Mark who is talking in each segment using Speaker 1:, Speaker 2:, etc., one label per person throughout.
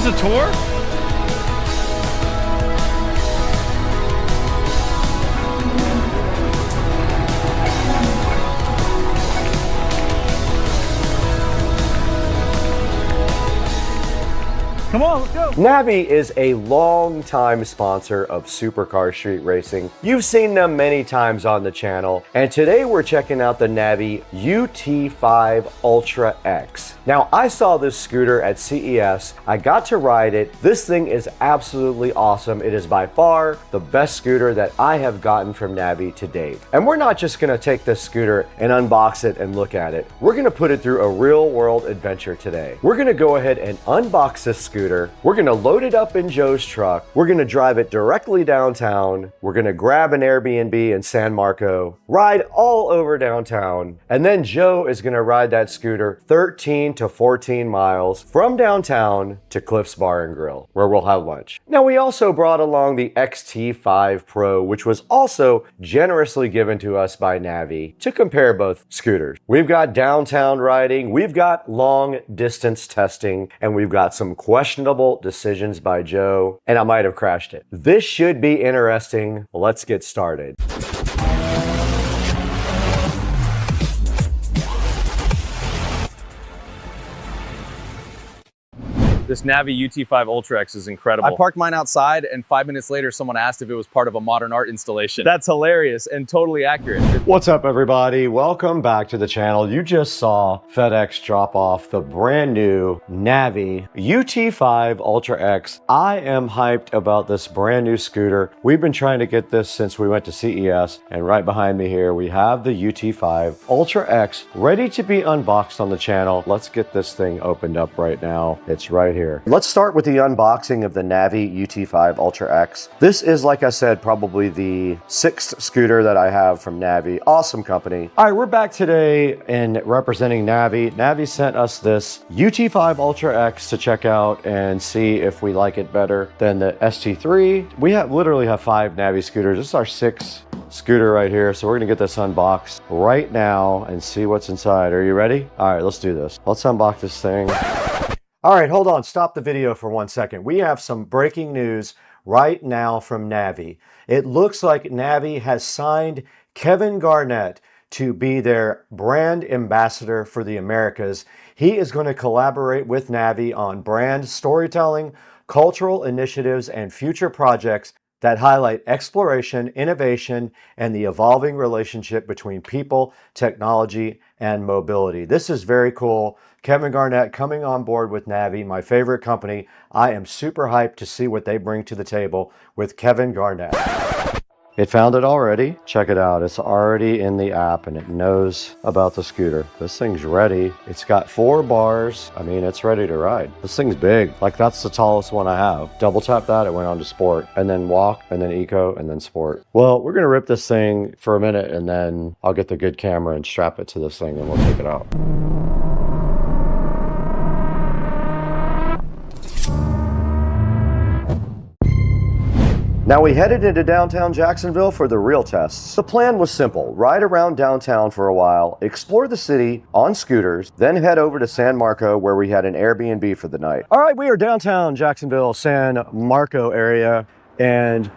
Speaker 1: a tour? Come on, let's go.
Speaker 2: Navi is a long-time sponsor of Supercar Street Racing. You've seen them many times on the channel, and today we're checking out the Navi UT5 Ultra X. Now, I saw this scooter at CES. I got to ride it. This thing is absolutely awesome. It is by far the best scooter that I have gotten from Navi to date. And we're not just gonna take this scooter and unbox it and look at it. We're gonna put it through a real-world adventure today. We're gonna go ahead and unbox this scooter. We're gonna load it up in Joe's truck. We're gonna drive it directly downtown. We're gonna grab an Airbnb in San Marco, ride all over downtown, and then Joe is gonna ride that scooter 13 to 14 miles from downtown to Cliff's Bar and Grill, where we'll have lunch. Now, we also brought along the XT5 Pro, which was also generously given to us by Navi to compare both scooters. We've got downtown riding, we've got long distance testing, and we've got some questionable decisions by Joe, and I might have crashed it. This should be interesting. Let's get started.
Speaker 1: This Navi UT5 Ultra X is incredible.
Speaker 3: I parked mine outside, and 5 minutes later, someone asked if it was part of a modern art installation.
Speaker 1: That's hilarious and totally accurate.
Speaker 2: What's up, everybody? Welcome back to the channel. You just saw FedEx drop off the brand new Navi UT5 Ultra X. I am hyped about this brand new scooter. We've been trying to get this since we went to CES, and right behind me here, we have the UT5 Ultra X ready to be unboxed on the channel. Let's get this thing opened up right now. It's right here. Let's start with the unboxing of the Navi UT5 Ultra X. This is, like I said, probably the 6th scooter that I have from Navi. Awesome company. All right, we're back today in representing Navi. Navi sent us this UT5 Ultra X to check out and see if we like it better than the ST3. We literally have 5 Navi scooters. This is our 6th scooter right here. So we're gonna get this unboxed right now and see what's inside. Are you ready? All right, let's do this. Let's unbox this thing. All right, hold on, stop the video for 1 second. We have some breaking news right now from Navi. It looks like Navi has signed Kevin Garnett to be their brand ambassador for the Americas. He is going to collaborate with Navi on brand storytelling, cultural initiatives, and future projects that highlight exploration, innovation, and the evolving relationship between people, technology, and mobility. This is very cool. Kevin Garnett coming on board with Navi, my favorite company. I am super hyped to see what they bring to the table with Kevin Garnett. It found it already. Check it out. It's already in the app and it knows about the scooter. This thing's ready. It's got 4 bars. I mean, it's ready to ride. This thing's big. Like, that's the tallest one I have. Double tap that, it went on to sport, and then walk, and then eco, and then sport. Well, we're gonna rip this thing for a minute and then I'll get the good camera and strap it to this thing and we'll take it out. Now we headed into downtown Jacksonville for the real tests. The plan was simple: ride around downtown for a while, explore the city on scooters, then head over to San Marco where we had an Airbnb for the night. All right, we are downtown Jacksonville, San Marco area, and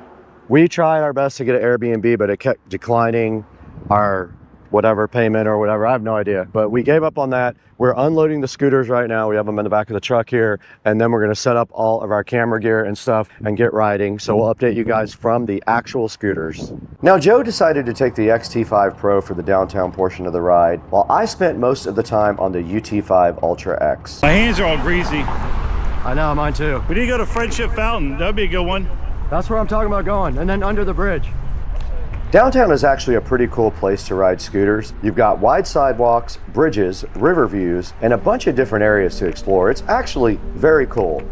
Speaker 2: we tried our best to get an Airbnb, but it kept declining our whatever payment or whatever. I have no idea, but we gave up on that. We're unloading the scooters right now. We have them in the back of the truck here, and then we're gonna set up all of our camera gear and stuff and get riding. So we'll update you guys from the actual scooters. Now, Joe decided to take the XT5 Pro for the downtown portion of the ride, while I spent most of the time on the UT5 Ultra X.
Speaker 1: My hands are all greasy.
Speaker 2: I know, mine too.
Speaker 1: We need to go to Friendship Fountain. That'd be a good one.
Speaker 2: That's where I'm talking about going, and then under the bridge. Downtown is actually a pretty cool place to ride scooters. You've got wide sidewalks, bridges, river views, and a bunch of different areas to explore. It's actually very cool.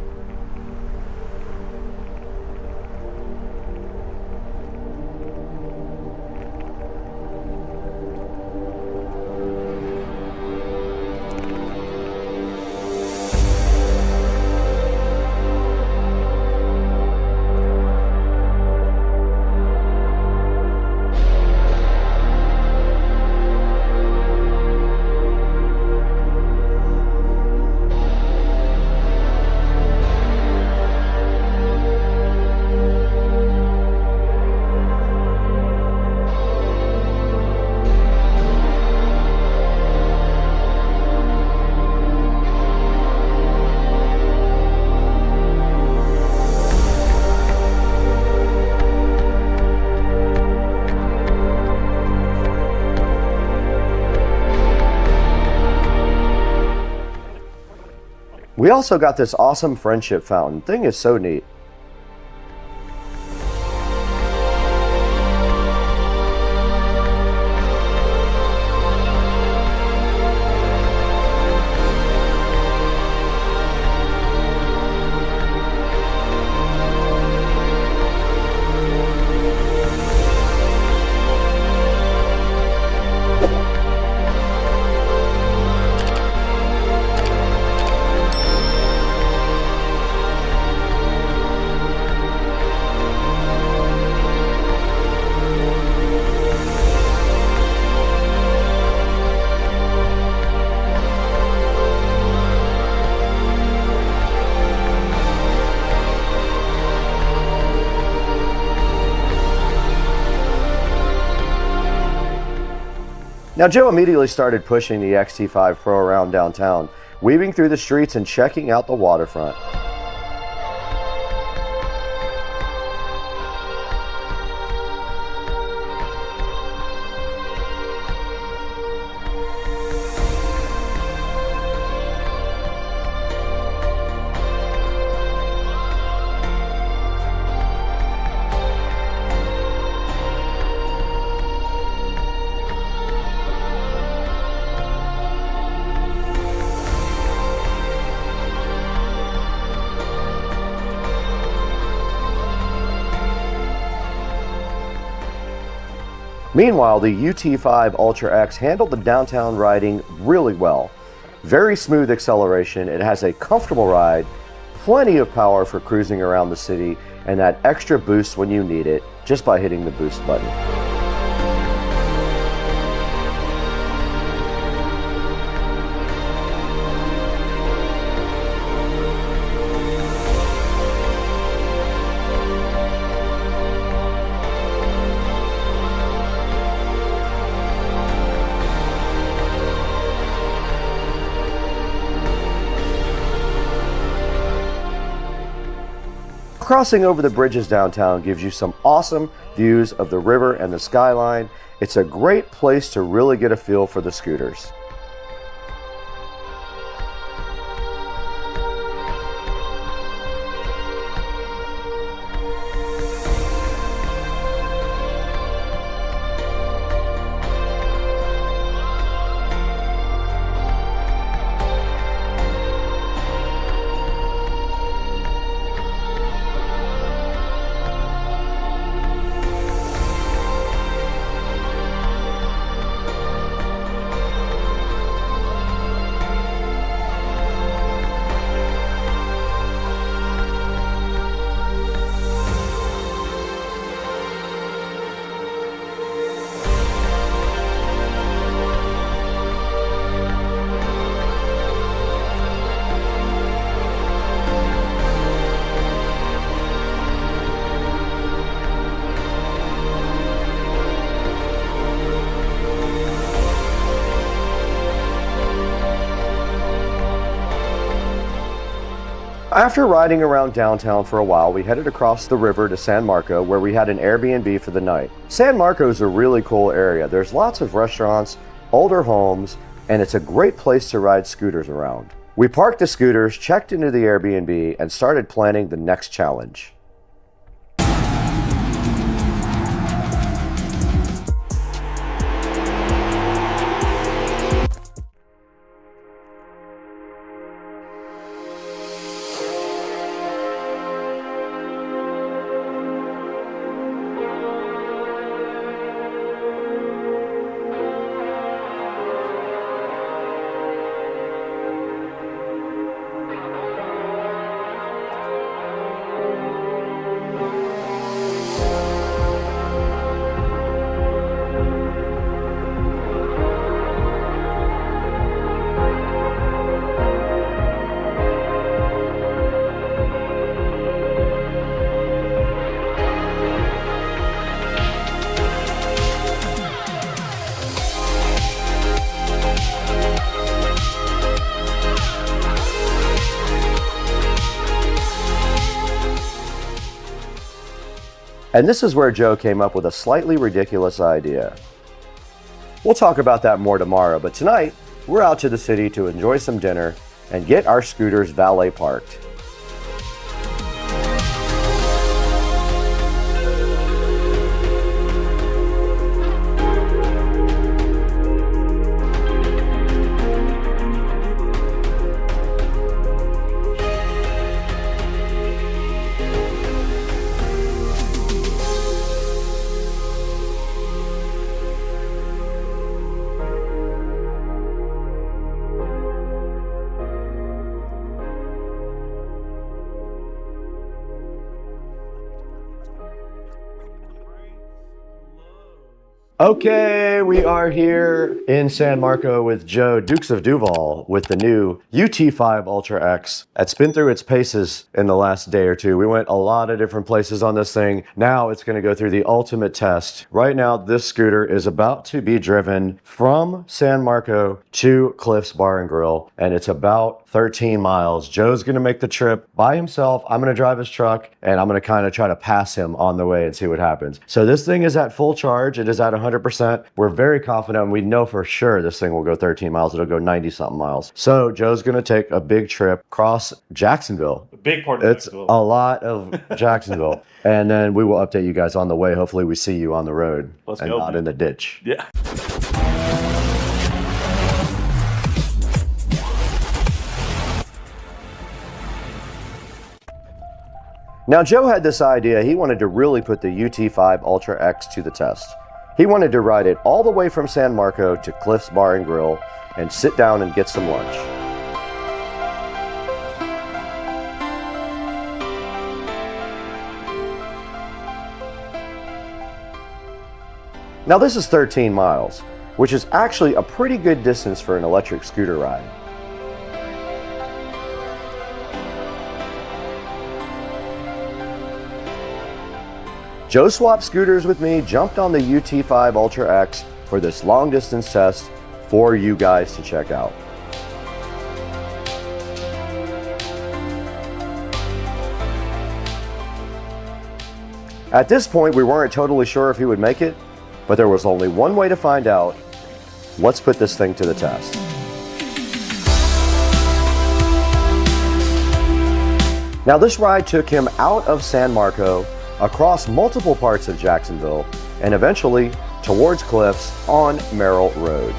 Speaker 2: We also got this awesome friendship fountain. Thing is so neat. Now Joe immediately started pushing the XT5 Pro around downtown, weaving through the streets and checking out the waterfront. Meanwhile, the UT5 Ultra X handled the downtown riding really well. Very smooth acceleration, it has a comfortable ride, plenty of power for cruising around the city, and that extra boost when you need it just by hitting the boost button. Crossing over the bridges downtown gives you some awesome views of the river and the skyline. It's a great place to really get a feel for the scooters. After riding around downtown for a while, we headed across the river to San Marco, where we had an Airbnb for the night. San Marco is a really cool area. There's lots of restaurants, older homes, and it's a great place to ride scooters around. We parked the scooters, checked into the Airbnb, and started planning the next challenge. And this is where Joe came up with a slightly ridiculous idea. We'll talk about that more tomorrow, but tonight, we're out to the city to enjoy some dinner and get our scooters valet parked. Okay, we are here in San Marco with Joe, Dukes of Duval, with the new UT5 Ultra X. It's been through its paces in the last day or two. We went a lot of different places on this thing. Now it's going to go through the ultimate test. Right now, this scooter is about to be driven from San Marco to Cliffs Bar and Grill, and it's about 13 miles. Joe's going to make the trip by himself. I'm going to drive his truck, and I'm going to kind of try to pass him on the way and see what happens. So this thing is at full charge. It is at 100%. We're very confident, and we know for sure this thing will go 13 miles. It'll go 90 something miles. So Joe's going to take a big trip across Jacksonville.
Speaker 1: A big part of
Speaker 2: It's
Speaker 1: Jacksonville.
Speaker 2: a lot of Jacksonville. And then we will update you guys on the way. Hopefully we see you on the road and
Speaker 1: go,
Speaker 2: not
Speaker 1: man.
Speaker 2: in the ditch.
Speaker 1: Yeah.
Speaker 2: Now Joe had this idea. He wanted to really put the UT5 Ultra X to the test. He wanted to ride it all the way from San Marco to Cliffs Bar and Grill and sit down and get some lunch. Now this is 13 miles, which is actually a pretty good distance for an electric scooter ride. Joe swapped scooters with me, jumped on the UT5 Ultra X for this long distance test for you guys to check out. At this point, we weren't totally sure if he would make it, but there was only one way to find out. Let's put this thing to the test. Now this ride took him out of San Marco, across multiple parts of Jacksonville, and eventually towards Cliffs on Merrill Road.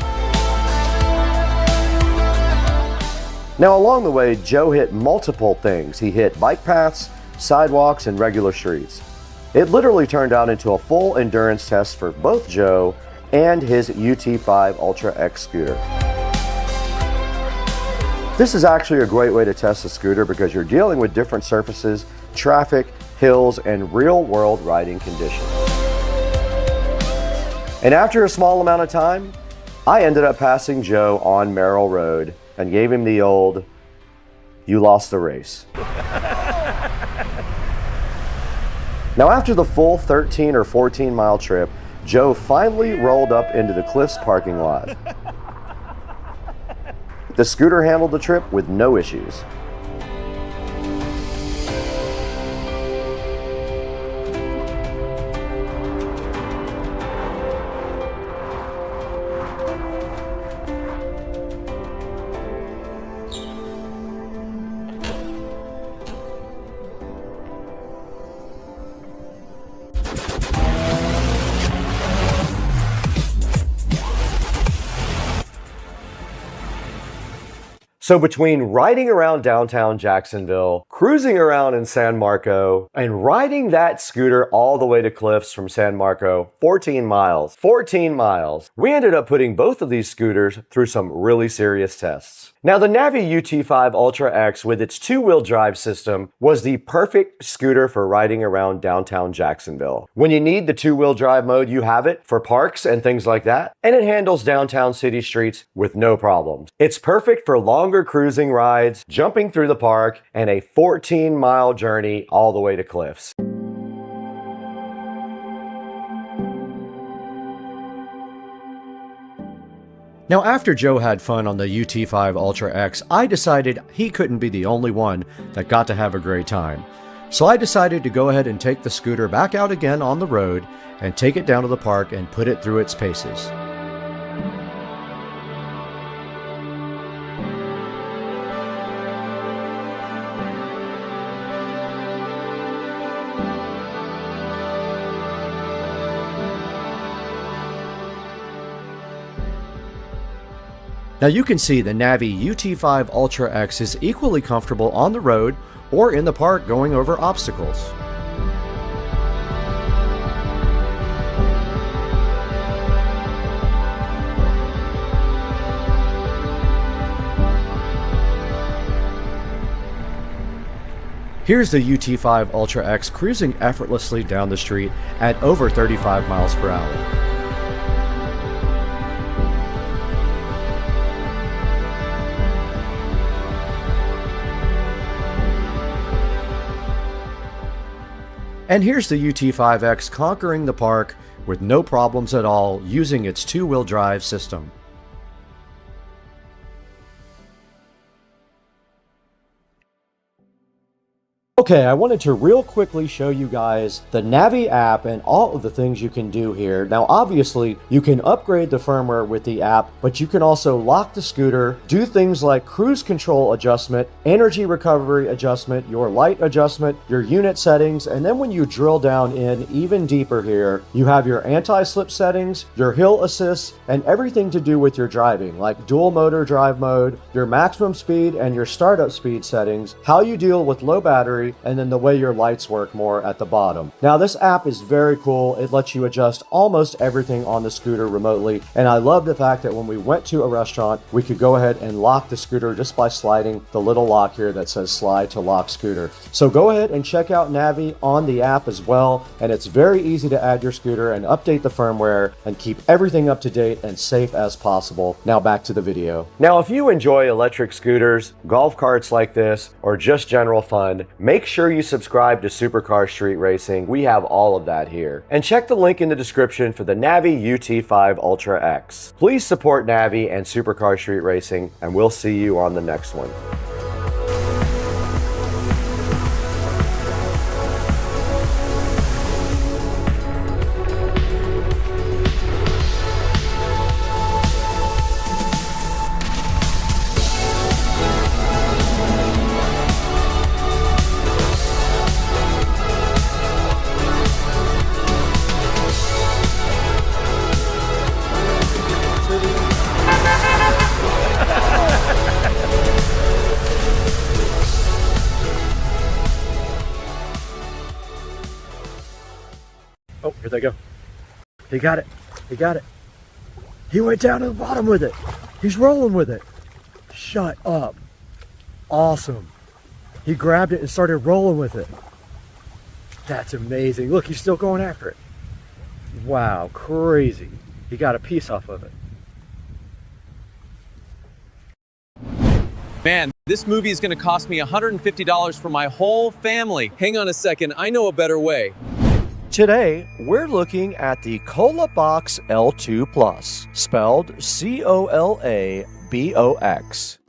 Speaker 2: Now along the way, Joe hit multiple things. He hit bike paths, sidewalks, and regular streets. It literally turned out into a full endurance test for both Joe and his UT5 Ultra X scooter. This is actually a great way to test a scooter because you're dealing with different surfaces, traffic, hills, and real-world riding conditions. And after a small amount of time, I ended up passing Joe on Merrill Road and gave him the old, "You lost the race." Now after the full 13 or 14 mile trip, Joe finally rolled up into the Cliffs parking lot. The scooter handled the trip with no issues. So between riding around downtown Jacksonville, cruising around in San Marco, and riding that scooter all the way to Cliffs from San Marco, 14 miles, we ended up putting both of these scooters through some really serious tests. Now the Navi UT5 Ultra X with its two-wheel drive system was the perfect scooter for riding around downtown Jacksonville. When you need the two-wheel drive mode, you have it for parks and things like that, and it handles downtown city streets with no problems. It's perfect for longer cruising rides, jumping through the park, and a 14-mile journey all the way to Cliffs. Now after Joe had fun on the UT5 Ultra X, I decided he couldn't be the only one that got to have a great time. So I decided to go ahead and take the scooter back out again on the road and take it down to the park and put it through its paces. Now you can see the Navi UT5 Ultra X is equally comfortable on the road or in the park going over obstacles. Here's the UT5 Ultra X cruising effortlessly down the street at over 35 miles per hour. And here's the UT5X conquering the park with no problems at all using its two-wheel drive system. Okay, I wanted to real quickly show you guys the Navi app and all of the things you can do here. Now, obviously, you can upgrade the firmware with the app, but you can also lock the scooter, do things like cruise control adjustment, energy recovery adjustment, your light adjustment, your unit settings, and then when you drill down in even deeper here, you have your anti-slip settings, your hill assist, and everything to do with your driving, like dual motor drive mode, your maximum speed and your startup speed settings, how you deal with low battery, and then the way your lights work more at the bottom. Now this app is very cool. It lets you adjust almost everything on the scooter remotely, and I love the fact that when we went to a restaurant, we could go ahead and lock the scooter just by sliding the little lock here that says slide to lock scooter. So go ahead and check out Navi on the app as well, and it's very easy to add your scooter and update the firmware and keep everything up to date and safe as possible. Now back to the video. Now if you enjoy electric scooters, golf carts like this, or just general fun, make sure you subscribe to Supercar Street Racing. We have all of that here. And check the link in the description for the Navi UT5 Ultra X. Please support Navi and Supercar Street Racing, and we'll see you on the next one. Oh, here they go. He got it. He got it. He went down to the bottom with it. He's rolling with it. Shut up. Awesome. He grabbed it and started rolling with it. That's amazing. Look, he's still going after it. Wow, crazy. He got a piece off of it.
Speaker 3: Man, this movie is going to cost me $150 for my whole family. Hang on a second, I know a better way.
Speaker 2: Today, we're looking at the Colabox L2 Plus, spelled C-O-L-A-B-O-X.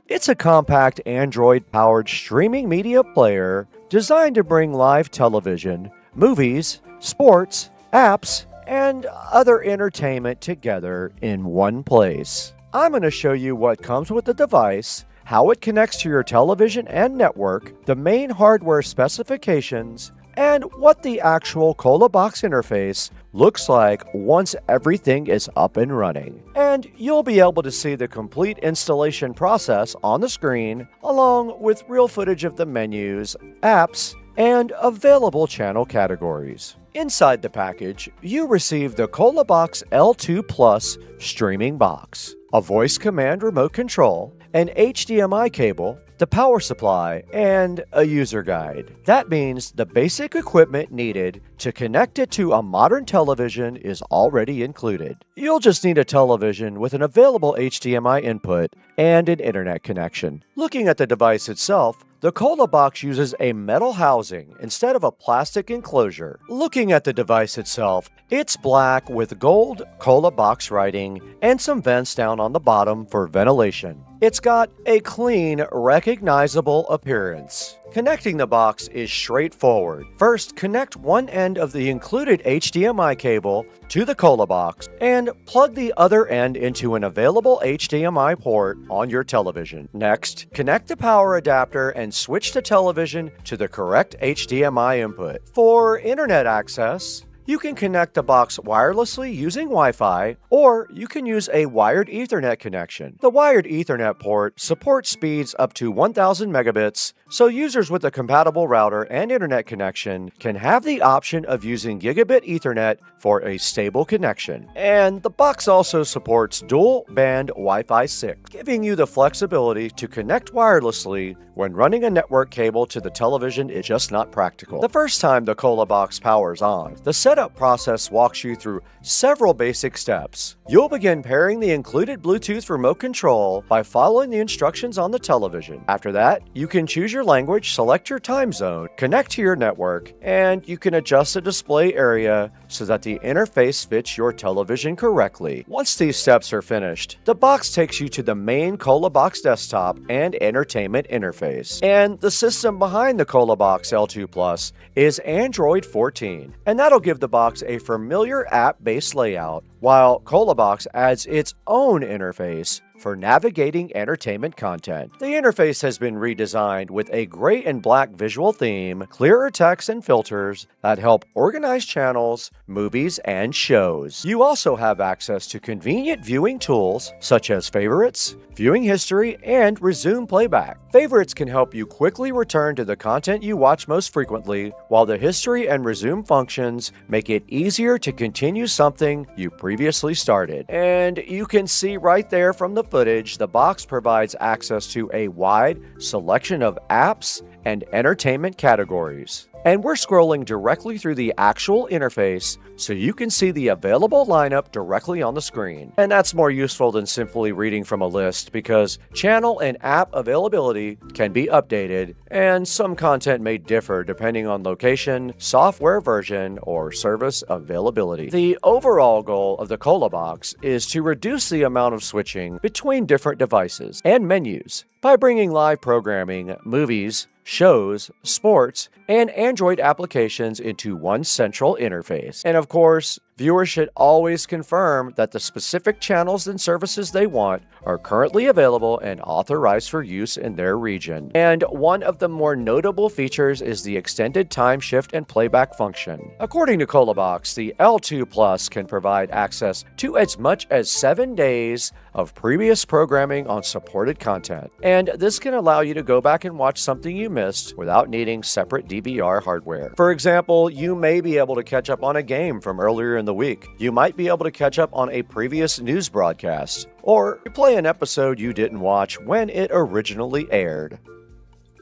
Speaker 2: It's a compact Android-powered streaming media player designed to bring live television, movies, sports, apps, and other entertainment together in one place. I'm going to show you what comes with the device, how it connects to your television and network, the main hardware specifications, and what the actual Colabox interface looks like once everything is up and running. And you'll be able to see the complete installation process on the screen, along with real footage of the menus, apps, and available channel categories. Inside the package, you receive the Colabox L2 Plus streaming box, a voice command remote control, an HDMI cable, the power supply, and a user guide. That means the basic equipment needed to connect it to a modern television is already included. You'll just need a television with an available HDMI input and an internet connection. Looking at the device itself, the Colabox uses a metal housing instead of a plastic enclosure. Looking at the device itself, it's black with gold Colabox writing and some vents down on the bottom for ventilation. It's got a clean, recognizable appearance. Connecting the box is straightforward. First, connect one end of the included HDMI cable to the Colabox and plug the other end into an available HDMI port on your television. Next, connect the power adapter and switch the television to the correct HDMI input. For internet access, You can connect the box wirelessly using Wi-Fi, or you can use a wired Ethernet connection. The wired Ethernet port supports speeds up to 1000 megabits, so users with a compatible router and internet connection can have the option of using gigabit Ethernet for a stable connection. And the box also supports dual-band Wi-Fi 6, giving you the flexibility to connect wirelessly when running a network cable to the television is just not practical. The first time the ColaBox powers on, the setup process walks you through several basic steps. You'll begin pairing the included Bluetooth remote control by following the instructions on the television. After that, you can choose your language, select your time zone, connect to your network, and you can adjust the display area so that the interface fits your television correctly. Once these steps are finished, the box takes you to the main ColaBox desktop and entertainment interface. And the system behind the ColaBox L2 Plus is Android 14, and that'll give the box a familiar app-based layout, while ColaBox adds its own interface for navigating entertainment content. The interface has been redesigned with a gray and black visual theme, clearer text and filters that help organize channels, movies, and shows. You also have access to convenient viewing tools such as favorites, viewing history, and resume playback. Favorites can help you quickly return to the content you watch most frequently, while the history and resume functions make it easier to continue something you previously started. And you can see right there from the footage, the box provides access to a wide selection of apps and entertainment categories. And we're scrolling directly through the actual interface so you can see the available lineup directly on the screen. And that's more useful than simply reading from a list, because channel and app availability can be updated, and some content may differ depending on location, software version, or service availability. The overall goal of the ColaBox is to reduce the amount of switching between different devices and menus by bringing live programming, movies, shows, sports, and Android applications into one central interface. And of course, viewers should always confirm that the specific channels and services they want are currently available and authorized for use in their region. And one of the more notable features is the extended time shift and playback function. According to ColaBox, the L2 Plus can provide access to as much as 7 days of previous programming on supported content. And this can allow you to go back and watch something you missed without needing separate DVR hardware. For example, you may be able to catch up on a game from earlier in the week. You might be able to catch up on a previous news broadcast, or play an episode you didn't watch when it originally aired.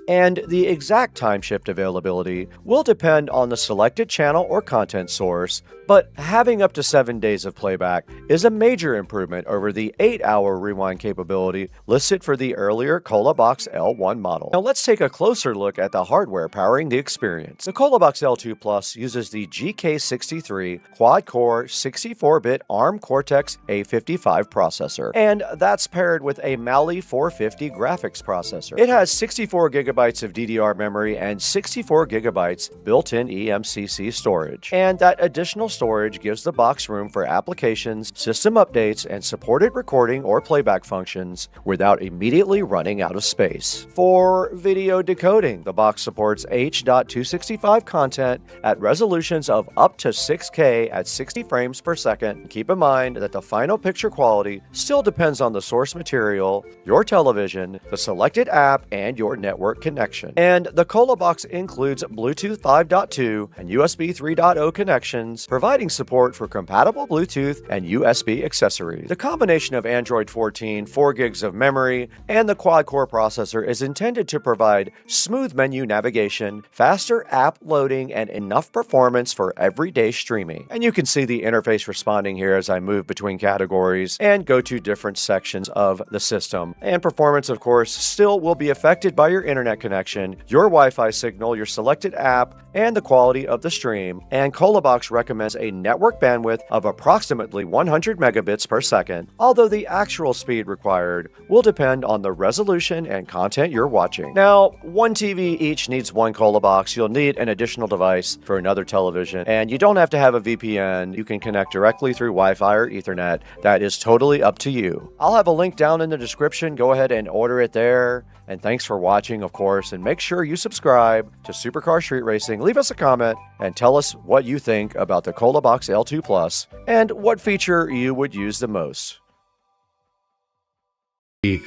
Speaker 2: And the exact time shift availability will depend on the selected channel or content source, but having up to 7 days of playback is a major improvement over the 8-hour rewind capability listed for the earlier ColaBox L1 model. Now let's take a closer look at the hardware powering the experience. The ColaBox L2 Plus uses the GK63 quad-core 64-bit ARM Cortex-A55 processor, and that's paired with a Mali 450 graphics processor. It has 64 gigabytes of DDR memory and 64 gigabytes built-in eMCC storage. And that additional storage gives the box room for applications, system updates, and supported recording or playback functions without immediately running out of space. For video decoding, the box supports H.265 content at resolutions of up to 6K at 60 frames per second. Keep in mind that the final picture quality still depends on the source material, your television, the selected app, and your network connection. And the ColaBox includes Bluetooth 5.2 and USB 3.0 connections, providing support for compatible Bluetooth and USB accessories. The combination of Android 14, 4 gigs of memory, and the quad-core processor is intended to provide smooth menu navigation, faster app loading, and enough performance for everyday streaming. And you can see the interface responding here as I move between categories and go to different sections of the system. And performance, of course, still will be affected by your internet connection, your Wi-Fi signal, your selected app, and the quality of the stream. And ColaBox recommends a network bandwidth of approximately 100 megabits per second, although the actual speed required will depend on the resolution and content you're watching. Now, one TV each needs one ColaBox. You'll need an additional device for another television, and you don't have to have a VPN. You can connect directly through Wi-Fi or Ethernet. That is totally up to you. I'll have a link down in the description. Go ahead and order it there. And thanks for watching, of course. course, and make sure you subscribe to Supercar Street Racing. Leave us a comment and tell us what you think about the Colabox L2 Plus and what feature you would use the most.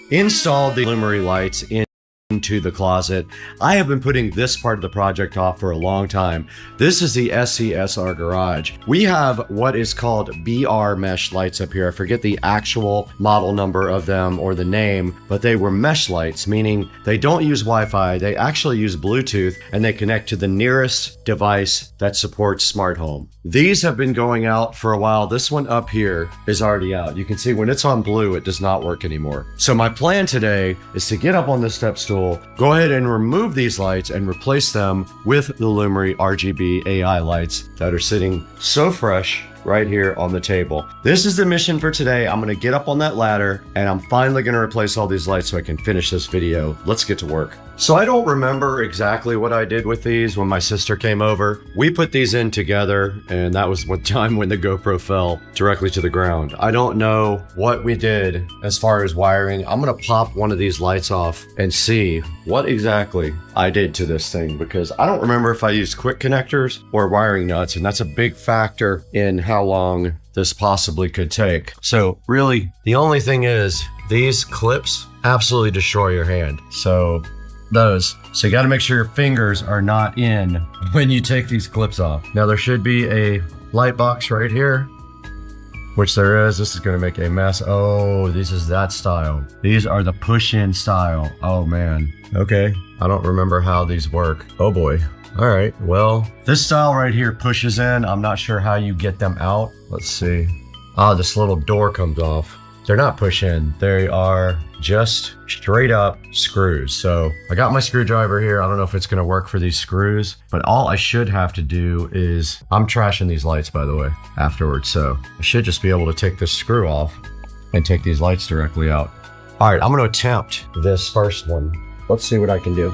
Speaker 2: Installed the Lumery lights into the closet. I have been putting this part of the project off for a long time. This is the SCSR garage. We have what is called BR mesh lights up here. I forget the actual model number of them or the name, but they were mesh lights, meaning they don't use Wi-Fi. They actually use Bluetooth, and they connect to the nearest device that supports smart home. These have been going out for a while. This one up here is already out. You can see when it's on blue, it does not work anymore. So my plan today is to get up on this step stool, go ahead and remove these lights and replace them with the Lumery RGB AI lights that are sitting so fresh right here on the table. This is the mission for today. I'm gonna get up on that ladder and I'm finally gonna replace all these lights so I can finish this video. Let's get to work. So I don't remember exactly what I did with these when my sister came over. We put these in together, and that was one time when the GoPro fell directly to the ground. I don't know what we did as far as wiring. I'm gonna pop one of these lights off and see what exactly I did to this thing, because I don't remember if I used quick connectors or wiring nuts, and that's a big factor in how long this possibly could take. So really, the only thing is these clips absolutely destroy your hand. So you got to make sure your fingers are not in when you take these clips off. Now there should be a light box right here, which there is. This is going to make a mess. Oh, this is that style. These are the push-in style. Oh man. Okay. I don't remember how these work. Oh boy. All right. Well, this style right here pushes in. I'm not sure how you get them out. Let's see. Ah, this little door comes off. They're not push-in. They are just straight up screws. So I got my screwdriver here. I don't know if it's going to work for these screws, but all I should have to do is, I'm trashing these lights, by the way, afterwards. So I should just be able to take this screw off and take these lights directly out. All right, I'm going to attempt this first one. Let's see what I can do.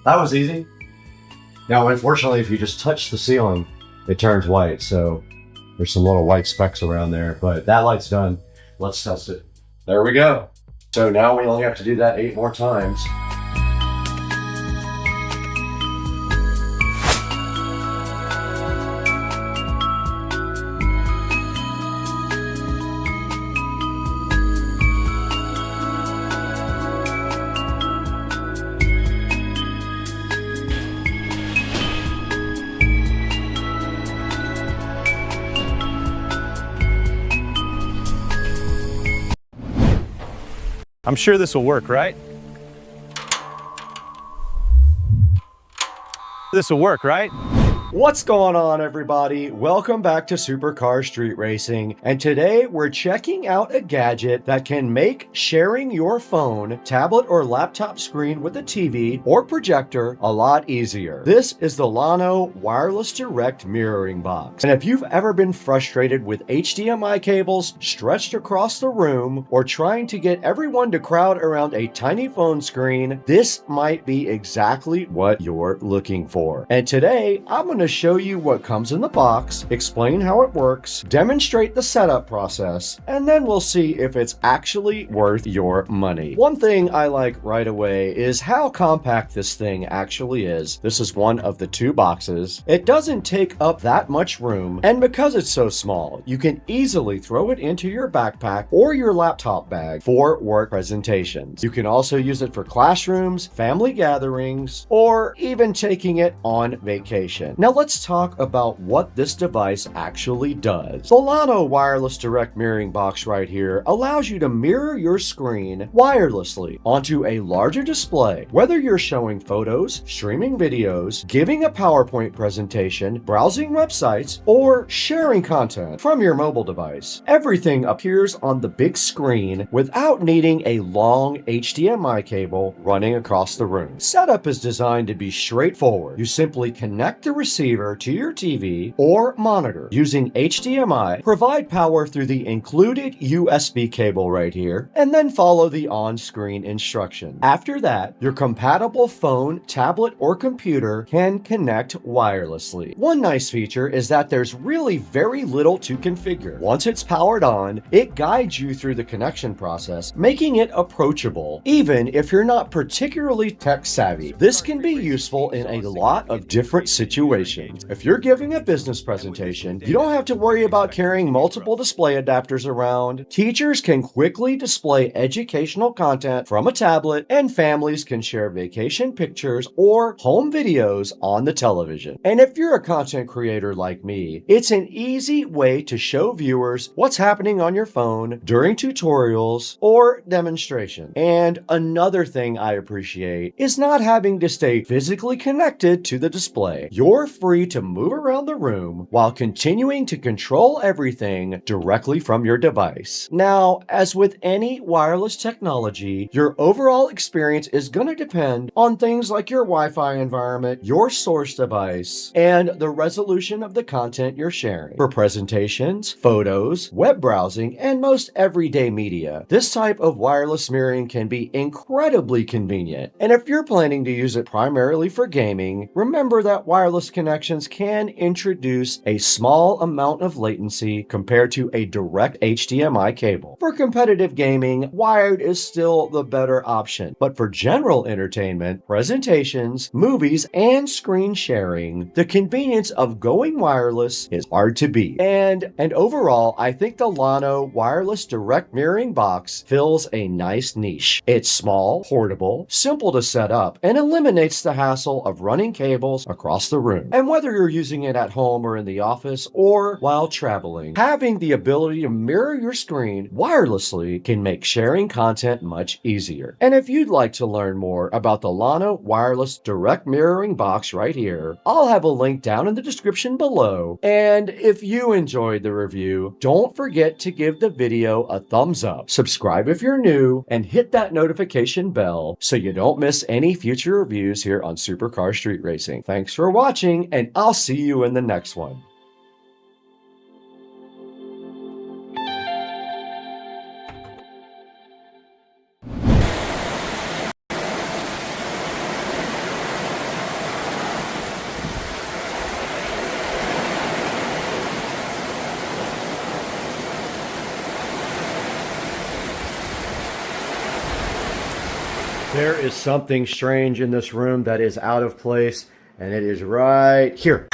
Speaker 2: That was easy. Now, unfortunately, if you just touch the ceiling, it turns white. So there's some little white specks around there, but that light's done. Let's test it. There we go. So now we only have to do that 8 more times.
Speaker 1: I'm sure this will work, right? This will work, right?
Speaker 2: What's going on, everybody? Welcome back to Supercar Street Racing, and today we're checking out a gadget that can make sharing your phone, tablet, or laptop screen with a TV or projector a lot easier. This is the Llano Wireless Direct Mirroring Box, and if you've ever been frustrated with HDMI cables stretched across the room or trying to get everyone to crowd around a tiny phone screen, this might be exactly what you're looking for. And today, I'm going to show you what comes in the box, explain how it works, demonstrate the setup process, and then we'll see if it's actually worth your money. One thing I like right away is how compact this thing actually is. This is one of the 2 boxes. It doesn't take up that much room, and because it's so small, you can easily throw it into your backpack or your laptop bag for work presentations. You can also use it for classrooms, family gatherings, or even taking it on vacation. Now let's talk about what this device actually does. The Llano Wireless Direct Mirroring Box right here allows you to mirror your screen wirelessly onto a larger display, whether you're showing photos, streaming videos, giving a PowerPoint presentation, browsing websites, or sharing content from your mobile device. Everything appears on the big screen without needing a long HDMI cable running across the room. Setup is designed to be straightforward. You simply connect the receiver receiver to your TV or monitor using HDMI, provide power through the included USB cable right here, and then follow the on-screen instruction. After that, your compatible phone, tablet, or computer can connect wirelessly. One nice feature is that there's really very little to configure. Once it's powered on, it guides you through the connection process, making it approachable, even if you're not particularly tech savvy. This can be useful in a lot of different situations. If you're giving a business presentation, you don't have to worry about carrying multiple display adapters around. Teachers can quickly display educational content from a tablet, and families can share vacation pictures or home videos on the television. And if you're a content creator like me, it's an easy way to show viewers what's happening on your phone during tutorials or demonstrations. And another thing I appreciate is not having to stay physically connected to the display. You're free to move around the room while continuing to control everything directly from your device. Now, as with any wireless technology, your overall experience is going to depend on things like your Wi-Fi environment, your source device, and the resolution of the content you're sharing. For presentations, photos, web browsing, and most everyday media, this type of wireless mirroring can be incredibly convenient. And if you're planning to use it primarily for gaming, remember that wireless connections can introduce a small amount of latency compared to a direct HDMI cable. For competitive gaming, wired is still the better option, but for general entertainment, presentations, movies, and screen sharing, the convenience of going wireless is hard to beat. And overall, I think the Llano wireless direct mirroring box fills a nice niche. It's small, portable, simple to set up, and eliminates the hassle of running cables across the room. And whether you're using it at home or in the office or while traveling, having the ability to mirror your screen wirelessly can make sharing content much easier. And if you'd like to learn more about the Llano wireless direct mirroring box right here, I'll have a link down in the description below. And if you enjoyed the review, don't forget to give the video a thumbs up, subscribe if you're new, and hit that notification bell so you don't miss any future reviews here on Supercar Street Racing. Thanks for watching, and I'll see you in the next one. There is something strange in this room that is out of place, and it is right here.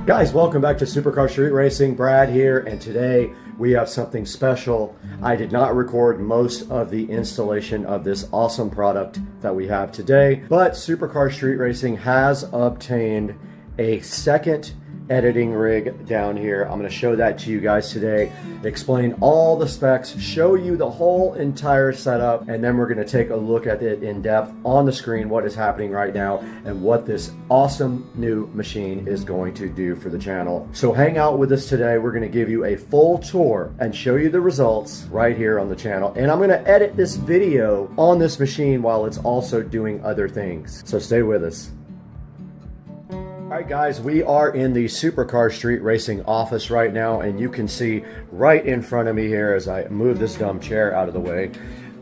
Speaker 2: Guys, welcome back to Supercar Street Racing. Brad here, and today we have something special. I did not record most of the installation of this awesome product that we have today, but Supercar Street Racing has obtained a second editing rig down here. I'm going to show that to you guys today, explain all the specs, show you the whole entire setup, and then we're going to take a look at it in depth on the screen, what is happening right now and what this awesome new machine is going to do for the channel. So hang out with us today. We're going to give you a full tour and show you the results right here on the channel, and I'm going to edit this video on this machine while it's also doing other things, so stay with us. Alright guys, we are in the Supercar Street Racing office right now, and you can see right in front of me here as I move this dumb chair out of the way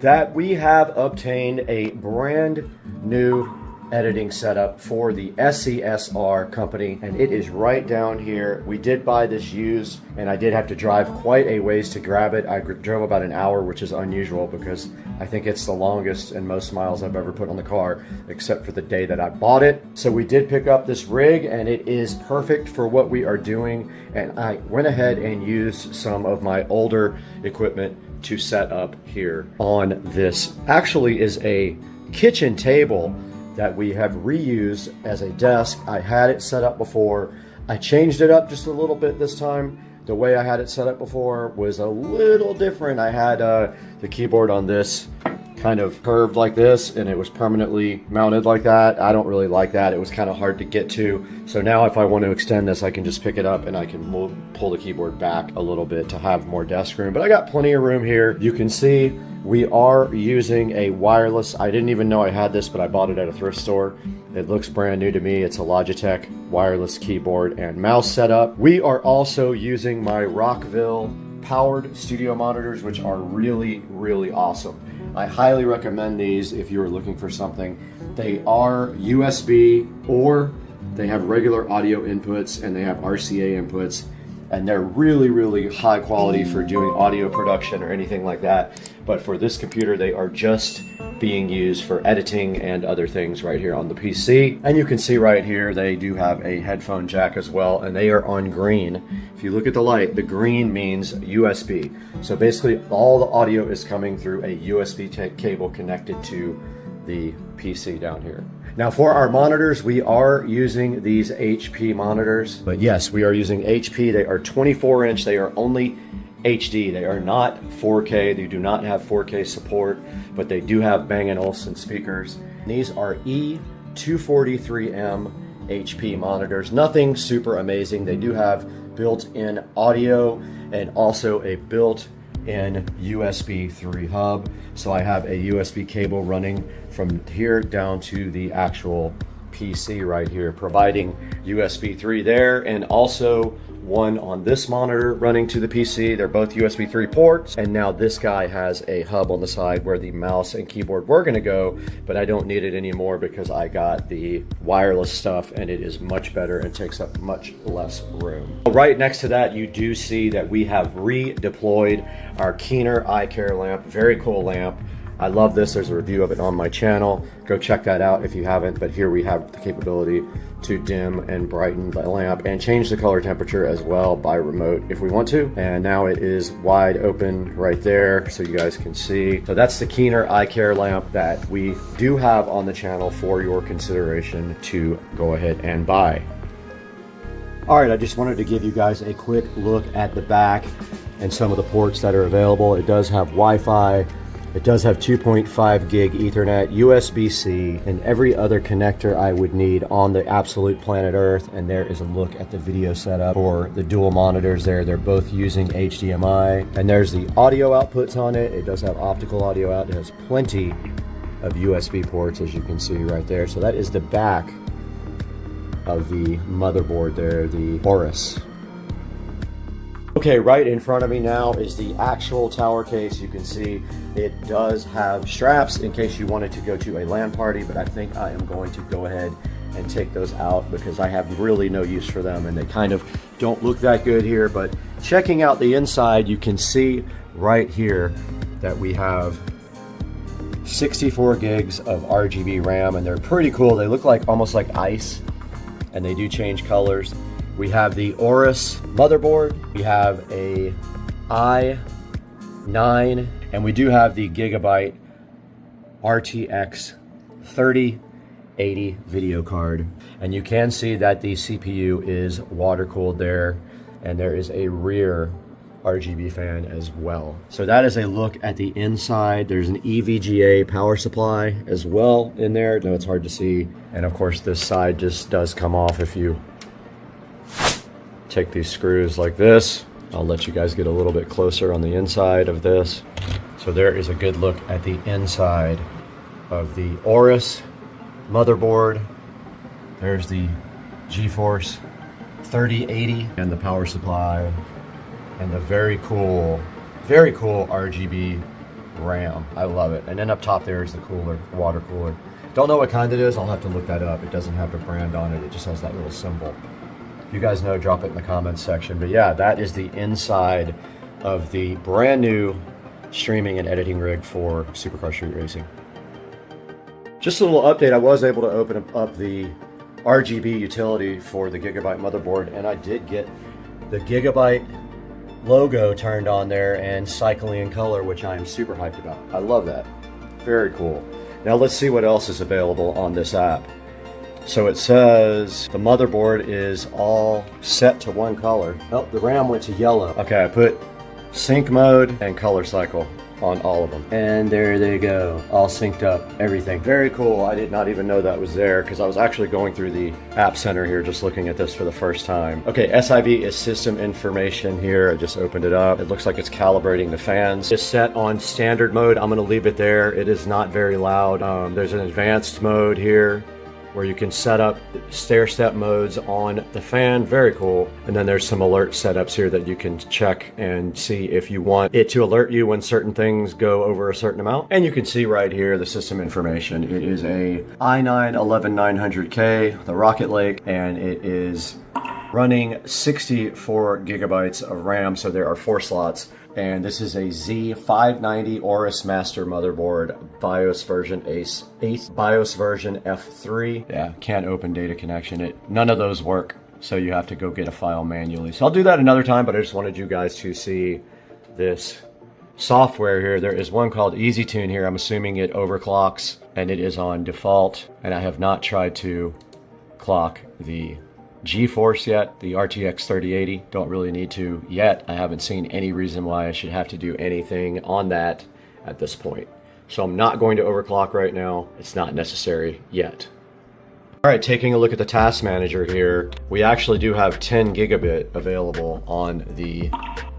Speaker 2: that we have obtained a brand new editing setup for the SCSR company, and it is right down here. We did buy this used, and I did have to drive quite a ways to grab it. I drove about an hour, which is unusual because I think it's the longest and most miles I've ever put on the car, except for the day that I bought it. So we did pick up this rig, and it is perfect for what we are doing, and I went ahead and used some of my older equipment to set up here on this. Actually is a kitchen table that we have reused as a desk. I had it set up before. I changed it up just a little bit this time. The way I had it set up before was a little different. I had the keyboard on this kind of curved like this and it was permanently mounted like that. I don't really like that. It was kind of hard to get to. So now if I want to extend this, I can just pick it up and I can pull the keyboard back a little bit to have more desk room. But I got plenty of room here. You can see we are using a wireless. I didn't even know I had this, but I bought it at a thrift store. It looks brand new to me. It's a Logitech wireless keyboard and mouse setup. We are also using my Rockville powered studio monitors, which are really, really awesome. I highly recommend these if you are looking for something. They are USB or they have regular audio inputs and they have RCA inputs, and they're really, really high quality for doing audio production or anything like that. But for this computer, they are just being used for editing and other things right here on the PC. And you can see right here, they do have a headphone jack as well, and they are on green. If you look at the light, the green means USB. So basically all the audio is coming through a USB cable connected to the PC down here. Now for our monitors, we are using these HP monitors, but yes, we are using HP. They are 24-inch. They are only HD. They are not 4K. They do not have 4K support, but they do have Bang & Olufsen speakers. These are E243M HP monitors. Nothing super amazing. They do have built-in audio and also a built-in USB 3 hub. So I have a USB cable running from here down to the actual PC right here, providing USB 3 there, and also one on this monitor running to the PC. They're both USB 3 ports, and now this guy has a hub on the side where the mouse and keyboard were gonna go, but I don't need it anymore because I got the wireless stuff and it is much better and takes up much less room. Right next to that, you do see that we have redeployed our Keener eye care lamp. Very cool lamp. I love this. There's a review of it on my channel. Go check that out if you haven't, but here we have the capability to dim and brighten the lamp and change the color temperature as well by remote if we want to. And now it is wide open right there so you guys can see. So that's the Keener eye care lamp that we do have on the channel for your consideration to go ahead and buy. All right, I just wanted to give you guys a quick look at the back and some of the ports that are available. It does have Wi-Fi. It does have 2.5 gig Ethernet, USB-C, and every other connector I would need on the absolute planet Earth. And there is a look at the video setup for the dual monitors there. They're both using HDMI. And there's the audio outputs on it. It does have optical audio out. It has plenty of USB ports, as you can see right there. So that is the back of the motherboard there, the Aorus. Okay, right in front of me now is the actual tower case. You can see it does have straps in case you wanted to go to a LAN party, but I think I am going to go ahead and take those out because I have really no use for them and they kind of don't look that good here. But checking out the inside, you can see right here that we have 64 gigs of RGB RAM, and they're pretty cool. They look like almost like ice, and they do change colors. We have the Aorus motherboard, we have a i9, and we do have the Gigabyte RTX 3080 video card. And you can see that the CPU is water cooled there, and there is a rear RGB fan as well. So that is a look at the inside. There's an EVGA power supply as well in there. I know it's hard to see. And of course this side just does come off if you take these screws like this. I'll let you guys get a little bit closer on the inside of this. So there is a good look at the inside of the Aorus motherboard. There's the GeForce 3080 and the power supply and the very cool RGB RAM. I love it. And then up top there is the cooler, water cooler. Don't know what kind it is. I'll have to look that up. It doesn't have the brand on it. It just has that little symbol. If you guys know, drop it in the comments section. But yeah, that is the inside of the brand new streaming and editing rig for Supercar Street Racing. Just a little update. I was able to open up the RGB utility for the Gigabyte motherboard, and I did get the Gigabyte logo turned on there and cycling in color, which I am super hyped about. I love that. Very cool. Now let's see what else is available on this app. So it says the motherboard is all set to one color. Oh, the RAM went to yellow. Okay, I put sync mode and color cycle. on all of them. And there they go, all synced up, everything. Very cool. I did not even know that was there because I was actually going through the App Center here just looking at this for the first time. Okay, SIB is system information here. I just opened it up. It looks like it's calibrating the fans. It's set on standard mode. I'm gonna leave it there. It is not very loud. There's an advanced mode here where you can set up stair-step modes on the fan. Very cool. And then there's some alert setups here that you can check and see if you want it to alert you when certain things go over a certain amount. And you can see right here the system information. It is a i9-11900K, the Rocket Lake, and it is running 64 gigabytes of RAM, so there are 4 slots. And this is a Z590 Aorus Master motherboard, BIOS version ACE BIOS version F3. Yeah, can't open data connection. None of those work, so you have to go get a file manually. So I'll do that another time, but I just wanted you guys to see this software here. There is one called EasyTune here. I'm assuming it overclocks, and it is on default. And I have not tried to clock the GeForce yet, the RTX 3080. Don't really need to yet. I haven't seen any reason why I should have to do anything on that at this point. So I'm not going to overclock right now. It's not necessary yet. All right, taking a look at the task manager here, we actually do have 10 gigabit available on the,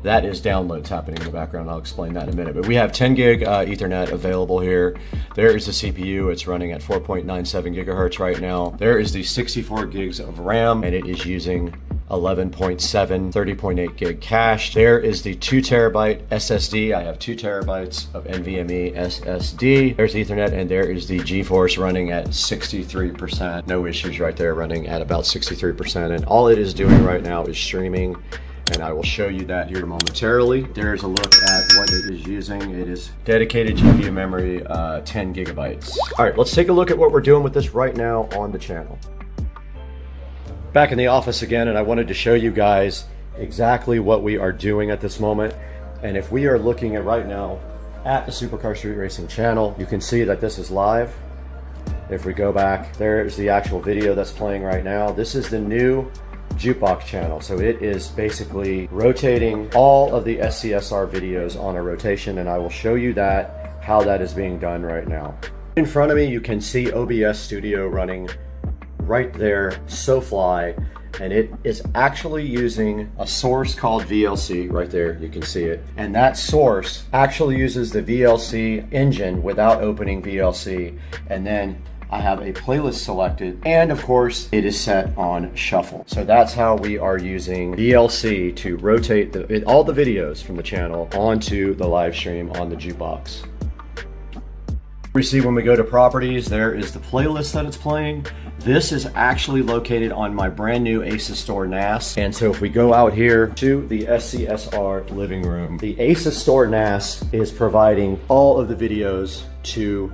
Speaker 2: that is downloads happening in the background. I'll explain that in a minute, but we have 10 gig Ethernet available here. There is the CPU. It's running at 4.97 gigahertz right now. There is the 64 gigs of RAM, and it is using 11.7 30.8 gig cache. There is the 2 terabyte SSD. I have 2 terabytes of NVMe SSD. There's Ethernet, and there is the GeForce running at 63%. No issues right there, running at about 63%. And all it is doing right now is streaming, and I will show you that here momentarily. There's a look at what it is using. It is dedicated GPU memory, 10 gigabytes. All right, let's take a look at what we're doing with this right now on the channel. Back in the office again, and I wanted to show you guys exactly what we are doing at this moment. And if we are looking at right now at the Supercar Street Racing channel, you can see that this is live. If we go back, there's the actual video that's playing right now. This is the new Jukebox channel. So it is basically rotating all of the SCSR videos on a rotation, and I will show you that, how that is being done right now. In front of me, you can see OBS Studio running right there, SoFly, and it is actually using a source called VLC right there. You can see it. And that source actually uses the VLC engine without opening VLC. And then I have a playlist selected, and of course it is set on shuffle. So that's how we are using VLC to rotate all the videos from the channel onto the live stream on the Jukebox. We see when we go to properties, there is the playlist that it's playing. This is actually located on my brand new ASUS Store NAS. And so if we go out here to the SCSR living room, the ASUS Store NAS is providing all of the videos to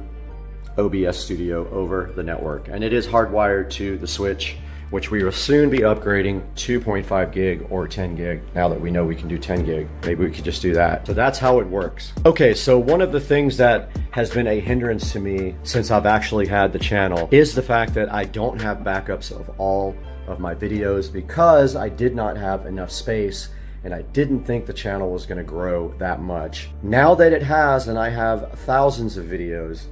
Speaker 2: OBS Studio over the network. And it is hardwired to the switch, which we will soon be upgrading 2.5 gig or 10 gig. Now that we know we can do 10 gig, maybe we could just do that. So that's how it works. Okay, so one of the things that has been a hindrance to me since I've actually had the channel is the fact that I don't have backups of all of my videos because I did not have enough space, and I didn't think the channel was gonna grow that much. Now that it has, and I have thousands of videos,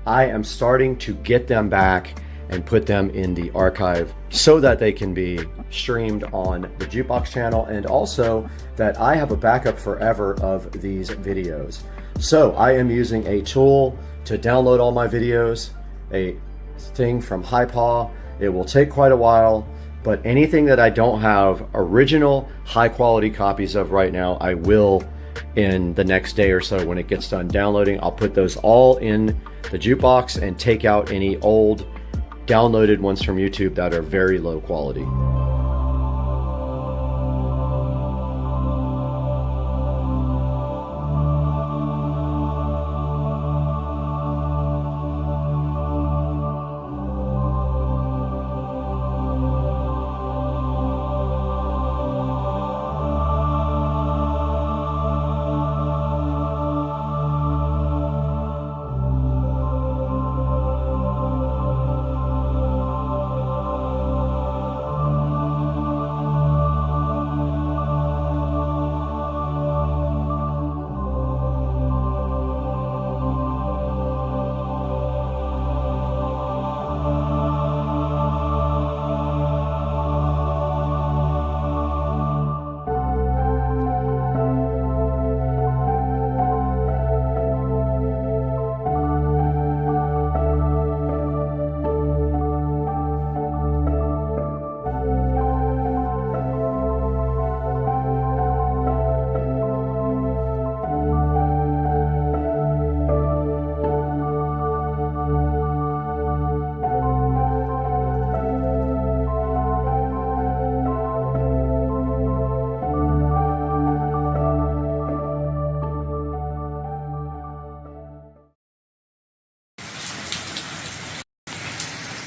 Speaker 2: I am starting to get them back and put them in the archive so that they can be streamed on the Jukebox channel, and also that I have a backup forever of these videos. So I am using a tool to download all my videos, a thing from HiPaw. It will take quite a while, but anything that I don't have original high quality copies of right now, I will in the next day or so when it gets done downloading. I'll put those all in the Jukebox and take out any old downloaded ones from YouTube that are very low quality.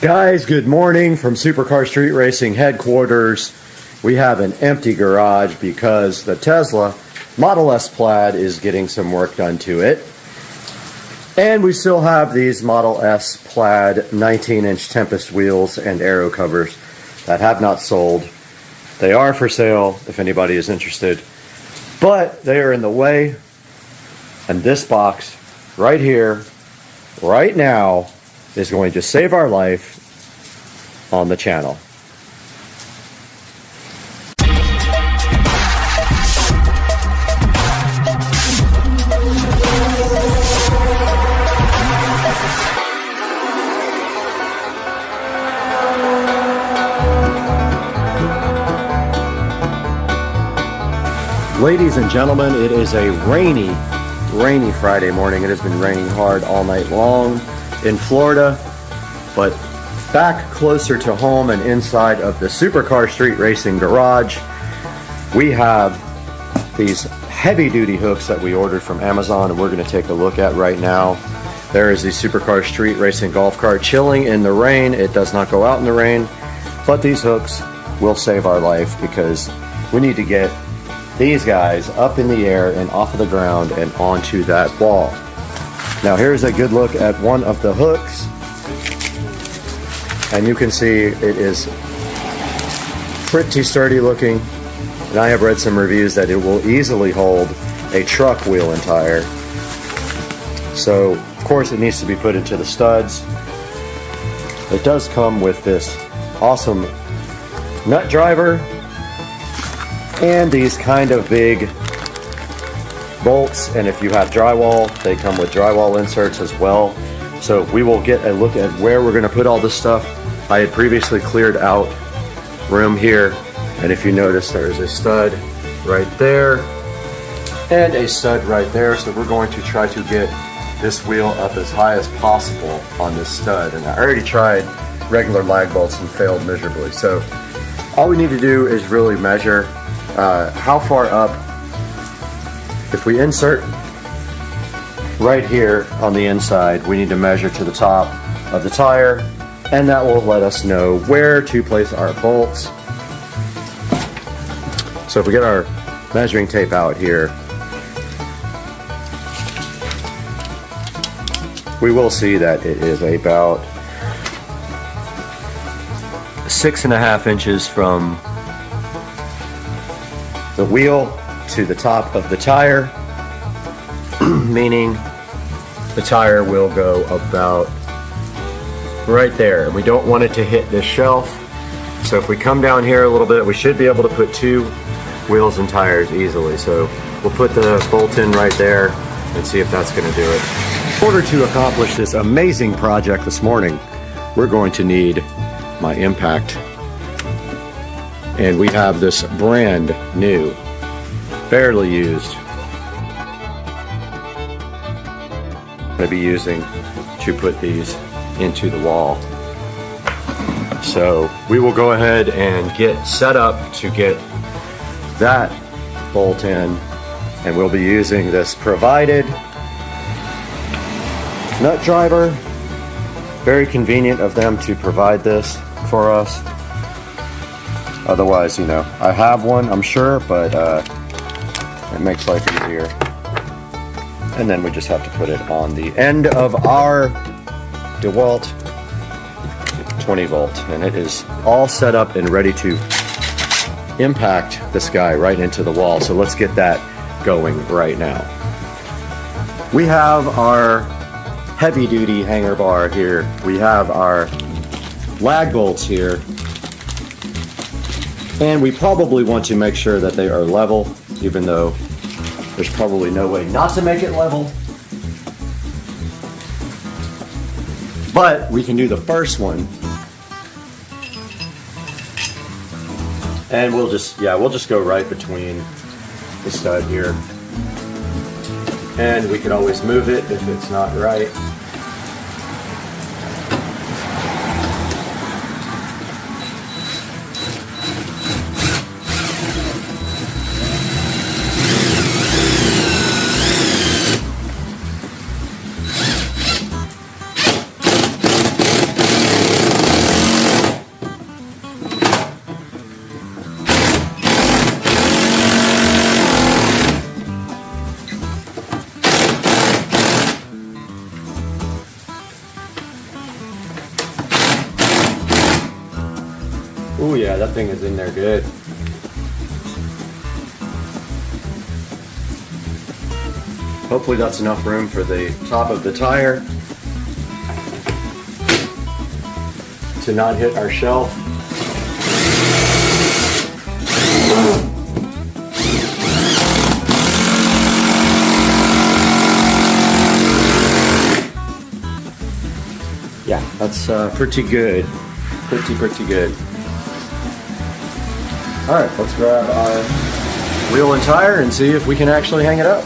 Speaker 2: Guys, good morning from Supercar Street Racing headquarters. We have an empty garage because the Tesla Model S Plaid is getting some work done to it. And we still have these Model S Plaid 19-inch Tempest wheels and aero covers that have not sold. They are for sale if anybody is interested, but they are in the way. And this box right here, right now, is going to save our life on the channel. Ladies and gentlemen, it is a rainy Friday morning. It has been raining hard all night long in Florida, but back closer to home and inside of the Supercar Street Racing garage, we have these heavy-duty hooks that we ordered from Amazon, and we're going to take a look at right now. There is the Supercar Street Racing golf cart chilling in the rain. It does not go out in the rain, but these hooks will save our life because we need to get these guys up in the air and off of the ground and onto that wall. Now here's a good look at one of the hooks, and you can see it is pretty sturdy looking, and I have read some reviews that it will easily hold a truck wheel and tire. So of course it needs to be put into the studs. It does come with this awesome nut driver and these kind of big bolts, and if you have drywall, they come with drywall inserts as well. So we will get a look at where we're going to put all this stuff. I had previously cleared out room here, and if you notice, there is a stud right there and a stud right there. So we're going to try to get this wheel up as high as possible on this stud, and I already tried regular lag bolts and failed miserably. So all we need to do is really measure how far up. If we insert right here on the inside, we need to measure to the top of the tire, and that will let us know where to place our bolts. So if we get our measuring tape out here, we will see that it is about 6.5 inches from the wheel to the top of the tire, meaning the tire will go about right there, and we don't want it to hit this shelf. So if we come down here a little bit, we should be able to put 2 wheels and tires easily. So we'll put the bolt in right there and see if that's going to do it. In order to accomplish this amazing project this morning, we're going to need my impact. And we have this brand new, barely used, I'm going to be using to put these into the wall. So we will go ahead and get set up to get that bolt in, and we'll be using this provided nut driver. Very convenient of them to provide this for us. Otherwise, you know, I have one, I'm sure, but it makes life easier. And then we just have to put it on the end of our DeWalt 20 volt, and it is all set up and ready to impact this guy right into the wall. So let's get that going right now. We have our heavy duty hanger bar here. We have our lag bolts here. And we probably want to make sure that they are level, even though there's probably no way not to make it level. But we can do the first one. And we'll just go right between the stud here. And we can always move it if it's not right. Oh yeah, that thing is in there good. Hopefully that's enough room for the top of the tire to not hit our shelf. Yeah, that's pretty good. Pretty good. All right, let's grab our wheel and tire and see if we can actually hang it up.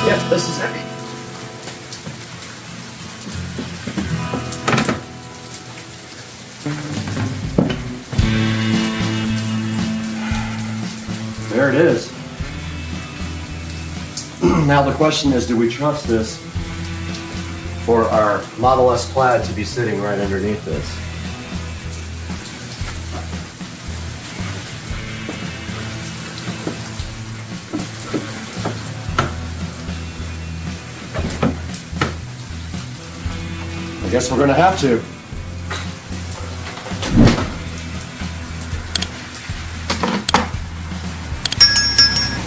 Speaker 2: Yeah, this is heavy. There it is. Now the question is, do we trust this for our Model S Plaid to be sitting right underneath this? I guess we're gonna have to.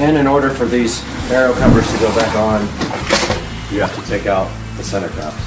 Speaker 2: And in order for these aero covers to go back on, you have to take out the center caps.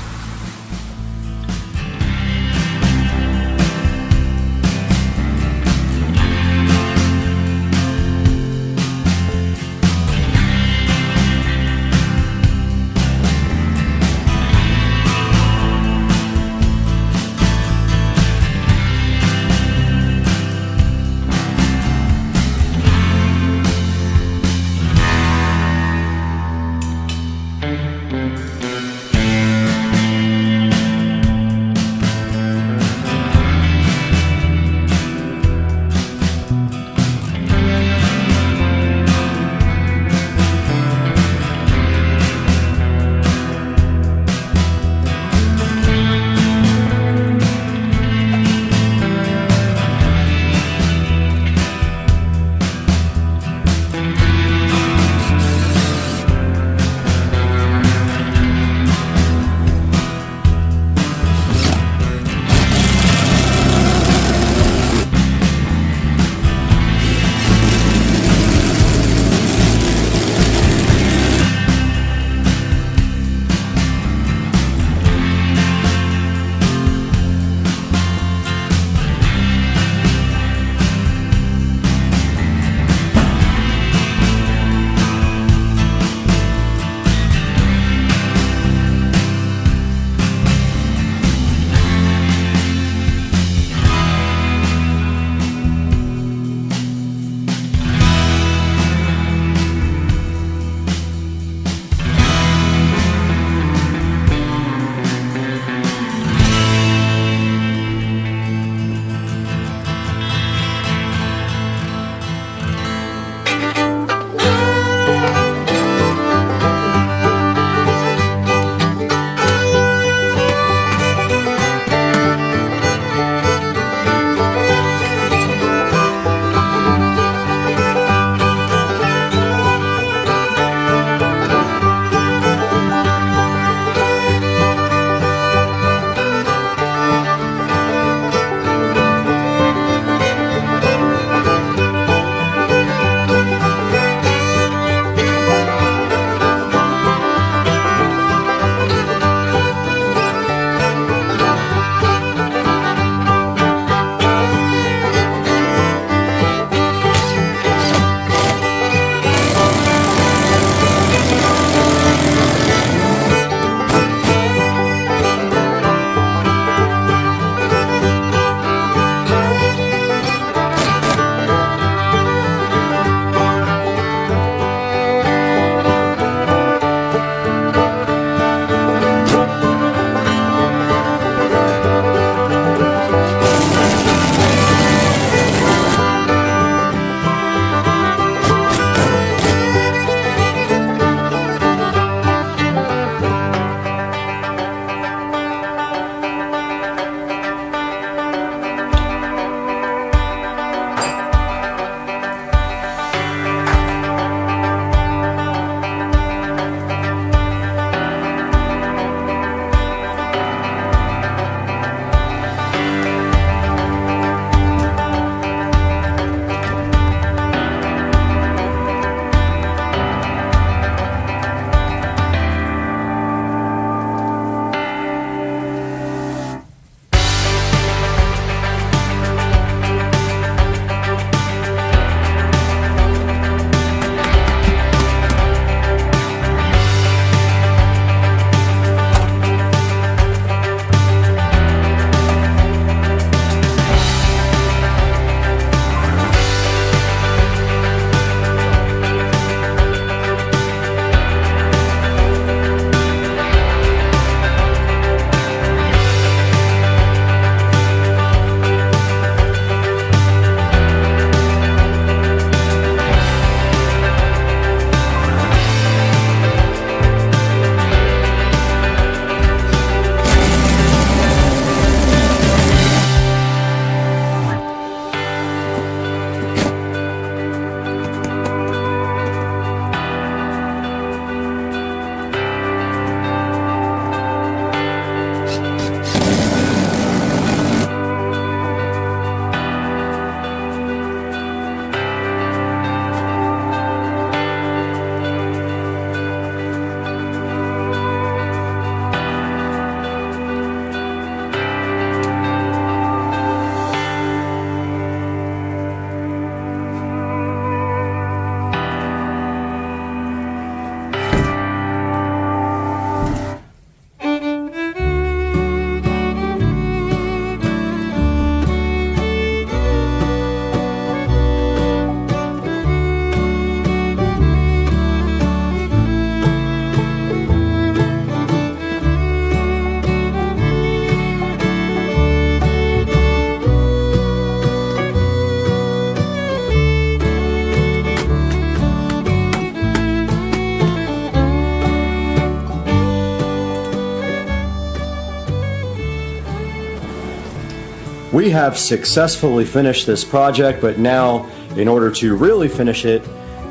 Speaker 2: We have successfully finished this project, but now in order to really finish it,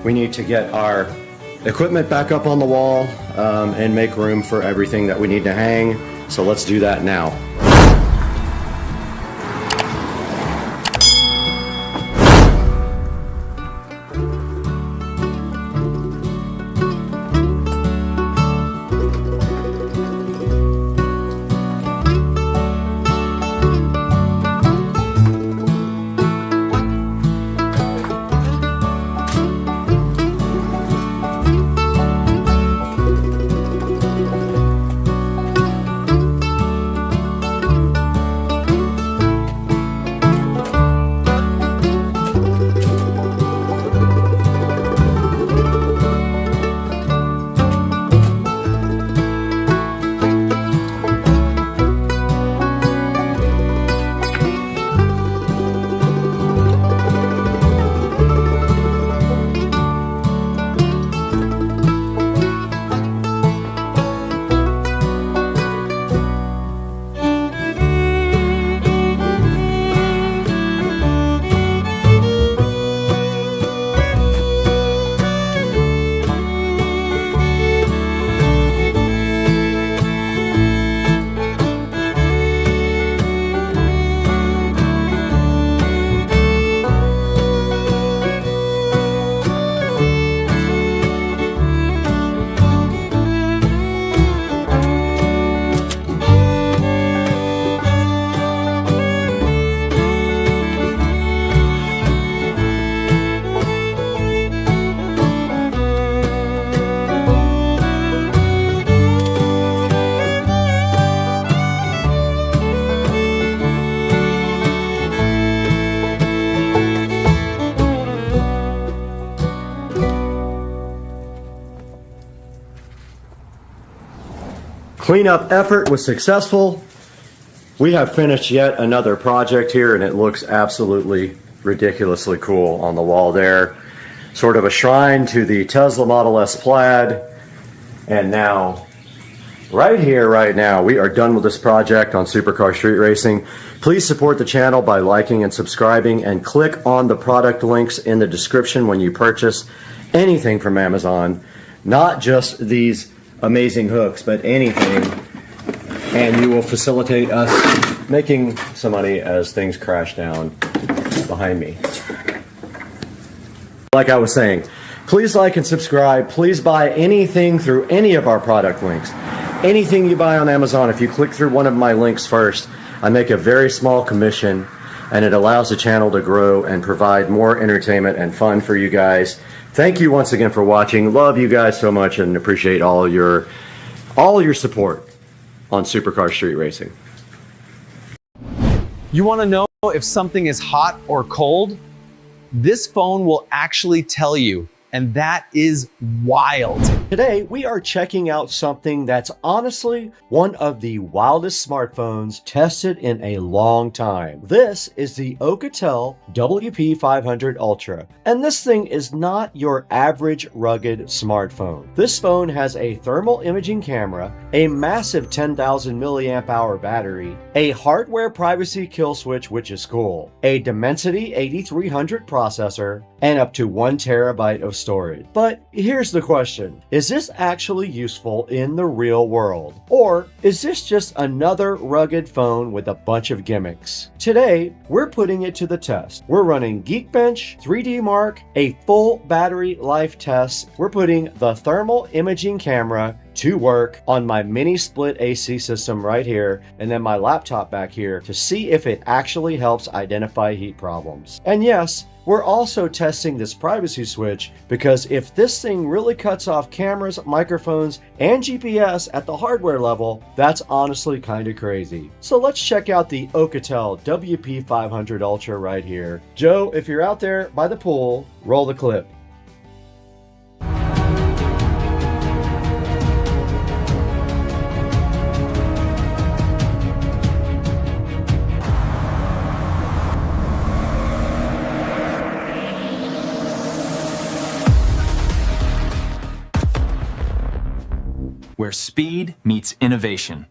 Speaker 2: we need to get our equipment back up on the wall and make room for everything that we need to hang. So let's do that now. Cleanup effort was successful. We have finished yet another project here, and it looks absolutely ridiculously cool on the wall there. Sort of a shrine to the Tesla Model S Plaid. And now, right here, right now, we are done with this project on Supercar Street Racing. Please support the channel by liking and subscribing, and click on the product links in the description when you purchase anything from Amazon. Not just these amazing hooks, but anything, and you will facilitate us making some money as things crash down behind me. Like I was saying, please like and subscribe. Please buy anything through any of our product links. Anything you buy on Amazon, if you click through one of my links first, I make a very small commission, and it allows the channel to grow and provide more entertainment and fun for you guys. Thank you once again for watching. Love you guys so much and appreciate all your support on Supercar Street Racing.
Speaker 3: You want to know if something is hot or cold? This phone will actually tell you, and that is wild.
Speaker 2: Today, we are checking out something that's honestly one of the wildest smartphones tested in a long time. This is the Alcatel WP500 Ultra, and this thing is not your average rugged smartphone. This phone has a thermal imaging camera, a massive 10,000 milliamp hour battery, a hardware privacy kill switch, which is cool, a Dimensity 8300 processor, and up to 1 terabyte of storage. But here's the question. Is this actually useful in the real world? Or is this just another rugged phone with a bunch of gimmicks? Today, we're putting it to the test. We're running Geekbench, 3D Mark, a full battery life test. We're putting the thermal imaging camera to work on my mini split AC system right here, and then my laptop back here to see if it actually helps identify heat problems. And yes, we're also testing this privacy switch, because if this thing really cuts off cameras, microphones, and GPS at the hardware level, that's honestly kind of crazy. So let's check out the Alcatel WP500 Ultra right here. Joe, if you're out there by the pool, roll the clip.
Speaker 4: Where speed meets innovation.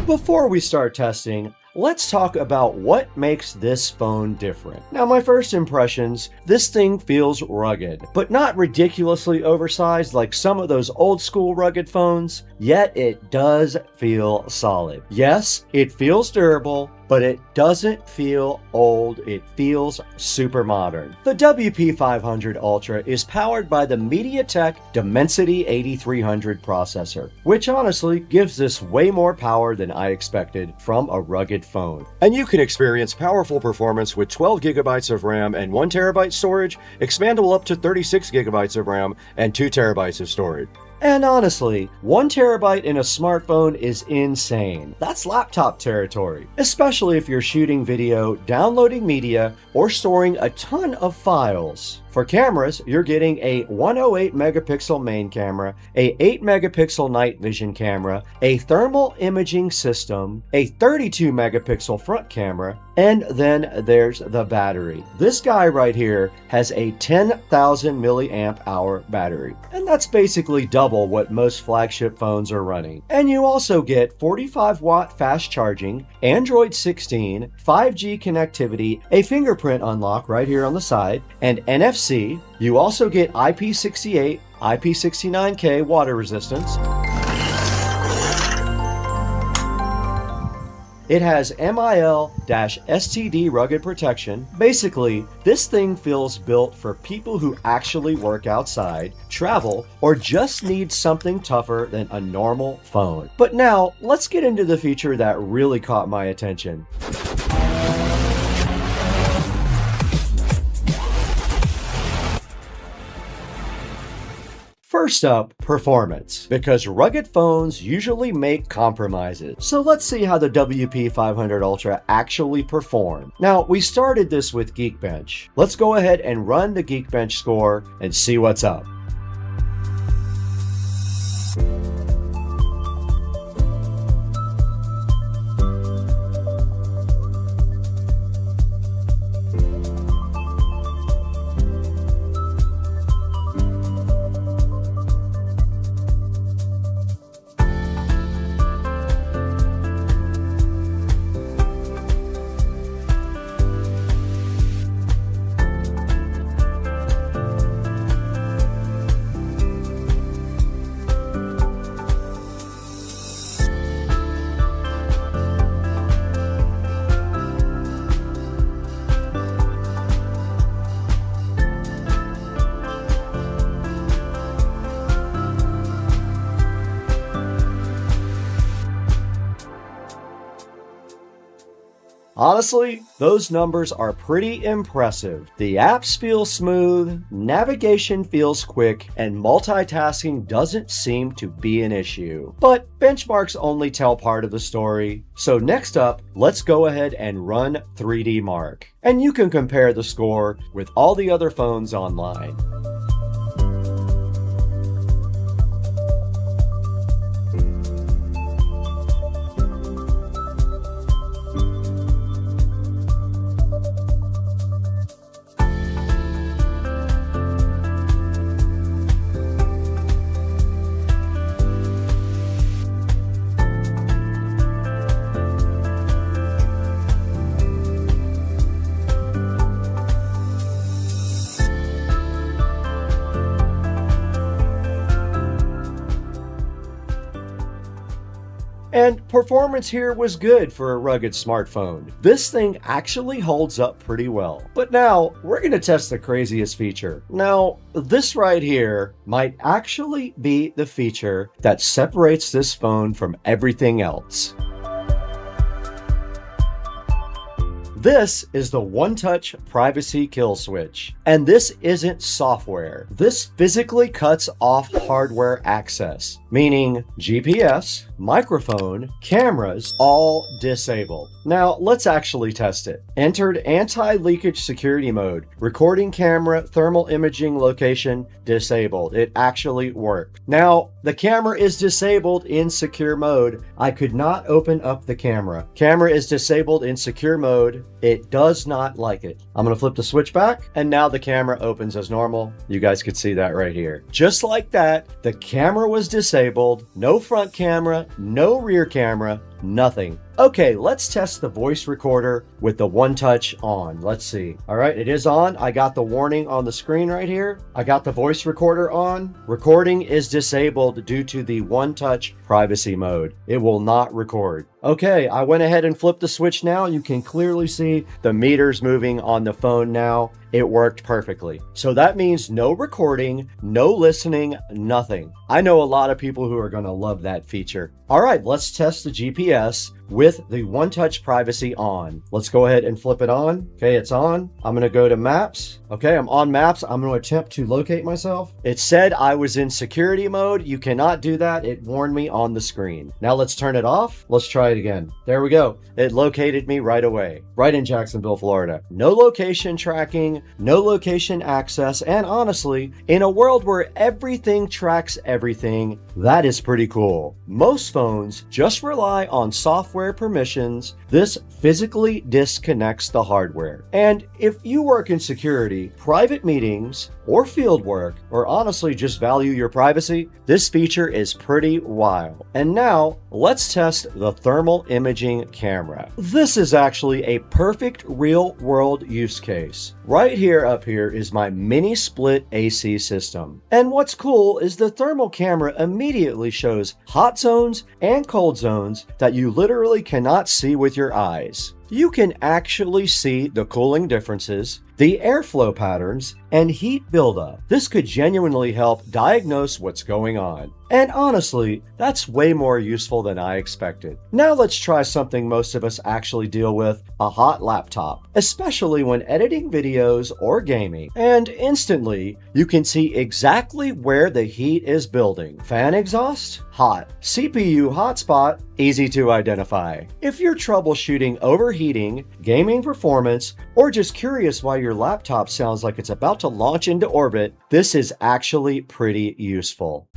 Speaker 2: Before we start testing, let's talk about what makes this phone different. Now, my first impressions, this thing feels rugged, but not ridiculously oversized like some of those old school rugged phones, yet it does feel solid. Yes, it feels durable, but it doesn't feel old, it feels super modern. The WP500 Ultra is powered by the MediaTek Dimensity 8300 processor, which honestly gives this way more power than I expected from a rugged phone. And you can experience powerful performance with 12 gigabytes of RAM and 1 terabyte storage, expandable up to 36 gigabytes of RAM and 2 terabytes of storage. And honestly, 1 terabyte in a smartphone is insane. That's laptop territory, especially if you're shooting video, downloading media, or storing a ton of files. For cameras, you're getting a 108 megapixel main camera, a 8 megapixel night vision camera, a thermal imaging system, a 32 megapixel front camera, and then there's the battery. This guy right here has a 10,000 milliamp hour battery, and that's basically double what most flagship phones are running. And you also get 45 watt fast charging, Android 16, 5G connectivity, a fingerprint unlock right here on the side, and NFC. You also get IP68, IP69K water resistance. It has MIL-STD rugged protection. Basically, this thing feels built for people who actually work outside, travel, or just need something tougher than a normal phone. But now, let's get into the feature that really caught my attention. First up, performance, because rugged phones usually make compromises. So let's see how the WP500 Ultra actually performed. Now, we started this with Geekbench. Let's go ahead and run the Geekbench score and see what's up. Honestly, those numbers are pretty impressive. The apps feel smooth, navigation feels quick, and multitasking doesn't seem to be an issue. But benchmarks only tell part of the story. So next up, let's go ahead and run 3D Mark. And you can compare the score with all the other phones online. And performance here was good for a rugged smartphone. This thing actually holds up pretty well. But now, we're going to test the craziest feature. Now, this right here might actually be the feature that separates this phone from everything else. This is the one-touch privacy kill switch. And this isn't software. This physically cuts off hardware access, meaning GPS, microphone, cameras, all disabled. Now, let's actually test it. Entered anti-leakage security mode. Recording camera, thermal imaging location, disabled. It actually worked. Now, the camera is disabled in secure mode. I could not open up the camera. Camera is disabled in secure mode. It does not like it. I'm gonna flip the switch back, and now the camera opens as normal. You guys could see that right here. Just like that, the camera was disabled. No front camera, no rear camera, nothing. Okay, let's test the voice recorder with the One Touch on. Let's see. All right, it is on. I got the warning on the screen right here. I got the voice recorder on. Recording is disabled due to the One Touch privacy mode. It will not record. Okay, I went ahead and flipped the switch now. You can clearly see the meters moving on the phone now. It worked perfectly. So that means no recording, no listening, nothing. I know a lot of people who are going to love that feature. All right, let's test the GPS with the One Touch privacy on. Let's go ahead and flip it on. Okay, it's on. I'm going to go to maps. Okay, I'm on maps. I'm going to attempt to locate myself. It said I was in security mode. You cannot do that. It warned me on the screen. Now let's turn it off. Let's try it again. There we go. It located me right away, right in Jacksonville, Florida. No location tracking, no location access, and honestly, in a world where everything tracks everything, that is pretty cool. Most phones just rely on software permissions. This physically disconnects the hardware. And if you work in security, private meetings, or field work, or honestly just value your privacy, this feature is pretty wild. And now let's test the thermal imaging camera. This is actually a perfect real world use case. Right here up here is my mini split AC system. And what's cool is the thermal camera immediately shows hot zones and cold zones that you literally cannot see with your eyes. You can actually see the cooling differences, the airflow patterns, and heat buildup. This could genuinely help diagnose what's going on. And honestly, that's way more useful than I expected. Now let's try something most of us actually deal with, a hot laptop, especially when editing videos or gaming. And instantly, you can see exactly where the heat is building. Fan exhaust? Hot. CPU hotspot? Easy to identify. If you're troubleshooting overheating, gaming performance, or just curious why your laptop sounds like it's about to launch into orbit, this is actually pretty useful.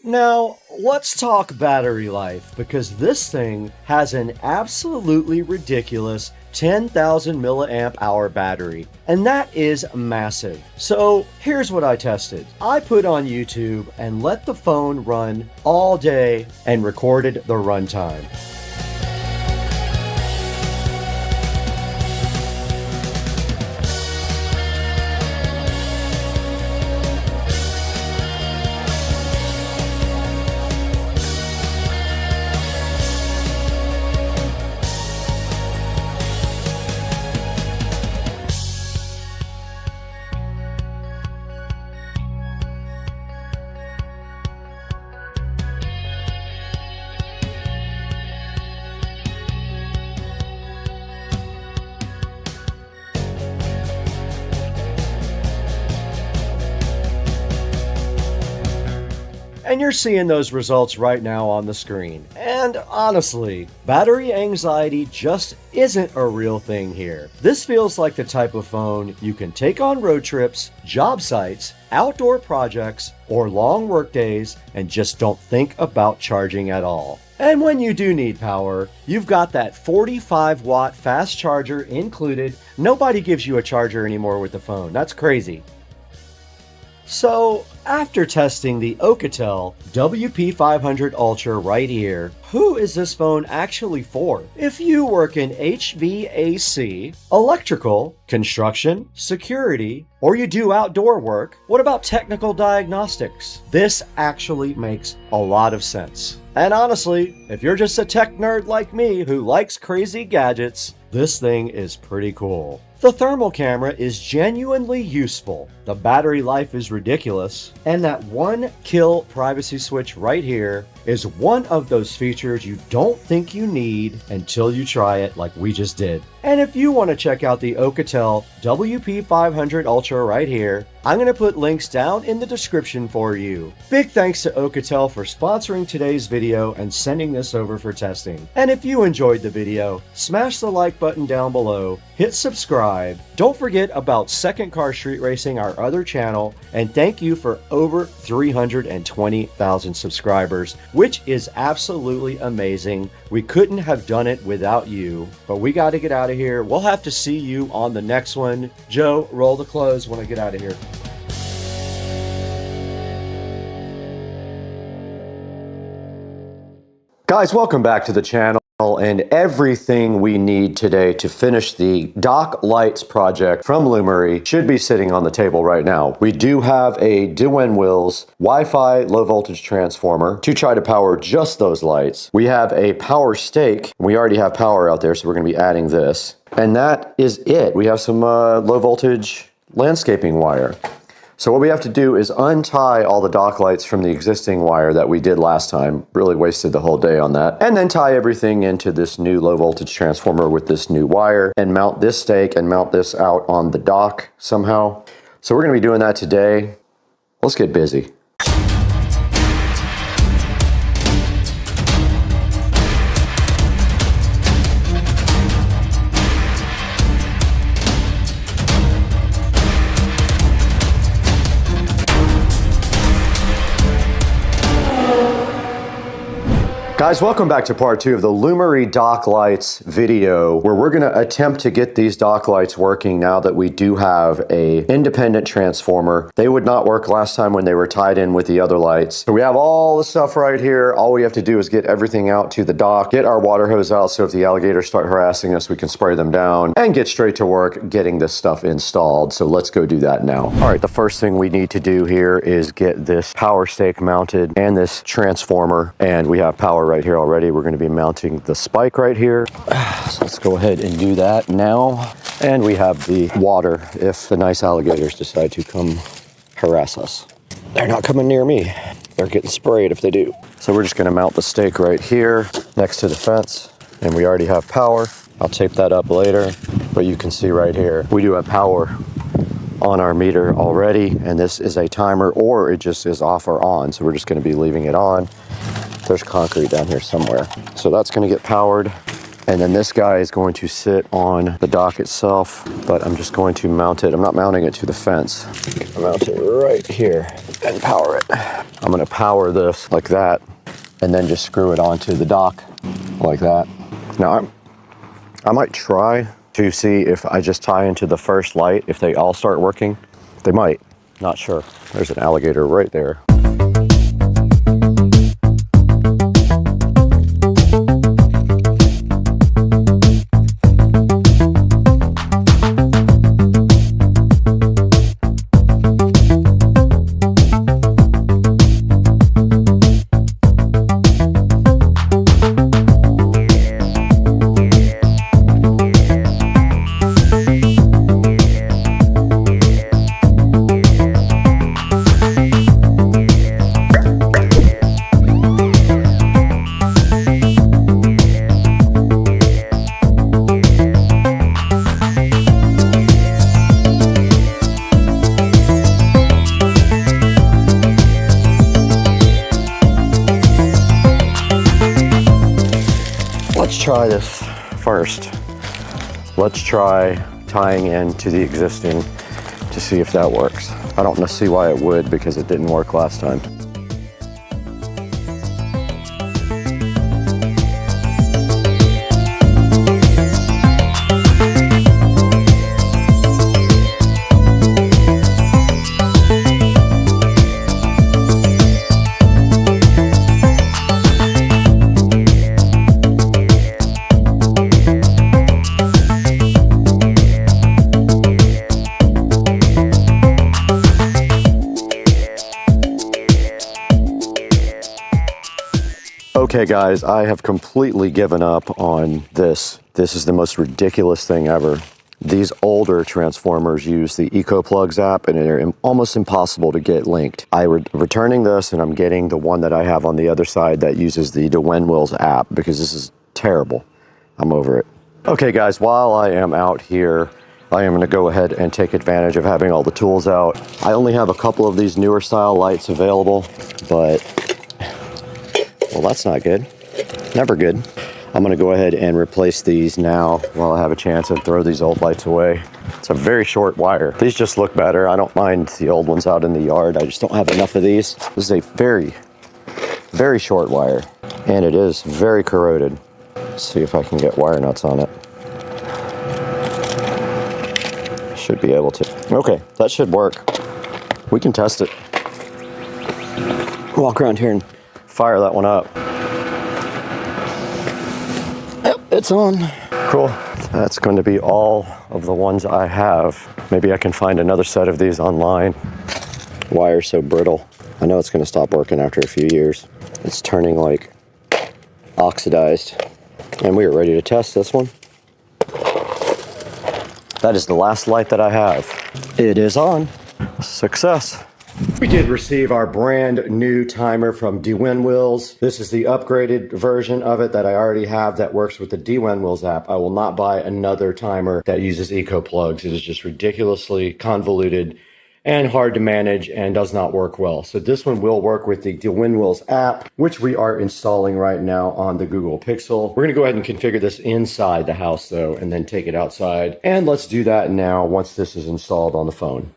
Speaker 2: Now, let's talk battery life, because this thing has an absolutely ridiculous 10,000 milliamp hour battery, and that is massive. So here's what I tested. I put on YouTube and let the phone run all day and recorded the runtime. And you're seeing those results right now on the screen. And honestly, battery anxiety just isn't a real thing here. This feels like the type of phone you can take on road trips, job sites, outdoor projects, or long work days and just don't think about charging at all. And when you do need power, you've got that 45 watt fast charger included. Nobody gives you a charger anymore with the phone. That's crazy. So, after testing the Alcatel WP500 Ultra right here, who is this phone actually for? If you work in HVAC, electrical, construction, security, or you do outdoor work, what about technical diagnostics? This actually makes a lot of sense. And honestly, if you're just a tech nerd like me who likes crazy gadgets, this thing is pretty cool. The thermal camera is genuinely useful, the battery life is ridiculous, and that one kill privacy switch right here is one of those features you don't think you need until you try it like we just did. And if you want to check out the Alcatel WP500 Ultra right here, I'm going to put links down in the description for you. Big thanks to Alcatel for sponsoring today's video and sending this over for testing. And if you enjoyed the video, smash the like button down below, hit subscribe. Don't forget about Second Car Street Racing, our other channel, and thank you for over 320,000 subscribers, which is absolutely amazing. We couldn't have done it without you, but we got to get out of here. We'll have to see you on the next one. Joe, roll the close when I get out of here. Guys, welcome back to the channel, and everything we need today to finish the dock lights project from Lumery should be sitting on the table right now. We do have a Duwen Wills Wi-Fi low voltage transformer to try to power just those lights. We have a power stake. We already have power out there, so we're going to be adding this. And that is it. We have some low voltage landscaping wire. So what we have to do is untie all the dock lights from the existing wire that we did last time. Really wasted the whole day on that. And then tie everything into this new low voltage transformer with this new wire and mount this stake and mount this out on the dock somehow. So we're going to be doing that today. Let's get busy. Guys, welcome back to part 2 of the Lumery dock lights video, where we're going to attempt to get these dock lights working now that we do have a independent transformer. They would not work last time when they were tied in with the other lights. So we have all the stuff right here. All we have to do is get everything out to the dock, get our water hose out so if the alligators start harassing us, we can spray them down, and get straight to work getting this stuff installed. So let's go do that now. All right, the first thing we need to do here is get this power stake mounted and this transformer, and we have power right here already. We're going to be mounting the spike right here. So let's go ahead and do that now. And we have the water if the nice alligators decide to come harass us. They're not coming near me. They're getting sprayed if they do. So we're just going to mount the stake right here next to the fence. And we already have power. I'll tape that up later. But you can see right here, we do have power on our meter already. And this is a timer, or it just is off or on. So we're just going to be leaving it on. There's concrete down here somewhere. So that's going to get powered. And then this guy is going to sit on the dock itself, but I'm just going to mount it. I'm not mounting it to the fence. I'll mount it right here and power it. I'm going to power this like that and then just screw it onto the dock like that. Now I might try to see if I just tie into the first light, if they all start working. They might, not sure. There's an alligator right there. Try this first. Let's try tying into the existing to see if that works. I don't see why it would, because it didn't work last time. Okay guys, I have completely given up on this. This is the most ridiculous thing ever. These older transformers use the EcoPlugs app and they're almost impossible to get linked. I'm returning this and I'm getting the one that I have on the other side that uses the Duwen Wills app, because this is terrible. I'm over it. Okay guys, while I am out here, I am going to go ahead and take advantage of having all the tools out. I only have a couple of these newer style lights available, but well, that's not good. Never good. I'm going to go ahead and replace these now while I have a chance and throw these old lights away. It's a very short wire. These just look better. I don't mind the old ones out in the yard. I just don't have enough of these. This is a very, very short wire, and it is very corroded. Let's see if I can get wire nuts on it. Should be able to. Okay, that should work. We can test it. Walk around here and fire that one up. It's on. Cool. That's going to be all of the ones I have. Maybe I can find another set of these online. Wire's so brittle. I know it's going to stop working after a few years. It's turning like oxidized. And we are ready to test this one. That is the last light that I have. It is on. Success. We did receive our brand new timer from Dwinwills. This is the upgraded version of it that I already have that works with the Dwinwills app. I will not buy another timer that uses eco plugs. It is just ridiculously convoluted and hard to manage and does not work well. So this one will work with the Dwinwills app, which we are installing right now on the Google Pixel. We're gonna go ahead and configure this inside the house though, and then take it outside. And let's do that now once this is installed on the phone.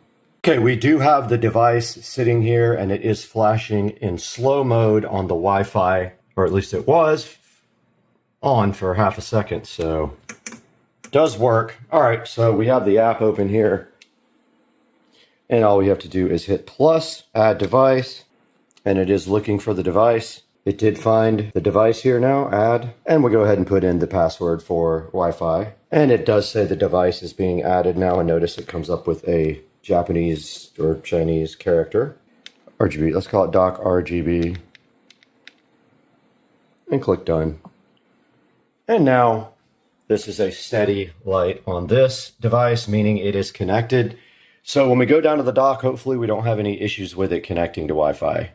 Speaker 2: Okay, we do have the device sitting here and it is flashing in slow mode on the Wi-Fi, or at least it was on for half a second, so it does work. All right, so we have the app open here and all we have to do is hit plus, add device, and it is looking for the device. It did find the device here now, add, and we'll go ahead and put in the password for Wi-Fi. And it does say the device is being added now, and notice it comes up with a Japanese or Chinese character. RGB, let's call it dock RGB. And click done. And now this is a steady light on this device, meaning it is connected. So when we go down to the dock, hopefully we don't have any issues with it connecting to Wi-Fi.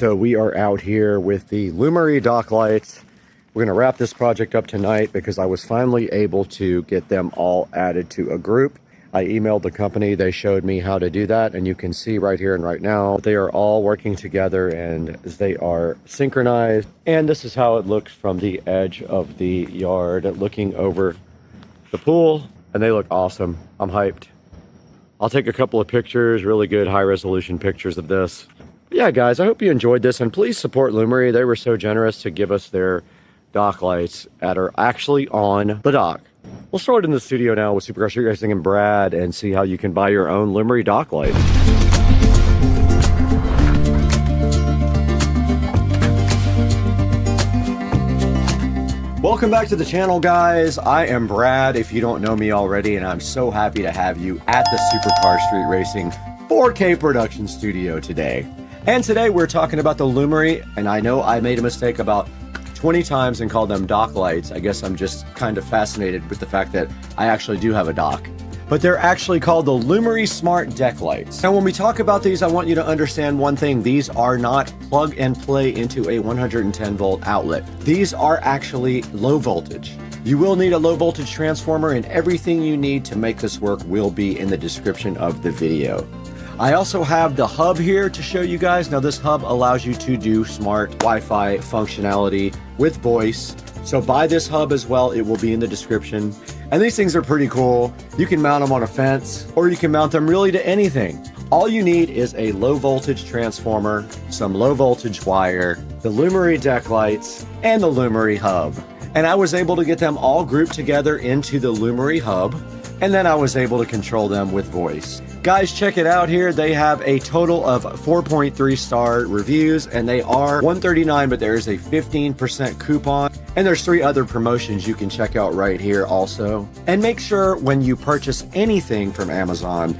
Speaker 2: So we are out here with the Lumery dock lights. We're gonna wrap this project up tonight because I was finally able to get them all added to a group. I emailed the company, they showed me how to do that, and you can see right here and right now, they are all working together and they are synchronized. And this is how it looks from the edge of the yard, looking over the pool, and they look awesome. I'm hyped. I'll take a couple of pictures, really good high resolution pictures of this. Yeah, guys, I hope you enjoyed this, and please support Lumery. They were so generous to give us their dock lights that are actually on the dock. We'll start in the studio now with Supercrush. You guys thinking Brad, and see how you can buy your own Lumery dock light. Welcome back to the channel, guys. I am Brad, if you don't know me already, and I'm so happy to have you at the Supercar Street Racing 4K production studio today. And today we're talking about the Lumery, and I know I made a mistake about 20 times and called them dock lights. I guess I'm just kind of fascinated with the fact that I actually do have a dock. But they're actually called the Lumery Smart Deck Lights. Now when we talk about these, I want you to understand one thing. These are not plug and play into a 110 volt outlet. These are actually low voltage. You will need a low voltage transformer, and everything you need to make this work will be in the description of the video. I also have the hub here to show you guys. Now this hub allows you to do smart Wi-Fi functionality with voice. So buy this hub as well, it will be in the description. And these things are pretty cool. You can mount them on a fence, or you can mount them really to anything. All you need is a low voltage transformer, some low voltage wire, the Lumery deck lights, and the Lumery hub. And I was able to get them all grouped together into the Lumery hub. and then I was able to control them with voice. Guys, check it out here. They have a total of 4.3 star reviews, and they are $139, but there is a 15% coupon, and there's 3 other promotions you can check out right here also. And make sure when you purchase anything from Amazon,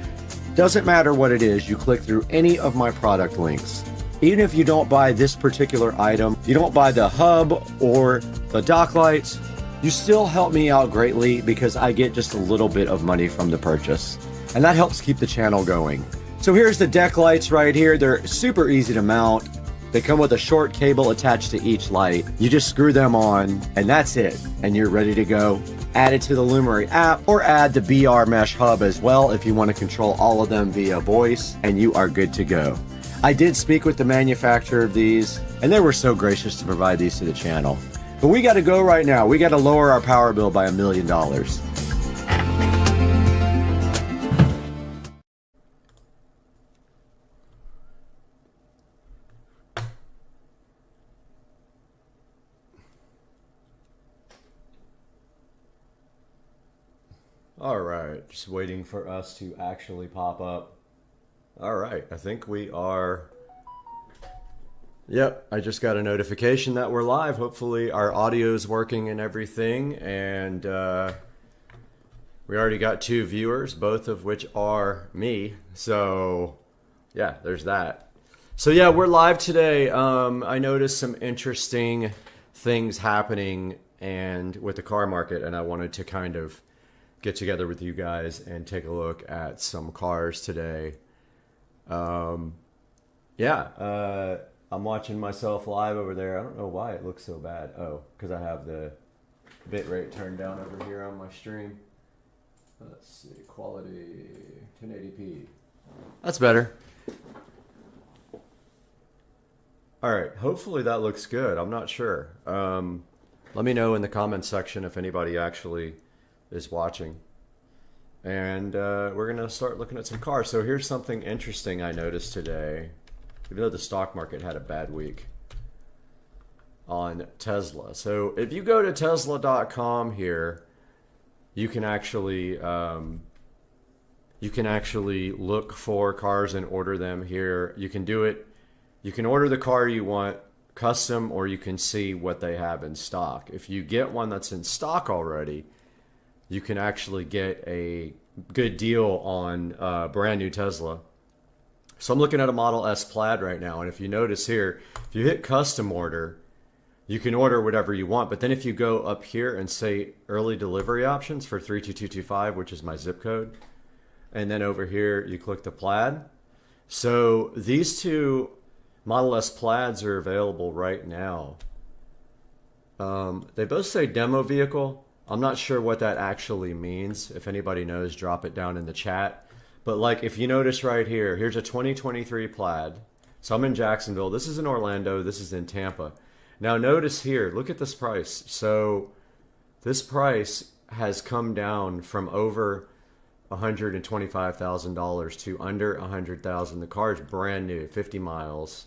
Speaker 2: doesn't matter what it is, you click through any of my product links. Even if you don't buy this particular item, you don't buy the hub or the dock lights, you still help me out greatly because I get just a little bit of money from the purchase. And that helps keep the channel going. So here's the deck lights right here. They're super easy to mount. They come with a short cable attached to each light. You just screw them on and that's it. And you're ready to go. Add it to the Lumery app or add the BR Mesh Hub as well if you want to control all of them via voice, and you are good to go. I did speak with the manufacturer of these and they were so gracious to provide these to the channel. But we got to go right now. We got to lower our power bill by $1 million. All right, just waiting for us to actually pop up. All right, I think we are. Yep, I just got a notification that we're live. Hopefully our audio is working and everything. And we already got 2 viewers, both of which are me. So yeah, there's that. So yeah, we're live today. I noticed some interesting things happening and with the car market, and I wanted to kind of get together with you guys and take a look at some cars today. I'm watching myself live over there. I don't know why it looks so bad. Oh, because I have the bitrate turned down over here on my stream. Let's see, quality 1080p. That's better. All right, hopefully that looks good. I'm not sure. Let me know in the comments section if anybody actually is watching. And we're going to start looking at some cars. So here's something interesting I noticed today. Even though the stock market had a bad week on Tesla. So if you go to Tesla.com here, you can actually look for cars and order them here. You can do it. You can order the car you want custom, or you can see what they have in stock. If you get one that's in stock already, you can actually get a good deal on brand new Tesla. So I'm looking at a Model S Plaid right now, and if you notice here, if you hit custom order, you can order whatever you want. But then if you go up here and say early delivery options for 32225, which is my zip code, and then over here you click the Plaid. So these 2 Model S Plaids are available right now. They both say demo vehicle. I'm not sure what that actually means. If anybody knows, drop it down in the chat. But like, if you notice right here, here's a 2023 Plaid. So I'm in Jacksonville. This is in Orlando. This is in Tampa. Now notice here, look at this price. So this price has come down from over $125,000 to under $100,000. The car is brand new, 50 miles.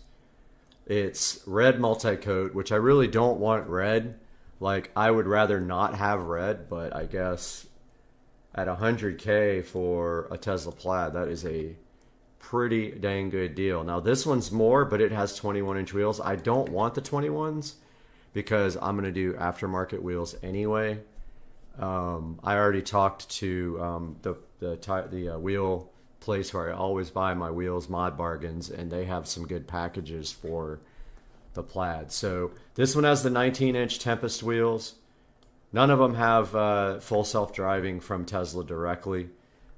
Speaker 2: It's red multi-coat, which I really don't want red. Like, I would rather not have red, but I guess at $100K for a Tesla Plaid, that is a pretty dang good deal. Now this one's more, but it has 21-inch wheels. I don't want the 21s because I'm going to do aftermarket wheels anyway. I already talked to the wheel place where I always buy my wheels, Mod Bargains, and they have some good packages for the Plaid. So this one has the 19-inch Tempest wheels. None of them have full self-driving from Tesla directly,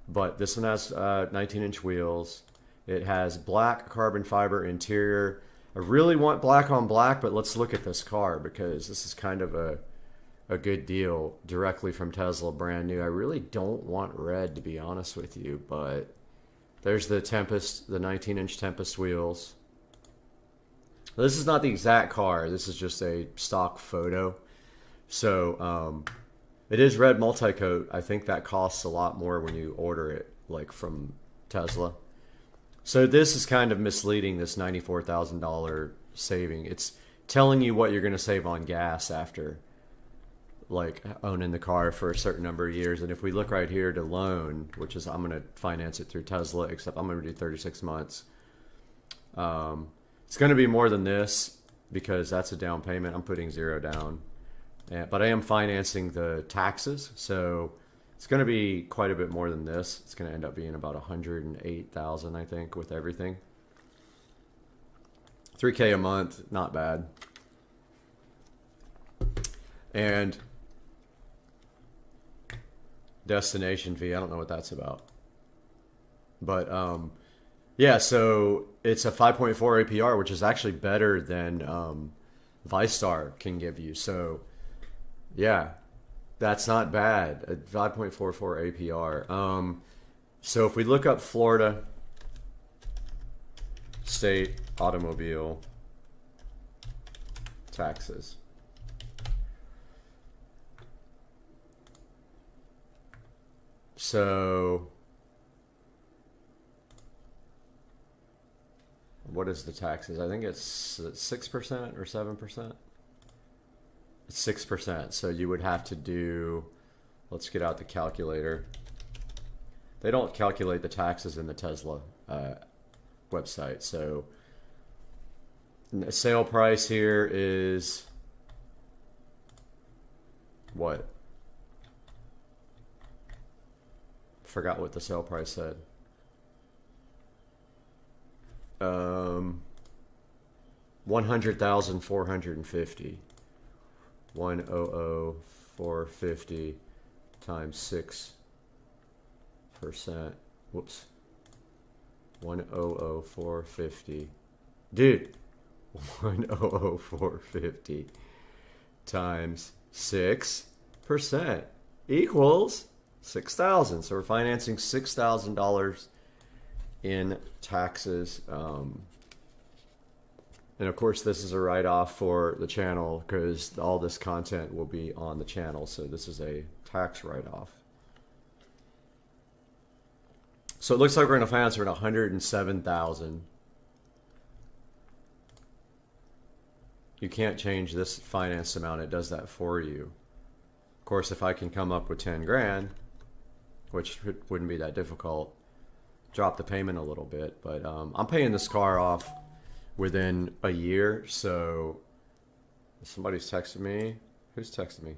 Speaker 2: but this one has 19-inch wheels. It has black carbon fiber interior. I really want black on black, but let's look at this car because this is kind of a good deal directly from Tesla, brand new. I really don't want red, to be honest with you, but there's the Tempest, the 19-inch Tempest wheels. This is not the exact car. This is just a stock photo. So it is red multi-coat. I think that costs a lot more when you order it like from Tesla. So this is kind of misleading, this $94,000 saving. It's telling you what you're going to save on gas after like owning the car for a certain number of years. And if we look right here to loan, which is I'm going to finance it through Tesla, except I'm going to do 36 months. It's going to be more than this because that's a down payment. I'm putting 0 down, but I am financing the taxes. So it's going to be quite a bit more than this. It's going to end up being about 108,000, I think, with everything. 3K a month, not bad. And destination fee, I don't know what that's about. But yeah, so it's a 5.4 APR, which is actually better than ViStar can give you. So yeah, that's not bad. A 5.44 APR. So if we look up Florida state automobile taxes. So what is the taxes? I think it's 6% or 7%. It's 6%. So you would have to do, let's get out the calculator. They don't calculate the taxes in the Tesla website. So the sale price here is what? Forgot what the sale price said. 100,450. 100,450 times 6%. Whoops. 100,450. Dude. 100,450 times 6% equals 6,000. So we're financing $6,000 in taxes. And of course, this is a write-off for the channel because all this content will be on the channel. So this is a tax write-off. So it looks like we're going to finance for $107,000. You can't change this finance amount. It does that for you. Of course, if I can come up with 10 grand, which wouldn't be that difficult, drop the payment a little bit. But I'm paying this car off within a year. So somebody's texting me. Who's texting me?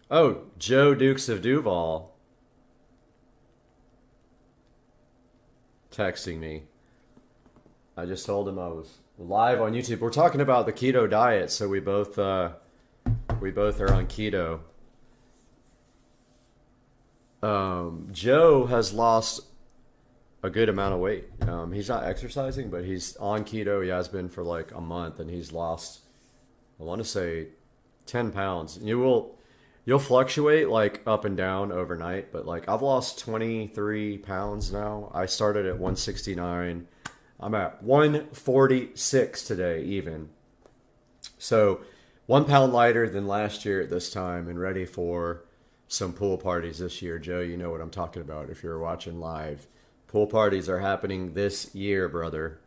Speaker 2: Oh, Joe Dukes of Duval texting me. I just told him I was live on YouTube. We're talking about the keto diet, so we both are on keto. Joe has lost a good amount of weight. He's not exercising, but he's on keto. He has been for like a month, and he's lost, I want to say, 10 pounds. You'll fluctuate like up and down overnight, but like I've lost 23 pounds now. I started at 169. I'm at 146 today even. So 1 pound lighter than last year at this time and ready for some pool parties this year. Joe, you know what I'm talking about if you're watching live. Pool parties are happening this year, brother.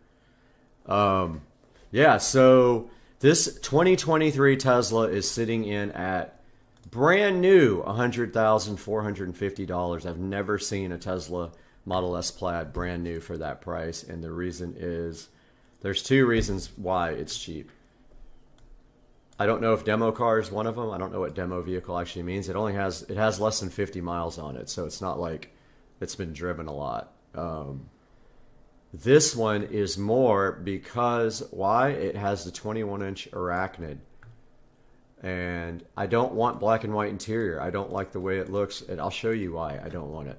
Speaker 2: Yeah, so this 2023 Tesla is sitting in at brand new $100,450. I've never seen a Tesla Model S Plaid brand new for that price, and the reason is there's two reasons why it's cheap. I don't know if demo car is one of them. I don't know what demo vehicle actually means. It has less than 50 miles on it, so it's not like it's been driven a lot. This one is more because why? It has the 21-inch Arachnid. And I don't want black and white interior. I don't like the way it looks, and I'll show you why I don't want it.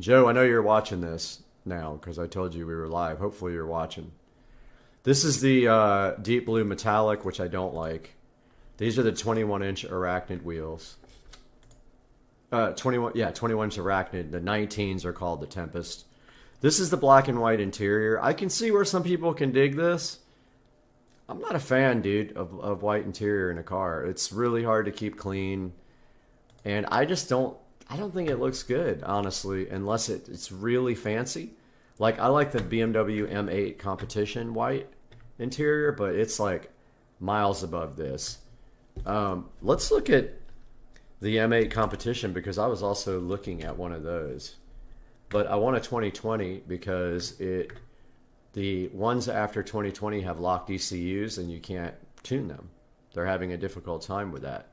Speaker 2: Joe, I know you're watching this now because I told you we were live. Hopefully you're watching. This is the deep blue metallic, which I don't like. These are the 21-inch Arachnid wheels. 21-inch Arachnid. The 19s are called the Tempest. This is the black and white interior. I can see where some people can dig this. I'm not a fan, dude, of white interior in a car. It's really hard to keep clean. And I don't think it looks good, honestly, unless it's really fancy. Like, I like the BMW M8 Competition white interior, but it's like miles above this. Let's look at the M8 competition because I was also looking at one of those. But I want a 2020 because the ones after 2020 have locked ECUs and you can't tune them. They're having a difficult time with that.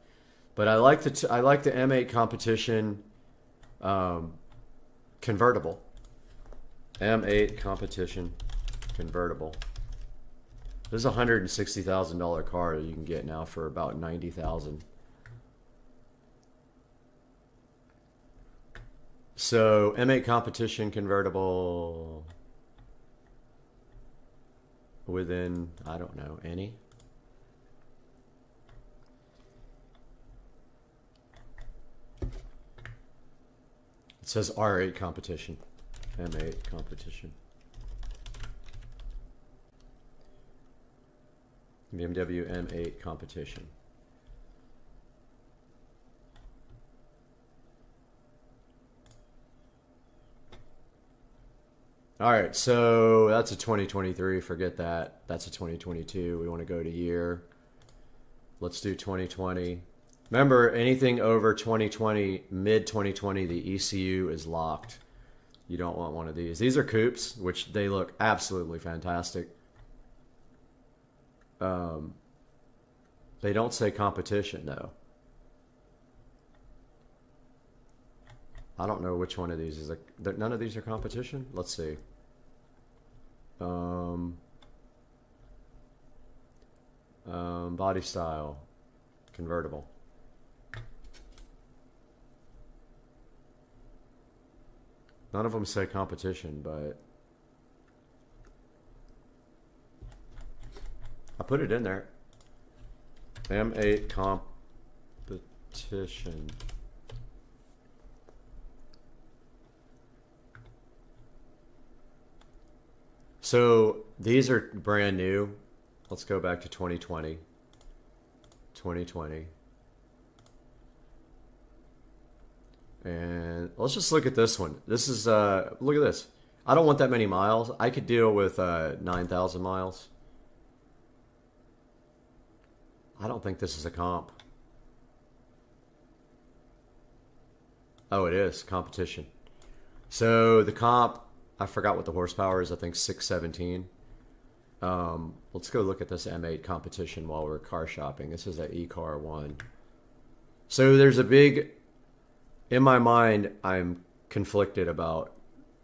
Speaker 2: But I like the M8 competition convertible. M8 competition convertible. This is a $160,000 car that you can get now for about $90,000. So M8 competition convertible within, I don't know, any. It says R8 competition, M8 competition. BMW M8 competition. All right, so that's a 2023. Forget that. That's a 2022. We want to go to year. Let's do 2020. Remember, anything over 2020, mid 2020, the ECU is locked. You don't want one of these. These are coupes, which they look absolutely fantastic. They don't say competition though. I don't know which one of these is none of these are competition. Let's see. Body style, convertible. None of them say competition, but I put it in there. M8 competition. So these are brand new. Let's go back to 2020. 2020. And let's just look at this one. This is, look at this. I don't want that many miles. I could deal with 9,000 miles. I don't think this is a comp. Oh, it is competition. So the comp, I forgot what the horsepower is. I think 617. Let's go look at this M8 competition while we're car shopping. This is an eCar 1. So there's a big, in my mind, I'm conflicted about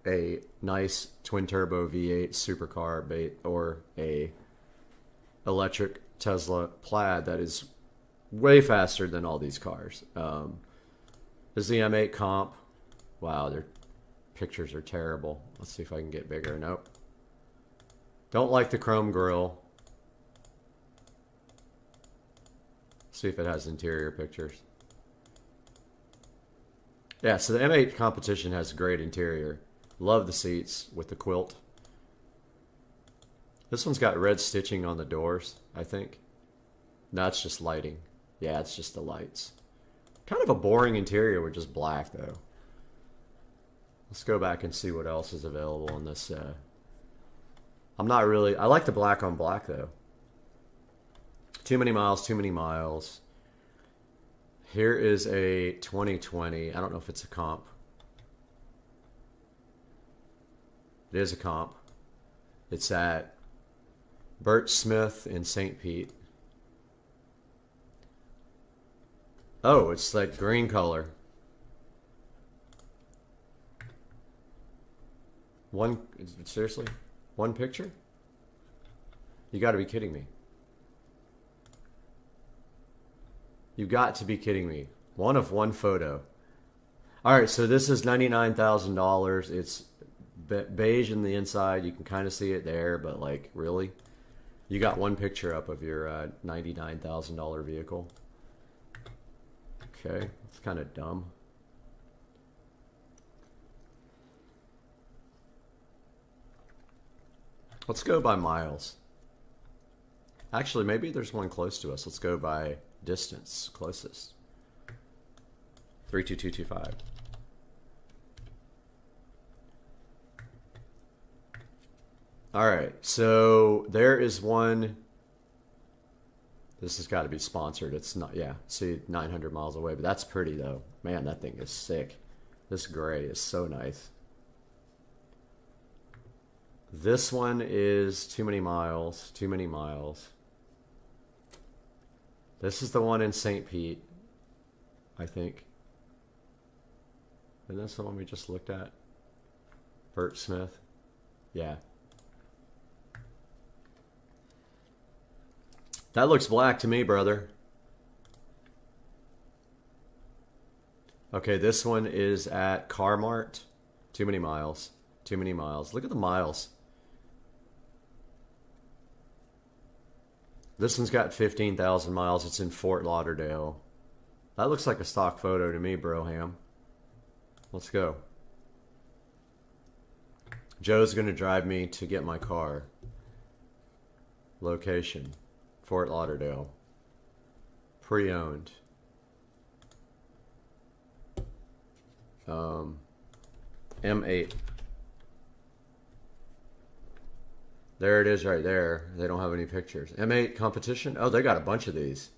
Speaker 2: a nice twin turbo V8 supercar or a electric Tesla Plaid that is way faster than all these cars. This is the M8 comp. Wow, their pictures are terrible. Let's see if I can get bigger. Nope. Don't like the chrome grille. See if it has interior pictures. Yeah, so the M8 competition has a great interior. Love the seats with the quilt. This one's got red stitching on the doors, I think. No, it's just lighting. Yeah, it's just the lights. Kind of a boring interior with just black, though. Let's go back and see what else is available on this. I'm not really... I like the black on black, though. Too many miles, too many miles. Here is a 2020. I don't know if it's a comp. It is a comp. It's at Burt Smith in St. Pete. Oh, it's like green color. Seriously? One picture? You got to be kidding me. You got to be kidding me. One of one photo. All right, so this is $99,000. It's beige in the inside. You can kind of see it there, but like, really? You got one picture up of your $99,000 vehicle. Okay, that's kind of dumb. Let's go by miles. Actually, maybe there's one close to us. Let's go by distance, closest. 32225. All right, so there is one This has got to be sponsored. It's not, yeah. See, 900 miles away, but that's pretty though. Man, that thing is sick. This gray is so nice. This one is too many miles. Too many miles. This is the one in St. Pete, I think. And that's the one we just looked at. Bert Smith. Yeah. That looks black to me, brother. Okay, this one is at Carmart. Too many miles. Too many miles. Look at the miles. This one's got 15,000 miles. It's in Fort Lauderdale. That looks like a stock photo to me, Broham. Let's go. Joe's going to drive me to get my car. Location. Fort Lauderdale. Pre-owned. M8. There it is right there. They don't have any pictures. M8 competition? Oh, they got a bunch of these.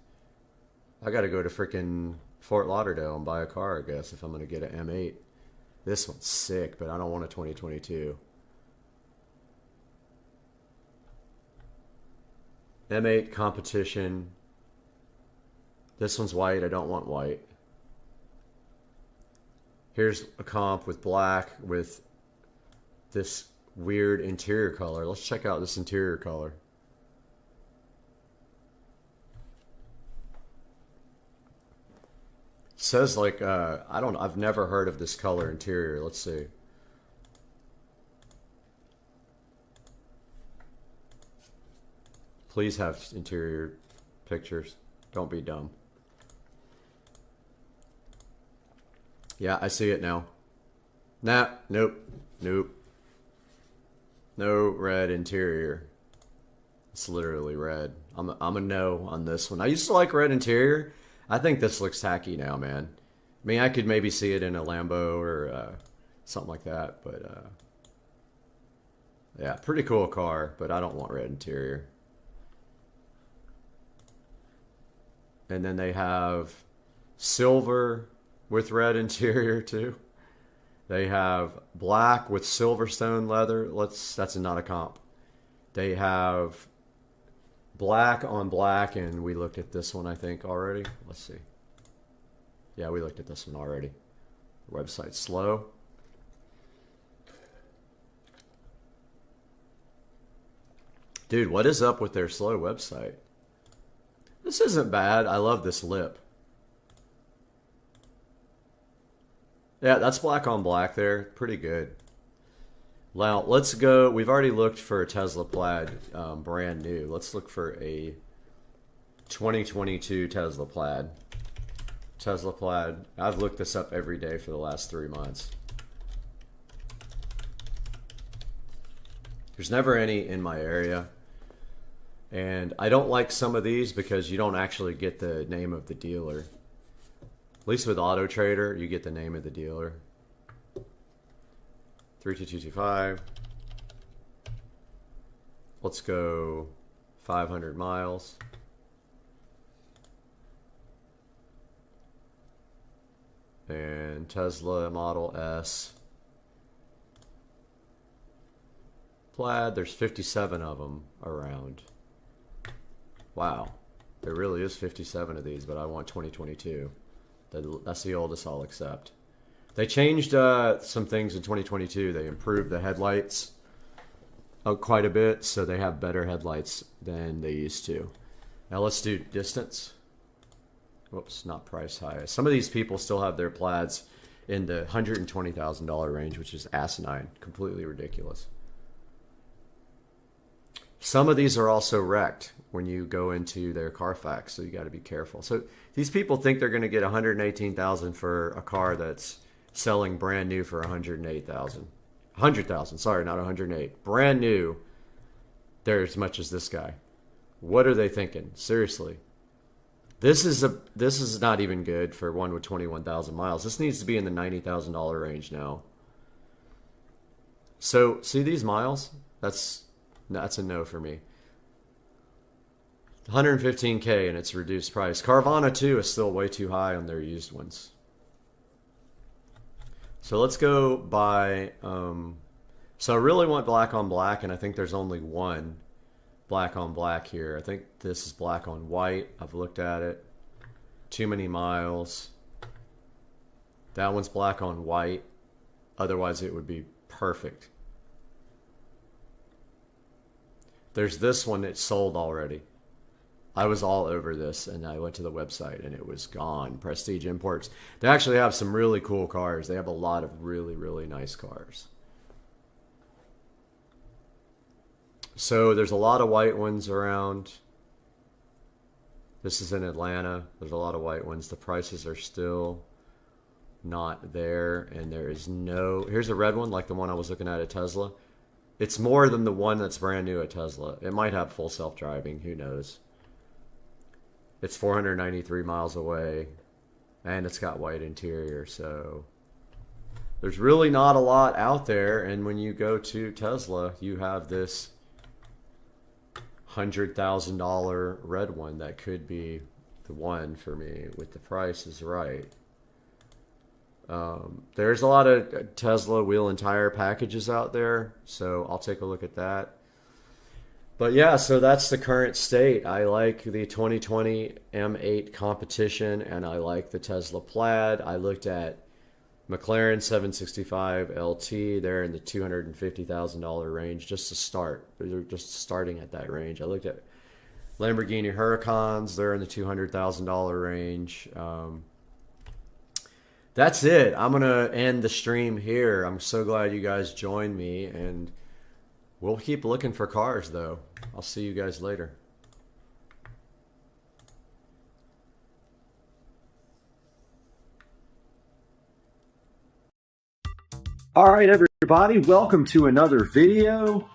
Speaker 2: I got to go to freaking Fort Lauderdale and buy a car, I guess, if I'm going to get an M8. This one's sick, but I don't want a 2022. M8 competition. This one's white. I don't want white. Here's a comp with black with this weird interior color. Let's check out this interior color. It says like I've never heard of this color interior. Let's see. Please have interior pictures. Don't be dumb. Yeah, I see it now. Nah, nope, nope. No red interior. It's literally red. I'm a no on this one. I used to like red interior. I think this looks tacky now, man. I mean, I could maybe see it in a Lambo or something like that, but yeah, pretty cool car, but I don't want red interior. And then they have silver with red interior too. They have black with Silverstone leather. That's not a comp. They have black on black, and we looked at this one, I think, already. Let's see. Yeah, we looked at this one already. Website's slow. Dude, what is up with their slow website? This isn't bad. I love this lip. Yeah, that's black on black there. Pretty good. Now, let's go. We've already looked for a Tesla Plaid brand new. Let's look for a 2022 Tesla Plaid. Tesla Plaid. I've looked this up every day for the last 3 months. There's never any in my area. And I don't like some of these because you don't actually get the name of the dealer. At least with Auto Trader, you get the name of the dealer. 32225. Let's go 500 miles. And Tesla Model S. Plaid, there's 57 of them around. Wow, there really is 57 of these, but I want 2022. That's the oldest I'll accept. They changed some things in 2022. They improved the headlights quite a bit, so they have better headlights than they used to. Now let's do distance. Whoops, not price high. Some of these people still have their Plaids in the $120,000 range, which is asinine, completely ridiculous. Some of these are also wrecked when you go into their Carfax, so you got to be careful. So these people think they're going to get $118,000 for a car that's selling brand new for $108,000. $100,000, sorry, not $108,000. Brand new. They're as much as this guy. What are they thinking? Seriously. This is not even good for one with 21,000 miles. This needs to be in the $90,000 range now. So see these miles? That's a no for me. 115K and it's reduced price. Carvana too is still way too high on their used ones. So let's go by, so I really want black on black, and I think there's only one black on black here. I think this is black on white. I've looked at it. Too many miles. That one's black on white. Otherwise it would be perfect. There's this one that's sold already. I was all over this, and I went to the website and it was gone. Prestige Imports. They actually have some really cool cars. They have a lot of really, really nice cars. So there's a lot of white ones around. This is in Atlanta. There's a lot of white ones. The prices are still not there, and there is no... Here's a red one, like the one I was looking at Tesla. It's more than the one that's brand new at Tesla. It might have full self-driving. Who knows? It's 493 miles away, and it's got white interior, so there's really not a lot out there. And when you go to Tesla, you have this $100,000 red one that could be the one for me with the price is right. There's a lot of Tesla wheel and tire packages out there, so I'll take a look at that. But yeah, so that's the current state. I like the 2020 M8 competition, and I like the Tesla Plaid. I looked at McLaren 765 LT. They're in the $250,000 range just to start. They're just starting at that range. I looked at Lamborghini Huracans. They're in the $200,000 range. That's it. I'm going to end the stream here. I'm so glad you guys joined me, and we'll keep looking for cars, though. I'll see you guys later.
Speaker 4: All right, everybody, welcome to another video.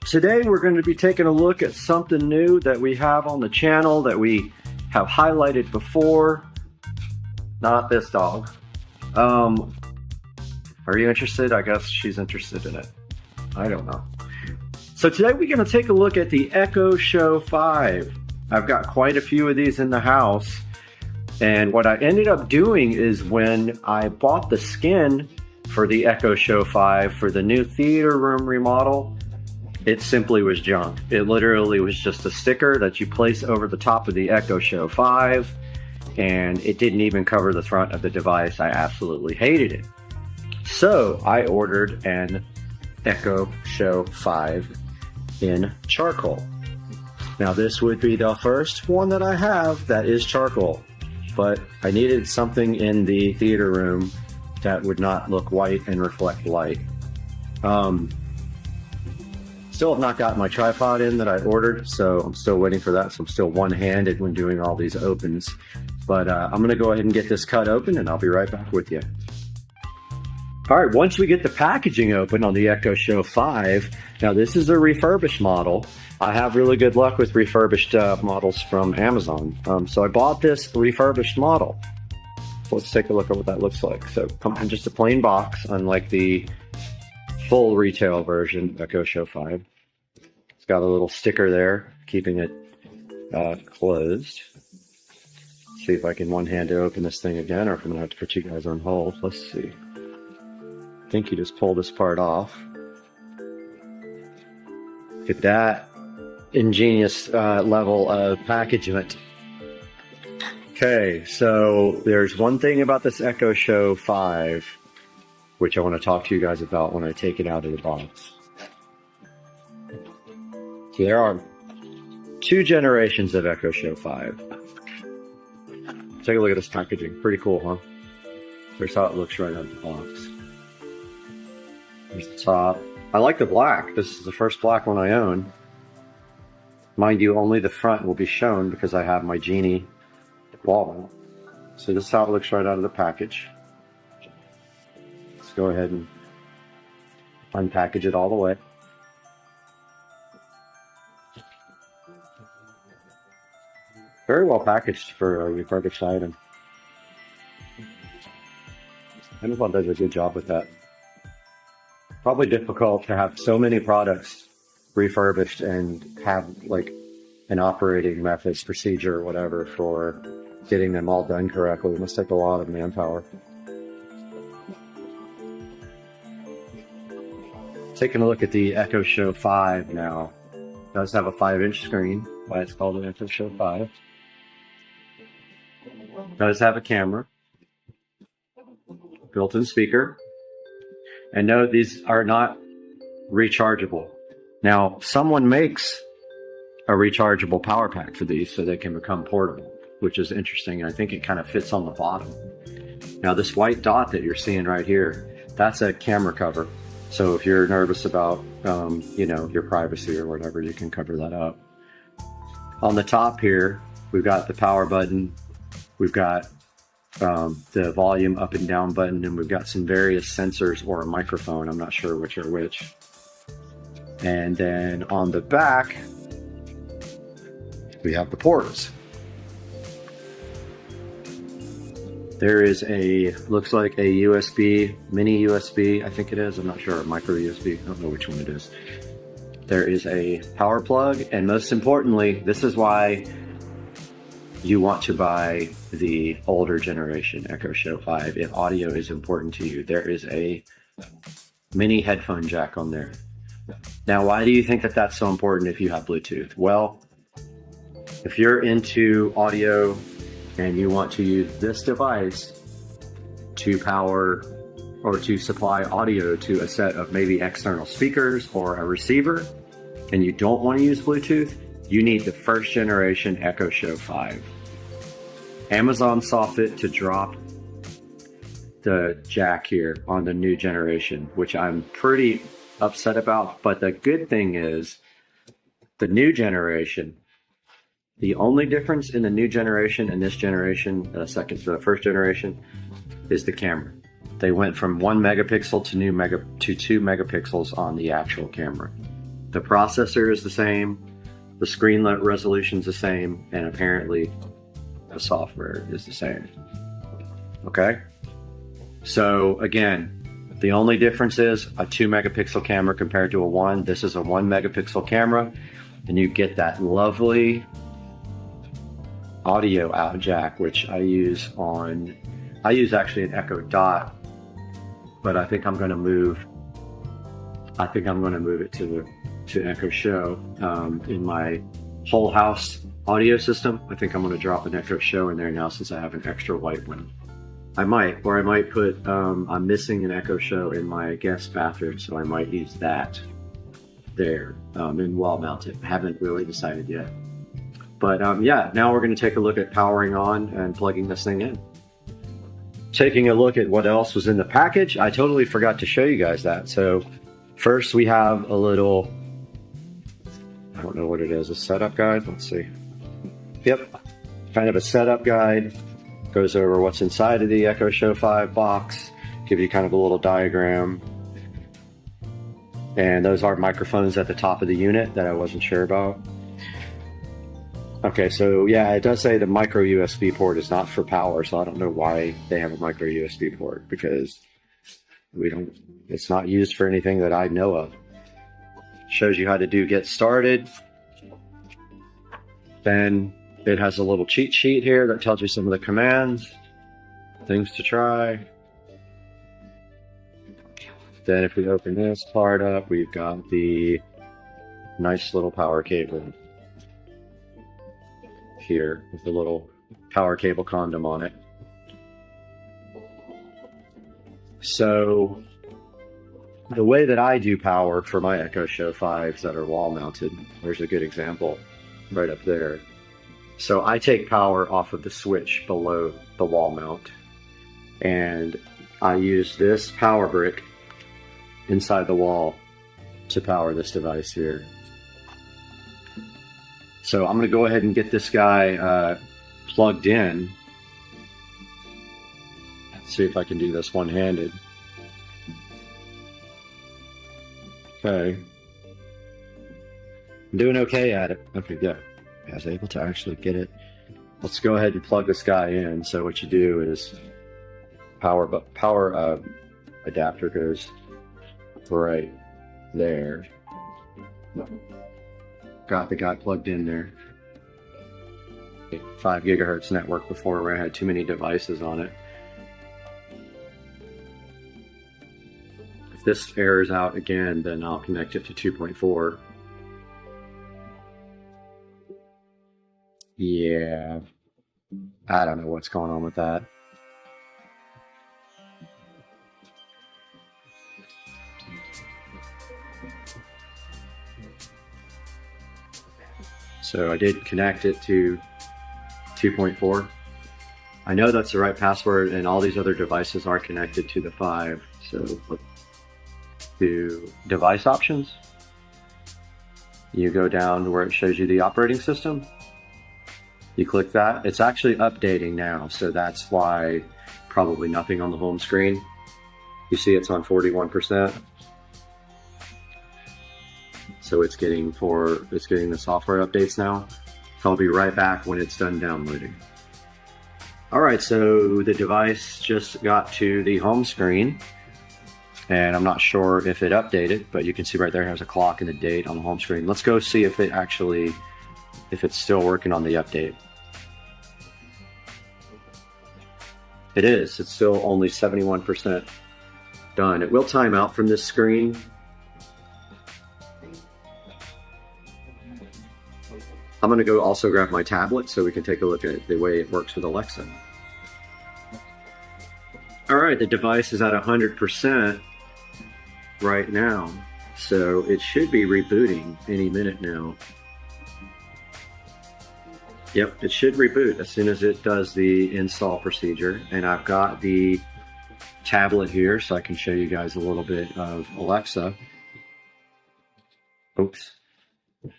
Speaker 4: Today we're going to be taking a look at something new that we have on the channel that we have highlighted before. Not this dog. Are you interested? I guess she's interested in it. I don't know. So today we're going to take a look at the Echo Show 5. I've got quite a few of these in the house. And what I ended up doing is when I bought the skin for the Echo Show 5 for the new theater room remodel, it simply was junk. It literally was just a sticker that you place over the top of the Echo Show 5, and it didn't even cover the front of the device. I absolutely hated it. So I ordered an Echo Show 5 in charcoal. Now this would be the first one that I have that is charcoal, but I needed something in the theater room that would not look white and reflect light. Still have not got my tripod in that I ordered, so I'm still waiting for that. So I'm still one-handed when doing all these opens. But I'm gonna go ahead and get this cut open, and I'll be right back with you. All right, once we get the packaging open on the Echo Show 5, now this is a refurbished model. I have really good luck with refurbished models from Amazon. So I bought this refurbished model. Let's take a look at what that looks like. So come in just a plain box, unlike the full retail version Echo Show 5. It's got a little sticker there, keeping it closed. Let's see if I can one-handed open this thing again, or if I'm gonna have to put you guys on hold. Let's see. I think you just pull this part off. Look at that ingenious level of packaging. Okay, so there's one thing about this Echo Show 5 which I want to talk to you guys about when I take it out of the box. So there are 2 generations of Echo Show 5. Take a look at this packaging. Pretty cool, huh? Here's how it looks right out of the box. Here's the top. I like the black. This is the first black one I own. Mind you, only the front will be shown because I have my Genie wall mount. So this is how it looks right out of the package. Let's go ahead and unpackage it all the way. Very well packaged for a refurbished item. Amazon does a good job with that. Probably difficult to have so many products refurbished and have like an operating methods, procedure, or whatever for getting them all done correctly. It must take a lot of manpower. Taking a look at the Echo Show 5 now. It does have a 5-inch screen, why it's called an Echo Show 5. It does have a camera, built-in speaker, and no, these are not rechargeable. Now, someone makes a rechargeable power pack for these so they can become portable, which is interesting, and I think it kind of fits on the bottom. Now, this white dot that you're seeing right here, that's a camera cover. So if you're nervous about, you know, your privacy or whatever, you can cover that up. On the top here, we've got the power button. We've got the volume up and down button, and we've got some various sensors or a microphone. I'm not sure which are which. And then on the back, we have the ports. There is a, looks like a USB, mini USB, I think it is. I'm not sure, micro USB. I don't know which one it is. There is a power plug, and most importantly, this is why you want to buy the older generation Echo Show 5 if audio is important to you. There is a mini headphone jack on there. Now, why do you think that that's so important if you have Bluetooth? Well, if you're into audio and you want to use this device to power or to supply audio to a set of maybe external speakers or a receiver, and you don't want to use Bluetooth, you need the first generation Echo Show 5. Amazon saw fit to drop the jack here on the new generation, which I'm pretty upset about. But the good thing is the new generation, the only difference in the new generation and this generation, the first generation, is the camera. They went from 1 megapixel to 2 megapixels on the actual camera. The processor is the same, the screen resolution is the same, and apparently the software is the same. Okay? So again, the only difference is a 2 megapixel camera compared to a 1. This is a 1 megapixel camera, and you get that lovely audio out jack, which I use actually an Echo Dot, but I think I'm going to move it to Echo Show in my whole house audio system. I think I'm going to drop an Echo Show in there now since I have an extra white one. I might put, I'm missing an Echo Show in my guest bathroom, so I might use that there and wall mount it. I haven't really decided yet. But yeah, now we're going to take a look at powering on and plugging this thing in. Taking a look at what else was in the package, I totally forgot to show you guys that. So first we have a little, I don't know what it is, a setup guide. Let's see. Yep, kind of a setup guide. Goes over what's inside of the Echo Show 5 box, give you kind of a little diagram. And those are microphones at the top of the unit that I wasn't sure about. Okay, so yeah, it does say the micro USB port is not for power, so I don't know why they have a micro USB port, because it's not used for anything that I know of. Shows you how to get started. Then it has a little cheat sheet here that tells you some of the commands, things to try. Then if we open this part up, we've got the nice little power cable here with the little power cable condom on it. So the way that I do power for my Echo Show 5s that are wall mounted, there's a good example right up there. So I take power off of the switch below the wall mount, and I use this power brick inside the wall to power this device here. So I'm going to go ahead and get this guy plugged in. Let's see if I can do this one-handed. Okay. I'm doing okay at it. Okay, yeah. I was able to actually get it. Let's go ahead and plug this guy in. So what you do is power adapter goes right there. Got the guy plugged in there. 5 gigahertz network before where I had too many devices on it. If this errors out again, then I'll connect it to 2.4. Yeah, I don't know what's going on with that. So I did connect it to 2.4. I know that's the right password, and all these other devices are connected to the 5. So to device options, you go down to where it shows you the operating system. You click that. It's actually updating now, so that's why probably nothing on the home screen. You see it's on 41%. So it's getting the software updates now. So I'll be right back when it's done downloading. All right, so the device just got to the home screen, and I'm not sure if it updated, but you can see right there it has a clock and a date on the home screen. Let's go see if it's still working on the update. It is. It's still only 71% done. It will time out from this screen. I'm going to go also grab my tablet so we can take a look at the way it works with Alexa. All right, the device is at 100% right now, so it should be rebooting any minute now. Yep, it should reboot as soon as it does the install procedure. And I've got the tablet here so I can show you guys a little bit of Alexa. Oops,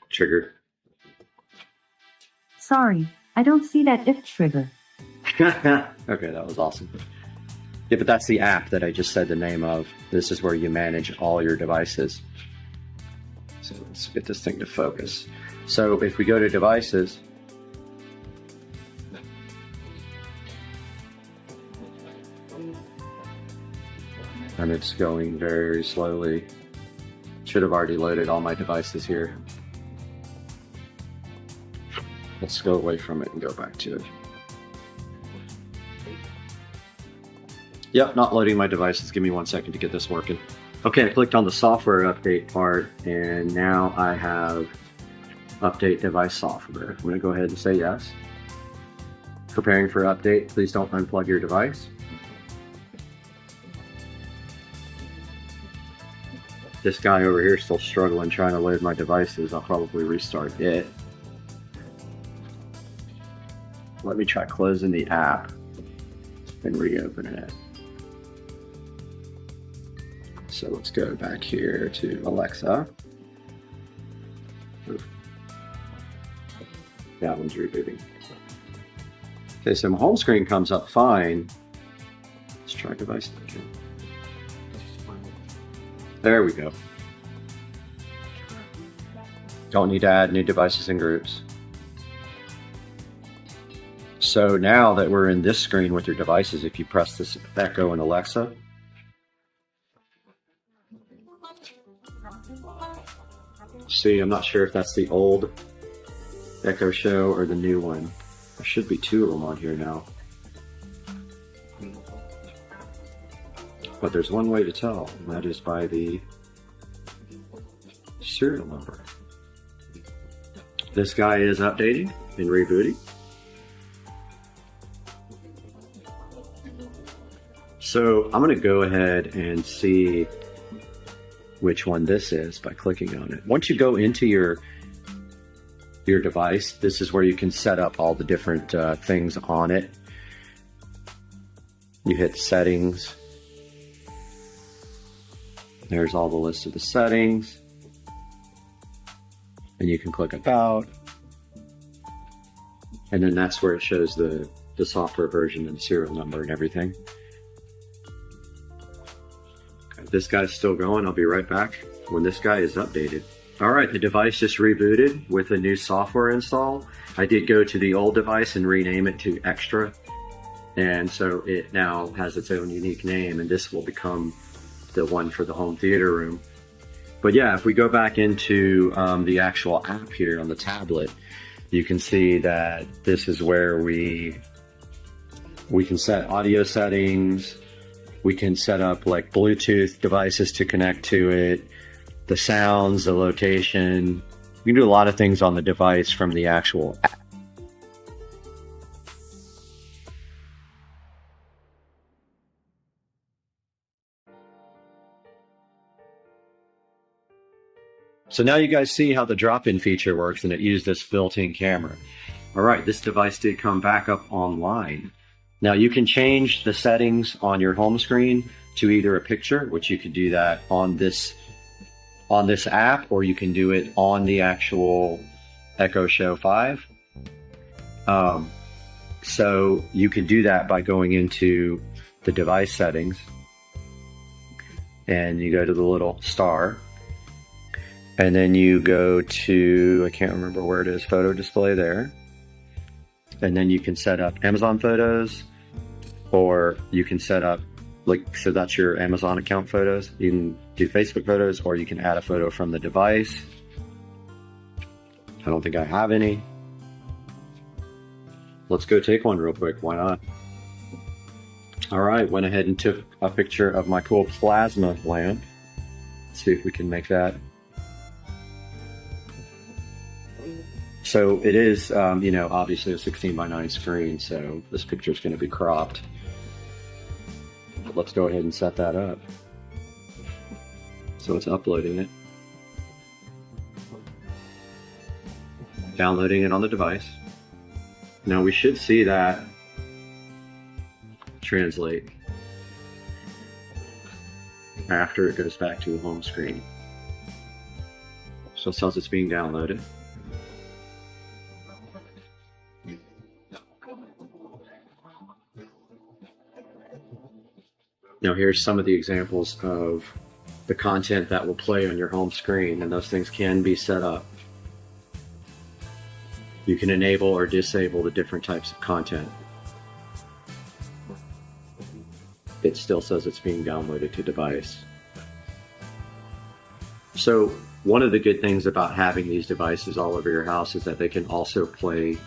Speaker 4: trigger.
Speaker 5: Sorry, I don't see that if trigger.
Speaker 4: Okay, that was awesome. Yeah, but that's the app that I just said the name of. This is where you manage all your devices. So let's get this thing to focus. So if we go to devices, and it's going very slowly. Should have already loaded all my devices here. Let's go away from it and go back to it. Yep, not loading my devices. Give me 1 second to get this working. Okay, I clicked on the software update part, and now I have update device software. I'm going to go ahead and say yes. Preparing for update. Please don't unplug your device. This guy over here is still struggling trying to load my devices. I'll probably restart it. Let me try closing the app and reopening it. So let's go back here to Alexa. That one's rebooting. Okay, so my home screen comes up fine. Let's try device again. There we go. Don't need to add new devices and groups. So now that we're in this screen with your devices, if you press this Echo and Alexa, see, I'm not sure if that's the old Echo Show or the new one. There should be 2 of them on here now. But there's one way to tell, and that is by the serial number. This guy is updating and rebooting. So I'm going to go ahead and see which one this is by clicking on it. Once you go into your device, this is where you can set up all the different things on it. You hit settings. There's all the list of the settings. And you can click about. And then that's where it shows the software version and serial number and everything. This guy's still going. I'll be right back when this guy is updated. All right, the device just rebooted with a new software install. I did go to the old device and rename it to Extra. And so it now has its own unique name, and this will become the one for the home theater room. But yeah, if we go back into the actual app here on the tablet, you can see that this is where we can set audio settings. We can set up like Bluetooth devices to connect to it, the sounds, the location. We can do a lot of things on the device from the actual app. So now you guys see how the drop-in feature works, and it used this built-in camera. All right, this device did come back up online. Now you can change the settings on your home screen to either a picture, which you could do that on this app, or you can do it on the actual Echo Show 5. So you can do that by going into the device settings, and you go to the little star. And then you go to, I can't remember where it is, photo display there. And then you can set up Amazon photos, or you can set up, like, so that's your Amazon account photos. You can do Facebook photos, or you can add a photo from the device. I don't think I have any. Let's go take one real quick, why not? All right, went ahead and took a picture of my cool plasma lamp. Let's see if we can make that. So it is, you know, obviously a 16:9 screen, so this picture is going to be cropped. But let's go ahead and set that up. So it's uploading it. Downloading it on the device. Now we should see that translate after it goes back to the home screen. So it says it's being downloaded. Now here's some of the examples of the content that will play on your home screen, and those things can be set up. You can enable or disable the different types of content. It still says it's being downloaded to device. So one of the good things about having these devices all over your house is that they can also play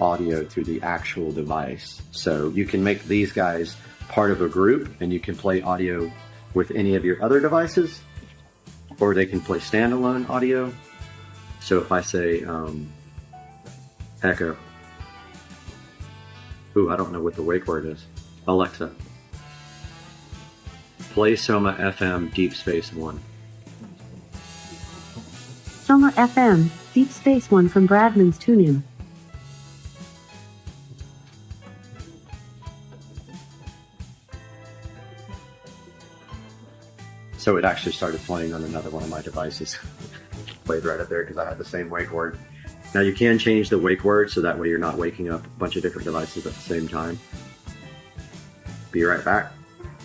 Speaker 4: audio through the actual device. So you can make these guys part of a group, and you can play audio with any of your other devices, or they can play standalone audio. So if I say Echo, ooh, I don't know what the wake word is. Alexa, play Soma FM Deep Space One.
Speaker 5: Soma FM, Deep Space One from Bradman's Tuning.
Speaker 4: So it actually started playing on another one of my devices. Played right up there because I had the same wake word. Now you can change the wake word so that way you're not waking up a bunch of different devices at the same time. Be right back.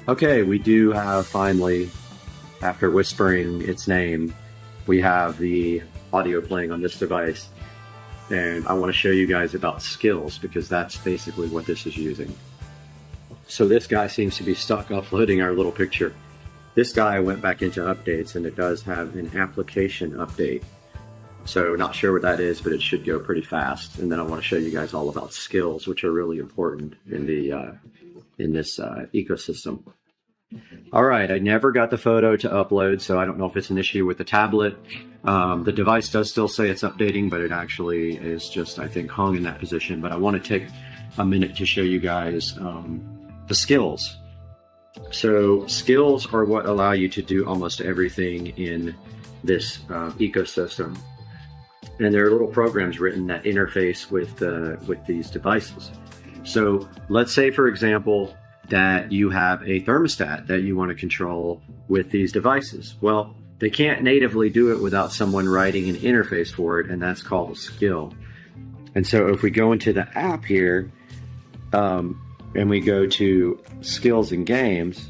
Speaker 4: Okay, we do have finally, after whispering its name, we have the audio playing on this device. And I want to show you guys about skills, because that's basically what this is using. So this guy seems to be stuck uploading our little picture. This guy went back into updates, and it does have an application update. So not sure what that is, but it should go pretty fast. And then I want to show you guys all about skills, which are really important in the in this ecosystem. All right, I never got the photo to upload, so I don't know if it's an issue with the tablet. The device does still say it's updating, but it actually is just, I think, hung in that position. But I want to take a minute to show you guys the skills. So skills are what allow you to do almost everything in this ecosystem. And there are little programs written that interface with these devices. So let's say, for example, that you have a thermostat that you want to control with these devices. Well, they can't natively do it without someone writing an interface for it, and that's called a skill. And so if we go into the app here, and we go to skills and games,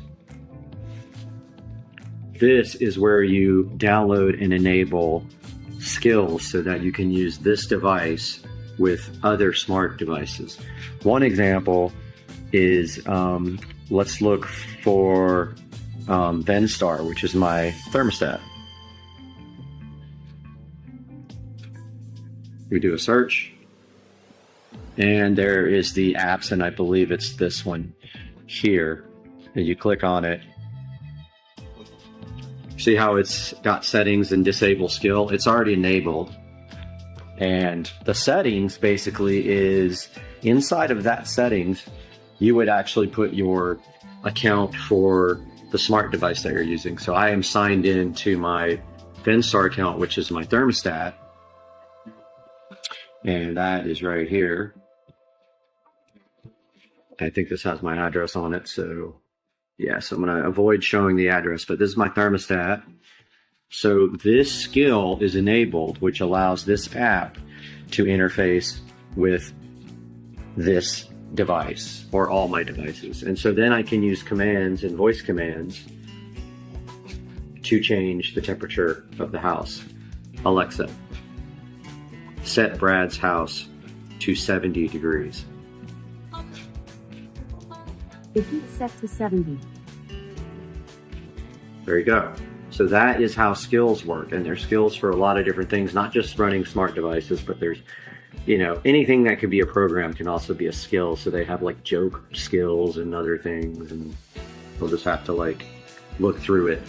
Speaker 4: this is where you download and enable skills so that you can use this device with other smart devices. One example is, let's look for Venstar, which is my thermostat. We do a search, and there is the apps, and I believe it's this one here. And you click on it. See how it's got settings and disable skill? It's already enabled. And the settings basically is inside of that settings, you would actually put your account for the smart device that you're using. So I am signed in to my Finstar account, which is my thermostat. And that is right here. I think this has my address on it. So yeah, so I'm going to avoid showing the address, but this is my thermostat. So this skill is enabled, which allows this app to interface with this device or all my devices. And so then I can use commands and voice commands to change the temperature of the house. Alexa, set Brad's house to 70 degrees.
Speaker 5: The heat set to 70.
Speaker 4: There you go. So that is how skills work, and there's skills for a lot of different things, not just running smart devices, but there's, you know, anything that could be a program can also be a skill. So they have like joke skills and other things, and we'll just have to like look through it.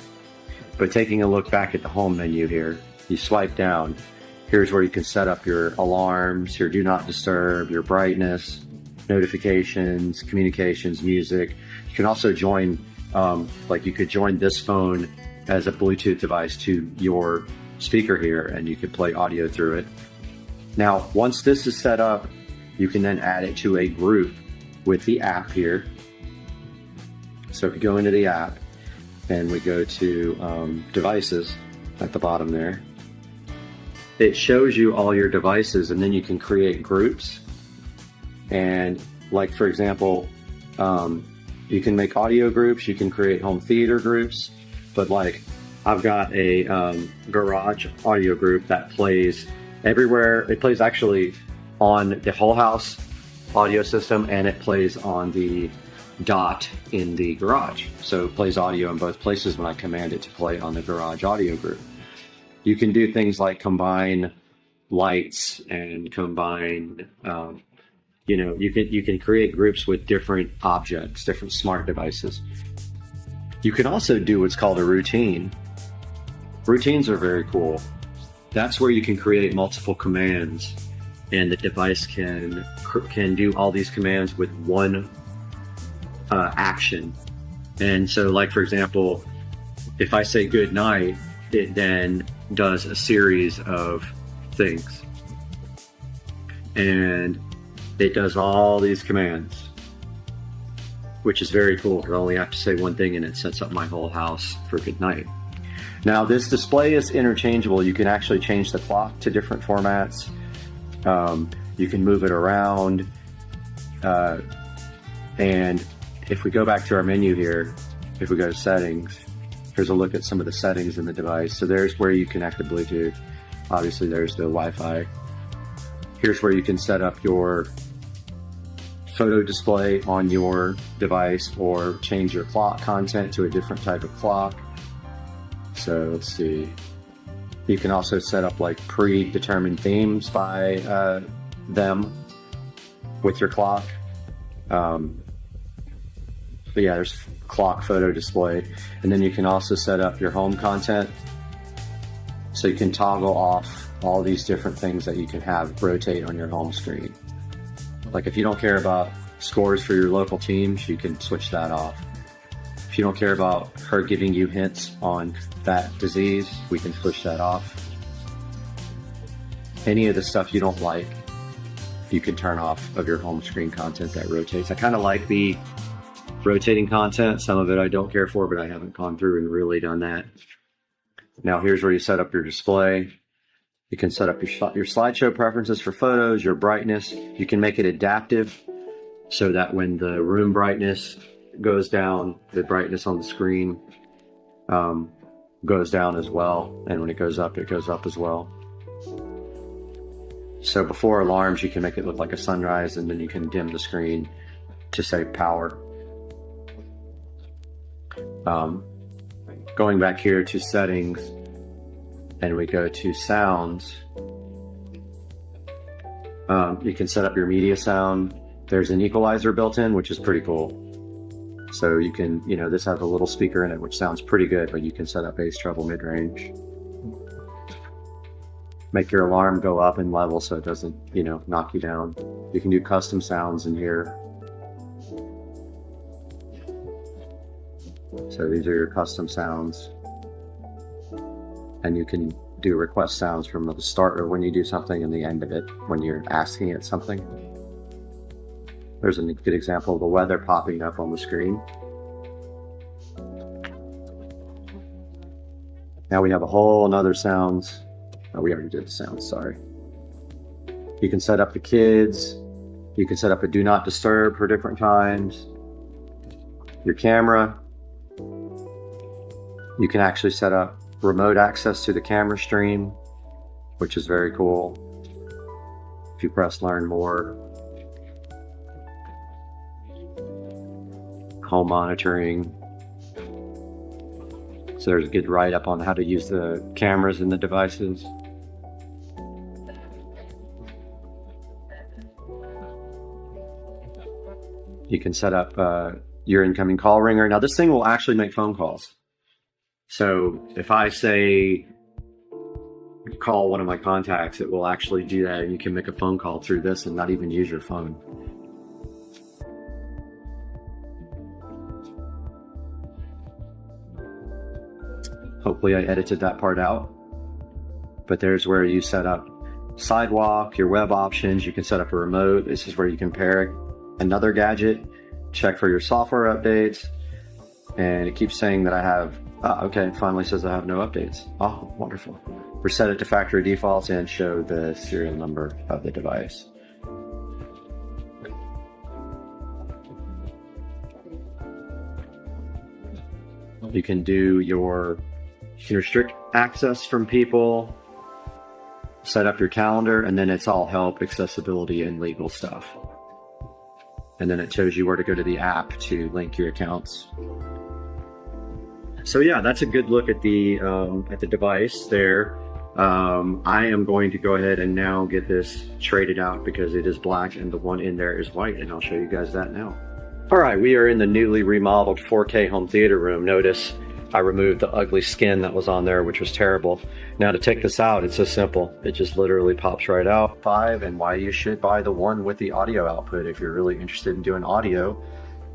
Speaker 4: But taking a look back at the home menu here, you swipe down. Here's where you can set up your alarms, your do not disturb, your brightness, notifications, communications, music. You can also join, like you could join this phone as a Bluetooth device to your speaker here, and you could play audio through it. Now, once this is set up, you can then add it to a group with the app here. So if you go into the app and we go to devices at the bottom there, it shows you all your devices, and then you can create groups. And like, for example, you can make audio groups, you can create home theater groups, but like I've got a garage audio group that plays everywhere. It plays actually on the whole house audio system, and it plays on the dot in the garage. So it plays audio in both places when I command it to play on the garage audio group. You can do things like combine lights and combine, you know, you can create groups with different objects, different smart devices. You can also do what's called a routine. Routines are very cool. That's where you can create multiple commands, and the device can do all these commands with one action. And so, like, for example, if I say good night, it then does a series of things. And it does all these commands, which is very cool because I only have to say one thing and it sets up my whole house for good night. Now, this display is interchangeable. You can actually change the clock to different formats. You can move it around. And if we go back to our menu here, if we go to settings, here's a look at some of the settings in the device. So there's where you connect the Bluetooth. Obviously, there's the Wi-Fi. Here's where you can set up your photo display on your device or change your clock content to a different type of clock. So let's see. You can also set up like predetermined themes by them with your clock. But yeah, there's clock photo display. And then you can also set up your home content. So you can toggle off all these different things that you can have rotate on your home screen. Like if you don't care about scores for your local teams, you can switch that off. If you don't care about her giving you hints on that disease, we can switch that off. Any of the stuff you don't like, you can turn off of your home screen content that rotates. I kind of like the rotating content. Some of it I don't care for, but I haven't gone through and really done that. Now here's where you set up your display. You can set up your slideshow preferences for photos, your brightness. You can make it adaptive so that when the room brightness goes down, the brightness on the screen goes down as well. And when it goes up as well. So before alarms, you can make it look like a sunrise, and then you can dim the screen to save power. Going back here to settings, and we go to sounds, You can set up your media sound. There's an equalizer built in, which is pretty cool. So you can, you know, this has a little speaker in it, which sounds pretty good, but you can set up bass, treble, mid-range. Make your alarm go up in level so it doesn't, you know, knock you down. You can do custom sounds in here. So these are your custom sounds. And you can do request sounds from the start or when you do something and the end of it, when you're asking it something. There's a good example of the weather popping up on the screen. Now we have a whole nother sounds. Oh, we already did the sounds, sorry. You can set up the kids. You can set up a do not disturb for different times. Your camera. You can actually set up remote access to the camera stream, which is very cool. If you press learn more. Home monitoring. So there's a good write-up on how to use the cameras in the devices. You can set up your incoming call ringer. Now this thing will actually make phone calls. So if I say call one of my contacts, it will actually do that, and you can make a phone call through this and not even use your phone. Hopefully I edited that part out. But there's where you set up sidewalk, your web options. You can set up a remote. This is where you can pair another gadget, check for your software updates. And it keeps saying that I have, okay, it finally says I have no updates. Oh, wonderful. Reset it to factory defaults and show the serial number of the device. You can do you can restrict access from people, set up your calendar, and then it's all help, accessibility, and legal stuff. And then it shows you where to go to the app to link your accounts. So yeah, that's a good look at the device there. I am going to go ahead and now get this traded out because it is black and the one in there is white, and I'll show you guys that now. All right, we are in the newly remodeled 4K home theater room. Notice I removed the ugly skin that was on there, which was terrible. Now to take this out, it's so simple. It just literally pops right out. And why you should buy the one with the audio output if you're really interested in doing audio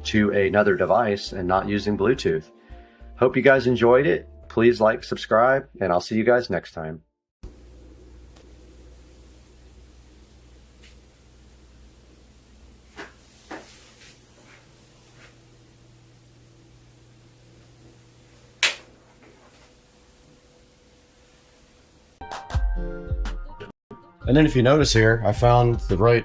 Speaker 4: to another device and not using Bluetooth. Hope you guys enjoyed it. Please like, subscribe, and I'll see you guys next time.
Speaker 2: And then if you notice here, I found the right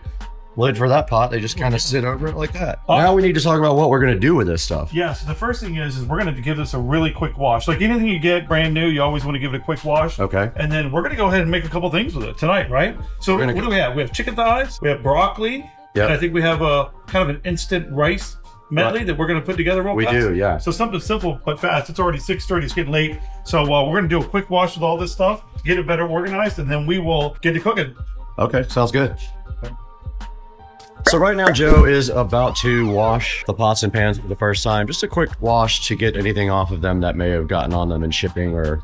Speaker 2: lid for that pot. They just kind of sit over it like that. Now we need to talk about what we're going to do with this stuff.
Speaker 6: Yeah, so the first thing is we're going to give this a really quick wash. Like anything you get brand new, you always want to give it a quick wash.
Speaker 2: Okay.
Speaker 6: And then we're going to go ahead and make a couple things with it tonight, right? So what do we have? We have chicken thighs, we have broccoli, and I think we have a kind of an instant rice medley that we're going to put together real fast.
Speaker 2: We do, yeah.
Speaker 6: So something simple but fast. It's already 6:30, it's getting late. So we're going to do a quick wash with all this stuff, get it better organized, and then we will get to cooking.
Speaker 2: Okay, sounds good. So right now Joe is about to wash the pots and pans for the first time. Just a quick wash to get anything off of them that may have gotten on them in shipping or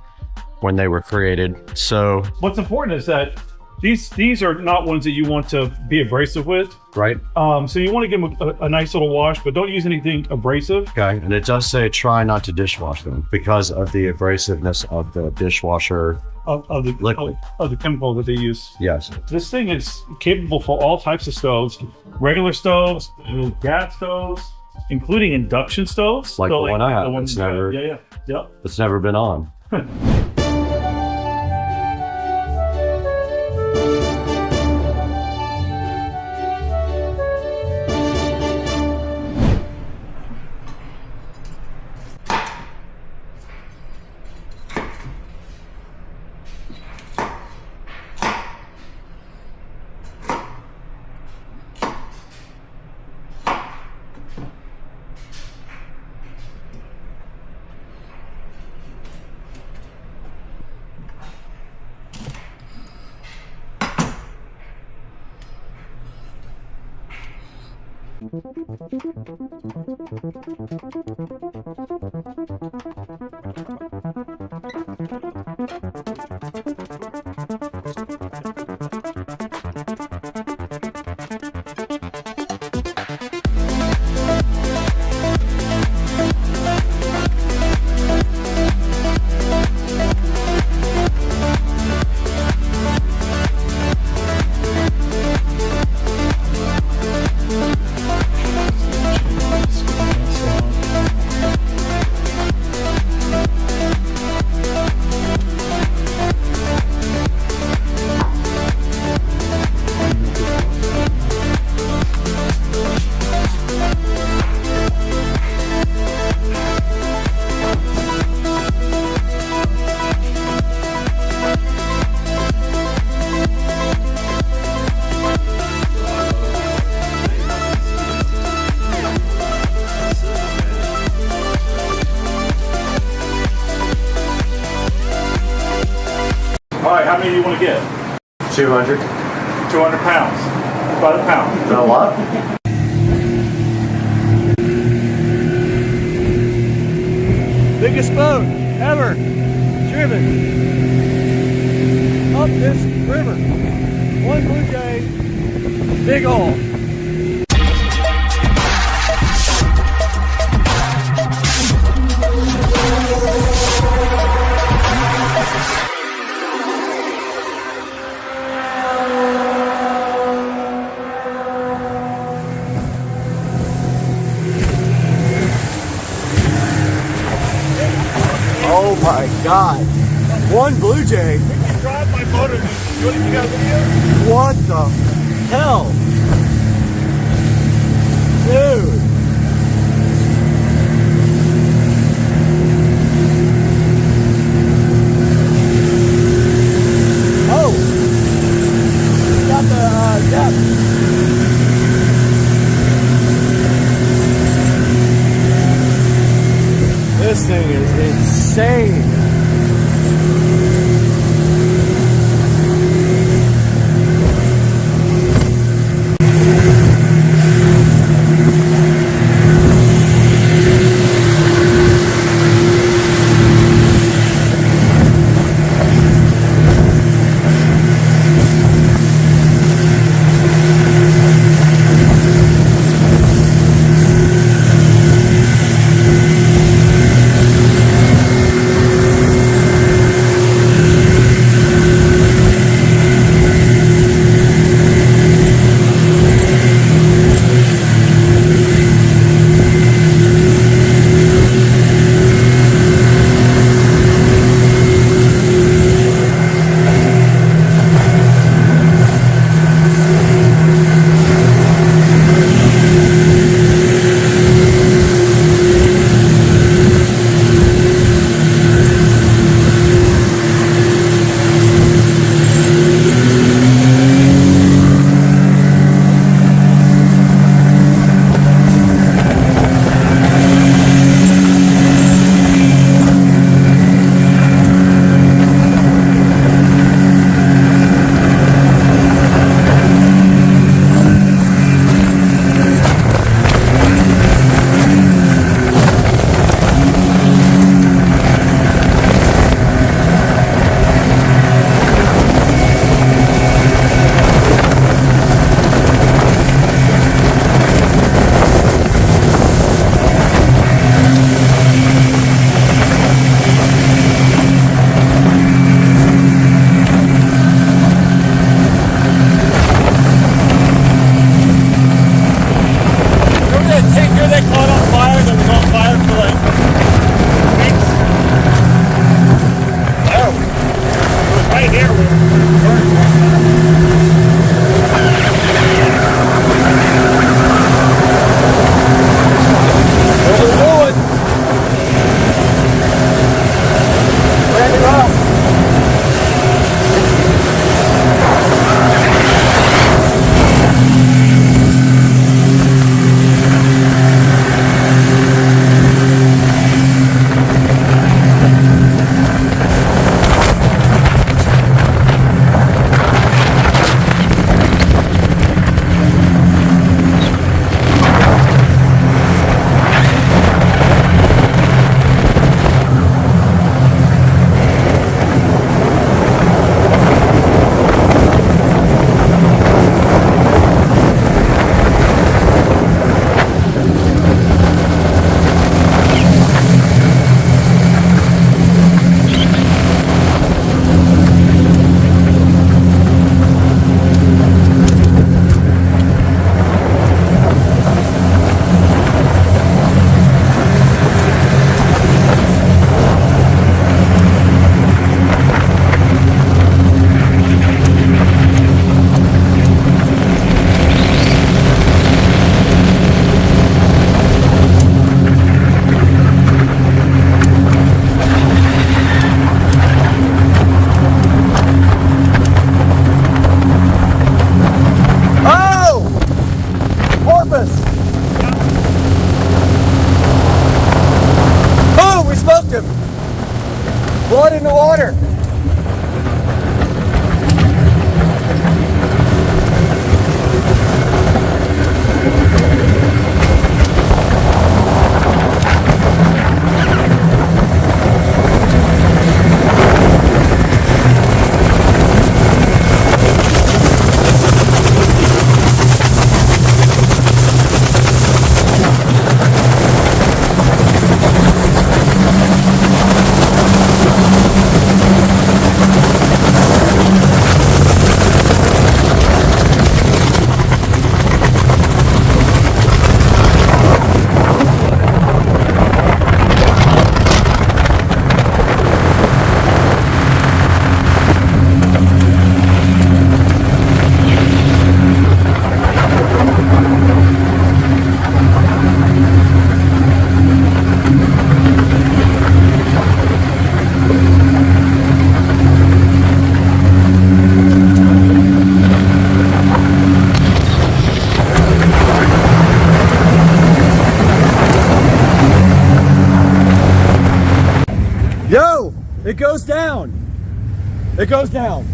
Speaker 2: when they were created. So
Speaker 6: what's important is that these are not ones that you want to be abrasive with.
Speaker 2: Right.
Speaker 6: So you want to give them a nice little wash, but don't use anything abrasive.
Speaker 2: Okay, and it does say try not to dishwash them because of the abrasiveness of the dishwasher
Speaker 6: of the liquid of the chemical that they use.
Speaker 2: Yes.
Speaker 6: This thing is capable for all types of stoves, regular stoves, gas stoves, including induction stoves.
Speaker 2: Like so the one I have. It's never. It's never been on.
Speaker 6: All right, how many do you want to get?
Speaker 2: 200.
Speaker 6: 200 pounds. By the pound.
Speaker 2: Is that a lot?
Speaker 7: Biggest boat ever driven up this river. One Blue Jay, big ol'.
Speaker 2: Oh my God. One Blue Jay.
Speaker 6: You drive my motor. You got a video?
Speaker 2: What the hell? Dude. Oh. Got the depth. This thing is insane. Blood in the water. Yo, it goes down. It goes down.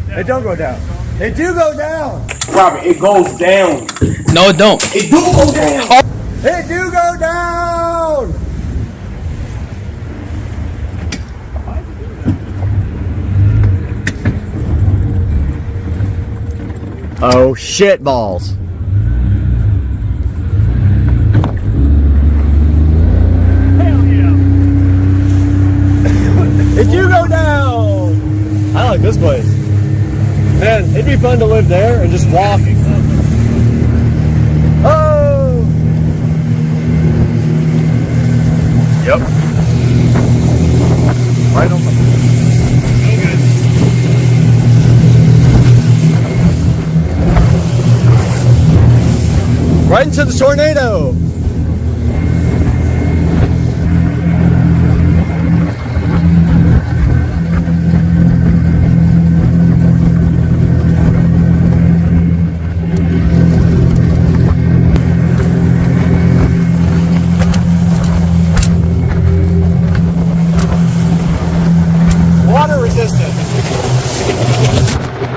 Speaker 2: It don't go down. It do go down.
Speaker 8: Robert, it goes down.
Speaker 9: No, it don't.
Speaker 8: It do go down.
Speaker 2: It do go down. Oh shit balls. It do go down! I like this place. Man, it'd be fun to live there and just walk. Oh! Yep. Right on the... Right into the tornado! Water resistant.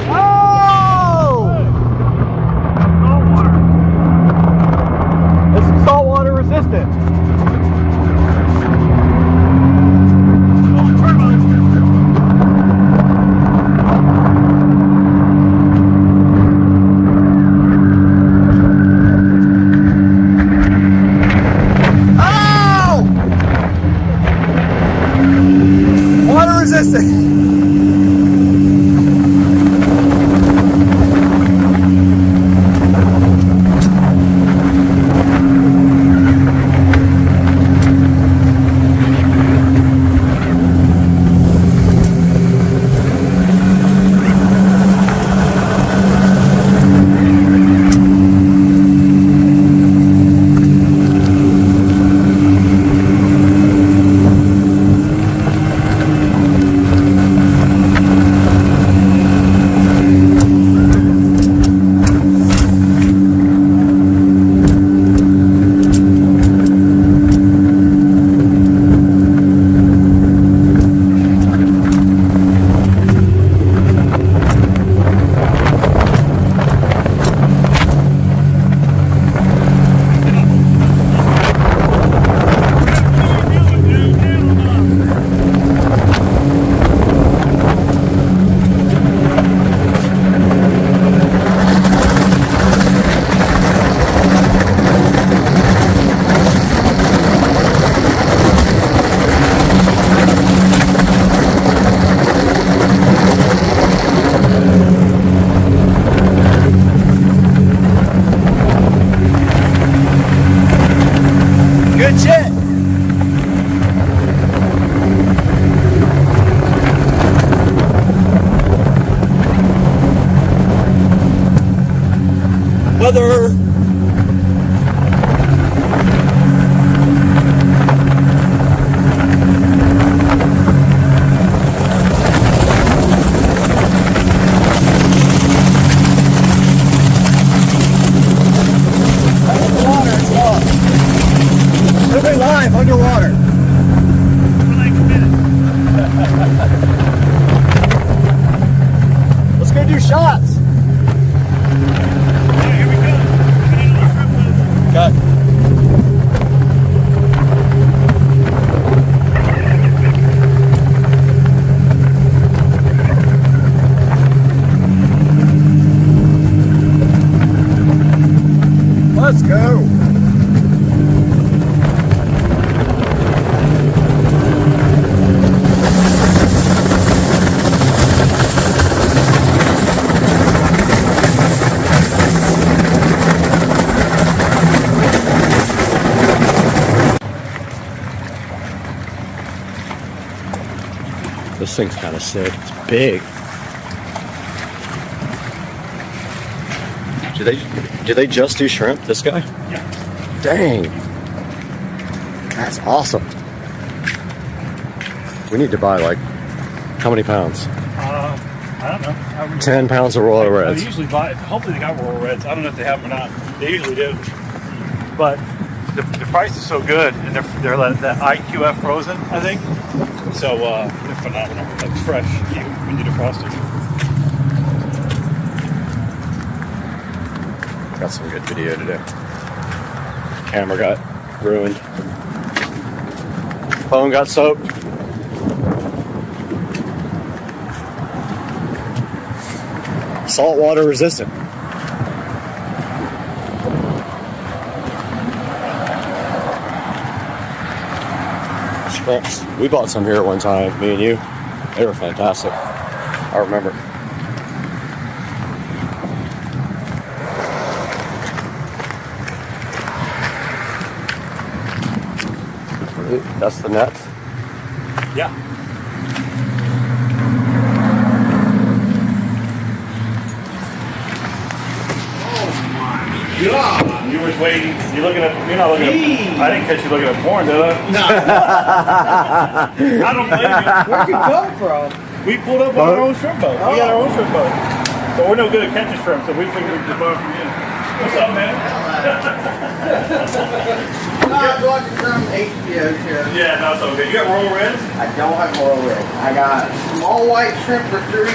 Speaker 2: Oh! It's saltwater resistant. Oh! Water resistant. Good shit. Weather. Live underwater. For like a minute. shots.
Speaker 6: Yeah, here we go.
Speaker 2: Got. Let's go. This thing's kind of sick. It's big. Do they just do shrimp? This guy?
Speaker 6: Yeah.
Speaker 2: Dang. That's awesome. We need to buy like how many pounds?
Speaker 6: I don't know.
Speaker 2: 10 pounds of Royal Reds.
Speaker 6: They usually buy. Hopefully they got Royal Reds. I don't know if they have them or not. They usually do. But the price is so good, and they're like that IQF frozen, I think. So they're phenomenal. Like fresh. We need a frosted.
Speaker 2: Got some good video today. Camera got ruined. Phone got soaked. Saltwater resistant. Shrimps. We bought some here at one time, me and you. They were fantastic. I remember. That's the net?
Speaker 6: Yeah. God. You was waiting. You're looking at. You're not looking at. I didn't catch you looking at porn, did I? No. I don't blame you.
Speaker 7: Where'd you come from?
Speaker 6: We pulled up on our own shrimp boat. We got our own shrimp boat. But we're no good at catching shrimp, so we figured we'd just borrow from you. What's up, man?
Speaker 9: I was watching some HBO show.
Speaker 6: Yeah, no, it's okay. You got Royal Reds?
Speaker 9: I don't have Royal Red. I got small white shrimp for 3,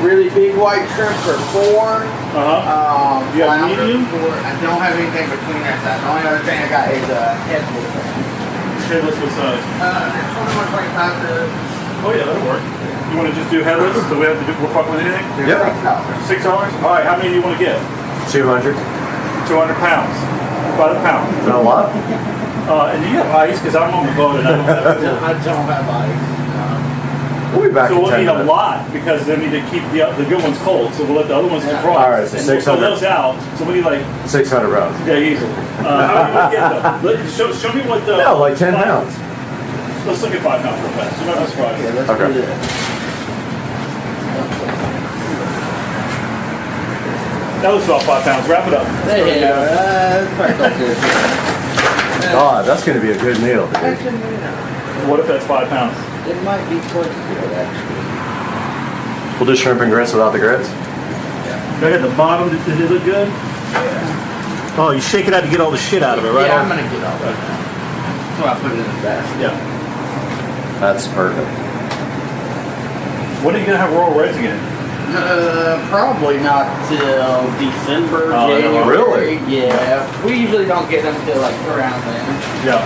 Speaker 9: really big white shrimp for 4.
Speaker 6: You have
Speaker 9: flounder
Speaker 6: medium?
Speaker 9: for, I don't have anything between that size. The only other thing I got is headless.
Speaker 6: Headless with size.
Speaker 9: 21.25 to.
Speaker 6: Oh yeah, that'll work. You want to just do headless? So we have to do, we'll fuck with anything?
Speaker 2: Yeah.
Speaker 6: $6? All right, how many do you want to get?
Speaker 2: 200.
Speaker 6: 200 pounds. By the pound.
Speaker 2: Is that a lot?
Speaker 6: And do you have ice? Because I'm on the boat and I don't have
Speaker 9: I don't have ice.
Speaker 2: We'll be back
Speaker 6: So
Speaker 2: in
Speaker 6: we'll
Speaker 2: 10
Speaker 6: need a
Speaker 2: minutes.
Speaker 6: lot because they need to keep the good ones cold. So we'll let the other ones defrost.
Speaker 2: All right, so
Speaker 6: and we'll
Speaker 2: 600.
Speaker 6: throw those out. So we need like
Speaker 2: 600 pounds.
Speaker 6: yeah, easily. How many you want to get though? Show me what the
Speaker 2: No, like 10 pounds.
Speaker 6: Let's look at 5 pounds real fast. You're not surprised.
Speaker 9: Yeah, let's
Speaker 2: Okay.
Speaker 9: do that.
Speaker 6: That looks about 5 pounds. Wrap it up.
Speaker 9: There you go. That's probably close to it.
Speaker 2: God, that's going to be a good meal, dude.
Speaker 9: Actually, maybe not.
Speaker 6: What if that's 5 pounds?
Speaker 9: It might be close to it, actually.
Speaker 2: We'll do shrimp and grits without the grits.
Speaker 6: Right at the bottom, does it look good?
Speaker 9: Yeah.
Speaker 6: Oh, you shake it out to get all the shit out of it, right?
Speaker 9: Yeah, I'm going to get all that. That's why I put it in the basket.
Speaker 6: Yeah.
Speaker 2: That's perfect.
Speaker 6: When are you going to have Royal Reds again?
Speaker 9: Probably not till December,
Speaker 6: Oh, no,
Speaker 9: January.
Speaker 2: really?
Speaker 9: Yeah. We usually don't get them till like around then.
Speaker 6: Yeah.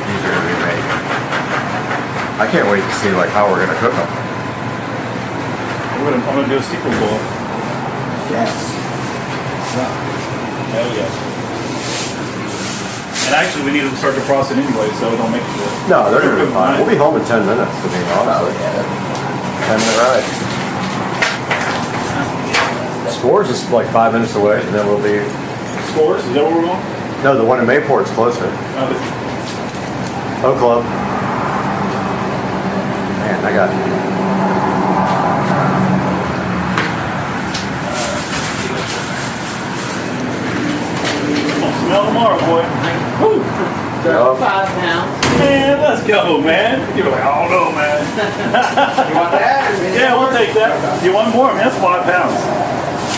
Speaker 2: These are going to be amazing. I can't wait to see like how we're going to cook them.
Speaker 6: I'm gonna do a sequel bowl.
Speaker 9: Yes.
Speaker 6: Hell yeah. And actually, we need to start defrosting anyway, so we don't make it.
Speaker 2: No, they're going to be fine. We'll be home in 10 minutes, to be honest.
Speaker 9: Oh, yeah.
Speaker 2: 10-minute ride. Scores is like 5 minutes away, and then we'll be...
Speaker 6: Scores? Is that where we're going?
Speaker 2: No, the one in Mayport's closer. Oak Club. Man, I got...
Speaker 6: Smell tomorrow, boy. Woo!
Speaker 2: Yup.
Speaker 9: 5 pounds.
Speaker 6: Man, let's go, man. You're like, oh no, man.
Speaker 9: You want that?
Speaker 6: Yeah, we'll take that. You want more? Man, that's 5 pounds.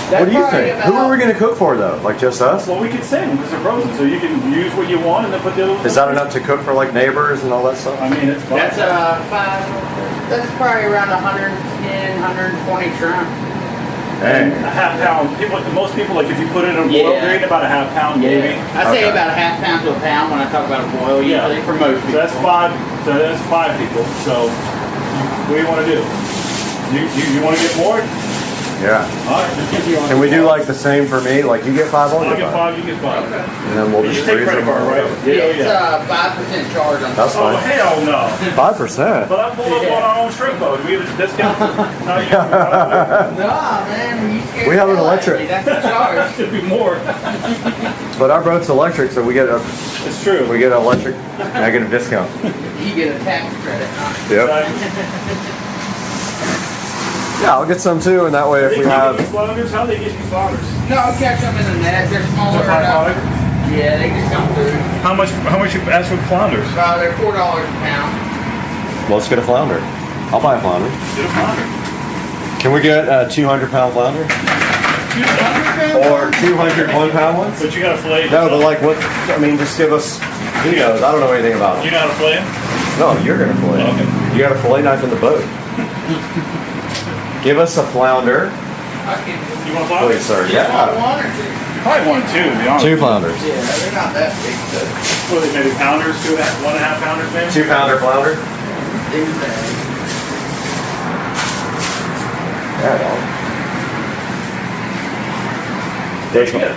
Speaker 2: What do you
Speaker 9: probably
Speaker 2: think? Who
Speaker 9: about-
Speaker 2: are we going to cook for though? Like just us?
Speaker 6: Well, we could send them because they're frozen, so you can use what you want and then put the other.
Speaker 2: Is that enough to cook for like neighbors and all that stuff?
Speaker 6: I mean, it's fine.
Speaker 9: That's that's probably around 110, 120 shrimp.
Speaker 6: And a half pound. Most people, like if you put it in a boil,
Speaker 9: Yeah.
Speaker 6: they're eating about a half pound, maybe.
Speaker 9: I say
Speaker 2: Okay.
Speaker 9: about a half pound to a pound when I talk about a boil.
Speaker 6: Yeah.
Speaker 9: Usually for most people.
Speaker 6: So that's five. So that's 5 people. So what do you want to do? You want to get more?
Speaker 2: Yeah.
Speaker 6: All right. Just give me on.
Speaker 2: Can we do like the same for me? Like you get 5, I'll
Speaker 6: I'll
Speaker 2: get
Speaker 6: get
Speaker 2: 5.
Speaker 6: 5. You get 5.
Speaker 9: Okay.
Speaker 2: And then we'll
Speaker 6: You
Speaker 2: just
Speaker 6: take
Speaker 2: freeze
Speaker 6: credit
Speaker 2: them.
Speaker 6: card, right?
Speaker 9: It's
Speaker 6: Yeah.
Speaker 9: 5% charge on
Speaker 2: That's
Speaker 6: Oh
Speaker 2: fine.
Speaker 6: hell no!
Speaker 2: 5%.
Speaker 6: But I pulled up on our own shrimp boat. We have a discount. No, you
Speaker 9: Nah, man, you scared
Speaker 2: We have an
Speaker 9: the hell out of
Speaker 2: electric.
Speaker 9: me. That's the charge.
Speaker 6: should be more.
Speaker 2: But our boat's electric, so we get an
Speaker 6: It's true.
Speaker 2: electric negative discount.
Speaker 9: You get a tax credit. Huh?
Speaker 2: Yep. Yeah, I'll get some too, and that way if we have.
Speaker 6: flounders, how they get you flounders?
Speaker 9: No, I'll catch them in the net. They're smaller enough. Yeah, they just come through.
Speaker 6: How much you ask for flounders?
Speaker 9: They're $4 a pound.
Speaker 2: Let's get a flounder. I'll buy a flounder.
Speaker 6: Get a flounder.
Speaker 2: Can we get a 200-pound flounder?
Speaker 9: 200
Speaker 2: Or 200 1-pound ones?
Speaker 6: But you got to fillet.
Speaker 2: No, but like what? I mean, just give us. He knows. I don't know anything about
Speaker 6: You
Speaker 2: it.
Speaker 6: know how to fillet them?
Speaker 2: No, you're gonna fillet.
Speaker 6: Okay.
Speaker 2: You got a fillet knife in the boat. Give us a flounder,
Speaker 6: You want flounders?
Speaker 2: please, sir.
Speaker 9: Want
Speaker 2: Yeah.
Speaker 9: one or two?
Speaker 6: You probably want 2, to be honest.
Speaker 2: 2 flounders.
Speaker 9: Yeah, they're not that big.
Speaker 6: What are they, maybe pounders, 1.5 pounders, maybe?
Speaker 2: 2-pounder flounder.
Speaker 9: Exactly.
Speaker 2: Yeah, dog.
Speaker 6: That's good.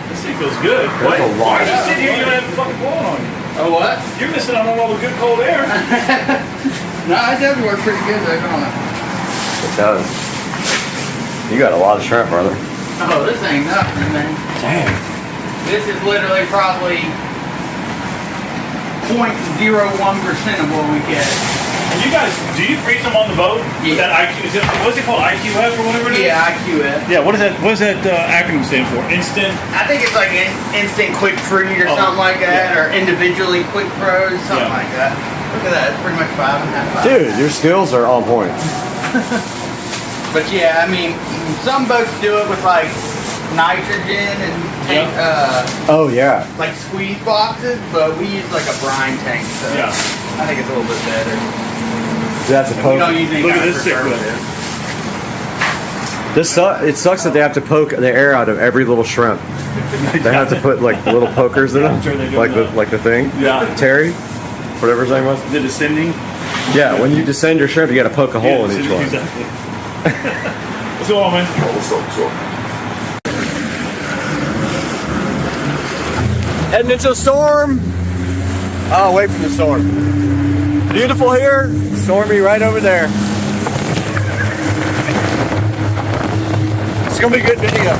Speaker 6: This thing feels good.
Speaker 2: There's a lot.
Speaker 6: Why are you sitting here? You don't have fucking blowing on you.
Speaker 9: Oh, what?
Speaker 6: You're missing out on all the good cold air.
Speaker 9: No, it does work pretty good though, don't it?
Speaker 2: It does. You got a lot of shrimp, brother.
Speaker 9: Oh, this ain't nothing, man.
Speaker 2: Dang.
Speaker 9: This is literally probably 0.01% of what we get.
Speaker 6: And you guys, do you freeze them on the boat? With
Speaker 9: Yeah.
Speaker 6: that what's it called? IQF or whatever it is?
Speaker 9: Yeah, IQF.
Speaker 6: Yeah, what does that acronym stand for? Instant?
Speaker 9: I think it's like instant quick freeze or
Speaker 6: Oh,
Speaker 9: something like that,
Speaker 6: yeah.
Speaker 9: or individually quick froze, something
Speaker 6: Yeah.
Speaker 9: like that. Look at that, it's pretty much 5.5.
Speaker 2: Dude, your skills are on point.
Speaker 9: But yeah, I mean, some boats do it with like nitrogen and tank,
Speaker 2: Oh yeah.
Speaker 9: like squeeze boxes, but we use like a brine tank, so
Speaker 6: Yeah.
Speaker 9: I think it's a little bit better.
Speaker 2: That's a
Speaker 9: We
Speaker 2: poke.
Speaker 9: don't use any
Speaker 6: Look at
Speaker 9: kind of
Speaker 6: this sick one.
Speaker 9: preservative.
Speaker 2: It sucks that they have to poke the air out of every little shrimp. They have to put like little pokers in them,
Speaker 6: I'm sure they do
Speaker 2: like
Speaker 6: that.
Speaker 2: the thing.
Speaker 6: Yeah.
Speaker 2: Terry, whatever his name was.
Speaker 6: The descending?
Speaker 2: Yeah, when you descend your shrimp, you got to poke a hole in each one.
Speaker 6: Exactly. What's going on, man?
Speaker 2: Heading into a storm. Oh, away from the storm. Beautiful here, stormy right over there. It's gonna be a good video.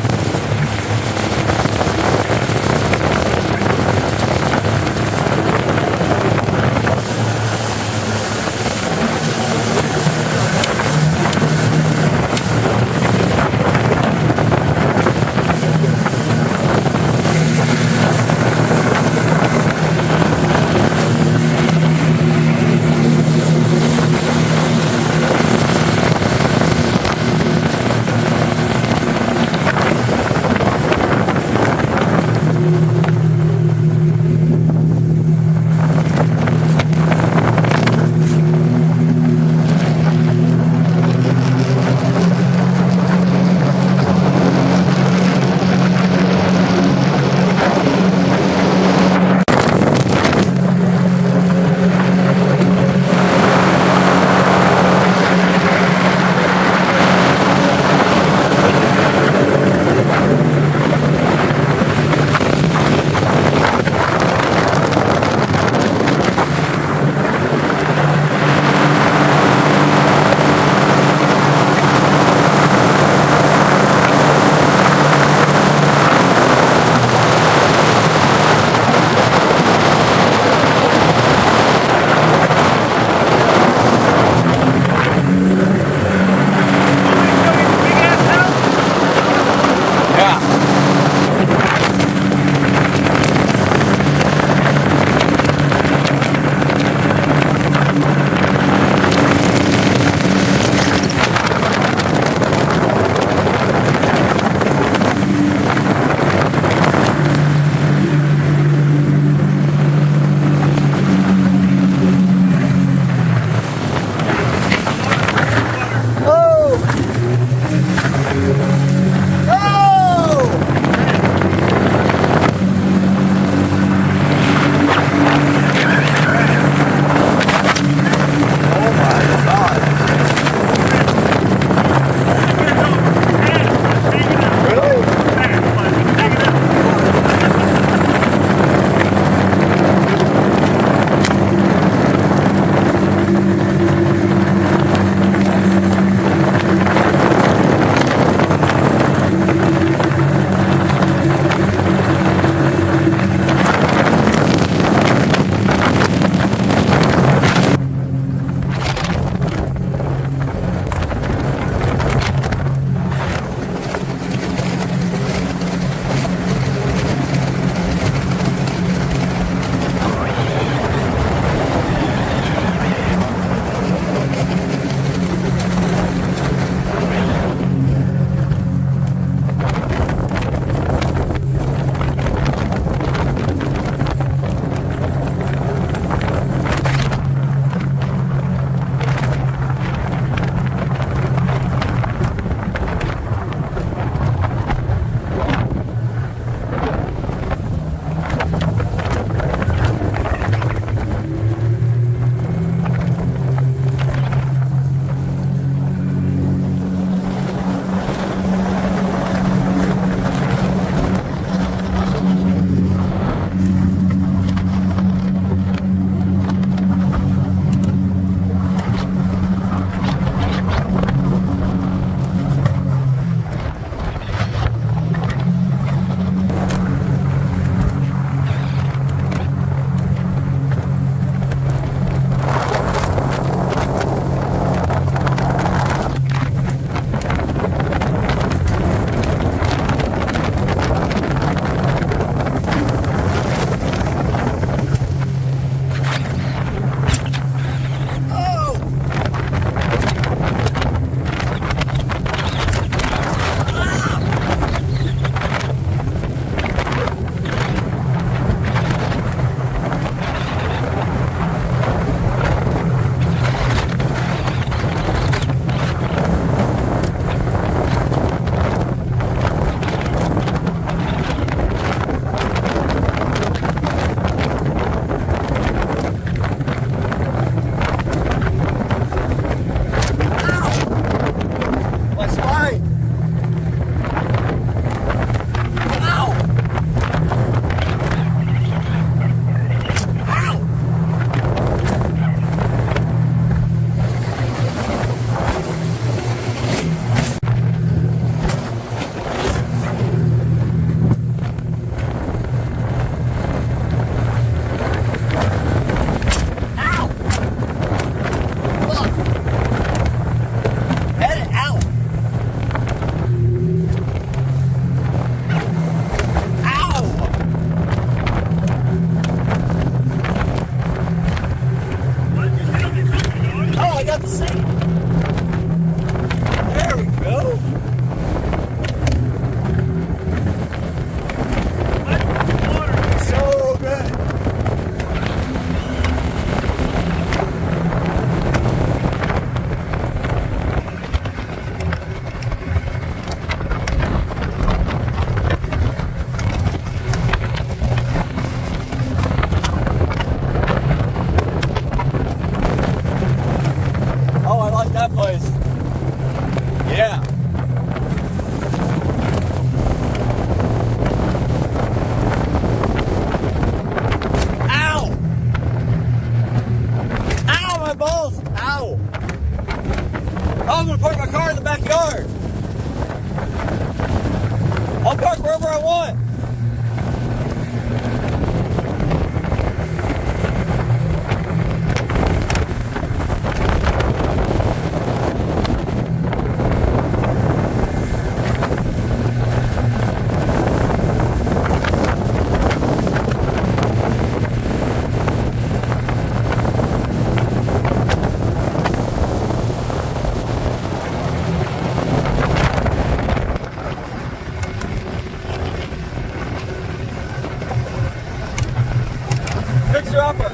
Speaker 7: chopper.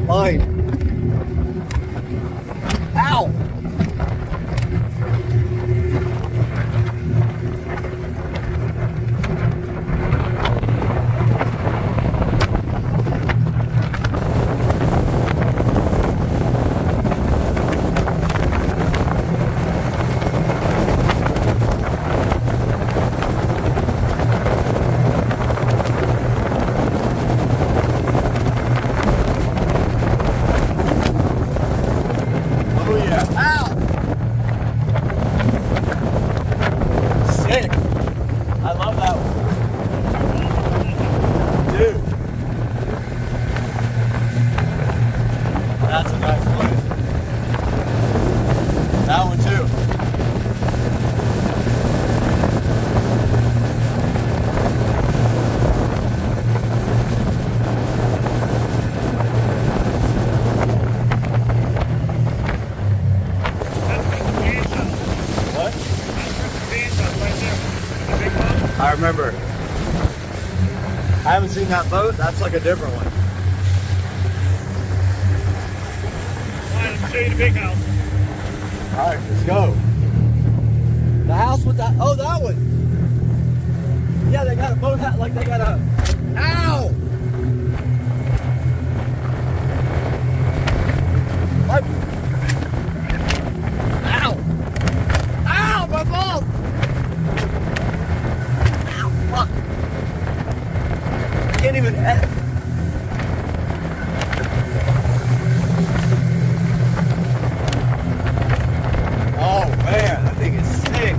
Speaker 2: Mine. Ow!
Speaker 7: I remember. I haven't seen that boat. That's like a different one.
Speaker 6: Alright, let me show you the big house.
Speaker 7: All right, let's go. The house with that. Oh, that one. Yeah, they got a boat hat. Like they got a. Ow! My... Ow! Ow! My balls! Ow! Fuck! I can't even edit. Oh man, that thing is sick.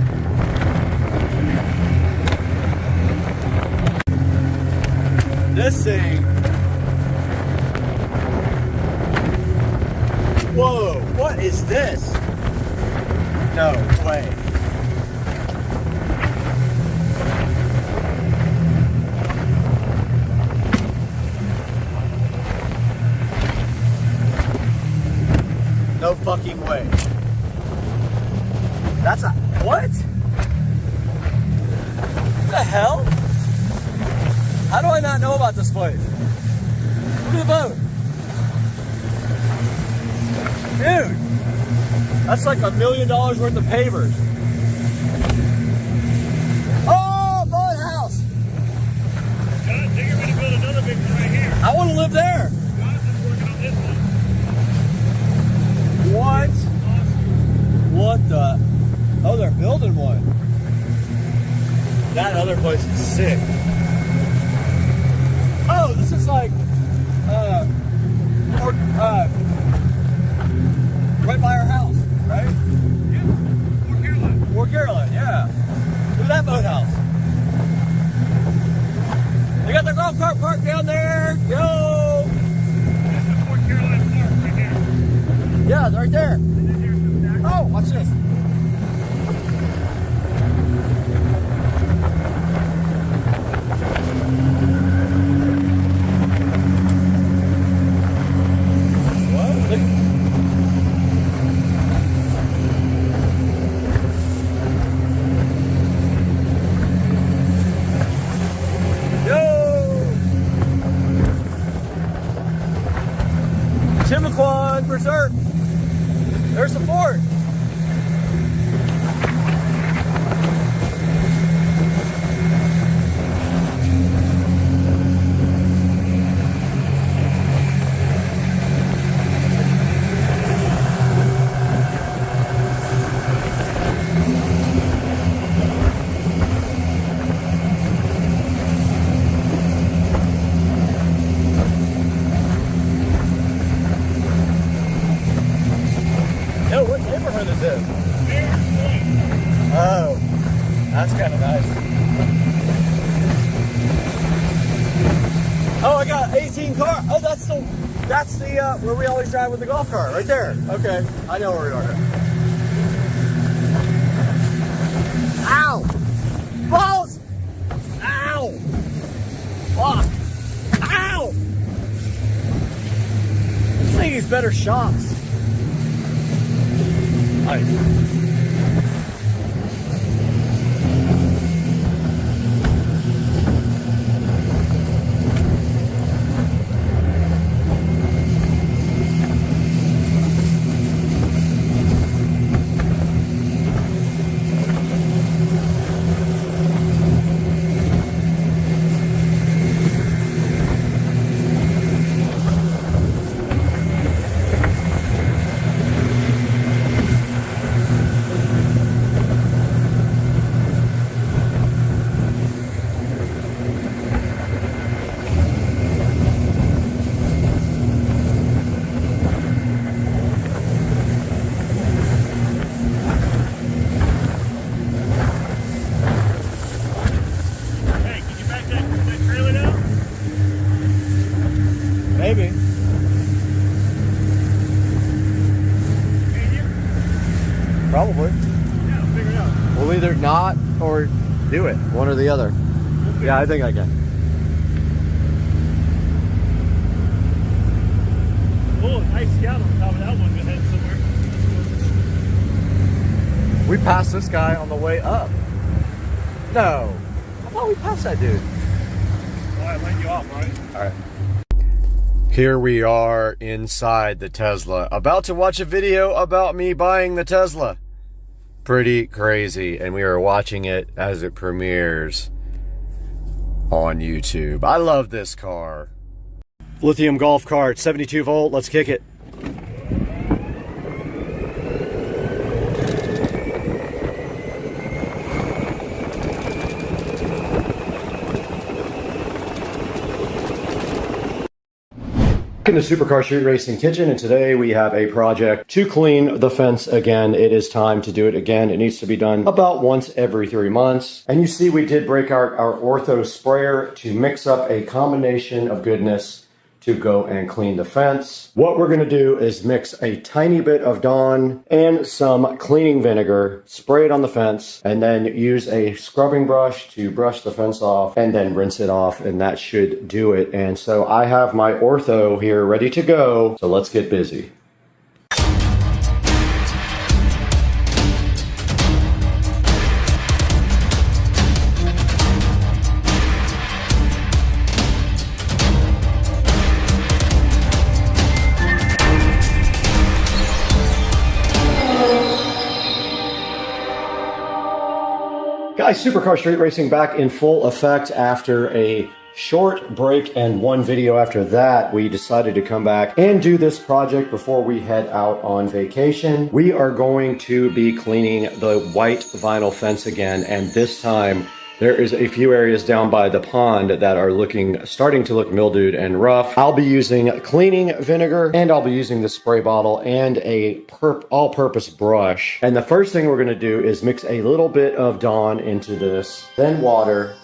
Speaker 7: This thing. Whoa, what is this? No way. No fucking way. That's a, what? What the hell? How do I not know about this place? Look at the boat. Dude, that's like $1 million worth of pavers. Oh, boat house.
Speaker 6: I think you're going to build another big one right here.
Speaker 7: I want to live there.
Speaker 6: Jonathan's working on this one.
Speaker 7: What? What the? Oh, they're building one. That other place is sick. Oh, this is like, right by our house, right?
Speaker 6: Yeah, Fort Caroline.
Speaker 7: Fort Caroline, yeah. Look at that boathouse. They got the golf cart parked down there. Yo!
Speaker 6: That's the Fort Caroline Park right here.
Speaker 7: Yeah, they're right there.
Speaker 6: And then there's the back.
Speaker 7: Oh, watch this. What? Look. Yo! Chimiquan Berserk. There's the fort. Yo, what neighborhood is this? Oh, that's kind of nice. Oh, I got 18 cars. Oh, that's the That's the where we always drive with the golf cart, right there. Okay, I know where we are. Ow! Balls! Ow! Fuck! Ow! This thing needs better shocks. Maybe. Probably.
Speaker 6: Yeah, I'll figure it out.
Speaker 7: We'll either not or do it. One or the other. Yeah, I think I can.
Speaker 6: Oh, nice scout on top of that one. Go ahead somewhere.
Speaker 7: We passed this guy on the way up. No. I thought we passed that dude.
Speaker 6: All right, let you off, all right?
Speaker 7: All right.
Speaker 2: Here we are inside the Tesla, about to watch a video about me buying the Tesla. Pretty crazy, and we are watching it as it premieres on YouTube. I love this car. Lithium golf cart, 72 volt, let's kick it. In the Supercar Street Racing kitchen, and today we have a project to clean the fence again. It is time to do it again. It needs to be done about once every 3 months. And you see we did break out our Ortho sprayer to mix up a combination of goodness to go and clean the fence. What we're gonna do is mix a tiny bit of Dawn and some cleaning vinegar, spray it on the fence, and then use a scrubbing brush to brush the fence off and then rinse it off, and that should do it. And so I have my Ortho here ready to go, so let's get busy. Guys, Supercar Street Racing back in full effect after a short break and one video after that. We decided to come back and do this project before we head out on vacation. We are going to be cleaning the white vinyl fence again, and this time there is a few areas down by the pond that are starting to look mildewed and rough. I'll be using cleaning vinegar, and I'll be using the spray bottle and a all-purpose brush. And the first thing we're gonna do is mix a little bit of Dawn into this, then water,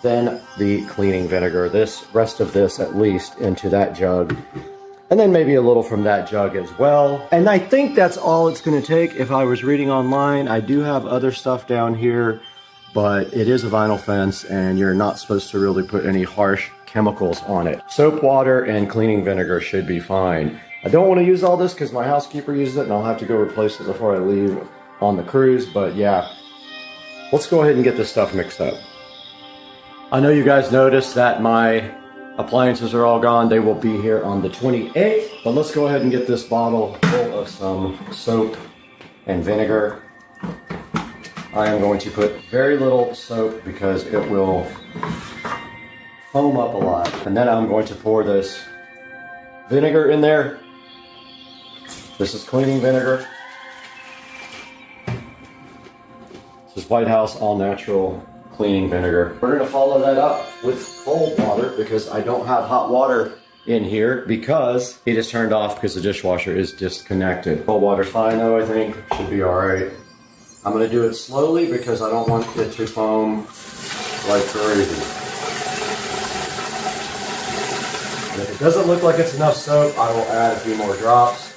Speaker 2: then the cleaning vinegar, rest of this at least into that jug, and then maybe a little from that jug as well. And I think that's all it's gonna take. If I was reading online, I do have other stuff down here, but it is a vinyl fence and you're not supposed to really put any harsh chemicals on it. Soap, water, and cleaning vinegar should be fine. I don't want to use all this because my housekeeper uses it and I'll have to go replace it before I leave on the cruise, but yeah, let's go ahead and get this stuff mixed up. I know you guys noticed that my appliances are all gone. They will be here on the 28th, but let's go ahead and get this bottle full of some soap and vinegar. I am going to put very little soap because it will foam up a lot. And then I'm going to pour this vinegar in there. This is cleaning vinegar. This is White House All Natural Cleaning Vinegar. We're going to follow that up with cold water because I don't have hot water in here because it is turned off because the dishwasher is disconnected. Cold water's fine though, I think. Should be all right. I'm going to do it slowly because I don't want it to foam like crazy. If it doesn't look like it's enough soap, I will add a few more drops.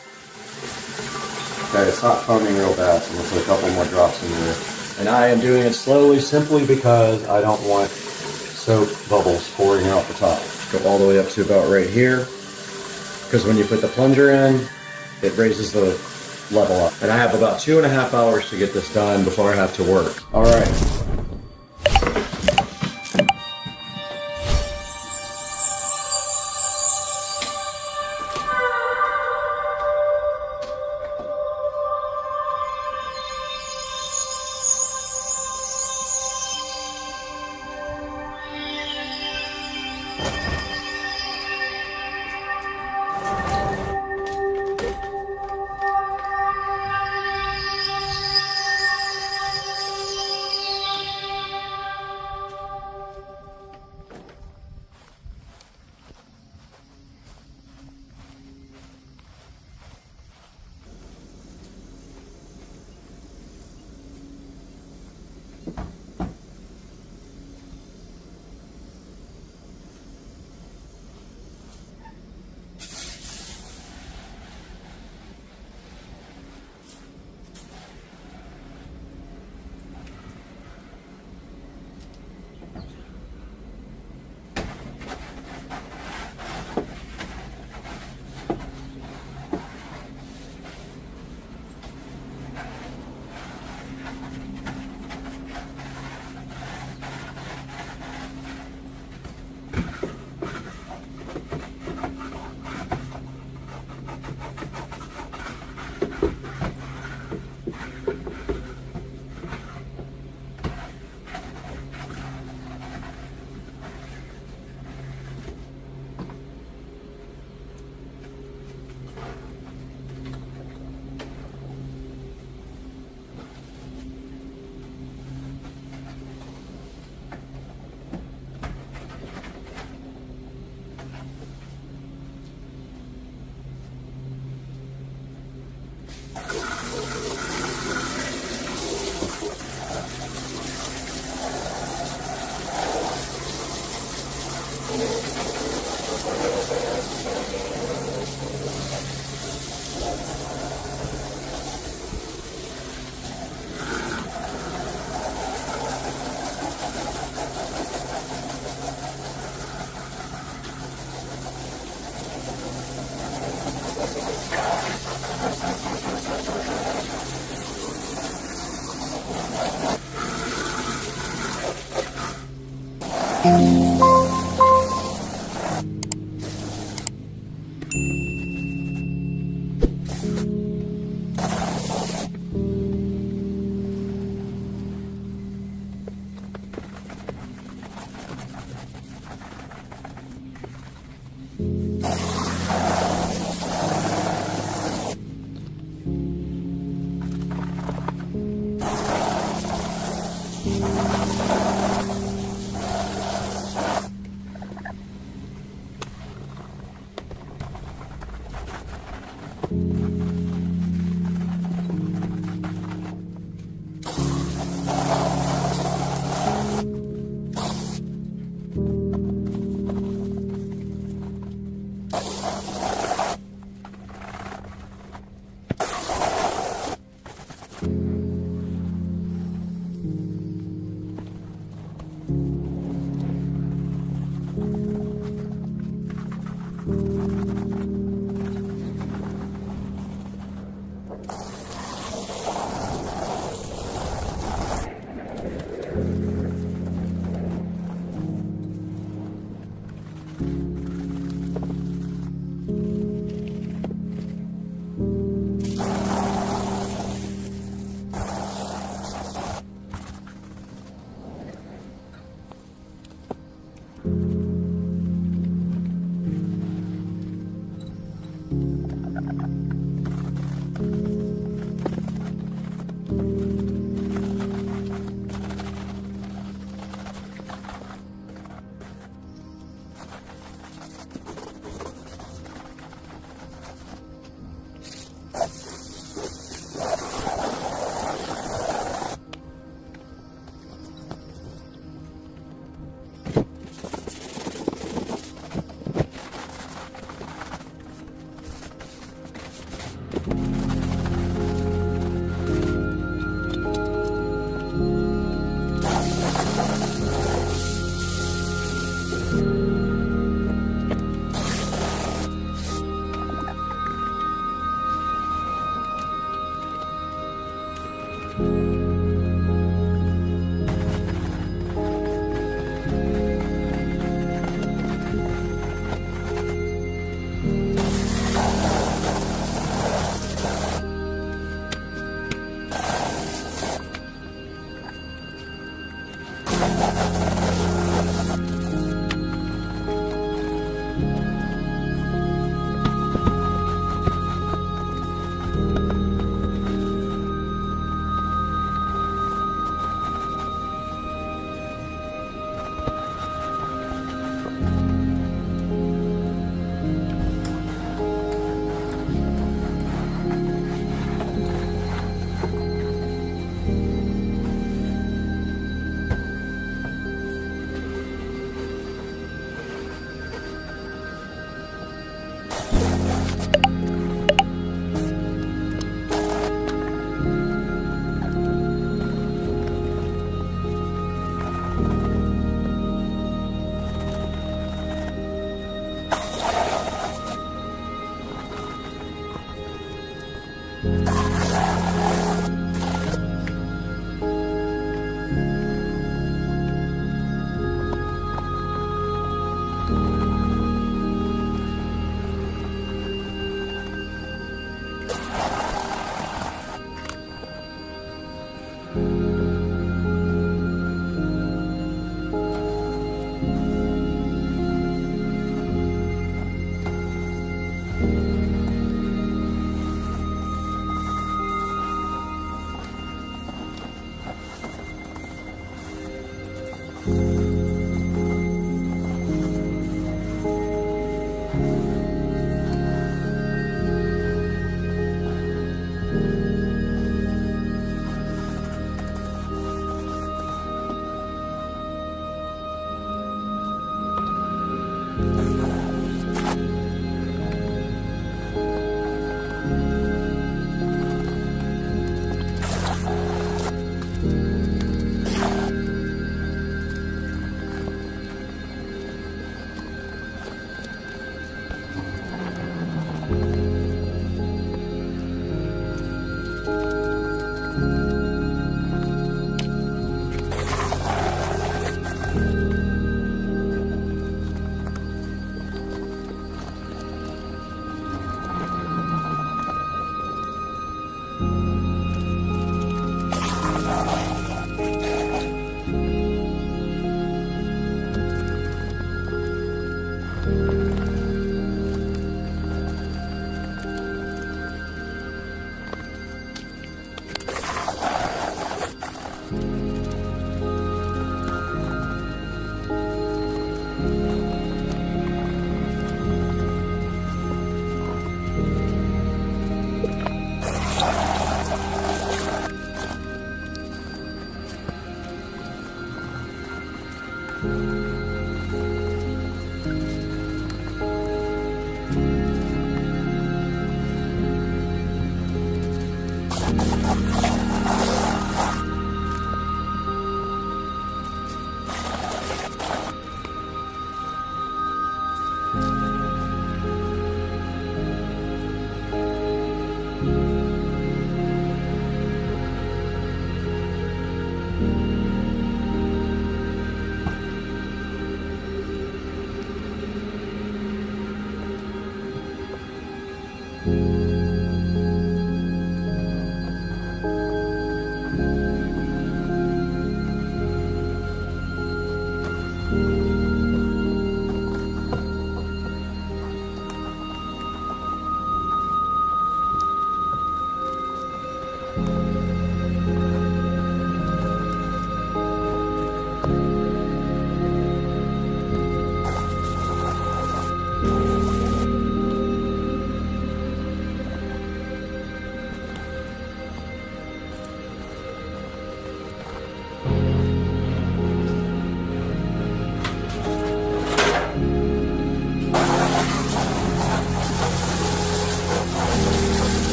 Speaker 2: Okay, it's not foaming real bad, so I'm going to put a couple more drops in there. And I am doing it slowly simply because I don't want soap bubbles pouring out the top. Go all the way up to about right here. Because when you put the plunger in, it raises the level up. And I have about 2.5 hours to get this done before I have to work. All right.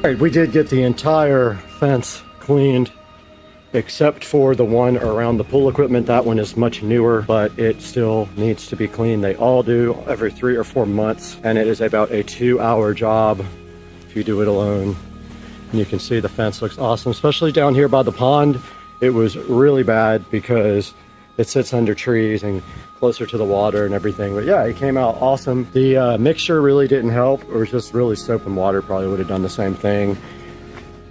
Speaker 2: Alright, we did get the entire fence cleaned except for the one around the pool equipment. That one is much newer, but it still needs to be cleaned. They all do every 3 or 4 months, and it is about a 2-hour job if you do it alone. And you can see the fence looks awesome, especially down here by the pond. It was really bad because it sits under trees and closer to the water and everything. But yeah, it came out awesome. The mixture really didn't help. It was just really soap and water. Probably would have done the same thing.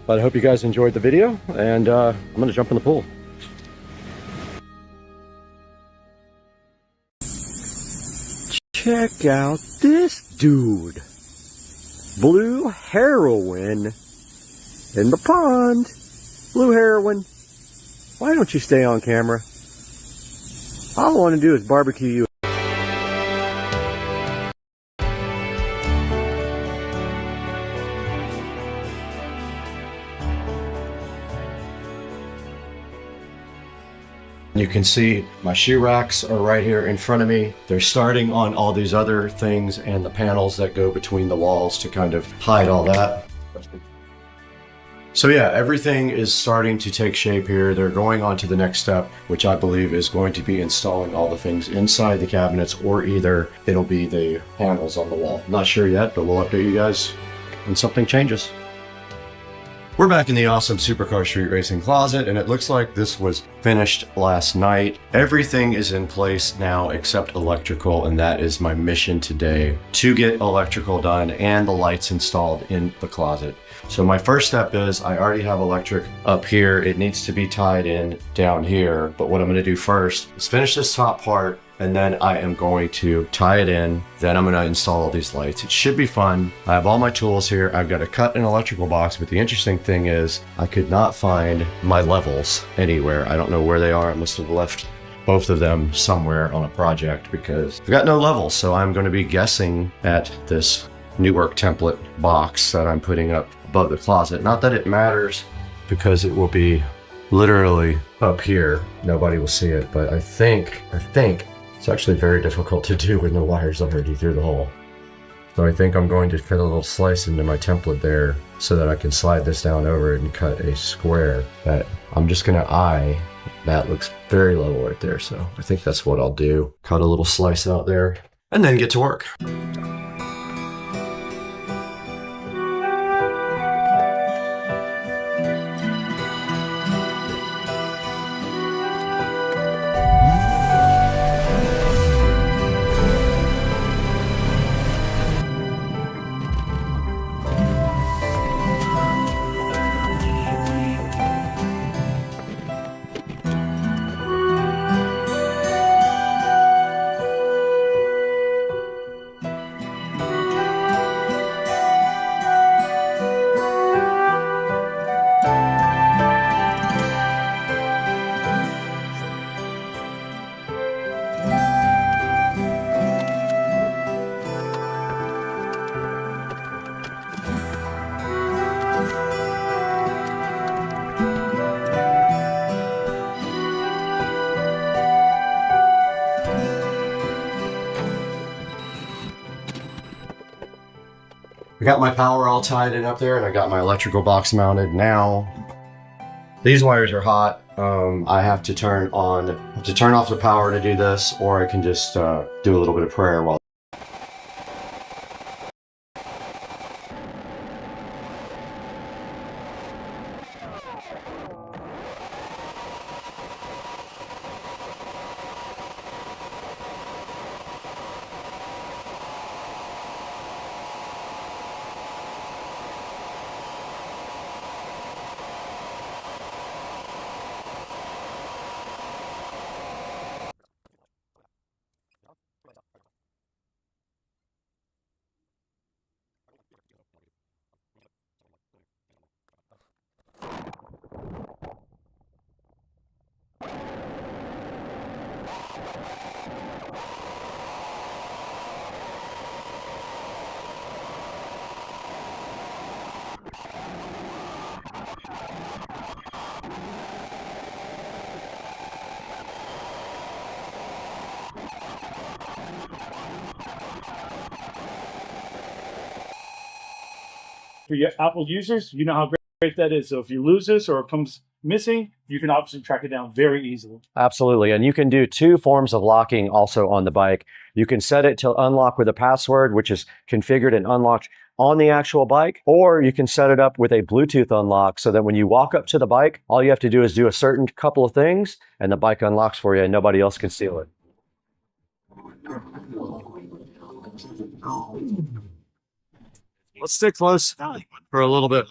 Speaker 2: But I hope you guys enjoyed the video, and I'm gonna jump in the pool. Check out this dude. Blue heroin in the pond. Blue heroin. Why don't you stay on camera? All I want to do is barbecue you. You can see my shoe racks are right here in front of me. They're starting on all these other things and the panels that go between the walls to kind of hide all that. So yeah, everything is starting to take shape here. They're going on to the next step, which I believe is going to be installing all the things inside the cabinets, or either it'll be the panels on the wall. Not sure yet, but we'll update you guys when something changes. We're back in the awesome Supercar Street Racing closet, and it looks like this was finished last night. Everything is in place now except electrical, and that is my mission today, to get electrical done and the lights installed in the closet. So my first step is I already have electric up here. It needs to be tied in down here, but what I'm going to do first is finish this top part, and then I am going to tie it in. Then I'm going to install all these lights. It should be fun. I have all my tools here. I've got to cut an electrical box, but the interesting thing is I could not find my levels anywhere. I don't know where they are. I must have left both of them somewhere on a project because I've got no levels. So I'm going to be guessing at this Newark template box that I'm putting up above the closet. Not that it matters because it will be literally up here. Nobody will see it, but I think it's actually very difficult to do when the wire's already through the hole. So I think I'm going to cut a little slice into my template there so that I can slide this down over it and cut a square that I'm just gonna eye. That looks very level right there, so I think that's what I'll do. Cut a little slice out there and then get to work. I got my power all tied in up there, and I got my electrical box mounted. Now, these wires are hot. I have to turn off the power to do this, or I can just do a little bit of prayer while.
Speaker 6: For your Apple users, you know how great that is. So if you lose this or it comes missing, you can obviously track it down very easily.
Speaker 2: Absolutely. And you can do two forms of locking also on the bike. You can set it to unlock with a password, which is configured and unlocked on the actual bike, or you can set it up with a Bluetooth unlock so that when you walk up to the bike, all you have to do is do a certain couple of things and the bike unlocks for you and nobody else can steal it.
Speaker 1: Let's stick close for a little bit.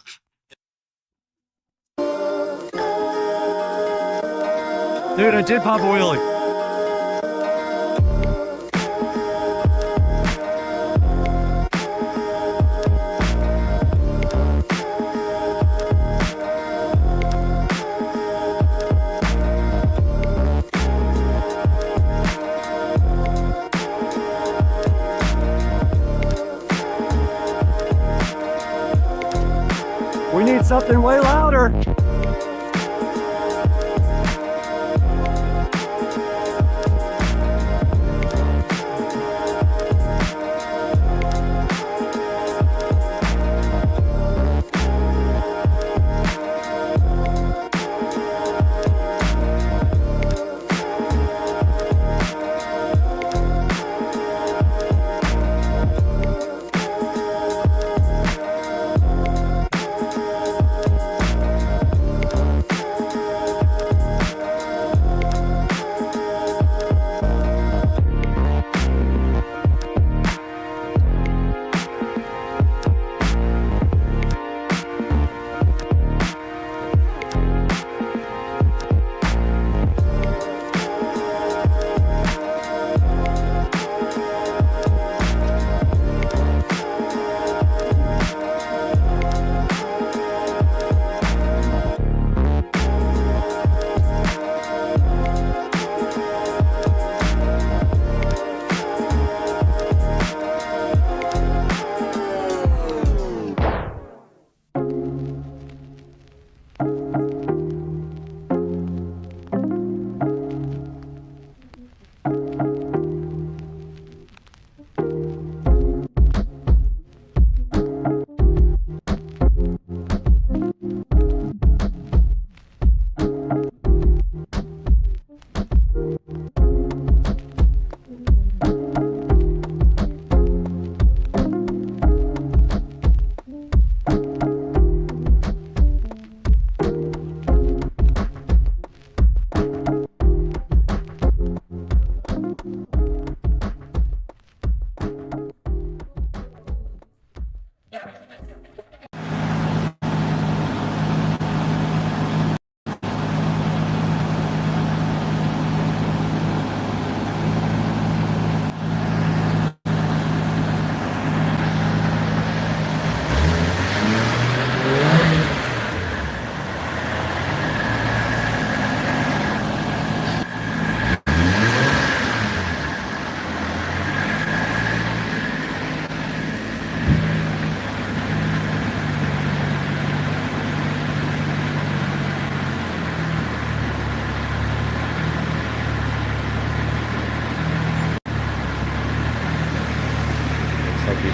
Speaker 1: Dude, I did pop a wheelie. We need something way louder.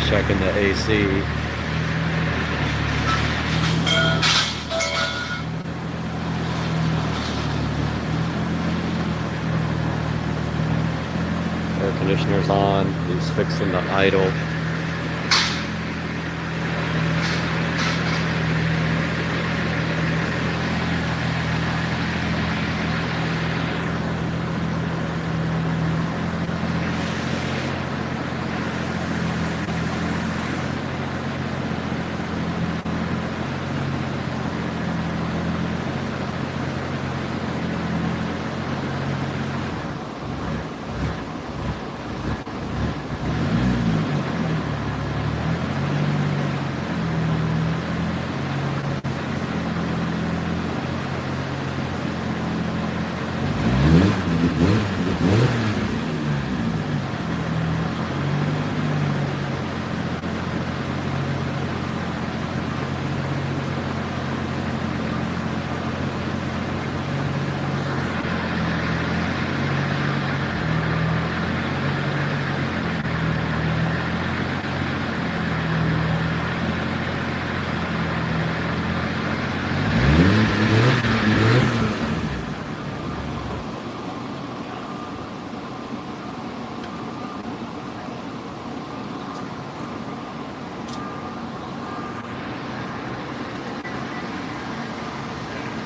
Speaker 2: Checking the AC. Air conditioner's on. He's fixing the idle.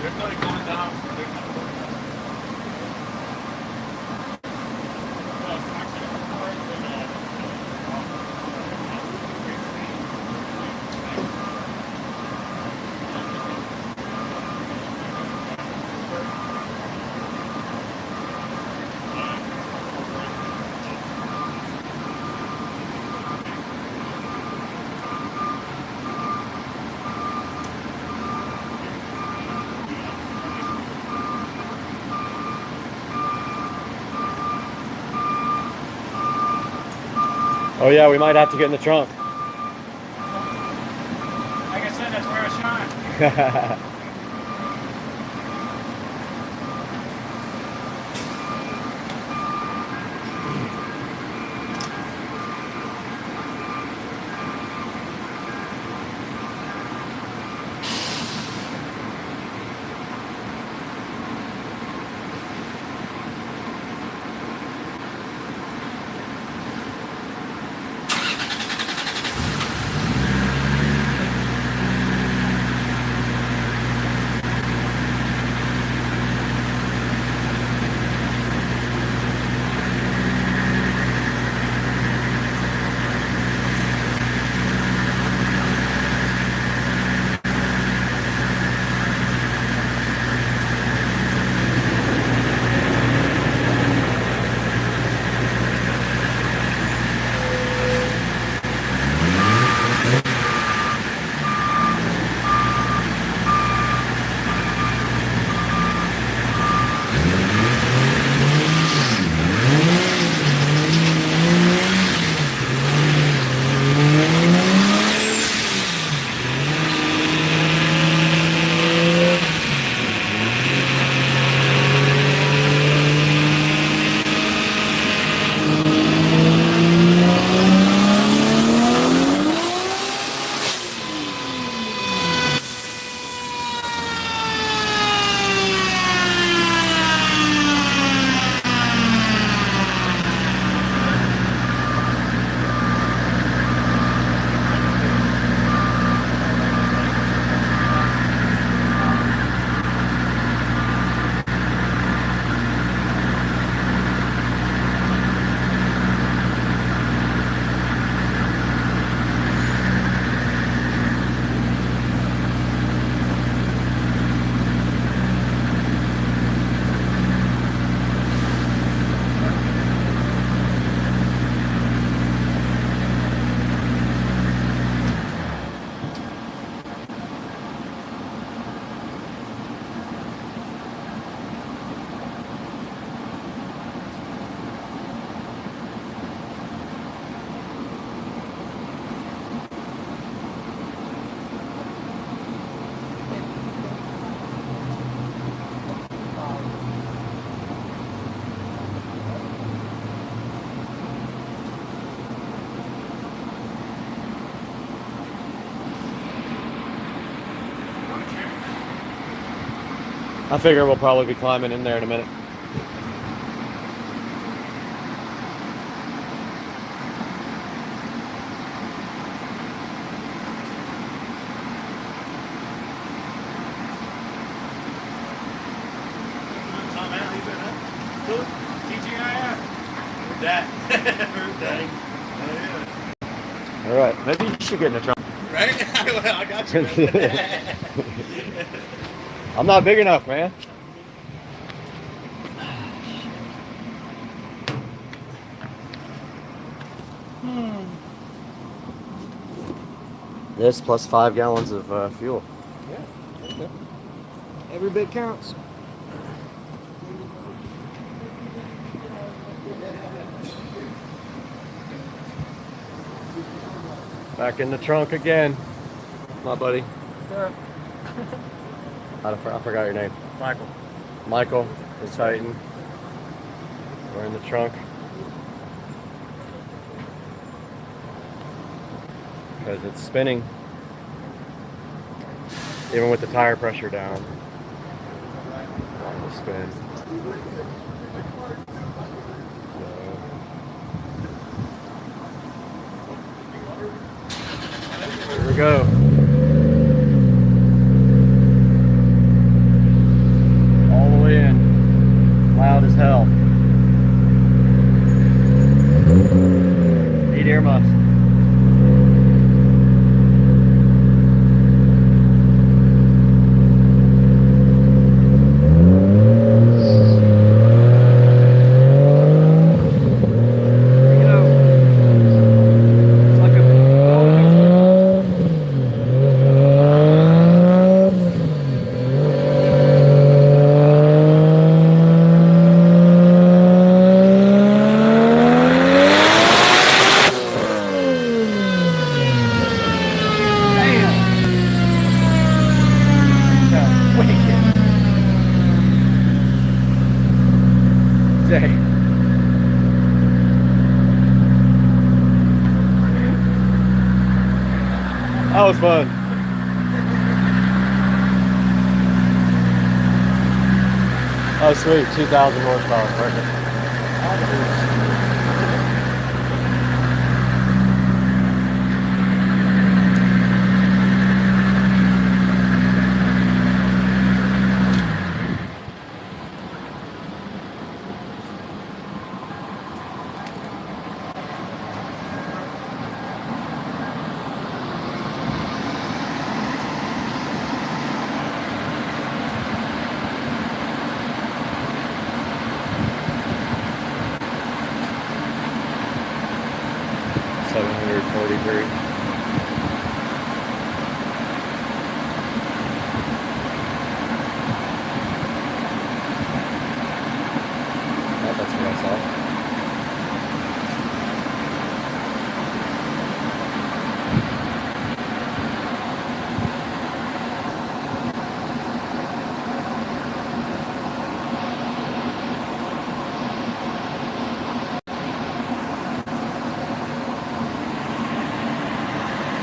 Speaker 6: There's nobody going down.
Speaker 2: Oh yeah, we might have to get in the trunk.
Speaker 6: Like I said, that's where I shine.
Speaker 2: I figure we'll probably be climbing in there in a minute. All right, maybe you should get in the trunk.
Speaker 7: Right? I got you.
Speaker 2: I'm not big enough, man. This plus 5 gallons of fuel.
Speaker 7: Yeah. Okay. Every bit counts.
Speaker 2: Back in the trunk again, my buddy.
Speaker 7: Sure.
Speaker 2: I forgot your name.
Speaker 7: Michael.
Speaker 2: Michael, the Titan. We're in the trunk. Because it's spinning. Even with the tire pressure down. It'll spin. So, here we go.
Speaker 3: day.
Speaker 2: That was fun. Oh, sweet. 2,000 horsepower. Perfect.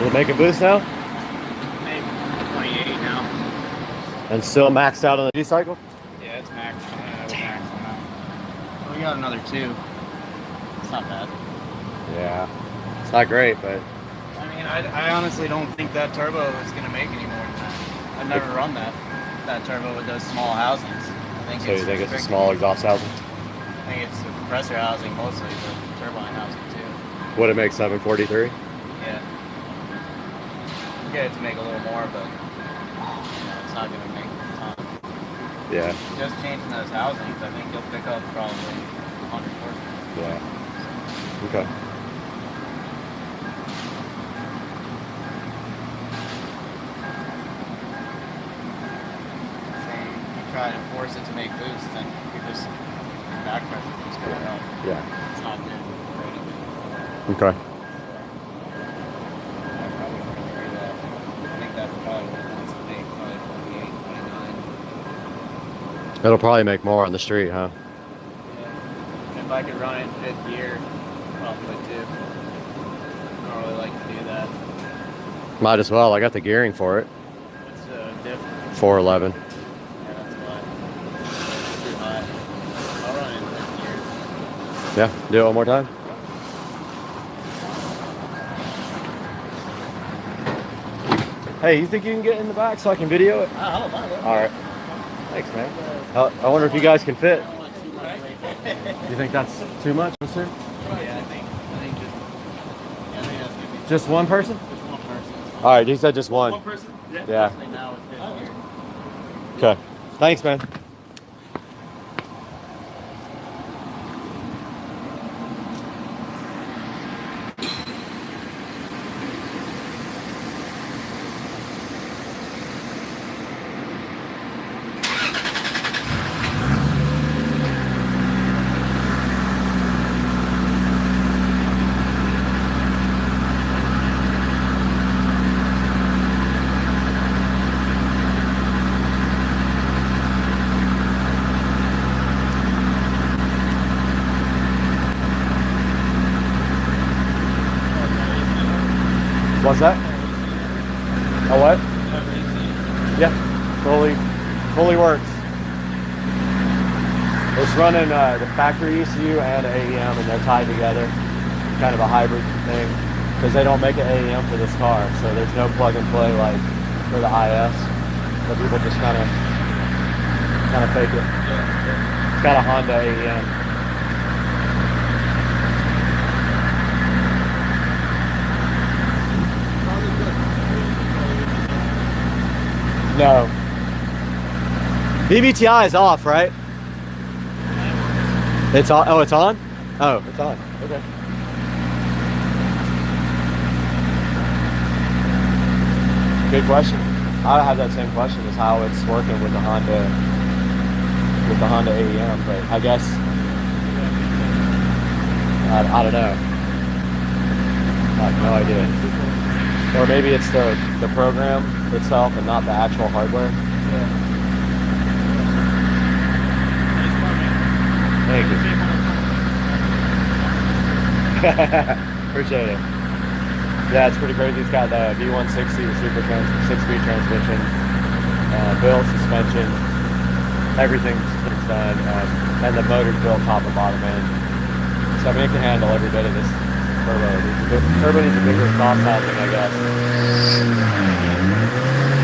Speaker 2: Will it make a boost now?
Speaker 10: Maybe 28 now.
Speaker 2: And still maxed out on the G cycle?
Speaker 10: Yeah, it's maxed. Well, we got another 2. It's not bad.
Speaker 2: Yeah. It's not great, but...
Speaker 10: I mean, I honestly don't think that turbo is going to make any more than that. I've never run that turbo with those small housings. I think
Speaker 2: So you think it's a small exhaust housing?
Speaker 10: I think it's the compressor housing mostly, but turbine housing too.
Speaker 2: Would it make 743?
Speaker 10: Yeah. You get it to make a little more, but it's not going to make a ton.
Speaker 2: Yeah.
Speaker 10: Just changing those housings, I think you'll pick up probably 100 horsepower.
Speaker 2: Yeah. Okay.
Speaker 10: Try to force it to make boost, then you just back pressure keeps going up.
Speaker 2: Yeah.
Speaker 10: It's not good for anything.
Speaker 2: Okay.
Speaker 10: I think that probably wants to make probably 28, 29.
Speaker 2: It'll probably make more on the street, huh?
Speaker 10: Yeah. If I could run it in 5th gear, probably would too. I don't really like to do that.
Speaker 2: Might as well. I got the gearing for it.
Speaker 10: It's different.
Speaker 2: 411. Yeah, do it one more time. Hey, you think you can get in the back so I can video it?
Speaker 10: I don't mind.
Speaker 2: All right. Thanks, man. I wonder if you guys can fit. You think that's too much, sir?
Speaker 10: Yeah, I think just that's gonna be
Speaker 2: Just one person?
Speaker 10: just one person.
Speaker 2: All right, he said just one.
Speaker 6: One person?
Speaker 2: Yeah.
Speaker 10: Especially now with 5th gear.
Speaker 2: Okay. Thanks, man. What's that? A what? Yeah, fully works. It's running the factory ECU and AEM, and they're tied together, kind of a hybrid thing, because they don't make an AEM for this car, so there's no plug and play like for the IS. So people just kind of fake it. It's got a Honda AEM. No. VBTI is off, right? It's on. Oh, it's on? Oh, it's on. Okay. Good question. I have that same question as how it's working with the Honda AEM, but I guess I don't know. I have no idea. Or maybe it's the program itself and not the actual hardware. Thank you. Appreciate it. Yeah, it's pretty crazy. It's got the V160, the super 6-speed transmission, built suspension, everything's done, and the motor's built top and bottom end. So I mean, it can handle every bit of this turbo. Turbo needs a bigger exhaust housing, I guess.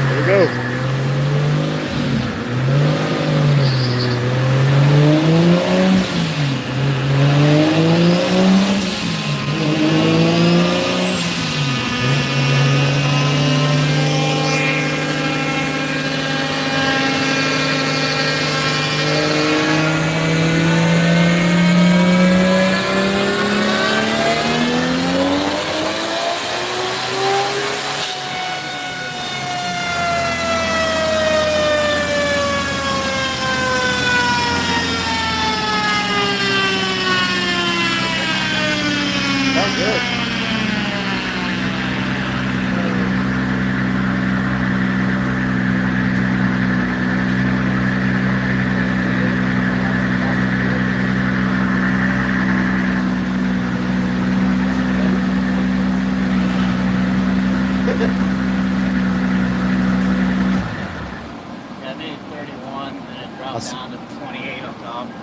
Speaker 2: Here we go.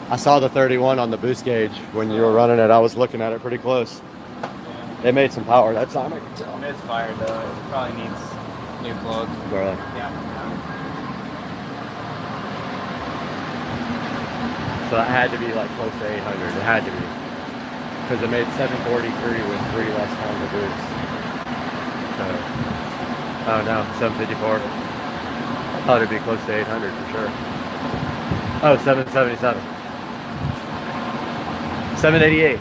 Speaker 2: I saw the 31 on the boost gauge when you were running it. I was looking at it pretty close. They made some power that time, I can tell.
Speaker 10: It's fired though. It probably needs new plugs.
Speaker 2: Really?
Speaker 10: Yeah.
Speaker 2: So that had to be like close to 800. It had to be. Because it made 743 with 3 less pounds of boost. So, oh no, 754. I thought it'd be close to 800 for sure. Oh, 777. 788.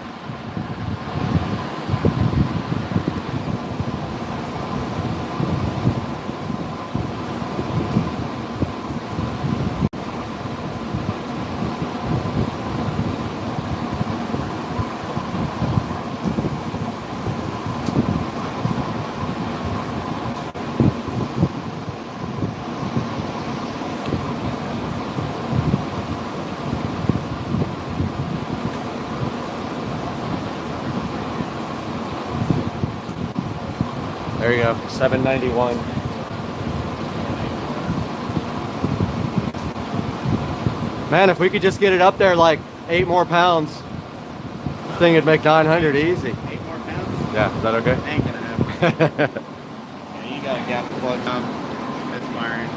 Speaker 2: There you go, 791. Man, if we could just get it up there like 8 more pounds, this thing would make 900 easy.
Speaker 10: 8 more pounds?
Speaker 2: Yeah, is that okay?
Speaker 10: Ain't gonna happen. Yeah, you got a gap plug on. It's firing.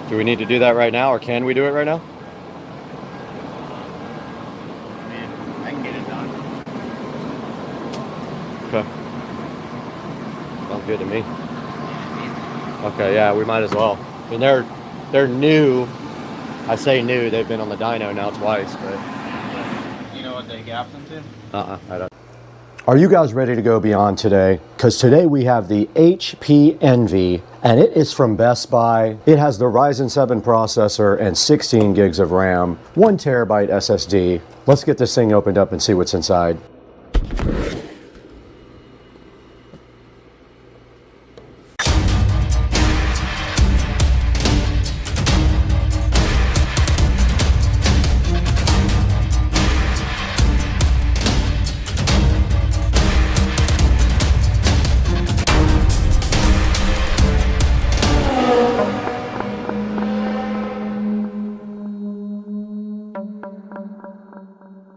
Speaker 2: Do we need to do that right now, or can we do it right now?
Speaker 10: I mean, I can get it done.
Speaker 2: Okay. Sounds good to me. Okay, yeah, we might as well. I mean, they're new. I say new, they've been on the dyno now twice, but...
Speaker 10: You know what they gapped them to?
Speaker 2: I don't. Are you guys ready to go beyond today? Because today we have the HP Envy, and it is from Best Buy. It has the Ryzen 7 processor and 16 gigs of RAM, 1 terabyte SSD. Let's get this thing opened up and see what's inside.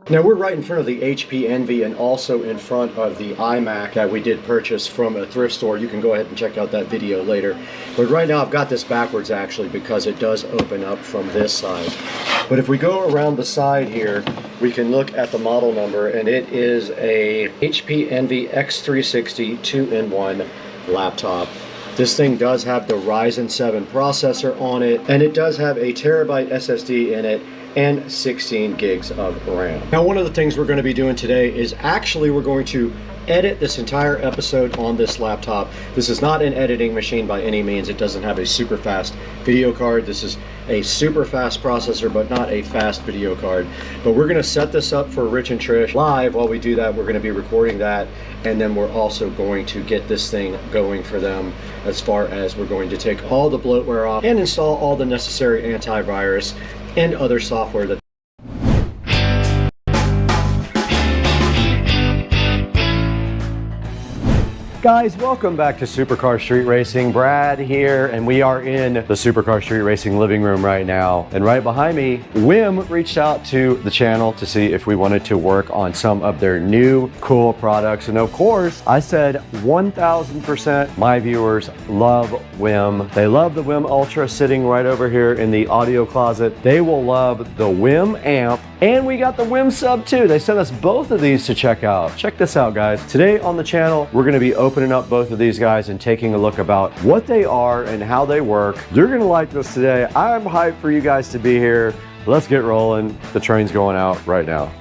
Speaker 2: Now we're right in front of the HP Envy and also in front of the iMac that we did purchase from a thrift store. You can go ahead and check out that video later. But right now I've got this backwards actually because it does open up from this side. But if we go around the side here, we can look at the model number, and it is a HP Envy X360 2-in-1 laptop. This thing does have the Ryzen 7 processor on it, and it does have a terabyte SSD in it and 16 gigs of RAM. Now, one of the things we're going to be doing today is actually we're going to edit this entire episode on this laptop. This is not an editing machine by any means. It doesn't have a super fast video card. This is a super fast processor, but not a fast video card. But we're going to set this up for Rich and Trish live. While we do that, we're going to be recording that, and then we're also going to get this thing going for them, as far as we're going to take all the bloatware off and install all the necessary antivirus and other software that Guys, welcome back to Supercar Street Racing. Brad here, and we are in the Supercar Street Racing living room right now. And right behind me, Wim reached out to the channel to see if we wanted to work on some of their new cool products. And of course, I said 1000% my viewers love Wim. They love the Wim Ultra sitting right over here in the audio closet. They will love the Wim Amp, and we got the Wim Sub too. They sent us both of these to check out. Check this out, guys. Today on the channel, we're gonna be opening up both of these guys and taking a look about what they are and how they work. You're gonna like this today. I'm hyped for you guys to be here. Let's get rolling. The train's going out right now.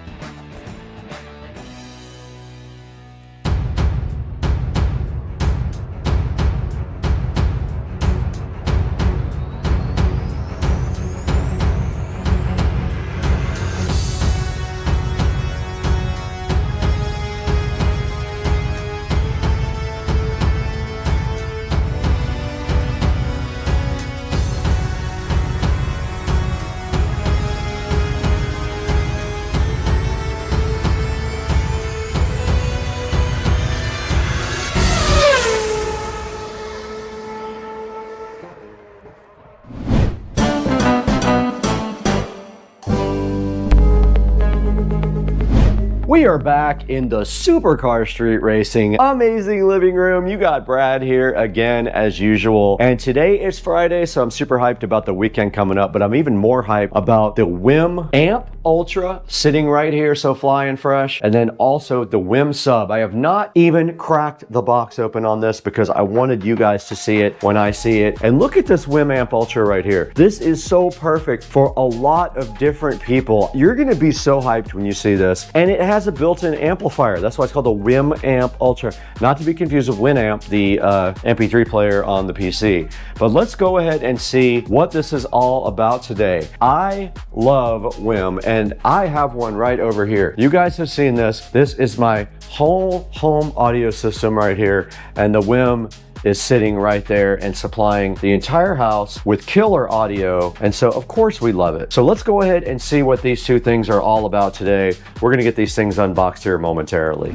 Speaker 2: We are back in the Supercar Street Racing amazing living room. You got Brad here again as usual. And today is Friday, so I'm super hyped about the weekend coming up, but I'm even more hyped about the Wim Amp Ultra sitting right here, so flying fresh. And then also the Wim Sub. I have not even cracked the box open on this because I wanted you guys to see it when I see it. And look at this Wim Amp Ultra right here. This is so perfect for a lot of different people. You're gonna be so hyped when you see this. And it has a built-in amplifier. That's why it's called the Wim Amp Ultra. Not to be confused with Winamp, the MP3 player on the PC. But let's go ahead and see what this is all about today. I love Wim, and I have one right over here. You guys have seen this. This is my whole home audio system right here, and the Wim is sitting right there and supplying the entire house with killer audio, and so of course we love it. So let's go ahead and see what these two things are all about today. We're gonna get these things unboxed here momentarily.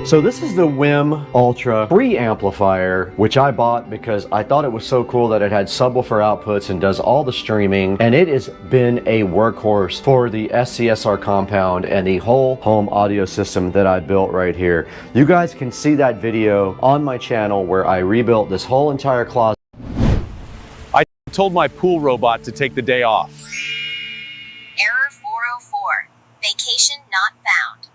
Speaker 2: So this is the Wim Ultra preamplifier, which I bought because I thought it was so cool that it had subwoofer outputs and does all the streaming, and it has been a workhorse for the SCSR compound and the whole home audio system that I built right here. You guys can see that video on my channel where I rebuilt this whole entire closet.
Speaker 3: I told my pool robot to take the day off.
Speaker 11: Error 404. Vacation not found.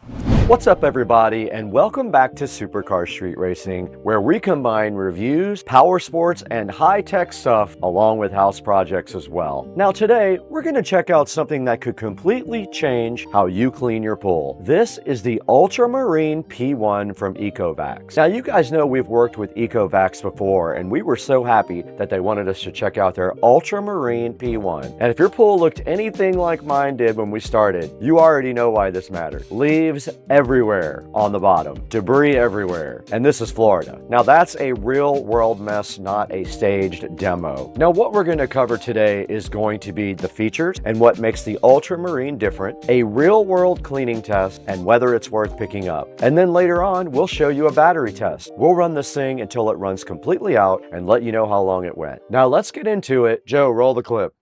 Speaker 2: What's up, everybody, and welcome back to Supercar Street Racing, where we combine reviews, power sports, and high-tech stuff along with house projects as well. Now today, we're going to check out something that could completely change how you clean your pool. This is the Ultramarine P1 from Ecovacs. Now you guys know we've worked with Ecovacs before, and we were so happy that they wanted us to check out their Ultramarine P1. And if your pool looked anything like mine did when we started, you already know why this matters. Leaves everywhere on the bottom, debris everywhere, and this is Florida. Now that's a real world mess, not a staged demo. Now what we're going to cover today is going to be the features and what makes the Ultramarine different, a real world cleaning test, and whether it's worth picking up. And then later on, we'll show you a battery test. We'll run this thing until it runs completely out and let you know how long it went. Now let's get into it. Joe, roll the clip.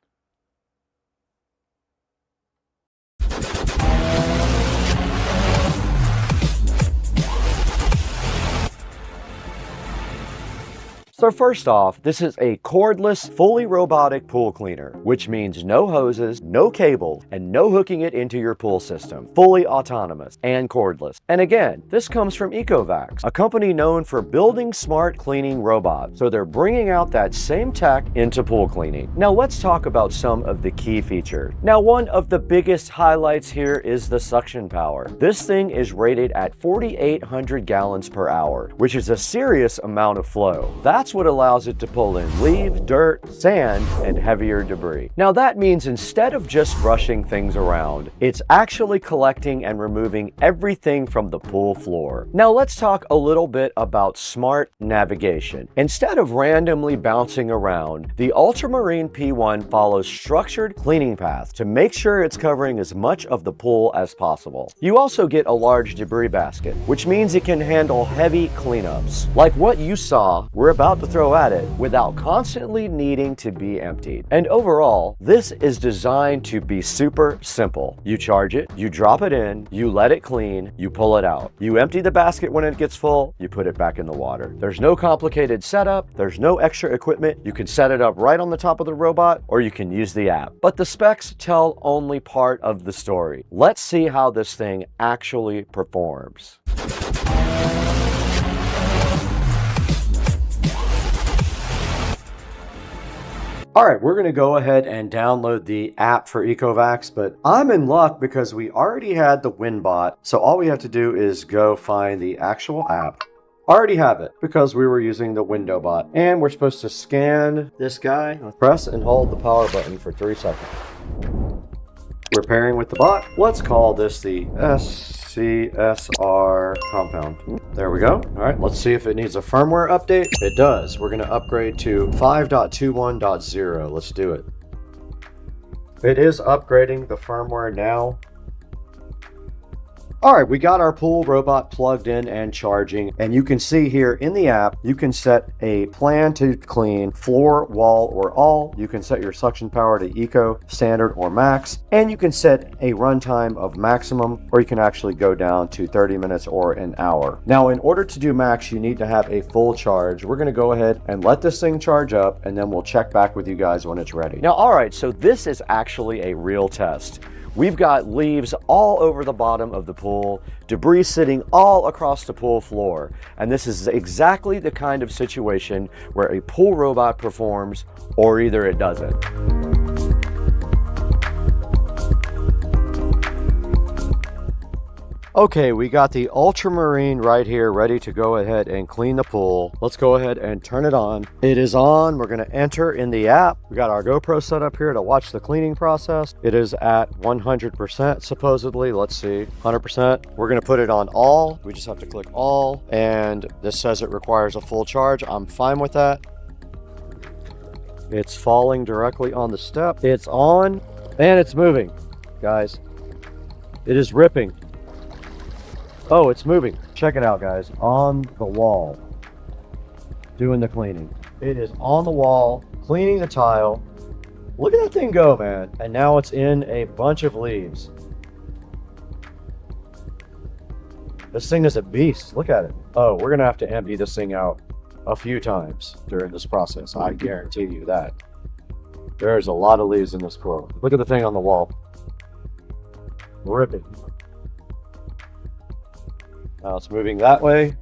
Speaker 2: So first off, this is a cordless, fully robotic pool cleaner, which means no hoses, no cable, and no hooking it into your pool system. Fully autonomous and cordless. And again, this comes from Ecovacs, a company known for building smart cleaning robots. So they're bringing out that same tech into pool cleaning. Now let's talk about some of the key features. Now one of the biggest highlights here is the suction power. This thing is rated at 4,800 gallons per hour, which is a serious amount of flow. That's what allows it to pull in leaves, dirt, sand, and heavier debris. Now that means instead of just brushing things around, it's actually collecting and removing everything from the pool floor. Now let's talk a little bit about smart navigation. Instead of randomly bouncing around, the Ultramarine P1 follows structured cleaning paths to make sure it's covering as much of the pool as possible. You also get a large debris basket, which means it can handle heavy cleanups, like what you saw we're about to throw at it, without constantly needing to be emptied. And overall, this is designed to be super simple. You charge it, you drop it in, you let it clean, you pull it out. You empty the basket when it gets full, you put it back in the water. There's no complicated setup, there's no extra equipment. You can set it up right on the top of the robot, or you can use the app. But the specs tell only part of the story. Let's see how this thing actually performs. All right, we're going to go ahead and download the app for Ecovacs, but I'm in luck because we already had the WinBot, so all we have to do is go find the actual app. Already have it because we were using the window bot, and we're supposed to scan this guy. Press and hold the power button for 3 seconds. We're pairing with the bot. Let's call this the SCSR compound. There we go. All right, let's see if it needs a firmware update. It does. We're going to upgrade to 5.21.0. Let's do it. It is upgrading the firmware now. All right, we got our pool robot plugged in and charging, and you can see here in the app, you can set a plan to clean floor, wall, or all. You can set your suction power to eco, standard, or max, and you can set a runtime of maximum, or you can actually go down to 30 minutes or an hour. Now, in order to do max, you need to have a full charge. We're gonna go ahead and let this thing charge up, and then we'll check back with you guys when it's ready. Now, all right, so this is actually a real test. We've got leaves all over the bottom of the pool, debris sitting all across the pool floor, and this is exactly the kind of situation where a pool robot performs, or either it doesn't. Okay, we got the Ultramarine right here ready to go ahead and clean the pool. Let's go ahead and turn it on. It is on. We're going to enter in the app. We got our GoPro set up here to watch the cleaning process. It is at 100% supposedly. Let's see, 100%. We're going to put it on all. We just have to click all, and this says it requires a full charge. I'm fine with that. It's falling directly on the step. It's on, and it's moving, guys. It is ripping. Oh, it's moving. Check it out, guys. On the wall. Doing the cleaning. It is on the wall, cleaning the tile. Look at that thing go, man. And now it's in a bunch of leaves. This thing is a beast. Look at it. Oh, we're going to have to empty this thing out a few times during this process. I guarantee you that. There's a lot of leaves in this pool. Look at the thing on the wall. Ripping. Now it's moving that way.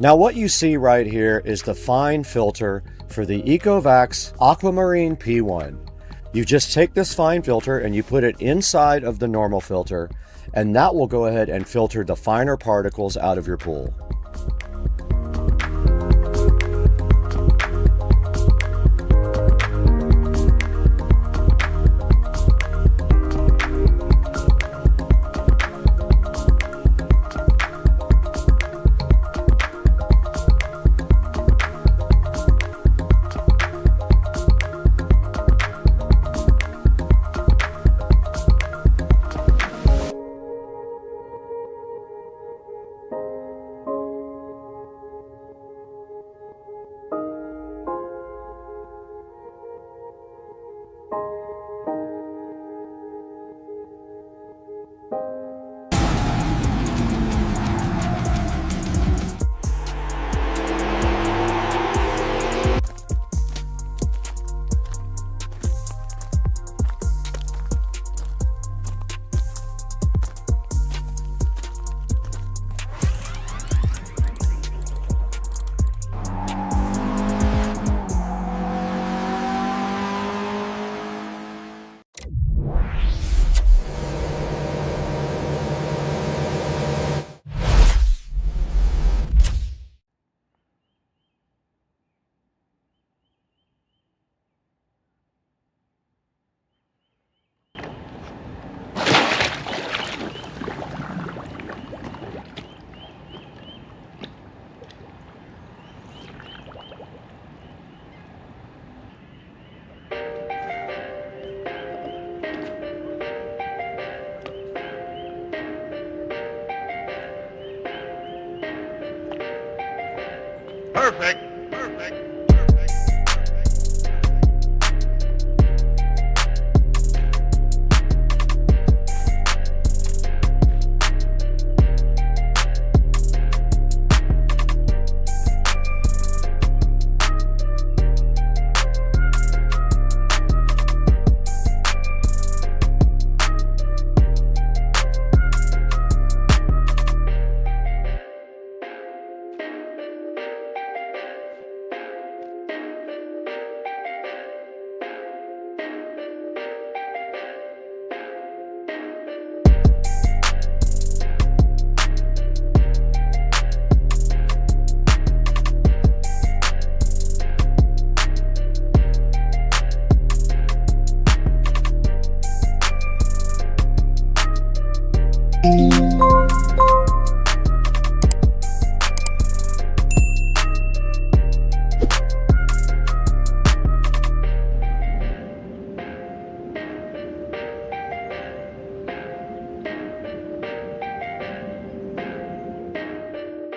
Speaker 2: Now what you see right here is the fine filter for the Ecovacs Aquamarine P1. You just take this fine filter and you put it inside of the normal filter, and that will go ahead and filter the finer particles out of your pool.
Speaker 12: Perfect.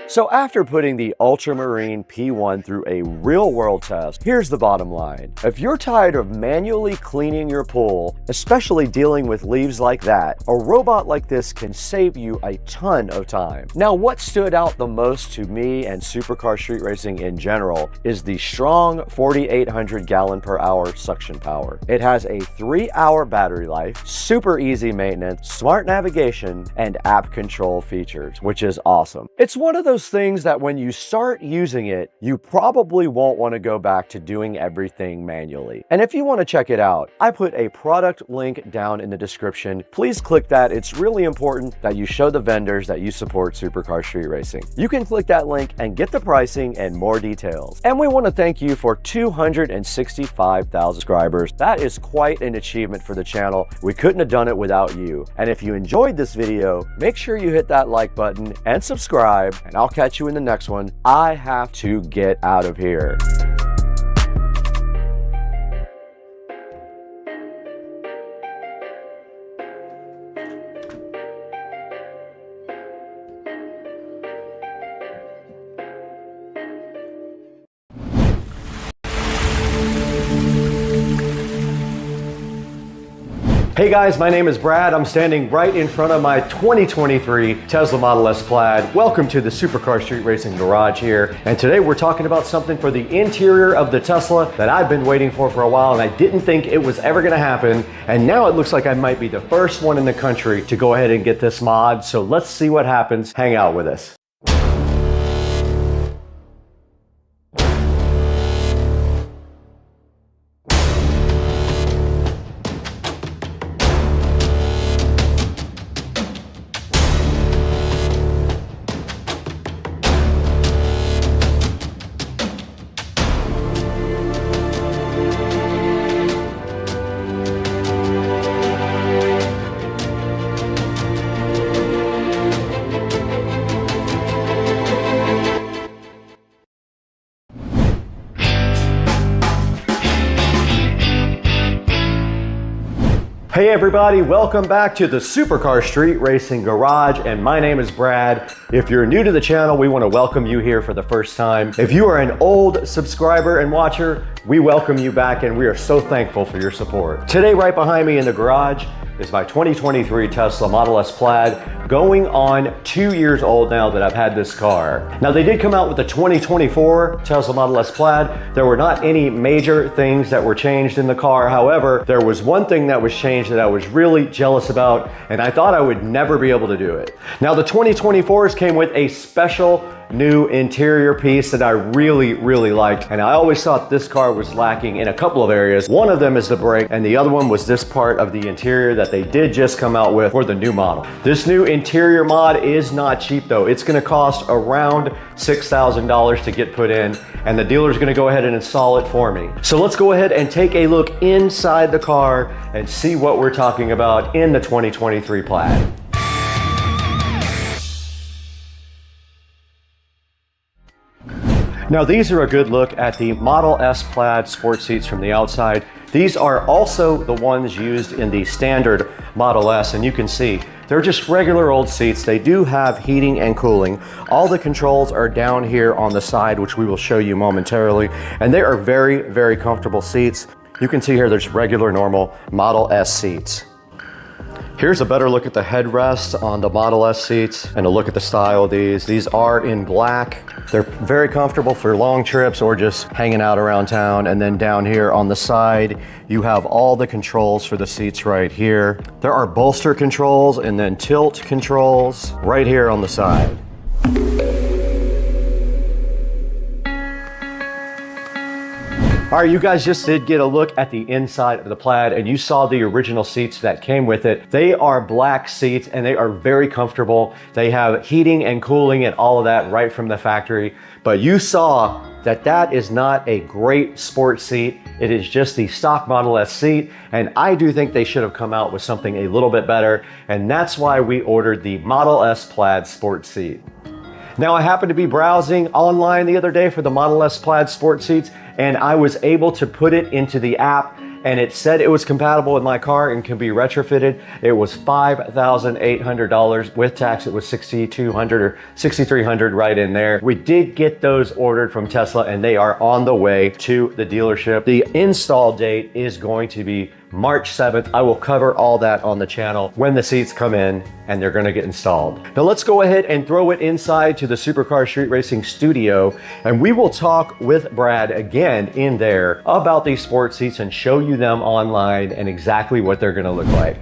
Speaker 2: So after putting the Ultramarine P1 through a real-world test, here's the bottom line. If you're tired of manually cleaning your pool, especially dealing with leaves like that, a robot like this can save you a ton of time. Now, what stood out the most to me and supercar street racing in general is the strong 4,800 gallon per hour suction power. It has a 3-hour battery life, super easy maintenance, smart navigation, and app control features, which is awesome. It's one of those things that when you start using it, you probably won't want to go back to doing everything manually. And if you want to check it out, I put a product link down in the description. Please click that. It's really important that you show the vendors that you support supercar street racing. You can click that link and get the pricing and more details. And we want to thank you for 265,000 subscribers. That is quite an achievement for the channel. We couldn't have done it without you. And if you enjoyed this video, make sure you hit that like button and subscribe, and I'll catch you in the next one. I have to get out of here. Hey guys, my name is Brad. I'm standing right in front of my 2023 Tesla Model S Plaid. Welcome to the Supercar Street Racing Garage here. And today we're talking about something for the interior of the Tesla that I've been waiting for a while, and I didn't think it was ever gonna happen. And now it looks like I might be the first one in the country to go ahead and get this mod. So let's see what happens. Hang out with us. Hey everybody, welcome back to the Supercar Street Racing Garage, and my name is Brad. If you're new to the channel, we want to welcome you here for the first time. If you are an old subscriber and watcher, we welcome you back and we are so thankful for your support. Today, right behind me in the garage is my 2023 Tesla Model S Plaid, going on 2 years old now that I've had this car. Now they did come out with the 2024 Tesla Model S Plaid. There were not any major things that were changed in the car. However, there was one thing that was changed that I was really jealous about, and I thought I would never be able to do it. Now the 2024s came with a special new interior piece that I really liked, and I always thought this car was lacking in a couple of areas. One of them is the brake, and the other one was this part of the interior that they did just come out with for the new model. This new interior mod is not cheap though. It's gonna cost around $6,000 to get put in, and the dealer's gonna go ahead and install it for me. So let's go ahead and take a look inside the car and see what we're talking about in the 2023 Plaid. Now these are a good look at the Model S Plaid sport seats from the outside. These are also the ones used in the standard Model S, and you can see they're just regular old seats. They do have heating and cooling. All the controls are down here on the side, which we will show you momentarily, and they are very comfortable seats. You can see here there's regular normal Model S seats. Here's a better look at the headrest on the Model S seats and a look at the style of these. These are in black. They're very comfortable for long trips or just hanging out around town. And then down here on the side, you have all the controls for the seats right here. There are bolster controls and then tilt controls right here on the side. All right, you guys just did get a look at the inside of the Plaid, and you saw the original seats that came with it. They are black seats and they are very comfortable. They have heating and cooling and all of that right from the factory. But you saw that that is not a great sports seat. It is just the stock Model S seat, and I do think they should have come out with something a little bit better, and that's why we ordered the Model S Plaid sports seat. Now, I happened to be browsing online the other day for the Model S Plaid sport seats, and I was able to put it into the app, and it said it was compatible with my car and can be retrofitted. It was $5,800 with tax. It was $6,200 or $6,300 right in there. We did get those ordered from Tesla, and they are on the way to the dealership. The install date is going to be March 7th. I will cover all that on the channel when the seats come in and they're gonna get installed. Now let's go ahead and throw it inside to the Supercar Street Racing studio, and we will talk with Brad again in there about these sports seats and show you them online and exactly what they're gonna look like.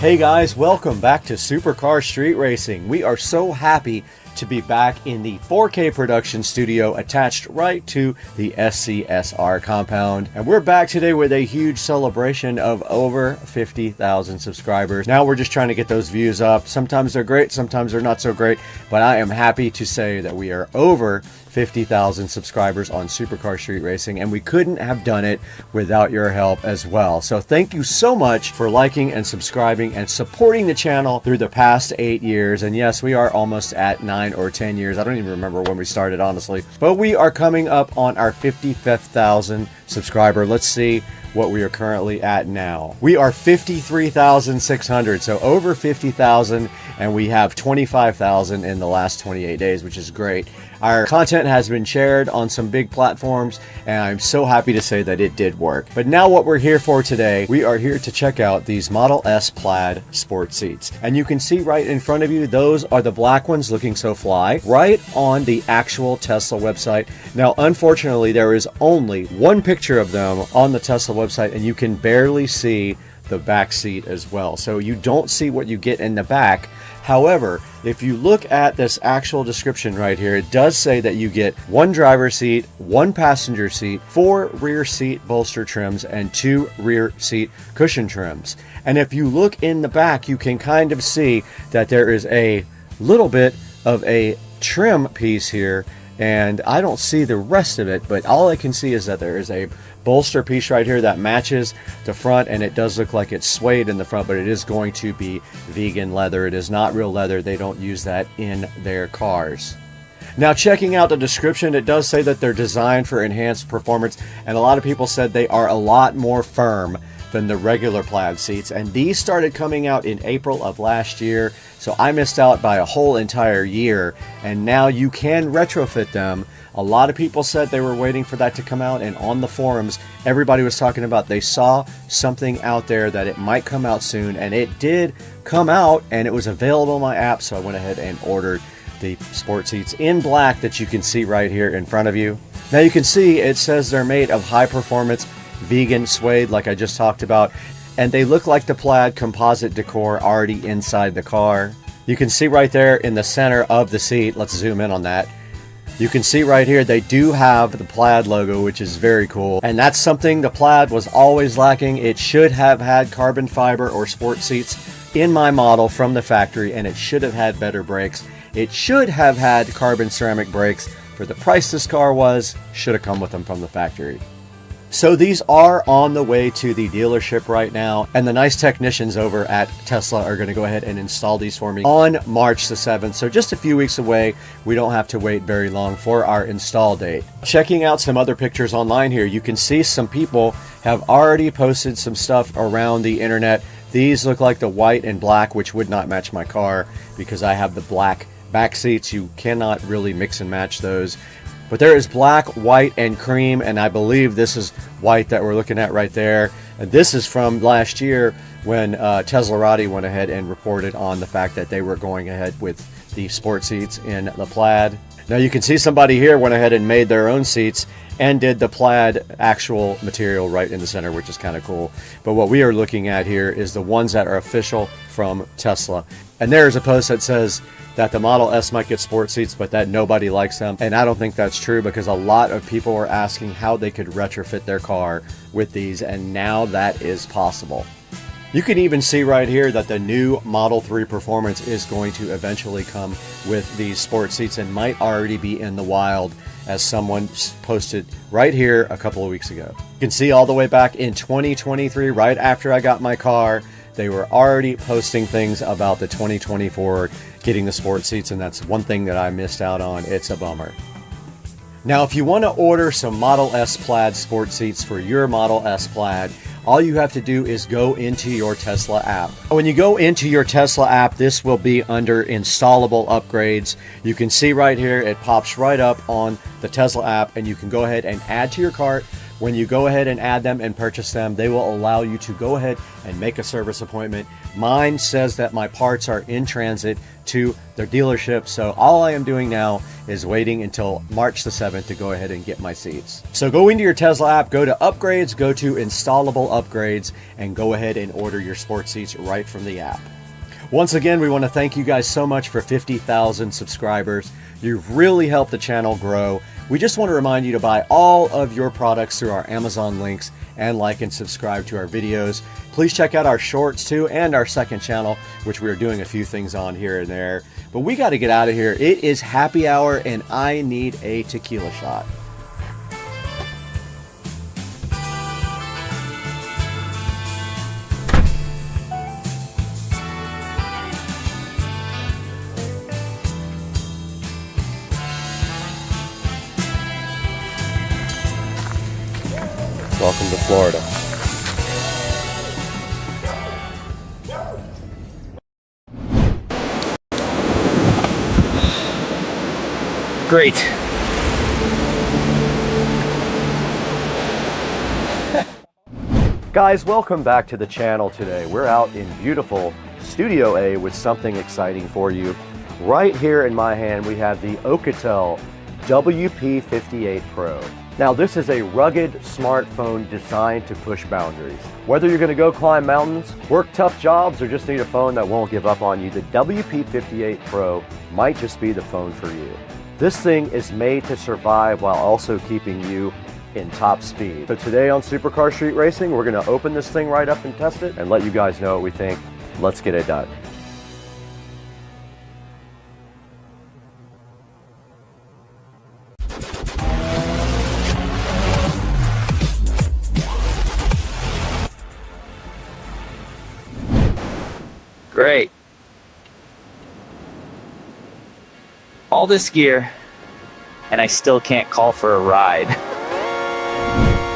Speaker 2: Hey guys, welcome back to Supercar Street Racing. We are so happy to be back in the 4K production studio attached right to the SCSR compound. And we're back today with a huge celebration of over 50,000 subscribers. Now we're just trying to get those views up. Sometimes they're great, sometimes they're not so great, but I am happy to say that we are over 50,000 subscribers on Supercar Street Racing, and we couldn't have done it without your help as well. So thank you so much for liking and subscribing and supporting the channel through the past 8 years. And yes, we are almost at 9 or 10 years. I don't even remember when we started, honestly, but we are coming up on our 55,000 subscriber. Let's see what we are currently at now. We are 53,600, so over 50,000, and we have 25,000 in the last 28 days, which is great. Our content has been shared on some big platforms, and I'm so happy to say that it did work. But now what we're here for today, we are here to check out these Model S Plaid sport seats. And you can see right in front of you, those are the black ones looking so fly, right on the actual Tesla website. Now, unfortunately, there is only one picture of them on the Tesla website, and you can barely see the back seat as well. So you don't see what you get in the back. However, if you look at this actual description right here, it does say that you get one driver seat, one passenger seat, 4 rear seat bolster trims, and 2 rear seat cushion trims. And if you look in the back, you can kind of see that there is a little bit of a trim piece here, and I don't see the rest of it, but all I can see is that there is a bolster piece right here that matches the front, and it does look like it's suede in the front, but it is going to be vegan leather. It is not real leather. They don't use that in their cars. Now, checking out the description, it does say that they're designed for enhanced performance, and a lot of people said they are a lot more firm than the regular plaid seats, and these started coming out in April of last year, so I missed out by a whole entire year, and now you can retrofit them. A lot of people said they were waiting for that to come out, and on the forums, everybody was talking about they saw something out there that it might come out soon, and it did come out, and it was available in my app, so I went ahead and ordered the sport seats in black that you can see right here in front of you. Now you can see it says they're made of high performance vegan suede like I just talked about, and they look like the plaid composite decor already inside the car. You can see right there in the center of the seat, let's zoom in on that. You can see right here they do have the plaid logo, which is very cool, and that's something the plaid was always lacking. It should have had carbon fiber or sport seats in my model from the factory, and it should have had better brakes. It should have had carbon ceramic brakes. For the price this car was, should have come with them from the factory. So these are on the way to the dealership right now, and the nice technicians over at Tesla are going to go ahead and install these for me on March the 7th. So just a few weeks away. We don't have to wait very long for our install date. Checking out some other pictures online here, you can see some people have already posted some stuff around the internet. These look like the white and black, which would not match my car because I have the black back seats. You cannot really mix and match those. But there is black, white, and cream, and I believe this is white that we're looking at right there. And this is from last year when Teslarati went ahead and reported on the fact that they were going ahead with the sport seats in the plaid. Now you can see somebody here went ahead and made their own seats and did the plaid actual material right in the center, which is kind of cool. But what we are looking at here is the ones that are official from Tesla. And there is a post that says that the Model S might get sport seats, but that nobody likes them. And I don't think that's true, because a lot of people were asking how they could retrofit their car with these, and now that is possible. You can even see right here that the new Model 3 Performance is going to eventually come with these sport seats and might already be in the wild, as someone posted right here a couple of weeks ago. You can see all the way back in 2023, right after I got my car, they were already posting things about the 2024 getting the sport seats, and that's one thing that I missed out on. It's a bummer. Now, if you want to order some Model S Plaid sport seats for your Model S Plaid, all you have to do is go into your Tesla app. When you go into your Tesla app, this will be under installable upgrades. You can see right here, it pops right up on the Tesla app, and you can go ahead and add to your cart. When you go ahead and add them and purchase them, they will allow you to go ahead and make a service appointment. Mine says that my parts are in transit to their dealership, so all I am doing now is waiting until March the 7th to go ahead and get my seats. So go into your Tesla app, go to upgrades, go to installable upgrades, and go ahead and order your sport seats right from the app. Once again, we want to thank you guys so much for 50,000 subscribers. You've really helped the channel grow. We just want to remind you to buy all of your products through our Amazon links and like and subscribe to our videos. Please check out our shorts too, and our second channel, which we are doing a few things on here and there. But we got to get out of here. It is happy hour and I need a tequila shot. Welcome to Florida.
Speaker 10: Great.
Speaker 2: Guys, welcome back to the channel today. We're out in beautiful Studio A with something exciting for you. Right here in my hand, we have the Alcatel WP58 Pro. Now, this is a rugged smartphone designed to push boundaries. Whether you're going to go climb mountains, work tough jobs, or just need a phone that won't give up on you, the WP58 Pro might just be the phone for you. This thing is made to survive while also keeping you in top speed. So today on Supercar Street Racing, we're going to open this thing right up and test it and let you guys know what we think. Let's get it done.
Speaker 10: Great. All this gear
Speaker 13: and I still can't call for a ride.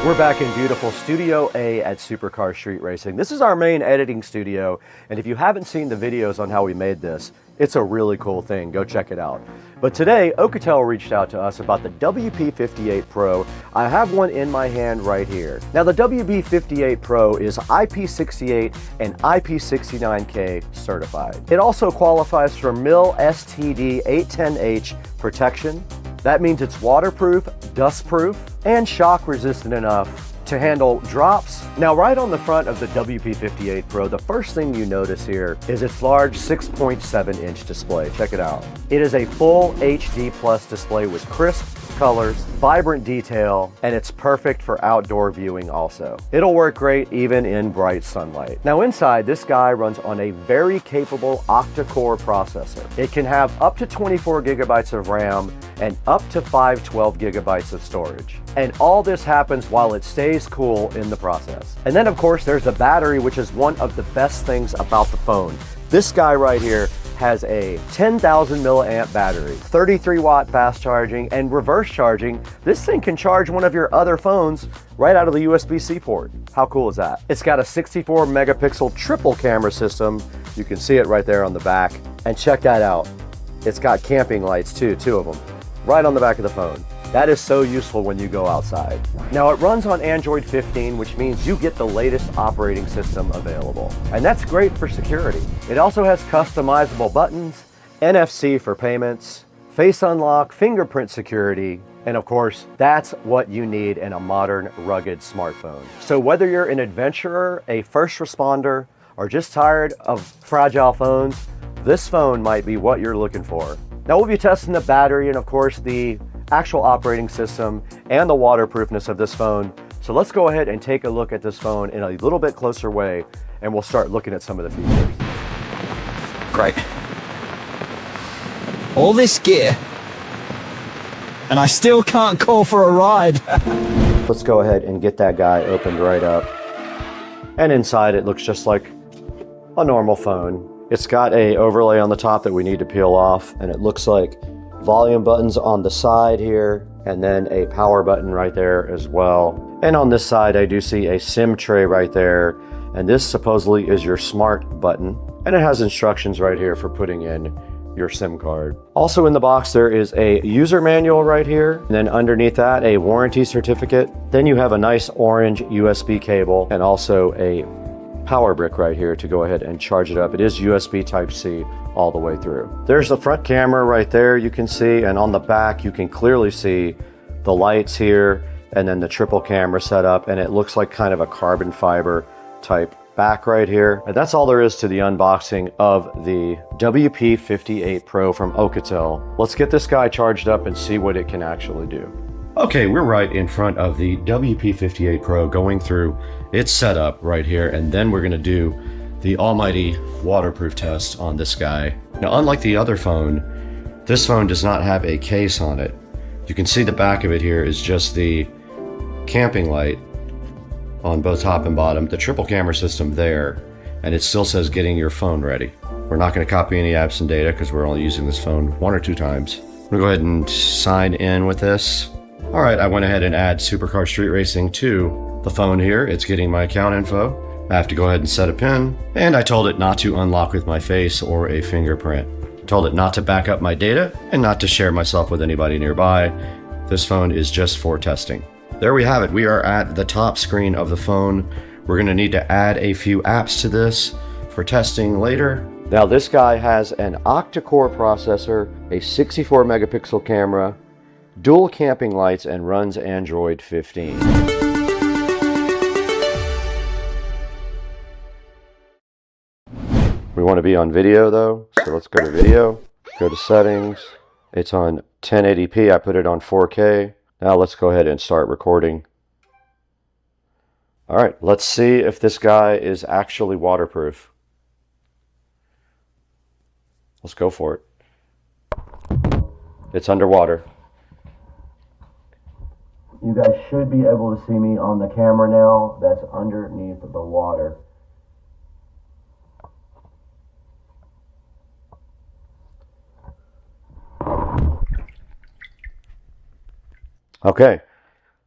Speaker 2: We're back in beautiful Studio A at Supercar Street Racing. This is our main editing studio, and if you haven't seen the videos on how we made this, it's a really cool thing. Go check it out. But today, Oukatel reached out to us about the WP58 Pro. I have one in my hand right here. Now, the WP58 Pro is IP68 and IP69K certified. It also qualifies for MIL STD 810H protection. That means it's waterproof, dustproof, and shock resistant enough to handle drops. Now, right on the front of the WP58 Pro, the first thing you notice here is its large 6.7-inch display. Check it out. It is a full HD plus display with crisp colors, vibrant detail, and it's perfect for outdoor viewing also. It'll work great even in bright sunlight. Now inside, this guy runs on a very capable octa-core processor. It can have up to 24 gigabytes of RAM and up to 512 gigabytes of storage. And all this happens while it stays cool in the process. And then of course there's the battery, which is one of the best things about the phone. This guy right here has a 10,000 milliamp battery, 33 watt fast charging, and reverse charging. This thing can charge one of your other phones right out of the USB-C port. How cool is that? It's got a 64 megapixel triple camera system. You can see it right there on the back. And check that out. It's got camping lights too, 2 of them, right on the back of the phone. That is so useful when you go outside. Now it runs on Android 15, which means you get the latest operating system available. And that's great for security. It also has customizable buttons, NFC for payments, face unlock, fingerprint security, and of course, that's what you need in a modern, rugged smartphone. So whether you're an adventurer, a first responder, or just tired of fragile phones, this phone might be what you're looking for. Now we'll be testing the battery and of course the actual operating system and the waterproofness of this phone. So let's go ahead and take a look at this phone in a little bit closer way, and we'll start looking at some of the features.
Speaker 13: Great. All this gear, and I still can't call for a ride.
Speaker 2: Let's go ahead and get that guy opened right up. And inside it looks just like a normal phone. It's got a overlay on the top that we need to peel off, and it looks like volume buttons on the side here, and then a power button right there as well. And on this side, I do see a SIM tray right there, and this supposedly is your smart button, and it has instructions right here for putting in your SIM card. Also in the box, there is a user manual right here, and then underneath that, a warranty certificate. Then you have a nice orange USB cable, and also a power brick right here to go ahead and charge it up. It is USB Type-C all the way through. There's the front camera right there you can see, and on the back you can clearly see the lights here, and then the triple camera setup, and it looks like kind of a carbon fiber type back right here. And that's all there is to the unboxing of the WP58 Pro from Oukatel. Let's get this guy charged up and see what it can actually do. Okay, we're right in front of the WP58 Pro going through its setup right here, and then we're gonna do the almighty waterproof test on this guy. Now, unlike the other phone, this phone does not have a case on it. You can see the back of it here is just the camping light on both top and bottom, the triple camera system there, and it still says getting your phone ready. We're not gonna copy any apps and data because we're only using this phone 1 or 2 times. I'm gonna go ahead and sign in with this. All right, I went ahead and add Supercar Street Racing to the phone here. It's getting my account info. I have to go ahead and set a PIN, and I told it not to unlock with my face or a fingerprint. I told it not to back up my data and not to share myself with anybody nearby. This phone is just for testing. There we have it. We are at the top screen of the phone. We're gonna need to add a few apps to this for testing later. Now this guy has an octa-core processor, a 64 megapixel camera, dual camping lights, and runs Android 15. We want to be on video though, so let's go to video, go to settings. It's on 1080p, I put it on 4K. Now let's go ahead and start recording. All right, let's see if this guy is actually waterproof. Let's go for it. It's underwater. You guys should be able to see me on the camera now. That's underneath the water. Okay,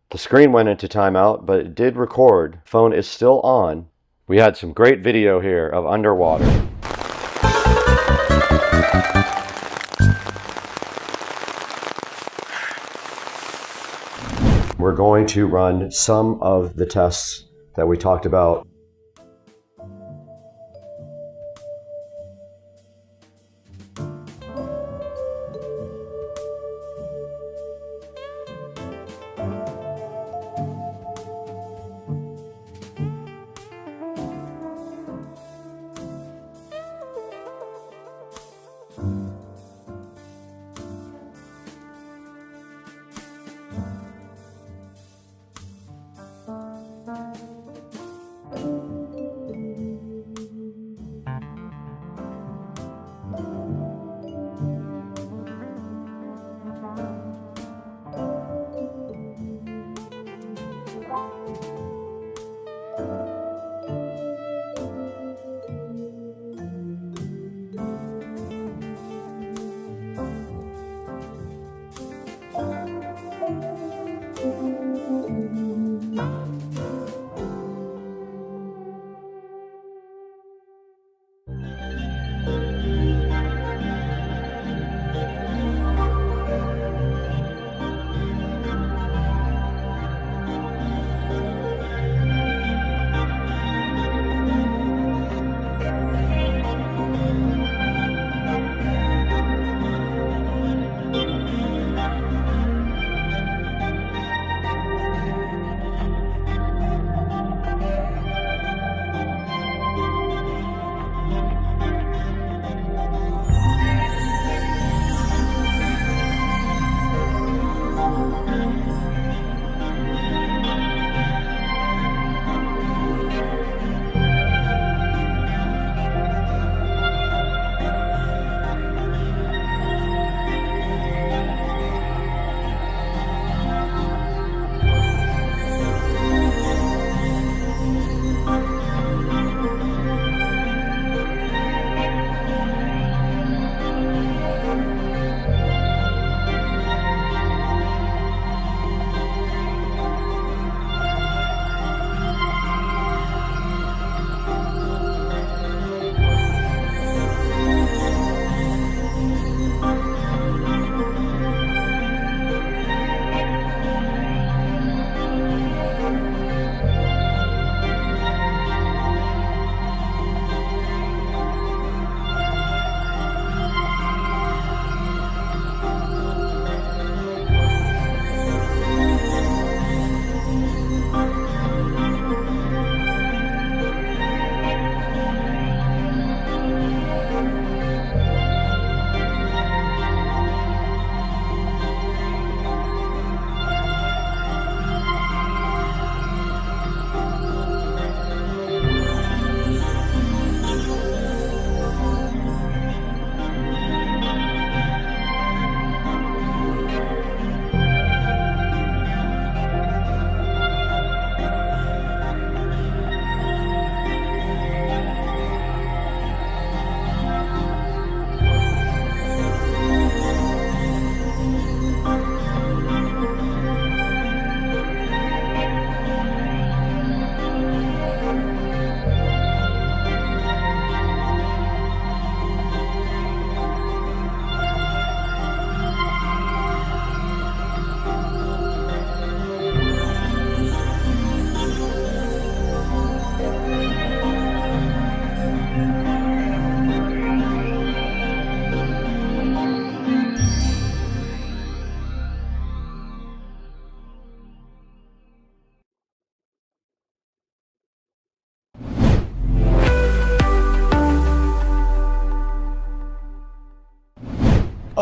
Speaker 2: the screen went into timeout, but it did record. Phone is still on. We had some great video here of underwater. We're going to run some of the tests that we talked about.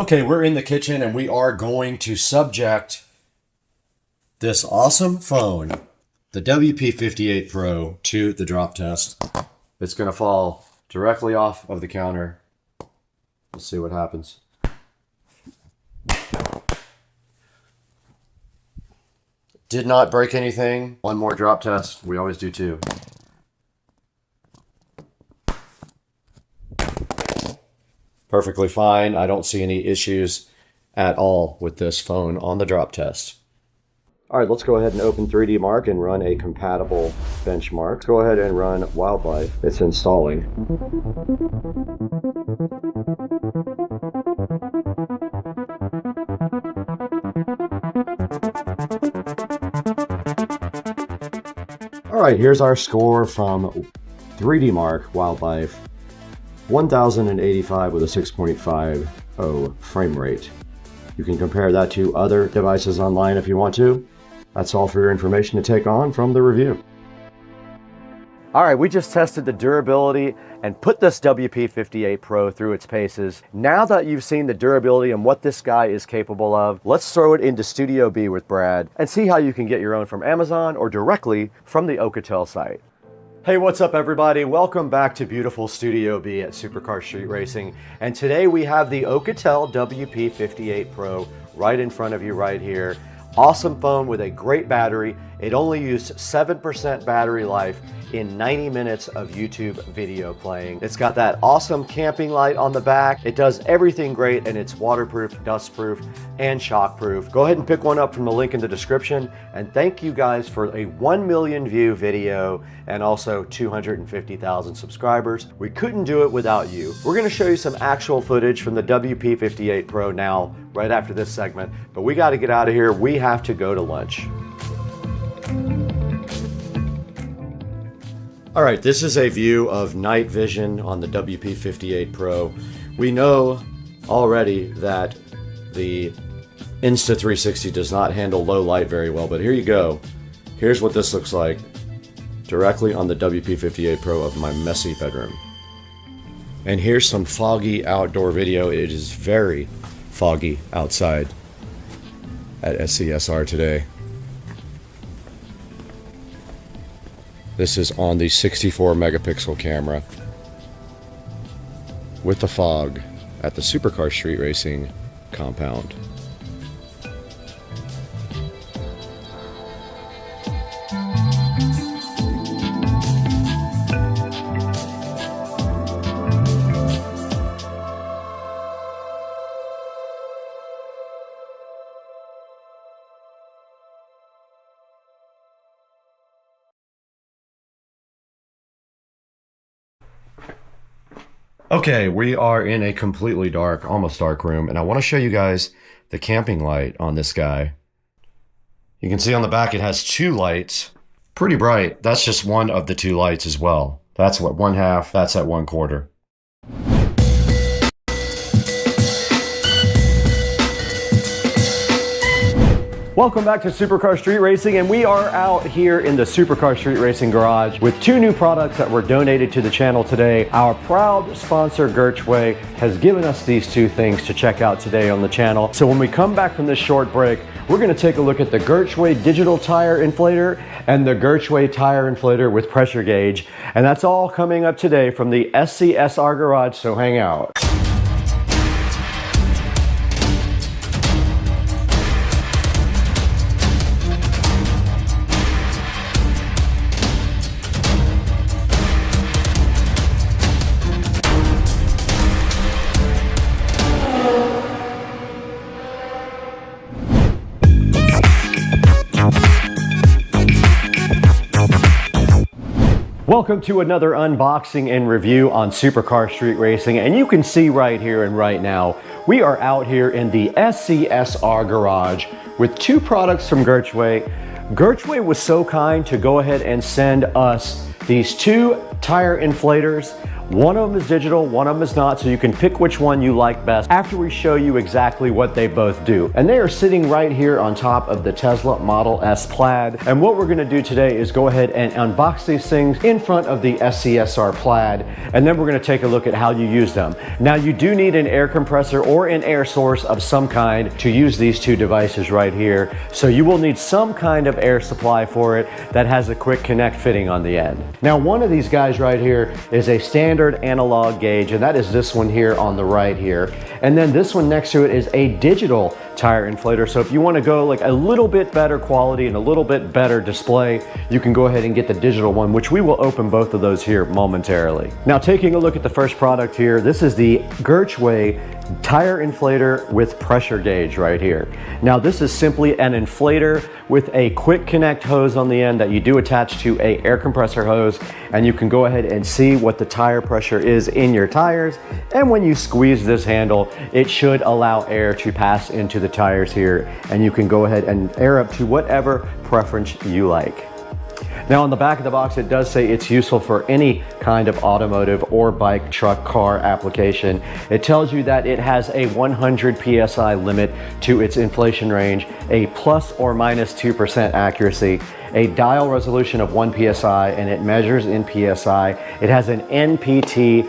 Speaker 2: Okay, we're in the kitchen and we are going to subject this awesome phone, the WP58 Pro, to the drop test. It's going to fall directly off of the counter. Let's see what happens. Did not break anything. One more drop test. We always do two. Perfectly fine. I don't see any issues at all with this phone on the drop test. All right, let's go ahead and open 3D Mark and run a compatible benchmark. Go ahead and run Wildlife. It's installing. All right, here's our score from 3D Mark Wildlife. 1085 with a 6.50 frame rate. You can compare that to other devices online if you want to. That's all for your information to take on from the review. All right, we just tested the durability and put this WP58 Pro through its paces. Now that you've seen the durability and what this guy is capable of, let's throw it into Studio B with Brad and see how you can get your own from Amazon or directly from the Oukatel site. Hey, what's up everybody? Welcome back to beautiful Studio B at Supercar Street Racing. And today we have the Oukatel WP58 Pro right in front of you right here. Awesome phone with a great battery. It only used 7% battery life in 90 minutes of YouTube video playing. It's got that awesome camping light on the back. It does everything great, and it's waterproof, dustproof, and shockproof. Go ahead and pick one up from the link in the description. And thank you guys for a 1 million view video and also 250,000 subscribers. We couldn't do it without you. We're gonna show you some actual footage from the WP58 Pro now, right after this segment, but we gotta get out of here. We have to go to lunch. All right, this is a view of night vision on the WP58 Pro. We know already that the Insta360 does not handle low light very well, but here you go. Here's what this looks like directly on the WP58 Pro of my messy bedroom. And here's some foggy outdoor video. It is very foggy outside at SCSR today. This is on the 64 megapixel camera with the fog at the Supercar Street Racing compound. Okay, we are in a completely dark, almost dark room, and I want to show you guys the camping light on this guy. You can see on the back it has two lights, pretty bright. That's just one of the two lights as well. That's what, 1/2, that's at 1/4. Welcome back to Supercar Street Racing, and we are out here in the Supercar Street Racing garage with two new products that were donated to the channel today. Our proud sponsor Gertway has given us these two things to check out today on the channel. So when we come back from this short break, we're going to take a look at the Gertway digital tire inflator and the Gertway tire inflator with pressure gauge, and that's all coming up today from the SCSR garage, so hang out. Welcome to another unboxing and review on Supercar Street Racing, and you can see right here and right now, we are out here in the SCSR garage with two products from Gertway. Gertway was so kind to go ahead and send us these two tire inflators. One of them is digital, one of them is not, so you can pick which one you like best after we show you exactly what they both do. And they are sitting right here on top of the Tesla Model S Plaid. And what we're gonna do today is go ahead and unbox these things in front of the SCSR Plaid, and then we're gonna take a look at how you use them. Now, you do need an air compressor or an air source of some kind to use these two devices right here. So you will need some kind of air supply for it that has a quick connect fitting on the end. Now, one of these guys right here is a standard analog gauge, and that is this one here on the right here. And then this one next to it is a digital tire inflator. So if you want to go like a little bit better quality and a little bit better display, you can go ahead and get the digital one, which we will open both of those here momentarily. Now, taking a look at the first product here, this is the Gertway tire inflator with pressure gauge right here. Now this is simply an inflator with a quick connect hose on the end that you do attach to a air compressor hose, and you can go ahead and see what the tire pressure is in your tires. And when you squeeze this handle, it should allow air to pass into the tires here, and you can go ahead and air up to whatever preference you like. Now on the back of the box, it does say it's useful for any kind of automotive or bike, truck, car application. It tells you that it has a 100 PSI limit to its inflation range, a plus or minus 2% accuracy, a dial resolution of 1 PSI, and it measures in PSI. It has an NPT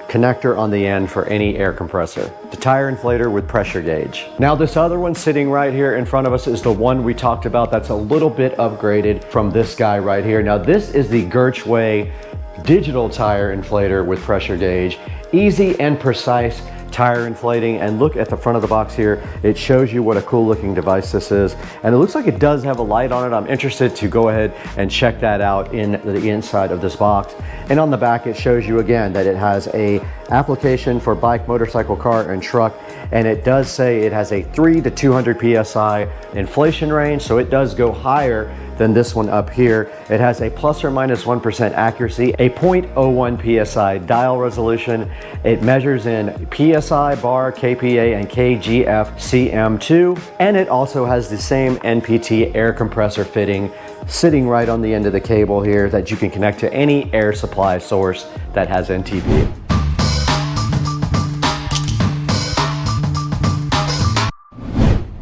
Speaker 2: connector on the end for any air compressor. The tire inflator with pressure gauge. Now this other one sitting right here in front of us is the one we talked about that's a little bit upgraded from this guy right here. Now this is the Gertschway digital tire inflator with pressure gauge. Easy and precise tire inflating, and look at the front of the box here. It shows you what a cool looking device this is, and it looks like it does have a light on it. I'm interested to go ahead and check that out in the inside of this box. And on the back it shows you again that it has a application for bike, motorcycle, car, and truck, and it does say it has a 3 to 200 PSI inflation range, so it does go higher than this one up here. It has a plus or minus 1% accuracy, a 0.01 PSI dial resolution. It measures in PSI, bar, KPA, and KGF CM2. And it also has the same NPT air compressor fitting sitting right on the end of the cable here that you can connect to any air supply source that has NTP.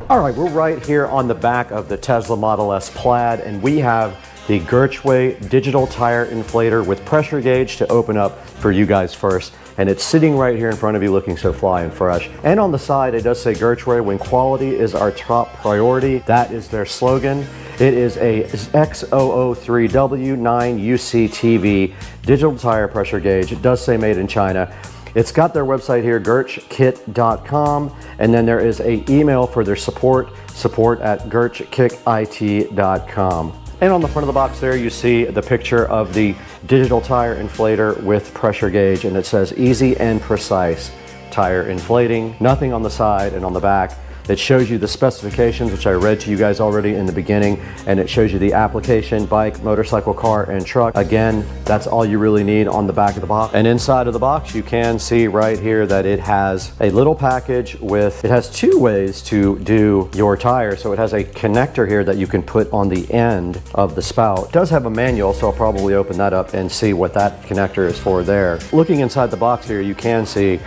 Speaker 2: All right, we're right here on the back of the Tesla Model S Plaid, and we have the Gertschway digital tire inflator with pressure gauge to open up for you guys first. And it's sitting right here in front of you looking so fly and fresh. And on the side, it does say Gertschway, when quality is our top priority. That is their slogan. It is a X003W9UCTV digital tire pressure gauge. It does say made in China. It's got their website here, gertschkit.com, and then there is an email for their support at gertschkit.com. And on the front of the box there, you see the picture of the digital tire inflator with pressure gauge, and it says easy and precise tire inflating. Nothing on the side and on the back. It shows you the specifications, which I read to you guys already in the beginning, and it shows you the application, bike, motorcycle, car, and truck. Again, that's all you really need on the back of the box. And inside of the box, you can see right here that it has a little package with, it has two ways to do your tire. So it has a connector here that you can put on the end of the spout. It does have a manual, so I'll probably open that up and see what that connector is for there. Looking inside the box here, you can see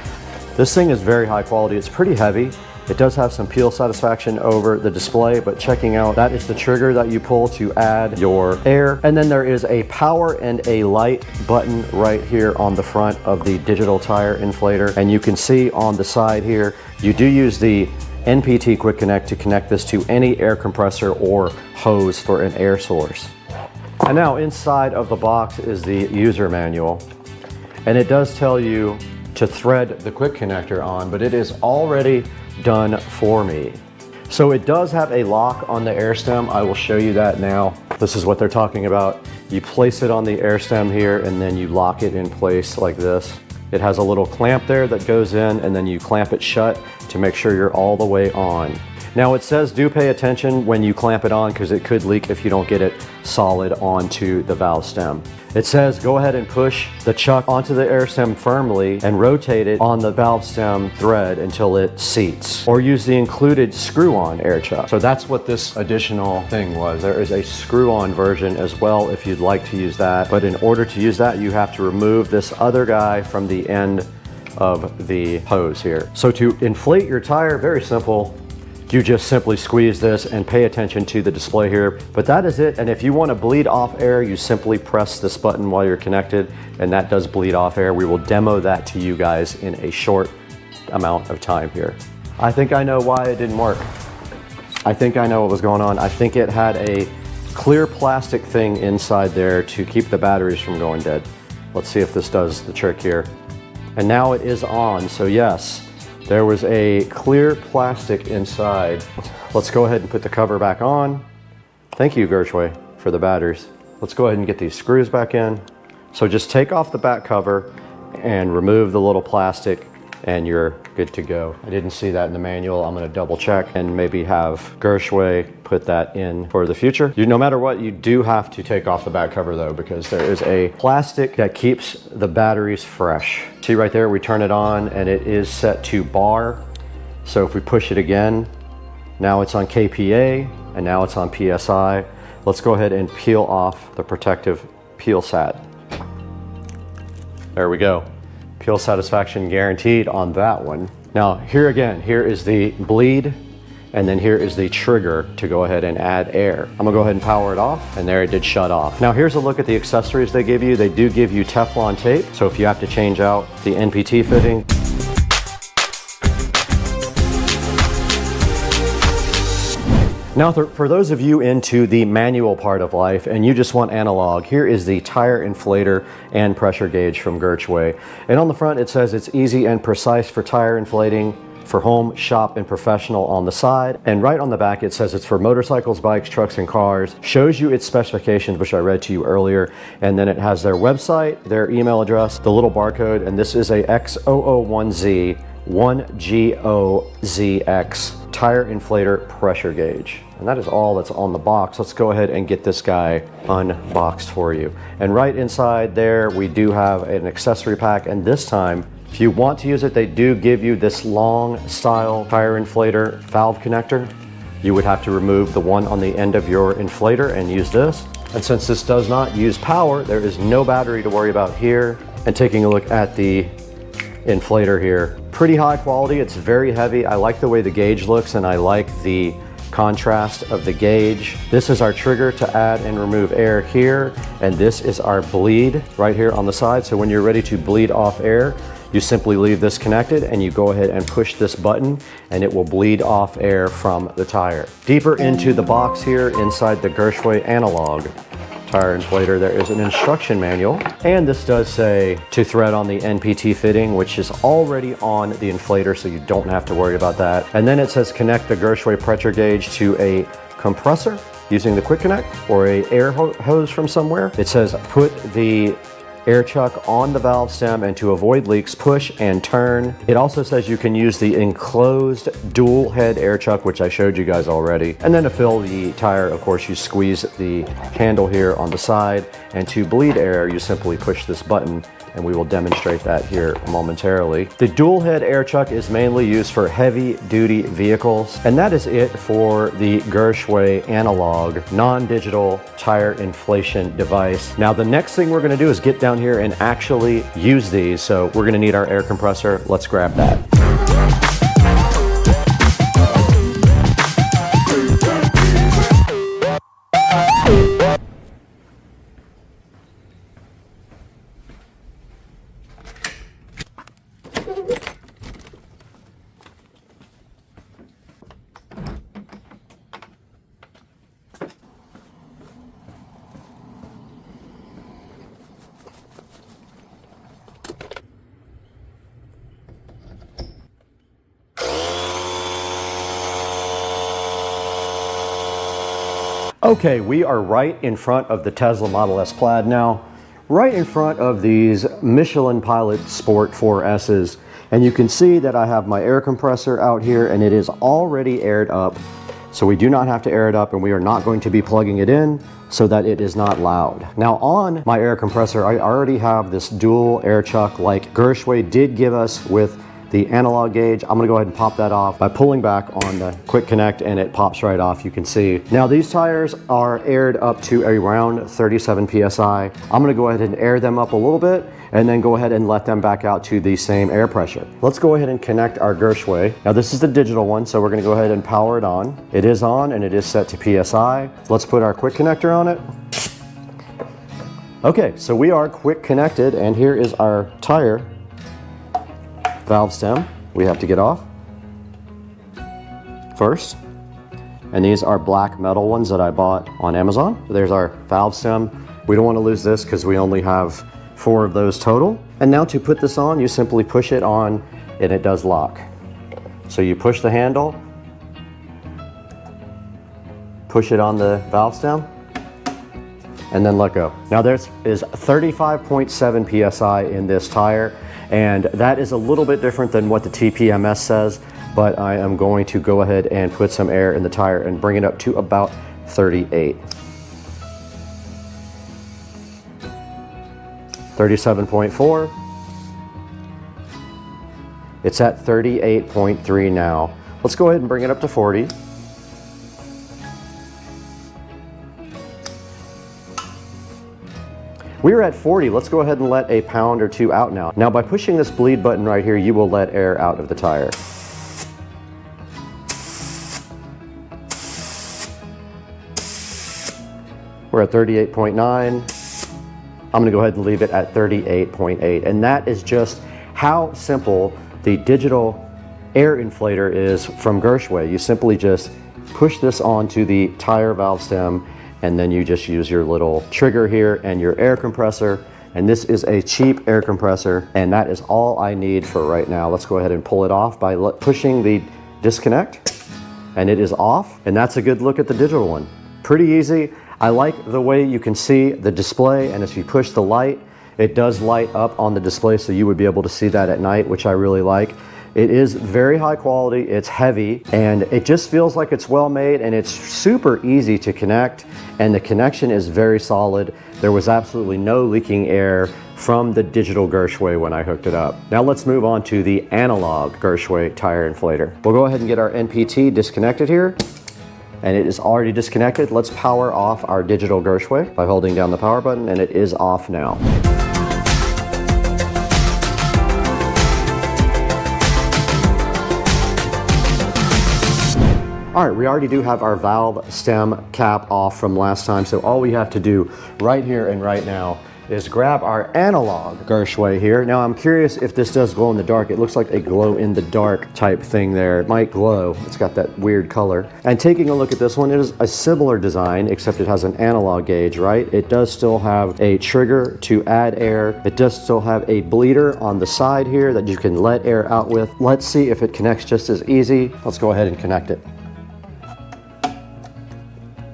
Speaker 2: this thing is very high quality. It's pretty heavy. It does have some peel satisfaction over the display, but checking out, that is the trigger that you pull to add your air. And then there is a power and a light button right here on the front of the digital tire inflator. And you can see on the side here, you do use the NPT Quick Connect to connect this to any air compressor or hose for an air source. And now inside of the box is the user manual. And it does tell you to thread the quick connector on, but it is already done for me. So it does have a lock on the air stem. I will show you that now. This is what they're talking about. You place it on the air stem here, and then you lock it in place like this. It has a little clamp there that goes in, and then you clamp it shut to make sure you're all the way on. Now it says do pay attention when you clamp it on, because it could leak if you don't get it solid onto the valve stem. It says go ahead and push the chuck onto the air stem firmly and rotate it on the valve stem thread until it seats, or use the included screw-on air chuck. So that's what this additional thing was. There is a screw-on version as well if you'd like to use that, but in order to use that you have to remove this other guy from the end of the hose here. So to inflate your tire, very simple. You just simply squeeze this and pay attention to the display here, but that is it. And if you want to bleed off air, you simply press this button while you're connected, and that does bleed off air. We will demo that to you guys in a short amount of time here. I think I know why it didn't work. I think I know what was going on. I think it had a clear plastic thing inside there to keep the batteries from going dead. Let's see if this does the trick here. And now it is on, so yes. There was a clear plastic inside. Let's go ahead and put the cover back on. Thank you, Gertschway, for the batteries. Let's go ahead and get these screws back in. So just take off the back cover and remove the little plastic and you're good to go. I didn't see that in the manual. I'm gonna double check and maybe have Gershway put that in for the future. No matter what, you do have to take off the back cover though, because there is a plastic that keeps the batteries fresh. See right there, we turn it on and it is set to bar. So if we push it again, now it's on KPA and now it's on PSI. Let's go ahead and peel off the protective peel sat. There we go. Peel satisfaction guaranteed on that one. Now here again, here is the bleed, and then here is the trigger to go ahead and add air. I'm gonna go ahead and power it off, and there it did shut off. Now here's a look at the accessories they give you. They do give you Teflon tape, so if you have to change out the NPT fitting, now, for those of you into the manual part of life and you just want analog, here is the tire inflator and pressure gauge from Gershway. And on the front, it says it's easy and precise for tire inflating for home, shop, and professional on the side. And right on the back, it says it's for motorcycles, bikes, trucks, and cars. Shows you its specifications, which I read to you earlier. And then it has their website, their email address, the little barcode, and this is a X001Z 1GOZX tire inflator pressure gauge. And that is all that's on the box. Let's go ahead and get this guy unboxed for you. And right inside there, we do have an accessory pack. And this time, if you want to use it, they do give you this long style tire inflator valve connector. You would have to remove the one on the end of your inflator and use this. And since this does not use power, there is no battery to worry about here. And taking a look at the inflator here, pretty high quality. It's very heavy. I like the way the gauge looks, and I like the contrast of the gauge. This is our trigger to add and remove air here, and this is our bleed right here on the side. So when you're ready to bleed off air, you simply leave this connected and you go ahead and push this button and it will bleed off air from the tire. Deeper into the box here, inside the Gershway analog tire inflator, there is an instruction manual, and this does say to thread on the NPT fitting, which is already on the inflator, so you don't have to worry about that. And then it says connect the Gershway pressure gauge to a compressor using the quick connect or a air hose from somewhere. It says put the air chuck on the valve stem, and to avoid leaks, push and turn. It also says you can use the enclosed dual head air chuck, which I showed you guys already. And then to fill the tire, of course, you squeeze the handle here on the side, and to bleed air, you simply push this button, and we will demonstrate that here momentarily. The dual head air chuck is mainly used for heavy duty vehicles, and that is it for the Gershway analog non-digital tire inflation device. Now the next thing we're gonna do is get down here and actually use these. So we're gonna need our air compressor. Let's grab that. Okay, we are right in front of the Tesla Model S Plaid now, right in front of these Michelin Pilot Sport 4S's. And you can see that I have my air compressor out here and it is already aired up. So we do not have to air it up, and we are not going to be plugging it in so that it is not loud. Now on my air compressor, I already have this dual air chuck like Gershway did give us with the analog gauge. I'm gonna go ahead and pop that off by pulling back on the quick connect, and it pops right off, you can see. Now these tires are aired up to around 37 PSI. I'm gonna go ahead and air them up a little bit and then go ahead and let them back out to the same air pressure. Let's go ahead and connect our Gershway. Now this is the digital one, so we're gonna go ahead and power it on. It is on and it is set to PSI. Let's put our quick connector on it. Okay, so we are quick connected, and here is our tire valve stem we have to get off first. And these are black metal ones that I bought on Amazon. There's our valve stem. We don't want to lose this because we only have 4 of those total. And now to put this on, you simply push it on and it does lock. So you push the handle, push it on the valve stem, and then let go. Now there is 35.7 PSI in this tire, And that is a little bit different than what the TPMS says, but I am going to go ahead and put some air in the tire and bring it up to about 38. 37.4. It's at 38.3 now. Let's go ahead and bring it up to 40. We're at 40. Let's go ahead and let a pound or two out now. Now by pushing this bleed button right here, you will let air out of the tire. We're at 38.9. I'm gonna go ahead and leave it at 38.8. And that is just how simple the digital air inflator is from Gershway. You simply just push this onto the tire valve stem, and then you just use your little trigger here and your air compressor. And this is a cheap air compressor, and that is all I need for right now. Let's go ahead and pull it off by pushing the disconnect, and it is off. And that's a good look at the digital one. Pretty easy. I like the way you can see the display, and if you push the light, it does light up on the display, so you would be able to see that at night, which I really like. It is very high quality, it's heavy, and it just feels like it's well made, and it's super easy to connect, and the connection is very solid. There was absolutely no leaking air from the digital Gershway when I hooked it up. Now let's move on to the analog Gershway tire inflator. We'll go ahead and get our NPT disconnected here, and it is already disconnected. Let's power off our digital Gershway by holding down the power button, and it is off now. All right, we already do have our valve stem cap off from last time, so all we have to do right here and right now is grab our analog Gershway here. Now I'm curious if this does glow in the dark. It looks like a glow in the dark type thing there. It might glow, it's got that weird color. And taking a look at this one, it is a similar design, except it has an analog gauge, right? It does still have a trigger to add air. It does still have a bleeder on the side here that you can let air out with. Let's see if it connects just as easy. Let's go ahead and connect it.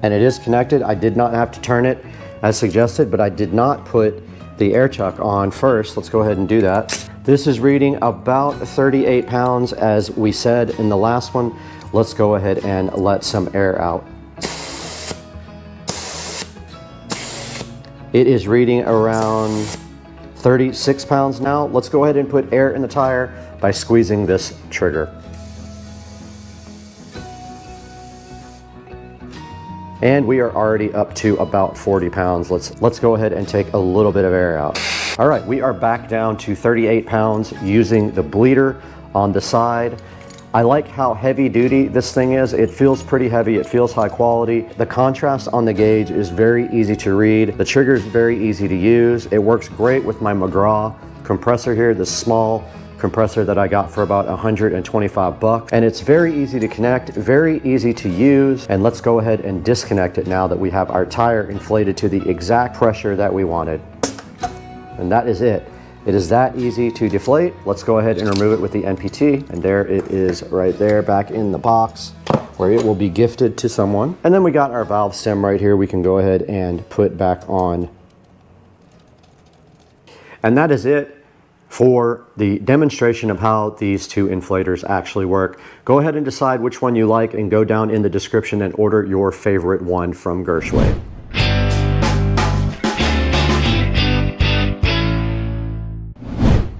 Speaker 2: And it is connected. I did not have to turn it as suggested, but I did not put the air chuck on first. Let's go ahead and do that. This is reading about 38 pounds as we said in the last one. Let's go ahead and let some air out. It is reading around 36 pounds now. Let's go ahead and put air in the tire by squeezing this trigger. And we are already up to about 40 pounds. Let's go ahead and take a little bit of air out. All right, we are back down to 38 pounds using the bleeder on the side. I like how heavy duty this thing is. It feels pretty heavy, it feels high quality. The contrast on the gauge is very easy to read. The trigger is very easy to use. It works great with my McGraw compressor here, the small compressor that I got for about 125 bucks. And it's very easy to connect, very easy to use. And let's go ahead and disconnect it now that we have our tire inflated to the exact pressure that we wanted. And that is it. It is that easy to deflate. Let's go ahead and remove it with the NPT. And there it is right there back in the box where it will be gifted to someone. And then we got our valve stem right here we can go ahead and put back on. And that is it for the demonstration of how these two inflators actually work. Go ahead and decide which one you like and go down in the description and order your favorite one from Gershway.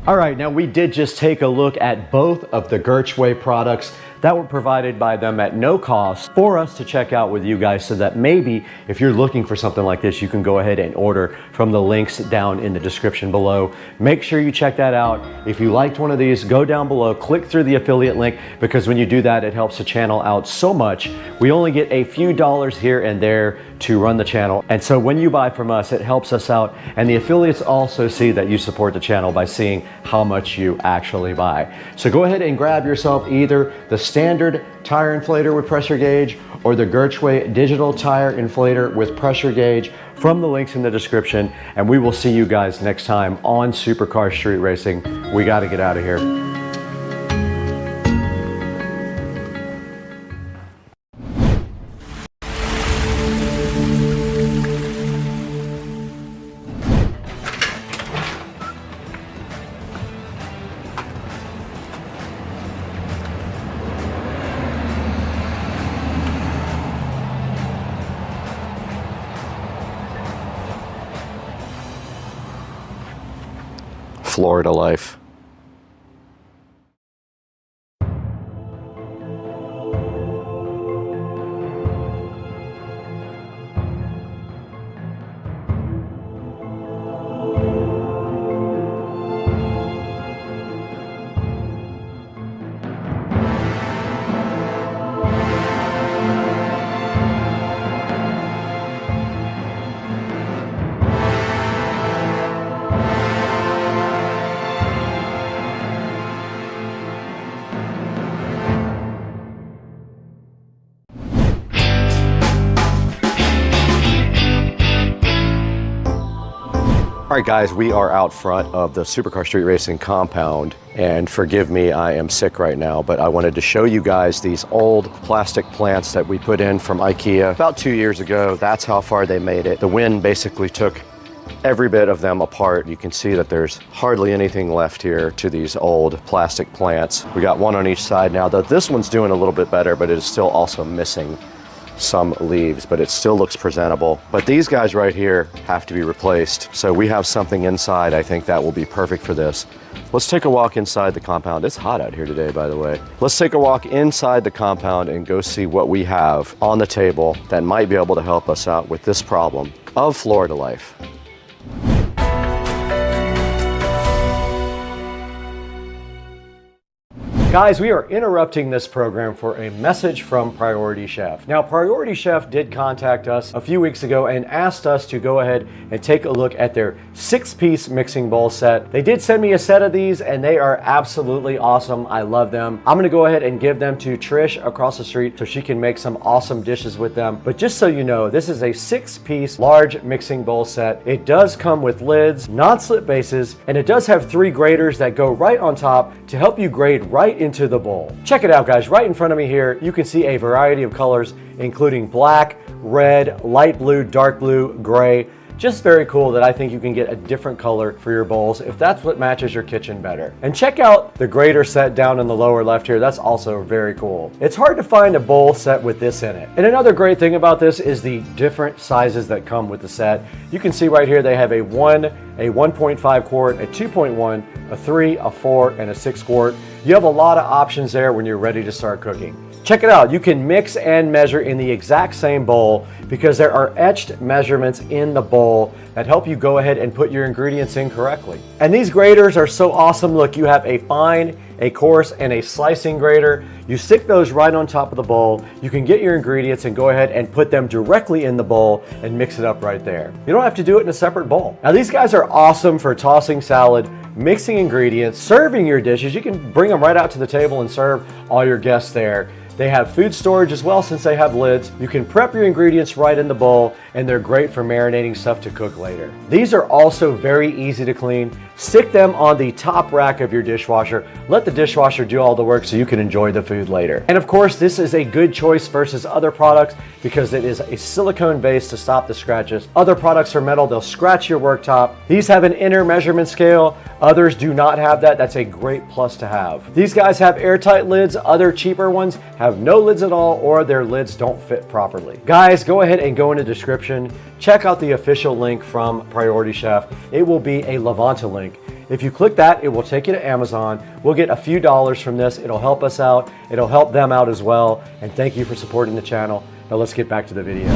Speaker 2: All right, now we did just take a look at both of the Gershway products that were provided by them at no cost for us to check out with you guys, so that maybe if you're looking for something like this, you can go ahead and order from the links down in the description below. Make sure you check that out. If you liked one of these, go down below, click through the affiliate link, because when you do that, it helps the channel out so much. We only get a few dollars here and there to run the channel. And so when you buy from us, it helps us out. And the affiliates also see that you support the channel by seeing how much you actually buy. So go ahead and grab yourself either the standard tire inflator with pressure gauge or the Gershway digital tire inflator with pressure gauge from the links in the description. And we will see you guys next time on Supercar Street Racing. We got to get out of here. Florida life. All right, guys, we are out front of the Supercar Street Racing compound, and forgive me, I am sick right now, but I wanted to show you guys these old plastic plants that we put in from IKEA about 2 years ago. That's how far they made it. The wind basically took every bit of them apart. You can see that there's hardly anything left here to these old plastic plants. We got one on each side now, though this one's doing a little bit better, but it is still also missing some leaves, but it still looks presentable. But these guys right here have to be replaced. So we have something inside. I think that will be perfect for this. Let's take a walk inside the compound. It's hot out here today, by the way. Let's take a walk inside the compound and go see what we have on the table that might be able to help us out with this problem of Florida life. Guys, we are interrupting this program for a message from Priority Chef. Now, Priority Chef did contact us a few weeks ago and asked us to go ahead and take a look at their 6-piece mixing bowl set. They did send me a set of these and they are absolutely awesome. I love them. I'm gonna go ahead and give them to Trish across the street so she can make some awesome dishes with them. But just so you know, this is a 6-piece large mixing bowl set. It does come with lids, non-slip bases, and it does have 3 graters that go right on top to help you grate right into the bowl. Check it out, guys. Right in front of me here, you can see a variety of colors, including black, red, light blue, dark blue, gray. Just very cool that I think you can get a different color for your bowls if that's what matches your kitchen better. And check out the grater set down in the lower left here. That's also very cool. It's hard to find a bowl set with this in it. And another great thing about this is the different sizes that come with the set. You can see right here they have a 1, a 1.5 quart, a 2.1, a 3, a 4, and a 6 quart. You have a lot of options there when you're ready to start cooking. Check it out. You can mix and measure in the exact same bowl because there are etched measurements in the bowl that help you go ahead and put your ingredients in correctly. And these graters are so awesome. Look, you have a fine, a coarse, and a slicing grater. You stick those right on top of the bowl. You can get your ingredients and go ahead and put them directly in the bowl and mix it up right there. You don't have to do it in a separate bowl. Now, these guys are awesome for tossing salad, mixing ingredients, serving your dishes. You can bring them right out to the table and serve all your guests there. They have food storage as well since they have lids. You can prep your ingredients right in the bowl, and they're great for marinating stuff to cook later. These are also very easy to clean. Stick them on the top rack of your dishwasher. Let the dishwasher do all the work so you can enjoy the food later. And of course, this is a good choice versus other products because it is a silicone base to stop the scratches. Other products are metal, they'll scratch your worktop. These have an inner measurement scale. Others do not have that. That's a great plus to have. These guys have airtight lids. Other cheaper ones have no lids at all, or their lids don't fit properly. Guys, go ahead and go in the description. Check out the official link from Priority Chef. It will be a Levanta link. If you click that, it will take you to Amazon. We'll get a few dollars from this. It'll help us out. It'll help them out as well. And thank you for supporting the channel. Now let's get back to the video.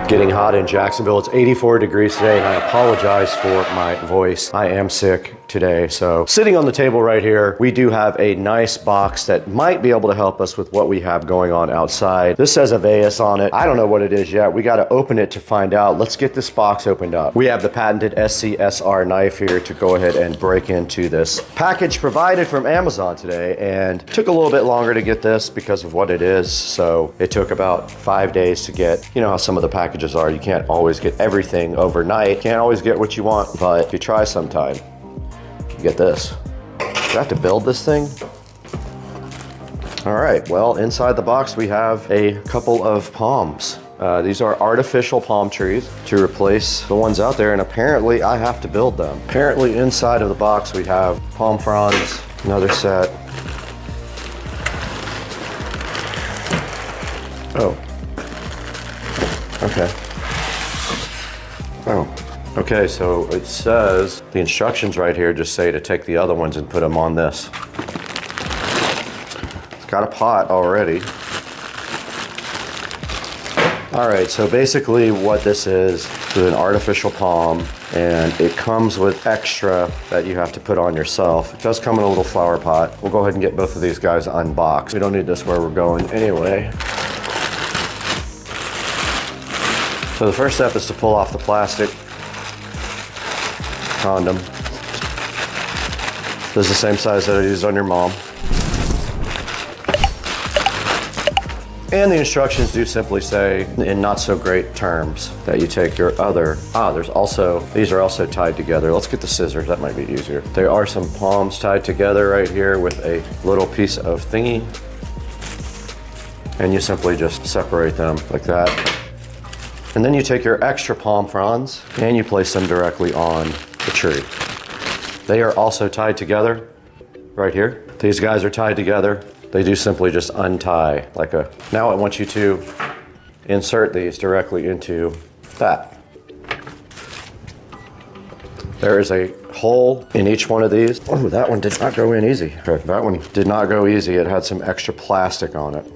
Speaker 2: Getting hot in Jacksonville. It's 84 degrees today, and I apologize for my voice. I am sick today. So sitting on the table right here, we do have a nice box that might be able to help us with what we have going on outside. This says a VESA on it. I don't know what it is yet. We got to open it to find out. Let's get this box opened up. We have the patented SCSR knife here to go ahead and break into this package provided from Amazon today, and took a little bit longer to get this because of what it is. So it took about 5 days to get. You know how some of the packages are. You can't always get everything overnight. Can't always get what you want, but if you try sometime, you get this. Do I have to build this thing? All right, well, inside the box we have a couple of palms. These are artificial palm trees to replace the ones out there, and apparently I have to build them. Apparently inside of the box we have palm fronds, another set. Oh, okay. Okay, so it says, the instructions right here just say to take the other ones and put them on this. It's got a pot already. All right, so basically what this is an artificial palm, and it comes with extra that you have to put on yourself. It does come in a little flower pot. We'll go ahead and get both of these guys unboxed. We don't need this where we're going anyway. So the first step is to pull off the plastic condom. This is the same size that I used on your mom. And the instructions do simply say, in not so great terms, that you take your other, these are also tied together. Let's get the scissors, that might be easier. There are some palms tied together right here with a little piece of thingy. And you simply just separate them like that. And then you take your extra palm fronds and you place them directly on the tree. They are also tied together right here. These guys are tied together. They do simply just untie like a, now I want you to insert these directly into that. There is a hole in each one of these. Oh, that one did not go in easy. Okay, that one did not go easy. It had some extra plastic on it,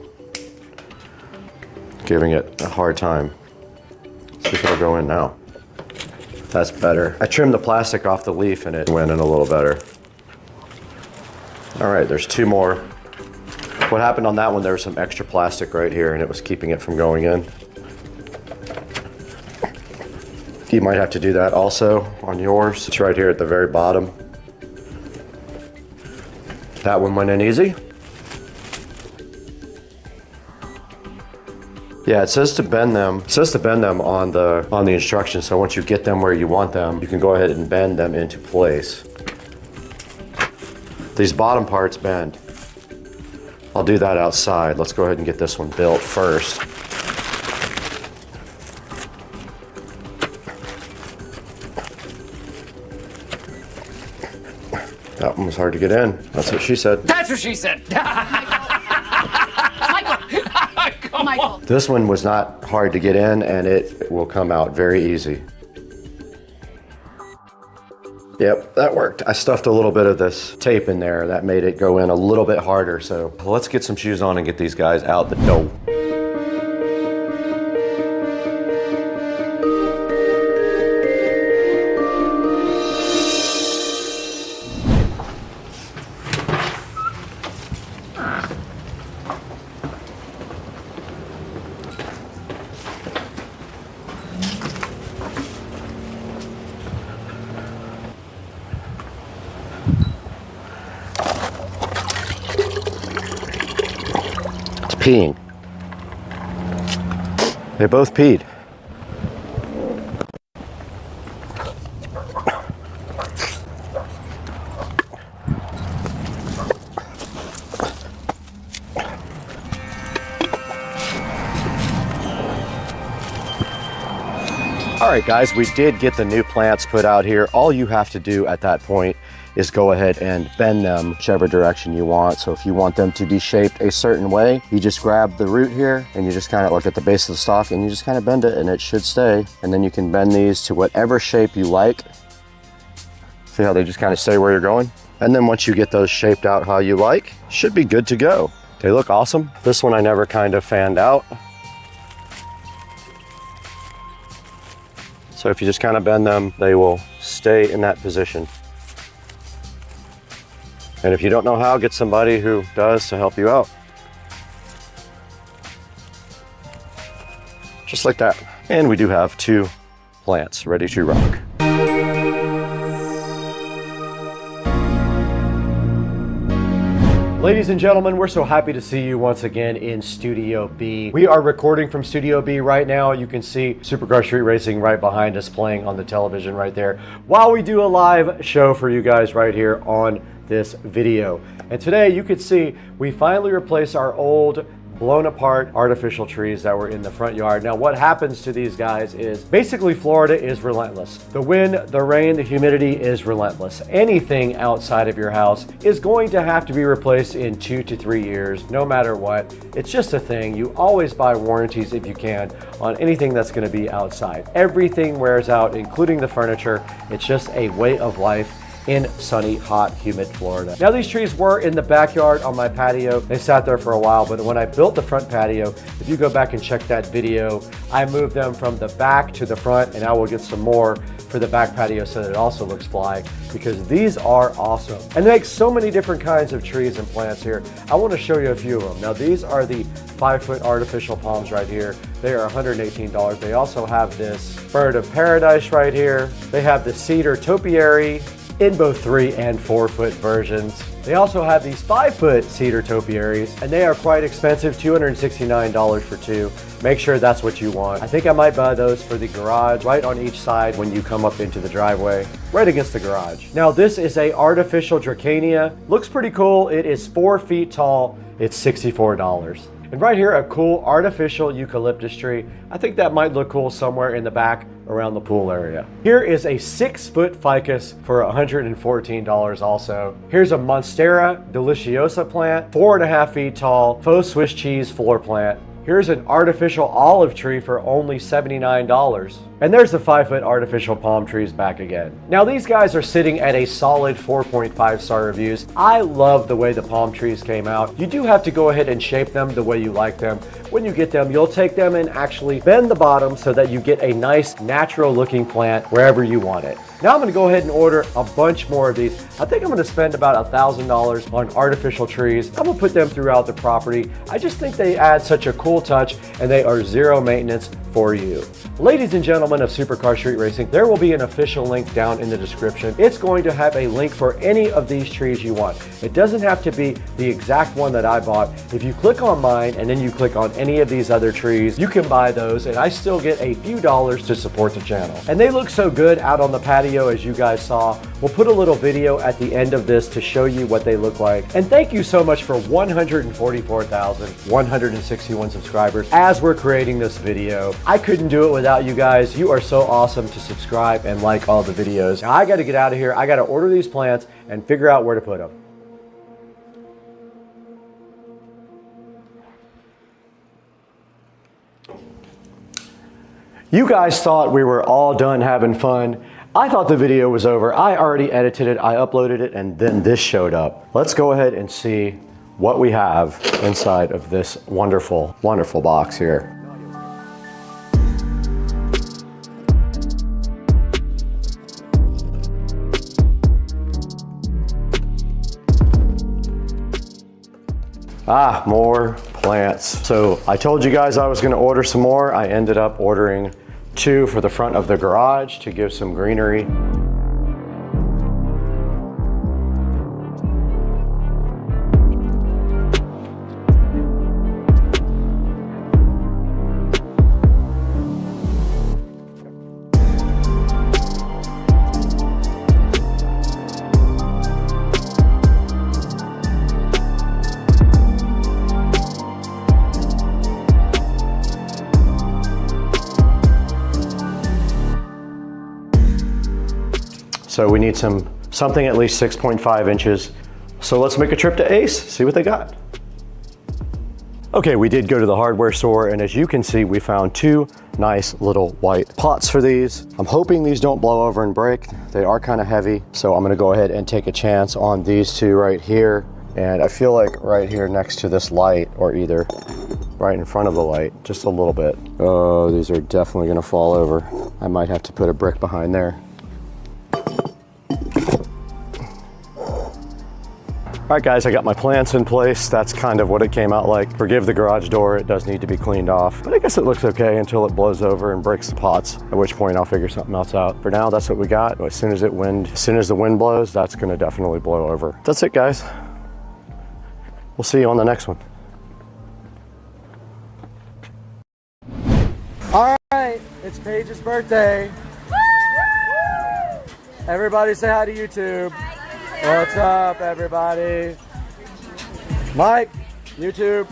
Speaker 2: giving it a hard time. Let's see if it'll go in now. That's better. I trimmed the plastic off the leaf and it went in a little better. All right, there's two more. What happened on that one, there was some extra plastic right here and it was keeping it from going in. You might have to do that also on yours. It's right here at the very bottom. That one went in easy. Yeah, it says to bend them. It says to bend them on the instructions. So once you get them where you want them, you can go ahead and bend them into place. These bottom parts bend. I'll do that outside. Let's go ahead and get this one built first. That one was hard to get in. That's what she said.
Speaker 14: That's what she said. Michael.
Speaker 2: This one was not hard to get in and it will come out very easy. Yep, that worked. I stuffed a little bit of this tape in there. That made it go in a little bit harder. So let's get some shoes on and get these guys out the door. Peeing. They both peed. All right, guys, we did get the new plants put out here. All you have to do at that point is go ahead and bend them whichever direction you want. So if you want them to be shaped a certain way, you just grab the root here and you just kind of look at the base of the stalk and you just kind of bend it and it should stay. And then you can bend these to whatever shape you like. See how they just kind of stay where you're going? And then once you get those shaped out how you like, should be good to go. They look awesome. This one I never kind of fanned out. So if you just kind of bend them, they will stay in that position. And if you don't know how, get somebody who does to help you out. Just like that. And we do have two plants ready to rock. Ladies and gentlemen, we're so happy to see you once again in Studio B. We are recording from Studio B right now. You can see Supercar Street Racing right behind us playing on the television right there while we do a live show for you guys right here on this video. And today you can see we finally replaced our old blown apart artificial trees that were in the front yard. Now what happens to these guys is basically Florida is relentless. The wind, the rain, the humidity is relentless. Anything outside of your house is going to have to be replaced in 2 to 3 years, no matter what. It's just a thing. You always buy warranties if you can on anything that's going to be outside. Everything wears out, including the furniture. It's just a way of life in sunny, hot, humid Florida. Now these trees were in the backyard on my patio. They sat there for a while, but when I built the front patio, if you go back and check that video, I moved them from the back to the front, and I will get some more for the back patio so that it also looks fly, because these are awesome. And they make so many different kinds of trees and plants here. I want to show you a few of them. Now these are the 5-foot artificial palms right here. They are $118. They also have this bird of paradise right here. They have the cedar topiary in both 3 and 4 foot versions. They also have these 5-foot cedar topiaries, and they are quite expensive, $269 for 2. Make sure that's what you want. I think I might buy those for the garage, right on each side when you come up into the driveway, right against the garage. Now this is a artificial Dracania. Looks pretty cool. It is 4 feet tall. It's $64. And right here, a cool artificial eucalyptus tree. I think that might look cool somewhere in the back around the pool area. Here is a 6-foot ficus for $114 also. Here's a Monstera deliciosa plant, 4.5 feet tall, faux Swiss cheese floor plant. Here's an artificial olive tree for only $79. And there's the 5-foot artificial palm trees back again. Now these guys are sitting at a solid 4.5 star reviews. I love the way the palm trees came out. You do have to go ahead and shape them the way you like them. When you get them, you'll take them and actually bend the bottom so that you get a nice natural looking plant wherever you want it. Now I'm going to go ahead and order a bunch more of these. I think I'm going to spend about $1,000 on artificial trees. I'm going to put them throughout the property. I just think they add such a cool touch, and they are zero maintenance for you. Ladies and gentlemen of Supercar Street Racing, there will be an official link down in the description. It's going to have a link for any of these trees you want. It doesn't have to be the exact one that I bought. If you click on mine and then you click on any of these other trees, you can buy those, and I still get a few dollars to support the channel. And they look so good out on the patio, as you guys saw. We'll put a little video at the end of this to show you what they look like. And thank you so much for 144,161 subscribers as we're creating this video. I couldn't do it without you guys. You are so awesome to subscribe and like all the videos. Now I got to get out of here. I got to order these plants and figure out where to put them. You guys thought we were all done having fun. I thought the video was over. I already edited it, I uploaded it, and then this showed up. Let's go ahead and see what we have inside of this wonderful, wonderful box here. Ah, more plants. So I told you guys I was gonna order some more. I ended up ordering 2 for the front of the garage to give some greenery. So we need something at least 6.5 inches. So let's make a trip to Ace, see what they got. Okay, we did go to the hardware store, and as you can see, we found 2 nice little white pots for these. I'm hoping these don't blow over and break. They are kind of heavy, so I'm gonna go ahead and take a chance on these 2 right here. And I feel like right here next to this light, or either right in front of the light, just a little bit. Oh, these are definitely gonna fall over. I might have to put a brick behind there. All right guys, I got my plants in place. That's kind of what it came out like. Forgive the garage door, it does need to be cleaned off, but I guess it looks okay until it blows over and breaks the pots, at which point I'll figure something else out. For now, that's what we got. As soon as the wind blows, that's gonna definitely blow over. That's it guys. We'll see you on the next one. All right, it's Paige's birthday. Everybody say hi to YouTube. What's up, everybody? Mike, YouTube.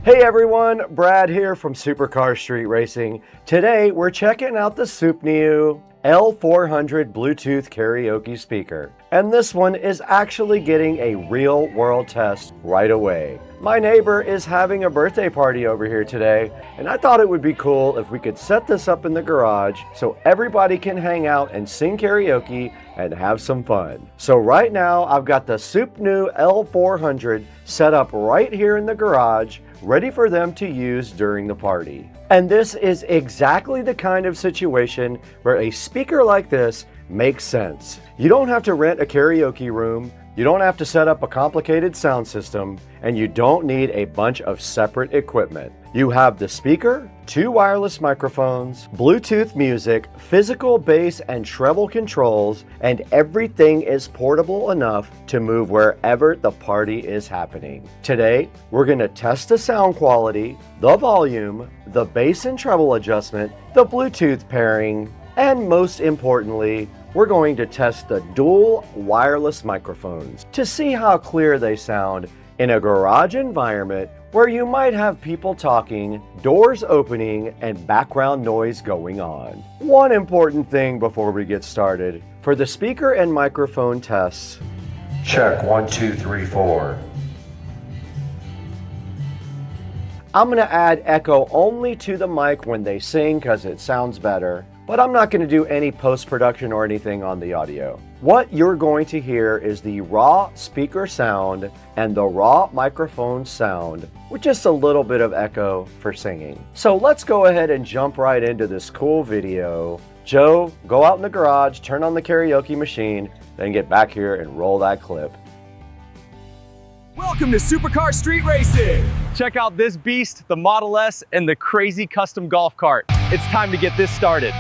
Speaker 2: Hey everyone, Brad here from Supercar Street Racing. Today we're checking out the SUPNU L400 Bluetooth karaoke speaker. And this one is actually getting a real world test right away. My neighbor is having a birthday party over here today, and I thought it would be cool if we could set this up in the garage so everybody can hang out and sing karaoke and have some fun. So right now I've got the SUPNU L400 set up right here in the garage, ready for them to use during the party. And this is exactly the kind of situation where a speaker like this makes sense. You don't have to rent a karaoke room, you don't have to set up a complicated sound system, and you don't need a bunch of separate equipment. You have the speaker, 2 wireless microphones, Bluetooth music, physical bass and treble controls, and everything is portable enough to move wherever the party is happening. Today, we're going to test the sound quality, the volume, the bass and treble adjustment, the Bluetooth pairing, and most importantly, we're going to test the dual wireless microphones to see how clear they sound in a garage environment where you might have people talking, doors opening, and background noise going on. One important thing before we get started, for the speaker and microphone tests, check 1, 2, 3, 4. I'm going to add echo only to the mic when they sing because it sounds better. But I'm not going to do any post-production or anything on the audio. What you're going to hear is the raw speaker sound and the raw microphone sound with just a little bit of echo for singing. So let's go ahead and jump right into this cool video. Joe, go out in the garage, turn on the karaoke machine, then get back here and roll that clip.
Speaker 3: Welcome to Supercar Street Racing! Check out this beast, the Model S, and the crazy custom golf cart. It's time to get this started.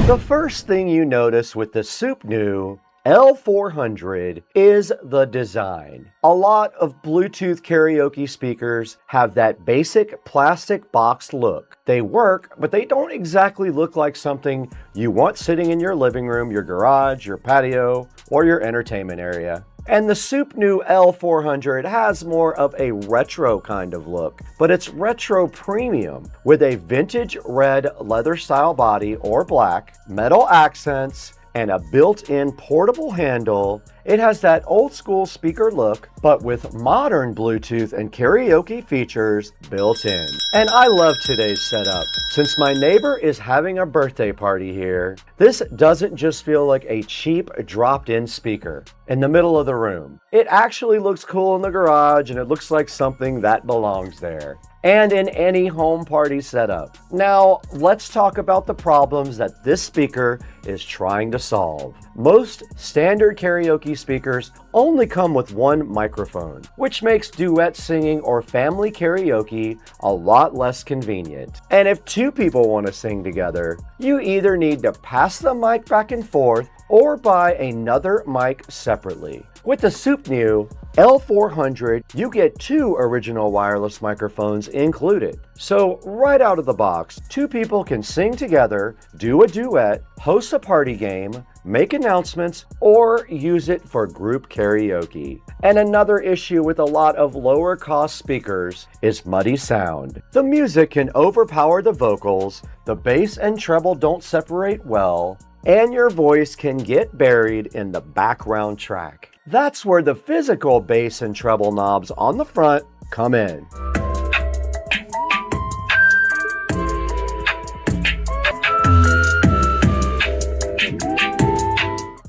Speaker 2: The first thing you notice with the SUPNU L400 is the design. A lot of Bluetooth karaoke speakers have that basic plastic box look. They work, but they don't exactly look like something you want sitting in your living room, your garage, your patio, or your entertainment area. And the SUPNU L400 has more of a retro kind of look, but it's retro premium with a vintage red leather style body or black, metal accents, and a built-in portable handle. It has that old school speaker look, but with modern Bluetooth and karaoke features built in. And I love today's setup. Since my neighbor is having a birthday party here, this doesn't just feel like a cheap dropped-in speaker in the middle of the room. It actually looks cool in the garage, and it looks like something that belongs there, and in any home party setup. Now, let's talk about the problems that this speaker is trying to solve. Most standard karaoke speakers only come with one microphone, which makes duet singing or family karaoke a lot less convenient. And if 2 people want to sing together, you either need to pass the mic back and forth or buy another mic separately. With the SUPNU L400, you get 2 original wireless microphones included. So right out of the box, 2 people can sing together, do a duet, host a party game, make announcements, or use it for group karaoke. And another issue with a lot of lower cost speakers is muddy sound. The music can overpower the vocals, the bass and treble don't separate well, and your voice can get buried in the background track. That's where the physical bass and treble knobs on the front come in.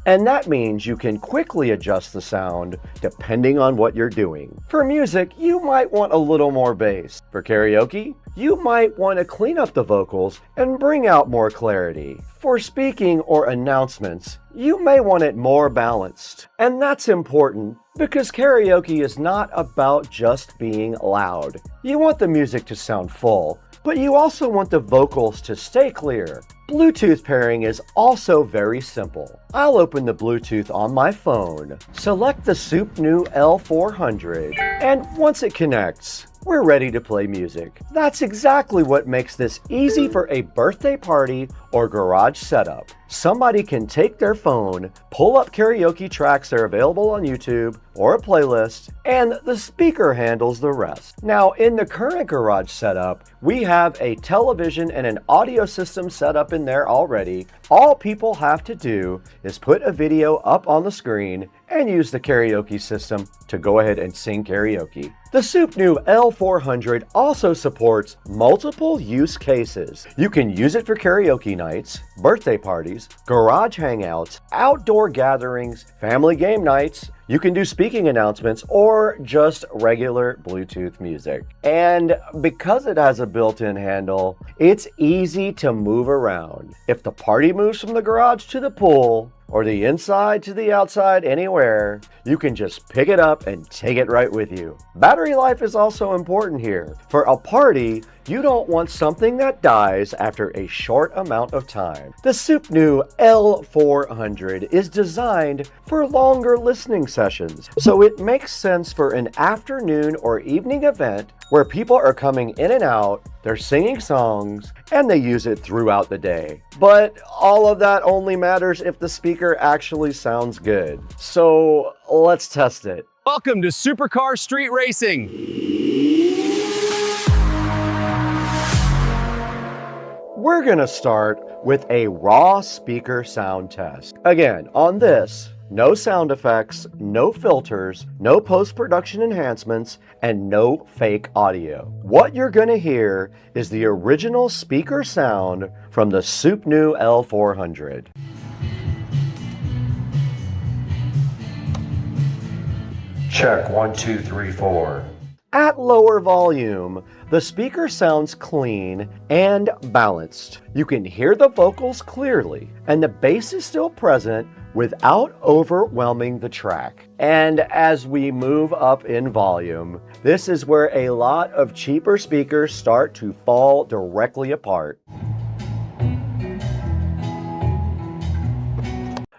Speaker 2: And that means you can quickly adjust the sound depending on what you're doing. For music, you might want a little more bass. For karaoke, you might want to clean up the vocals and bring out more clarity. For speaking or announcements, you may want it more balanced. And that's important because karaoke is not about just being loud. You want the music to sound full, but you also want the vocals to stay clear. Bluetooth pairing is also very simple. I'll open the Bluetooth on my phone, select the SUPNU L400, and once it connects, we're ready to play music. That's exactly what makes this easy for a birthday party or garage setup. Somebody can take their phone, pull up karaoke tracks that are available on YouTube or a playlist, and the speaker handles the rest. Now, in the current garage setup, we have a television and an audio system set up in there already. All people have to do is put a video up on the screen and use the karaoke system to go ahead and sing karaoke. The SUPNU L400 also supports multiple use cases. You can use it for karaoke nights, birthday parties, garage hangouts, outdoor gatherings, family game nights. You can do speaking announcements or just regular Bluetooth music. And because it has a built-in handle, it's easy to move around. If the party moves from the garage to the pool, or the inside to the outside, anywhere, you can just pick it up and take it right with you. Battery life is also important here. For a party, you don't want something that dies after a short amount of time. The SUPNU L400 is designed for longer listening sessions, so it makes sense for an afternoon or evening event where people are coming in and out, they're singing songs, and they use it throughout the day. But all of that only matters if the speaker actually sounds good. So let's test it.
Speaker 3: Welcome to Supercar Street Racing.
Speaker 2: We're gonna start with a raw speaker sound test. Again, on this, no sound effects, no filters, no post-production enhancements, and no fake audio. What you're gonna hear is the original speaker sound from the SUPNU L400. Check 1, 2, 3, 4. At lower volume, the speaker sounds clean and balanced. You can hear the vocals clearly, and the bass is still present without overwhelming the track. And as we move up in volume, this is where a lot of cheaper speakers start to fall directly apart.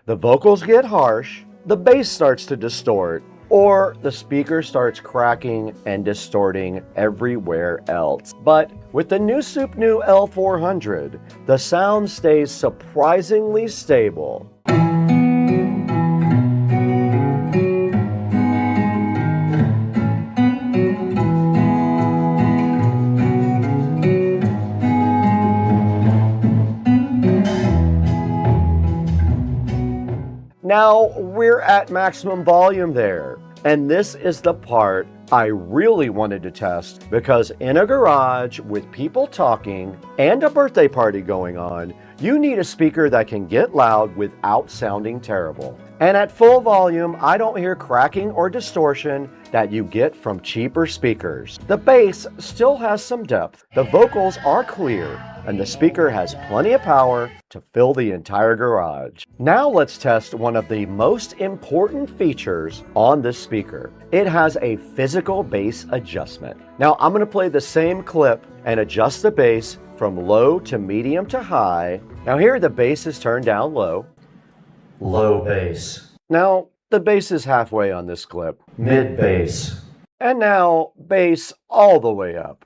Speaker 2: The vocals get harsh, the bass starts to distort, or the speaker starts cracking and distorting everywhere else. But with the new SUPNU L400, the sound stays surprisingly stable. Now we're at maximum volume there, and this is the part I really wanted to test, because in a garage with people talking and a birthday party going on, you need a speaker that can get loud without sounding terrible. And at full volume, I don't hear cracking or distortion that you get from cheaper speakers. The bass still has some depth, the vocals are clear, and the speaker has plenty of power to fill the entire garage. Now let's test one of the most important features on this speaker. It has a physical bass adjustment. Now I'm gonna play the same clip and adjust the bass from low to medium to high. Now here the bass is turned down low. Low bass. Now the bass is halfway on this clip. Mid bass. And now bass all the way up.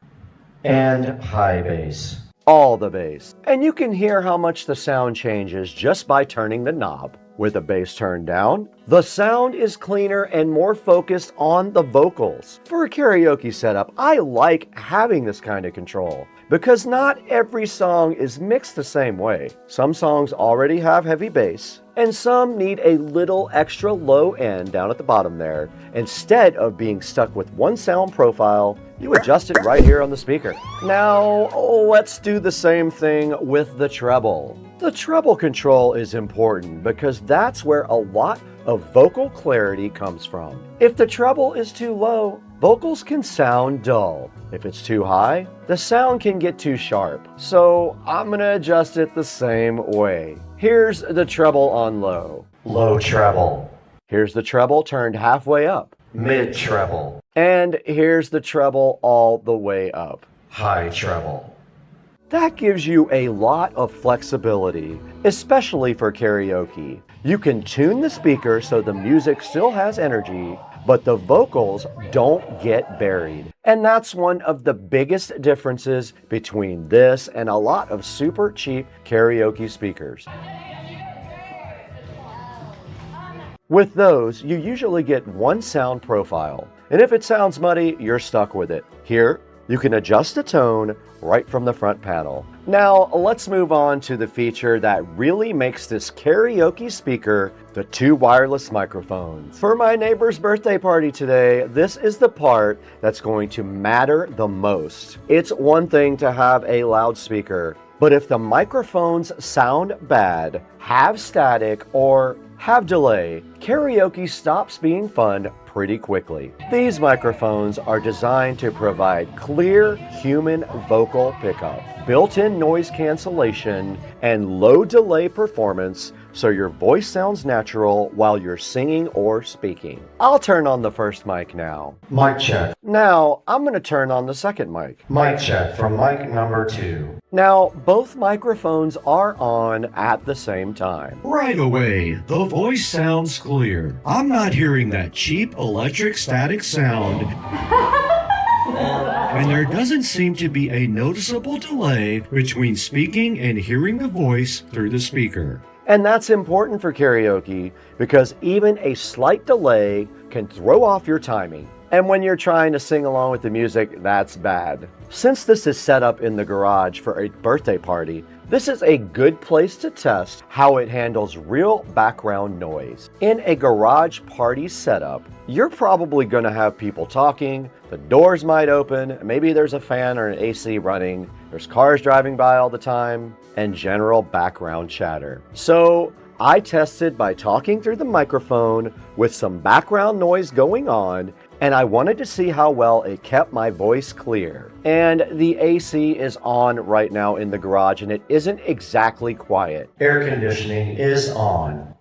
Speaker 2: And high bass. All the bass. And you can hear how much the sound changes just by turning the knob. With the bass turned down, the sound is cleaner and more focused on the vocals. For a karaoke setup, I like having this kind of control because not every song is mixed the same way. Some songs already have heavy bass, and some need a little extra low end down at the bottom there. Instead of being stuck with one sound profile, you adjust it right here on the speaker. Now, let's do the same thing with the treble. The treble control is important because that's where a lot of vocal clarity comes from. If the treble is too low, vocals can sound dull. If it's too high, the sound can get too sharp. So I'm gonna adjust it the same way. Here's the treble on low. Low treble. Here's the treble turned halfway up. Mid treble. And here's the treble all the way up. High treble. That gives you a lot of flexibility, especially for karaoke. You can tune the speaker so the music still has energy, but the vocals don't get buried. And that's one of the biggest differences between this and a lot of super cheap karaoke speakers. With those, you usually get one sound profile, and if it sounds muddy, you're stuck with it. Here, you can adjust the tone right from the front panel. Now, let's move on to the feature that really makes this karaoke speaker the two wireless microphones. For my neighbor's birthday party today, this is the part that's going to matter the most. It's one thing to have a loudspeaker, but if the microphones sound bad, have static, or have delay, karaoke stops being fun pretty quickly. These microphones are designed to provide clear human vocal pickup, built-in noise cancellation, and low delay performance so your voice sounds natural while you're singing or speaking. I'll turn on the first mic now. Mic check. Now, I'm going to turn on the second mic. Mic check from mic number 2. Now, both microphones are on at the same time.
Speaker 15: Right away, the voice sounds clear. I'm not hearing that cheap electric static sound. And there doesn't seem to be a noticeable delay between speaking and hearing the voice through the speaker.
Speaker 2: And that's important for karaoke because even a slight delay can throw off your timing. And when you're trying to sing along with the music, that's bad. Since this is set up in the garage for a birthday party, this is a good place to test how it handles real background noise. In a garage party setup, you're probably going to have people talking, the doors might open, maybe there's a fan or an AC running, there's cars driving by all the time, and general background chatter. So I tested by talking through the microphone with some background noise going on, and I wanted to see how well it kept my voice clear. And the AC is on right now in the garage, and it isn't exactly quiet. Air conditioning is on.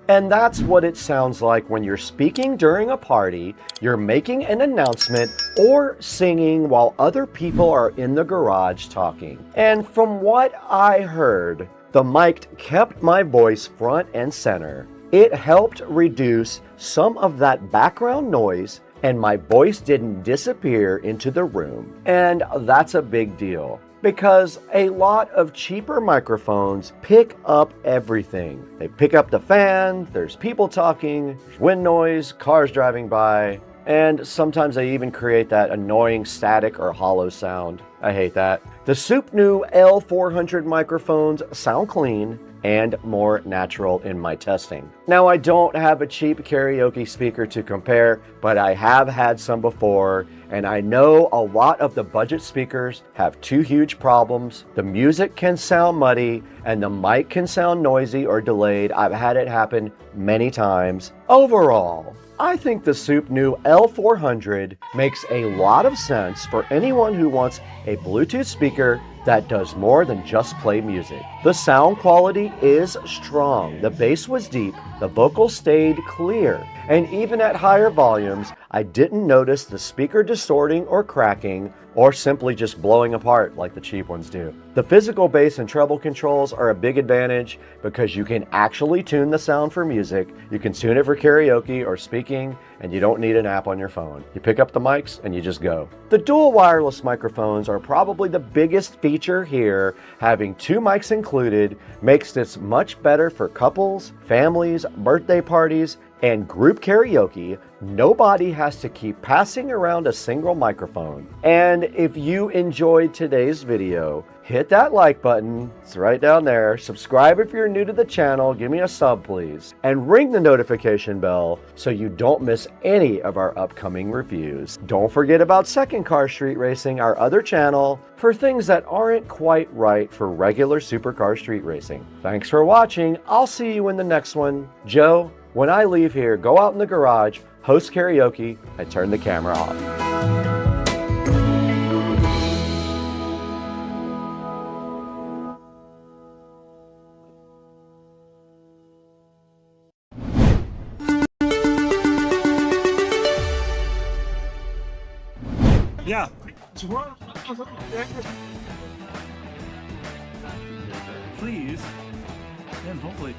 Speaker 2: And that's what it sounds like when you're speaking during a party, you're making an announcement, or singing while other people are in the garage talking. And from what I heard, the mic kept my voice front and center. It helped reduce some of that background noise, and my voice didn't disappear into the room. And that's a big deal, because a lot of cheaper microphones pick up everything. They pick up the fan, there's people talking, there's wind noise, cars driving by, and sometimes they even create that annoying static or hollow sound. I hate that. The SODIMM new L400 microphones sound clean and more natural in my testing. Now, I don't have a cheap karaoke speaker to compare, but I have had some before, and I know a lot of the budget speakers have two huge problems. The music can sound muddy, and the mic can sound noisy or delayed. I've had it happen many times. Overall, I think the SODIMM new L400 makes a lot of sense for anyone who wants a Bluetooth speaker that does more than just play music. The sound quality is strong, the bass was deep, the vocals stayed clear, and even at higher volumes, I didn't notice the speaker distorting or cracking, or simply just blowing apart like the cheap ones do. The physical bass and treble controls are a big advantage because you can actually tune the sound for music, you can tune it for karaoke or speaking, and you don't need an app on your phone. You pick up the mics and you just go. The dual wireless microphones are probably the biggest feature here. Having two mics included makes this much better for couples, families, birthday parties, and group karaoke. Nobody has to keep passing around a single microphone. And if you enjoyed today's video, hit that like button, it's right down there. Subscribe if you're new to the channel, give me a sub please, and ring the notification bell so you don't miss any of our upcoming reviews. Don't forget about Second Car Street Racing, our other channel, for things that aren't quite right for regular supercar street racing. Thanks for watching, I'll see you in the next one. Joe, when I leave here, go out in the garage, host karaoke, and turn the camera off.
Speaker 6: Yeah. Please. And hopefully.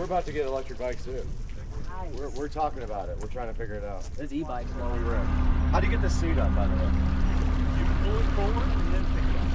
Speaker 2: about to get electric bikes too.
Speaker 7: Nice.
Speaker 2: We're talking about it. We're trying to figure it out.
Speaker 7: There's e-bikes.
Speaker 2: While we rip. How do you get the seat up, by the way?
Speaker 6: You pull it forward and then pick it up.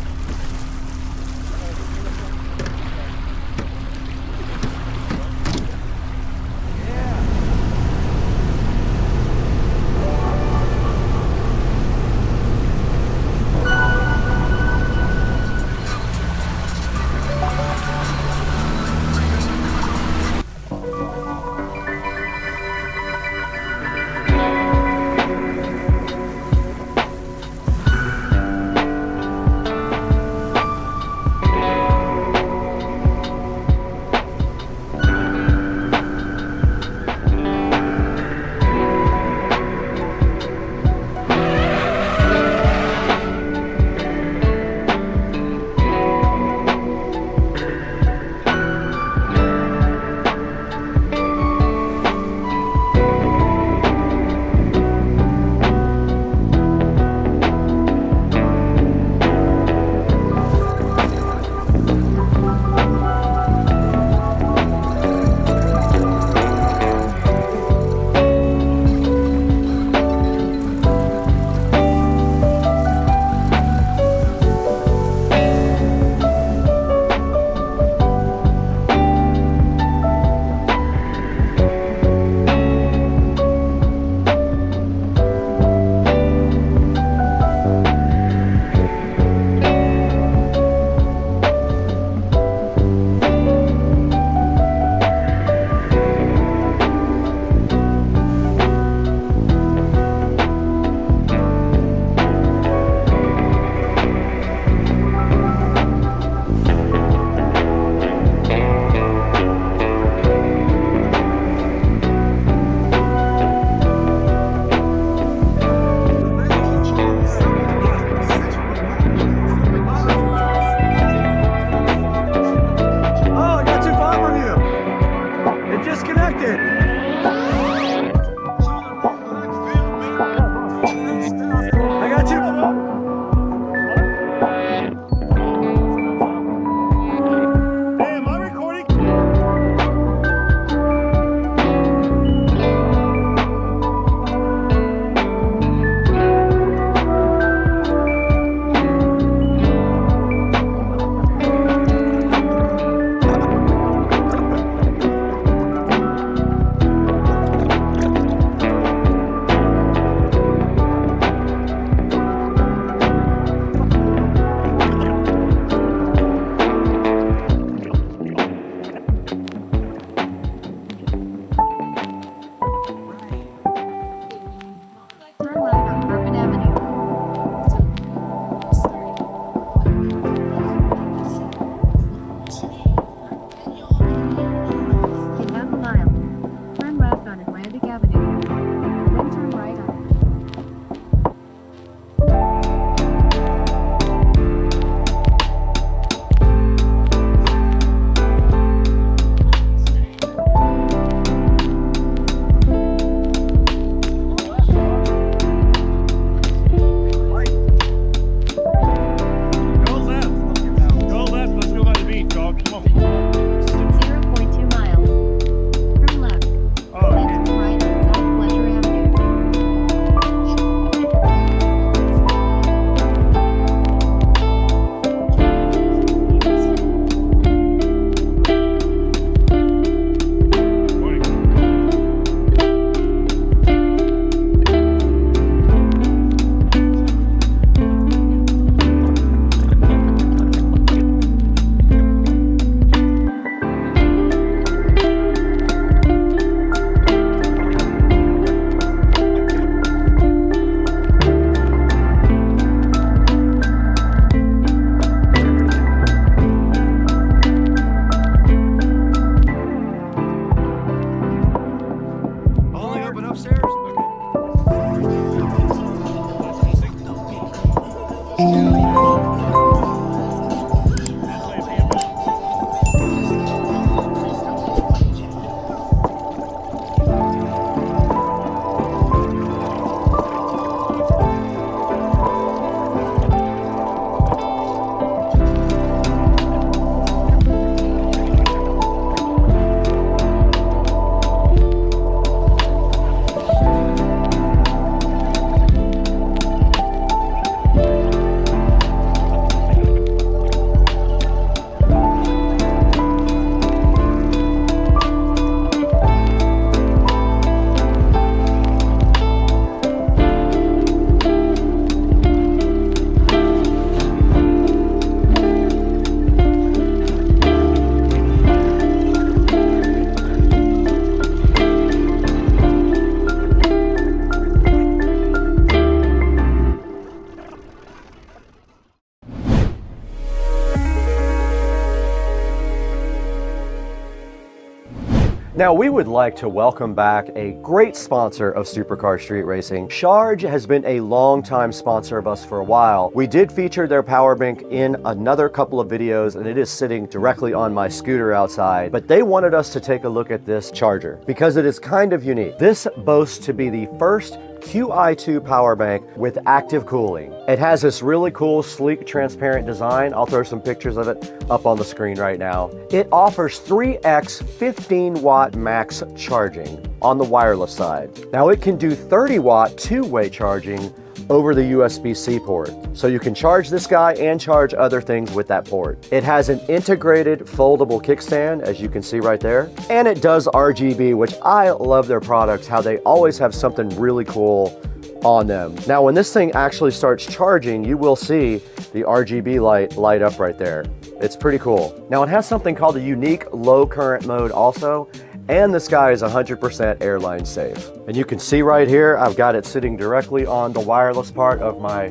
Speaker 2: Now, we would like to welcome back a great sponsor of Supercar Street Racing. Charge has been a long-time sponsor of us for a while. We did feature their power bank in another couple of videos, and it is sitting directly on my scooter outside, but they wanted us to take a look at this charger because it is kind of unique. This boasts to be the first QI2 power bank with active cooling. It has this really cool, sleek, transparent design. I'll throw some pictures of it up on the screen right now. It offers 3x 15 watt max charging on the wireless side. Now it can do 30 watt two-way charging over the USB-C port. So you can charge this guy and charge other things with that port. It has an integrated foldable kickstand, as you can see right there. And it does RGB, which I love their products, how they always have something really cool on them. Now, when this thing actually starts charging, you will see the RGB light up right there. It's pretty cool. Now, it has something called a unique low current mode also, and this guy is 100% airline safe. And you can see right here, I've got it sitting directly on the wireless part of my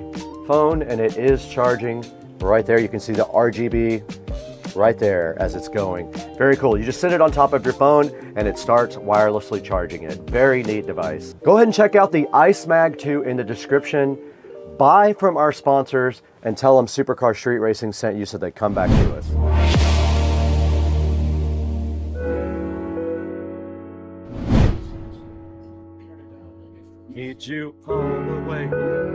Speaker 2: phone, and it is charging right there. You can see the RGB right there as it's going. Very cool. You just sit it on top of your phone and it starts wirelessly charging it. Very neat device. Go ahead and check out the Ice Mag 2 in the description. Buy from our sponsors and tell them Supercar Street Racing sent you so they come back to us.
Speaker 1: Need you all the way.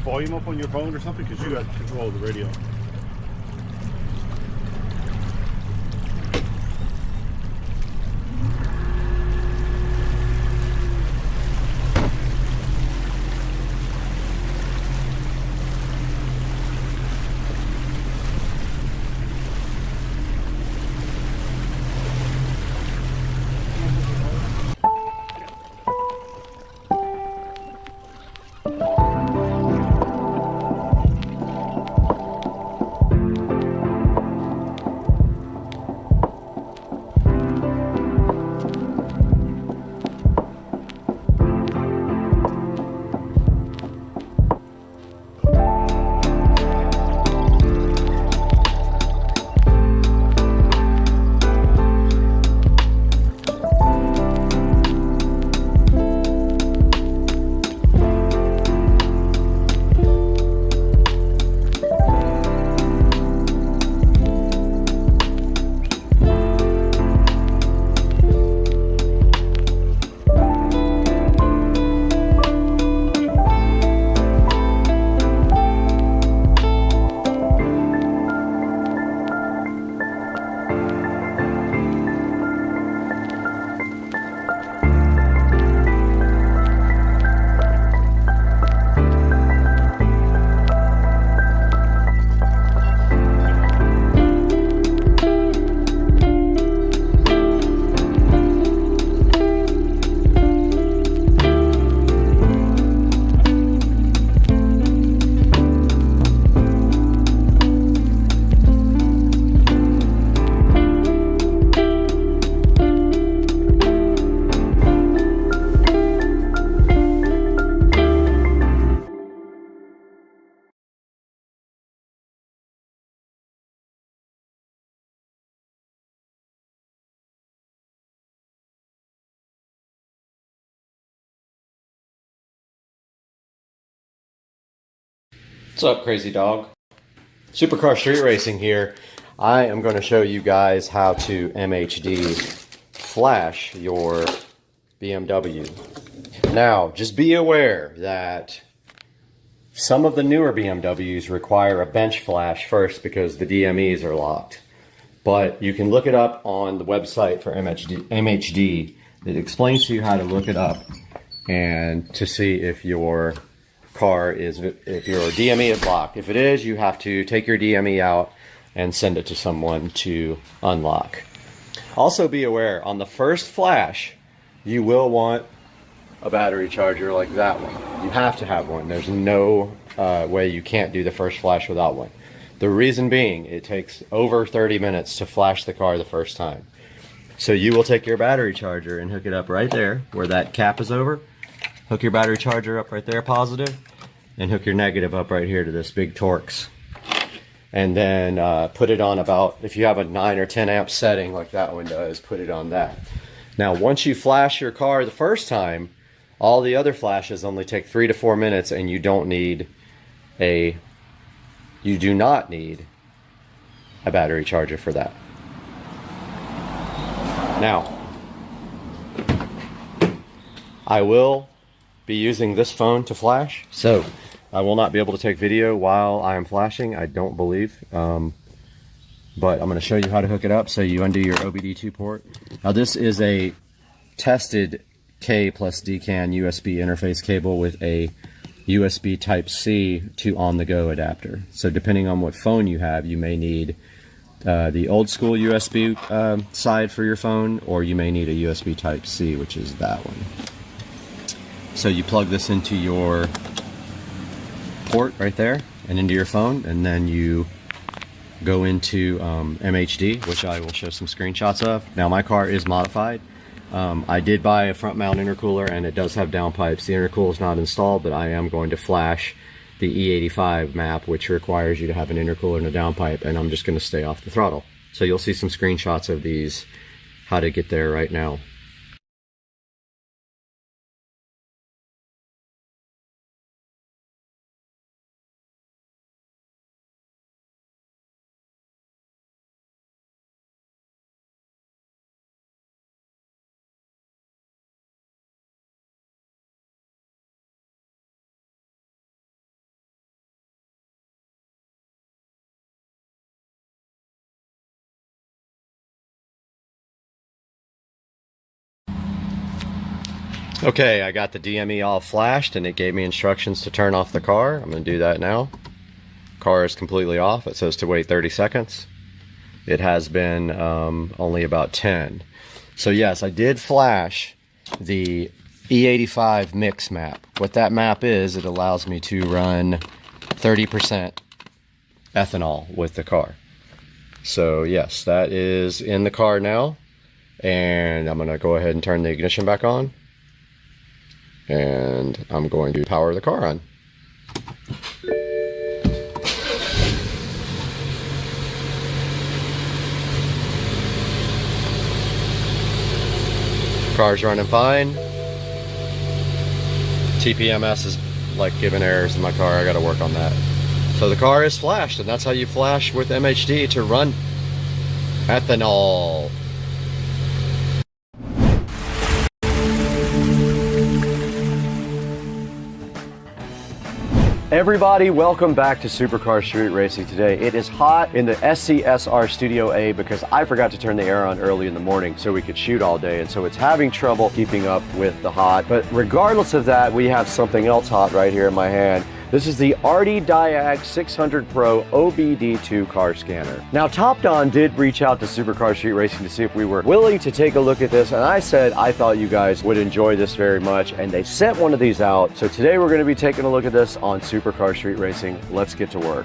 Speaker 6: volume up on your phone or something? Because you got control of the radio.
Speaker 2: What's up, crazy dog? Supercar Street Racing here. I am going to show you guys how to MHD flash your BMW. Now, just be aware that some of the newer BMWs require a bench flash first because the DMEs are locked. But you can look it up on the website for MHD. It explains to you how to look it up and to see if your car is, if your DME is locked. If it is, you have to take your DME out and send it to someone to unlock. Also be aware, on the first flash, you will want a battery charger like that one. You have to have one. There's no way you can't do the first flash without one. The reason being, it takes over 30 minutes to flash the car the first time. So you will take your battery charger and hook it up right there where that cap is over. Hook your battery charger up right there, positive, and hook your negative up right here to this big Torx. And then put it on about, if you have a 9 or 10 amp setting like that one does, put it on that. Now, once you flash your car the first time, all the other flashes only take 3 to 4 minutes, and you do not need a battery charger for that. Now, I will be using this phone to flash, so I will not be able to take video while I am flashing, I don't believe. But I'm going to show you how to hook it up. So you undo your OBD2 port. Now this is a tested K plus DCAN USB interface cable with a USB Type-C to on-the-go adapter. So depending on what phone you have, you may need the old school USB side for your phone, or you may need a USB Type-C, which is that one. So you plug this into your port right there and into your phone, and then you go into MHD, which I will show some screenshots of. Now my car is modified. I did buy a front mount intercooler, and it does have downpipes. The intercooler is not installed, but I am going to flash the E85 map, which requires you to have an intercooler and a downpipe, and I'm just going to stay off the throttle. So you'll see some screenshots of these, how to get there right now. Okay, I got the DME all flashed and it gave me instructions to turn off the car. I'm going to do that now. Car is completely off. It says to wait 30 seconds. It has been only about 10. So yes, I did flash the E85 mix map. What that map is, it allows me to run 30% ethanol with the car. So yes, that is in the car now. And I'm going to go ahead and turn the ignition back on. And I'm going to power the car on. Car's running fine. TPMS is like giving errors in my car. I got to work on that. So the car is flashed, and that's how you flash with MHD to run ethanol. Everybody, welcome back to Supercar Street Racing today. It is hot in the SCSR Studio A because I forgot to turn the air on early in the morning so we could shoot all day, and so it's having trouble keeping up with the hot. But regardless of that, we have something else hot right here in my hand. This is the Diag 600 Pro OBD2 car scanner. Now, Top Don did reach out to Supercar Street Racing to see if we were willing to take a look at this, and I said I thought you guys would enjoy this very much, and they sent one of these out. So today we're going to be taking a look at this on Supercar Street Racing. Let's get to work.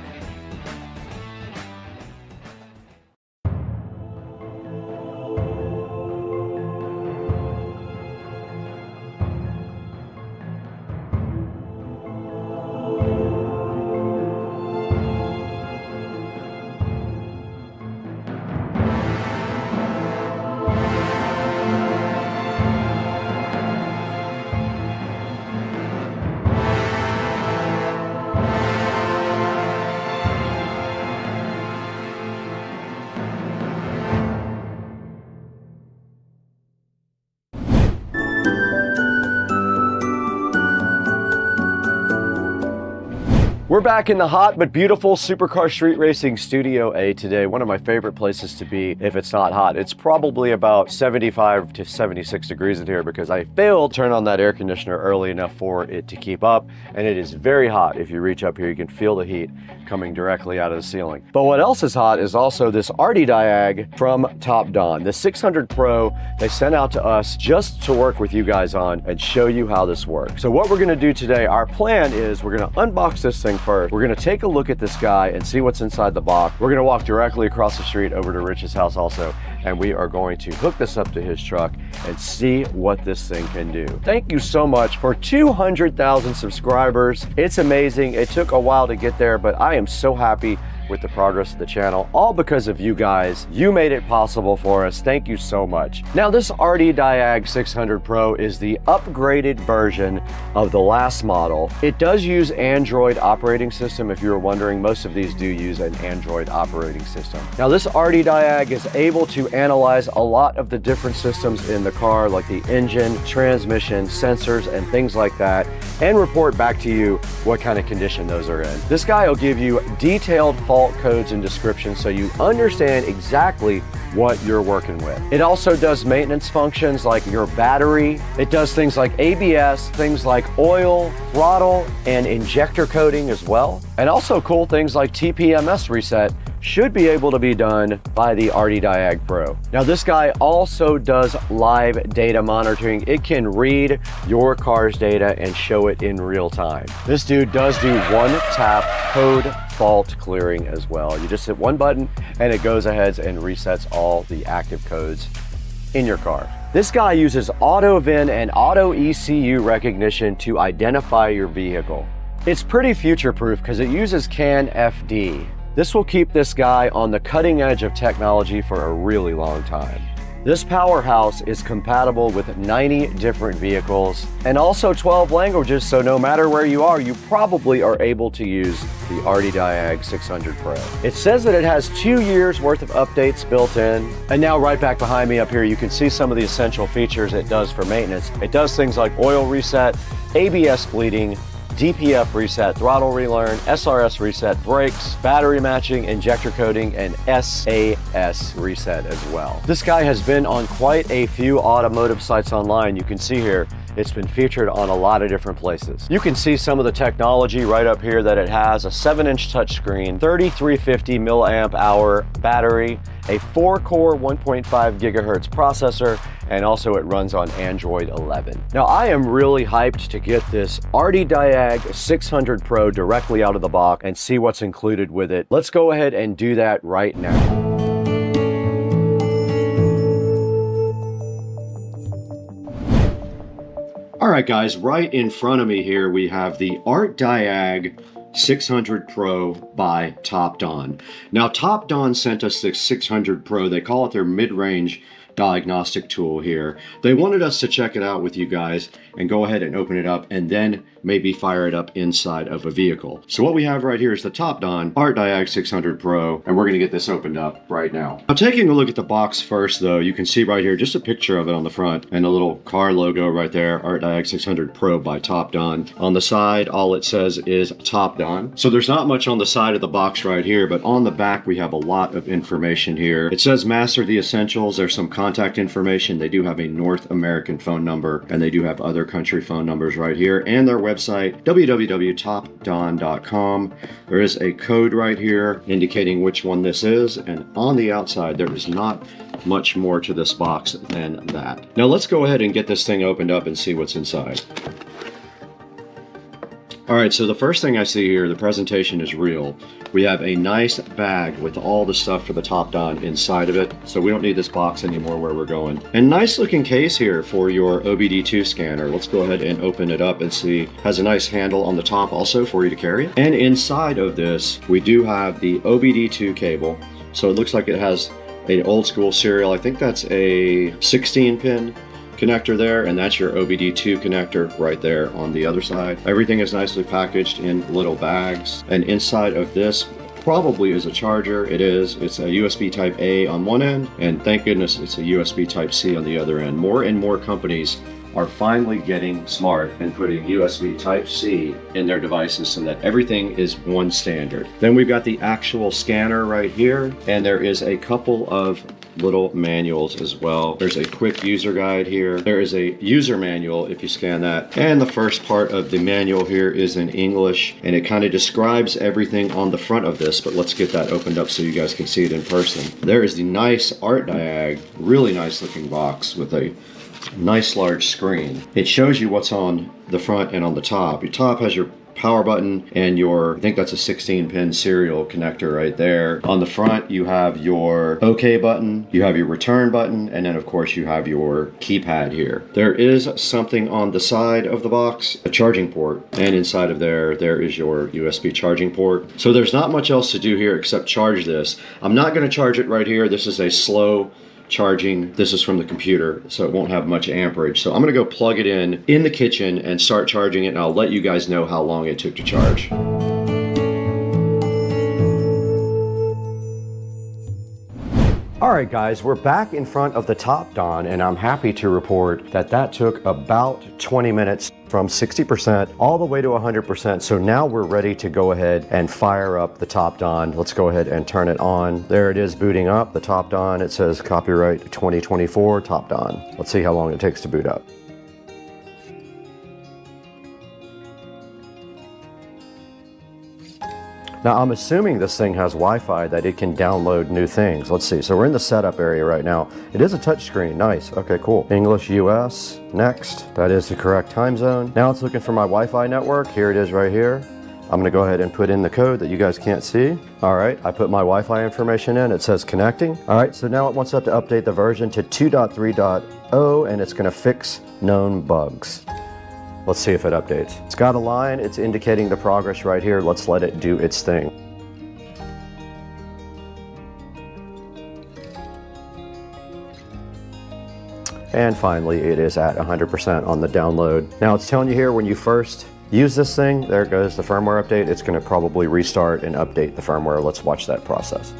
Speaker 2: We're back in the hot but beautiful Supercar Street Racing Studio A today. One of my favorite places to be if it's not hot. It's probably about 75 to 76 degrees in here because I failed to turn on that air conditioner early enough for it to keep up, and it is very hot. If you reach up here, you can feel the heat coming directly out of the ceiling. But what else is hot is also this Diag from Top Don. The 600 Pro they sent out to us just to work with you guys on and show you how this works. So what we're gonna do today, our plan is we're gonna unbox this thing first. We're gonna take a look at this guy and see what's inside the box. We're gonna walk directly across the street over to Rich's house also, and we are going to hook this up to his truck and see what this thing can do. Thank you so much for 200,000 subscribers. It's amazing. It took a while to get there, but I am so happy with the progress of the channel, all because of you guys. You made it possible for us. Thank you so much. Now, this Diag 600 Pro is the upgraded version of the last model. It does use Android operating system. If you were wondering, most of these do use an Android operating system. Now, this Diag is able to analyze a lot of the different systems in the car, like the engine, transmission, sensors, and things like that, and report back to you what kind of condition those are in. This guy will give you detailed fault codes and descriptions so you understand exactly what you're working with. It also does maintenance functions like your battery. It does things like ABS, things like oil, throttle, and injector coding as well. And also cool things like TPMS reset should be able to be done by the Diag Pro. Now, this guy also does live data monitoring. It can read your car's data and show it in real time. This dude does do one-tap code fault clearing as well. You just hit one button and it goes ahead and resets all the active codes in your car. This guy uses auto VIN and auto ECU recognition to identify your vehicle. It's pretty future-proof because it uses CAN FD. This will keep this guy on the cutting edge of technology for a really long time. This powerhouse is compatible with 90 different vehicles and also 12 languages, so no matter where you are, you probably are able to use the Diag 600 Pro. It says that it has 2 years worth of updates built in. And now right back behind me up here, you can see some of the essential features it does for maintenance. It does things like oil reset, ABS bleeding, DPF reset, throttle relearn, SRS reset, brakes, battery matching, injector coding, and SAS reset as well. This guy has been on quite a few automotive sites online. You can see here, It's been featured on a lot of different places. You can see some of the technology right up here that it has: a 7-inch touchscreen, 3350 milliamp hour battery, a 4-core 1.5 gigahertz processor, and also it runs on Android 11. Now I am really hyped to get this RDiag 600 Pro directly out of the box and see what's included with it. Let's go ahead and do that right now. All right, guys, right in front of me here, we have the RDiag 600 Pro by Topdon. Now, Topdon sent us the 600 Pro. They call it their mid-range diagnostic tool here. They wanted us to check it out with you guys and go ahead and open it up and then maybe fire it up inside of a vehicle. So what we have right here is the Topdon RDiag 600 Pro, and we're going to get this opened up right now. Now, taking a look at the box first, though, you can see right here just a picture of it on the front and a little car logo right there, RDiag 600 Pro by Topdon. On the side, all it says is Topdon. So there's not much on the side of the box right here, but on the back we have a lot of information here. It says master the essentials. There's some contact information. They do have a North American phone number, and they do have other country phone numbers right here, and their website, www.topdon.com. There is a code right here indicating which one this is, and on the outside there is not much more to this box than that. Now let's go ahead and get this thing opened up and see what's inside. All right, so the first thing I see here, the presentation is real. We have a nice bag with all the stuff for the Topdon inside of it, so we don't need this box anymore where we're going. And nice looking case here for your OBD2 scanner. Let's go ahead and open it up and see. Has a nice handle on the top also for you to carry it. And inside of this, we do have the OBD2 cable. So it looks like it has an old school serial. I think that's a 16-pin connector there, and that's your OBD2 connector right there on the other side. Everything is nicely packaged in little bags, and inside of this probably is a charger. It is. It's a USB type A on one end, and thank goodness it's a USB type C on the other end. More and more companies are finally getting smart and putting USB type C in their devices so that everything is one standard. Then we've got the actual scanner right here, and there is a couple of little manuals as well. There's a quick user guide here. There is a user manual if you scan that. And the first part of the manual here is in English, and it kind of describes everything on the front of this, but let's get that opened up so you guys can see it in person. There is the nice RDiag, really nice looking box with a nice large screen. It shows you what's on the front and on the top. Your top has your power button and your, I think that's a 16-pin serial connector right there. On the front you have your OK button, you have your return button, and then of course you have your keypad here. There is something on the side of the box, a charging port, and inside of there is your USB charging port. So there's not much else to do here except charge this. I'm not going to charge it right here. This is a slow charging. This is from the computer, so it won't have much amperage. So I'm gonna go plug it in the kitchen and start charging it, and I'll let you guys know how long it took to charge. All right, guys, we're back in front of the Topdon, and I'm happy to report that that took about 20 minutes from 60% all the way to 100%. So now we're ready to go ahead and fire up the Topdon. Let's go ahead and turn it on. There it is booting up, the Topdon. It says copyright 2024 Topdon. Let's see how long it takes to boot up. Now, I'm assuming this thing has Wi-Fi that it can download new things. Let's see. So we're in the setup area right now. It is a touchscreen. Nice. Okay, cool. English US. Next. That is the correct time zone. Now it's looking for my Wi-Fi network. Here it is right here. I'm going to go ahead and put in the code that you guys can't see. All right, I put my Wi-Fi information in. It says connecting. All right, so now it wants us to update the version to 2.3.0, and it's going to fix known bugs. Let's see if it updates. It's got a line. It's indicating the progress right here. Let's let it do its thing. And finally, it is at 100% on the download. Now it's telling you here when you first use this thing, there goes the firmware update. It's going to probably restart and update the firmware. Let's watch that process.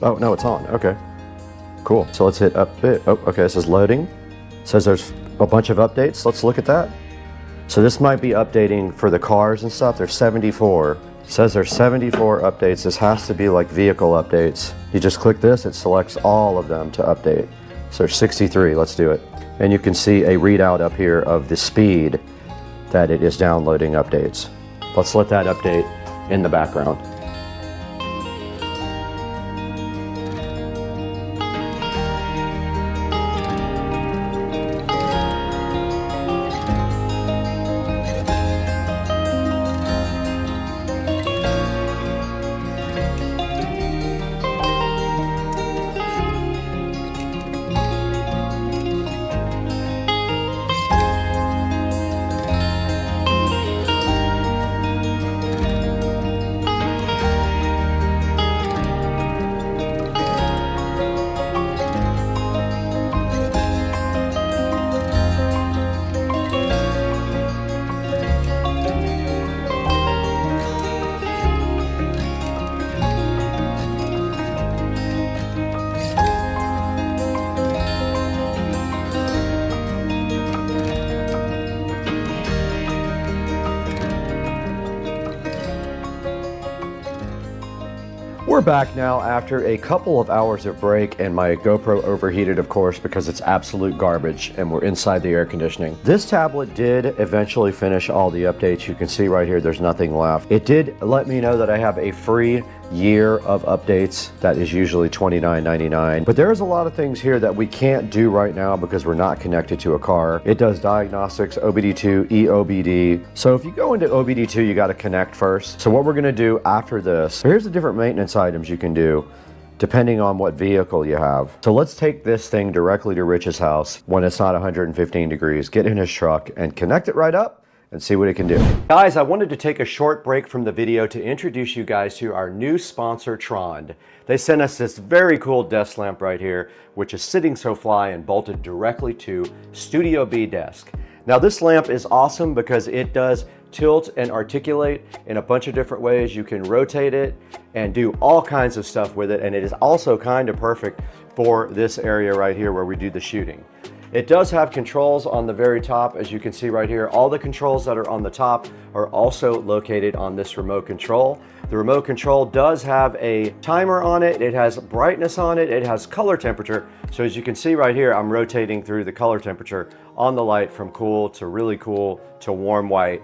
Speaker 2: Oh, no, it's on. Okay, cool. So let's hit update. Oh, okay, this is loading. It says there's a bunch of updates. Let's look at that. So this might be updating for the cars and stuff. There's 74. It says there's 74 updates. This has to be like vehicle updates. You just click this, it selects all of them to update. So there's 63. Let's do it. and you can see a readout up here of the speed that it is downloading updates. Let's let that update in the background. We're back now after a couple of hours of break, and my GoPro overheated, of course, because it's absolute garbage and we're inside the air conditioning. This tablet did eventually finish all the updates. You can see right here there's nothing left. It did let me know that I have a free year of updates that is usually $29.99, but there's a lot of things here that we can't do right now because we're not connected to a car. It does diagnostics, OBD2, EOBD. So if you go into OBD2, you got to connect first. So what we're going to do after this, here's the different maintenance items you can do depending on what vehicle you have. So let's take this thing directly to Rich's house when it's not 115 degrees, get in his truck and connect it right up and see what it can do. Guys, I wanted to take a short break from the video to introduce you guys to our new sponsor, Trond. They sent us this very cool desk lamp right here, which is sitting so fly and bolted directly to Studio B desk. Now this lamp is awesome because it does tilt and articulate in a bunch of different ways. You can rotate it and do all kinds of stuff with it, and it is also kind of perfect for this area right here where we do the shooting. It does have controls on the very top, as you can see right here. All the controls that are on the top are also located on this remote control. The remote control does have a timer on it. It has brightness on it. It has color temperature. So as you can see right here, I'm rotating through the color temperature on the light from cool to really cool to warm white.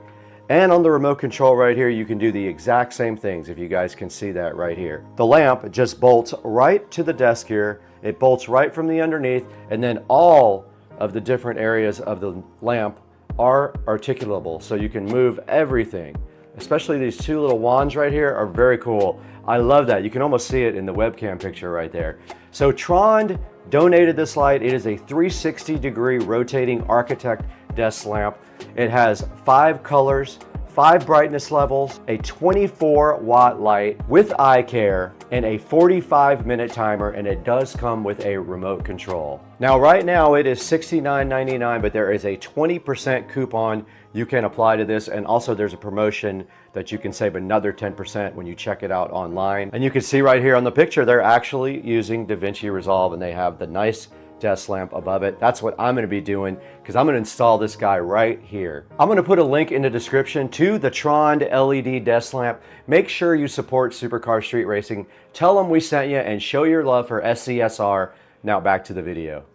Speaker 2: And on the remote control right here, you can do the exact same things, if you guys can see that right here. The lamp just bolts right to the desk here. It bolts right from the underneath, and then all of the different areas of the lamp are articulable, so you can move everything. Especially these two little wands right here are very cool. I love that. You can almost see it in the webcam picture right there. So Trond donated this light. It is a 360-degree rotating Architect desk lamp. It has 5 colors, 5 brightness levels, a 24-watt light with eye care, and a 45-minute timer, and it does come with a remote control. Now, right now it is $69.99, but there is a 20% coupon you can apply to this, and also there's a promotion that you can save another 10% when you check it out online. And you can see right here on the picture, they're actually using DaVinci Resolve, and they have the nice desk lamp above it. That's what I'm going to be doing, because I'm going to install this guy right here. I'm going to put a link in the description to the Trond LED desk lamp. Make sure you support Supercar Street Racing. Tell them we sent you and show your love for SCSR. Now back to the video.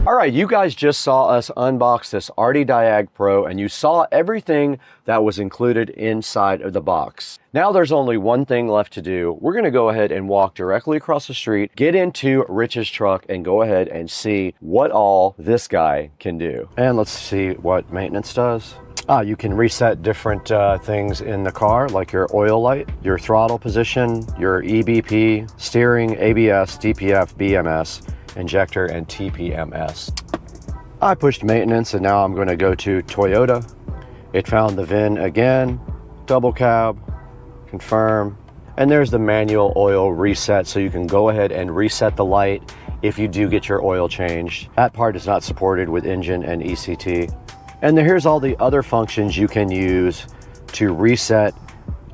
Speaker 2: Alright, you guys just saw us unbox this Diag Pro, and you saw everything that was included inside of the box. Now there's only one thing left to do. We're going to go ahead and walk directly across the street, get into Rich's truck, and go ahead and see what all this guy can do. And let's see what maintenance does. You can reset different things in the car, like your oil light, your throttle position, your EBP, steering, ABS, DPF, BMS, injector, and TPMS. I pushed maintenance and now I'm going to go to Toyota. It found the VIN again, double cab, confirm, and there's the manual oil reset, so you can go ahead and reset the light if you do get your oil changed. That part is not supported with engine and ECT. And here's all the other functions you can use to reset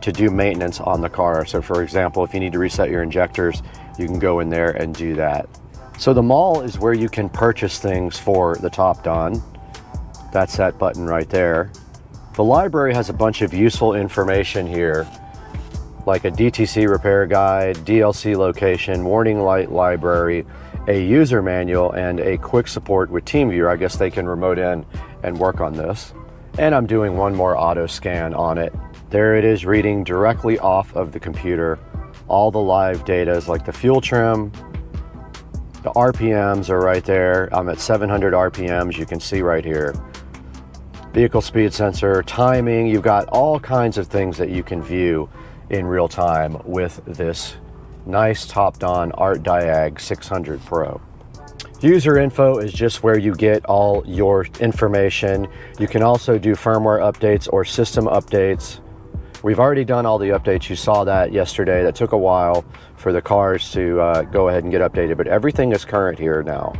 Speaker 2: to do maintenance on the car. So for example, if you need to reset your injectors, you can go in there and do that. So the mall is where you can purchase things for the Topdon. That's that button right there. The library has a bunch of useful information here, like a DTC repair guide, DLC location, warning light library, a user manual, and a quick support with TeamViewer. I guess they can remote in and work on this. And I'm doing one more auto scan on it. There it is, reading directly off of the computer. All the live data is like the fuel trim, the RPMs are right there. I'm at 700 RPMs, you can see right here. Vehicle speed sensor, timing, you've got all kinds of things that you can view in real time with this nice Topdon Art Diag 600 Pro. User info is just where you get all your information. You can also do firmware updates or system updates. We've already done all the updates. You saw that yesterday. That took a while for the cars to go ahead and get updated, but everything is current here now.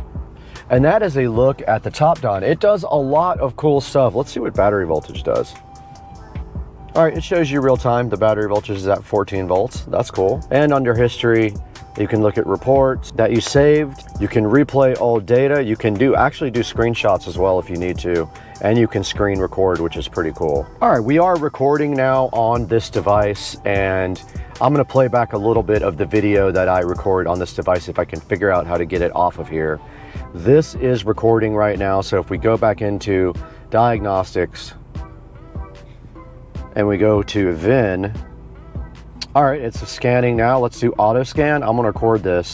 Speaker 2: And that is a look at the Topdon. It does a lot of cool stuff. Let's see what battery voltage does. All right, it shows you real time. The battery voltage is at 14 volts. That's cool. And under history, you can look at reports that you saved. You can replay old data. You can actually do screenshots as well if you need to. And you can screen record, which is pretty cool. All right, we are recording now on this device, and I'm gonna play back a little bit of the video that I record on this device if I can figure out how to get it off of here. This is recording right now, so if we go back into diagnostics and we go to VIN, all right, it's scanning now. Let's do auto scan. I'm gonna record the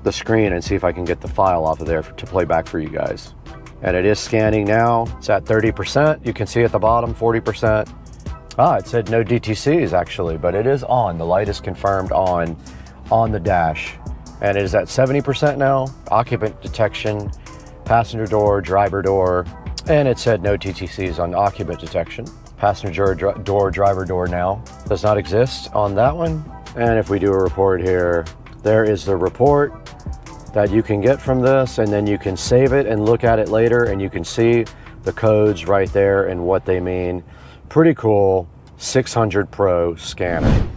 Speaker 2: screen and see if I can get the file off of there to play back for you guys. And it is scanning now. It's at 30%. You can see at the bottom, 40%. It said no DTCs actually, but it is on. The light is confirmed on the dash. And it is at 70% now. Occupant detection, passenger door, driver door. And it said no DTCs on occupant detection. Passenger door, driver door now does not exist on that one. And if we do a report here, there is the report that you can get from this, and then you can save it and look at it later, and you can see the codes right there and what they mean. Pretty cool 600 Pro scanner.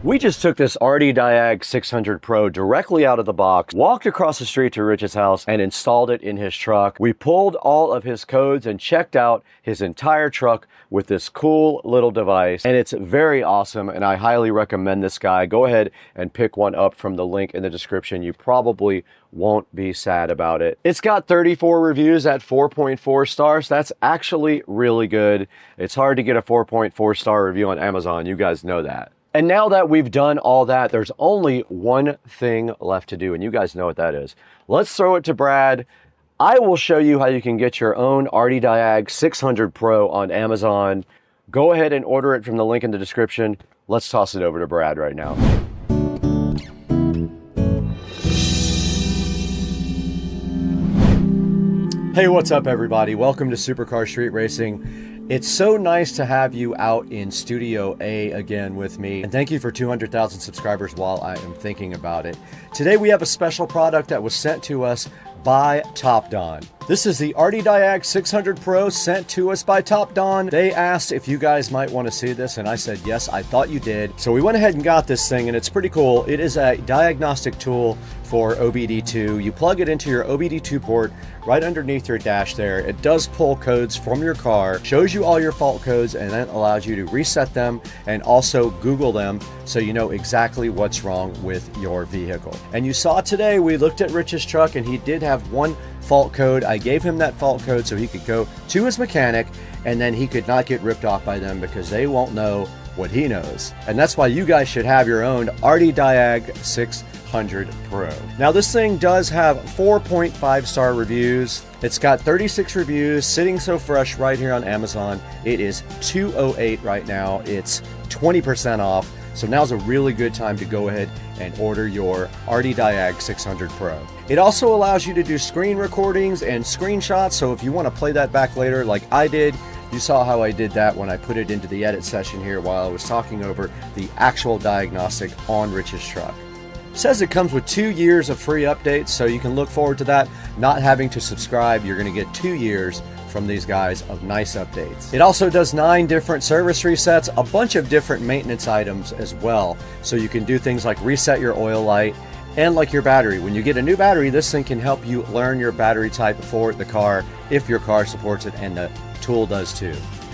Speaker 2: We just took this RD Diag 600 Pro directly out of the box, walked across the street to Rich's house, and installed it in his truck. We pulled all of his codes and checked out his entire truck with this cool little device, and it's very awesome, and I highly recommend this guy. Go ahead and pick one up from the link in the description. You probably won't be sad about it. It's got 34 reviews at 4.4 stars. That's actually really good. It's hard to get a 4.4 star review on Amazon. You guys know that. And now that we've done all that, there's only one thing left to do, and you guys know what that is. Let's throw it to Brad. I will show you how you can get your own RD Diag 600 Pro on Amazon. Go ahead and order it from the link in the description. Let's toss it over to Brad right now. Hey, what's up everybody? Welcome to Supercar Street Racing. It's so nice to have you out in Studio A again with me, and thank you for 200,000 subscribers while I am thinking about it. Today we have a special product that was sent to us by Topdon. This is the RD Diag 600 Pro sent to us by Topdon. They asked if you guys might want to see this, and I said yes, I thought you did. So we went ahead and got this thing, and it's pretty cool. It is a diagnostic tool for OBD2. You plug it into your OBD2 port right underneath your dash there. It does pull codes from your car, shows you all your fault codes, and then allows you to reset them and also Google them so you know exactly what's wrong with your vehicle. And you saw today we looked at Rich's truck, and he did have one fault code. I gave him that fault code so he could go to his mechanic, and then he could not get ripped off by them because they won't know what he knows. And that's why you guys should have your own RD Diag 600 Pro. Now this thing does have 4.5 star reviews. It's got 36 reviews sitting so fresh right here on Amazon. It is $208 right now. It's 20% off. So now's a really good time to go ahead and order your RDiag 600 Pro. It also allows you to do screen recordings and screenshots, so if you want to play that back later like I did, you saw how I did that when I put it into the edit session here while I was talking over the actual diagnostic on Rich's truck. It says it comes with 2 years of free updates, so you can look forward to that. Not having to subscribe, you're going to get 2 years from these guys of nice updates. It also does 9 different service resets, a bunch of different maintenance items as well, so you can do things like reset your oil light and like your battery. When you get a new battery, this thing can help you learn your battery type for the car if your car supports it, and the tool does too.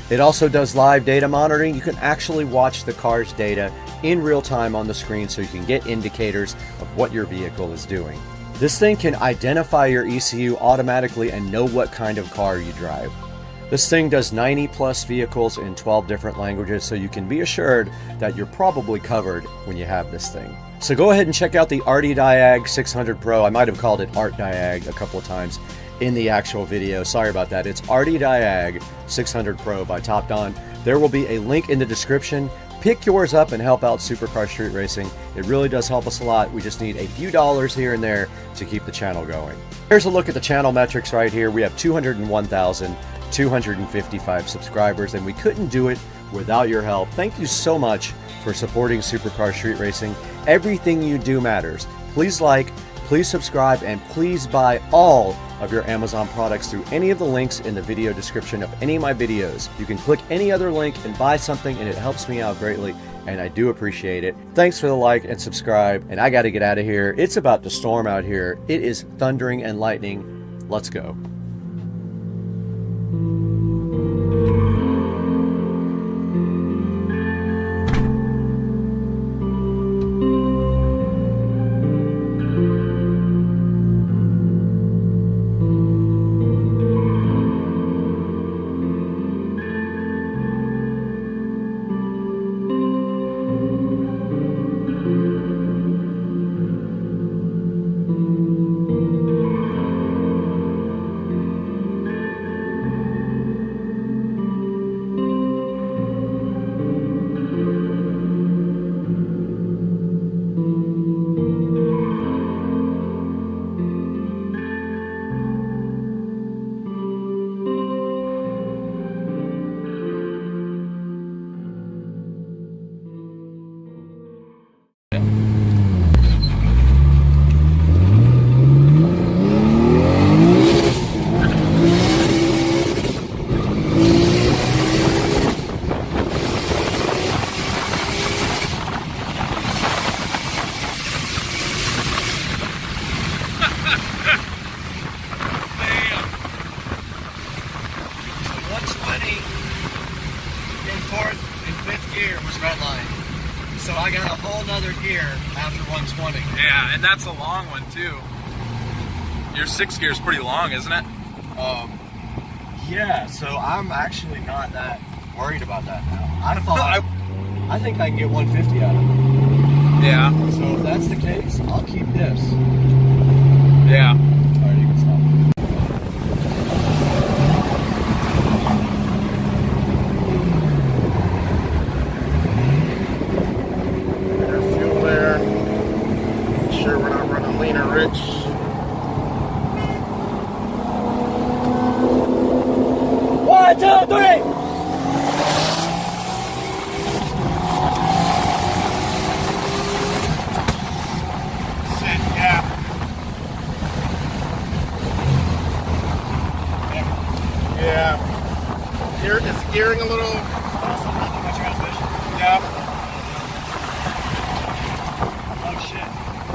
Speaker 2: It also does live data monitoring. You can actually watch the car's data in real time on the screen, so you can get indicators of what your vehicle is doing. This thing can identify your ECU automatically and know what kind of car you drive. This thing does 90 plus vehicles in 12 different languages, so you can be assured that you're probably covered when you have this thing. So go ahead and check out the RDiag 600 Pro. I might have called it ArtDiag a couple of times in the actual video. Sorry about that. It's RDiag 600 Pro by Top Don. There will be a link in the description. Pick yours up and help out Supercar Street Racing. It really does help us a lot. We just need a few dollars here and there to keep the channel going. Here's a look at the channel metrics right here. We have 201,255 subscribers, and we couldn't do it without your help. Thank you so much for supporting Supercar Street Racing. Everything you do matters. Please like, please subscribe, and please buy all of your Amazon products through any of the links in the video description of any of my videos. You can click any other link and buy something, and it helps me out greatly, and I do appreciate it. Thanks for the like and subscribe, and I got to get out of here. It's about to storm out here. It is thundering and lightning. Let's go.
Speaker 7: So I got a whole nother gear after 120.
Speaker 3: Yeah, and that's a long one too. Your 6th gear is pretty long, isn't it?
Speaker 7: Yeah, so I'm actually not that worried about that now. I think I can get 150 out of it.
Speaker 3: Yeah.
Speaker 7: So if that's the case, I'll keep this.
Speaker 3: Yeah.
Speaker 7: Alright, you can stop.
Speaker 12: Rich.
Speaker 7: One, two, three!
Speaker 12: Shit, yeah. Yeah. Here is gearing a little.
Speaker 7: Also running my transmission.
Speaker 12: Yeah.
Speaker 7: Oh shit.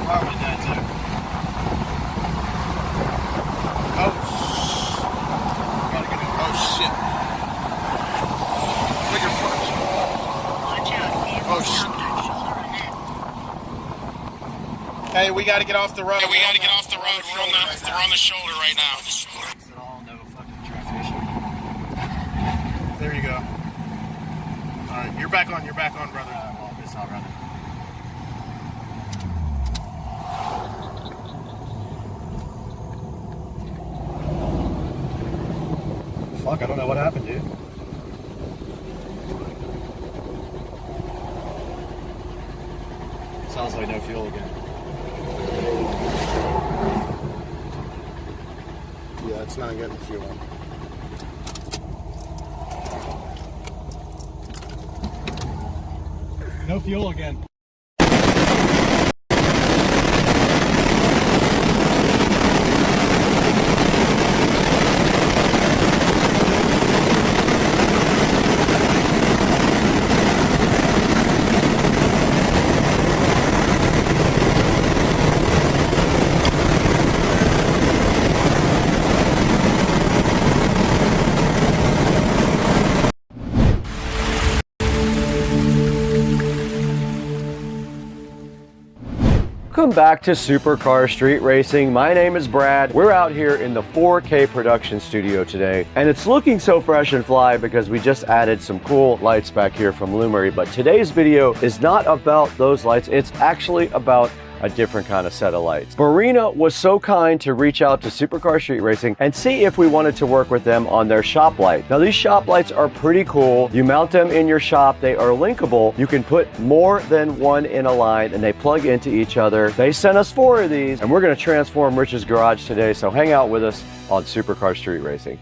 Speaker 7: Probably dead too.
Speaker 12: Hey, we gotta get off the road. Hey, we gotta get off the road. We're on the shoulder right now.
Speaker 7: It's all no fucking transmission.
Speaker 12: There you go. Alright, you're back on, brother.
Speaker 7: Well, it's not running.
Speaker 2: Fuck, I don't know what happened, dude.
Speaker 12: Sounds like no fuel again. Yeah, it's not getting fuel.
Speaker 6: No fuel again.
Speaker 2: Welcome back to Supercar Street Racing. My name is Brad. We're out here in the 4K production studio today, and it's looking so fresh and fly because we just added some cool lights back here from Lumery. But today's video is not about those lights. It's actually about a different kind of set of lights. Barina was so kind to reach out to Supercar Street Racing and see if we wanted to work with them on their shop light. Now these shop lights are pretty cool. You mount them in your shop. They are linkable. You can put more than one in a line and they plug into each other. They sent us 4 of these and we're going to transform Rich's garage today. So hang out with us on Supercar Street Racing.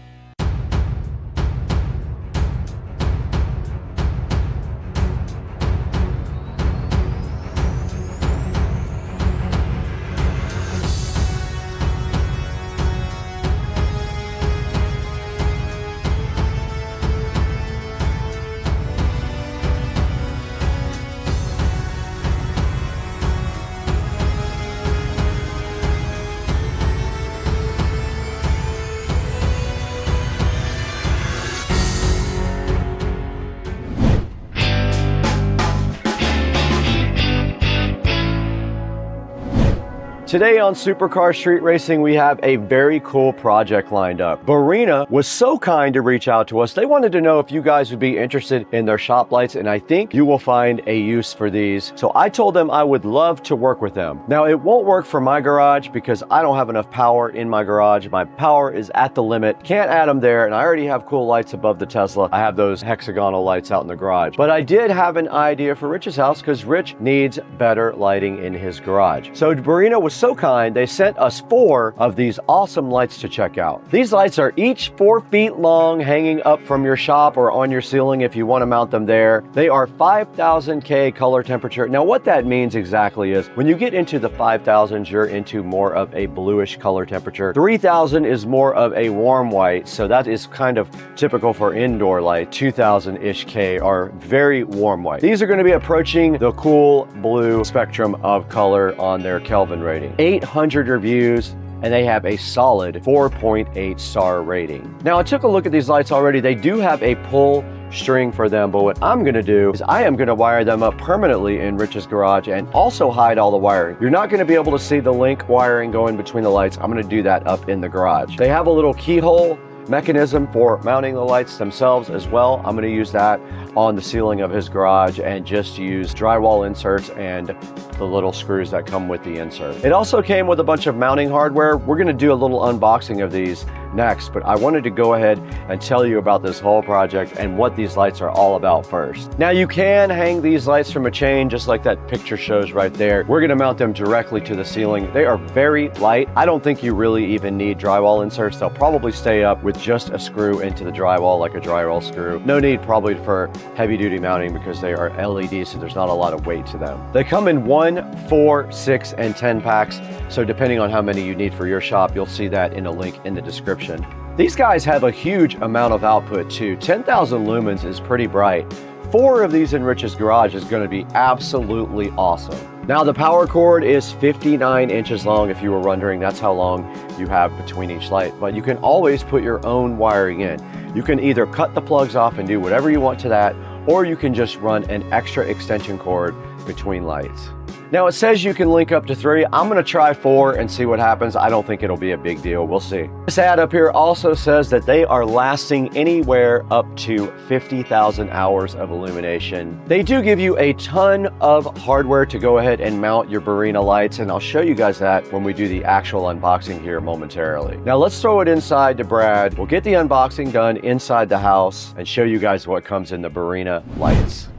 Speaker 2: Today on Supercar Street Racing, we have a very cool project lined up. Barina was so kind to reach out to us. They wanted to know if you guys would be interested in their shop lights, and I think you will find a use for these. So I told them I would love to work with them. Now, it won't work for my garage because I don't have enough power in my garage. My power is at the limit. Can't add them there, and I already have cool lights above the Tesla. I have those hexagonal lights out in the garage. But I did have an idea for Rich's house because Rich needs better lighting in his garage. So Barina was so kind, they sent us 4 of these awesome lights to check out. These lights are each 4 feet long, hanging up from your shop or on your ceiling if you want to mount them there. They are 5000 K color temperature. Now what that means exactly is when you get into the 5000s, you're into more of a bluish color temperature. 3000 is more of a warm white, so that is kind of typical for indoor light. 2000-ish K are very warm white. These are going to be approaching the cool blue spectrum of color on their Kelvin rating. 800 reviews, and they have a solid 4.8 star rating. Now I took a look at these lights already. They do have a pull string for them, but what I'm gonna do is I am gonna wire them up permanently in Rich's garage and also hide all the wiring. You're not gonna be able to see the link wiring going between the lights. I'm gonna do that up in the garage. They have a little keyhole mechanism for mounting the lights themselves as well. I'm going to use that on the ceiling of his garage and just use drywall inserts and the little screws that come with the insert. It also came with a bunch of mounting hardware. We're going to do a little unboxing of these next, but I wanted to go ahead and tell you about this whole project and what these lights are all about first. Now you can hang these lights from a chain just like that picture shows right there. We're going to mount them directly to the ceiling. They are very light. I don't think you really even need drywall inserts. They'll probably stay up with just a screw into the drywall, like a drywall screw. No need probably for heavy duty mounting because they are LED, so there's not a lot of weight to them. They come in 1, 4, 6, and 10 packs. So depending on how many you need for your shop, you'll see that in a link in the description. These guys have a huge amount of output too. 10,000 lumens is pretty bright. 4 of these in Rich's garage is going to be absolutely awesome. Now the power cord is 59 inches long. If you were wondering, that's how long you have between each light. But you can always put your own wiring in. You can either cut the plugs off and do whatever you want to that, or you can just run an extra extension cord between lights. Now it says you can link up to 3. I'm gonna try 4 and see what happens. I don't think it'll be a big deal. We'll see. This ad up here also says that they are lasting anywhere up to 50,000 hours of illumination. They do give you a ton of hardware to go ahead and mount your Barina lights, and I'll show you guys that when we do the actual unboxing here momentarily. Now let's throw it inside to Brad. We'll get the unboxing done inside the house and show you guys what comes in the Barina lights.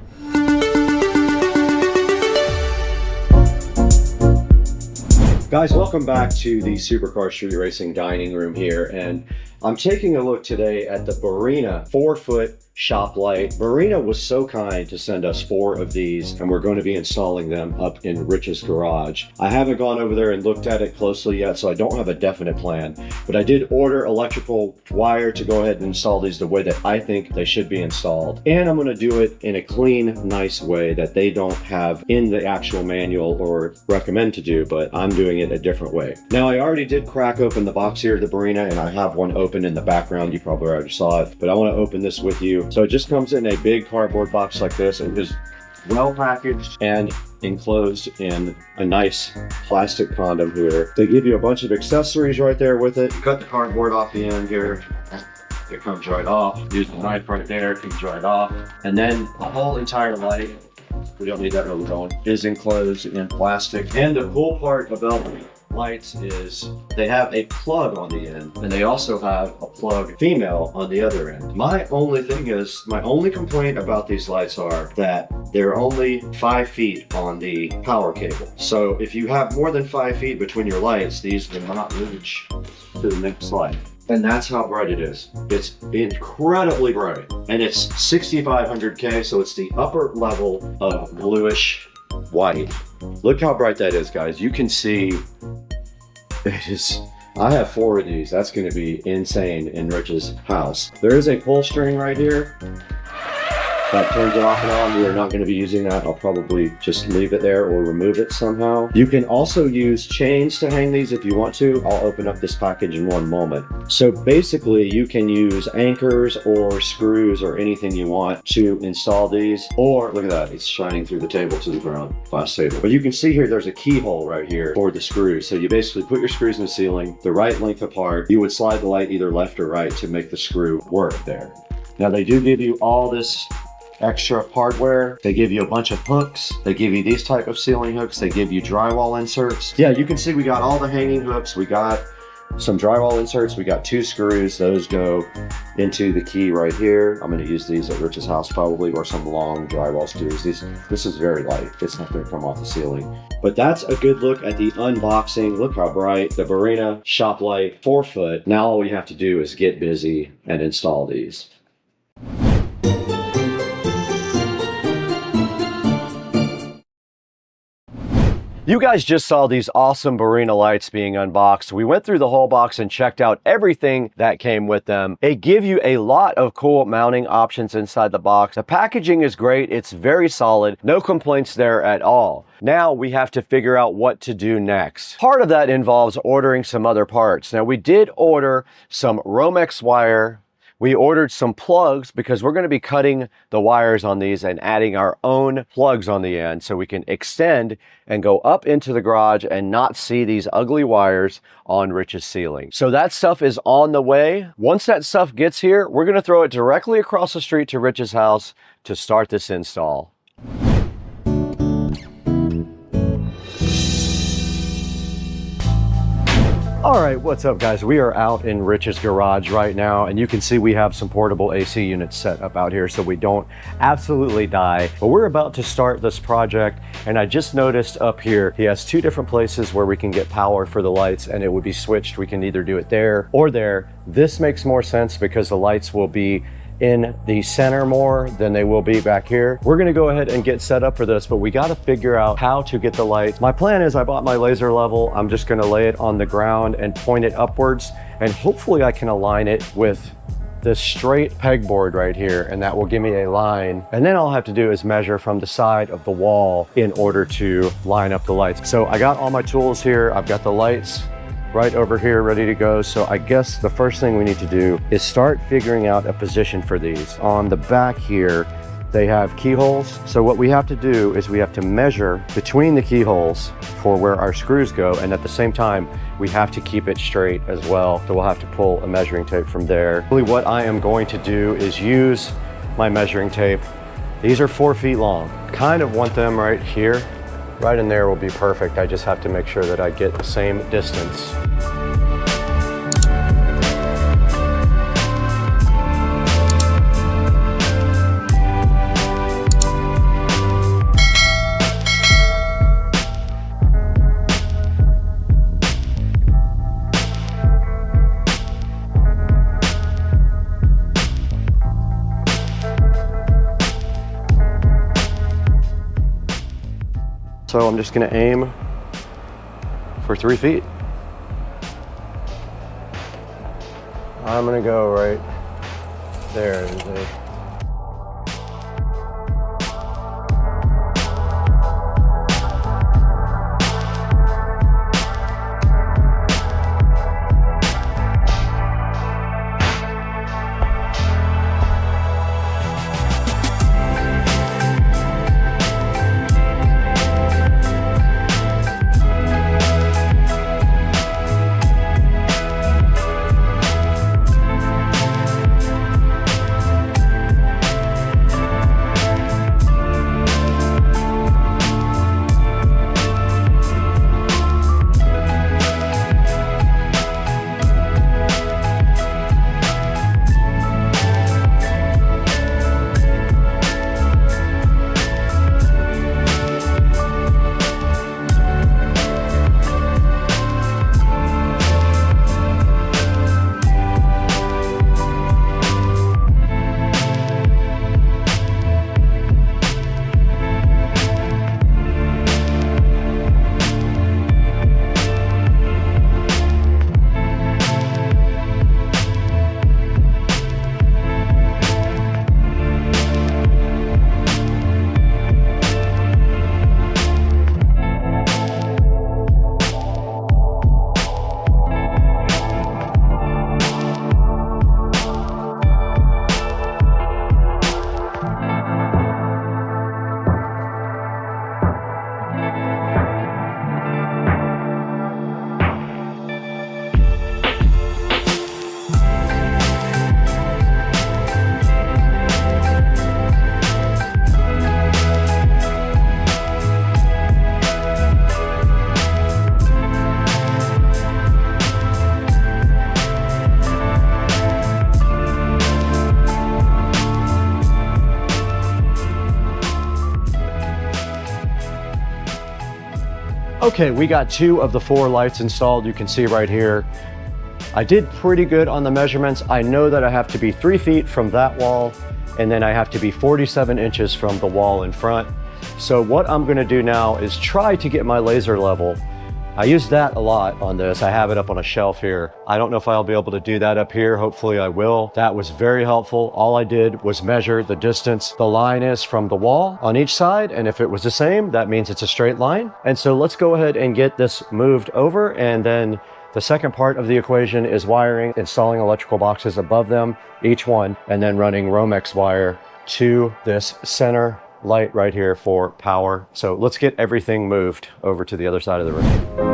Speaker 2: Guys, welcome back to the Supercar Street Racing dining room here, and I'm taking a look today at the Barina 4-foot shop light. Barina was so kind to send us 4 of these, and we're going to be installing them up in Rich's garage. I haven't gone over there and looked at it closely yet, so I don't have a definite plan, but I did order electrical wire to go ahead and install these the way that I think they should be installed. And I'm going to do it in a clean, nice way that they don't have in the actual manual or recommend to do, but I'm doing it a different way. Now, I already did crack open the box here of the Barina, and I have one open in the background. You probably already saw it, but I want to open this with you. So it just comes in a big cardboard box like this, and is well packaged and enclosed in a nice plastic condom here. They give you a bunch of accessories right there with it. You cut the cardboard off the end here. It comes right off. Use the knife right there, it comes right off. And then the whole entire light, we don't need that really going, is enclosed in plastic. And the cool part about lights is they have a plug on the end, and they also have a plug female on the other end. My only complaint about these lights are that they're only 5 feet on the power cable. So if you have more than 5 feet between your lights, these will not reach to the next light. And that's how bright it is. It's incredibly bright. And it's 6500K, so it's the upper level of bluish white. Look how bright that is, guys. You can see it is. I have 4 of these. That's going to be insane in Rich's house. There is a pull string right here that turns it off and on. We are not going to be using that. I'll probably just leave it there or remove it somehow. You can also use chains to hang these if you want to. I'll open up this package in one moment. So basically you can use anchors or screws or anything you want to install these. Or look at that, it's shining through the table to the ground, glass table. But you can see here there's a keyhole right here for the screws. So you basically put your screws in the ceiling the right length apart. You would slide the light either left or right to make the screw work there. Now they do give you all this extra hardware. They give you a bunch of hooks. They give you these type of ceiling hooks. They give you drywall inserts. Yeah, you can see we got all the hanging hooks. We got some drywall inserts. We got 2 screws. Those go into the key right here. I'm going to use these at Rich's house probably, or some long drywall screws. This is very light. It's not going to come off the ceiling. But that's a good look at the unboxing. Look how bright. The Barina shop light, 4-foot. Now all we have to do is get busy and install these. You guys just saw these awesome Barina lights being unboxed. We went through the whole box and checked out everything that came with them. They give you a lot of cool mounting options inside the box. The packaging is great. It's very solid. No complaints there at all. Now we have to figure out what to do next. Part of that involves ordering some other parts. Now we did order some Romex wire. We ordered some plugs because we're going to be cutting the wires on these and adding our own plugs on the end so we can extend and go up into the garage and not see these ugly wires on Rich's ceiling. So that stuff is on the way. Once that stuff gets here, we're going to throw it directly across the street to Rich's house to start this install. All right, what's up guys? We are out in Rich's garage right now, and you can see we have some portable AC units set up out here so we don't absolutely die. But we're about to start this project, and I just noticed up here, he has 2 different places where we can get power for the lights, and it would be switched. We can either do it there or there. This makes more sense because the lights will be in the center more than they will be back here. We're gonna go ahead and get set up for this, but we gotta figure out how to get the lights. My plan is I bought my laser level. I'm just gonna lay it on the ground and point it upwards, and hopefully I can align it with this straight pegboard right here, and that will give me a line. And then all I have to do is measure from the side of the wall in order to line up the lights. So I got all my tools here. I've got the lights right over here ready to go. So I guess the first thing we need to do is start figuring out a position for these. On the back here, they have keyholes. So what we have to do is we have to measure between the keyholes for where our screws go, and at the same time, we have to keep it straight as well. So we'll have to pull a measuring tape from there. Really what I am going to do is use my measuring tape. These are 4 feet long. Kind of want them right here. Right in there will be perfect. I just have to make sure that I get the same distance. So I'm just gonna aim for 3 feet. I'm gonna go right there. Okay, we got 2 of the 4 lights installed. You can see right here. I did pretty good on the measurements. I know that I have to be 3 feet from that wall, and then I have to be 47 inches from the wall in front. So what I'm gonna do now is try to get my laser level. I use that a lot on this. I have it up on a shelf here. I don't know if I'll be able to do that up here. Hopefully I will. That was very helpful. All I did was measure the distance the line is from the wall on each side. And if it was the same, that means it's a straight line. And so let's go ahead and get this moved over. And then the second part of the equation is wiring, installing electrical boxes above them, each one, and then running Romex wire to this center light right here for power. So let's get everything moved over to the other side of the room.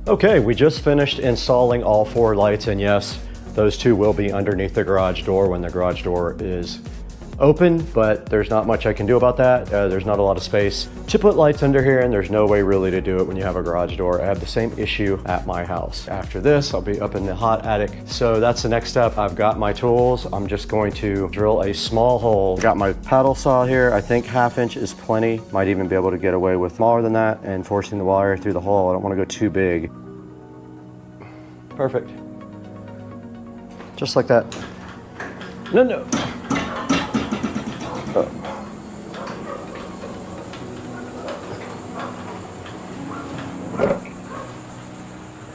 Speaker 2: Okay, we just finished installing all 4 lights, and yes, those 2 will be underneath the garage door when the garage door is open, but there's not much I can do about that. There's not a lot of space to put lights under here, and there's no way really to do it when you have a garage door. I have the same issue at my house. After this, I'll be up in the hot attic. So that's the next step. I've got my tools. I'm just going to drill a small hole. Got my paddle saw here. I think 1/2 inch is plenty. Might even be able to get away with smaller than that and forcing the wire through the hole. I don't want to go too big. Perfect. Just like that. No. Oh.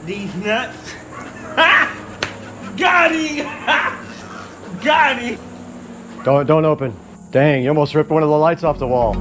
Speaker 8: These nuts. Got him. Got him.
Speaker 2: Don't open. Dang, you almost ripped one of the lights off the wall.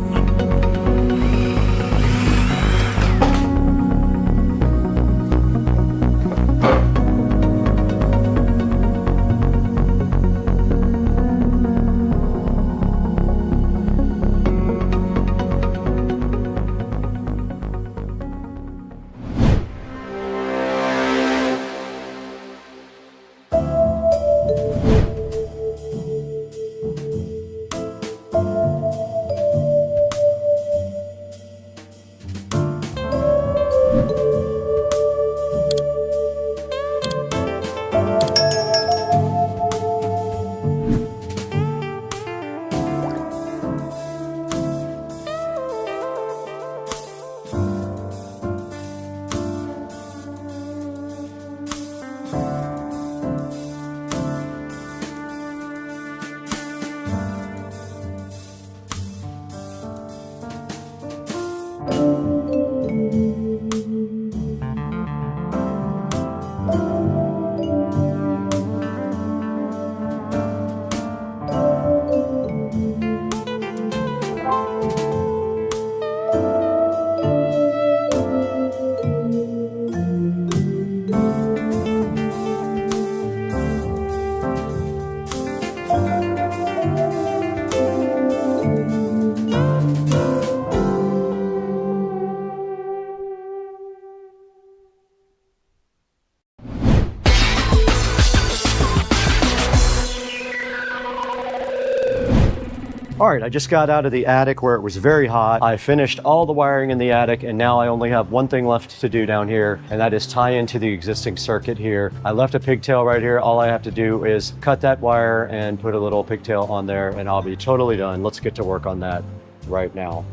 Speaker 2: All right, I just got out of the attic where it was very hot. I finished all the wiring in the attic, and now I only have one thing left to do down here, and that is tie into the existing circuit here. I left a pigtail right here. All I have to do is cut that wire and put a little pigtail on there, and I'll be totally done. Let's get to work on that right now.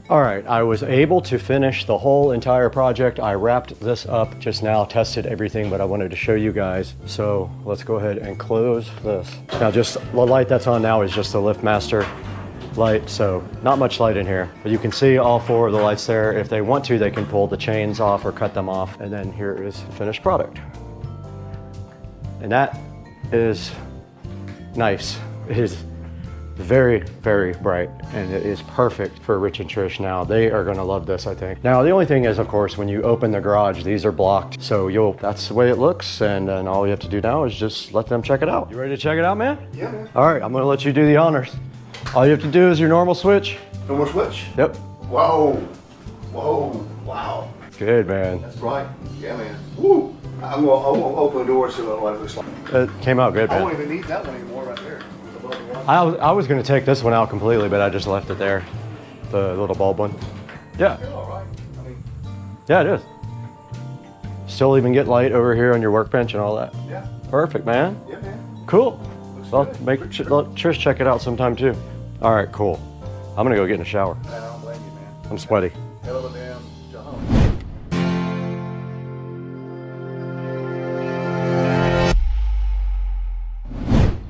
Speaker 2: All right, I was able to finish the whole entire project. I wrapped this up just now, tested everything, but I wanted to show you guys. So let's go ahead and close this. Now just the light that's on now is just the LiftMaster light, so not much light in here. But you can see all 4 of the lights there. If they want to, they can pull the chains off or cut them off. And then here is the finished product. And that is nice. It is very, very bright, and it is perfect for Rich and Trish now. They are gonna love this, I think. Now, the only thing is, of course, when you open the garage, these are blocked, so that's the way it looks, and then all you have to do now is just let them check it out. You ready to check it out, man?
Speaker 12: Yeah, man.
Speaker 2: All right, I'm gonna let you do the honors. All you have to do is your normal switch.
Speaker 12: Normal switch?
Speaker 2: Yep.
Speaker 12: Whoa. Whoa. Wow.
Speaker 2: Good, man.
Speaker 12: That's bright. Yeah, man. Woo. I'm gonna open the door so what it looks like.
Speaker 2: It came out good, man.
Speaker 12: I won't even need that one anymore right there.
Speaker 2: I was gonna take this one out completely, but I just left it there. The little bulb one. Yeah.
Speaker 12: All right. I mean,
Speaker 2: yeah, it is. Still even get light over here on your workbench and all that.
Speaker 12: Yeah.
Speaker 2: Perfect, man.
Speaker 12: Yeah, man.
Speaker 2: Cool. Well, let Trish check it out sometime too. All right, cool. I'm gonna go get in the shower.
Speaker 12: I don't blame you, man.
Speaker 2: I'm sweaty.
Speaker 12: Hell of a damn job.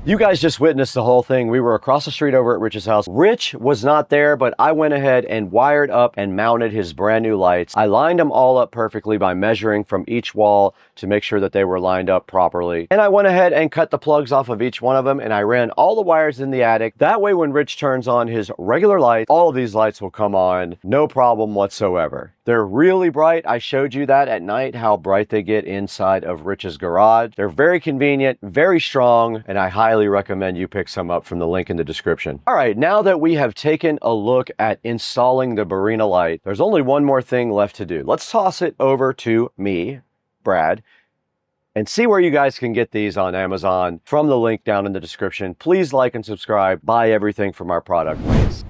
Speaker 2: You guys just witnessed the whole thing. We were across the street over at Rich's house. Rich was not there, but I went ahead and wired up and mounted his brand new lights. I lined them all up perfectly by measuring from each wall to make sure that they were lined up properly. And I went ahead and cut the plugs off of each one of them, and I ran all the wires in the attic. That way, when Rich turns on his regular lights, all of these lights will come on, no problem whatsoever. They're really bright. I showed you that at night, how bright they get inside of Rich's garage. They're very convenient, very strong, and I highly recommend you pick some up from the link in the description. All right, now that we have taken a look at installing the Barina light, there's only one more thing left to do. Let's toss it over to me, Brad, and see where you guys can get these on Amazon from the link down in the description. Please like and subscribe. Buy everything from our product links.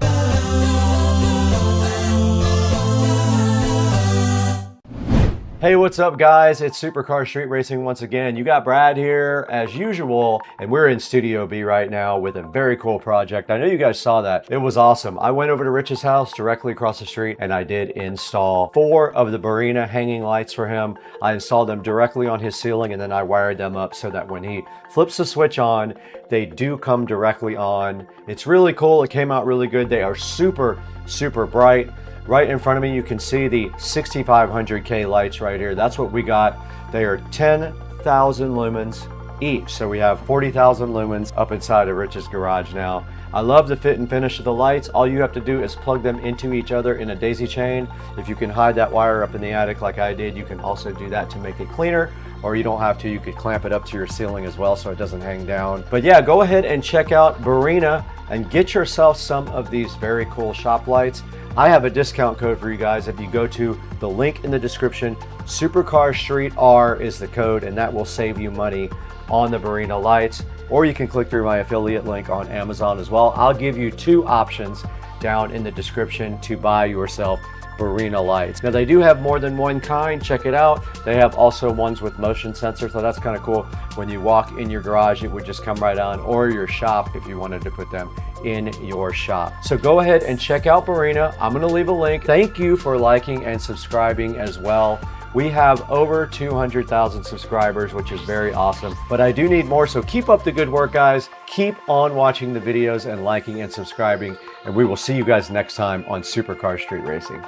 Speaker 2: Hey, what's up guys? It's Supercar Street Racing once again. You got Brad here as usual, and we're in Studio B right now with a very cool project. I know you guys saw that. It was awesome. I went over to Rich's house directly across the street and I did install 4 of the Barina hanging lights for him. I installed them directly on his ceiling and then I wired them up so that when he flips the switch on, they do come directly on. It's really cool. It came out really good. They are super, super bright. Right in front of me, you can see the 6500K lights right here. That's what we got. They are 10,000 lumens each. So we have 40,000 lumens up inside of Rich's garage now. I love the fit and finish of the lights. All you have to do is plug them into each other in a daisy chain. If you can hide that wire up in the attic like I did, you can also do that to make it cleaner. Or you don't have to, you could clamp it up to your ceiling as well so it doesn't hang down. But yeah, go ahead and check out Barina and get yourself some of these very cool shop lights. I have a discount code for you guys. If you go to the link in the description, Supercar Street R is the code, and that will save you money on the Barina lights. Or you can click through my affiliate link on Amazon as well. I'll give you 2 options down in the description to buy yourself Barina lights. Now they do have more than one kind. Check it out. They have also ones with motion sensor, so that's kind of cool. When you walk in your garage, it would just come right on, or your shop if you wanted to put them in your shop. So go ahead and check out Barina. I'm going to leave a link. Thank you for liking and subscribing as well. We have over 200,000 subscribers, which is very awesome, but I do need more, so keep up the good work, guys. Keep on watching the videos and liking and subscribing, and we will see you guys next time on Supercar Street Racing.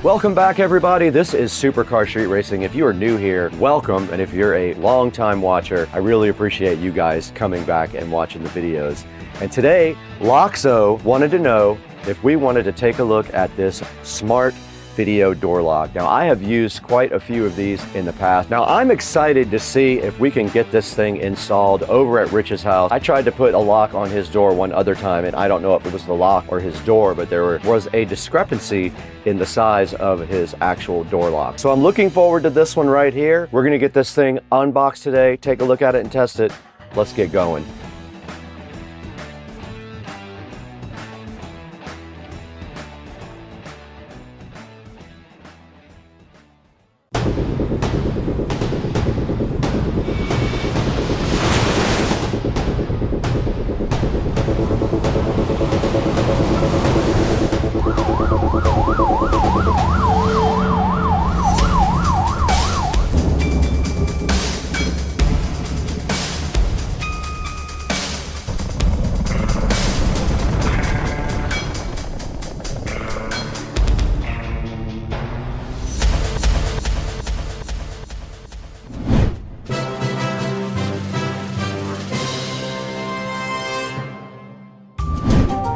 Speaker 2: Welcome back, everybody. This is Supercar Street Racing. If you are new here, welcome. And if you're a long-time watcher, I really appreciate you guys coming back and watching the videos. And today, Loxo wanted to know if we wanted to take a look at this smart video door lock. Now, I have used quite a few of these in the past. Now, I'm excited to see if we can get this thing installed over at Rich's house. I tried to put a lock on his door one other time, and I don't know if it was the lock or his door, but there was a discrepancy in the size of his actual door lock. So I'm looking forward to this one right here. We're gonna get this thing unboxed today, take a look at it and test it. Let's get going.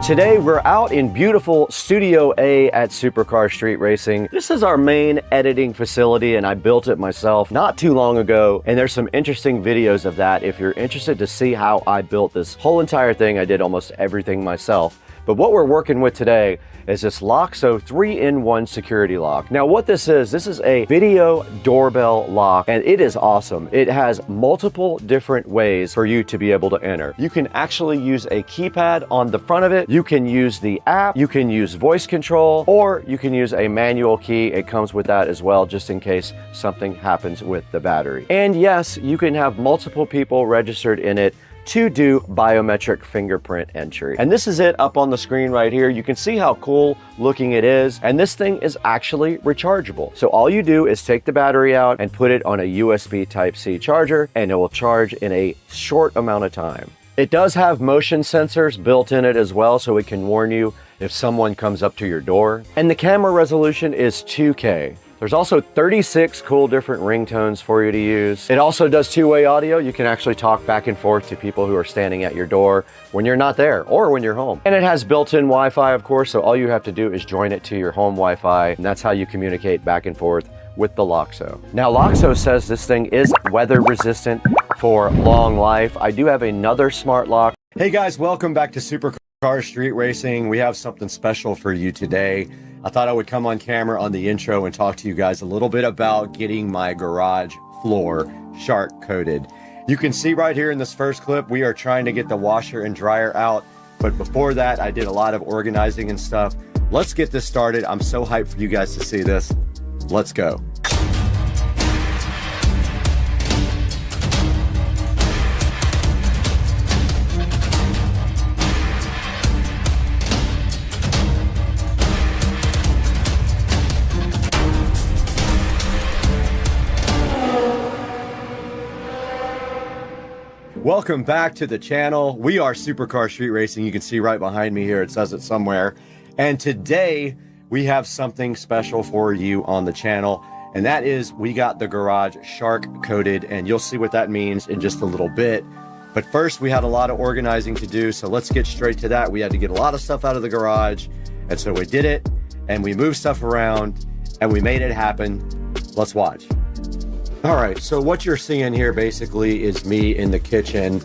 Speaker 2: Today we're out in beautiful Studio A at Supercar Street Racing. This is our main editing facility and I built it myself not too long ago, and there's some interesting videos of that if you're interested to see how I built this whole entire thing. I did almost everything myself. But what we're working with today is this LOXO 3-in-1 security lock. Now what this is a video doorbell lock, and it is awesome. It has multiple different ways for you to be able to enter. You can actually use a keypad on the front of it. You can use the app, you can use voice control, or you can use a manual key. It comes with that as well, just in case something happens with the battery. And yes, you can have multiple people registered in it to do biometric fingerprint entry. And this is it up on the screen right here. You can see how cool looking it is. And this thing is actually rechargeable. So all you do is take the battery out and put it on a USB Type-C charger, and it will charge in a short amount of time. It does have motion sensors built in it as well, so it can warn you if someone comes up to your door. And the camera resolution is 2K. There's also 36 cool different ringtones for you to use. It also does two-way audio. You can actually talk back and forth to people who are standing at your door when you're not there or when you're home. And it has built-in Wi-Fi, of course, so all you have to do is join it to your home Wi-Fi, and that's how you communicate back and forth with the LOXO. Now, LOXO says this thing is weather resistant for long life. I do have another smart lock. Hey guys, welcome back to Supercar Street Racing. We have something special for you today. I thought I would come on camera on the intro and talk to you guys a little bit about getting my garage floor shark coated. You can see right here in this first clip, we are trying to get the washer and dryer out. But before that, I did a lot of organizing and stuff. Let's get this started. I'm so hyped for you guys to see this. Let's go. Welcome back to the channel. We are Supercar Street Racing. You can see right behind me here, it says it somewhere. And today we have something special for you on the channel. And that is, we got the garage shark coated, and you'll see what that means in just a little bit. But first, we had a lot of organizing to do, so let's get straight to that. We had to get a lot of stuff out of the garage, and so we did it, and we moved stuff around, and we made it happen. Let's watch. All right, so what you're seeing here basically is me in the kitchen,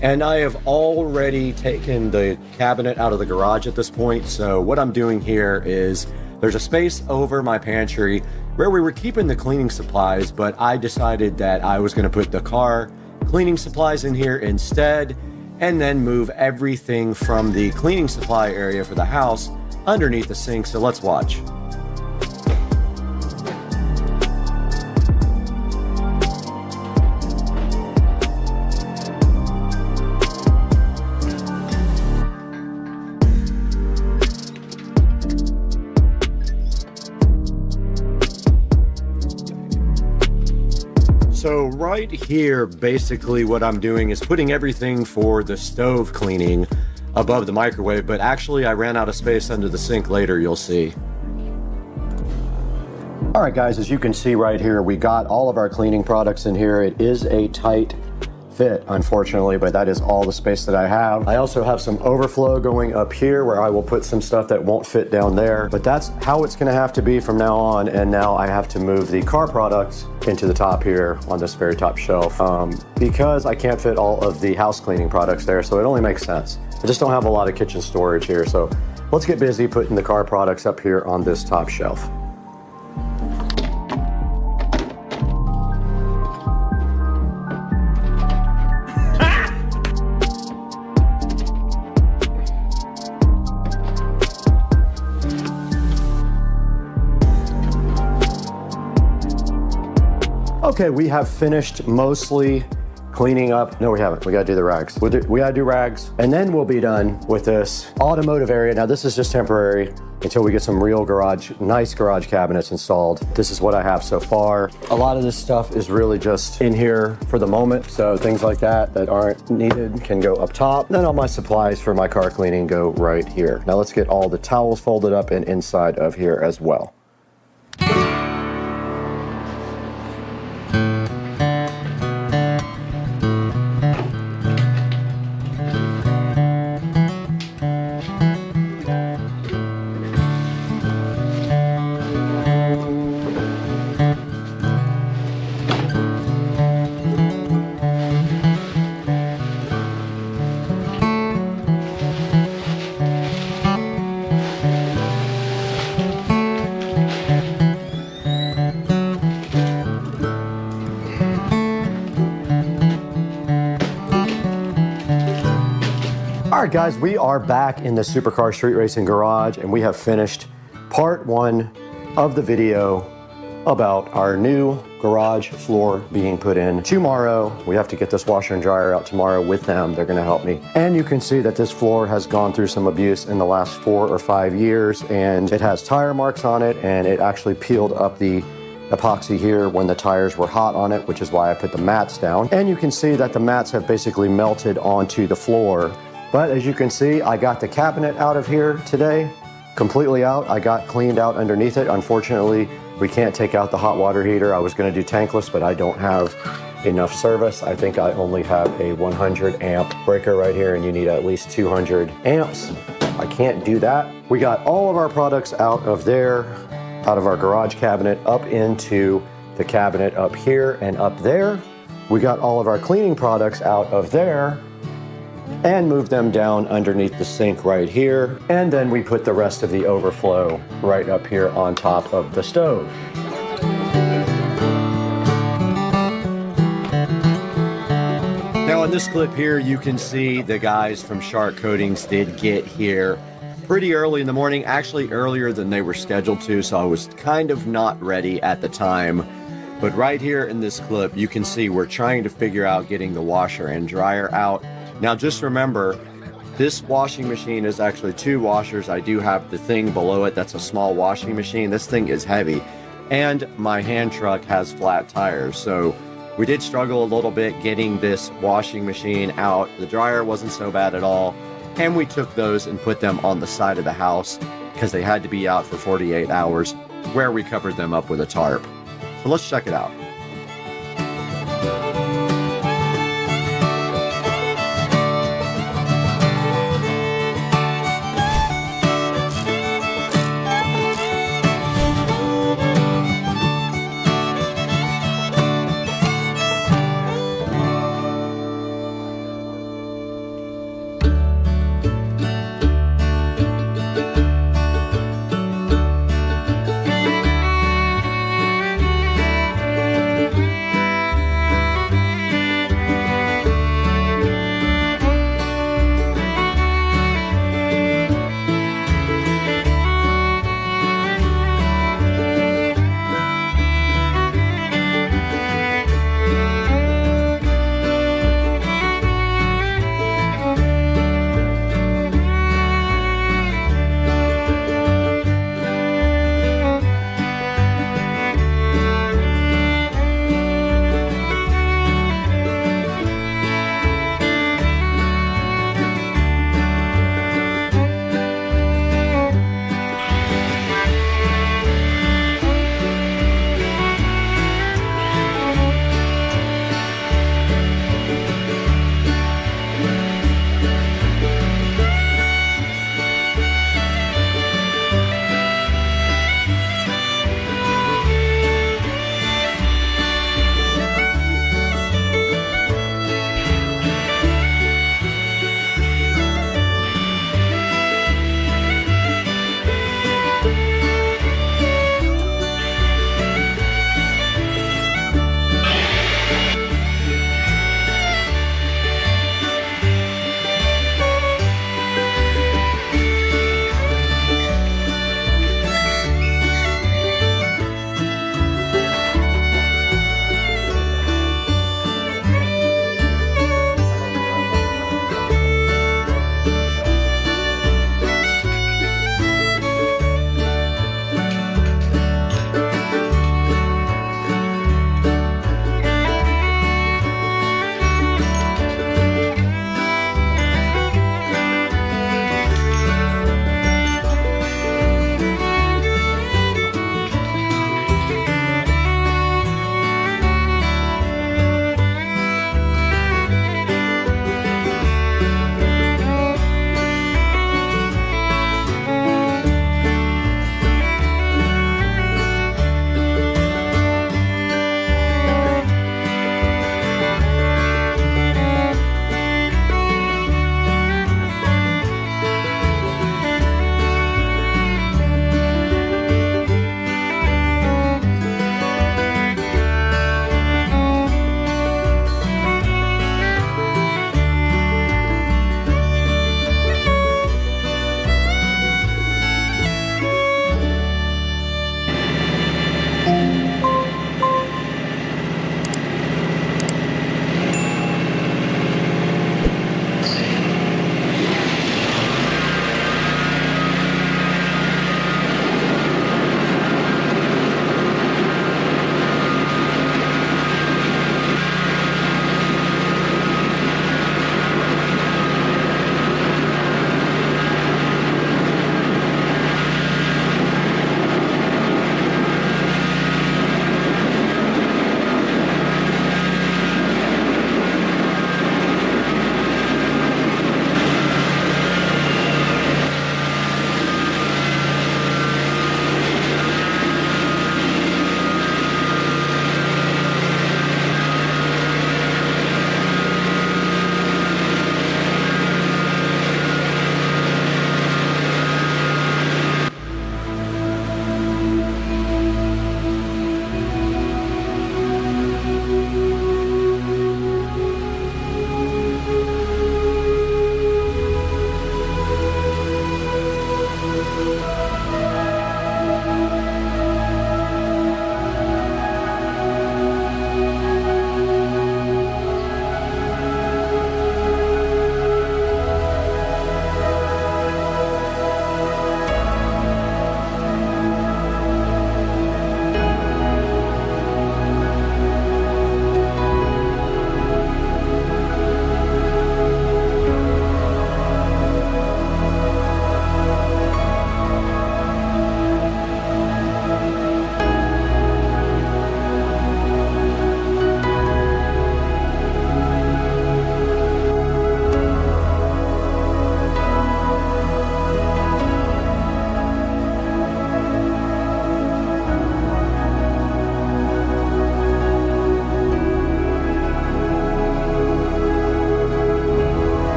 Speaker 2: and I have already taken the cabinet out of the garage at this point. So what I'm doing here is there's a space over my pantry where we were keeping the cleaning supplies, but I decided that I was going to put the car cleaning supplies in here instead, and then move everything from the cleaning supply area for the house underneath the sink. So let's watch. So right here, basically what I'm doing is putting everything for the stove cleaning above the microwave, but actually I ran out of space under the sink later, you'll see. All right guys, as you can see right here, we got all of our cleaning products in here. It is a tight fit, unfortunately, but that is all the space that I have. I also have some overflow going up here where I will put some stuff that won't fit down there, but that's how it's gonna have to be from now on. And now I have to move the car products into the top here on this very top shelf because I can't fit all of the house cleaning products there, so it only makes sense. I just don't have a lot of kitchen storage here, so let's get busy putting the car products up here on this top shelf. Okay, we have finished mostly cleaning up. No, we haven't. We gotta do the rags. We gotta do rags, and then we'll be done with this automotive area. Now, this is just temporary until we get some real nice garage cabinets installed. This is what I have so far. A lot of this stuff is really just in here for the moment, so things like that aren't needed can go up top. Then all my supplies for my car cleaning go right here. Now let's get all the towels folded up and inside of here as well. right, guys, we are back in the Supercar Street Racing Garage, and we have finished part 1 of the video about our new garage floor being put in. Tomorrow, we have to get this washer and dryer out tomorrow with them. They're gonna help me. And you can see that this floor has gone through some abuse in the last 4 or 5 years, and it has tire marks on it, and it actually peeled up the epoxy here when the tires were hot on it, which is why I put the mats down. And you can see that the mats have basically melted onto the floor. But as you can see, I got the cabinet out of here today, completely out. I got cleaned out underneath it. Unfortunately, we can't take out the hot water heater. I was gonna do tankless, but I don't have enough service. I think I only have a 100 amp breaker right here, and you need at least 200 amps. I can't do that. We got all of our products out of there, out of our garage cabinet, up into the cabinet up here and up there. We got all of our cleaning products out of there and moved them down underneath the sink right here. And then we put the rest of the overflow right up here on top of the stove. Now in this clip here, you can see the guys from Shark Coatings did get here pretty early in the morning, actually earlier than they were scheduled to, so I was kind of not ready at the time. But right here in this clip, you can see we're trying to figure out getting the washer and dryer out. Now just remember, this washing machine is actually 2 washers. I do have the thing below it that's a small washing machine. This thing is heavy, and my hand truck has flat tires, so we did struggle a little bit getting this washing machine out. The dryer wasn't so bad at all, and we took those and put them on the side of the house because they had to be out for 48 hours, where we covered them up with a tarp. So let's check it out.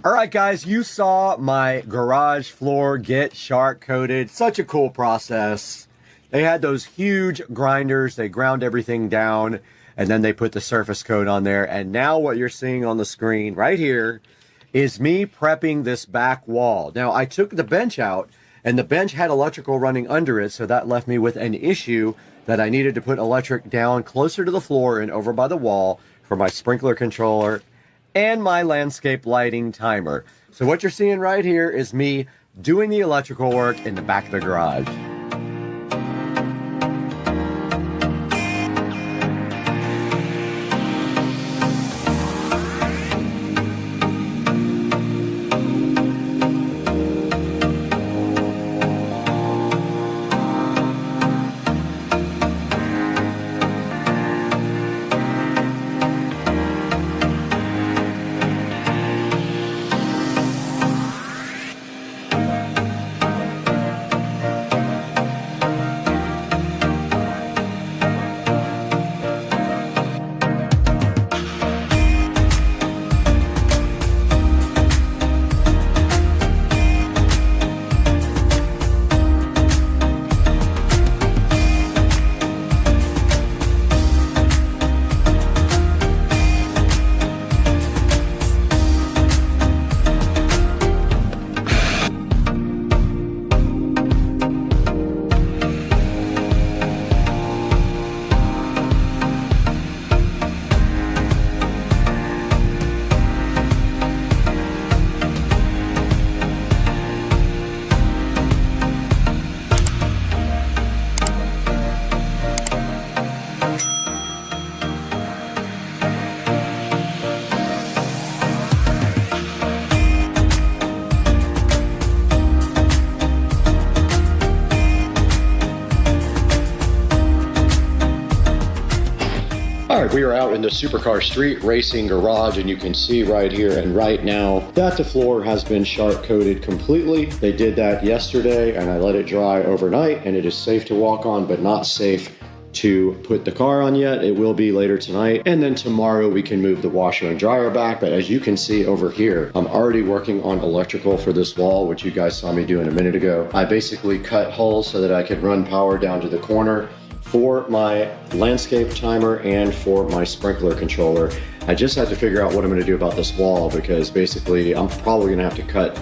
Speaker 2: All right, guys, you saw my garage floor get shark coated. Such a cool process. They had those huge grinders. They ground everything down, and then they put the surface coat on there. And now what you're seeing on the screen right here is me prepping this back wall. Now, I took the bench out, and the bench had electrical running under it, so that left me with an issue that I needed to put electric down closer to the floor and over by the wall for my sprinkler controller and my landscape lighting timer. So what you're seeing right here is me doing the electrical work in the back of the garage. We are out in the supercar street racing garage, and you can see right here and right now that the floor has been shark coated completely. They did that yesterday, and I let it dry overnight, and it is safe to walk on, but not safe to put the car on yet. It will be later tonight, and then tomorrow we can move the washer and dryer back. But as you can see over here, I'm already working on electrical for this wall, which you guys saw me doing a minute ago. I basically cut holes so that I could run power down to the corner for my landscape timer and for my sprinkler controller. I just had to figure out what I'm going to do about this wall, because basically I'm probably going to have to cut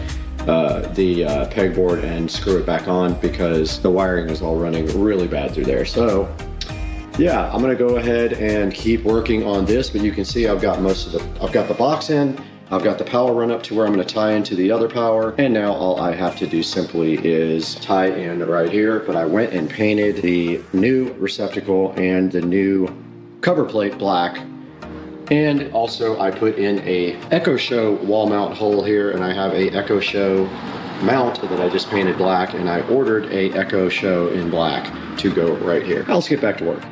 Speaker 2: the pegboard and screw it back on, because the wiring is all running really bad through there. So yeah, I'm going to go ahead and keep working on this, but you can see I've got I've got the box in, I've got the power run up to where I'm going to tie into the other power, and now all I have to do simply is tie in right here. But I went and painted the new receptacle and the new cover plate black, and also I put in a Echo Show wall mount hole here, and I have a Echo Show mount that I just painted black, and I ordered a Echo Show in black to go right here. Now let's get back to work.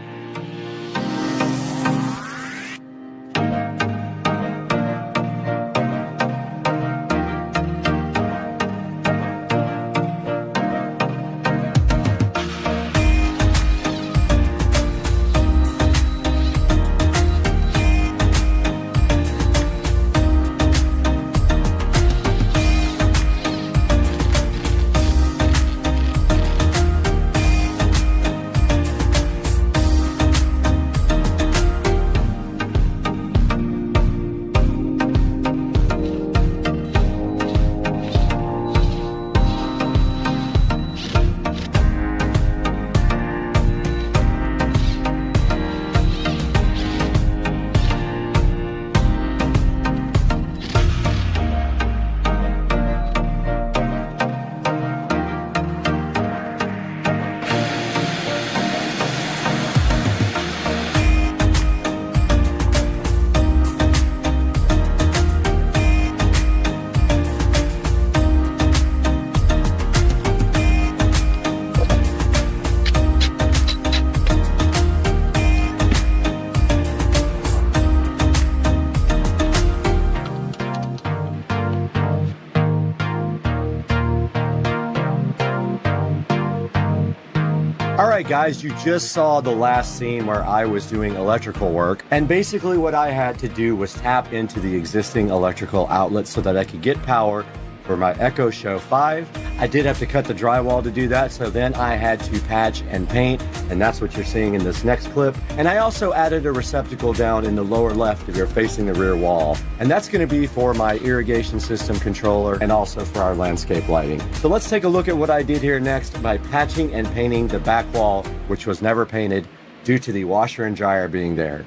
Speaker 2: guys, you just saw the last scene where I was doing electrical work. And basically what I had to do was tap into the existing electrical outlet so that I could get power for my Echo Show 5. I did have to cut the drywall to do that, so then I had to patch and paint, and that's what you're seeing in this next clip. And I also added a receptacle down in the lower left if you're facing the rear wall. And that's gonna be for my irrigation system controller and also for our landscape lighting. So let's take a look at what I did here next by patching and painting the back wall, which was never painted due to the washer and dryer being there.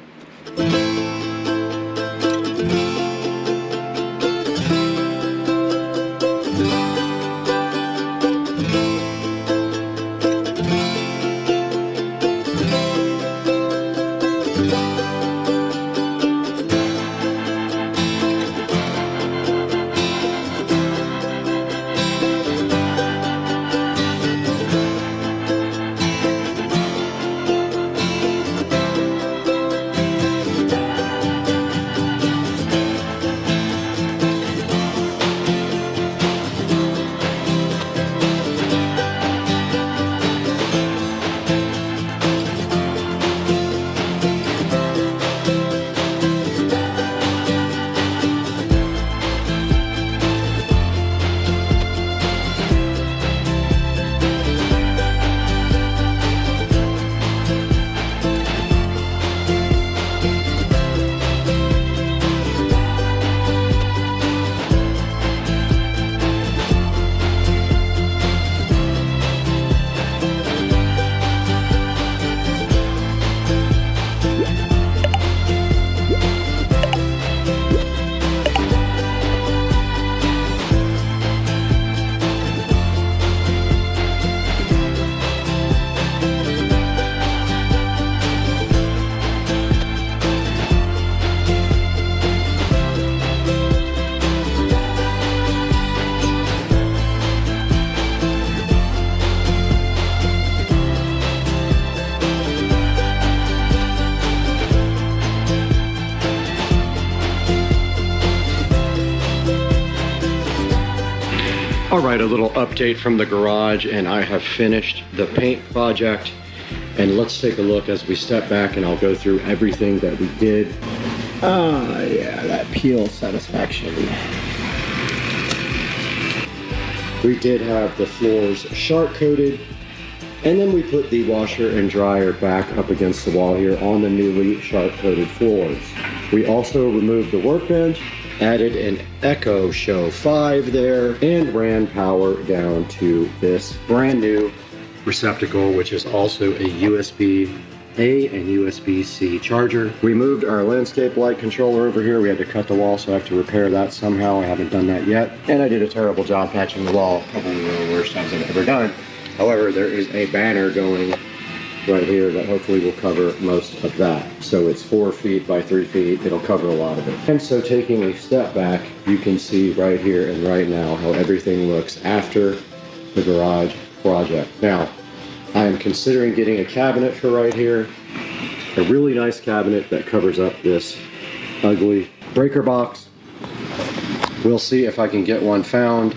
Speaker 2: All right, a little update from the garage, and I have finished the paint project. And let's take a look as we step back, and I'll go through everything that we did.
Speaker 9: Oh yeah, that peel satisfaction.
Speaker 2: We did have the floors sharp coated, and then we put the washer and dryer back up against the wall here on the newly sharp coated floors. We also removed the workbench, added an Echo Show 5 there, and ran power down to this brand new receptacle, which is also a USB-A and USB-C charger. We moved our landscape light controller over here. We had to cut the wall, so I have to repair that somehow. I haven't done that yet. And I did a terrible job patching the wall. Probably one of the worst jobs I've ever done. However, there is a banner going right here that hopefully will cover most of that. So it's 4 feet by 3 feet. It'll cover a lot of it. And so taking a step back, you can see right here and right now how everything looks after the garage project. Now, I am considering getting a cabinet for right here. A really nice cabinet that covers up this ugly breaker box. We'll see if I can get one found,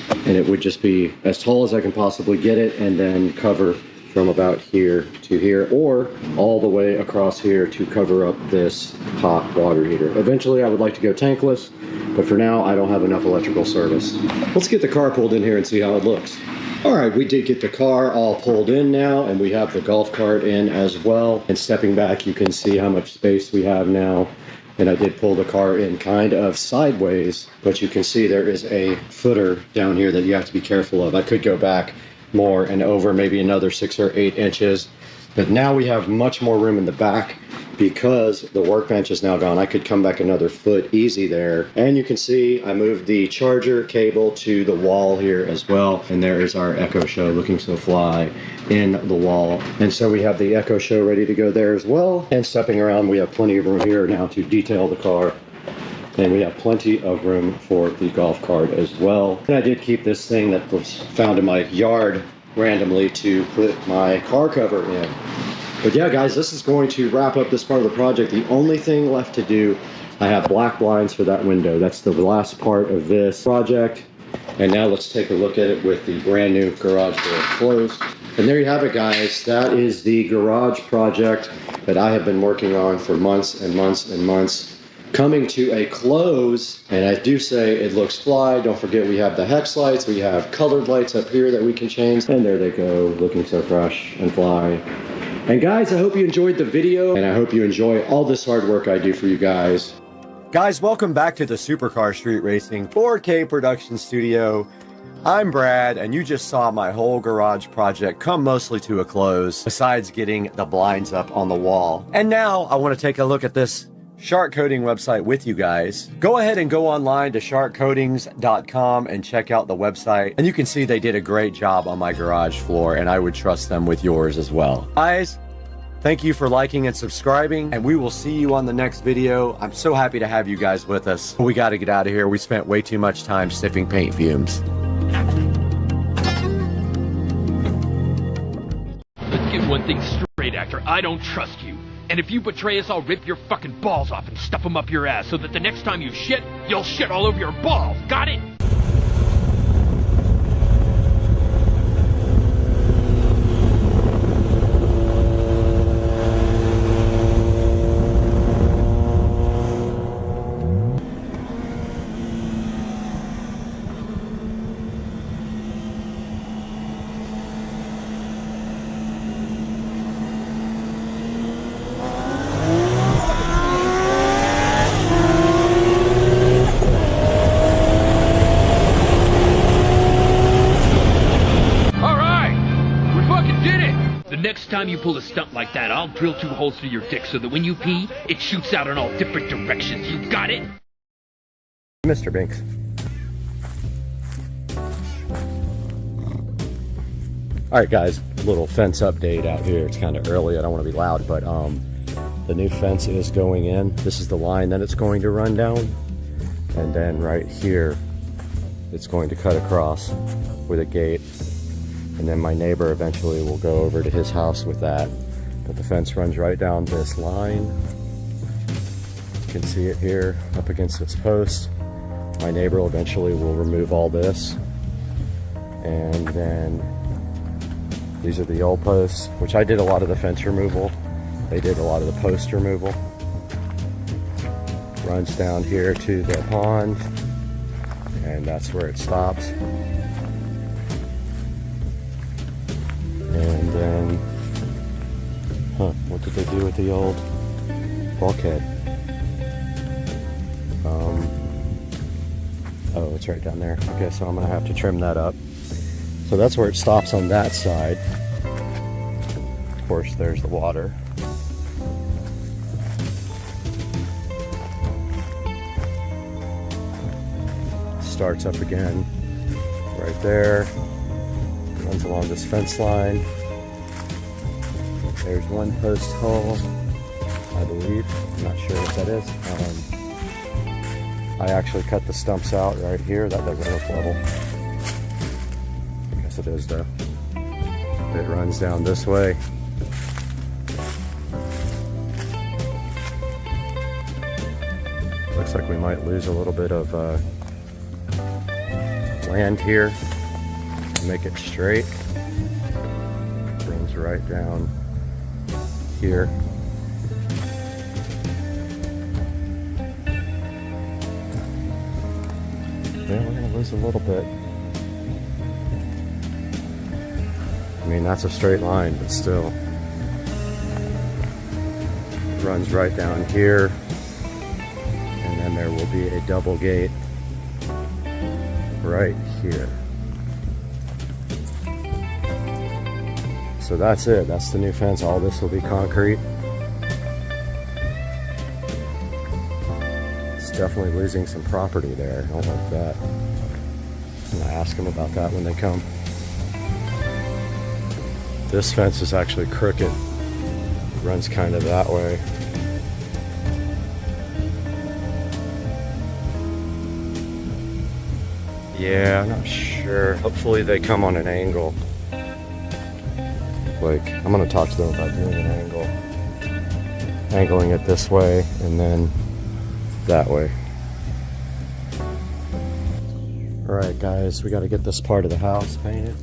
Speaker 2: and it would just be as tall as I can possibly get it, and then cover from about here to here, or all the way across here to cover up this hot water heater. Eventually I would like to go tankless, but for now I don't have enough electrical service. Let's get the car pulled in here and see how it looks. All right, we did get the car all pulled in now, and we have the golf cart in as well. And stepping back, you can see how much space we have now. And I did pull the car in kind of sideways, but you can see there is a footer down here that you have to be careful of. I could go back more and over maybe another 6 or 8 inches, but now we have much more room in the back because the workbench is now gone. I could come back another foot easy there. And you can see I moved the charger cable to the wall here as well, and there is our Echo Show looking so fly in the wall. And so we have the Echo Show ready to go there as well. And stepping around, we have plenty of room here now to detail the car. And we have plenty of room for the golf cart as well. And I did keep this thing that was found in my yard randomly to put my car cover in. But yeah, guys, this is going to wrap up this part of the project. The only thing left to do, I have black blinds for that window. That's the last part of this project. And now let's take a look at it with the brand new garage door closed. And there you have it, guys. That is the garage project that I have been working on for months and months and months, coming to a close. And I do say it looks fly. Don't forget we have the hex lights. We have colored lights up here that we can change. And there they go, looking so fresh and fly. And guys, I hope you enjoyed the video, and I hope you enjoy all this hard work I do for you guys. Guys, welcome back to the Supercar Street Racing 4K production studio. I'm Brad, and you just saw my whole garage project come mostly to a close, besides getting the blinds up on the wall. And now I want to take a look at this shark coating website with you guys. Go ahead and go online to sharkcoatings.com and check out the website. And you can see they did a great job on my garage floor, and I would trust them with yours as well. Guys, thank you for liking and subscribing, and we will see you on the next video. I'm so happy to have you guys with us. We got to get out of here. We spent way too much time sniffing paint fumes.
Speaker 16: Let's get one thing straight, actor. I don't trust you. And if you betray us, I'll rip your fucking balls off and stuff them up your ass so that the next time you shit, you'll shit all over your balls. Got it? Next time you pull a stunt like that, I'll drill 2 holes through your dick so that when you pee, it shoots out in all different directions. You got it?
Speaker 2: Mr. Binks. Alright guys, little fence update out here. It's kind of early, I don't want to be loud, but the new fence is going in. This is the line that it's going to run down. And then right here, it's going to cut across with a gate. And then my neighbor eventually will go over to his house with that. But the fence runs right down this line. You can see it here up against this post. My neighbor eventually will remove all this. And then these are the old posts, which I did a lot of the fence removal. They did a lot of the post removal. Runs down here to the pond. And that's where it stops. And then, what did they do with the old bulkhead? Oh, it's right down there. Okay, so I'm gonna have to trim that up. So that's where it stops on that side. Of course, there's the water. Starts up again, right there. Runs along this fence line. There's one post hole, I believe. I'm not sure what that is. I actually cut the stumps out right here. That doesn't look level. I guess it is though. It runs down this way. Looks like we might lose a little bit of land here. Make it straight. Runs right down here. Yeah, we're gonna lose a little bit. I mean, that's a straight line, but still. It runs right down here. And then there will be a double gate right here. So that's it. That's the new fence. All this will be concrete. It's definitely losing some property there. I don't like that. I'm gonna ask them about that when they come. This fence is actually crooked. It runs kind of that way. Yeah, I'm not sure. Hopefully they come on an angle. Like, I'm gonna talk to them about doing an angle. Angling it this way and then that way. Alright guys, we gotta get this part of the house painted.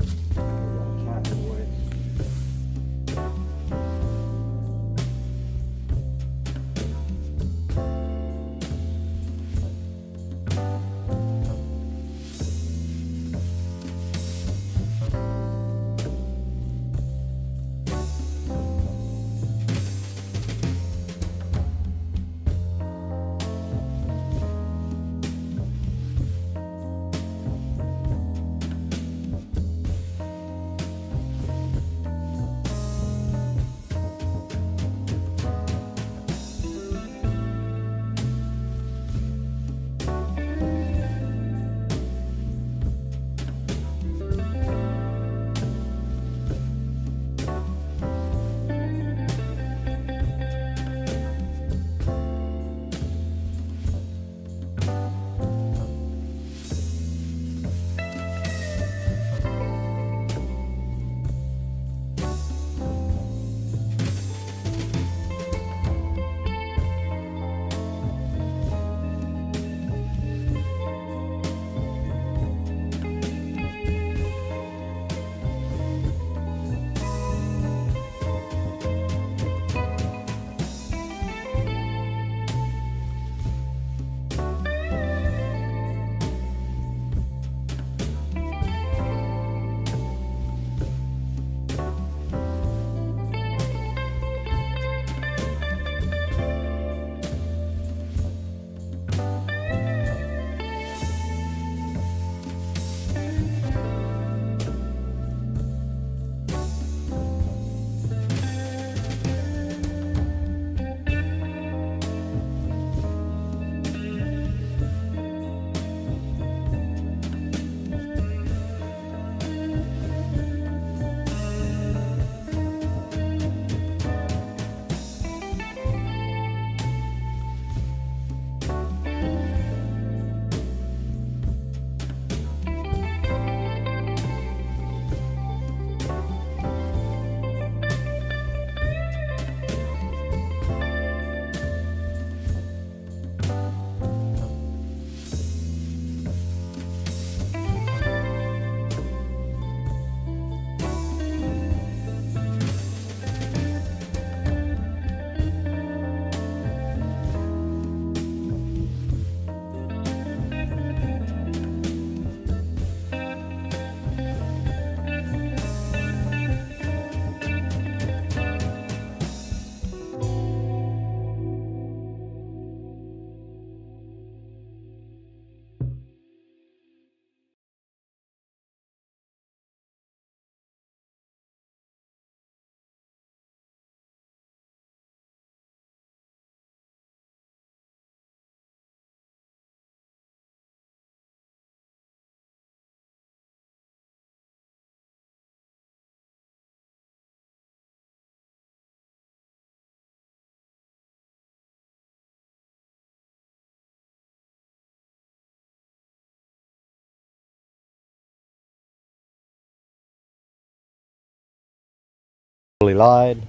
Speaker 2: totally lied.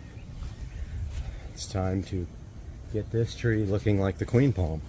Speaker 2: It's time to get this tree looking like the queen palm.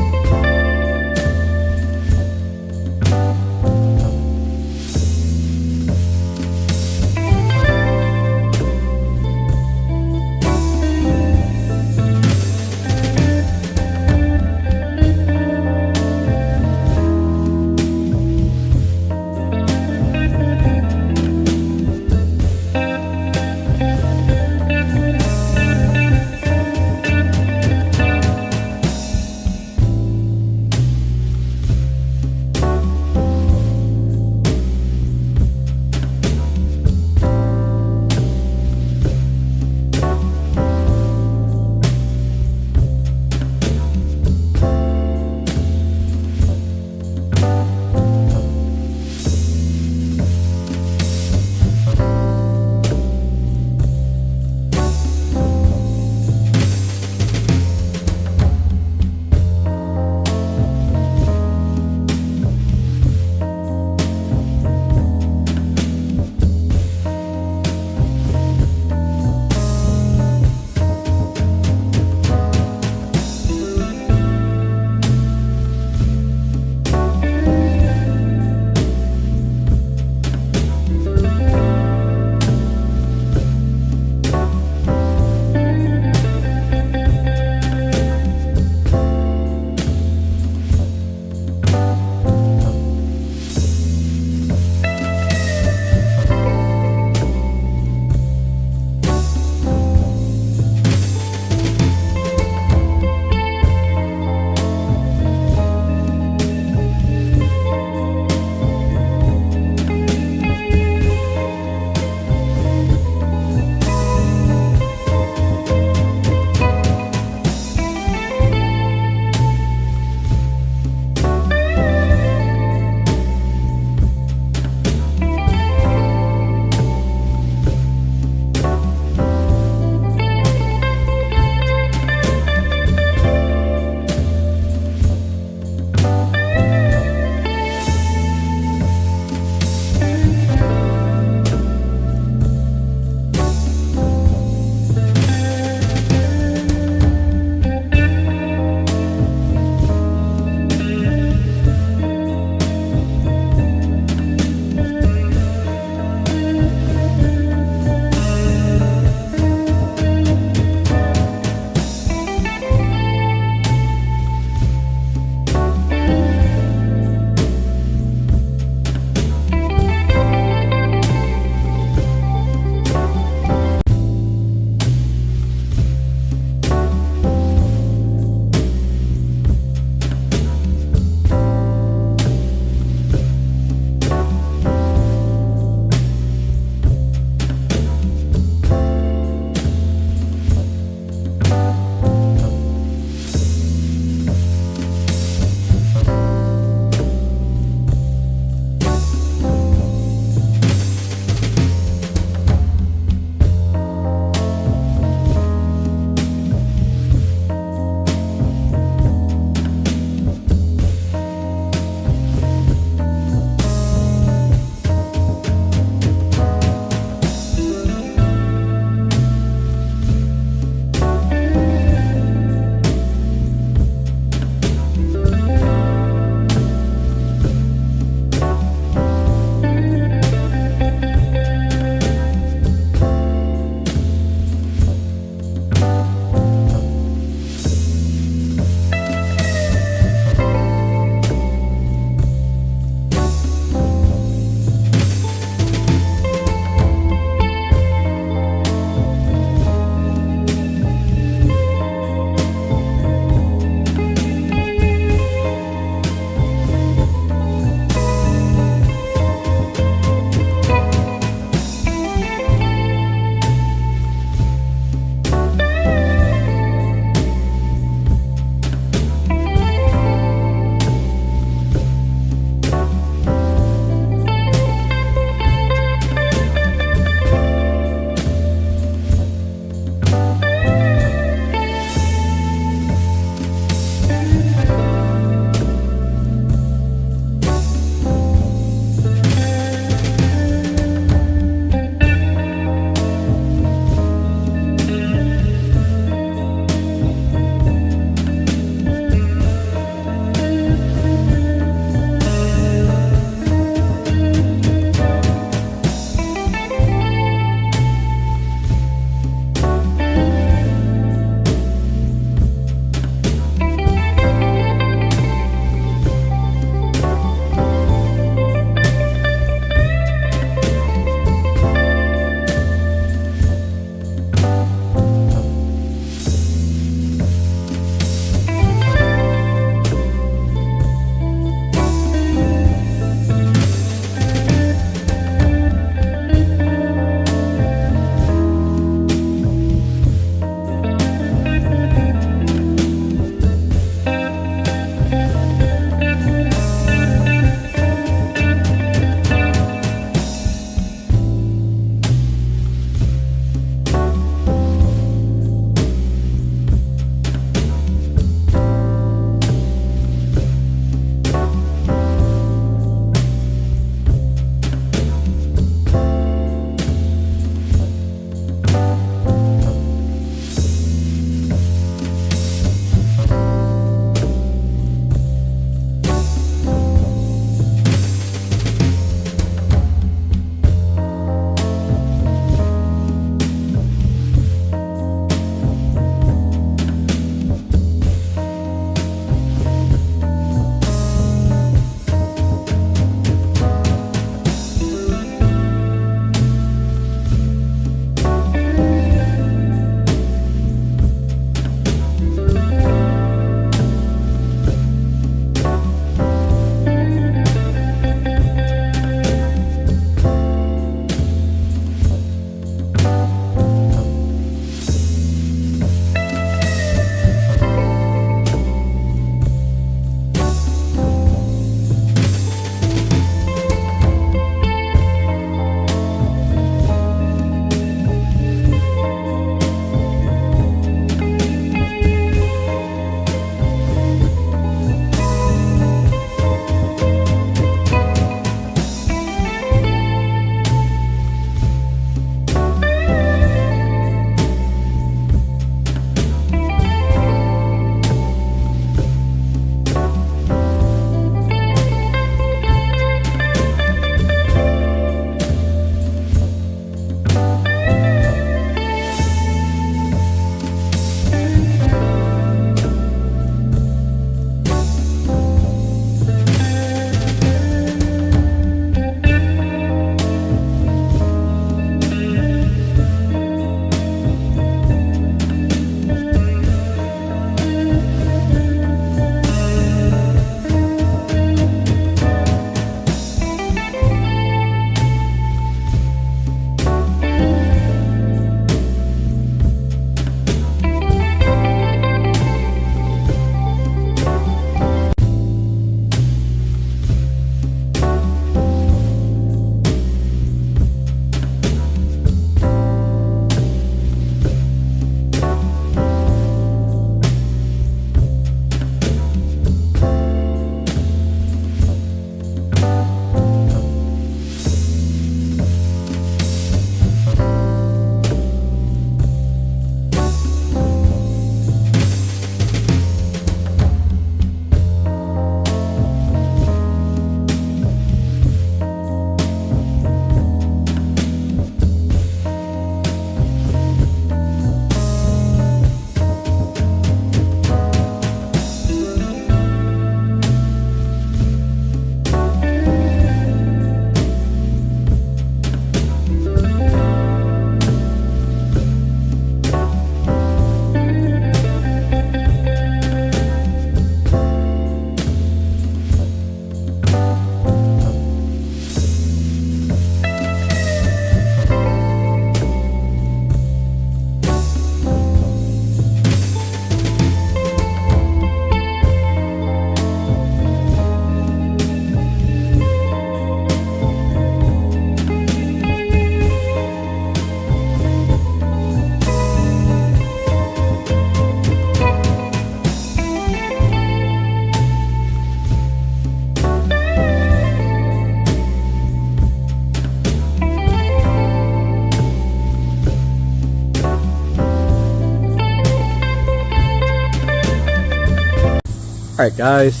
Speaker 2: Alright guys,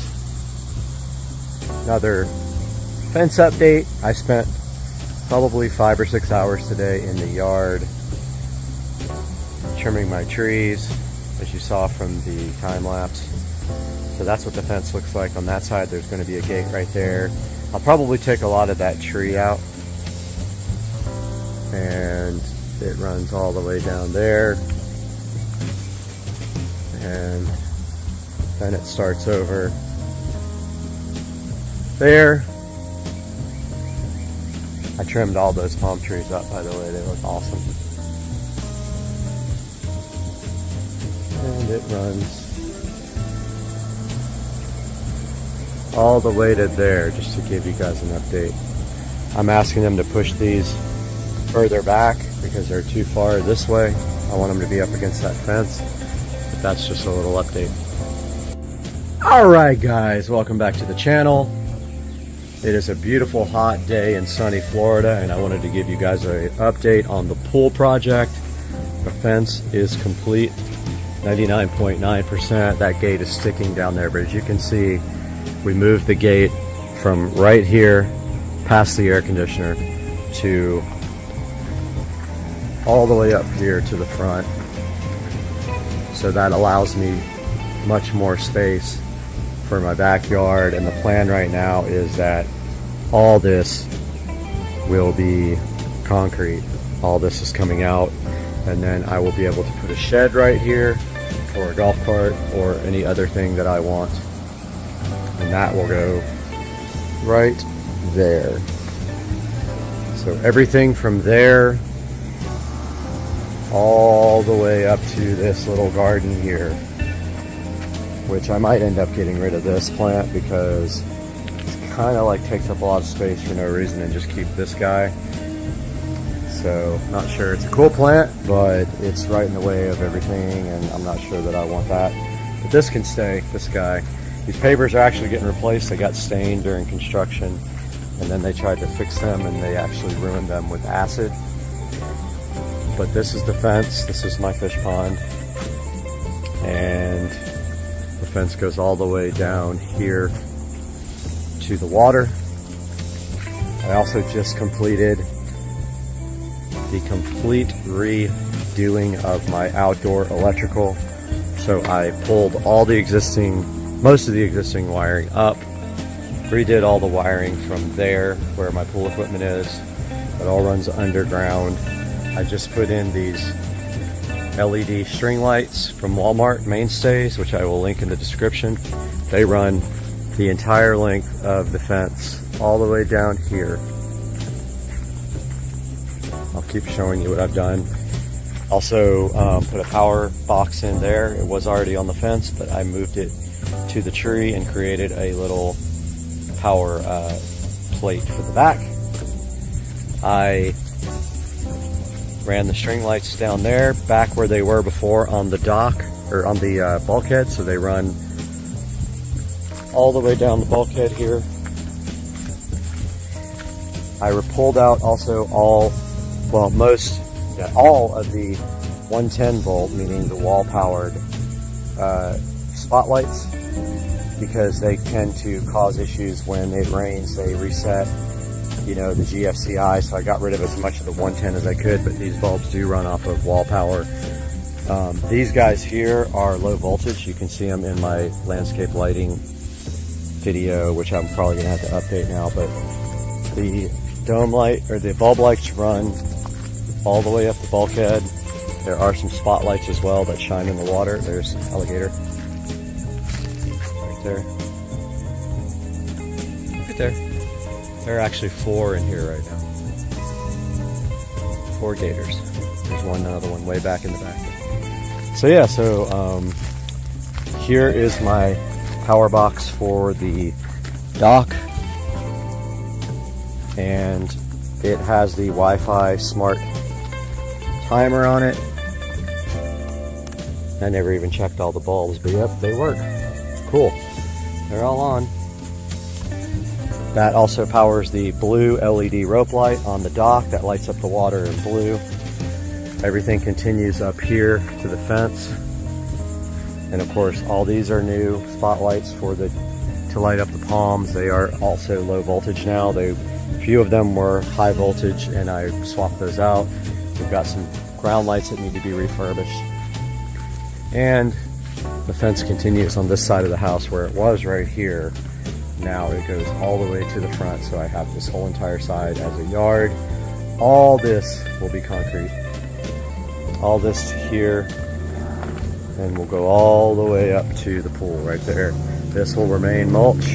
Speaker 2: another fence update. I spent probably 5 or 6 hours today in the yard trimming my trees, as you saw from the time lapse. So that's what the fence looks like. On that side there's going to be a gate right there. I'll probably take a lot of that tree out, and it runs all the way down there, and then it starts over there. I trimmed all those palm trees up, by the way. They look awesome. And it runs all the way to there, just to give you guys an update. I'm asking them to push these further back because they're too far this way. I want them to be up against that fence. But that's just a little update. Alright guys, welcome back to the channel. It is a beautiful hot day in sunny Florida, and I wanted to give you guys an update on the pool project. The fence is complete, 99.9%. That gate is sticking down there, but as you can see, we moved the gate from right here past the air conditioner to all the way up here to the front. So that allows me much more space for my backyard, and the plan right now is that all this will be concrete. All this is coming out, and then I will be able to put a shed right here or a golf cart or any other thing that I want, and that will go right there. So everything from there all the way up to this little garden here, which I might end up getting rid of this plant because it's kind of like takes up a lot of space for no reason, and just keep this guy. So not sure. It's a cool plant, but it's right in the way of everything, and I'm not sure that I want that. But this can stay, this guy. These papers are actually getting replaced. They got stained during construction, and then they tried to fix them, and they actually ruined them with acid. But this is the fence. This is my fish pond, and the fence goes all the way down here to the water. I also just completed the complete redoing of my outdoor electrical. So I pulled all the most of the existing wiring up, redid all the wiring from there where my pool equipment is. It all runs underground. I just put in these LED string lights from Walmart, Mainstays, which I will link in the description. They run the entire length of the fence all the way down here. I'll keep showing you what I've done. Also put a power box in there. It was already on the fence, but I moved it to the tree and created a little power plate for the back. I ran the string lights down there, back where they were before on the dock, or on the bulkhead, so they run all the way down the bulkhead here. I pulled out also all of the 110 volt, meaning the wall powered spotlights, because they tend to cause issues when it rains. They reset, you know, the GFCI, so I got rid of as much of the 110 as I could, but these bulbs do run off of wall power. These guys here are low voltage. You can see them in my landscape lighting video, which I'm probably gonna have to update now, but the dome light, or the bulb lights, run all the way up the bulkhead. There are some spotlights as well that shine in the water. There's alligator right there. Right there. There are actually 4 in here right now. 4 gators. There's another one way back in the back. So yeah, here is my power box for the dock, and it has the Wi-Fi smart timer on it. I never even checked all the bulbs, but yep, they work. Cool. They're all on. That also powers the blue LED rope light on the dock that lights up the water in blue. Everything continues up here to the fence. And of course, all these are new spotlights for to light up the palms. They are also low voltage now. A few of them were high voltage and I swapped those out. We've got some ground lights that need to be refurbished. And the fence continues on this side of the house where it was right here. Now it goes all the way to the front, so I have this whole entire side as a yard. All this will be concrete. All this to here, and we'll go all the way up to the pool right there. This will remain mulch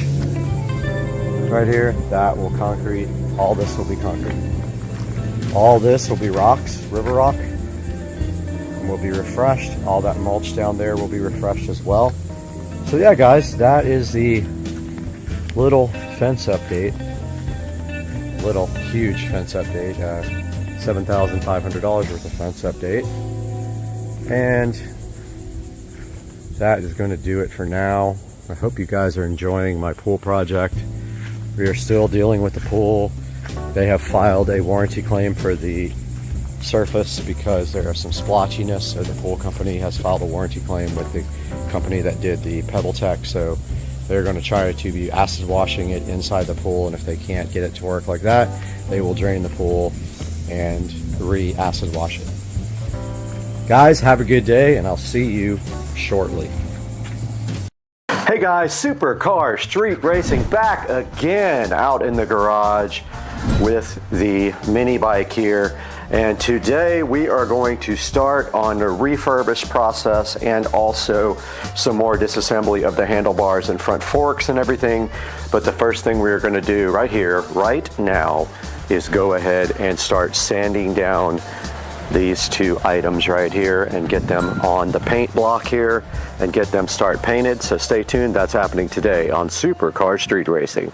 Speaker 2: right here. That will concrete. All this will be concrete. All this will be rocks, river rock, and will be refreshed. All that mulch down there will be refreshed as well. So yeah, guys, that is the little fence update. Little huge fence update. $7,500 worth of fence update. And that is going to do it for now. I hope you guys are enjoying my pool project. We are still dealing with the pool. They have filed a warranty claim for the surface because there are some splotchiness, so the pool company has filed a warranty claim with the company that did the Pebble Tech. So they're going to try to be acid washing it inside the pool, and if they can't get it to work like that, they will drain the pool and re-acid wash it. Guys, have a good day, and I'll see you shortly. Hey guys, Supercar Street Racing back again out in the garage with the mini bike here. And today we are going to start on the refurbish process and also some more disassembly of the handlebars and front forks and everything. But the first thing we're going to do right here, right now, is go ahead and start sanding down these two items right here and get them on the paint block here and get them start painted. So stay tuned, that's happening today on Supercar Street Racing.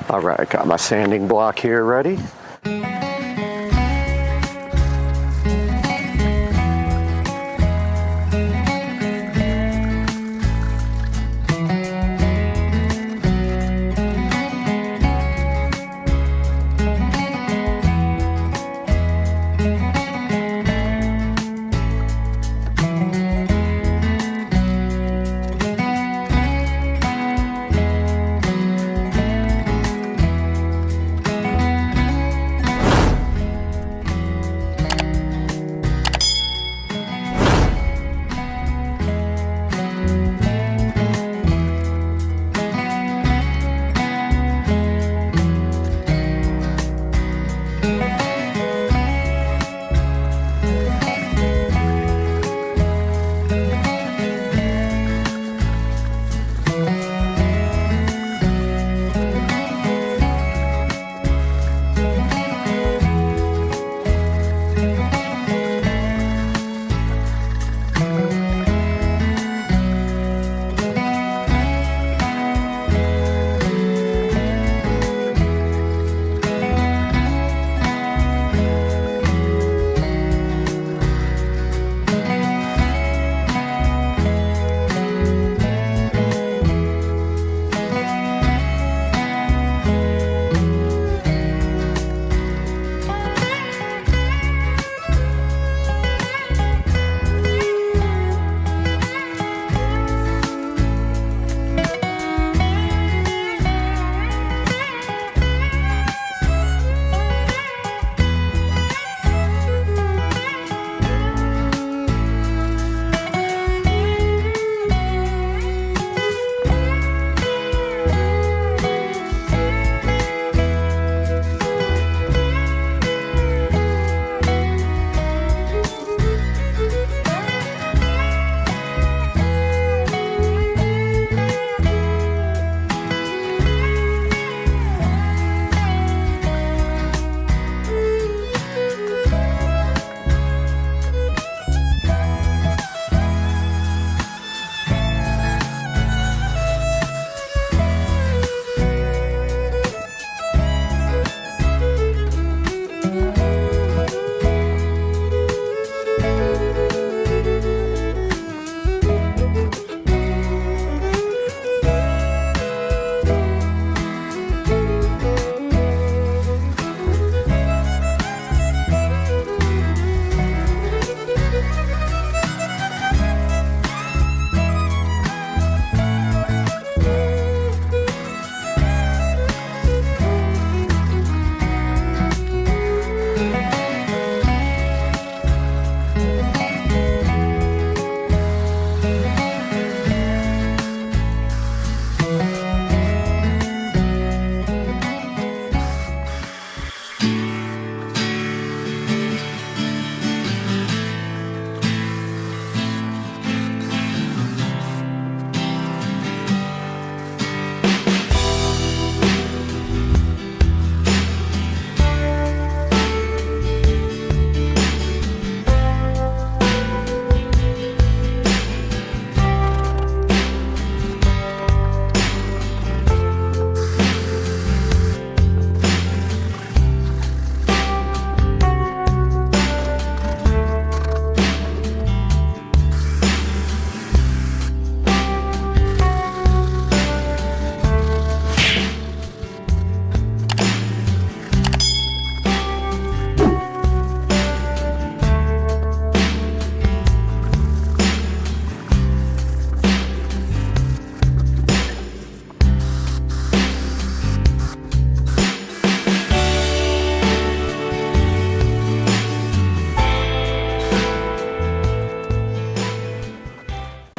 Speaker 2: All right, I got my sanding block here ready.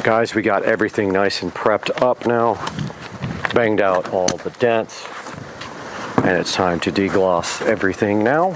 Speaker 2: Guys, we got everything nice and prepped up now. Banged out all the dents. And it's time to degloss everything now.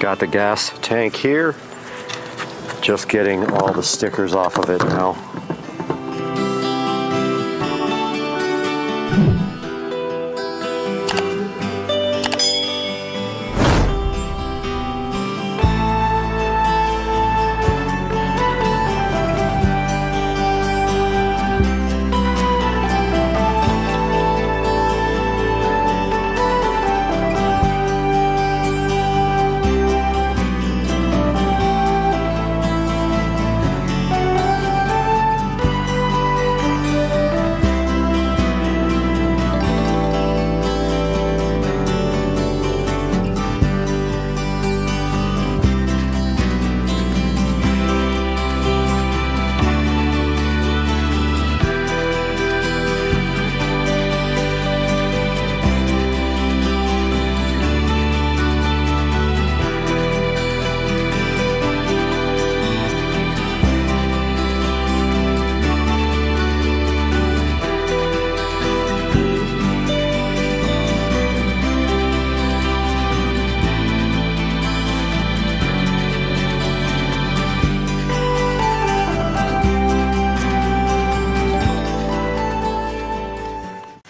Speaker 2: Got the gas tank here. Just getting all the stickers off of it now.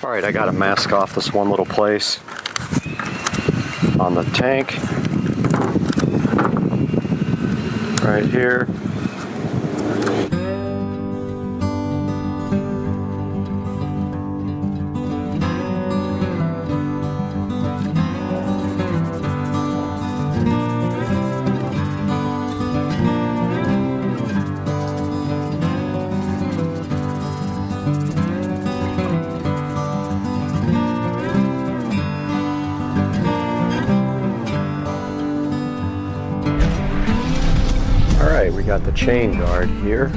Speaker 2: Alright, I gotta mask off this one little place on the tank. Right here. We got the chain guard here.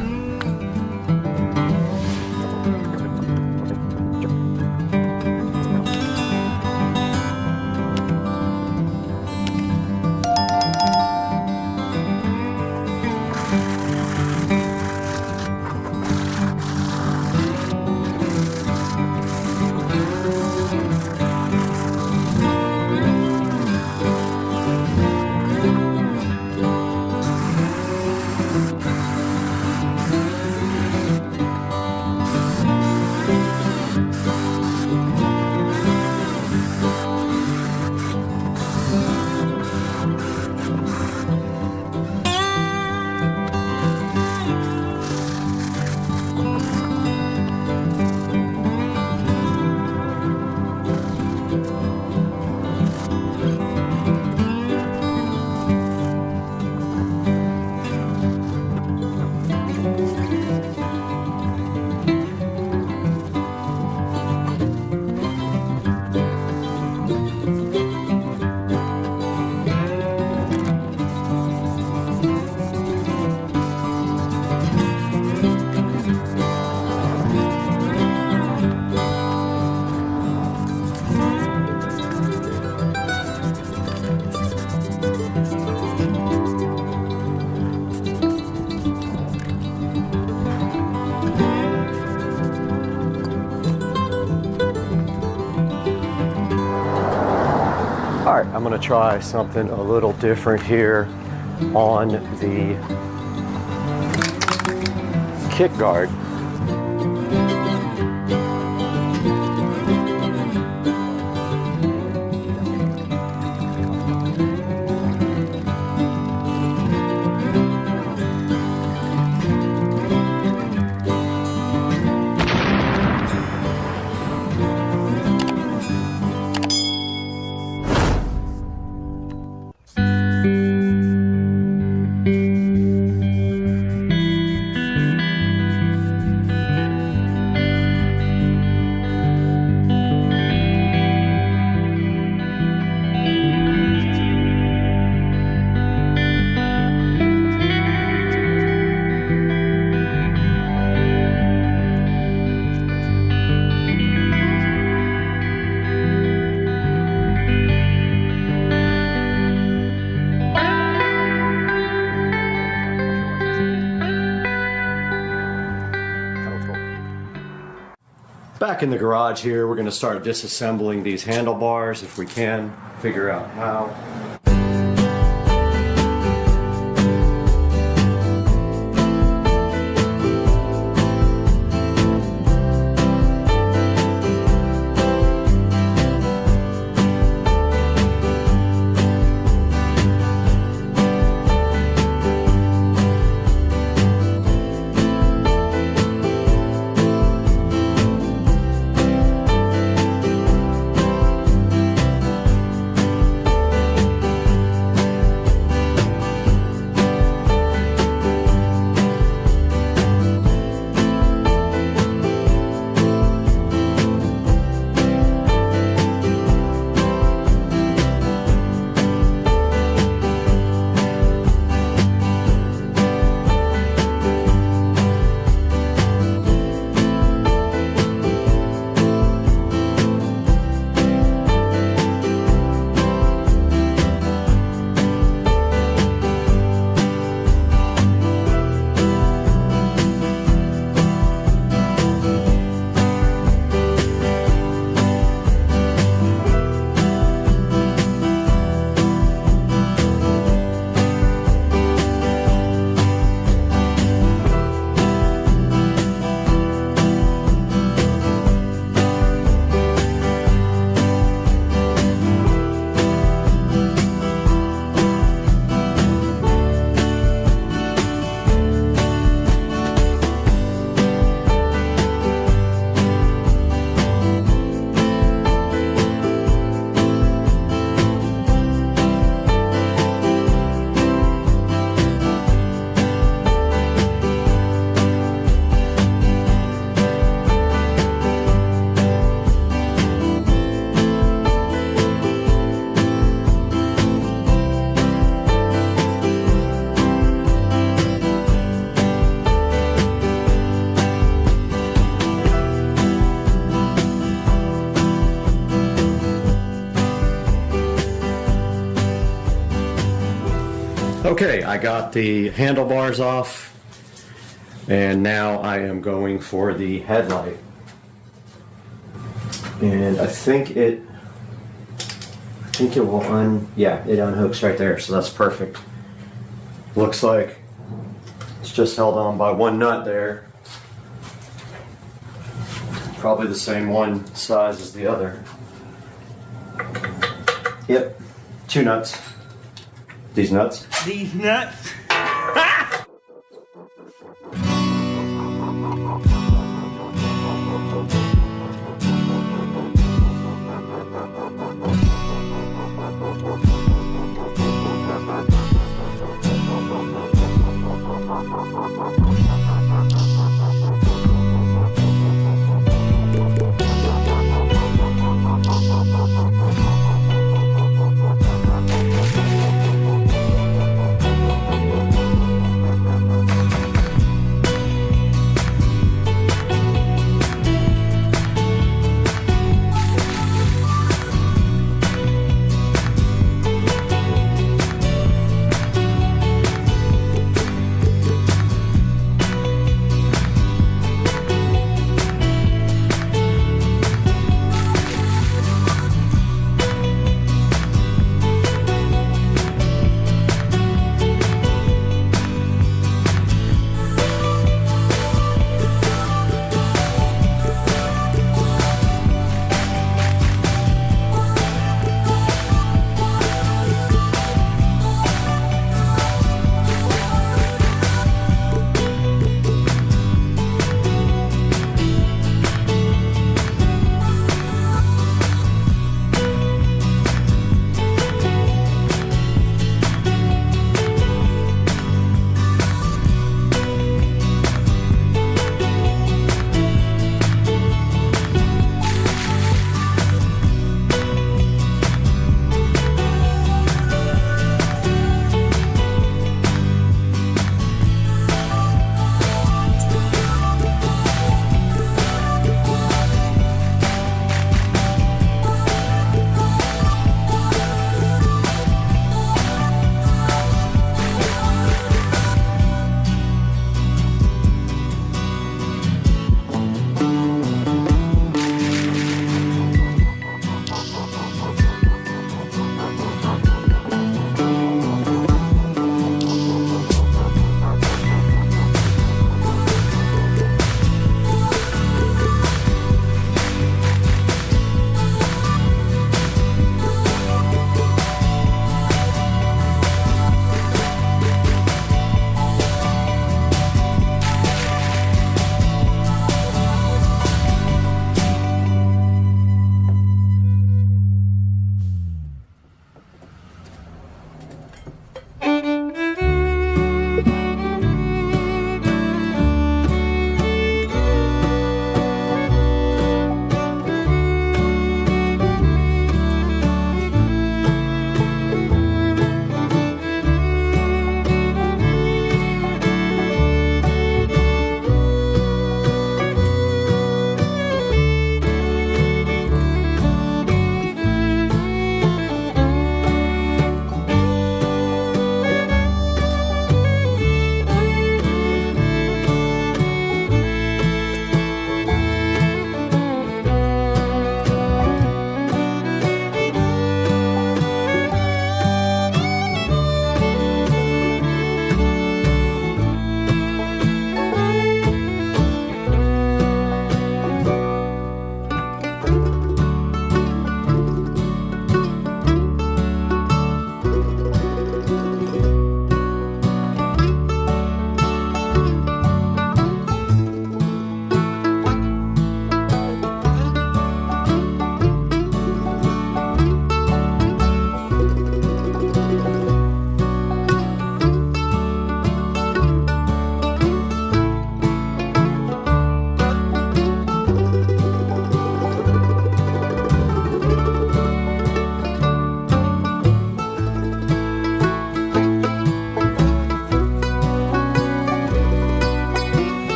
Speaker 2: Alright, I'm going to try something a little different here on the kick guard. Back in the garage here, we're going to start disassembling these handlebars if we can figure out how. Okay, I got the handlebars off, and now I am going for the headlight. And I think it will yeah, it unhooks right there, so that's perfect. Looks like it's just held on by one nut there. Probably the same one size as the other. Yep, 2 nuts. These nuts?
Speaker 8: These nuts?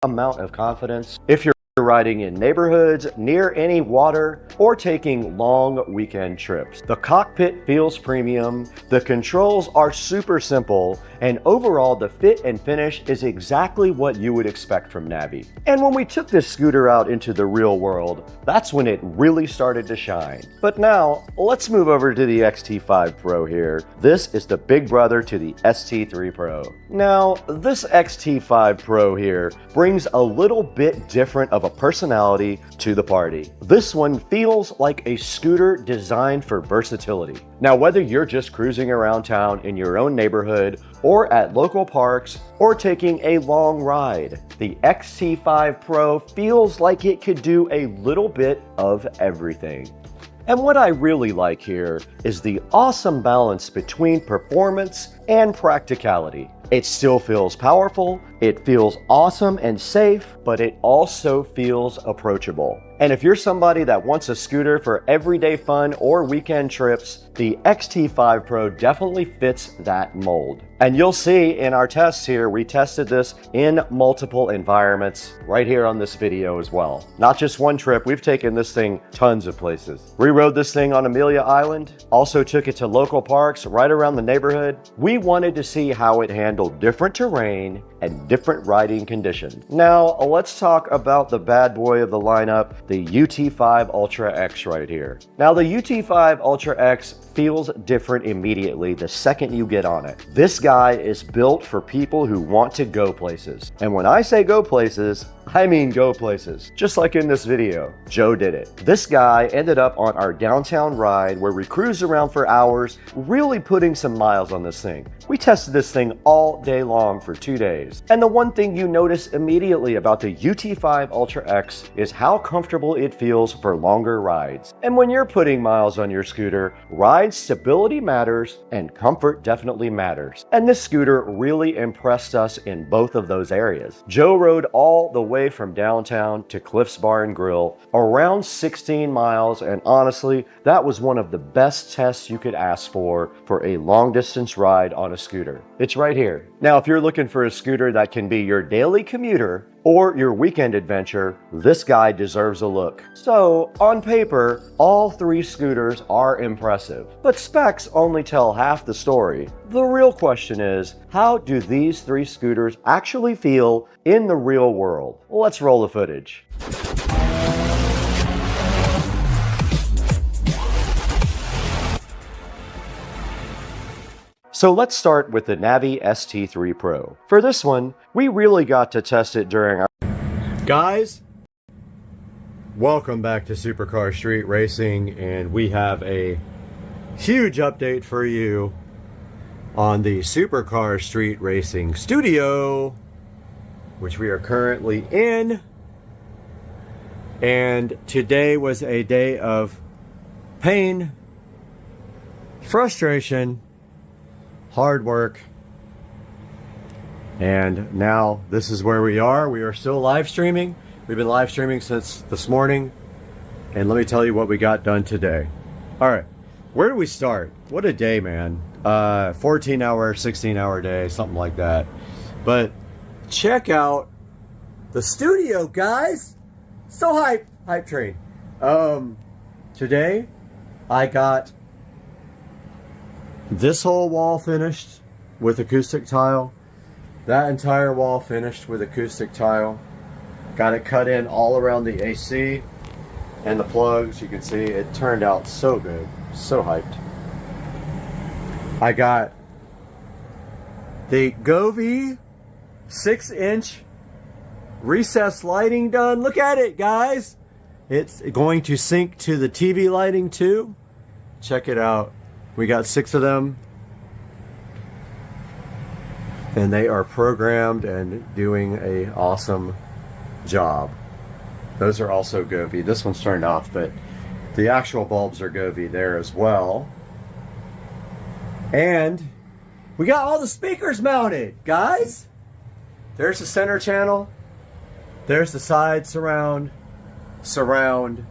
Speaker 2: amount of confidence if you're riding in neighborhoods, near any water, or taking long weekend trips. The cockpit feels premium, the controls are super simple, and overall the fit and finish is exactly what you would expect from Navi. And when we took this scooter out into the real world, that's when it really started to shine. But now, let's move over to the XT5 Pro here. This is the big brother to the ST3 Pro. Now, this XT5 Pro here brings a little bit different of a personality to the party. This one feels like a scooter designed for versatility. Now, whether you're just cruising around town in your own neighborhood, or at local parks, or taking a long ride, the XT5 Pro feels like it could do a little bit of everything. And what I really like here is the awesome balance between performance and practicality. It still feels powerful, it feels awesome and safe, but it also feels approachable. And if you're somebody that wants a scooter for everyday fun or weekend trips, the XT5 Pro definitely fits that mold. And you'll see in our tests here, we tested this in multiple environments right here on this video as well. Not just one trip, we've taken this thing tons of places. We rode this thing on Amelia Island, also took it to local parks right around the neighborhood. We wanted to see how it handled different terrain and different riding conditions. Now, let's talk about the bad boy of the lineup, the UT5 Ultra X right here. Now, the UT5 Ultra X feels different immediately the second you get on it. This guy is built for people who want to go places. And when I say go places, I mean go places. Just like in this video, Joe did it. This guy ended up on our downtown ride where we cruised around for hours, really putting some miles on this thing. We tested this thing all day long for 2 days. And the one thing you notice immediately about the UT5 Ultra X is how comfortable it feels for longer rides. And when you're putting miles on your scooter, ride stability matters and comfort definitely matters. And this scooter really impressed us in both of those areas. Joe rode all the way from downtown to Cliff's Bar and Grill, around 16 miles, and honestly, that was one of the best tests you could ask for a long distance ride on a scooter. It's right here. Now, if you're looking for a scooter that can be your daily commuter or your weekend adventure, this guy deserves a look. So, on paper, all three scooters are impressive, but specs only tell half the story. The real question is, how do these three scooters actually feel in the real world? Let's roll the footage. So let's start with the Navi ST3 Pro. For this one, we really got to test it during our... Guys, welcome back to Supercar Street Racing, and we have a huge update for you on the Supercar Street Racing studio, which we are currently in. And today was a day of pain, frustration, hard work, and now this is where we are. We are still live streaming. We've been live streaming since this morning, and let me tell you what we got done today. All right, where do we start? What a day, man. 14-hour, 16-hour day, something like that. But check out the studio, guys. So hype train. Today I got this whole wall finished with acoustic tile. That entire wall finished with acoustic tile. Got it cut in all around the AC and the plugs. You can see it turned out so good. So hyped. I got the Govee 6-inch recessed lighting done. Look at it, guys. It's going to sync to the TV lighting too. Check it out. We got 6 of them, and they are programmed and doing an awesome job. Those are also Govee. This one's turned off, but the actual bulbs are Govee there as well. And we got all the speakers mounted, guys. There's the center channel. There's the side surround, side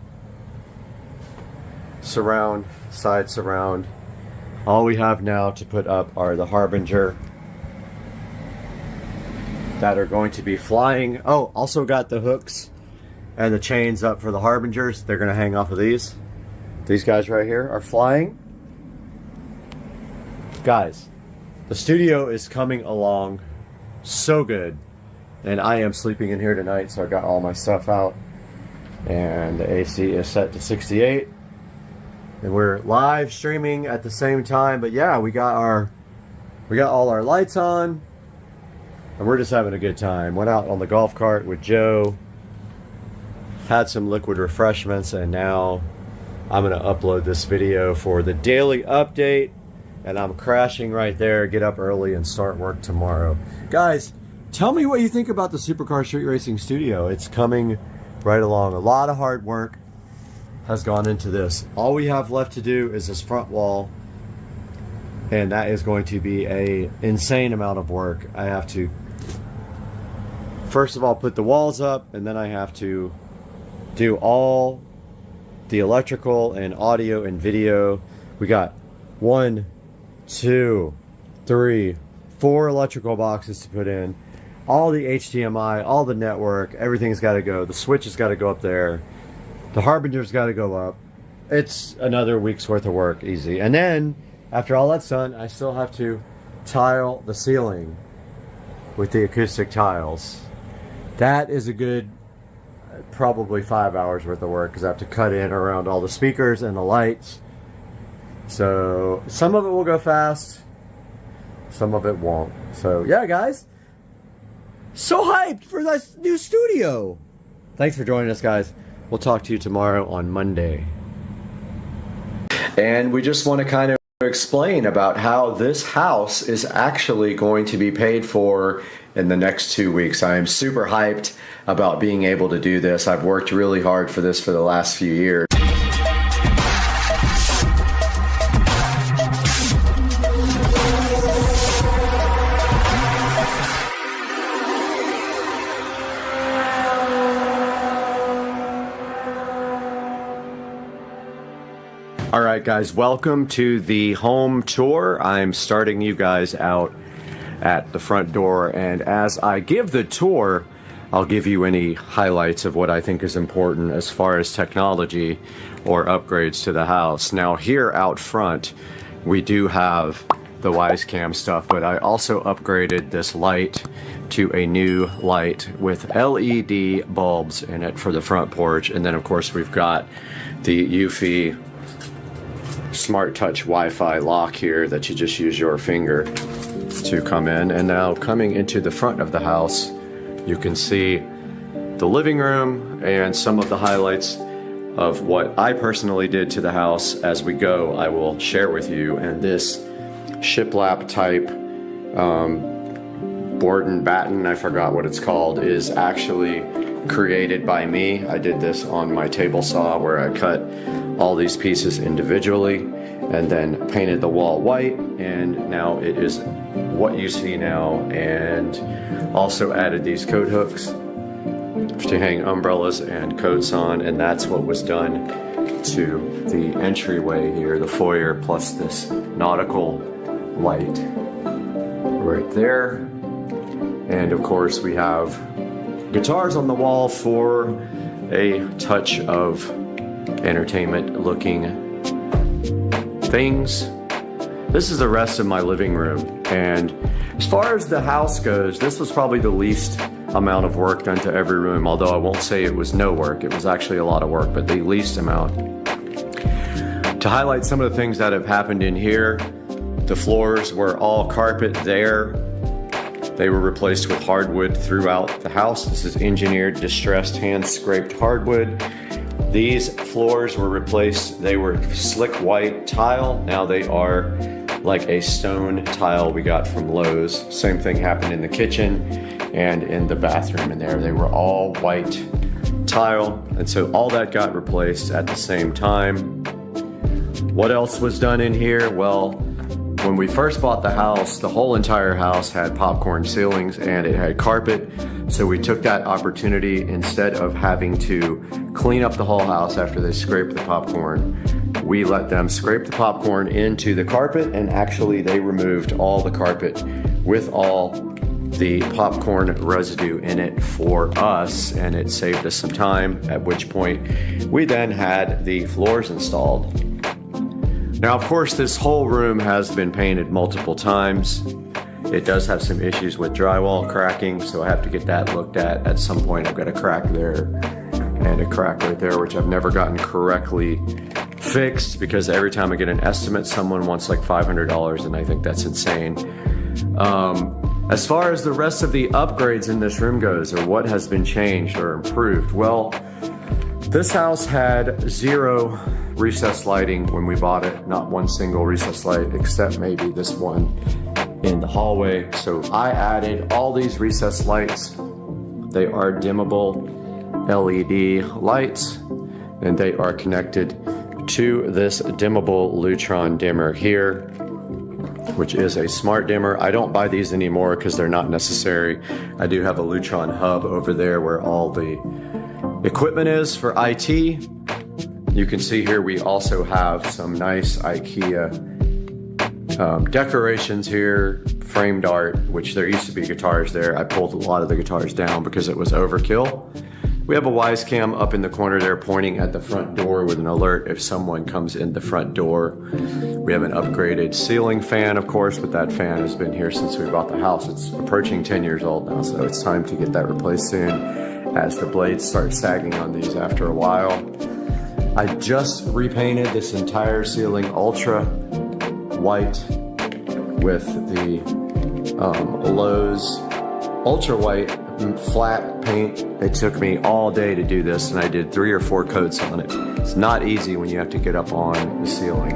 Speaker 2: surround. All we have now to put up are the Harbinger that are going to be flying. Oh, also got the hooks and the chains up for the harbingers. They're going to hang off of these. These guys right here are flying. Guys, the studio is coming along so good. And I am sleeping in here tonight, so I got all my stuff out. And the AC is set to 68. And we're live streaming at the same time. But yeah, we got all our lights on. And we're just having a good time. Went out on the golf cart with Joe. Had some liquid refreshments, and now I'm gonna upload this video for the daily update. And I'm crashing right there, get up early and start work tomorrow. Guys, tell me what you think about the Supercar Street Racing Studio. It's coming right along. A lot of hard work has gone into this. All we have left to do is this front wall, and that is going to be an insane amount of work. I have to, first of all, put the walls up, and then I have to do all the electrical and audio and video. We got 1, 2, 3, 4 electrical boxes to put in. All the HDMI, all the network, everything's got to go. The switch has got to go up there. The harbinger's got to go up. It's another week's worth of work, easy. And then, after all that's done, I still have to tile the ceiling with the acoustic tiles. That is a good, probably 5 hours worth of work, because I have to cut in around all the speakers and the lights. So, some of it will go fast, some of it won't. So, yeah, guys. So hyped for this new studio. Thanks for joining us, guys. We'll talk to you tomorrow on Monday. And we just want to kind of explain about how this house is actually going to be paid for in the next 2 weeks. I am super hyped about being able to do this. I've worked really hard for this for the last few years. Alright guys, welcome to the home tour. I'm starting you guys out at the front door, and as I give the tour, I'll give you any highlights of what I think is important as far as technology or upgrades to the house. Now here out front, we do have the Wisecam stuff, but I also upgraded this light to a new light with LED bulbs in it for the front porch, and then of course we've got the Eufy Smart Touch Wi-Fi lock here that you just use your finger to come in. And now coming into the front of the house, you can see the living room and some of the highlights of what I personally did to the house. As we go, I will share with you. And this shiplap type board and batten, I forgot what it's called, is actually created by me. I did this on my table saw where I cut all these pieces individually and then painted the wall white, and now it is what you see now. And also added these coat hooks to hang umbrellas and coats on, and that's what was done to the entryway here, the foyer, plus this nautical light right there. And of course we have guitars on the wall for a touch of entertainment looking things. This is the rest of my living room, and as far as the house goes, this was probably the least amount of work done to every room, although I won't say it was no work. It was actually a lot of work, but the least amount. To highlight some of the things that have happened in here, the floors were all carpet there. They were replaced with hardwood throughout the house. This is engineered, distressed, hand-scraped hardwood. These floors were replaced. They were slick white tile. Now they are like a stone tile we got from Lowe's. Same thing happened in the kitchen and in the bathroom in there. They were all white tile. And so all that got replaced at the same time. What else was done in here? Well, when we first bought the house, the whole entire house had popcorn ceilings and it had carpet. So we took that opportunity, instead of having to clean up the whole house after they scraped the popcorn, we let them scrape the popcorn into the carpet, and actually they removed all the carpet with all the popcorn residue in it for us, and it saved us some time, at which point we then had the floors installed. Now, of course, this whole room has been painted multiple times. It does have some issues with drywall cracking, so I have to get that looked at some point. I've got a crack there and a crack right there, which I've never gotten correctly fixed, because every time I get an estimate, someone wants like $500, and I think that's insane. As far as the rest of the upgrades in this room goes, or what has been changed or improved, well, this house had 0 recessed lighting when we bought it. Not one single recessed light, except maybe this one in the hallway. So I added all these recessed lights. They are dimmable LED lights, and they are connected to this dimmable Lutron dimmer here, which is a smart dimmer. I don't buy these anymore because they're not necessary. I do have a Lutron hub over there where all the equipment is for IT. You can see here we also have some nice IKEA decorations here, framed art, which there used to be guitars there. I pulled a lot of the guitars down because it was overkill. We have a wise cam up in the corner there pointing at the front door with an alert if someone comes in the front door. We have an upgraded ceiling fan, of course, but that fan has been here since we bought the house. It's approaching 10 years old now, so it's time to get that replaced soon, as the blades start sagging on these after a while. I just repainted this entire ceiling ultra white with the Lowe's ultra white flat paint. It took me all day to do this, and I did 3 or 4 coats on it. It's not easy when you have to get up on the ceiling.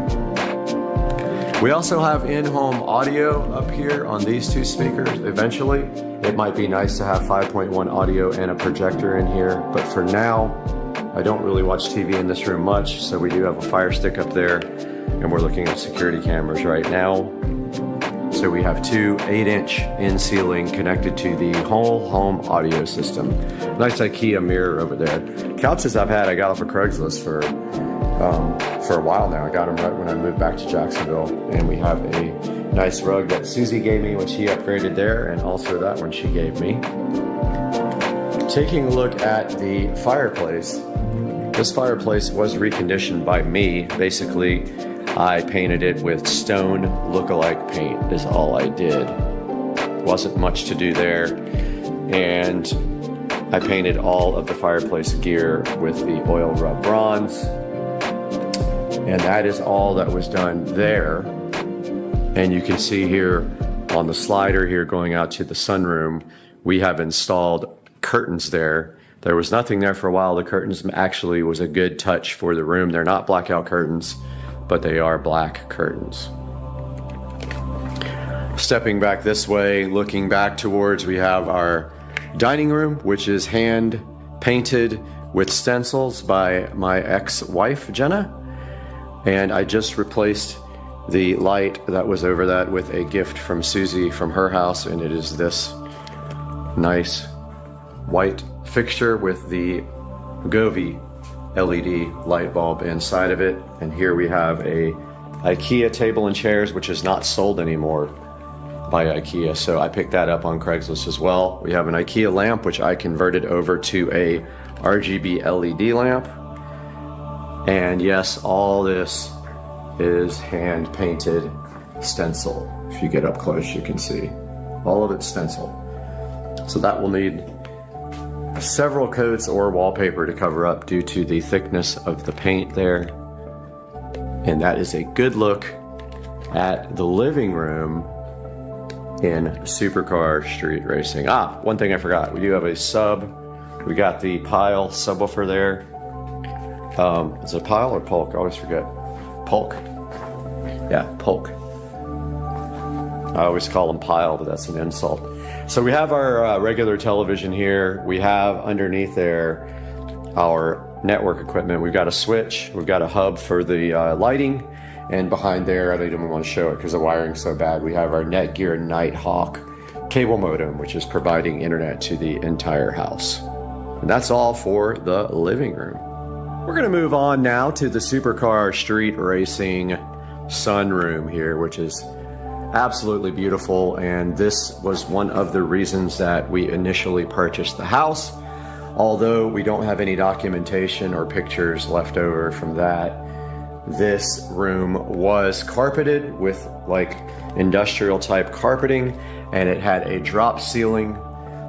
Speaker 2: We also have in-home audio up here on these 2 speakers. Eventually, it might be nice to have 5.1 audio and a projector in here, but for now, I don't really watch TV in this room much, so we do have a Fire Stick up there, and we're looking at security cameras right now. So we have 2 8-inch in-ceiling connected to the whole home audio system. Nice IKEA mirror over there. Couches I've had, I got off of Craigslist for a while now. I got them right when I moved back to Jacksonville. And we have a nice rug that Susie gave me when she upgraded there, and also that one she gave me. Taking a look at the fireplace. This fireplace was reconditioned by me. Basically, I painted it with stone lookalike paint is all I did. Wasn't much to do there. And I painted all of the fireplace gear with the oil rub bronze. And that is all that was done there. And you can see here on the slider here going out to the sunroom, we have installed curtains there. There was nothing there for a while. The curtains actually was a good touch for the room. They're not blackout curtains, but they are black curtains. Stepping back this way, looking back towards, we have our dining room, which is hand painted with stencils by my ex-wife, Jenna. And I just replaced the light that was over that with a gift from Susie from her house, and it is this nice white fixture with the Govee LED light bulb inside of it. And here we have a IKEA table and chairs, which is not sold anymore by IKEA, so I picked that up on Craigslist as well. We have an IKEA lamp, which I converted over to a RGB LED lamp. And yes, all this is hand painted stencil. If you get up close, you can see all of it's stencil. So that will need several coats or wallpaper to cover up due to the thickness of the paint there. And that is a good look at the living room in Supercar Street Racing. One thing I forgot, we do have a sub. We got the Pile subwoofer there. Is it Pile or Polk? I always forget. Polk. Yeah, Polk. I always call them Pile, but that's an insult. So we have our regular television here. We have underneath there our network equipment. We've got a switch. We've got a hub for the lighting. And behind there, I don't even want to show it because the wiring's so bad. We have our Netgear Nighthawk cable modem, which is providing internet to the entire house. And that's all for the living room. We're going to move on now to the Supercar Street Racing sunroom here, which is absolutely beautiful, and this was one of the reasons that we initially purchased the house. Although we don't have any documentation or pictures left over from that, this room was carpeted with like industrial type carpeting, and it had a drop ceiling.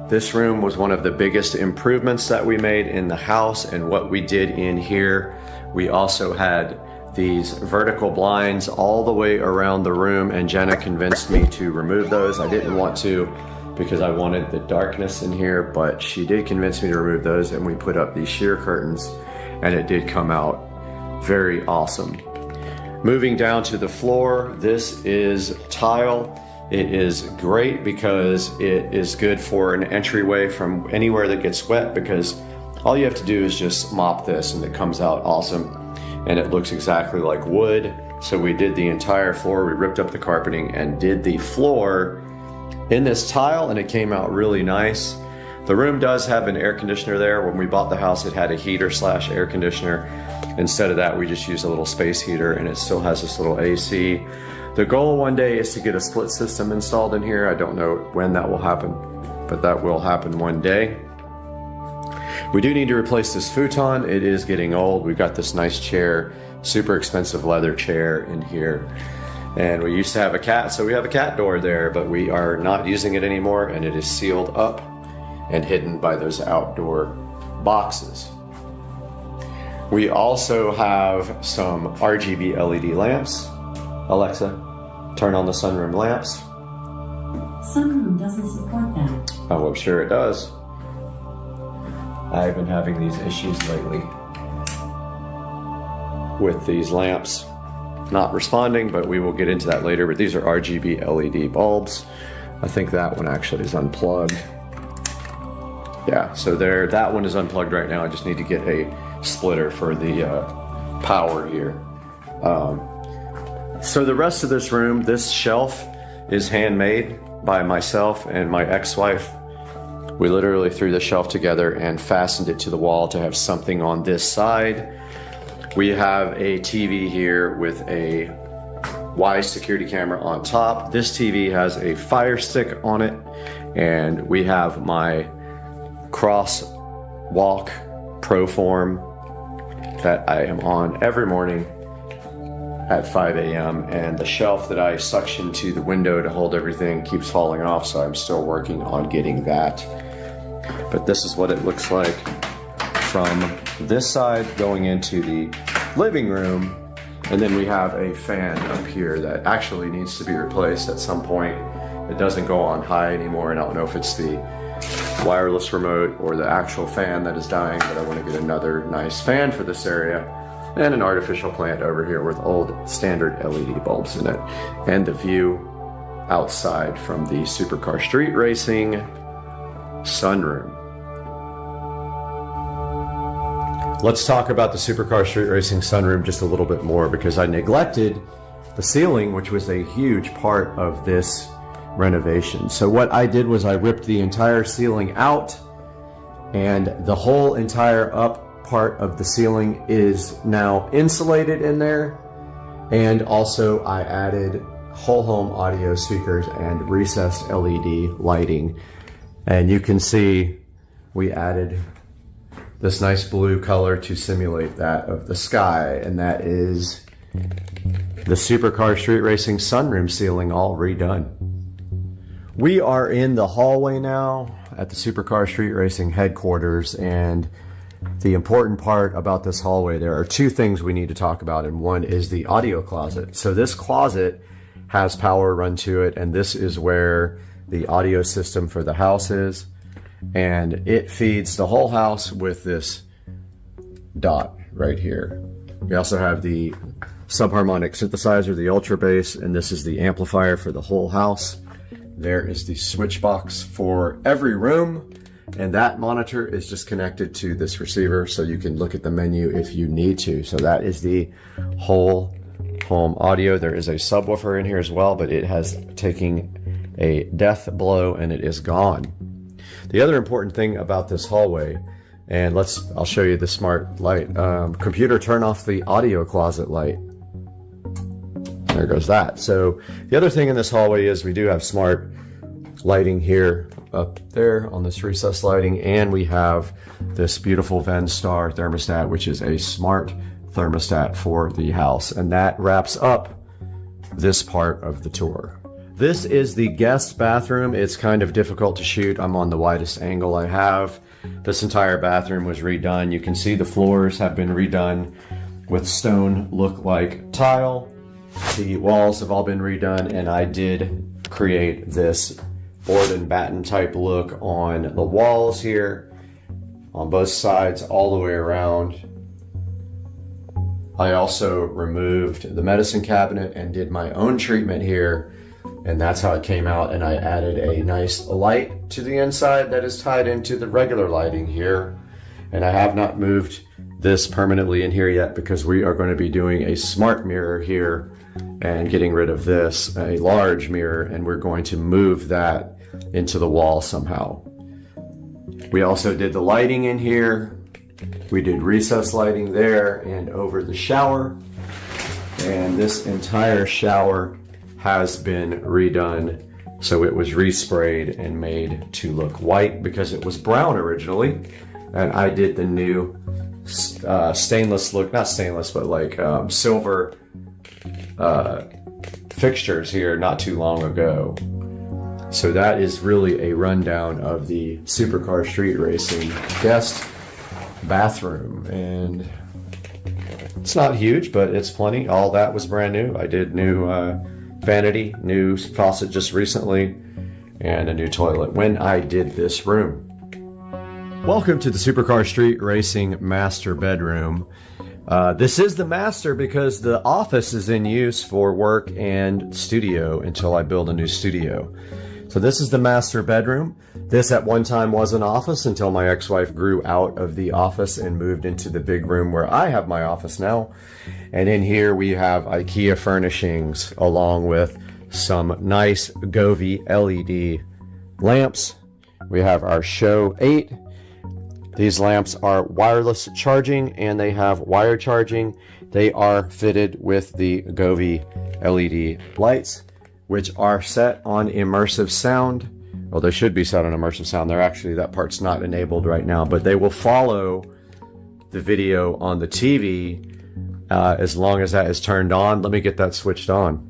Speaker 2: This room was one of the biggest improvements that we made in the house, and what we did in here, we also had these vertical blinds all the way around the room, and Jenna convinced me to remove those. I didn't want to because I wanted the darkness in here, but she did convince me to remove those, and we put up these sheer curtains, and it did come out very awesome. Moving down to the floor, this is tile. It is great because it is good for an entryway from anywhere that gets wet, because all you have to do is just mop this and it comes out awesome, and it looks exactly like wood. So we did the entire floor, we ripped up the carpeting and did the floor in this tile, and it came out really nice. The room does have an air conditioner there. When we bought the house, it had a heater / air conditioner. Instead of that, we just used a little space heater, and it still has this little AC. The goal one day is to get a split system installed in here. I don't know when that will happen, but that will happen one day. We do need to replace this futon. It is getting old. We've got this nice chair, super expensive leather chair in here. And we used to have a cat, so we have a cat door there, but we are not using it anymore, and it is sealed up and hidden by those outdoor boxes. We also have some RGB LED lamps. Alexa, turn on the sunroom lamps.
Speaker 5: Sunroom doesn't support that.
Speaker 2: Oh, I'm sure it does. I've been having these issues lately with these lamps not responding, but we will get into that later. But these are RGB LED bulbs. I think that one actually is unplugged. Yeah, so there, that one is unplugged right now. I just need to get a splitter for the power here. So the rest of this room, this shelf is handmade by myself and my ex-wife. We literally threw the shelf together and fastened it to the wall to have something on this side. We have a TV here with a Wise security camera on top. This TV has a Fire Stick on it, and we have my crosswalk Proform that I am on every morning at 5 a.m. and the shelf that I suction to the window to hold everything keeps falling off, so I'm still working on getting that. But this is what it looks like from this side going into the living room. And then we have a fan up here that actually needs to be replaced at some point. It doesn't go on high anymore, and I don't know if it's the wireless remote or the actual fan that is dying, but I want to get another nice fan for this area. And an artificial plant over here with old standard LED bulbs in it. And the view outside from the Supercar Street Racing sunroom. Let's talk about the Supercar Street Racing sunroom just a little bit more, because I neglected the ceiling, which was a huge part of this renovation. So what I did was I ripped the entire ceiling out, and the whole entire up part of the ceiling is now insulated in there. And also I added whole home audio speakers and recessed LED lighting. And you can see we added this nice blue color to simulate that of the sky, and that is the Supercar Street Racing sunroom ceiling all redone. We are in the hallway now at the Supercar Street Racing headquarters, and the important part about this hallway, there are two things we need to talk about, and one is the audio closet. So this closet has power run to it, and this is where the audio system for the house is, and it feeds the whole house with this dot right here. We also have the subharmonic synthesizer, the ultra bass, and this is the amplifier for the whole house. There is the switch box for every room, and that monitor is just connected to this receiver, so you can look at the menu if you need to. So that is the whole home audio. There is a subwoofer in here as well, but it has taken a death blow and it is gone. The other important thing about this hallway, and I'll show you the smart light. Computer, turn off the audio closet light. There goes that. So the other thing in this hallway is we do have smart lighting here up there on this recessed lighting, and we have this beautiful Venstar thermostat, which is a smart thermostat for the house. And that wraps up this part of the tour. This is the guest bathroom. It's kind of difficult to shoot. I'm on the widest angle I have. This entire bathroom was redone. You can see the floors have been redone with stone look-like tile. The walls have all been redone, and I did create this board and batten type look on the walls here, on both sides, all the way around. I also removed the medicine cabinet and did my own treatment here, and that's how it came out. And I added a nice light to the inside that is tied into the regular lighting here. And I have not moved this permanently in here yet because we are going to be doing a smart mirror here and getting rid of this, a large mirror, and we're going to move that into the wall somehow. We also did the lighting in here. We did recessed lighting there and over the shower. And this entire shower has been redone. So it was resprayed and made to look white because it was brown originally. And I did the new stainless look, not stainless, but like silver fixtures here not too long ago. So that is really a rundown of the Supercar Street Racing guest bathroom. And it's not huge, but it's plenty. All that was brand new. I did new vanity, new faucet just recently, and a new toilet when I did this room. Welcome to the Supercar Street Racing master bedroom. This is the master because the office is in use for work and studio until I build a new studio. So this is the master bedroom. This at one time was an office until my ex-wife grew out of the office and moved into the big room where I have my office now. And in here we have IKEA furnishings along with some nice Govee LED lamps. We have our Show 8. These lamps are wireless charging and they have wire charging. They are fitted with the Govee LED lights, which are set on immersive sound. Well, they should be set on immersive sound. They're actually, that part's not enabled right now, but they will follow the video on the TV as long as that is turned on. Let me get that switched on.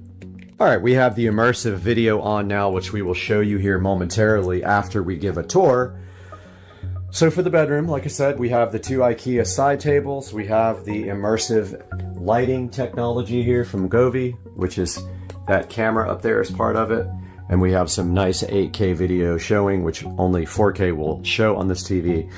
Speaker 2: All right, we have the immersive video on now, which we will show you here momentarily after we give a tour. So for the bedroom, like I said, we have the two IKEA side tables. We have the immersive lighting technology here from Govee, which is that camera up there is part of it. And we have some nice 8K video showing, which only 4K will show on this TV.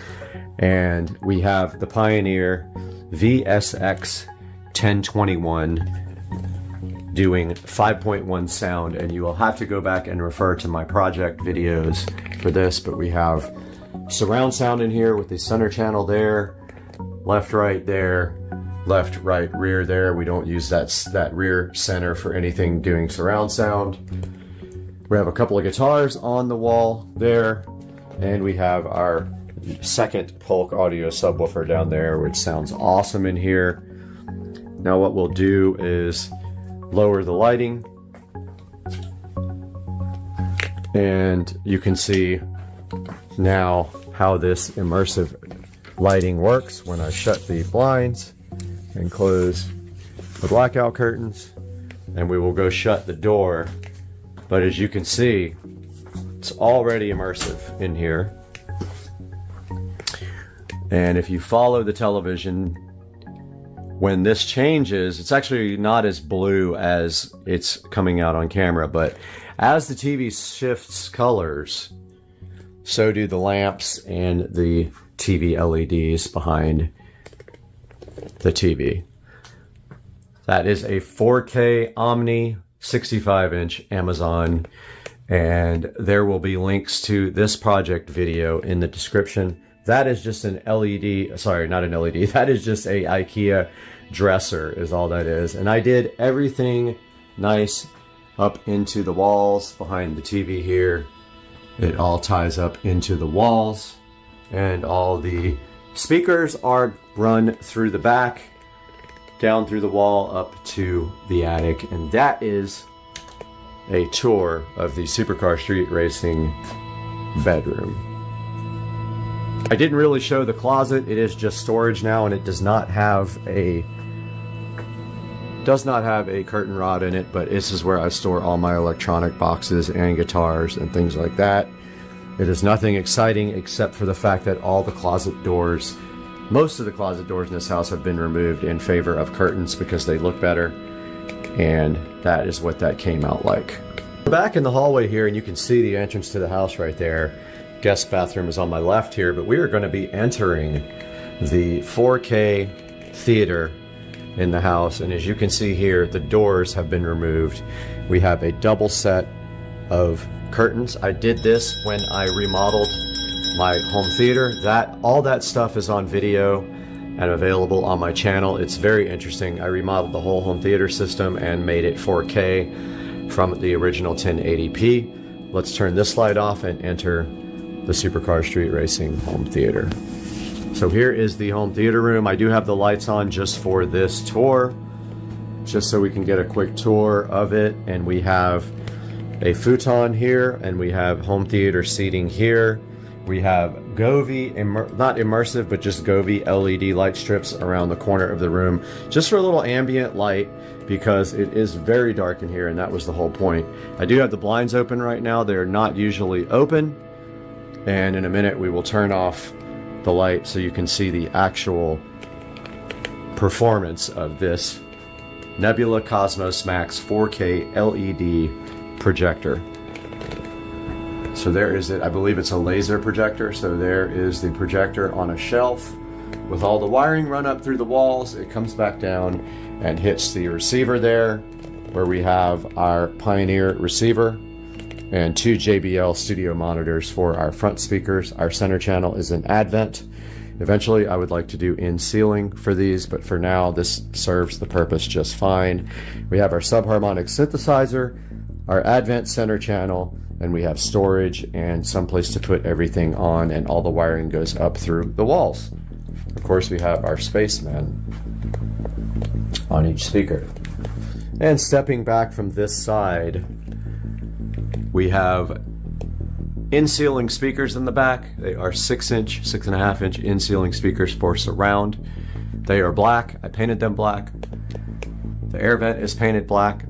Speaker 2: And we have the Pioneer VSX 1021 doing 5.1 sound. And you will have to go back and refer to my project videos for this, but we have surround sound in here with the center channel there, left, right there, left, right, rear there. We don't use that rear center for anything doing surround sound. We have a couple of guitars on the wall there, and we have our second Polk audio subwoofer down there, which sounds awesome in here. Now what we'll do is lower the lighting, and you can see now how this immersive lighting works when I shut the blinds and close the blackout curtains, and we will go shut the door. But as you can see, it's already immersive in here. And if you follow the television, when this changes, it's actually not as blue as it's coming out on camera, but as the TV shifts colors, so do the lamps and the TV LEDs behind the TV. That is a 4K Omni 65-inch Amazon, and there will be links to this project video in the description. That is just an LED, sorry, not an LED, that is just a IKEA dresser is all that is. And I did everything nice up into the walls behind the TV here. It all ties up into the walls, and all the speakers are run through the back down through the wall up to the attic, and that is a tour of the Supercar Street Racing bedroom. I didn't really show the closet. It is just storage now, and it does not have a curtain rod in it, but this is where I store all my electronic boxes and guitars and things like that. It is nothing exciting except for the fact that all the closet doors, most of the closet doors in this house have been removed in favor of curtains because they look better, and that is what that came out like. We're back in the hallway here, and you can see the entrance to the house right there. Guest bathroom is on my left here, but we are going to be entering the 4K theater in the house, and as you can see here, the doors have been removed. We have a double set of curtains. I did this when I remodeled my home theater. All that stuff is on video and available on my channel. It's very interesting. I remodeled the whole home theater system and made it 4K from the original 1080p. Let's turn this light off and enter the Supercar Street Racing home theater. So here is the home theater room. I do have the lights on just for this tour, just so we can get a quick tour of it. And we have a futon here, and we have home theater seating here. We have Govee, not immersive, but just Govee LED light strips around the corner of the room, just for a little ambient light, because it is very dark in here, and that was the whole point. I do have the blinds open right now. They're not usually open, and in a minute we will turn off the light so you can see the actual performance of this Nebula Cosmos Max 4K LED projector. So there is it. I believe it's a laser projector. So there is the projector on a shelf with all the wiring run up through the walls. It comes back down and hits the receiver there, where we have our Pioneer receiver and 2 JBL studio monitors for our front speakers. Our center channel is an Advent. Eventually I would like to do in ceiling for these, but for now this serves the purpose just fine. We have our subharmonic synthesizer, our Advent center channel, and we have storage and some place to put everything on, and all the wiring goes up through the walls. Of course, we have our Spaceman on each speaker. And stepping back from this side, we have in-ceiling speakers in the back. They are 6-inch, 6.5-inch in-ceiling speakers for surround. They are black. I painted them black. The air vent is painted black.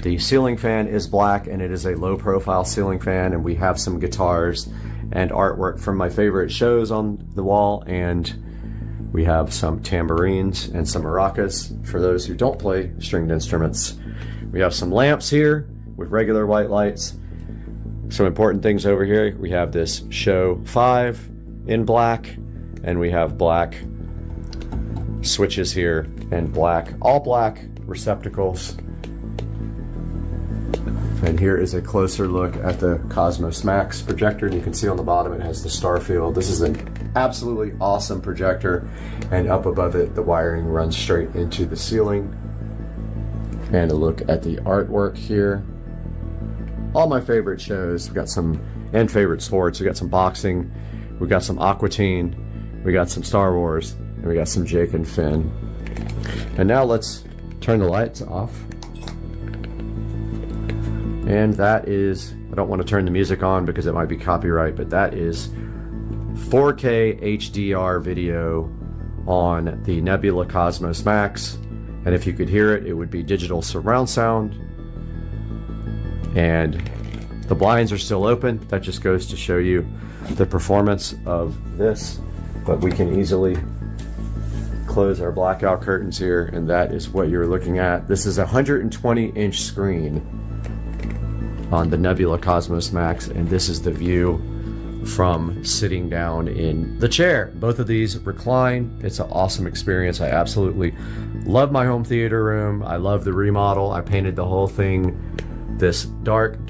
Speaker 2: The ceiling fan is black, and it is a low-profile ceiling fan, and we have some guitars and artwork from my favorite shows on the wall, and we have some tambourines and some maracas for those who don't play stringed instruments. We have some lamps here with regular white lights. Some important things over here. We have this Show 5 in black, and we have black switches here and black, all black receptacles. And here is a closer look at the Cosmos Max projector. And you can see on the bottom it has the star field. This is an absolutely awesome projector, and up above it the wiring runs straight into the ceiling. And a look at the artwork here. All my favorite shows. We got some, and favorite sports. We got some boxing, we got some Aqua Teen, we got some Star Wars, and we got some Jake and Finn. And now let's turn the lights off. And that is, I don't want to turn the music on because it might be copyright, but that is 4K HDR video on the Nebula Cosmos Max. And if you could hear it, it would be digital surround sound. And the blinds are still open. That just goes to show you the performance of this. But we can easily close our blackout curtains here, and that is what you're looking at. This is a 120-inch screen on the Nebula Cosmos Max, and this is the view from sitting down in the chair. Both of these recline. It's an awesome experience. I absolutely love my home theater room. I love the remodel. I painted the whole thing this dark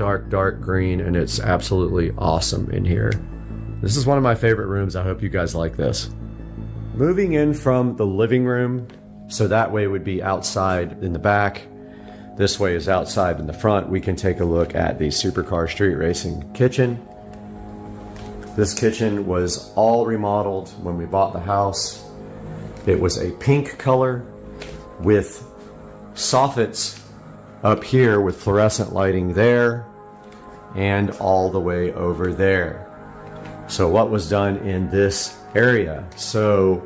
Speaker 2: green, and it's absolutely awesome in here. This is one of my favorite rooms. I hope you guys like this. Moving in from the living room, so that way would be outside in the back. This way is outside in the front. We can take a look at the Supercar Street Racing kitchen. This kitchen was all remodeled when we bought the house. It was a pink color, with soffits up here with fluorescent lighting there and all the way over there. So what was done in this area? So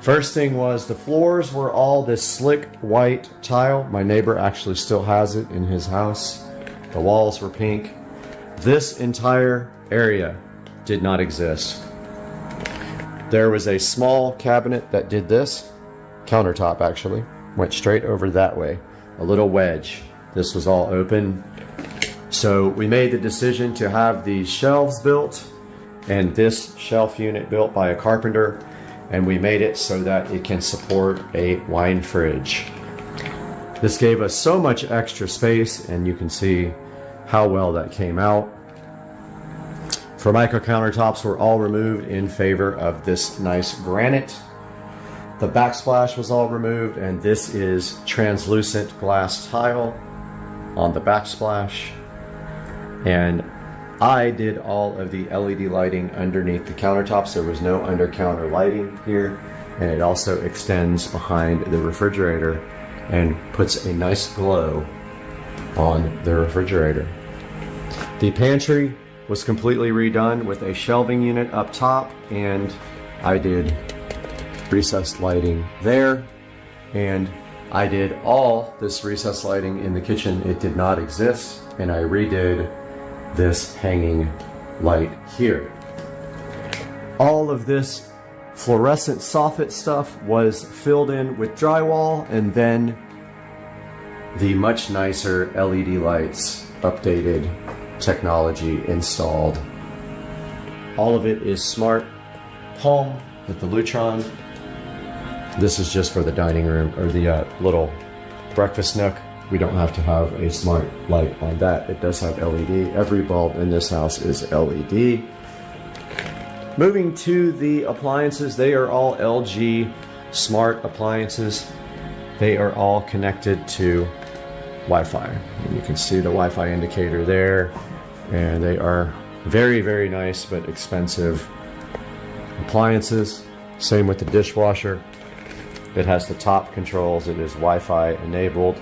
Speaker 2: first thing was the floors were all this slick white tile. My neighbor actually still has it in his house. The walls were pink. This entire area did not exist. There was a small cabinet that did this, countertop actually, went straight over that way, a little wedge. This was all open. So we made the decision to have these shelves built and this shelf unit built by a carpenter, and we made it so that it can support a wine fridge. This gave us so much extra space, and you can see how well that came out. Formica countertops were all removed in favor of this nice granite. The backsplash was all removed, and this is translucent glass tile on the backsplash. And I did all of the LED lighting underneath the countertops. There was no under counter lighting here, and it also extends behind the refrigerator and puts a nice glow on the refrigerator. The pantry was completely redone with a shelving unit up top, and I did recessed lighting there, and I did all this recessed lighting in the kitchen. It did not exist, and I redid this hanging light here. All of this fluorescent soffit stuff was filled in with drywall, and then the much nicer LED lights, updated technology installed. All of it is smart home with the Lutron. This is just for the dining room, or the little breakfast nook. We don't have to have a smart light on that. It does have LED. Every bulb in this house is LED. Moving to the appliances, they are all LG smart appliances. They are all connected to Wi-Fi. And you can see the Wi-Fi indicator there, and they are very, very nice but expensive appliances. Same with the dishwasher. It has the top controls. It is Wi-Fi enabled.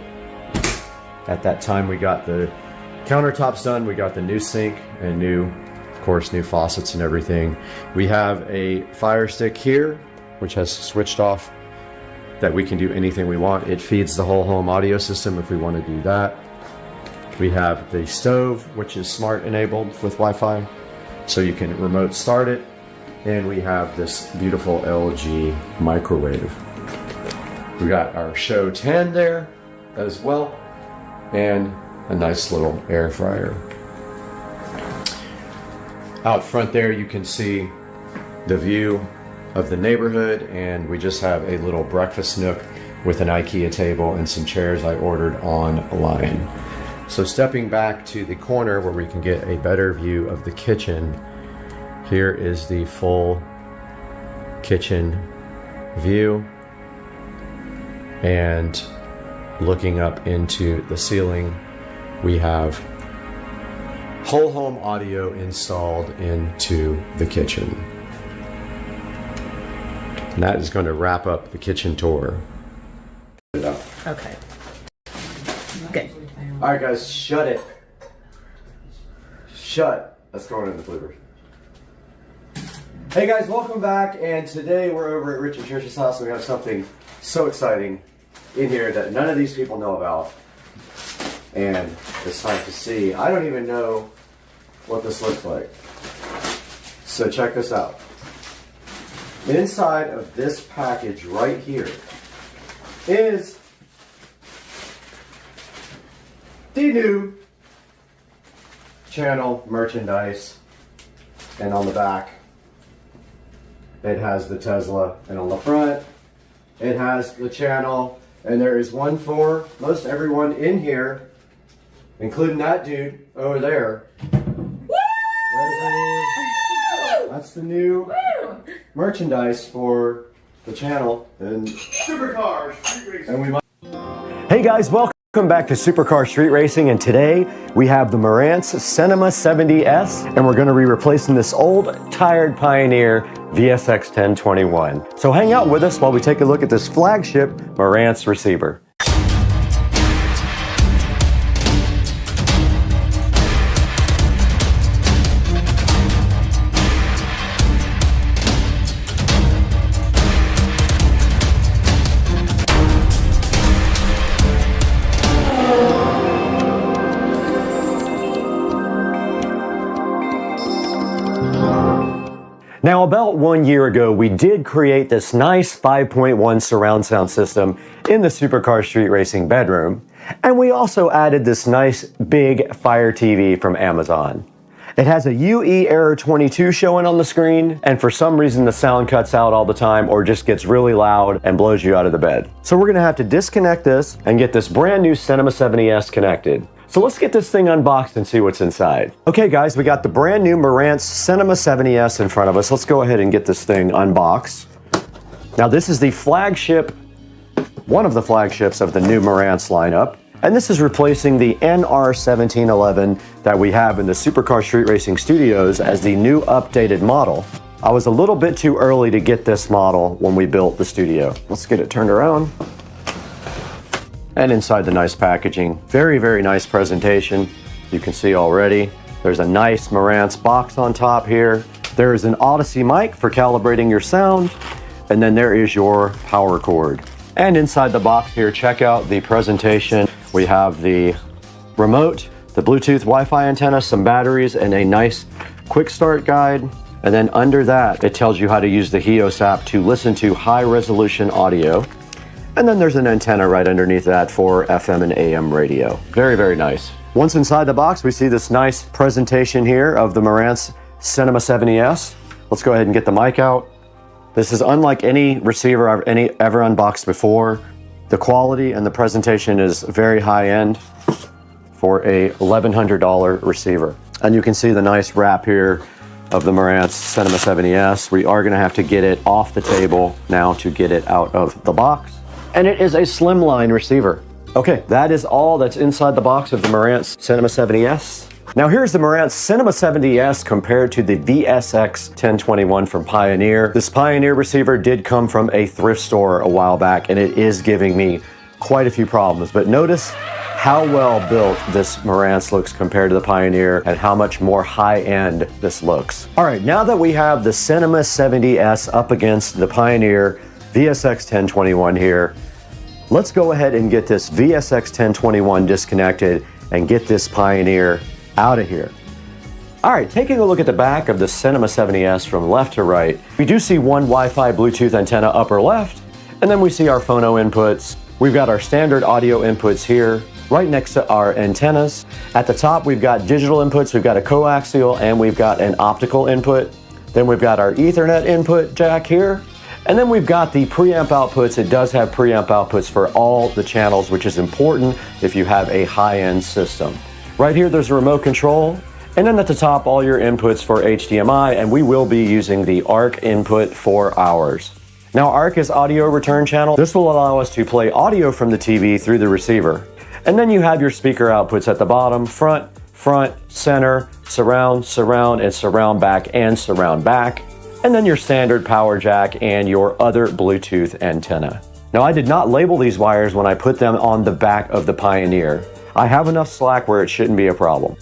Speaker 2: At that time we got the countertops done, we got the new sink and new, of course, new faucets and everything. We have a Fire Stick here, which has switched off, that we can do anything we want. It feeds the whole home audio system if we want to do that. We have the stove, which is smart enabled with Wi-Fi, so you can remote start it. And we have this beautiful LG microwave. We got our Show 10 there as well, and a nice little air fryer. Out front there you can see the view of the neighborhood, and we just have a little breakfast nook with an IKEA table and some chairs I ordered online. So stepping back to the corner where we can get a better view of the kitchen, here is the full kitchen view, and looking up into the ceiling, we have whole home audio installed into the kitchen. And that is going to wrap up the kitchen tour.
Speaker 14: Okay. Good.
Speaker 2: All right, guys, shut it. Shut. Let's go in the bloopers. Hey guys, welcome back. And today we're over at Rich and Trish's house, and we have something so exciting in here that none of these people know about. And it's time to see. I don't even know what this looks like. So check this out. Inside of this package right here is the new channel merchandise. And on the back, it has the Tesla. And on the front, it has the channel. And there is one for most everyone in here, including that dude over there. That's the new merchandise for the channel. And
Speaker 12: supercars.
Speaker 2: we might. Hey guys, welcome. Welcome back to Supercar Street Racing, and today we have the Marantz Cinema 70S, and we're going to be replacing this old, tired Pioneer VSX 1021. So hang out with us while we take a look at this flagship Marantz receiver. Now, about 1 year ago, we did create this nice 5.1 surround sound system in the Supercar Street Racing bedroom, and we also added this nice big Fire TV from Amazon. It has a UE error 22 showing on the screen, and for some reason the sound cuts out all the time or just gets really loud and blows you out of the bed. So we're gonna have to disconnect this and get this brand new Cinema 70S connected. So let's get this thing unboxed and see what's inside. Okay guys, we got the brand new Marantz Cinema 70S in front of us. Let's go ahead and get this thing unboxed. Now this is the flagship, one of the flagships of the new Marantz lineup. And this is replacing the NR1711 that we have in the Supercar Street Racing Studios as the new updated model. I was a little bit too early to get this model when we built the studio. Let's get it turned around. And inside the nice packaging, very, very nice presentation. You can see already, there's a nice Marantz box on top here. There is an Odyssey mic for calibrating your sound. And then there is your power cord. And inside the box here, check out the presentation. We have the remote, the Bluetooth Wi-Fi antenna, some batteries, and a nice quick start guide. And then under that, it tells you how to use the HEOS app to listen to high resolution audio. And then there's an antenna right underneath that for FM and AM radio. Very, very nice. Once inside the box, we see this nice presentation here of the Marantz Cinema 70S. Let's go ahead and get the mic out. This is unlike any receiver I've ever unboxed before. The quality and the presentation is very high end for a $1,100 receiver. And you can see the nice wrap here of the Marantz Cinema 70S. We are gonna have to get it off the table now to get it out of the box. And it is a slimline receiver. Okay, that is all that's inside the box of the Marantz Cinema 70S. Now here's the Marantz Cinema 70S compared to the VSX 1021 from Pioneer. This Pioneer receiver did come from a thrift store a while back, and it is giving me quite a few problems. But notice how well built this Marantz looks compared to the Pioneer and how much more high-end this looks. All right, now that we have the Cinema 70S up against the Pioneer VSX 1021 here, let's go ahead and get this VSX 1021 disconnected and get this Pioneer out of here. All right, taking a look at the back of the Cinema 70S from left to right, we do see one Wi-Fi Bluetooth antenna upper left, and then we see our phono inputs. We've got our standard audio inputs here, right next to our antennas. At the top, we've got digital inputs, we've got a coaxial, and we've got an optical input. Then we've got our Ethernet input jack here. And then we've got the preamp outputs. It does have preamp outputs for all the channels, which is important if you have a high-end system. Right here, there's a remote control. And then at the top, all your inputs for HDMI, and we will be using the ARC input for ours. Now, ARC is audio return channel. This will allow us to play audio from the TV through the receiver. And then you have your speaker outputs at the bottom, front, center, surround, and surround back, and surround back. And then your standard power jack and your other Bluetooth antenna. Now, I did not label these wires when I put them on the back of the Pioneer. I have enough slack where it shouldn't be a problem.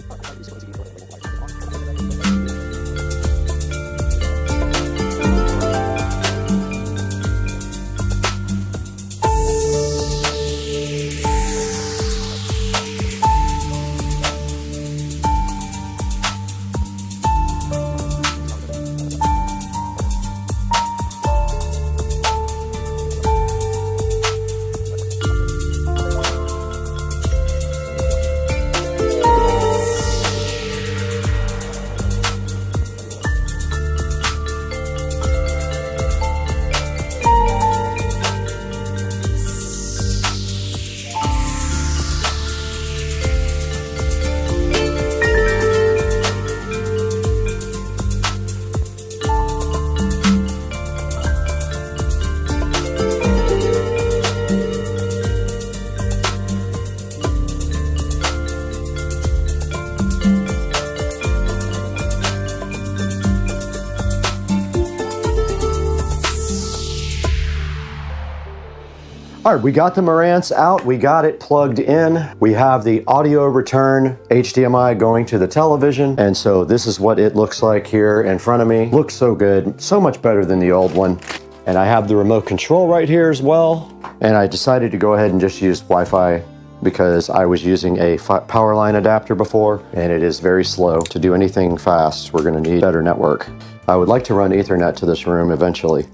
Speaker 2: All right, we got the Marantz out. We got it plugged in. We have the audio return HDMI going to the television. And so this is what it looks like here in front of me. Looks so good, so much better than the old one. And I have the remote control right here as well. And I decided to go ahead and just use Wi-Fi because I was using a power line adapter before, and it is very slow. To do anything fast, we're gonna need better network. I would like to run Ethernet to this room eventually.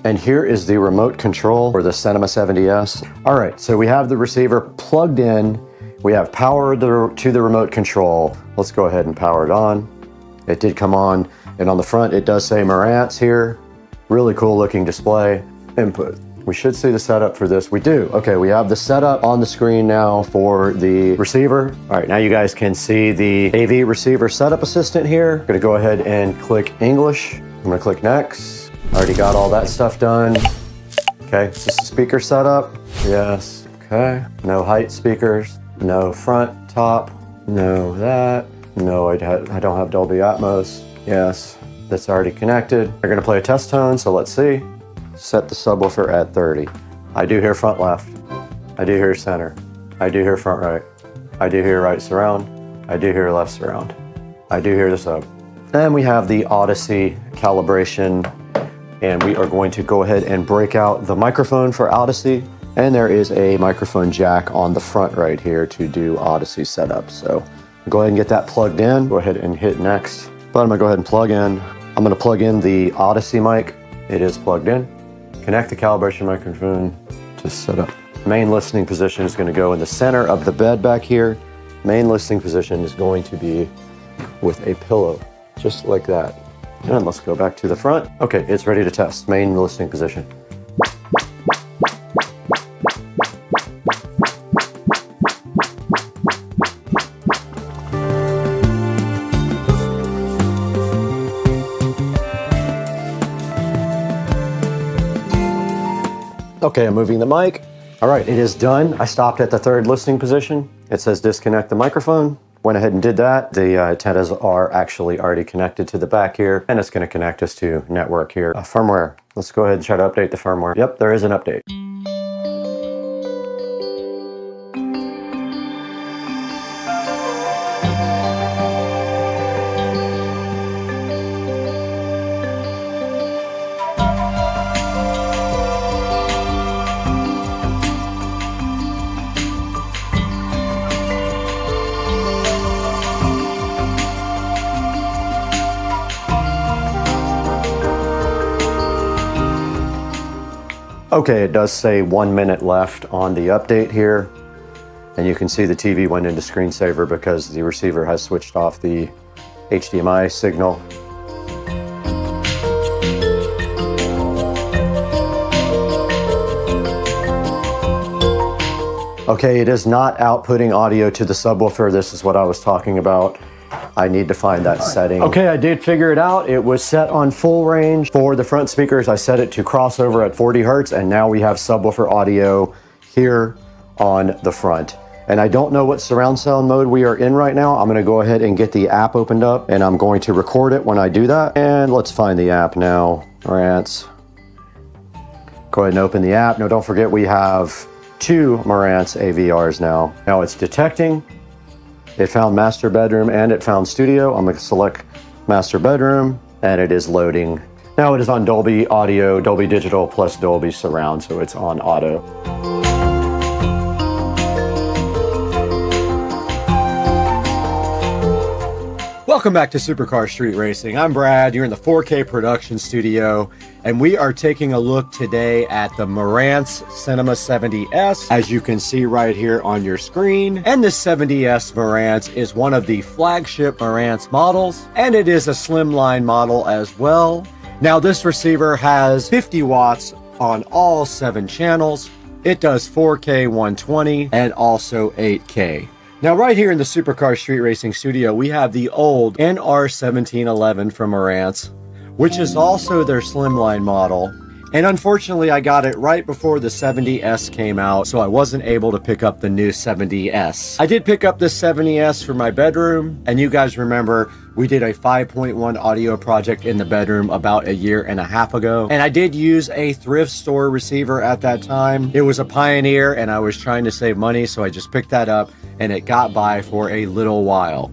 Speaker 2: And here is the remote control for the Cinema 70S. All right, so we have the receiver plugged in. We have power to the remote control. Let's go ahead and power it on. It did come on, and on the front, it does say Marantz here. Really cool looking display. Input. We should see the setup for this. We do. Okay, we have the setup on the screen now for the receiver. All right, now you guys can see the AV receiver setup assistant here. I'm gonna go ahead and click English. I'm gonna click next. Already got all that stuff done. Okay, is this the speaker setup? Yes, okay. No height speakers, no front, top, no that. No, I don't have Dolby Atmos. Yes, that's already connected. We're gonna play a test tone, so let's see. Set the subwoofer at 30. I do hear front left. I do hear center. I do hear front right. I do hear right surround. I do hear left surround. I do hear the sub. And we have the Odyssey calibration, and we are going to go ahead and break out the microphone for Odyssey. And there is a microphone jack on the front right here to do Odyssey setup. So go ahead and get that plugged in. Go ahead and hit next. But I'm gonna go ahead and plug in. I'm gonna plug in the Odyssey mic. It is plugged in. Connect the calibration microphone to setup. Main listening position is going to go in the center of the bed back here. Main listening position is going to be with a pillow, just like that. And let's go back to the front. Okay, it's ready to test. Main listening position. Okay, I'm moving the mic. All right, it is done. I stopped at the third listening position. It says disconnect the microphone. Went ahead and did that. The antennas are actually already connected to the back here, and it's gonna connect us to network here. Firmware, let's go ahead and try to update the firmware. Yep, there is an update. Okay, it does say 1 minute left on the update here. And you can see the TV went into screensaver because the receiver has switched off the HDMI signal. Okay, it is not outputting audio to the subwoofer. This is what I was talking about. I need to find that setting. Okay, I did figure it out. It was set on full range. For the front speakers, I set it to crossover at 40 Hertz, and now we have subwoofer audio here on the front. And I don't know what surround sound mode we are in right now. I'm gonna go ahead and get the app opened up, and I'm going to record it when I do that. And let's find the app now. Marantz. Go ahead and open the app. Now don't forget we have 2 Marantz AVRs now. Now it's detecting. It found master bedroom and it found studio. I'm gonna select master bedroom and it is loading. Now it is on Dolby Audio, Dolby Digital plus Dolby Surround, so it's on auto. Welcome back to Supercar Street Racing. I'm Brad, you're in the 4K production studio, and we are taking a look today at the Marantz Cinema 70S, as you can see right here on your screen. And this 70S Marantz is one of the flagship Marantz models, and it is a slimline model as well. Now this receiver has 50 watts on all 7 channels. It does 4K 120 and also 8K. Now right here in the Supercar Street Racing studio, we have the old NR1711 from Marantz, which is also their slimline model. And unfortunately, I got it right before the 70S came out, so I wasn't able to pick up the new 70S. I did pick up the 70S for my bedroom, and you guys remember we did a 5.1 audio project in the bedroom about 1.5 years ago. And I did use a thrift store receiver at that time. It was a Pioneer, and I was trying to save money, so I just picked that up, and it got by for a little while.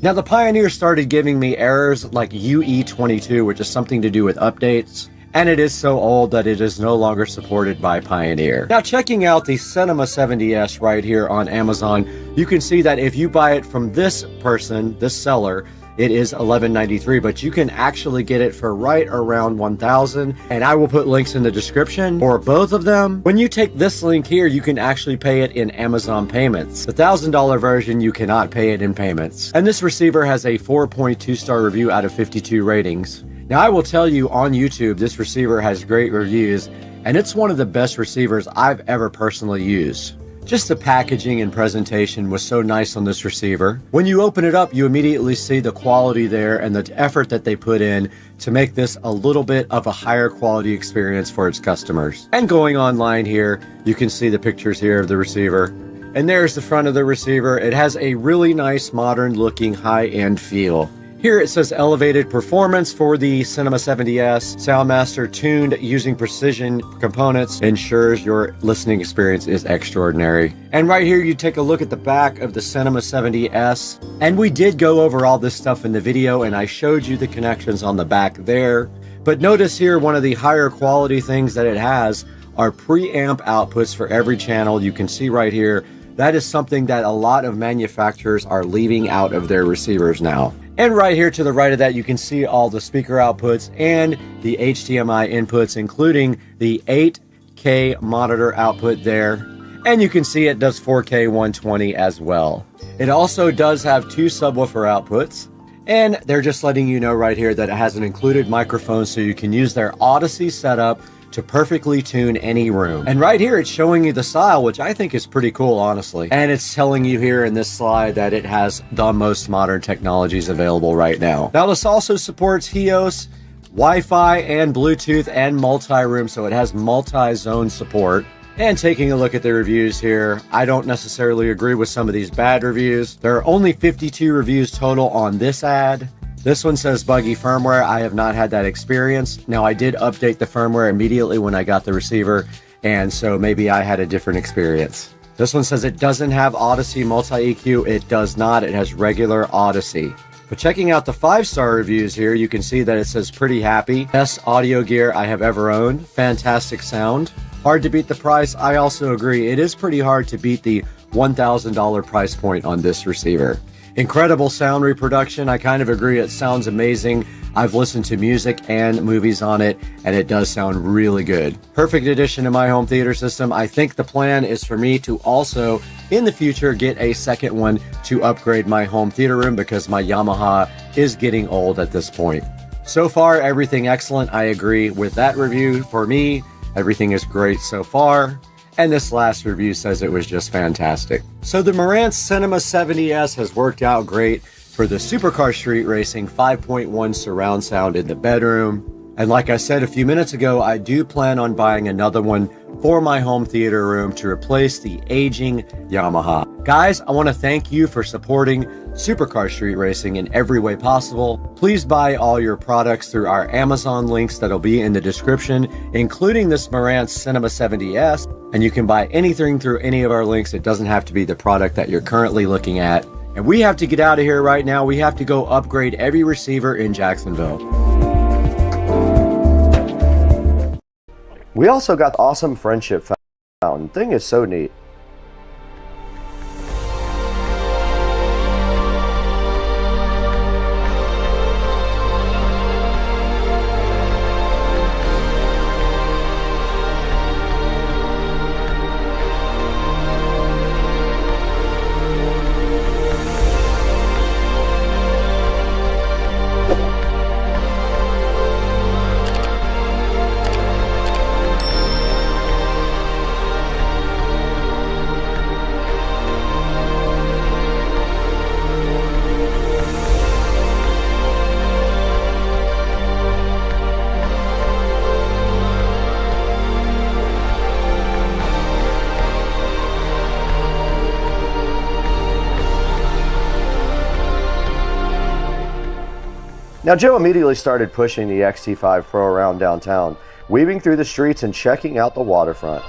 Speaker 2: Now, the Pioneer started giving me errors like UE22, which is something to do with updates. And it is so old that it is no longer supported by Pioneer. Now, checking out the Cinema 70S right here on Amazon, you can see that if you buy it from this person, this seller, it is $11.93, but you can actually get it for right around $1,000, and I will put links in the description for both of them. When you take this link here, you can actually pay it in Amazon payments. The $1,000 version, you cannot pay it in payments. And this receiver has a 4.2 star review out of 52 ratings. Now, I will tell you on YouTube, this receiver has great reviews, and it's one of the best receivers I've ever personally used. Just the packaging and presentation was so nice on this receiver. When you open it up, you immediately see the quality there and the effort that they put in to make this a little bit of a higher quality experience for its customers. And going online here, you can see the pictures here of the receiver. And there's the front of the receiver. It has a really nice, modern looking, high-end feel. Here it says elevated performance for the Cinema 70S. Soundmaster tuned using precision components ensures your listening experience is extraordinary. And right here you take a look at the back of the Cinema 70S. And we did go over all this stuff in the video, and I showed you the connections on the back there. But notice here, one of the higher quality things that it has are preamp outputs for every channel. You can see right here, that is something that a lot of manufacturers are leaving out of their receivers now. And right here to the right of that, you can see all the speaker outputs and the HDMI inputs, including the 8K monitor output there. And you can see it does 4K 120 as well. It also does have 2 subwoofer outputs. And they're just letting you know right here that it has an included microphone, so you can use their Odyssey setup to perfectly tune any room. And right here, it's showing you the style, which I think is pretty cool, honestly. And it's telling you here in this slide that it has the most modern technologies available right now. Now, this also supports HEOS, Wi-Fi, and Bluetooth, and multi-room, so it has multi-zone support. And taking a look at the reviews here, I don't necessarily agree with some of these bad reviews. There are only 52 reviews total on this ad. This one says buggy firmware. I have not had that experience. Now, I did update the firmware immediately when I got the receiver, and so maybe I had a different experience. This one says it doesn't have Odyssey multi-EQ. It does not. It has regular Odyssey. But checking out the 5-star reviews here, you can see that it says pretty happy. Best audio gear I have ever owned. Fantastic sound. Hard to beat the price. I also agree. It is pretty hard to beat the $1,000 price point on this receiver. Incredible sound reproduction. I kind of agree. It sounds amazing. I've listened to music and movies on it, and it does sound really good. Perfect addition to my home theater system. I think the plan is for me to also, in the future, get a second one to upgrade my home theater room because my Yamaha is getting old at this point. So far, everything excellent. I agree with that review. For me, everything is great so far. And this last review says it was just fantastic. So the Marantz Cinema 70S has worked out great for the supercar street racing 5.1 surround sound in the bedroom. And like I said a few minutes ago, I do plan on buying another one for my home theater room to replace the aging Yamaha. Guys, I want to thank you for supporting supercar street racing in every way possible. Please buy all your products through our Amazon links that'll be in the description, including this Marantz Cinema 70S. And you can buy anything through any of our links. It doesn't have to be the product that you're currently looking at. And we have to get out of here right now. We have to go upgrade every receiver in Jacksonville. We also got the awesome friendship fountain. Thing is so neat. Now Joe immediately started pushing the XT5 Pro around downtown, weaving through the streets and checking out the waterfront.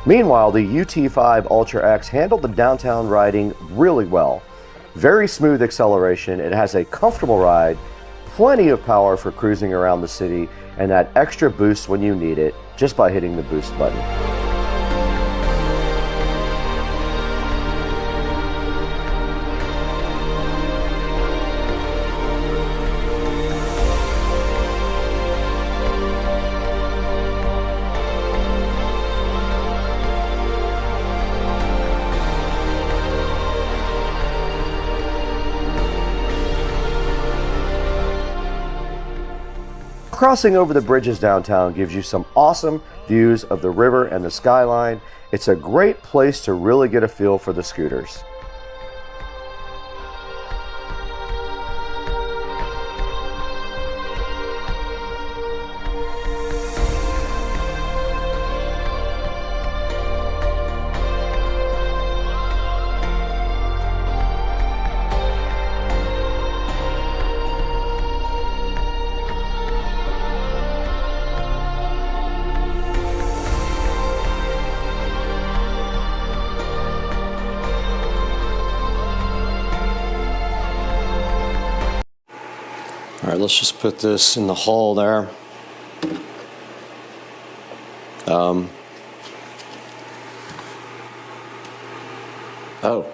Speaker 2: Meanwhile, the UT5 Ultra X handled the downtown riding really well. Very smooth acceleration, it has a comfortable ride, plenty of power for cruising around the city, and that extra boost when you need it just by hitting the boost button. Crossing over the bridges downtown gives you some awesome views of the river and the skyline. It's a great place to really get a feel for the scooters. All right, let's just put this in the hole there. Oh.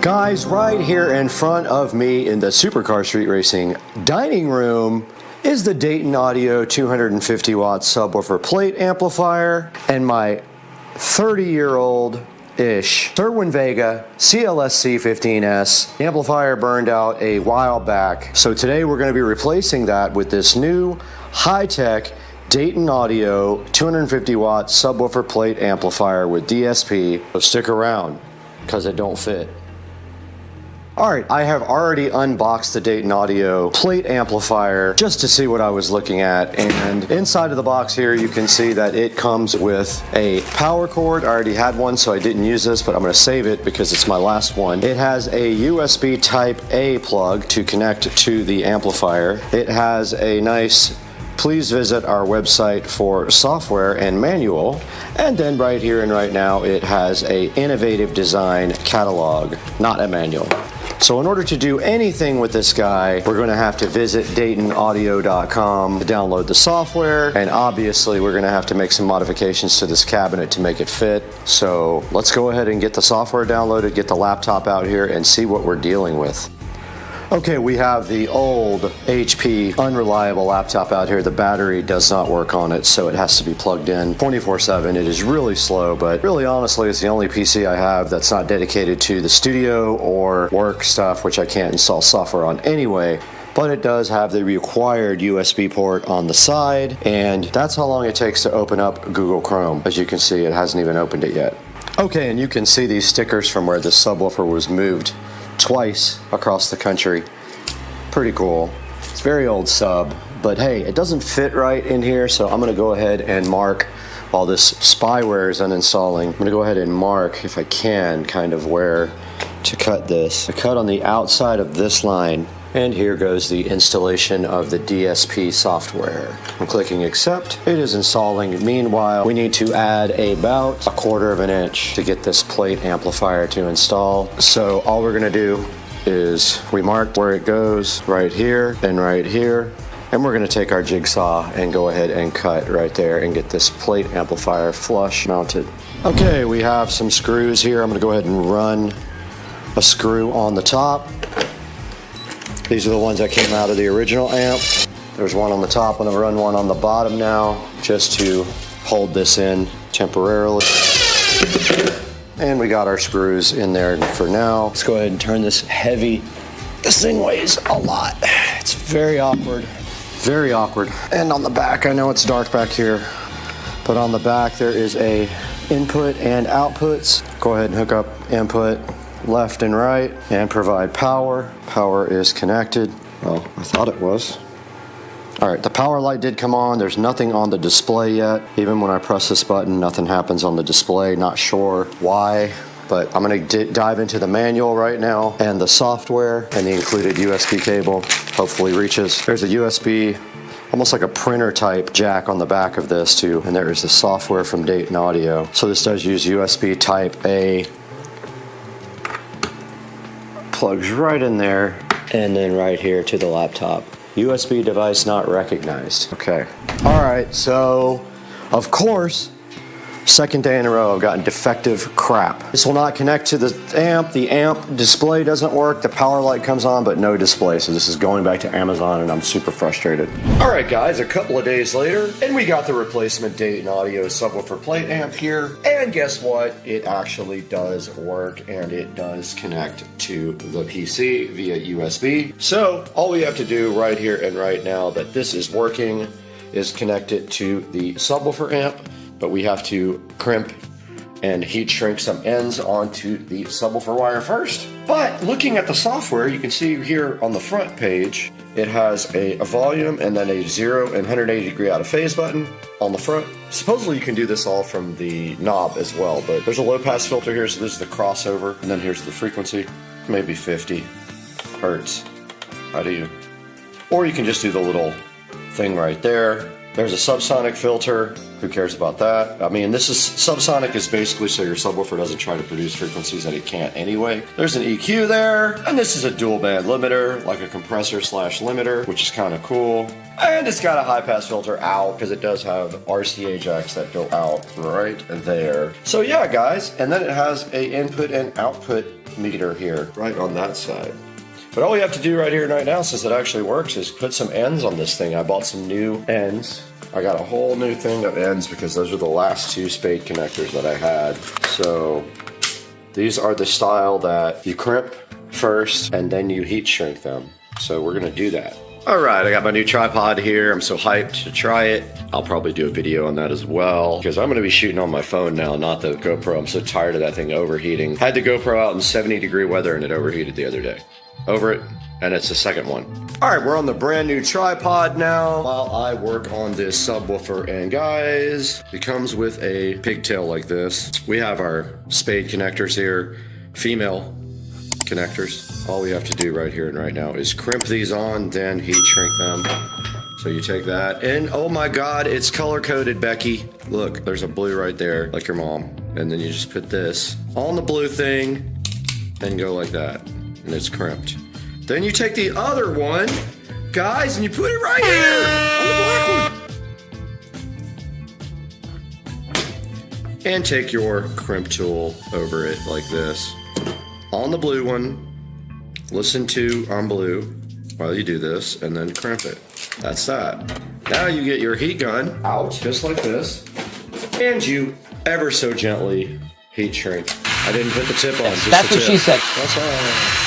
Speaker 2: Guys, right here in front of me in the Supercar Street Racing dining room is the Dayton Audio 250 watt subwoofer plate amplifier and my 30-year-old-ish Cerwin Vega CLSC 15S. The amplifier burned out a while back, so today we're going to be replacing that with this new high-tech Dayton Audio 250 watt subwoofer plate amplifier with DSP. So stick around, because it don't fit. Alright, I have already unboxed the Dayton Audio plate amplifier just to see what I was looking at, and inside of the box here you can see that it comes with a power cord. I already had one, so I didn't use this, but I'm going to save it because it's my last one. It has a USB Type A plug to connect to the amplifier. It has a nice please visit our website for software and manual. And then right here and right now it has a innovative design catalog, not a manual. So in order to do anything with this guy, we're going to have to visit DaytonAudio.com to download the software, and obviously we're going to have to make some modifications to this cabinet to make it fit. So let's go ahead and get the software downloaded, get the laptop out here, and see what we're dealing with. Okay, we have the old HP unreliable laptop out here. The battery does not work on it, so it has to be plugged in 24/7. It is really slow, but really honestly, it's the only PC I have that's not dedicated to the studio or work stuff, which I can't install software on anyway. But it does have the required USB port on the side, and that's how long it takes to open up Google Chrome. As you can see, it hasn't even opened it yet. Okay, and you can see these stickers from where the subwoofer was moved twice across the country. Pretty cool. It's very old sub, but hey, it doesn't fit right in here, so I'm gonna go ahead and mark while this spyware is uninstalling. I'm gonna go ahead and mark, if I can, kind of where to cut this. I cut on the outside of this line, and here goes the installation of the DSP software. I'm clicking accept. It is installing. Meanwhile, we need to add about 1/4 of an inch to get this plate amplifier to install. So all we're gonna do is we marked where it goes right here and right here. And we're gonna take our jigsaw and go ahead and cut right there and get this plate amplifier flush mounted. Okay, we have some screws here. I'm gonna go ahead and run a screw on the top. These are the ones that came out of the original amp. There's one on the top. I'm gonna run one on the bottom now just to hold this in temporarily. And we got our screws in there for now. Let's go ahead and turn this heavy. This thing weighs a lot. It's very awkward. Very awkward. And on the back, I know it's dark back here, but on the back there is a input and outputs. Go ahead and hook up input left and right and provide power. Power is connected. Well, I thought it was. All right, the power light did come on. There's nothing on the display yet. Even when I press this button, nothing happens on the display. Not sure why, but I'm gonna dive into the manual right now and the software and the included USB cable. Hopefully reaches. There's a USB, almost like a printer type jack on the back of this too. And there is the software from Dayton Audio. So this does use USB type A. Plugs right in there and then right here to the laptop. USB device not recognized. Okay. All right, so of course, second day in a row I've gotten defective crap. This will not connect to the amp. The amp display doesn't work. The power light comes on, but no display. So this is going back to Amazon and I'm super frustrated. All right, guys, a couple of days later, and we got the replacement Dayton Audio subwoofer plate amp here. And guess what? It actually does work and it does connect to the PC via USB. So all we have to do right here and right now that this is working is connect it to the subwoofer amp. But we have to crimp and heat shrink some ends onto the subwoofer wire first. But looking at the software, you can see here on the front page, it has a volume and then a 0 and 180 degree out of phase button on the front. Supposedly you can do this all from the knob as well, but there's a low pass filter here, so this is the crossover, and then here's the frequency, maybe 50 hertz. How do you? Or you can just do the little thing right there. There's a subsonic filter. Who cares about that? I mean, this is subsonic is basically so your subwoofer doesn't try to produce frequencies that it can't anyway. There's an EQ there, and this is a dual band limiter, like a compressor slash limiter, which is kind of cool. And it's got a high pass filter out because it does have RCA jacks that go out right there. So yeah, guys, and then it has a input and output meter here, right on that side. But all we have to do right here and right now, since it actually works, is put some ends on this thing. I bought some new ends. I got a whole new thing of ends because those are the last two spade connectors that I had. So these are the style that you crimp first and then you heat shrink them. So we're gonna do that. All right, I got my new tripod here. I'm so hyped to try it. I'll probably do a video on that as well because I'm gonna be shooting on my phone now, not the GoPro. I'm so tired of that thing overheating. Had the GoPro out in 70-degree weather and it overheated the other day. Over it, and it's the second one. All right, we're on the brand new tripod now while I work on this subwoofer. And guys, it comes with a pigtail like this. We have our spade connectors here, female connectors. All we have to do right here and right now is crimp these on, then heat shrink them. So you take that, and oh my God, it's color-coded, Becky. Look, there's a blue right there, like your mom. And then you just put this on the blue thing and go like that. And it's crimped. Then you take the other one, guys, and you put it right here on the black one. And take your crimp tool over it like this. On the blue one, listen to on blue while you do this, and then crimp it. That's that. Now you get your heat gun out, just like this, and you ever so gently heat shrink. I didn't put the tip on, just
Speaker 17: That's
Speaker 2: the
Speaker 17: what
Speaker 2: tip.
Speaker 17: she said.
Speaker 2: That's all.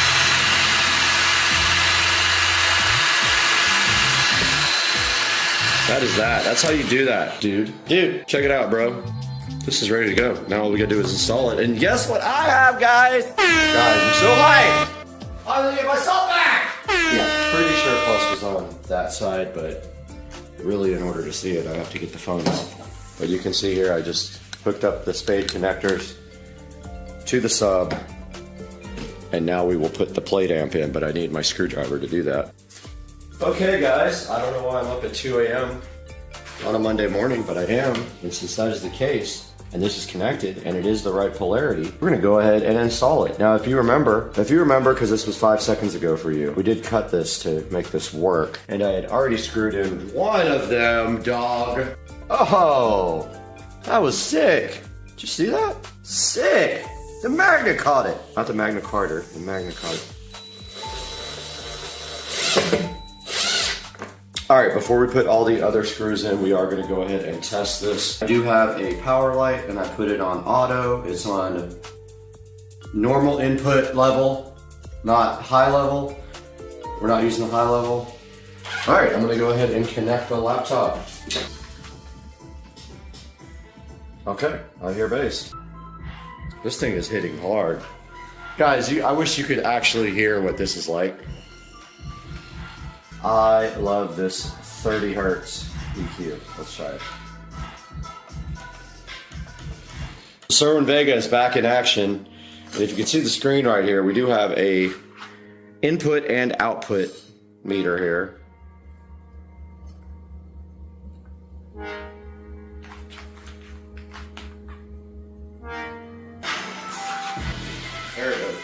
Speaker 2: That is that. That's how you do that, dude. Dude, check it out, bro. This is ready to go. Now all we gotta do is install it. And guess what I have, guys? Guys, I'm so hyped. I'm gonna get myself back. Yeah, pretty sure Plus was on that side, but really in order to see it, I have to get the phone out. But you can see here, I just hooked up the spade connectors to the sub. And now we will put the plate amp in, but I need my screwdriver to do that. Okay guys, I don't know why I'm up at 2 a.m. on a Monday morning, but I am. And since that is the case, and this is connected and it is the right polarity, we're gonna go ahead and install it. Now, if you remember, because this was 5 seconds ago for you, we did cut this to make this work, and I had already screwed in one of them, dog. Oh, that was sick. Did you see that? Sick. The magnet caught it. Not the Magna Carta, the magnet caught it. All right, before we put all the other screws in, we are gonna go ahead and test this. I do have a power light and I put it on auto. It's on normal input level, not high level. We're not using the high level. All right, I'm gonna go ahead and connect the laptop. Okay, I hear bass. This thing is hitting hard. Guys, I wish you could actually hear what this is like. I love this 30 hertz EQ. Let's try it. Sreaming VESA is back in action. And if you can see the screen right here, we do have a input and output meter here. There it goes.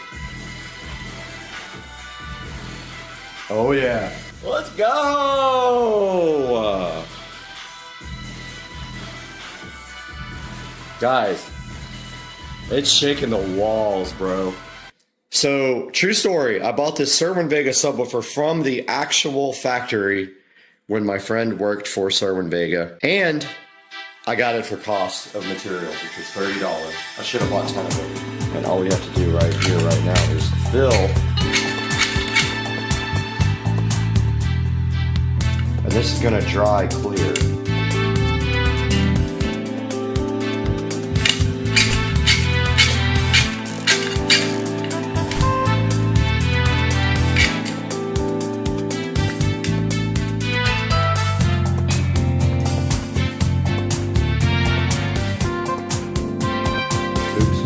Speaker 2: Oh yeah. Let's go! Guys, it's shaking the walls, bro. So, true story, I bought this Sreaming VESA subwoofer from the actual factory when my friend worked for Sreaming VESA, and I got it for cost of materials, which was $30. I should have bought 10 of them. And all we have to do right here, right now, is fill. And this is gonna dry clear. Oops.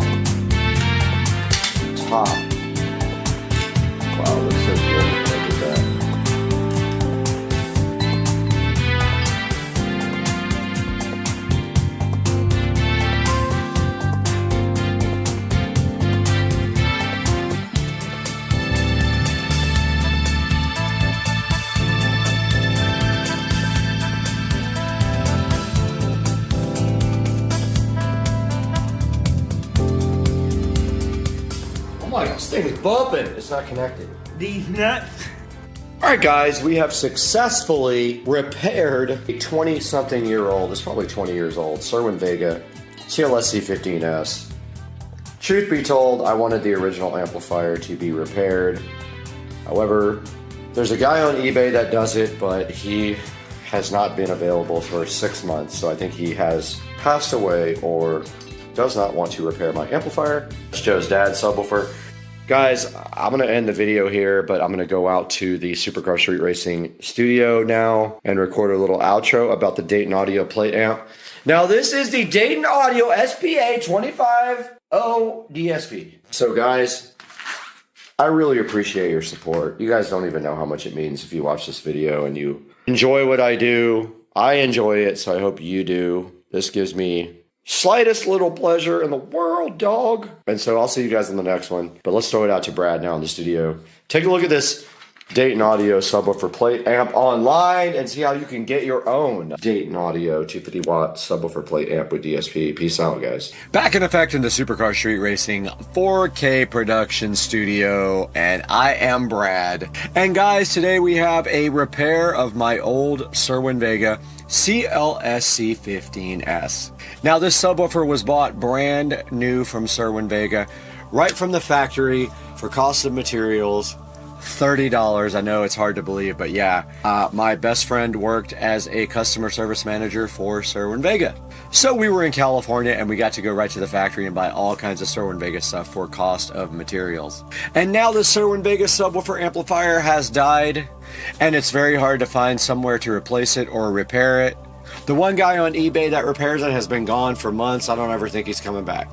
Speaker 2: Top. Wow, looks so good. Look at that. This thing is bumping. It's not connected.
Speaker 8: These nuts.
Speaker 2: All right, guys, we have successfully repaired a 20-something-year-old, it's probably 20 years old, Sreaming VESA CLSC15S. Truth be told, I wanted the original amplifier to be repaired. However, there's a guy on eBay that does it, but he has not been available for 6 months, so I think he has passed away or does not want to repair my amplifier. It's Joe's dad's subwoofer. Guys, I'm going to end the video here, but I'm going to go out to the Supercar Street Racing studio now and record a little outro about the Dayton Audio plate amp. Now, this is the Dayton Audio SPA 250 DSP. So, guys, I really appreciate your support. You guys don't even know how much it means if you watch this video and you enjoy what I do. I enjoy it, so I hope you do. This gives me slightest little pleasure in the world, dog. And so I'll see you guys in the next one. But let's throw it out to Brad now in the studio. Take a look at this Dayton Audio subwoofer plate amp online and see how you can get your own Dayton Audio 250 watt subwoofer plate amp with DSP. Peace out, guys. Back in effect in the Supercar Street Racing 4K production studio, and I am Brad. And guys, today we have a repair of my old Sreaming VESA CLSC15S. Now, this subwoofer was bought brand new from Sreaming VESA, right from the factory for cost of materials, $30. I know it's hard to believe, but yeah, my best friend worked as a customer service manager for Sreaming VESA. So we were in California and we got to go right to the factory and buy all kinds of Sreaming VESA stuff for cost of materials. And now the Sreaming VESA subwoofer amplifier has died, and it's very hard to find somewhere to replace it or repair it. The one guy on eBay that repairs it has been gone for months. I don't ever think he's coming back.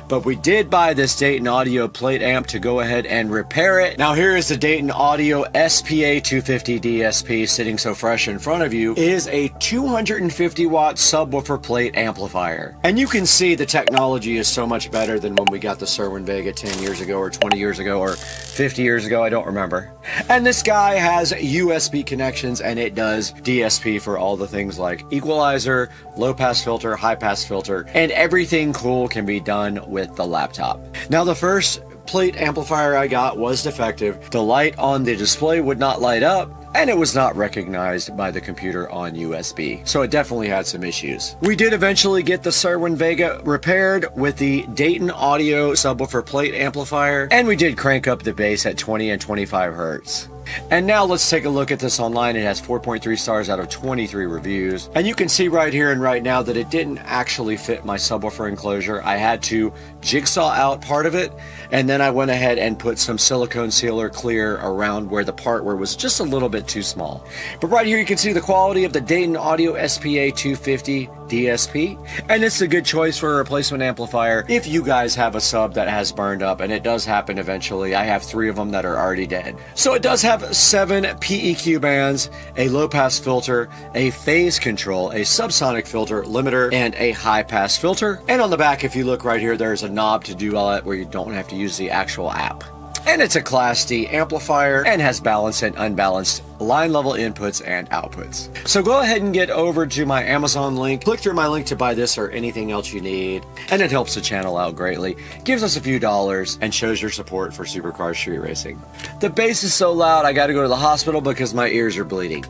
Speaker 2: but we did buy this Dayton Audio plate amp to go ahead and repair it. Now here is the Dayton Audio SPA 250 DSP sitting so fresh in front of you. It is a 250 watt subwoofer plate amplifier. And you can see the technology is so much better than when we got the Sreaming Vega 10 years ago or 20 years ago or 50 years ago, I don't remember. And this guy has USB connections and it does DSP for all the things like equalizer, low pass filter, high pass filter, and everything cool can be done with the laptop. Now the first plate amplifier I got was defective. The light on the display would not light up, and it was not recognized by the computer on USB. So it definitely had some issues. We did eventually get the Sreaming Vega repaired with the Dayton Audio subwoofer plate amplifier, and we did crank up the bass at 20 and 25 hertz. And now let's take a look at this online. It has 4.3 stars out of 23 reviews. And you can see right here and right now that it didn't actually fit my subwoofer enclosure. I had to jigsaw out part of it, and then I went ahead and put some silicone sealer clear around where the part where it was just a little bit too small. But right here you can see the quality of the Dayton Audio SPA 250 DSP, and it's a good choice for a replacement amplifier if you guys have a sub that has burned up, and it does happen eventually. I have 3 of them that are already dead. So it does have 7 PEQ bands, a low pass filter, a phase control, a subsonic filter limiter, and a high pass filter. And on the back, if you look right here, there's a knob to do all that where you don't have to use the actual app. And it's a Class D amplifier and has balanced and unbalanced line level inputs and outputs. So go ahead and get over to my Amazon link, click through my link to buy this or anything else you need, and it helps the channel out greatly, gives us a few dollars, and shows your support for Supercar Street Racing. The bass is so loud I gotta go to the hospital because my ears are bleeding.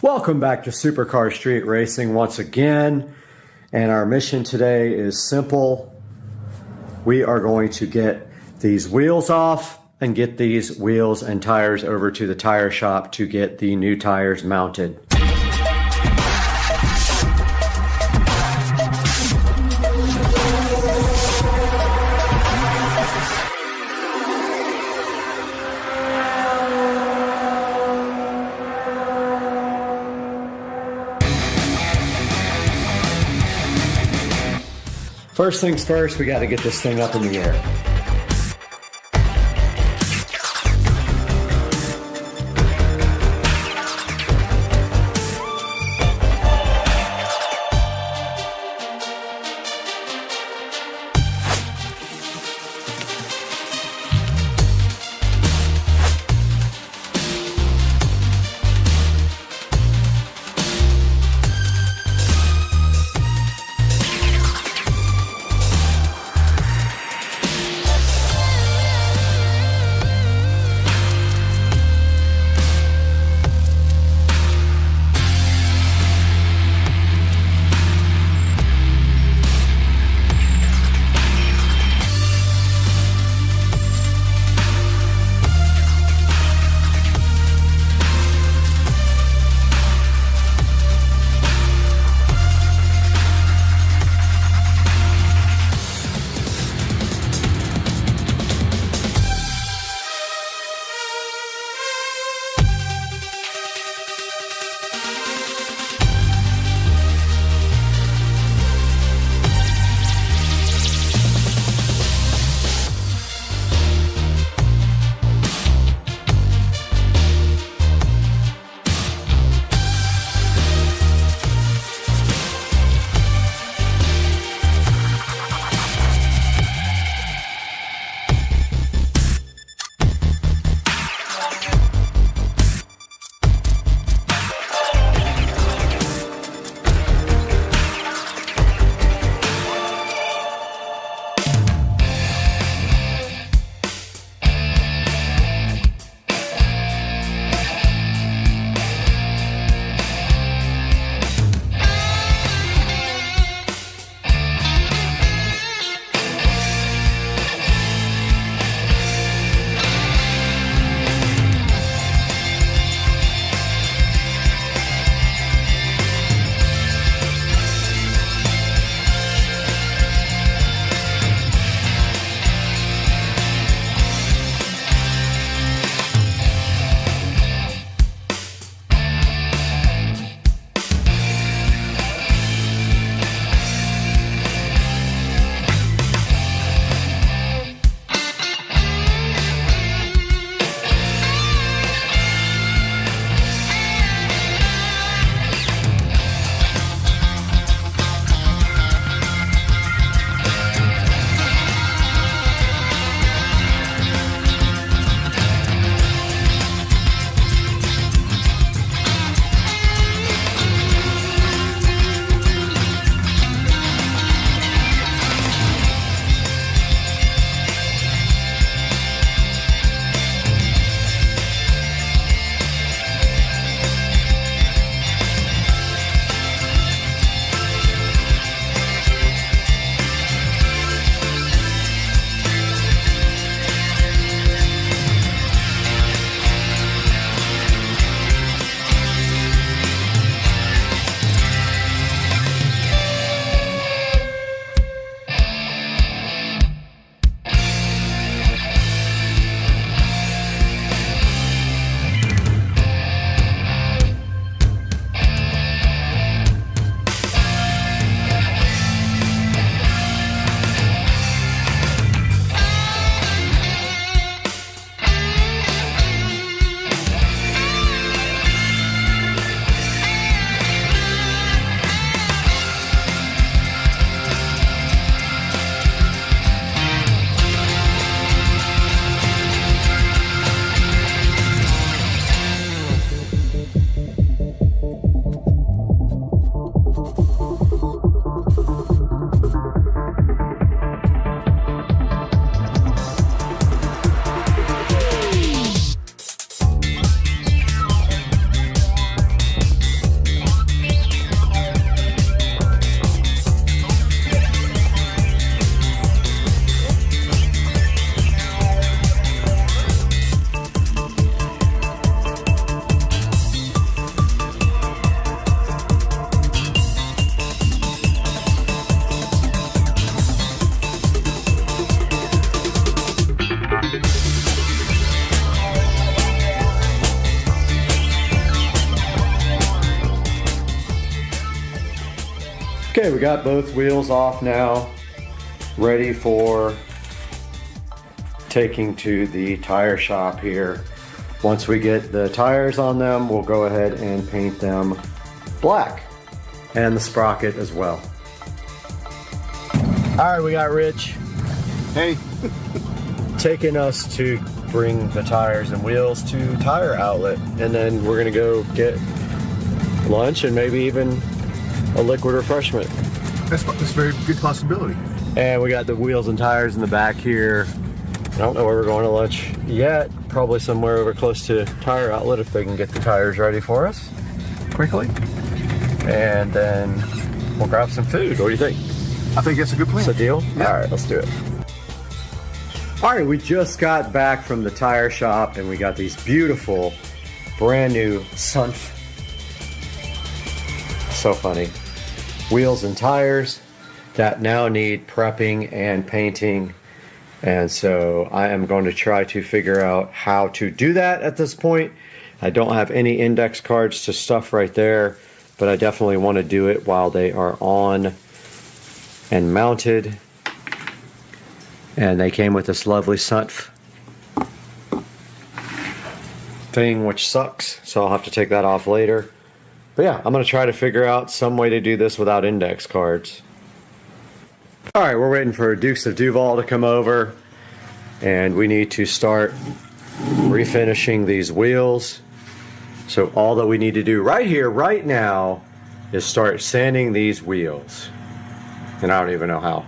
Speaker 2: Welcome back to Supercar Street Racing once again, and our mission today is simple. We are going to get these wheels off and get these wheels and tires over to the tire shop to get the new tires mounted. First things first, we got to get this thing up in the air. Okay, we got both wheels off now, ready for taking to the tire shop here. Once we get the tires on them, we'll go ahead and paint them black, and the sprocket as well. All right, we got Rich.
Speaker 12: Hey.
Speaker 2: Taking us to bring the tires and wheels to Tire Outlet, and then we're gonna go get lunch and maybe even a liquid refreshment.
Speaker 12: That's a very good possibility.
Speaker 2: And we got the wheels and tires in the back here. I don't know where we're going to lunch yet. Probably somewhere over close to Tire Outlet if they can get the tires ready for us quickly. And then we'll grab some food. What do you think?
Speaker 12: I think that's a good plan.
Speaker 2: It's a deal?
Speaker 12: Yeah.
Speaker 2: All right, let's do it. All right, we just got back from the tire shop and we got these beautiful brand new Sunf. So funny. Wheels and tires that now need prepping and painting. And so I am going to try to figure out how to do that at this point. I don't have any index cards to stuff right there, but I definitely want to do it while they are on and mounted. And they came with this lovely Sunf thing, which sucks. So I'll have to take that off later. But yeah, I'm going to try to figure out some way to do this without index cards. All right, we're waiting for Dukes of Duval to come over, and we need to start refinishing these wheels. So all that we need to do right here, right now, is start sanding these wheels. And I don't even know how.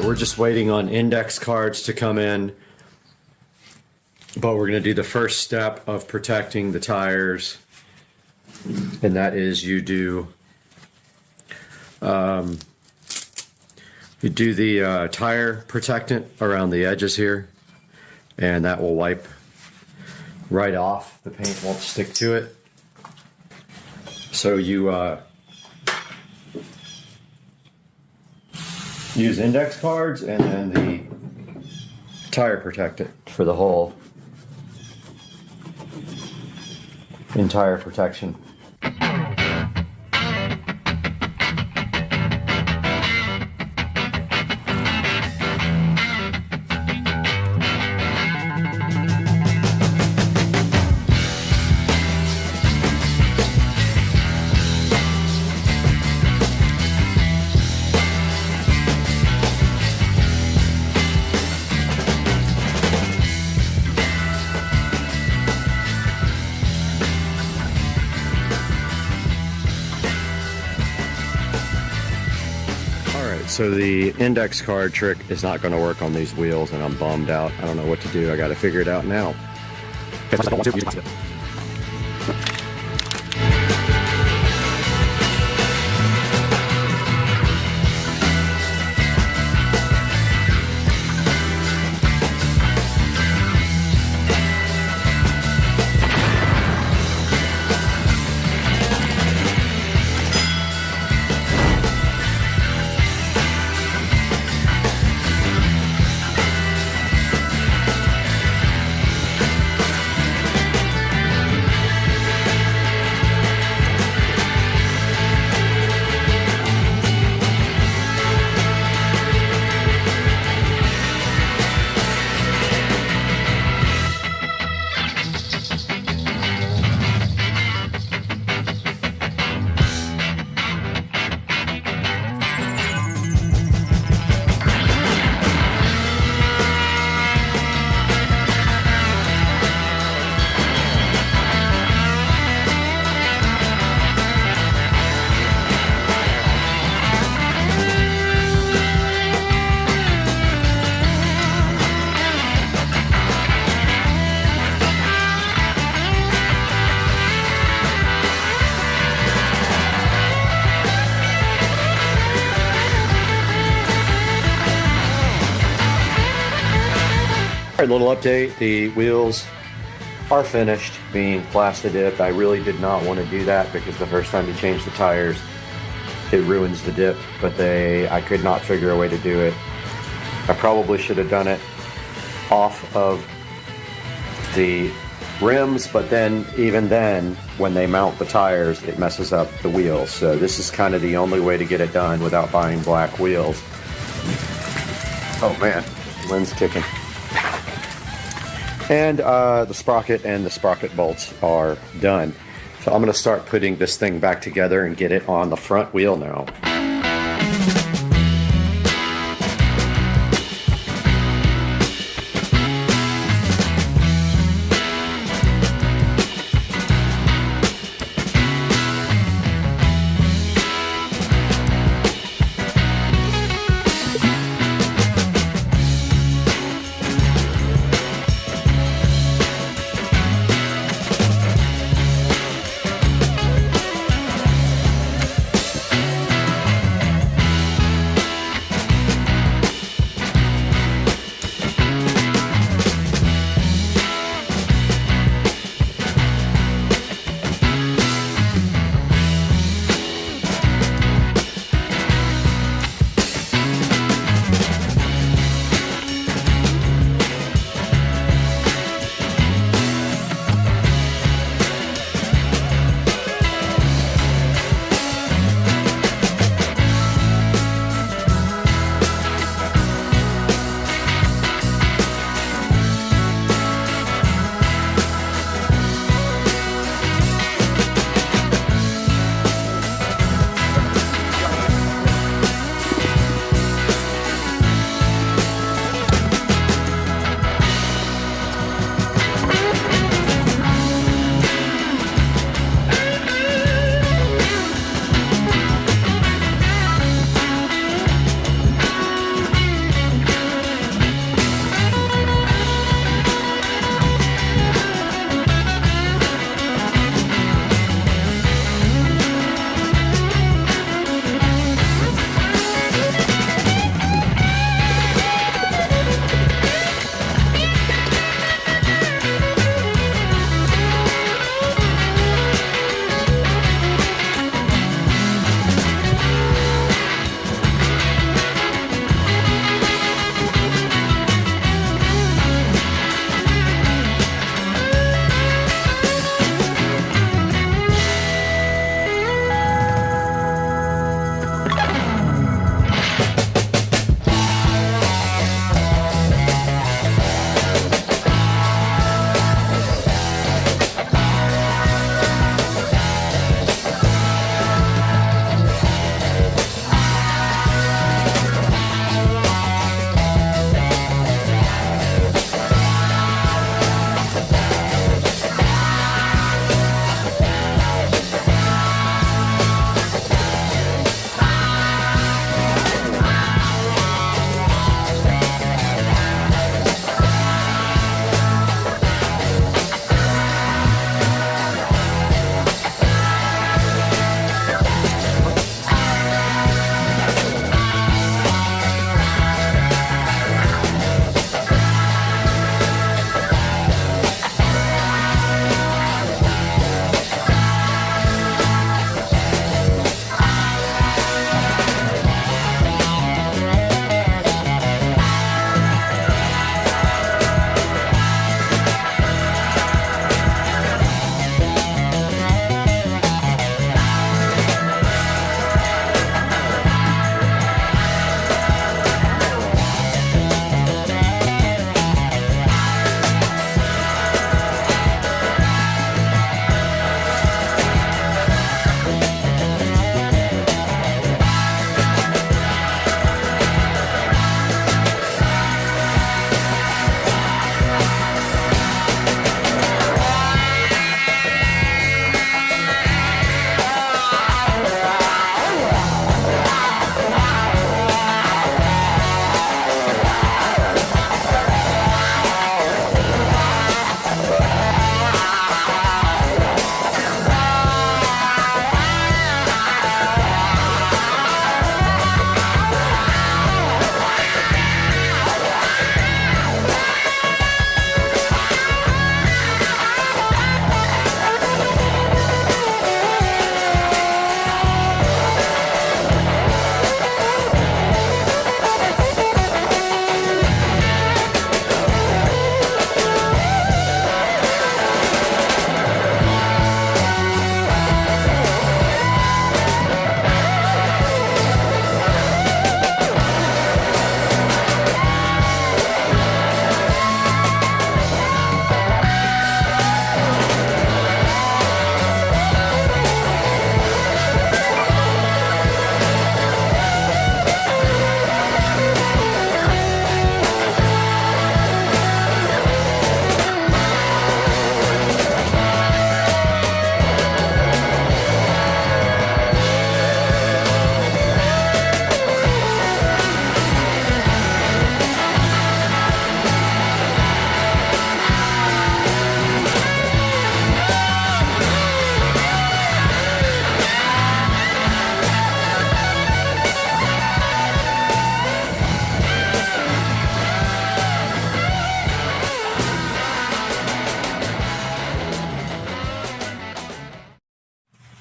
Speaker 2: we're just waiting on index cards to come in. But we're going to do the first step of protecting the tires. And that is you do the tire protectant around the edges here. And that will wipe right off. The paint won't stick to it. So you use index cards and then the tire protectant for the whole entire protection. So the index card trick is not going to work on these wheels, and I'm bummed out. I don't know what to do. I got to figure it out now. Alright, little update. The wheels are finished being plasti-dipped. I really did not want to do that because the first time you change the tires, it ruins the dip, but I could not figure a way to do it. I probably should have done it off of the rims, but then, even then, when they mount the tires, it messes up the wheels. So this is kind of the only way to get it done without buying black wheels. Oh man, Lynn's kicking. And the sprocket and the sprocket bolts are done. So I'm going to start putting this thing back together and get it on the front wheel now.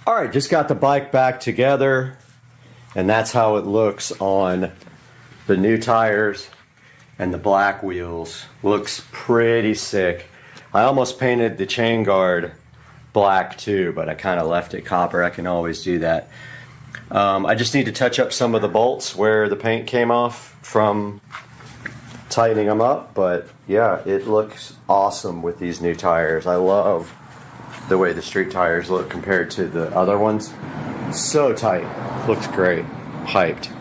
Speaker 2: All right, just got the bike back together, and that's how it looks on the new tires and the black wheels. Looks pretty sick. I almost painted the chain guard black too, but I kind of left it copper. I can always do that. I just need to touch up some of the bolts where the paint came off from tightening them up, but yeah, it looks awesome with these new tires. I love the way the street tires look compared to the other ones. So tight, looks great, hyped.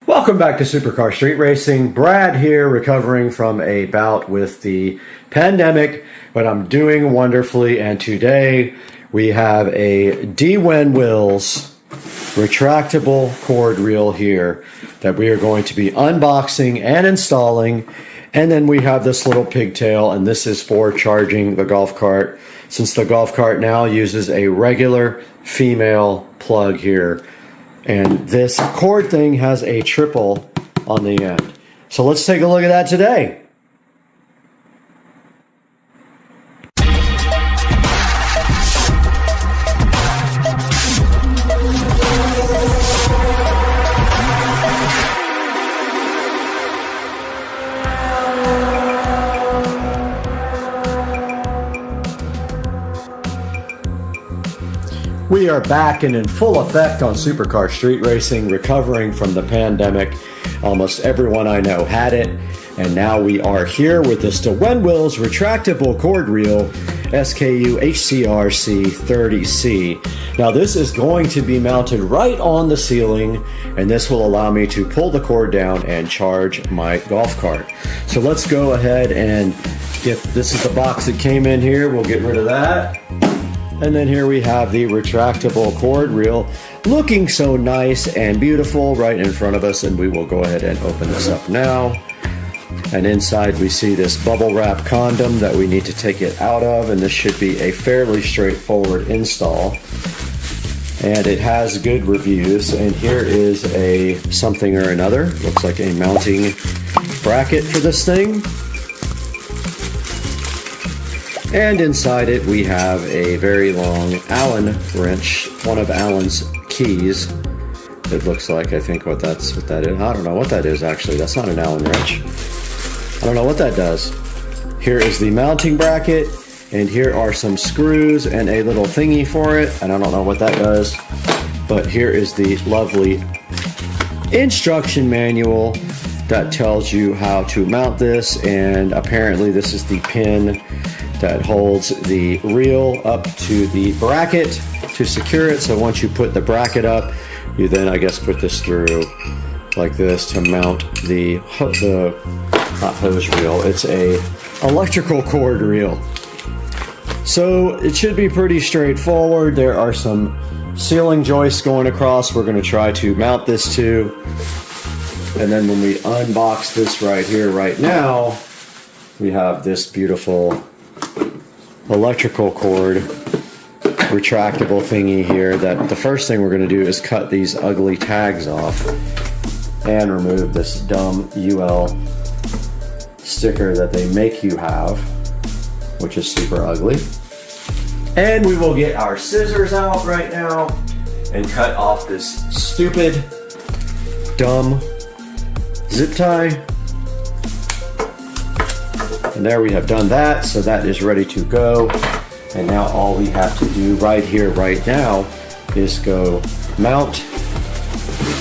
Speaker 2: Welcome back to Supercar Street Racing. Brad here, recovering from a bout with the pandemic, but I'm doing wonderfully. And today we have a D-Wen Wills retractable cord reel here that we are going to be unboxing and installing. And then we have this little pigtail, and this is for charging the golf cart, since the golf cart now uses a regular female plug here. And this cord thing has a triple on the end. So let's take a look at that today. We are back and in full effect on Supercar Street Racing, recovering from the pandemic. Almost everyone I know had it, and now we are here with this D-Wen Wills retractable cord reel, SKU HCRC 30C. Now this is going to be mounted right on the ceiling, and this will allow me to pull the cord down and charge my golf cart. So let's go ahead and this is the box that came in here. We'll get rid of that. And then here we have the retractable cord reel, looking so nice and beautiful right in front of us, and we will go ahead and open this up now. And inside we see this bubble wrap condom that we need to take it out of, and this should be a fairly straightforward install. And it has good reviews, and here is a something or another. Looks like a mounting bracket for this thing. And inside it, we have a very long Allen wrench, one of Allen's keys. It looks like, I think what that is. I don't know what that is, actually. That's not an Allen wrench. I don't know what that does. Here is the mounting bracket, and here are some screws and a little thingy for it. And I don't know what that does, but here is the lovely instruction manual that tells you how to mount this. And apparently this is the pin that holds the reel up to the bracket to secure it. So once you put the bracket up, you then, I guess, put this through like this to mount the not hose reel, it's a electrical cord reel. So it should be pretty straightforward. There are some ceiling joists going across we're going to try to mount this to. And then when we unbox this right here, right now, we have this beautiful electrical cord retractable thingy here that the first thing we're going to do is cut these ugly tags off and remove this dumb UL sticker that they make you have, which is super ugly. And we will get our scissors out right now and cut off this stupid, dumb zip tie. And there we have done that, so that is ready to go. And now all we have to do right here, right now, is go mount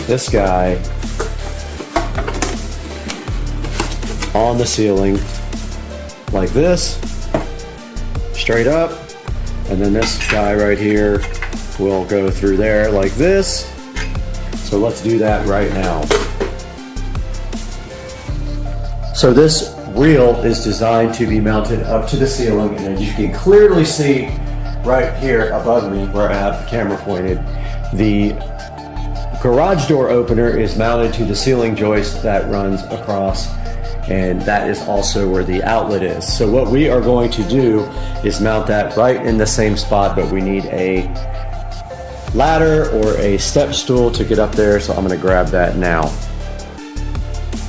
Speaker 2: this guy on the ceiling like this, straight up, and then this guy right here will go through there like this. So let's do that right now. So this reel is designed to be mounted up to the ceiling, and as you can clearly see right here above me where I have the camera pointed, the garage door opener is mounted to the ceiling joist that runs across, and that is also where the outlet is. So what we are going to do is mount that right in the same spot, but we need a ladder or a step stool to get up there, so I'm going to grab that now.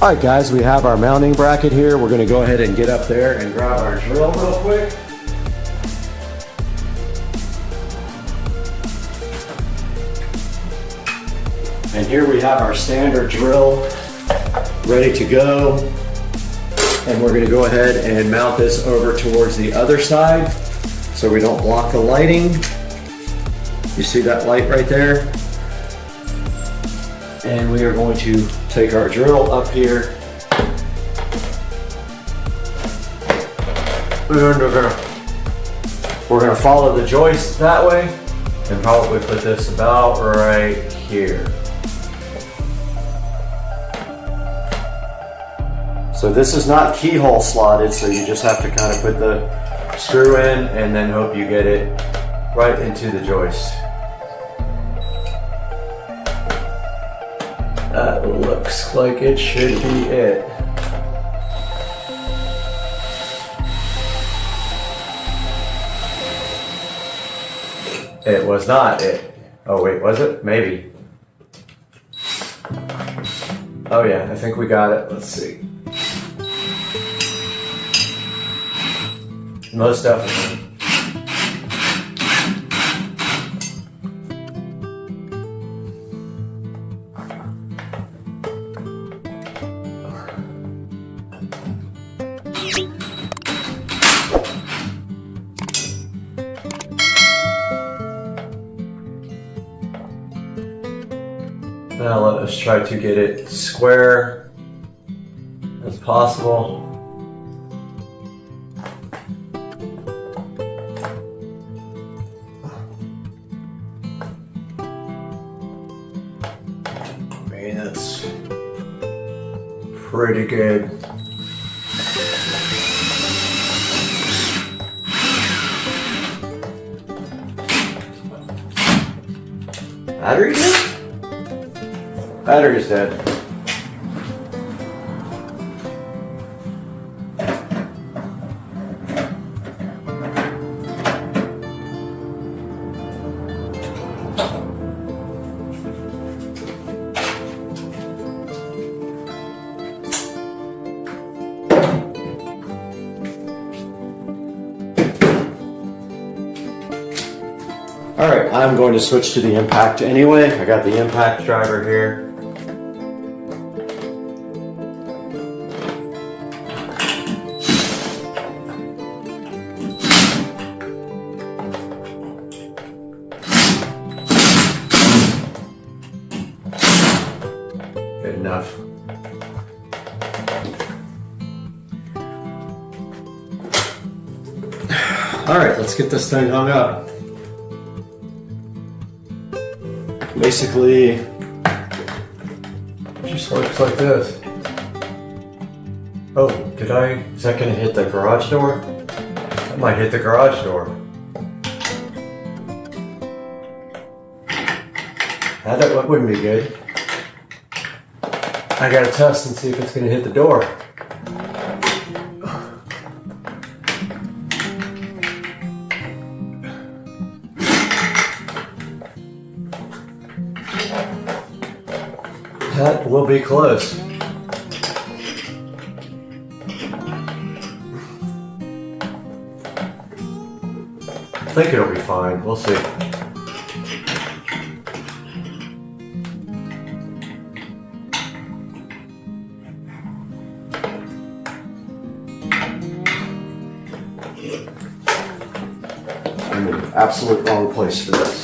Speaker 2: Alright guys, we have our mounting bracket here. We're going to go ahead and get up there and grab our drill real quick. And here we have our standard drill ready to go. And we're going to go ahead and mount this over towards the other side so we don't block the lighting. You see that light right there? And we are going to take our drill up here. And we're going to follow the joist that way and probably put this about right here. So this is not keyhole slotted, so you just have to kind of put the screw in and then hope you get it right into the joist. That looks like it should be it. It was not it. Oh wait, was it? Maybe. Oh yeah, I think we got it. Let's see. Most definitely. Now let us try to get it square as possible. Okay, that's pretty good. Battery dead? Battery's dead. Alright, I'm going to switch to the impact anyway. I got the impact driver here. Good enough. Alright, let's get this thing hung up. Basically, it just works like this. Oh, is that gonna hit the garage door? That might hit the garage door. That wouldn't be good. I gotta test and see if it's gonna hit the door. That will be close. I think it'll be fine. We'll see. I'm in the absolute wrong place for this.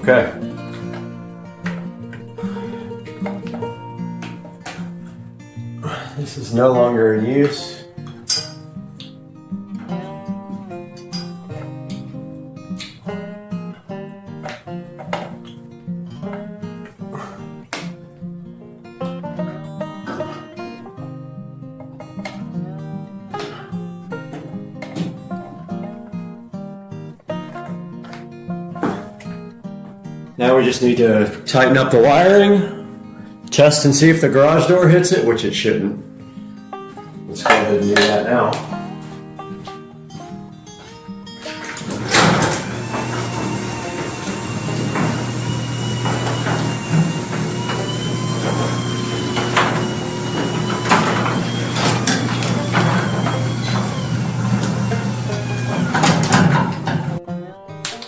Speaker 2: Okay. This is no longer in use. Now we just need to tighten up the wiring, test and see if the garage door hits it, which it shouldn't. Let's go ahead and do that now.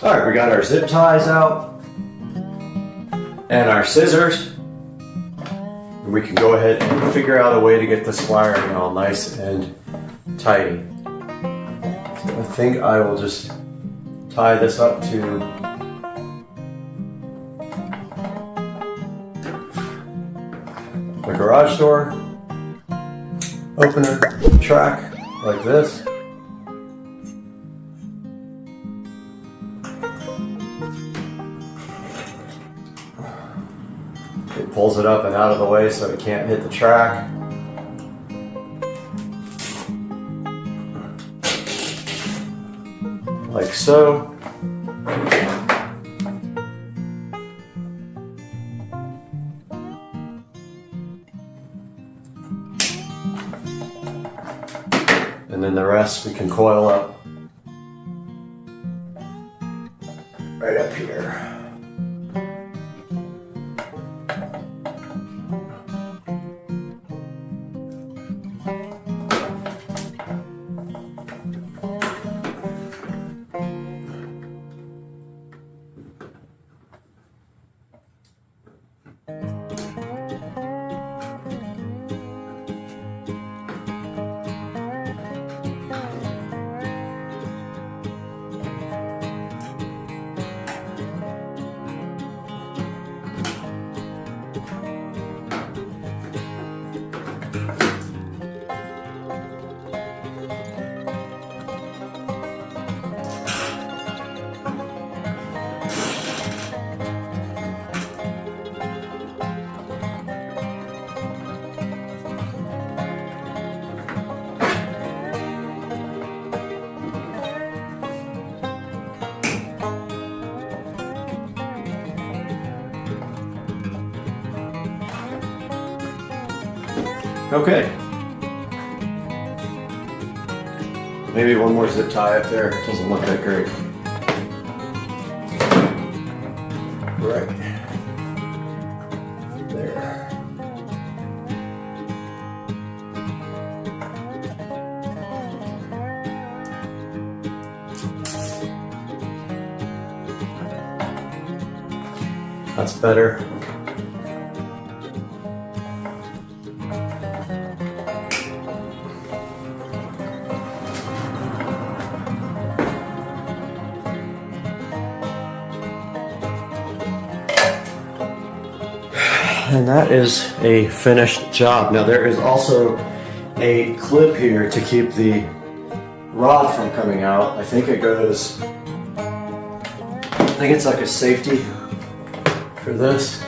Speaker 2: All right, we got our zip ties out and our scissors. And we can go ahead and figure out a way to get this wiring all nice and tidy. So I think I will just tie this up to the garage door opener track like this. It pulls it up and out of the way so it can't hit the track. Like so. And then the rest we can coil up right up here. Okay. Maybe one more zip tie up there. It doesn't look that great. Right. There. That's better. And that is a finished job. Now there is also a clip here to keep the rod from coming out. I think it goes, I think it's like a safety for this.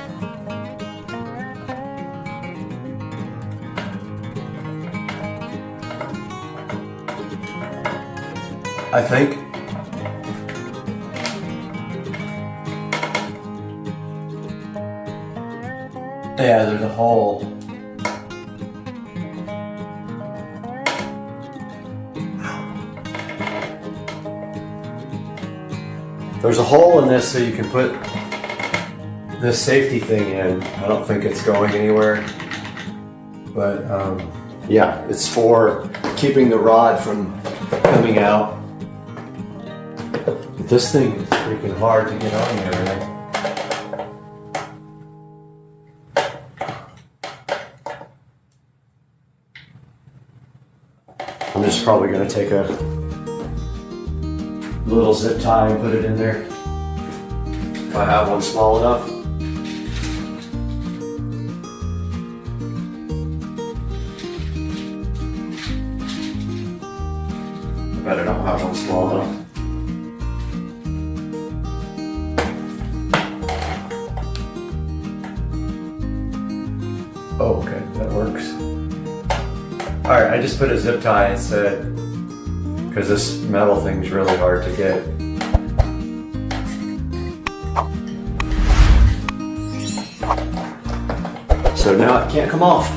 Speaker 2: I think. Yeah, there's a hole. There's a hole in this so you can put this safety thing in. I don't think it's going anywhere. But yeah, it's for keeping the rod from coming out. But this thing is freaking hard to get on there, right? I'm just probably going to take a little zip tie and put it in there. If I have one small enough. I bet I don't have one small enough. Oh, okay, that works. Alright, I just put a zip tie instead, because this metal thing's really hard to get. So now it can't come off.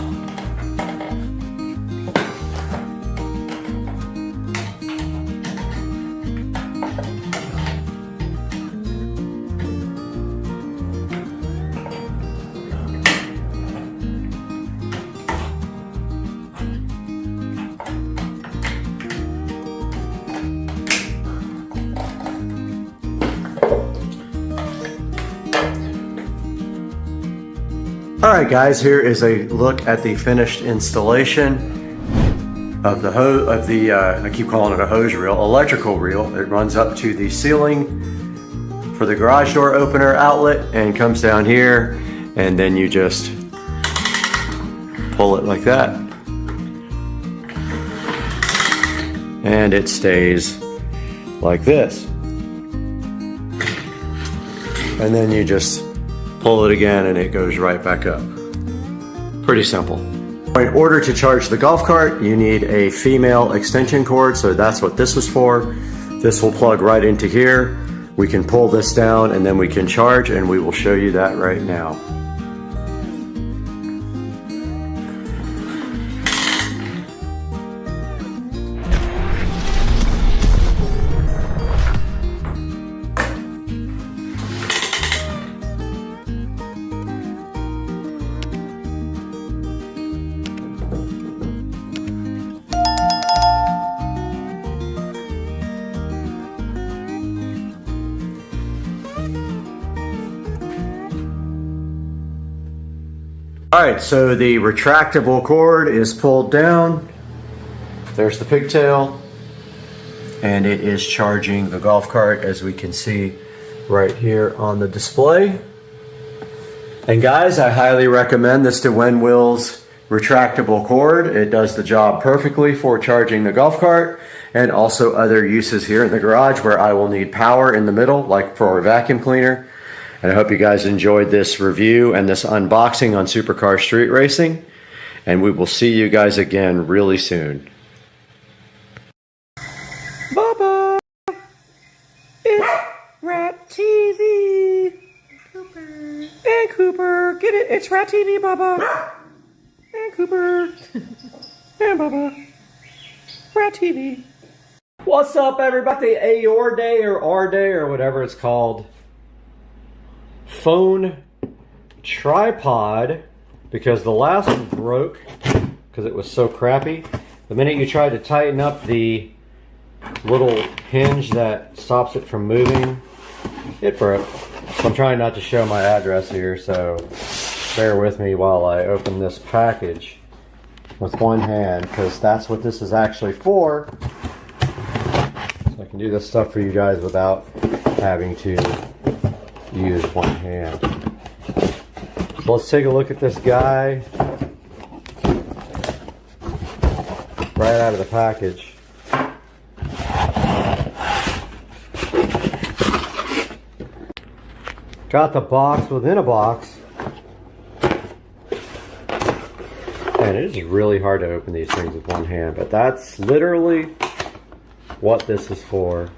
Speaker 2: Alright guys, here is a look at the finished installation of the I keep calling it a hose reel, electrical reel. It runs up to the ceiling for the garage door opener outlet and comes down here, and then you just pull it like that. And it stays like this. And then you just pull it again and it goes right back up. Pretty simple. In order to charge the golf cart, you need a female extension cord, so that's what this is for. This will plug right into here. We can pull this down and then we can charge, and we will show you that right now. Alright, so the retractable cord is pulled down. There's the pigtail. And it is charging the golf cart, as we can see right here on the display. And guys, I highly recommend this DeWinWill's retractable cord. It does the job perfectly for charging the golf cart, and also other uses here in the garage where I will need power in the middle, like for a vacuum cleaner. And I hope you guys enjoyed this review and this unboxing on Supercar Street Racing. And we will see you guys again really soon.
Speaker 7: Bubba! It's Rat TV! Cooper! And Cooper! Get it? It's Rat TV, Bubba! And Cooper! And Bubba! Rat TV! What's up, everybody? Your day or our day or whatever it's called. Phone tripod, because the last one broke because it was so crappy. The minute you try to tighten up the little hinge that stops it from moving, it broke. So I'm trying not to show my address here, so bear with me while I open this package with one hand, because that's what this is actually for. So I can do this stuff for you guys without having to use one hand. So let's take a look at this guy right out of the package. Got the box within a box. And it is really hard to open these things with one hand, but that's literally what this is for.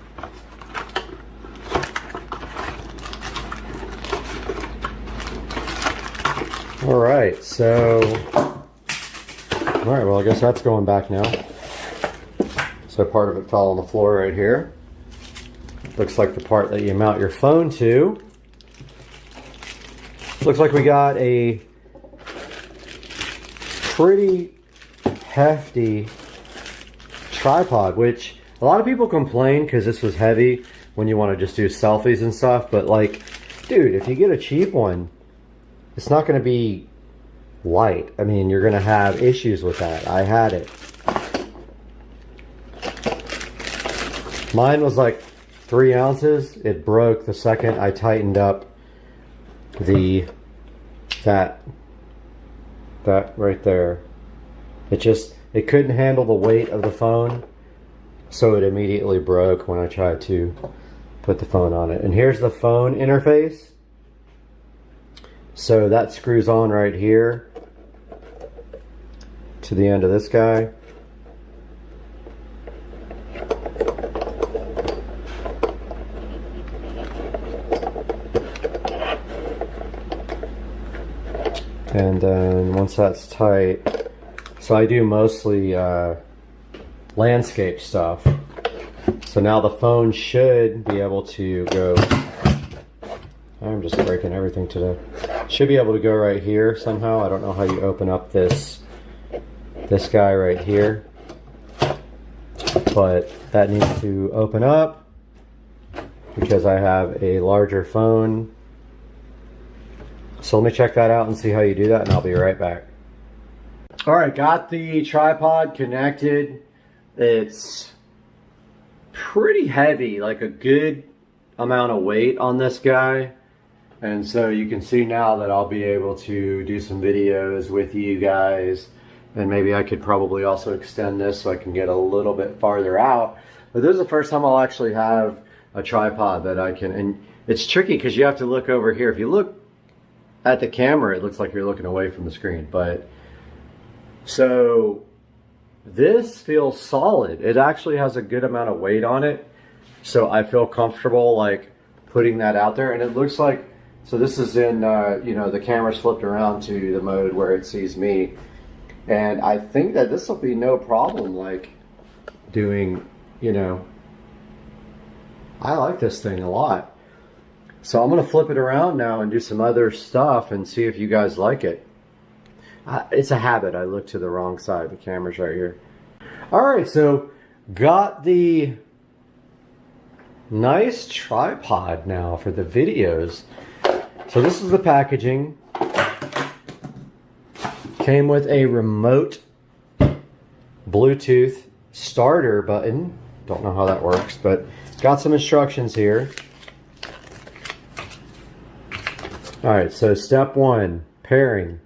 Speaker 7: Alright, so, alright, well I guess that's going back now. So part of it fell on the floor right here. Looks like the part that you mount your phone to. Looks like we got a pretty hefty tripod, which a lot of people complain because this was heavy when you want to just do selfies and stuff, but like, dude, if you get a cheap one, it's not going to be light. I mean, you're going to have issues with that. I had it. Mine was like 3 ounces. It broke the second I tightened up that right there. It couldn't handle the weight of the phone, so it immediately broke when I tried to put the phone on it. And here's the phone interface. So that screws on right here to the end of this guy. And then once that's tight, so I do mostly landscape stuff. So now the phone should be able to go, I'm just breaking everything today. Should be able to go right here somehow. I don't know how you open up this guy right here, but that needs to open up because I have a larger phone. So let me check that out and see how you do that, and I'll be right back. All right, got the tripod connected. It's pretty heavy, like a good amount of weight on this guy. And so you can see now that I'll be able to do some videos with you guys. And maybe I could probably also extend this so I can get a little bit farther out. But this is the first time I'll actually have a tripod that I can, and it's tricky because you have to look over here. If you look at the camera, it looks like you're looking away from the screen. But so this feels solid. It actually has a good amount of weight on it. So I feel comfortable like putting that out there. And it looks like, so this is in, you know, the camera's flipped around to the mode where it sees me. And I think that this will be no problem like doing, you know, I like this thing a lot. So I'm going to flip it around now and do some other stuff and see if you guys like it. It's a habit. I look to the wrong side. The camera's right here. All right, so got the nice tripod now for the videos. So this is the packaging. Came with a remote Bluetooth starter button. Don't know how that works, but got some instructions here. All right, so step 1, pairing.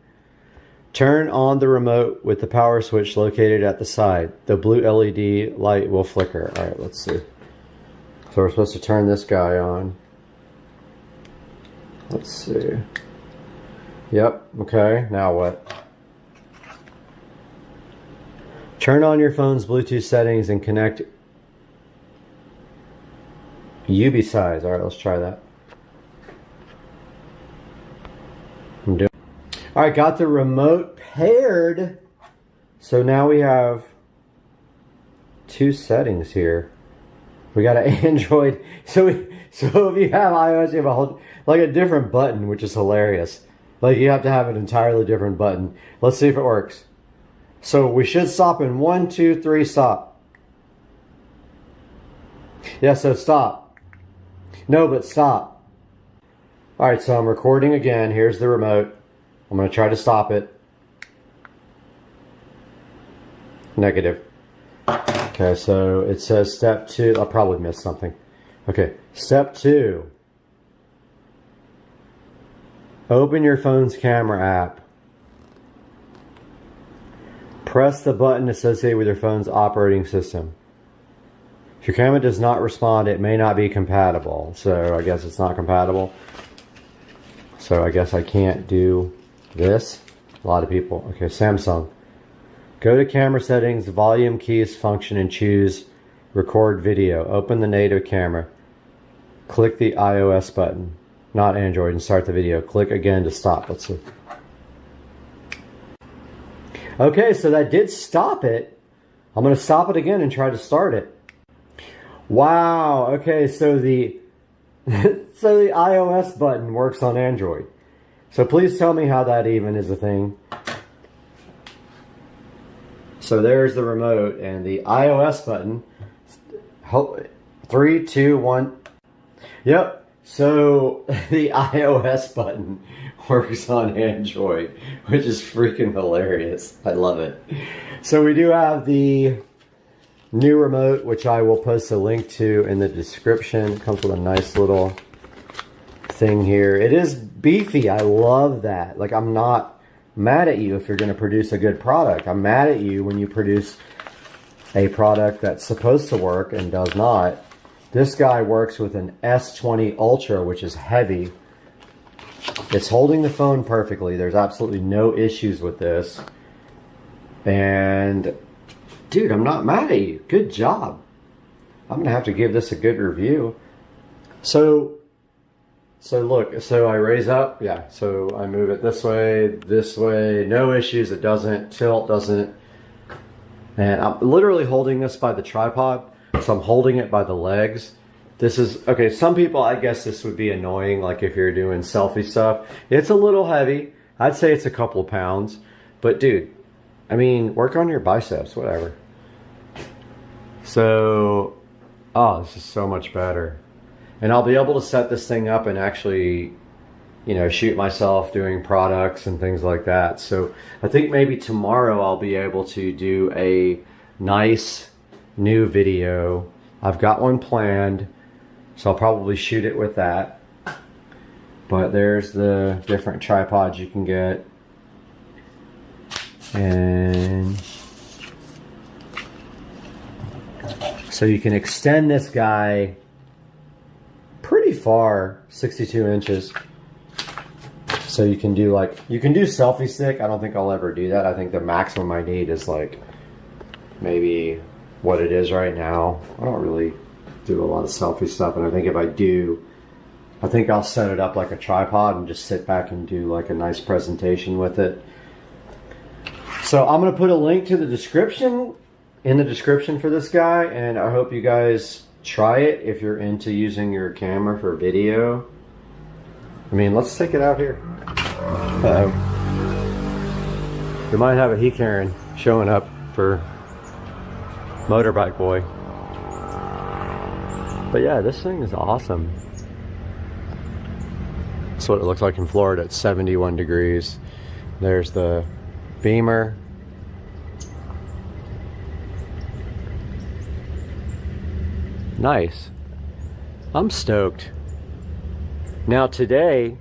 Speaker 7: Turn on the remote with the power switch located at the side. The blue LED light will flicker. All right, let's see. So we're supposed to turn this guy on. Let's see. Yep, okay, now what? Turn on your phone's Bluetooth settings and connect UB size. All right, let's try that. I'm doing. All right, got the remote paired. So now we have 2 settings here. We got an Android. So if you have iOS, you have a whole, like a different button, which is hilarious. Like you have to have an entirely different button. Let's see if it works. So we should stop in 1, 2, 3, stop. Yeah, so stop. No, but stop. All right, so I'm recording again. Here's the remote. I'm going to try to stop it. Negative. Okay, so it says step 2. I'll probably miss something. Okay, step 2. Open your phone's camera app. Press the button associated with your phone's operating system. If your camera does not respond, it may not be compatible. So I guess it's not compatible. So I guess I can't do this. A lot of people. Okay, Samsung. Go to camera settings, volume keys function, and choose record video. Open the native camera. Click the iOS button, not Android, and start the video. Click again to stop. Let's see. Okay, so that did stop it. I'm going to stop it again and try to start it. Wow. Okay, so the so the iOS button works on Android. So please tell me how that even is a thing. So there's the remote and the iOS button. 3, 2, 1. Yep. So the iOS button works on Android, which is freaking hilarious. I love it. So we do have the new remote, which I will post a link to in the description. It comes with a nice little thing here. It is
Speaker 2: beefy. I love that. Like, I'm not mad at you if you're going to produce a good product. I'm mad at you when you produce a product that's supposed to work and does not. This guy works with an S20 Ultra, which is heavy. It's holding the phone perfectly. There's absolutely no issues with this. And dude, I'm not mad at you. Good job. I'm gonna have to give this a good review. So look, so I raise up, yeah, so I move it this way, no issues. It doesn't tilt, doesn't. And I'm literally holding this by the tripod, so I'm holding it by the legs. This is, okay, some people, I guess this would be annoying, like if you're doing selfie stuff. It's a little heavy. I'd say it's a couple pounds. But dude, I mean, work on your biceps, whatever. So, oh, this is so much better. And I'll be able to set this thing up and actually, you know, shoot myself doing products and things like that. So I think maybe tomorrow I'll be able to do a nice new video. I've got one planned, so I'll probably shoot it with that. But there's the different tripods you can get. And so you can extend this guy pretty far, 62 inches. So you can do like, you can do selfie stick. I don't think I'll ever do that. I think the maximum I need is like maybe what it is right now. I don't really do a lot of selfie stuff, and I think if I do, I think I'll set it up like a tripod and just sit back and do like a nice presentation with it. So I'm going to put a link to the description, in the description for this guy, and I hope you guys try it if you're into using your camera for video. I mean, let's take it out here. We might have a he Karen showing up for Motorbike Boy. But yeah, this thing is awesome. That's what it looks like in Florida at 71 degrees. There's the beamer. Nice. I'm stoked. Now today,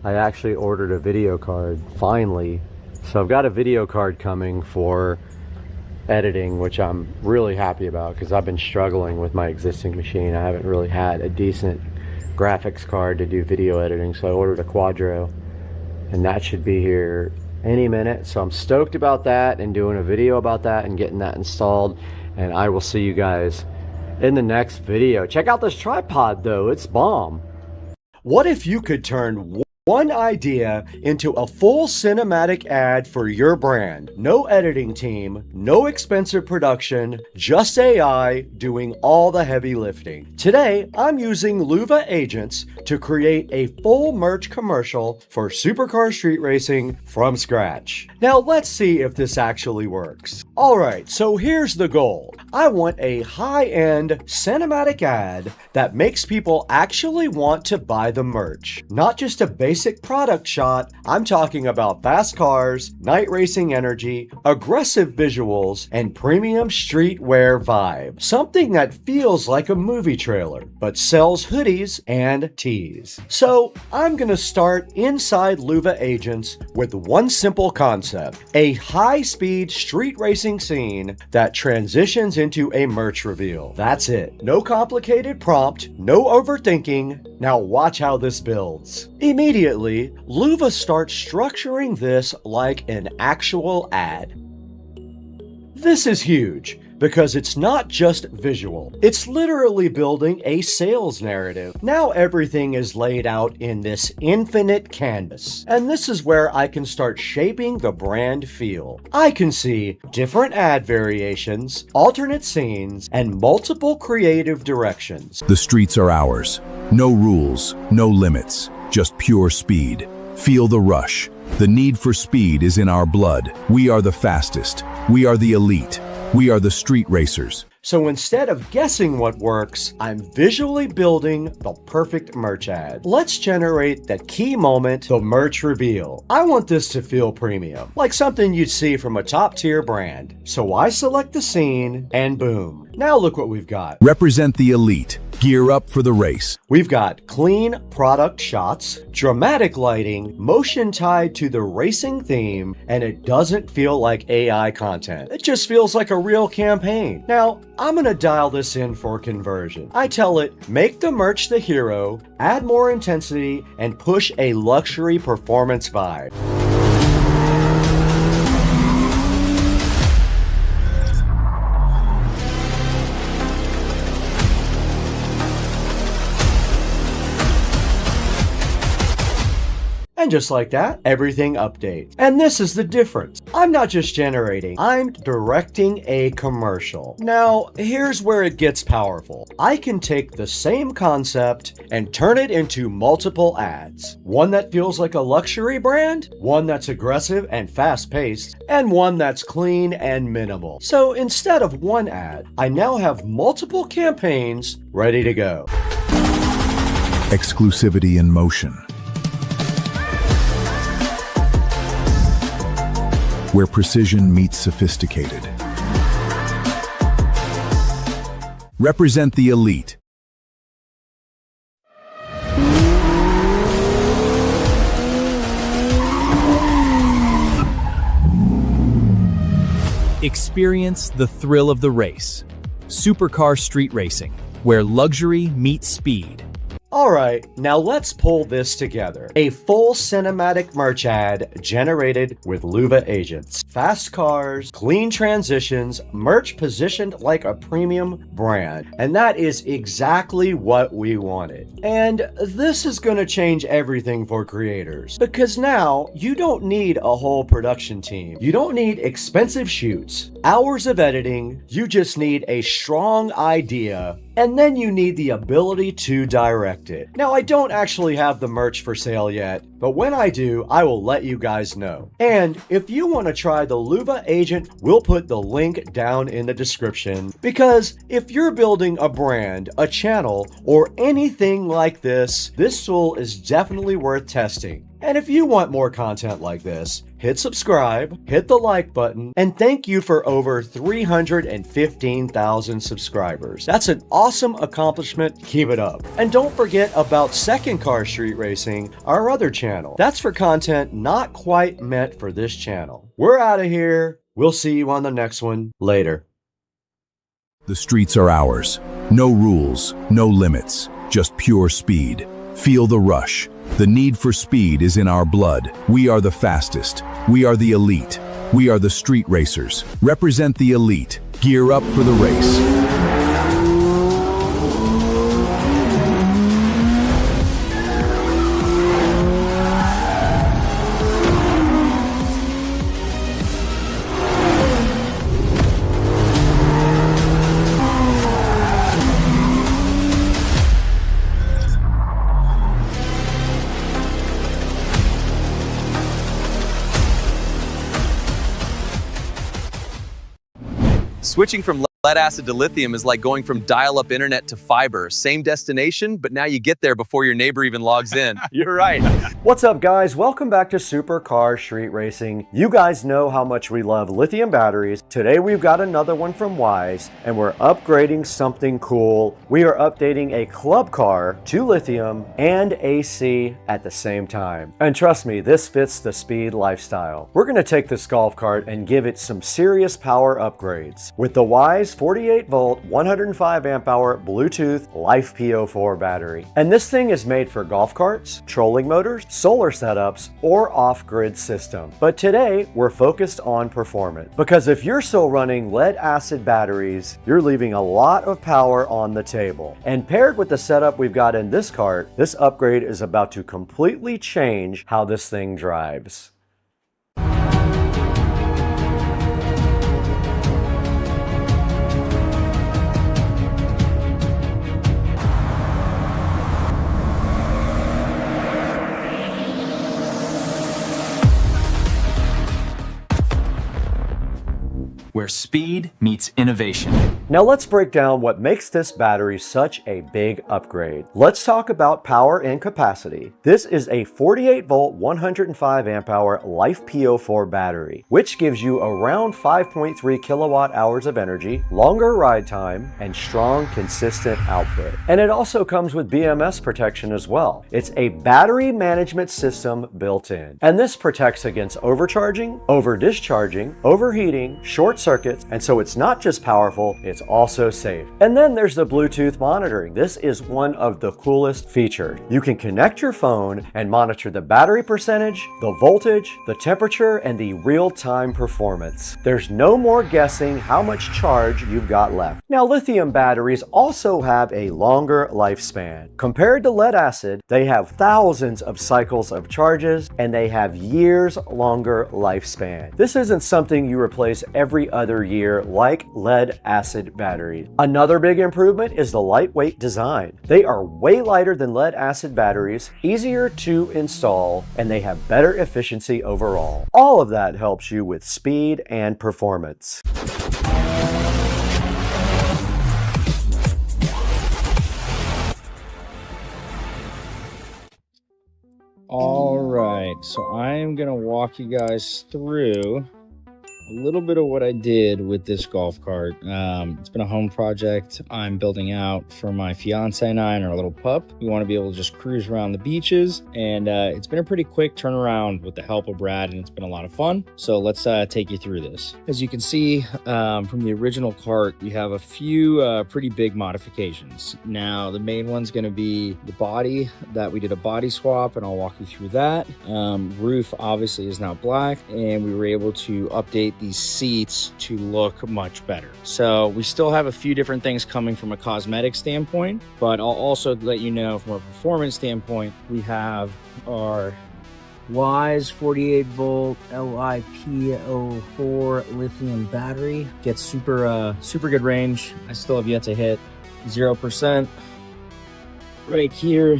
Speaker 2: I actually ordered a video card, finally. So I've got a video card coming for editing, which I'm really happy about because I've been struggling with my existing machine. I haven't really had a decent graphics card to do video editing, so I ordered a Quadro, and that should be here any minute. So I'm stoked about that and doing a video about that and getting that installed, and I will see you guys in the next video. Check out this tripod though, it's bomb. What if you could turn one idea into a full cinematic ad for your brand? No editing team, no expensive production, just AI doing all the heavy lifting. Today, I'm using Luva Agents to create a full merch commercial for Supercar Street Racing from scratch. Now let's see if this actually works. Alright, so here's the goal. I want a high-end cinematic ad that makes people actually want to buy the merch. Not just a basic product shot. I'm talking about fast cars, night racing energy, aggressive visuals, and premium streetwear vibe. Something that feels like a movie trailer, but sells hoodies and tees. So I'm gonna start inside Luva Agents with one simple concept: a high-speed street racing scene that transitions into a merch reveal. That's it. No complicated prompt, no overthinking. Now watch how this builds. Immediately, Luva starts structuring this like an actual ad. This is huge because it's not just visual. It's literally building a sales narrative. Now everything is laid out in this infinite canvas. And this is where I can start shaping the brand feel. I can see different ad variations, alternate scenes, and multiple creative directions.
Speaker 17: The streets are ours. No rules, no limits, just pure speed. Feel the rush. The need for speed is in our blood. We are the fastest. We are the elite. We are the street racers.
Speaker 2: So instead of guessing what works, I'm visually building the perfect merch ad. Let's generate the key moment, the merch reveal. I want this to feel premium, like something you'd see from a top-tier brand. So I select the scene, and boom. Now look what we've got.
Speaker 17: Represent the elite. Gear up for the race.
Speaker 2: We've got clean product shots, dramatic lighting, motion tied to the racing theme, and it doesn't feel like AI content. It just feels like a real campaign. Now, I'm gonna dial this in for conversion. I tell it, make the merch the hero, add more intensity, and push a luxury performance vibe. And just like that, everything updates. And this is the difference. I'm not just generating, I'm directing a commercial. Now, here's where it gets powerful. I can take the same concept and turn it into multiple ads. One that feels like a luxury brand, one that's aggressive and fast-paced, and one that's clean and minimal. So instead of one ad, I now have multiple campaigns ready to go.
Speaker 17: Exclusivity in motion. Where precision meets sophisticated. Represent the elite.
Speaker 18: Experience the thrill of the race. Supercar street racing, where luxury meets speed.
Speaker 2: Alright, now let's pull this together. A full cinematic merch ad generated with Luva agents. Fast cars, clean transitions, merch positioned like a premium brand. And that is exactly what we wanted. And this is gonna change everything for creators. Because now, you don't need a whole production team. You don't need expensive shoots, hours of editing. You just need a strong idea, and then you need the ability to direct it. Now, I don't actually have the merch for sale yet, but when I do, I will let you guys know. And if you want to try the Luva agent, we'll put the link down in the description. Because if you're building a brand, a channel, or anything like this tool is definitely worth testing. And if you want more content like this, hit subscribe, hit the like button, and thank you for over 315,000 subscribers. That's an awesome accomplishment. Keep it up. And don't forget about Second Car Street Racing, our other channel. That's for content not quite meant for this channel. We're out of here. We'll see you on the next one. Later.
Speaker 17: The streets are ours. No rules, no limits, just pure speed. Feel the rush. The need for speed is in our blood. We are the fastest. We are the elite. We are the street racers. Represent the elite. Gear up for the race.
Speaker 3: Switching from lead acid to lithium is like going from dial-up internet to fiber. Same destination, but now you get there before your neighbor even logs in.
Speaker 2: You're right. What's up, guys? Welcome back to Supercar Street Racing. You guys know how much we love lithium batteries. Today we've got another one from Wise, and we're upgrading something cool. We are updating a club car to lithium and AC at the same time. And trust me, this fits the speed lifestyle. We're gonna take this golf cart and give it some serious power upgrades with the Wise 48 volt, 105 amp hour Bluetooth Life PO4 battery. And this thing is made for golf carts, trolling motors, solar setups, or off-grid system. But today, we're focused on performance. Because if you're still running lead acid batteries, you're leaving a lot of power on the table. And paired with the setup we've got in this cart, this upgrade is about to completely change how this thing drives.
Speaker 18: where speed meets innovation.
Speaker 2: Now let's break down what makes this battery such a big upgrade. Let's talk about power and capacity. This is a 48 volt, 105 amp hour LiFePO4 battery, which gives you around 5.3 kilowatt hours of energy, longer ride time, and strong, consistent output. And it also comes with BMS protection as well. It's a battery management system built in. And this protects against overcharging, over-discharging, overheating, short circuits, and so it's not just powerful, it's also safe. And then there's the Bluetooth monitoring. This is one of the coolest features. You can connect your phone and monitor the battery percentage, the voltage, the temperature, and the real-time performance. There's no more guessing how much charge you've got left. Now, lithium batteries also have a longer lifespan. Compared to lead acid, they have thousands of cycles of charges, and they have years longer lifespan. This isn't something you replace every other year like lead acid batteries. Another big improvement is the lightweight design. They are way lighter than lead acid batteries, easier to install, and they have better efficiency overall. All of that helps you with speed and performance.
Speaker 19: All right, so I am gonna walk you guys through a little bit of what I did with this golf cart. It's been a home project I'm building out for my fiance and I and our little pup. We want to be able to just cruise around the beaches, and it's been a pretty quick turnaround with the help of Brad, and it's been a lot of fun. So let's take you through this. As you can see from the original cart, we have a few pretty big modifications. Now, the main one's going to be the body, that we did a body swap, and I'll walk you through that. Roof obviously is now black, and we were able to update these seats to look much better. So we still have a few different things coming from a cosmetic standpoint, but I'll also let you know from a performance standpoint, we have our Wise 48 volt LiPO4 lithium battery. Gets super good range. I still have yet to hit 0%. Right here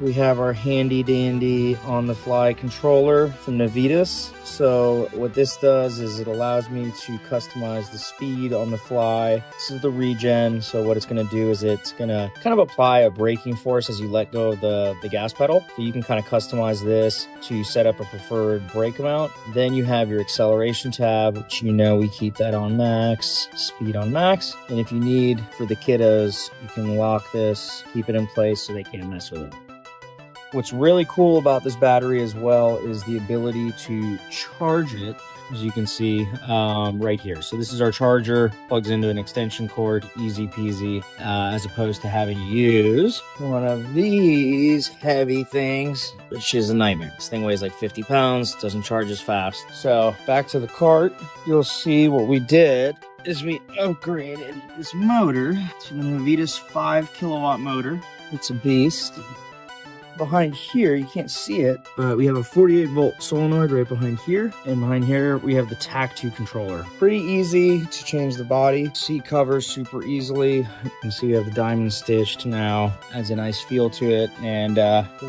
Speaker 19: we have our handy dandy on the fly controller from Navitas. So what this does is it allows me to customize the speed on the fly. This is the regen. So what it's going to do is it's going to kind of apply a braking force as you let go of the gas pedal. So you can kind of customize this to set up a preferred brake amount. Then you have your acceleration tab, which you know we keep that on max, speed on max. And if you need for the kiddos, you can lock this, keep it in place so they can't mess with it. What's really cool about this battery as well is the ability to charge it, as you can see right here. So this is our charger, plugs into an extension cord, easy peasy, as opposed to having to use one of these heavy things, which is a nightmare. This thing weighs like 50 pounds, doesn't charge as fast. So back to the cart, you'll see what we did is we upgraded this motor to the Navitas 5 kilowatt motor. It's a beast. Behind here, you can't see it, but we have a 48 volt solenoid right behind here, and behind here we have the TAC2 controller. Pretty easy to change the body. Seat covers super easily. You can see we have the diamond stitched now, adds a nice feel to it. And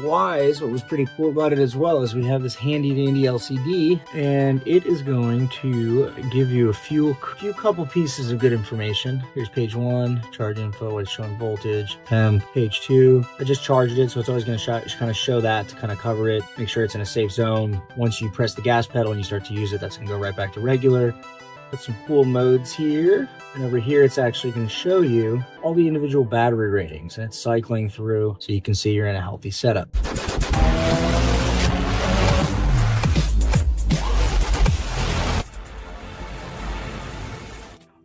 Speaker 19: Wise, what was pretty cool about it as well is we have this handy dandy LCD, and it is going to give you a couple pieces of good information. Here's page 1, charge info, it's showing voltage. Page 2, I just charged it, so it's always going to kind of show that to kind of cover it, make sure it's in a safe zone. Once you press the gas pedal and you start to use it, that's going to go right back to regular. Put some cool modes here, and over here it's actually going to show you all the individual battery ratings, and it's cycling through so you can see you're in a healthy setup.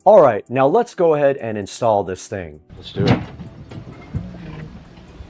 Speaker 2: All right, now let's go ahead and install this thing. Let's do it.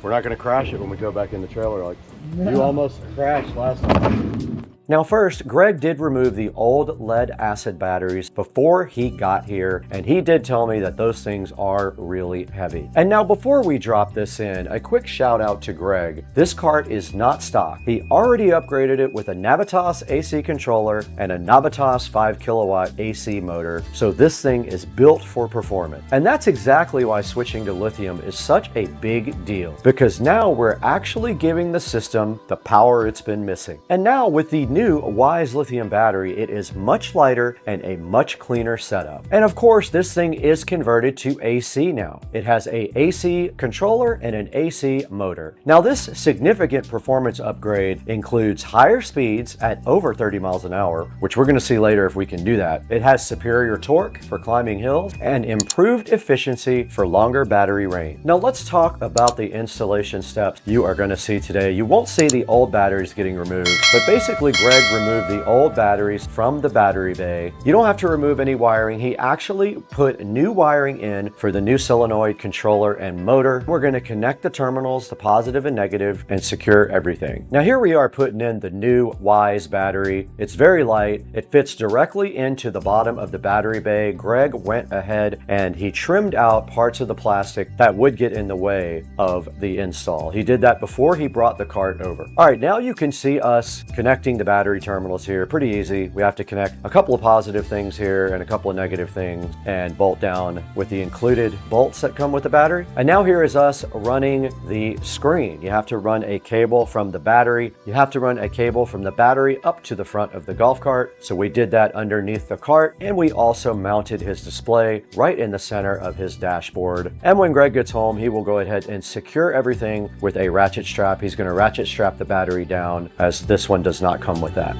Speaker 2: We're not going to crash it when we go back in the trailer like you almost crashed last time. Now first, Greg did remove the old lead acid batteries before he got here, and he did tell me that those things are really heavy. And now before we drop this in, a quick shout out to Greg. This cart is not stock. He already upgraded it with a Navitas AC controller and a Navitas 5 kilowatt AC motor, so this thing is built for performance. And that's exactly why switching to lithium is such a big deal, because now we're actually giving the system the power it's been missing. And now with the new Wise lithium battery, it is much lighter and a much cleaner setup. And of course, this thing is converted to AC now. It has a AC controller and an AC motor. Now, this significant performance upgrade includes higher speeds at over 30 miles an hour, which we're going to see later if we can do that. It has superior torque for climbing hills and improved efficiency for longer battery range. Now, let's talk about the installation steps you are going to see today. You won't see the old batteries getting removed, but basically Greg removed the old batteries from the battery bay. You don't have to remove any wiring. He actually put new wiring in for the new solenoid controller and motor. We're going to connect the terminals, the positive and negative, and secure everything. Now here we are putting in the new Wise battery. It's very light. It fits directly into the bottom of the battery bay. Greg went ahead and he trimmed out parts of the plastic that would get in the way of the install. He did that before he brought the cart over. All right, now you can see us connecting the battery terminals here. Pretty easy. We have to connect a couple of positive things here and a couple of negative things and bolt down with the included bolts that come with the battery. And now here is us running the screen. You have to run a cable from the battery. You have to run a cable from the battery up to the front of the golf cart. So we did that underneath the cart, and we also mounted his display right in the center of his dashboard. And when Greg gets home, he will go ahead and secure everything with a ratchet strap. He's going to ratchet strap the battery down, as this one does not come with that.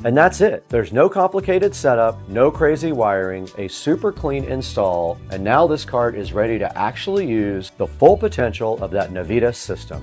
Speaker 2: And that's it. There's no complicated setup, no crazy wiring, a super clean install, and now this cart is ready to actually use the full potential of that Navitas system.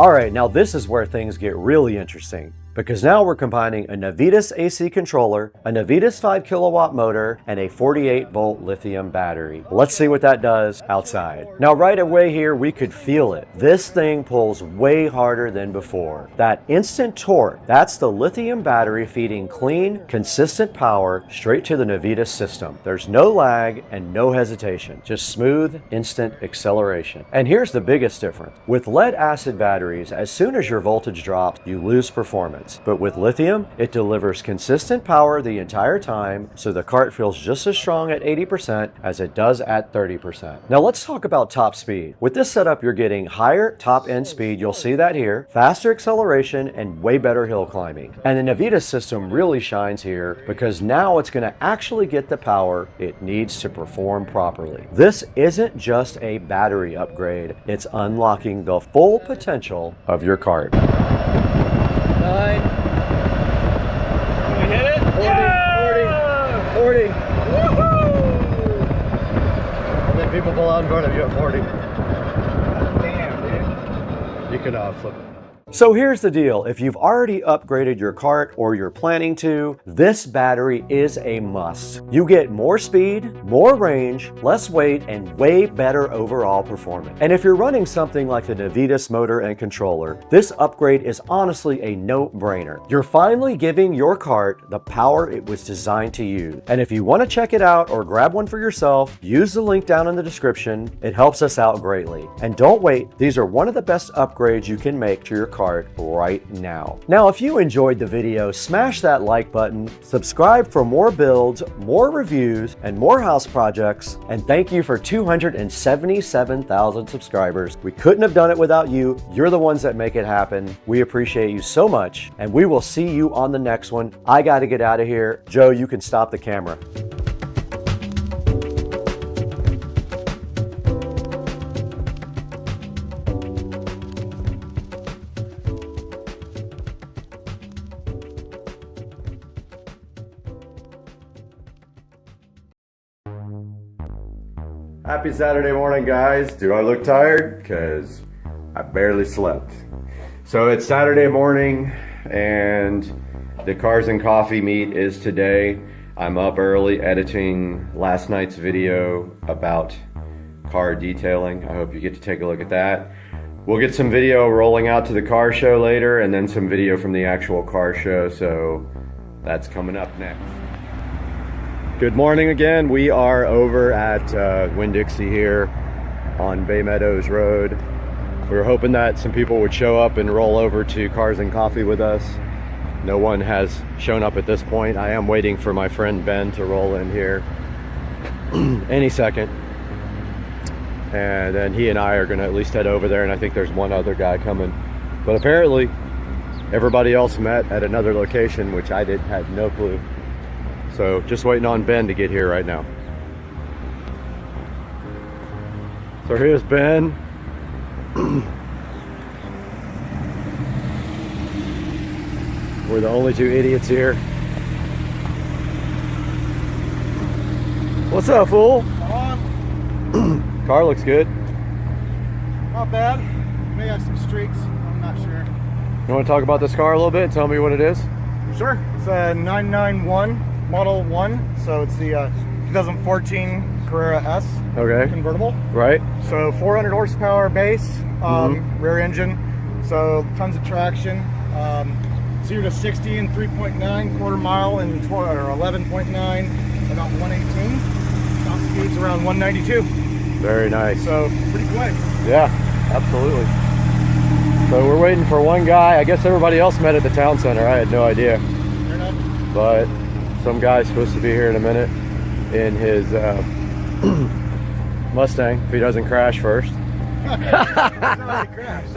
Speaker 2: All right, now this is where things get really interesting, because now we're combining a Navitas AC controller, a Navitas 5 kilowatt motor, and a 48 volt lithium battery. Let's see what that does outside. Now right away here, we could feel it. This thing pulls way harder than before. That instant torque, that's the lithium battery feeding clean, consistent power straight to the Navitas system. There's no lag and no hesitation, just smooth, instant acceleration. And here's the biggest difference. With lead acid batteries, as soon as your voltage drops, you lose performance. But with lithium, it delivers consistent power the entire time, so the cart feels just as strong at 80% as it does at 30%. Now let's talk about top speed. With this setup, you're getting higher top end speed, you'll see that here, faster acceleration, and way better hill climbing. And the Navitas system really shines here because now it's going to actually get the power it needs to perform properly. This isn't just a battery upgrade, it's unlocking the full potential of your cart.
Speaker 8: 9. Can we hit it? 40, yeah!
Speaker 2: 40. Woohoo! And then people pull out in front of you at 40.
Speaker 8: Damn, dude.
Speaker 2: You can flip it. So here's the deal. If you've already upgraded your cart or you're planning to, this battery is a must. You get more speed, more range, less weight, and way better overall performance. And if you're running something like the Navitas motor and controller, this upgrade is honestly a no-brainer. You're finally giving your cart the power it was designed to use. And if you want to check it out or grab one for yourself, use the link down in the description. It helps us out greatly. And don't wait, these are one of the best upgrades you can make to your cart right now. Now, if you enjoyed the video, smash that like button, subscribe for more builds, more reviews, and more house projects, and thank you for 277,000 subscribers. We couldn't have done it without you. You're the ones that make it happen. We appreciate you so much, and we will see you on the next one. I got to get out of here. Joe, you can stop the camera. Happy Saturday morning, guys. Do I look tired? Because I barely slept. So it's Saturday morning and the Cars and Coffee meet is today. I'm up early editing last night's video about car detailing. I hope you get to take a look at that. We'll get some video rolling out to the car show later and then some video from the actual car show. So that's coming up next. Good morning again. We are over at Winn-Dixie here on Bay Meadows Road. We were hoping that some people would show up and roll over to Cars and Coffee with us. No one has shown up at this point. I am waiting for my friend Ben to roll in here any second. And then he and I are gonna at least head over there, and I think there's one other guy coming. But apparently, everybody else met at another location, which I had no clue. So just waiting on Ben to get here right now. So here's Ben. We're the only two idiots here. What's up, fool? Car looks good.
Speaker 12: Not bad. May have some streaks. I'm not sure.
Speaker 2: You want to talk about this car a little bit? Tell me what it is.
Speaker 12: Sure. It's a 991 Model 1. So it's the 2014 Carrera S.
Speaker 2: Okay.
Speaker 12: Convertible.
Speaker 2: Right.
Speaker 12: So 400 horsepower base, rear engine. So tons of traction. 0 to 60 in 3.9, quarter mile in 11.9, about 118. Top speed's around 192.
Speaker 2: Very nice.
Speaker 12: So pretty quick.
Speaker 2: Yeah, absolutely. So we're waiting for one guy. I guess everybody else met at the town center. I had no idea.
Speaker 12: Fair enough.
Speaker 2: But some guy's supposed to be here in a minute in his Mustang, if he doesn't crash first.
Speaker 12: He's already crashed.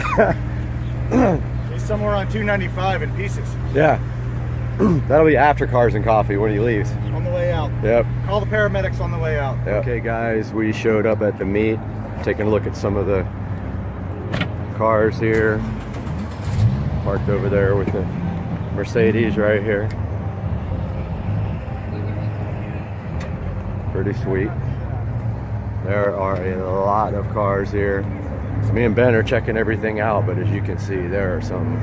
Speaker 12: He's somewhere on 295 in pieces.
Speaker 2: Yeah. That'll be after Cars and Coffee when he leaves.
Speaker 12: On the way out.
Speaker 2: Yep.
Speaker 12: Call the paramedics on the way out.
Speaker 2: Yep. Okay, guys, we showed up at the meet, taking a look at some of the cars here. Parked over there with the Mercedes right here. Pretty sweet. There are a lot of cars here. So me and Ben are checking everything out, but as you can see, there are some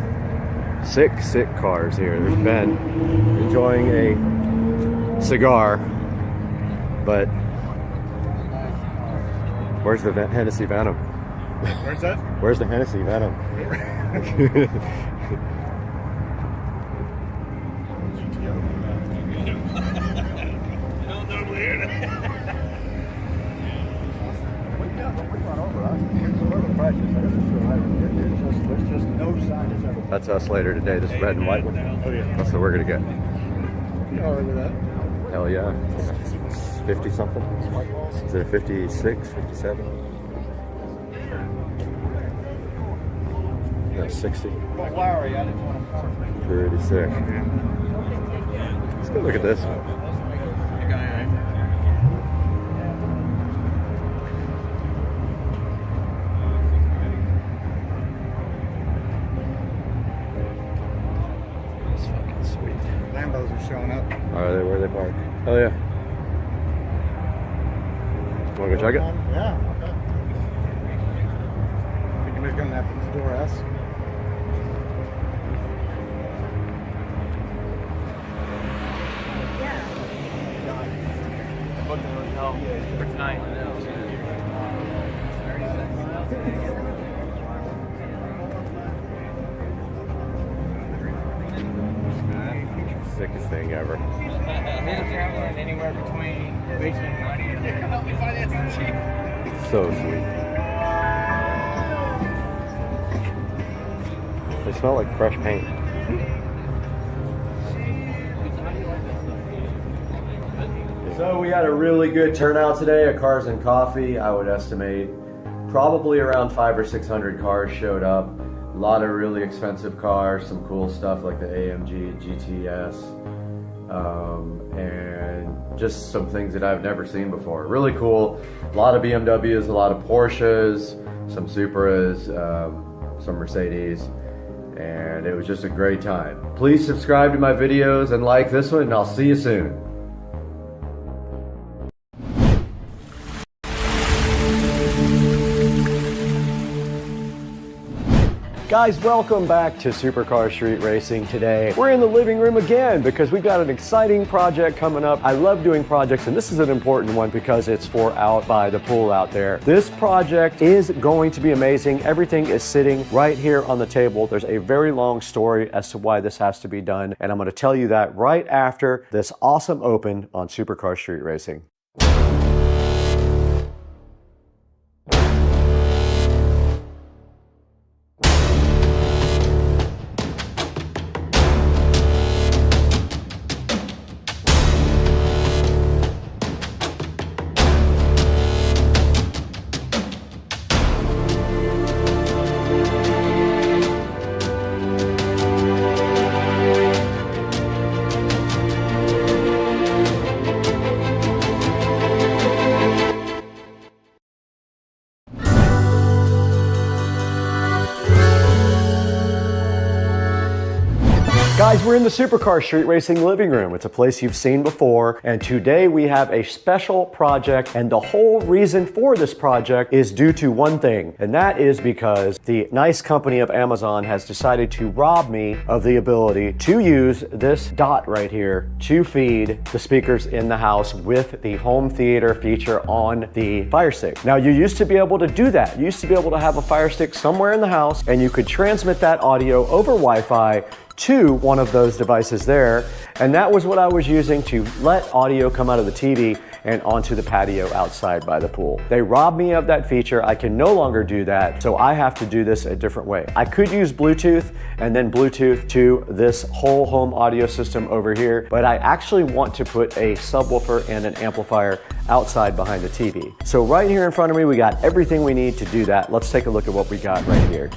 Speaker 2: sick cars here. There's Ben enjoying a cigar, but where's the Hennessy Venom?
Speaker 12: Where's that?
Speaker 2: Where's the Hennessy Venom? That's us later today, this red and white one.
Speaker 12: Oh yeah.
Speaker 2: That's what we're gonna get.
Speaker 12: Oh, look at that.
Speaker 2: Hell yeah. 50 something? Is it a 56, 57? No, 60. Pretty sick. Let's go look at this.
Speaker 12: Lambos are showing up.
Speaker 2: Are they? Where are they parked? Oh yeah. Wanna go check it?
Speaker 12: Yeah, okay. I think you're gonna have to door S.
Speaker 10: For tonight.
Speaker 2: Sickest thing ever.
Speaker 10: Traveling anywhere between basement and 90 and help me finance the cheap.
Speaker 2: So sweet. They smell like fresh paint. So we had a really good turnout today at Cars and Coffee. I would estimate probably around 500 or 600 cars showed up. A lot of really expensive cars, some cool stuff like the AMG GTS, and just some things that I've never seen before. Really cool. A lot of BMWs, a lot of Porsches, some Supras, some Mercedes, and it was just a great time. Please subscribe to my videos and like this one, and I'll see you soon. Guys, welcome back to Supercar Street Racing. Today we're in the living room again because we've got an exciting project coming up. I love doing projects, and this is an important one because it's for out by the pool out there. This project is going to be amazing. Everything is sitting right here on the table. There's a very long story as to why this has to be done, and I'm going to tell you that right after this awesome open on Supercar Street Racing. We're in the Supercar Street Racing living room. It's a place you've seen before, and today we have a special project, and the whole reason for this project is due to one thing, and that is because the nice company of Amazon has decided to rob me of the ability to use this dot right here to feed the speakers in the house with the home theater feature on the Fire Stick. Now, you used to be able to do that. You used to be able to have a Fire Stick somewhere in the house, and you could transmit that audio over Wi-Fi to one of those devices there, and that was what I was using to let audio come out of the TV and onto the patio outside by the pool. They robbed me of that feature. I can no longer do that, so I have to do this a different way. I could use Bluetooth and then Bluetooth to this whole home audio system over here, but I actually want to put a subwoofer and an amplifier outside behind the TV. So right here in front of me, we got everything we need to do that. Let's take a look at what we got right here.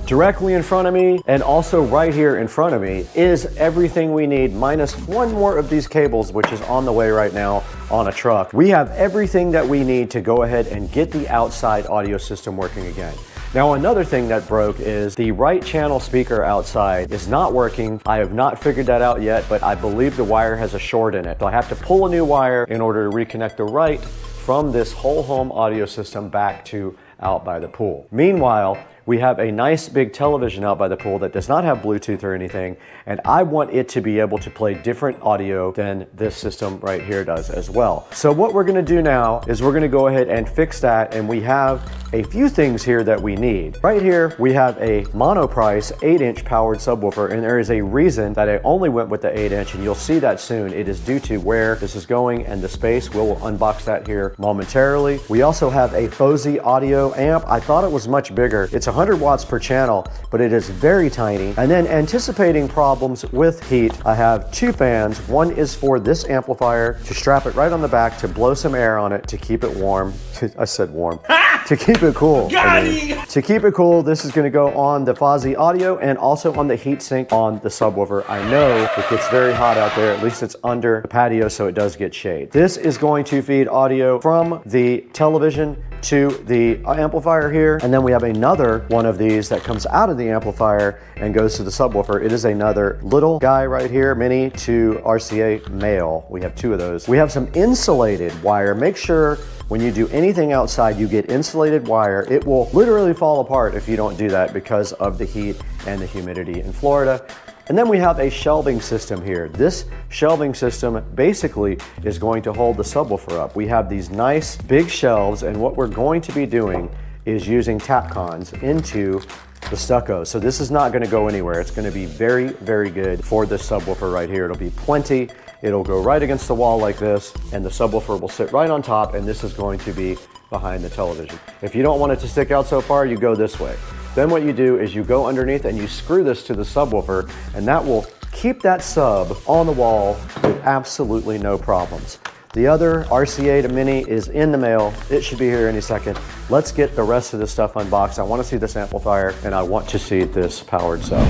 Speaker 2: Directly in front of me, and also right here in front of me, is everything we need, minus one more of these cables, which is on the way right now on a truck. We have everything that we need to go ahead and get the outside audio system working again. Now, another thing that broke is the right channel speaker outside is not working. I have not figured that out yet, but I believe the wire has a short in it. So I have to pull a new wire in order to reconnect the right from this whole home audio system back to out by the pool. Meanwhile, we have a nice big television out by the pool that does not have Bluetooth or anything, and I want it to be able to play different audio than this system right here does as well. So what we're gonna do now is we're gonna go ahead and fix that, and we have a few things here that we need. Right here, we have a monoprice 8-inch powered subwoofer, and there is a reason that I only went with the 8-inch, and you'll see that soon. It is due to where this is going and the space. We'll unbox that here momentarily. We also have a FOSI audio amp. I thought it was much bigger. It's 100 watts per channel, but it is very tiny. And then, anticipating problems with heat, I have two fans. One is for this amplifier to strap it right on the back to blow some air on it to keep it warm. I said warm. To keep it cool. To keep it cool, this is going to go on the FOSI audio and also on the heatsink on the subwoofer. I know it gets very hot out there. At least it's under the patio, so it does get shade. This is going to feed audio from the television to the amplifier here, and then we have another one of these that comes out of the amplifier and goes to the subwoofer. It is another little guy right here, mini to RCA male. We have two of those. We have some insulated wire. Make sure when you do anything outside, you get insulated wire. It will literally fall apart if you don't do that because of the heat and the humidity in Florida. And then we have a shelving system here. This shelving system basically is going to hold the subwoofer up. We have these nice big shelves, and what we're going to be doing is using Tapcons into the stucco. So this is not going to go anywhere. It's going to be very, very good for this subwoofer right here. It'll be plenty. It'll go right against the wall like this, and the subwoofer will sit right on top, and this is going to be behind the television. If you don't want it to stick out so far, you go this way. Then what you do is you go underneath and you screw this to the subwoofer, and that will keep that sub on the wall with absolutely no problems. The other RCA to Mini is in the mail. It should be here any second. Let's get the rest of this stuff unboxed. I want to see this amplifier, and I want to see this powered sub.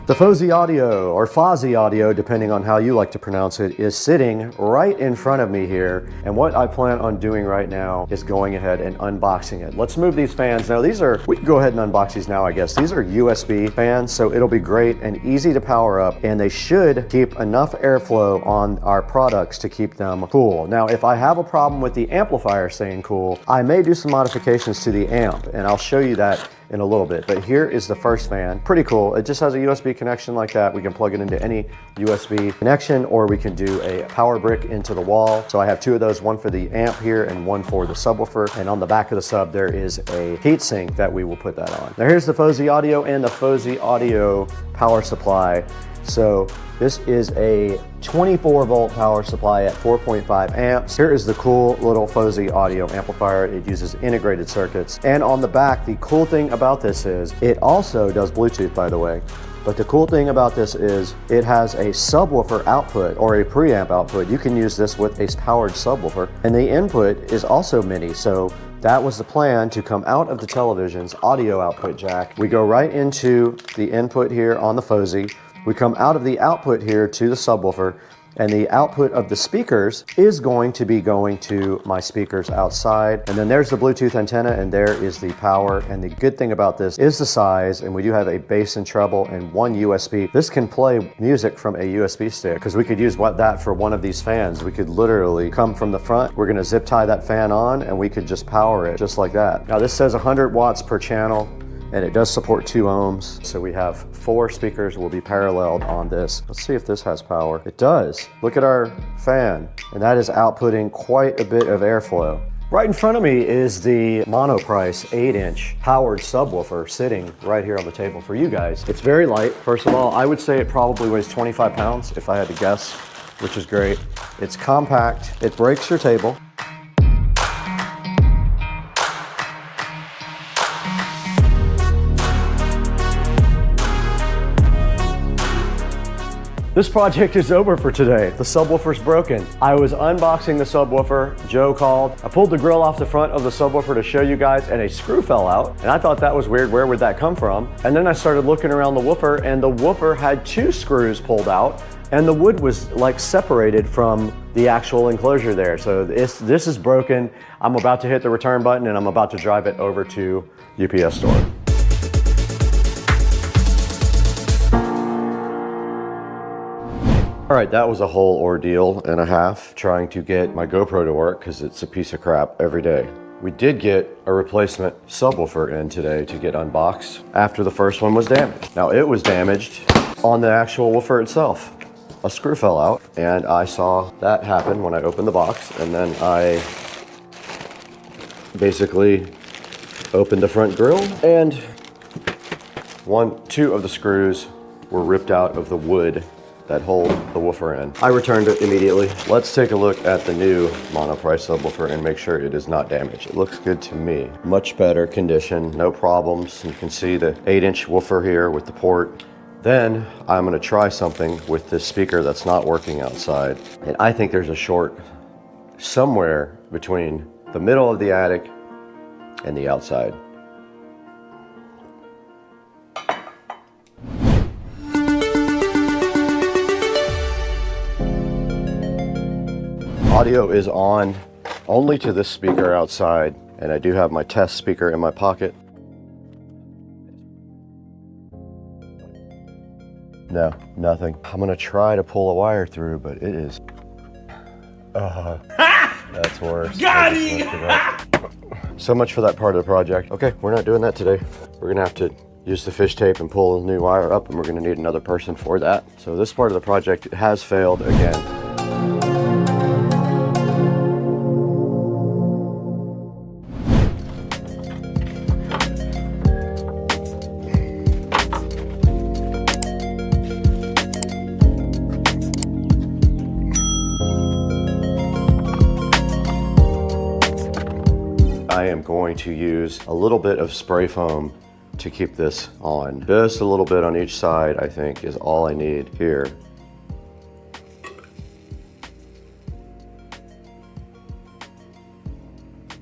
Speaker 2: The FOSI audio, or FOSI audio, depending on how you like to pronounce it, is sitting right in front of me here. And what I plan on doing right now is going ahead and unboxing it. Let's move these fans. Now we can go ahead and unbox these now, I guess. These are USB fans, so it'll be great and easy to power up, and they should keep enough airflow on our products to keep them cool. Now, if I have a problem with the amplifier staying cool, I may do some modifications to the amp, and I'll show you that in a little bit. But here is the first fan. Pretty cool. It just has a USB connection like that. We can plug it into any USB connection, or we can do a power brick into the wall. So I have two of those, one for the amp here and one for the subwoofer. And on the back of the sub, there is a heatsink that we will put that on. Now here's the FOSI audio and the FOSI audio power supply. So this is a 24 volt power supply at 4.5 amps. Here is the cool little FOSI audio amplifier. It uses integrated circuits. And on the back, the cool thing about this is it also does Bluetooth, by the way. But the cool thing about this is it has a subwoofer output or a preamp output. You can use this with a powered subwoofer. And the input is also mini. So that was the plan, to come out of the television's audio output jack. We go right into the input here on the FOSI. We come out of the output here to the subwoofer, and the output of the speakers is going to be going to my speakers outside. And then there's the Bluetooth antenna, and there is the power. And the good thing about this is the size, and we do have a bass and treble and one USB. This can play music from a USB stick, because we could use that for one of these fans. We could literally come from the front, we're gonna zip tie that fan on, and we could just power it just like that. Now this says 100 watts per channel, and it does support 2 ohms. So we have 4 speakers will be paralleled on this. Let's see if this has power. It does. Look at our fan, and that is outputting quite a bit of airflow. Right in front of me is the Monoprice 8-inch powered subwoofer sitting right here on the table for you guys. It's very light. First of all, I would say it probably weighs 25 pounds if I had to guess, which is great. It's compact. It breaks your table. This project is over for today. The subwoofer's broken. I was unboxing the subwoofer, Joe called. I pulled the grill off the front of the subwoofer to show you guys, and a screw fell out. And I thought that was weird, where would that come from? And then I started looking around the woofer, and the woofer had 2 screws pulled out, and the wood was like separated from the actual enclosure there. So this is broken. I'm about to hit the return button, and I'm about to drive it over to UPS store. All right, that was a whole ordeal and a half trying to get my GoPro to work, because it's a piece of crap every day. We did get a replacement subwoofer in today to get unboxed after the first one was damaged. Now it was damaged on the actual woofer itself. A screw fell out, and I saw that happen when I opened the box, and then I basically opened the front grille, and 2 of the screws were ripped out of the wood that hold the woofer in. I returned it immediately. Let's take a look at the new Monoprice subwoofer and make sure it is not damaged. It looks good to me. Much better condition, no problems. You can see the 8-inch woofer here with the port. Then I'm gonna try something with this speaker that's not working outside. And I think there's a short somewhere between the middle of the attic and the outside. Audio is on only to this speaker outside, and I do have my test speaker in my pocket. No, nothing. I'm gonna try to pull a wire through, but it is... that's worse.
Speaker 8: Got it!
Speaker 2: So much for that part of the project. Okay, we're not doing that today. We're gonna have to use the fish tape and pull a new wire up, and we're gonna need another person for that. So this part of the project has failed again. I am going to use a little bit of spray foam to keep this on. Just a little bit on each side, I think, is all I need here.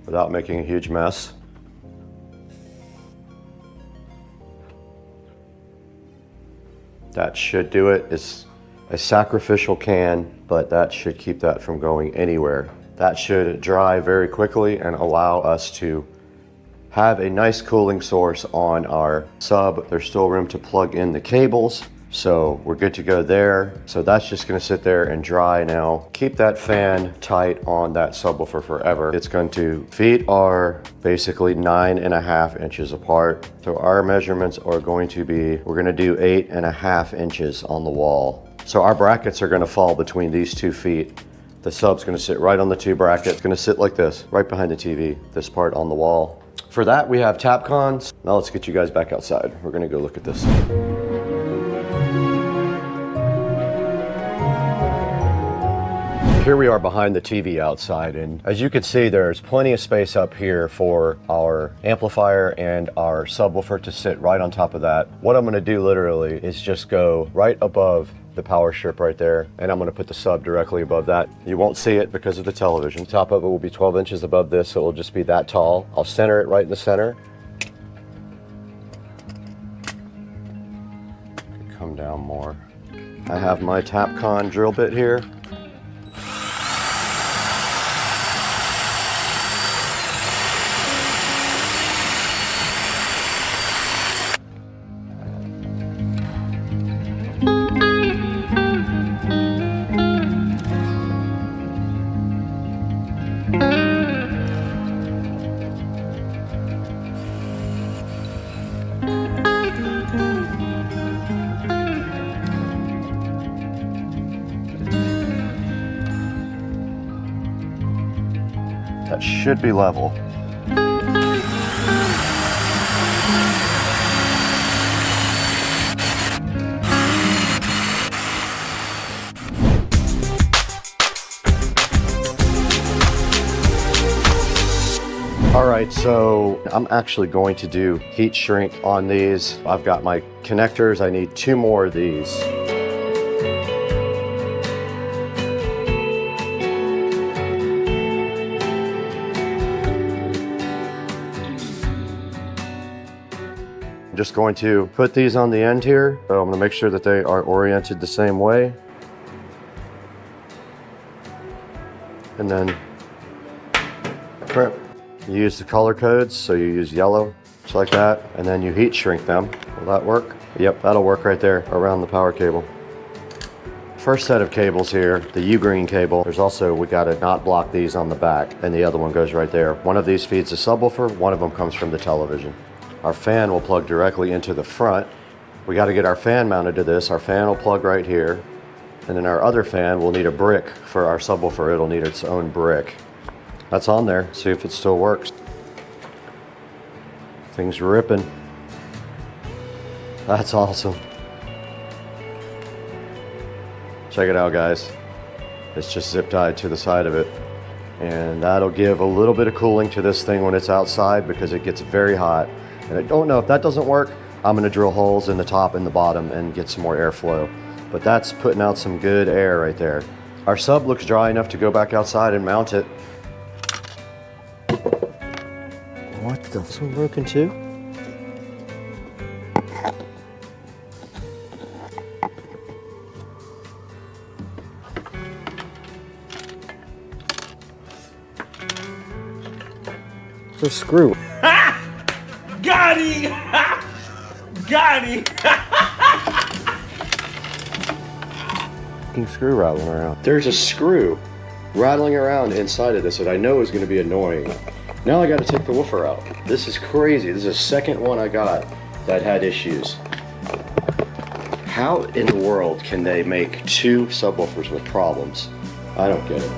Speaker 2: Without making a huge mess. That should do it. It's a sacrificial can, but that should keep that from going anywhere. That should dry very quickly and allow us to have a nice cooling source on our sub. There's still room to plug in the cables, so we're good to go there. So that's just gonna sit there and dry now. Keep that fan tight on that subwoofer forever. It's going to, feet are basically 9.5 inches apart. So our measurements are going to be, we're gonna do 8.5 inches on the wall. So our brackets are gonna fall between these 2 feet. The sub's gonna sit right on the 2 brackets. It's gonna sit like this, right behind the TV, this part on the wall. For that, we have Tapcons. Now let's get you guys back outside. We're gonna go look at this. Here we are behind the TV outside, and as you can see, there's plenty of space up here for our amplifier and our subwoofer to sit right on top of that. What I'm gonna do literally is just go right above the power strip right there, and I'm gonna put the sub directly above that. You won't see it because of the television. The top of it will be 12 inches above this, so it will just be that tall. I'll center it right in the center. Come down more. I have my Tapcon drill bit here. should be level. Alright, so I'm actually going to do heat shrink on these. I've got my connectors, I need 2 more of these. I'm just going to put these on the end here. So I'm going to make sure that they are oriented the same way. And then crimp. You use the color codes, so you use yellow, just like that, and then you heat shrink them. Will that work? Yep, that'll work right there around the power cable. First set of cables here, the U-green cable. There's also, we gotta not block these on the back, and the other one goes right there. One of these feeds the subwoofer, one of them comes from the television. Our fan will plug directly into the front. We gotta get our fan mounted to this. Our fan will plug right here, and then our other fan will need a brick for our subwoofer. It'll need its own brick. That's on there, see if it still works. Things ripping. That's awesome. Check it out, guys. It's just zip tied to the side of it. And that'll give a little bit of cooling to this thing when it's outside because it gets very hot. And I don't know if that doesn't work, I'm gonna drill holes in the top and the bottom and get some more airflow. But that's putting out some good air right there. Our sub looks dry enough to go back outside and mount it. What the? This one broken too? The screw.
Speaker 8: Got him! Got him!
Speaker 2: Fucking screw rattling around. There's a screw rattling around inside of this that I know is going to be annoying. Now I got to take the woofer out. This is crazy. This is the second one I got that had issues. How in the world can they make 2 subwoofers with problems? I don't get it.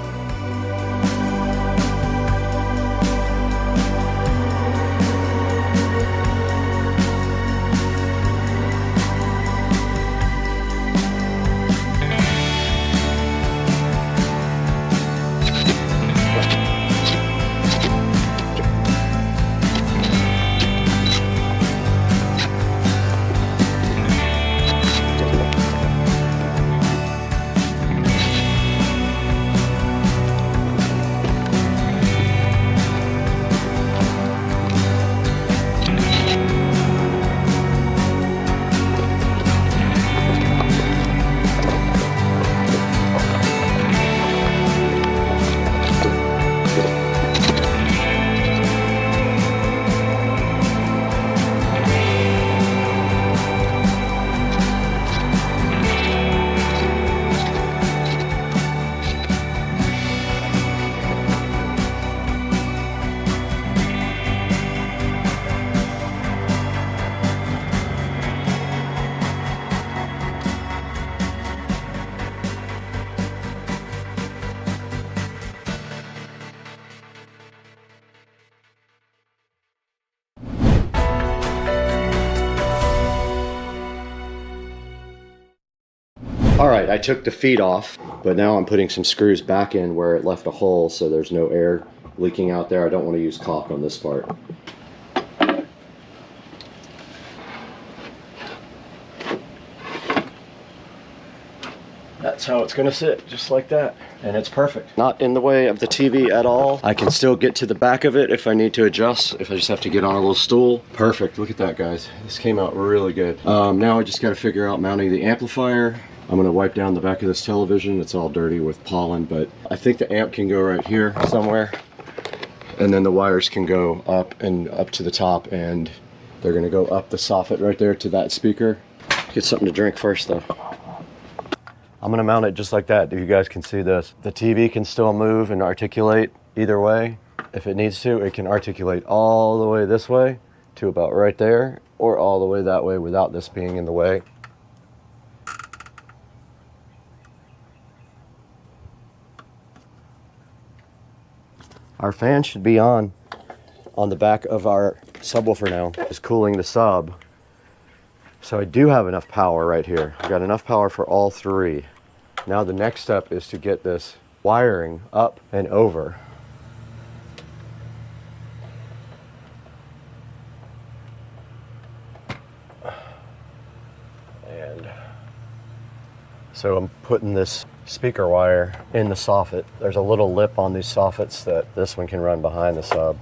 Speaker 2: Alright, I took the feet off, but now I'm putting some screws back in where it left a hole so there's no air leaking out there. I don't want to use caulk on this part. That's how it's going to sit, just like that. And it's perfect. Not in the way of the TV at all. I can still get to the back of it if I need to adjust, if I just have to get on a little stool. Perfect, look at that, guys. This came out really good. Now I just got to figure out mounting the amplifier. I'm going to wipe down the back of this television. It's all dirty with pollen, but I think the amp can go right here somewhere. And then the wires can go up and up to the top, and they're going to go up the soffit right there to that speaker. Get something to drink first though. I'm going to mount it just like that. You guys can see this. The TV can still move and articulate either way. If it needs to, it can articulate all the way this way to about right there, or all the way that way without this being in the way. Our fan should be on the back of our subwoofer now. It's cooling the sub. So I do have enough power right here. I've got enough power for all three. Now the next step is to get this wiring up and over. And so I'm putting this speaker wire in the soffit. There's a little lip on these soffits that this one can run behind the sub.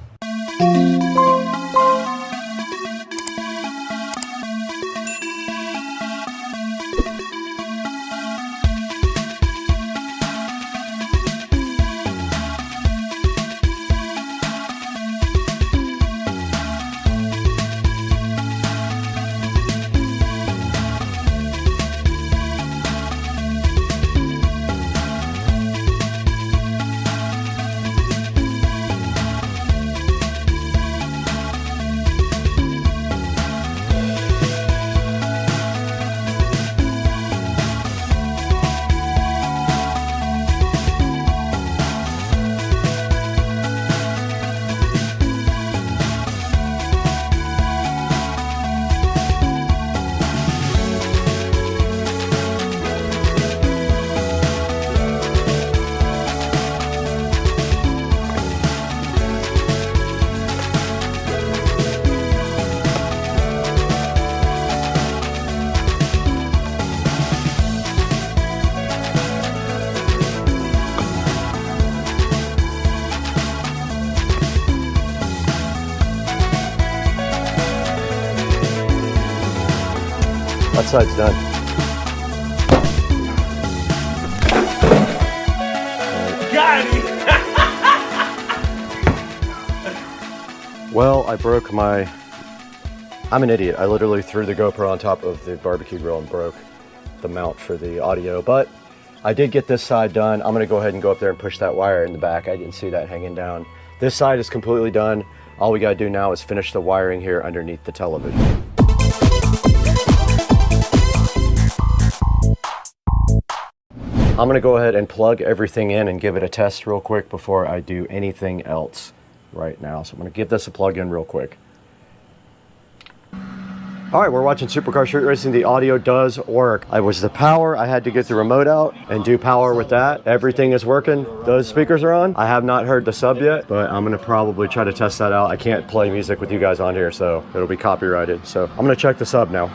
Speaker 2: That side's done.
Speaker 8: Got it!
Speaker 2: Well, I broke my... I'm an idiot. I literally threw the GoPro on top of the barbecue grill and broke the mount for the audio, but I did get this side done. I'm gonna go ahead and go up there and push that wire in the back. I didn't see that hanging down. This side is completely done. All we gotta do now is finish the wiring here underneath the television. I'm gonna go ahead and plug everything in and give it a test real quick before I do anything else right now. So I'm gonna give this a plug in real quick. All right, we're watching Supercar Street Racing. The audio does work. I was the power. I had to get the remote out and do power with that. Everything is working. Those speakers are on. I have not heard the sub yet, but I'm gonna probably try to test that out. I can't play music with you guys on here, so it'll be copyrighted. So I'm gonna check the sub now.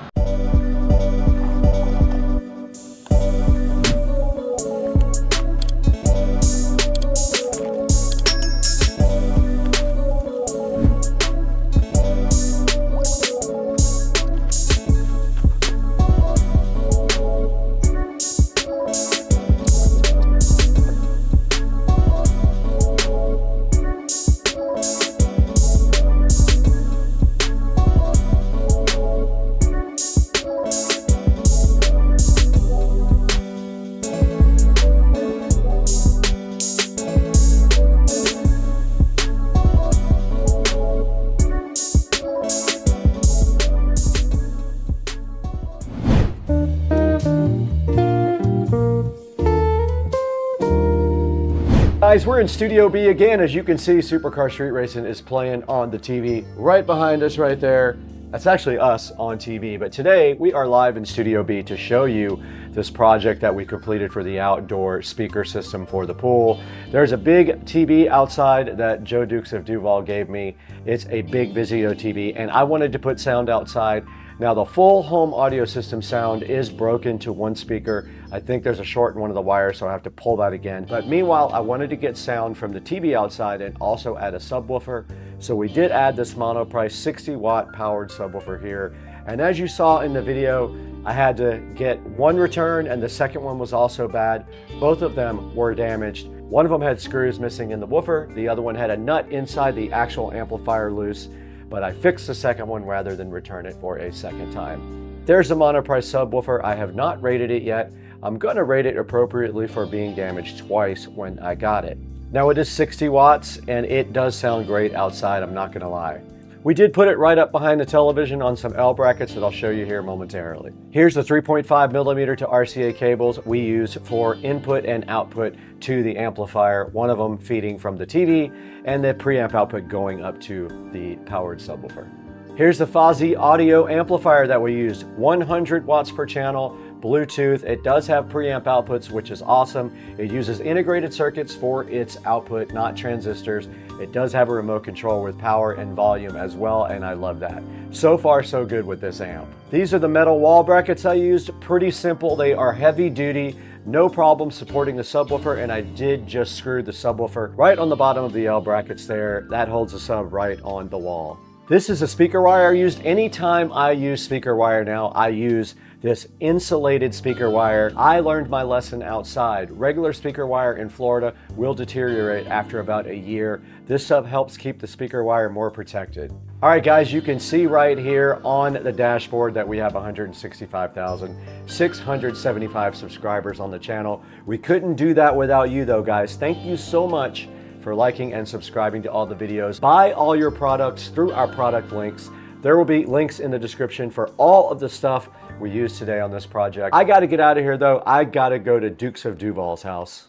Speaker 2: Guys, we're in Studio B again. As you can see, Supercar Street Racing is playing on the TV right behind us right there. That's actually us on TV, but today we are live in Studio B to show you this project that we completed for the outdoor speaker system for the pool. There's a big TV outside that Joe Dukes of Duval gave me. It's a big Vizio TV, and I wanted to put sound outside. Now the full home audio system sound is broken to one speaker. I think there's a short in one of the wires, so I have to pull that again. But meanwhile, I wanted to get sound from the TV outside and also add a subwoofer. So we did add this monoprice 60-watt powered subwoofer here. And as you saw in the video, I had to get one return and the second one was also bad. Both of them were damaged. One of them had screws missing in the woofer. The other one had a nut inside the actual amplifier loose. But I fixed the second one rather than return it for a second time. There's the monoprice subwoofer. I have not rated it yet. I'm gonna rate it appropriately for being damaged twice when I got it. Now it is 60 watts and it does sound great outside, I'm not gonna lie. We did put it right up behind the television on some L brackets that I'll show you here momentarily. Here's the 3.5mm to RCA cables we use for input and output to the amplifier, one of them feeding from the TV and the preamp output going up to the powered subwoofer. Here's the Fozzy audio amplifier that we used, 100 watts per channel, Bluetooth. It does have preamp outputs, which is awesome. It uses integrated circuits for its output, not transistors. It does have a remote control with power and volume as well, and I love that. So far, so good with this amp. These are the metal wall brackets I used. Pretty simple. They are heavy duty. No problem supporting the subwoofer, and I did just screw the subwoofer right on the bottom of the L brackets there. That holds the sub right on the wall. This is a speaker wire I used. Anytime I use speaker wire now, I use this insulated speaker wire. I learned my lesson outside. Regular speaker wire in Florida will deteriorate after about a year. This sub helps keep the speaker wire more protected. All right, guys, you can see right here on the dashboard that we have 165,675 subscribers on the channel. We couldn't do that without you though, guys. Thank you so much for liking and subscribing to all the videos. Buy all your products through our product links. There will be links in the description for all of the stuff we used today on this project. I gotta get out of here though. I gotta go to Dukes of Duval's house.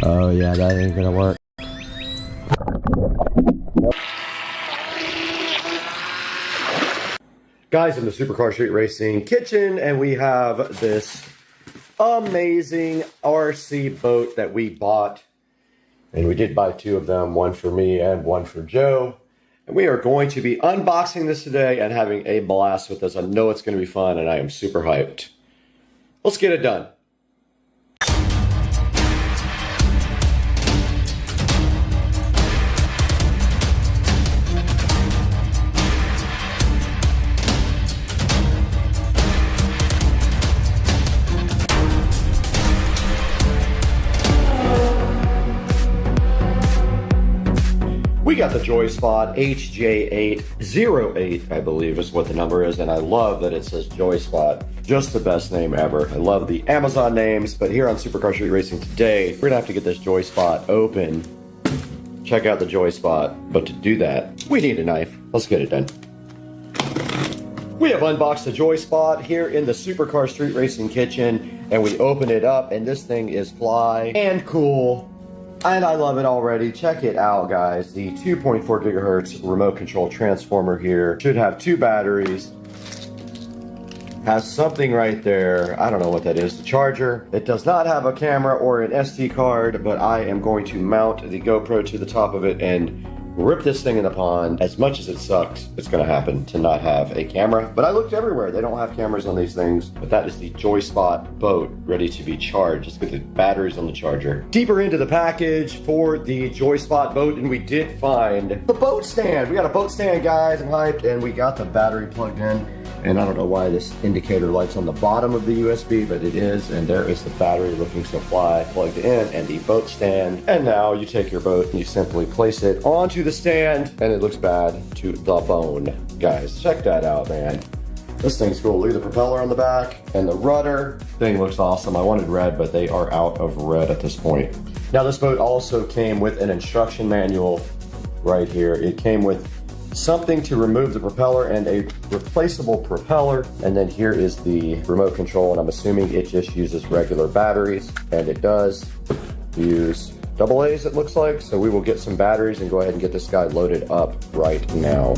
Speaker 7: Oh yeah, that ain't gonna work.
Speaker 2: Guys, in the Supercar Street Racing kitchen, and we have this amazing RC boat that we bought. And we did buy two of them, one for me and one for Joe. And we are going to be unboxing this today and having a blast with this. I know it's going to be fun, and I am super hyped. Let's get it done. We got the Joy Spot HJ808, I believe is what the number is, and I love that it says Joy Spot. Just the best name ever. I love the Amazon names, but here on Supercar Street Racing today, we're gonna have to get this Joy Spot open. Check out the Joy Spot, but to do that, we need a knife. Let's get it done. We have unboxed the Joy Spot here in the Supercar Street Racing kitchen, and we open it up, and this thing is fly and cool. And I love it already. Check it out, guys. The 2.4 gigahertz remote control transformer here should have two batteries. Has something right there. I don't know what that is. The charger. It does not have a camera or an SD card, but I am going to mount the GoPro to the top of it and rip this thing in the pond. As much as it sucks, it's going to happen to not have a camera. But I looked everywhere. They don't have cameras on these things. But that is the Joy Spot boat ready to be charged. Let's get the batteries on the charger. Deeper into the package for the Joy Spot boat, and we did find the boat stand. We got a boat stand, guys. I'm hyped. And we got the battery plugged in. And I don't know why this indicator light's on the bottom of the USB, but it is. And there is the battery looking so fly plugged in, and the boat stand. And now you take your boat and you simply place it onto the stand, and it looks bad to the bone. Guys, check that out, man. This thing's cool. Look at the propeller on the back and the rudder. Thing looks awesome. I wanted red, but they are out of red at this point. Now, this boat also came with an instruction manual right here. It came with something to remove the propeller and a replaceable propeller. And then here is the remote control, and I'm assuming it just uses regular batteries, and it does use AA's, it looks like. So we will get some batteries and go ahead and get this guy loaded up right now.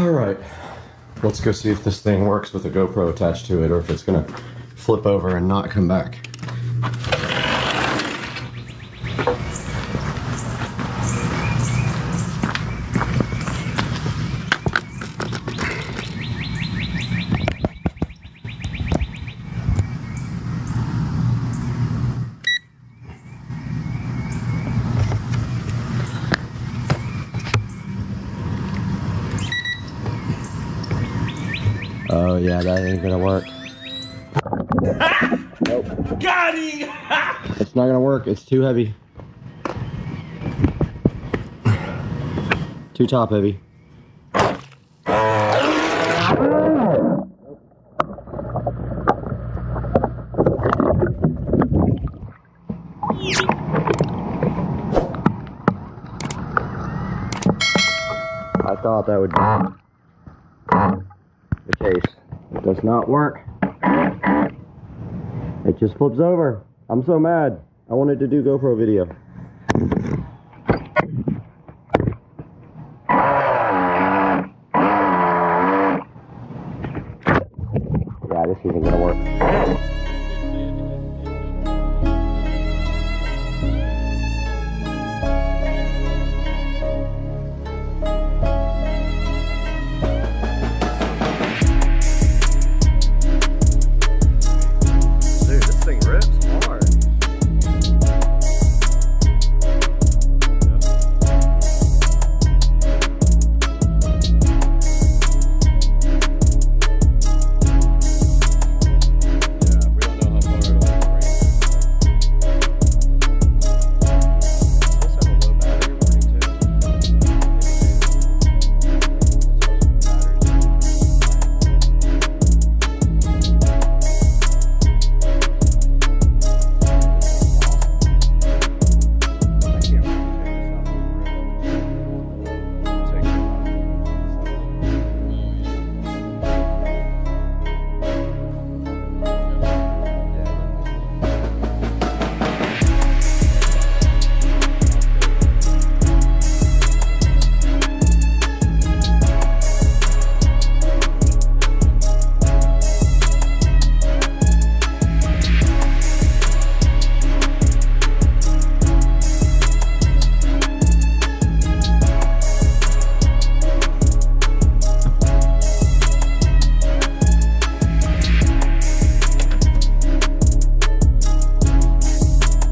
Speaker 2: All right, let's go see if this thing works with a GoPro attached to it or if it's gonna flip over and not come back. Oh yeah, that ain't gonna work. Nope.
Speaker 8: Got him!
Speaker 2: It's not gonna work, it's too heavy. Too top heavy. I thought that would be the case. It does not work. It just flips over. I'm so mad. I wanted to do GoPro video. Yeah, this isn't gonna work.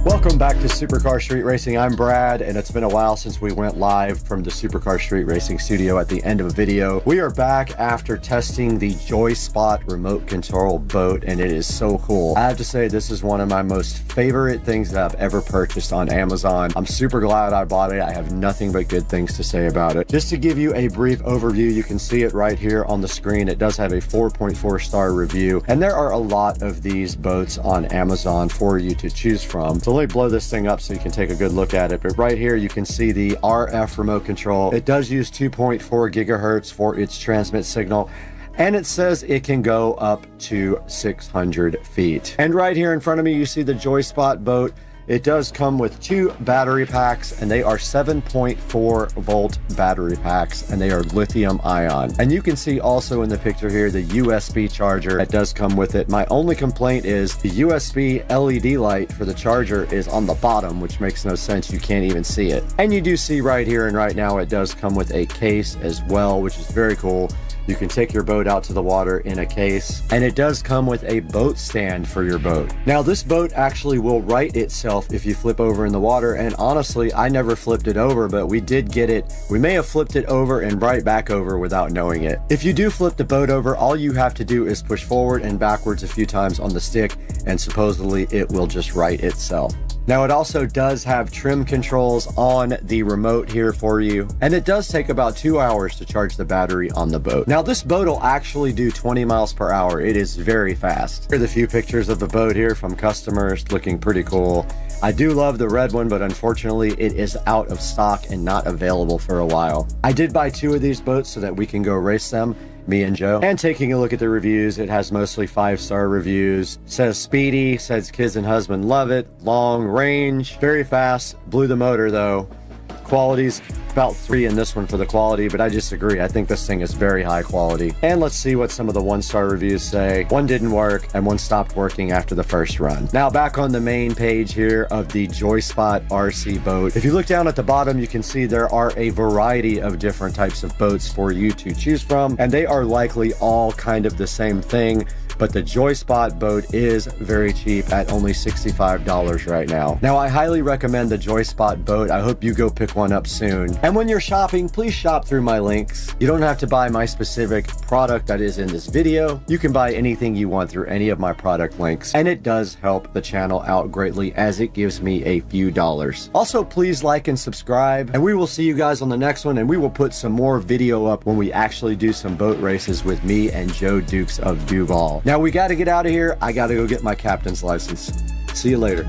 Speaker 2: Welcome back to Supercar Street Racing. I'm Brad, and it's been a while since we went live from the Supercar Street Racing studio at the end of a video. We are back after testing the Joyspot remote control boat, and it is so cool. I have to say, this is one of my most favorite things that I've ever purchased on Amazon. I'm super glad I bought it. I have nothing but good things to say about it. Just to give you a brief overview, you can see it right here on the screen. It does have a 4.4 star review, and there are a lot of these boats on Amazon for you to choose from. So let me blow this thing up so you can take a good look at it. But right here you can see the RF remote control. It does use 2.4 gigahertz for its transmit signal, and it says it can go up to 600 feet. And right here in front of me you see the Joyspot boat. It does come with 2 battery packs, and they are 7.4 volt battery packs, and they are lithium ion. And you can see also in the picture here the USB charger that does come with it. My only complaint is the USB LED light for the charger is on the bottom, which makes no sense. You can't even see it. And you do see right here and right now it does come with a case as well, which is very cool. You can take your boat out to the water in a case, and it does come with a boat stand for your boat. Now this boat actually will right itself if you flip over in the water, and honestly I never flipped it over, but we did get it. We may have flipped it over and right back over without knowing it. If you do flip the boat over, all you have to do is push forward and backwards a few times on the stick, and supposedly it will just right itself. Now it also does have trim controls on the remote here for you, and it does take about 2 hours to charge the battery on the boat. Now this boat will actually do 20 miles per hour. It is very fast. Here are the few pictures of the boat here from customers, looking pretty cool. I do love the red one, but unfortunately it is out of stock and not available for a while. I did buy 2 of these boats so that we can go race them, me and Joe. And taking a look at the reviews, it has mostly 5-star reviews. Says speedy, says kids and husband love it, long range, very fast, blew the motor though. qualities. About 3 in this one for the quality, but I disagree. I think this thing is very high quality. And let's see what some of the 1-star reviews say. One didn't work and one stopped working after the first run. Now back on the main page here of the Joyspot RC boat. If you look down at the bottom, you can see there are a variety of different types of boats for you to choose from, and they are likely all kind of the same thing. But the Joyspot boat is very cheap at only $65 right now. Now, I highly recommend the Joyspot boat. I hope you go pick one up soon. And when you're shopping, please shop through my links. You don't have to buy my specific product that is in this video. You can buy anything you want through any of my product links. And it does help the channel out greatly as it gives me a few dollars. Also, please like and subscribe. And we will see you guys on the next one. And we will put some more video up when we actually do some boat races with me and Joe Dukes of Duval. Now we got to get out of here. I got to go get my captain's license. See you later.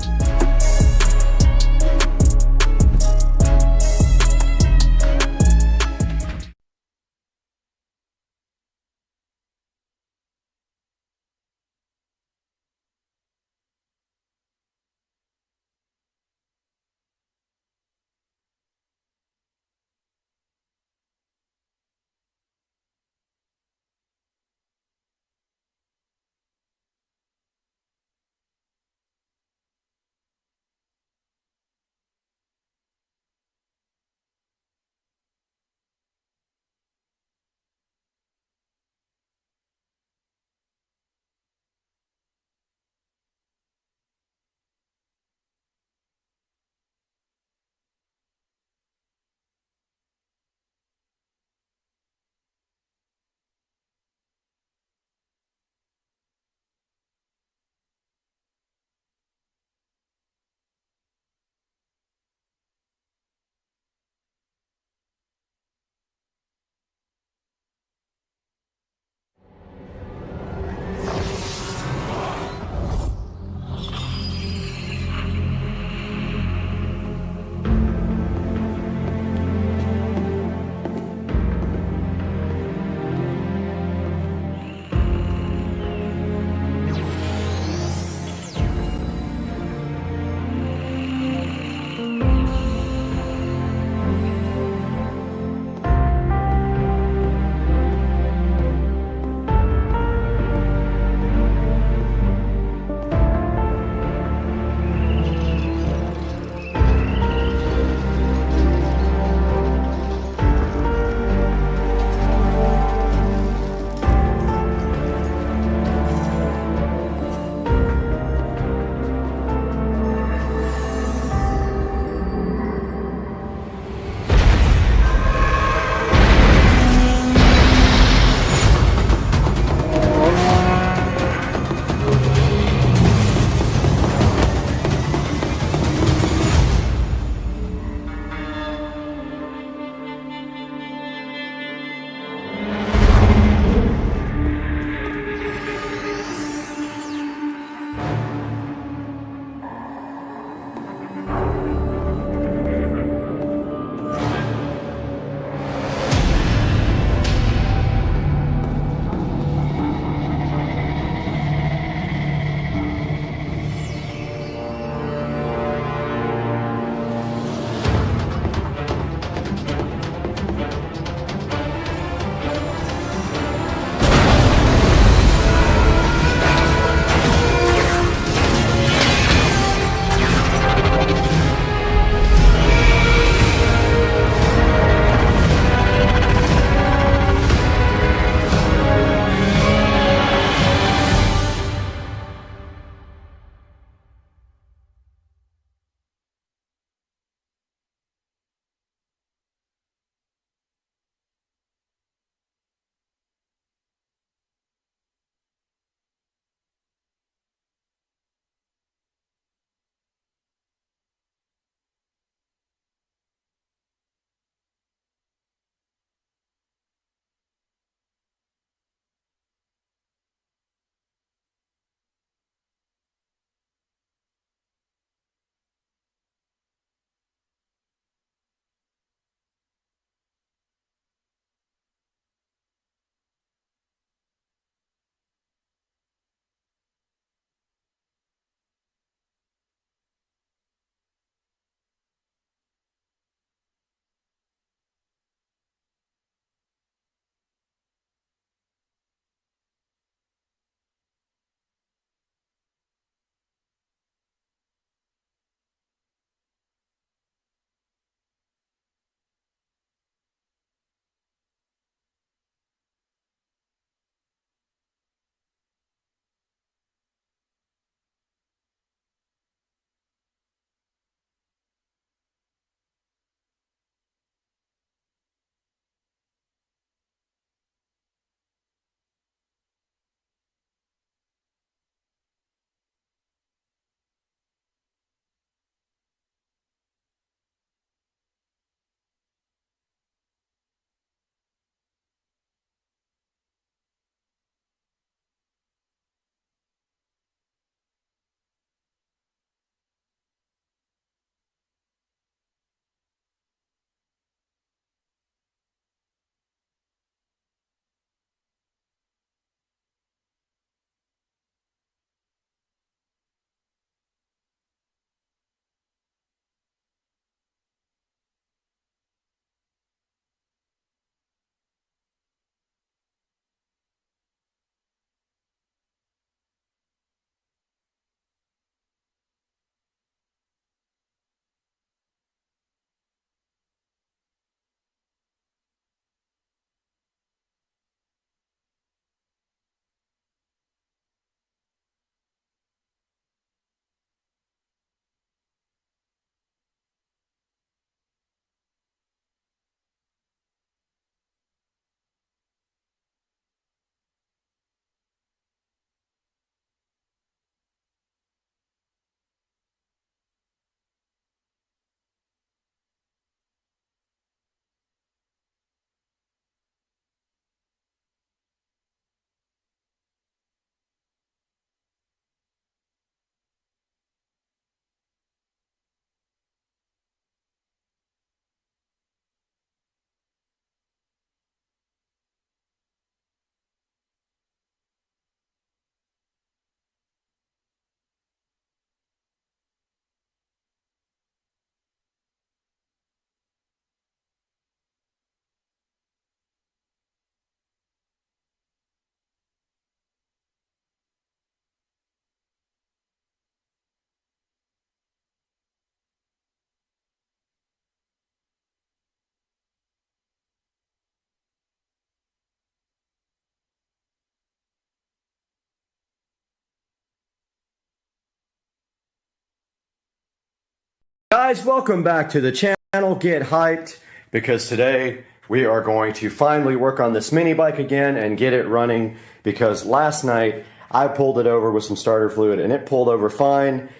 Speaker 2: Guys, welcome back to the channel. Get hyped, because today we are going to finally work on this mini bike again and get it running, because last night I pulled it over with some starter fluid and it pulled over fine.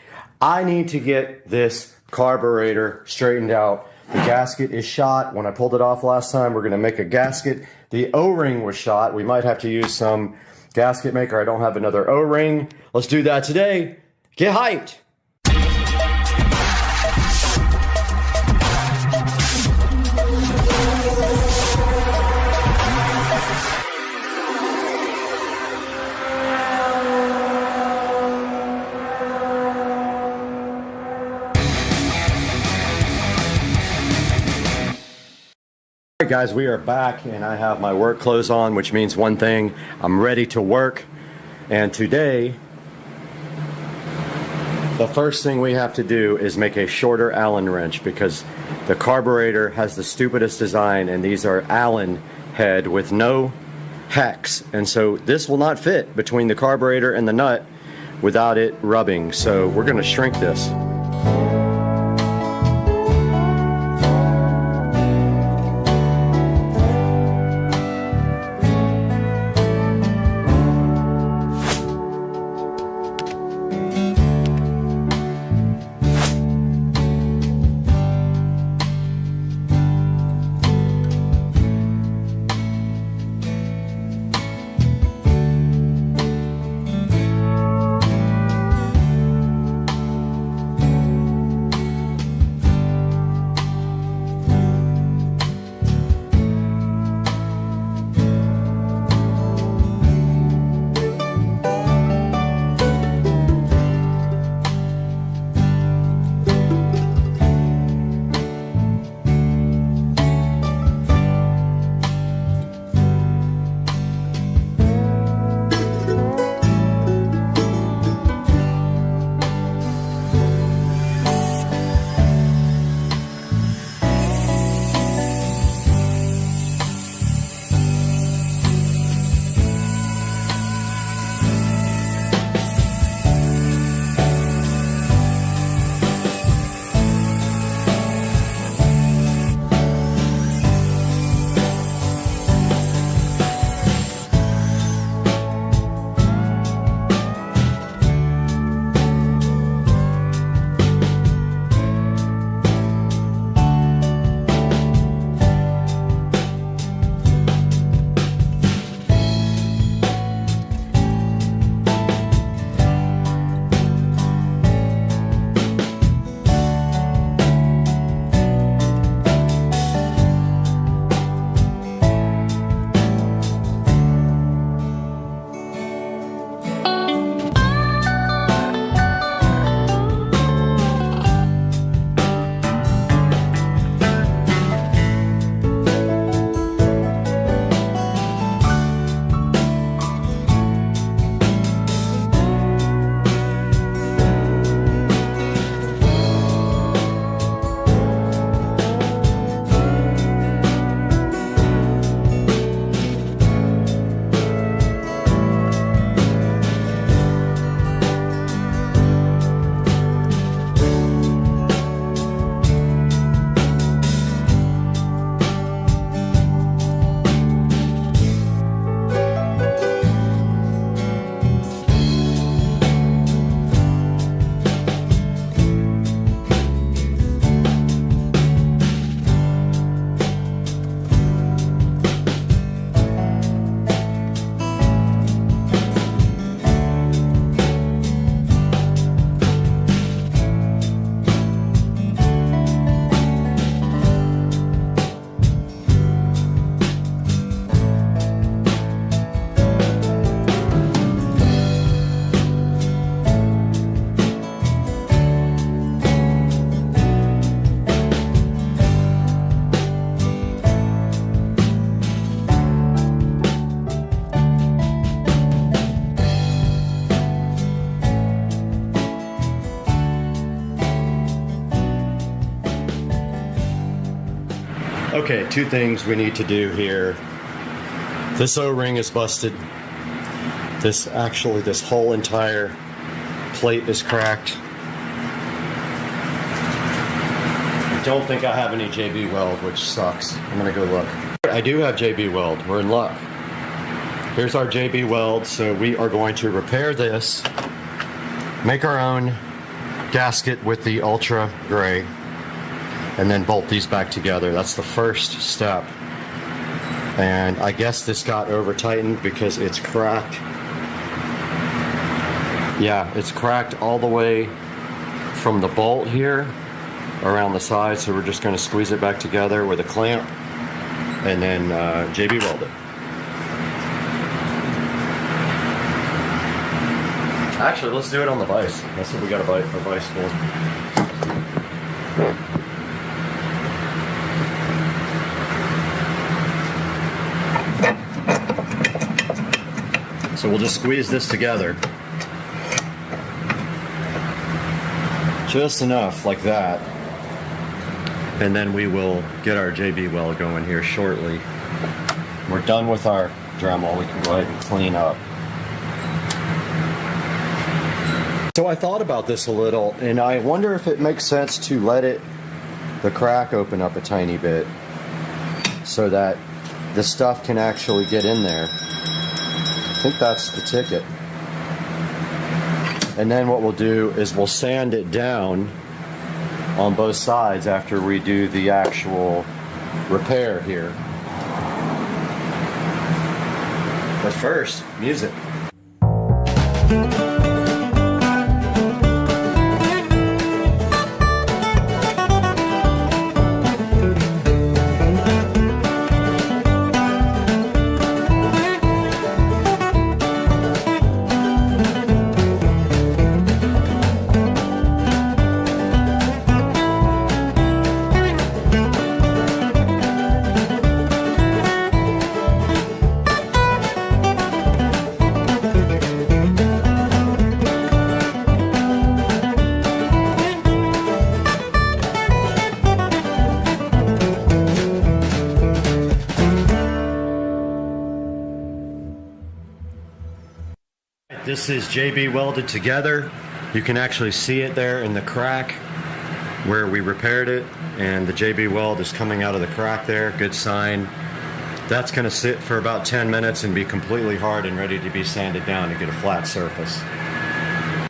Speaker 2: I need to get this carburetor straightened out. The gasket is shot. When I pulled it off last time, we're going to make a gasket. The O-ring was shot. We might have to use some gasket maker. I don't have another O-ring. Let's do that today. Get hyped. Alright guys, we are back and I have my work clothes on, which means one thing, I'm ready to work. And today, the first thing we have to do is make a shorter Allen wrench, because the carburetor has the stupidest design, and these are Allen head with no hex. And so this will not fit between the carburetor and the nut without it rubbing. So we're going to shrink this. Okay, two things we need to do here. This O-ring is busted. This whole entire plate is cracked. don't think I have any JB Weld, which sucks. I'm gonna go look. I do have JB Weld. We're in luck. Here's our JB Weld. So we are going to repair this, make our own gasket with the ultra gray, and then bolt these back together. That's the first step. And I guess this got over tightened because it's cracked. Yeah, it's cracked all the way from the bolt here around the side, so we're just going to squeeze it back together with a clamp and then JB weld it. Actually, let's do it on the vise. That's what we got a vise for. So we'll just squeeze this together. Just enough, like that. And then we will get our JB weld going here shortly. We're done with our Dremel. We can go ahead and clean up. So I thought about this a little, and I wonder if it makes sense to let the crack open up a tiny bit so that the stuff can actually get in there. I think that's the ticket. And then what we'll do is we'll sand it down on both sides after we do the actual repair here. But first, music. This is JB welded together. You can actually see it there in the crack where we repaired it, and the JB weld is coming out of the crack there. Good sign. That's going to sit for about 10 minutes and be completely hard and ready to be sanded down to get a flat surface.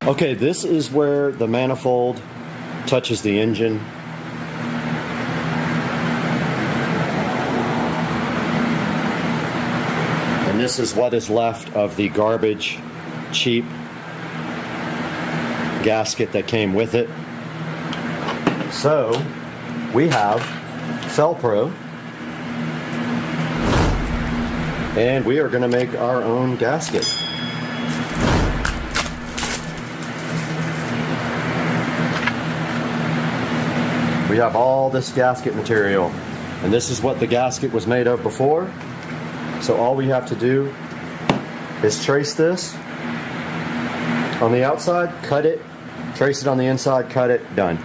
Speaker 2: Okay, this is where the manifold touches the engine. And this is what is left of the garbage cheap gasket that came with it. So we have Felpro, and we are going to make our own gasket. We have all this gasket material, and this is what the gasket was made of before. So all we have to do is trace this on the outside, cut it, trace it on the inside, cut it, done.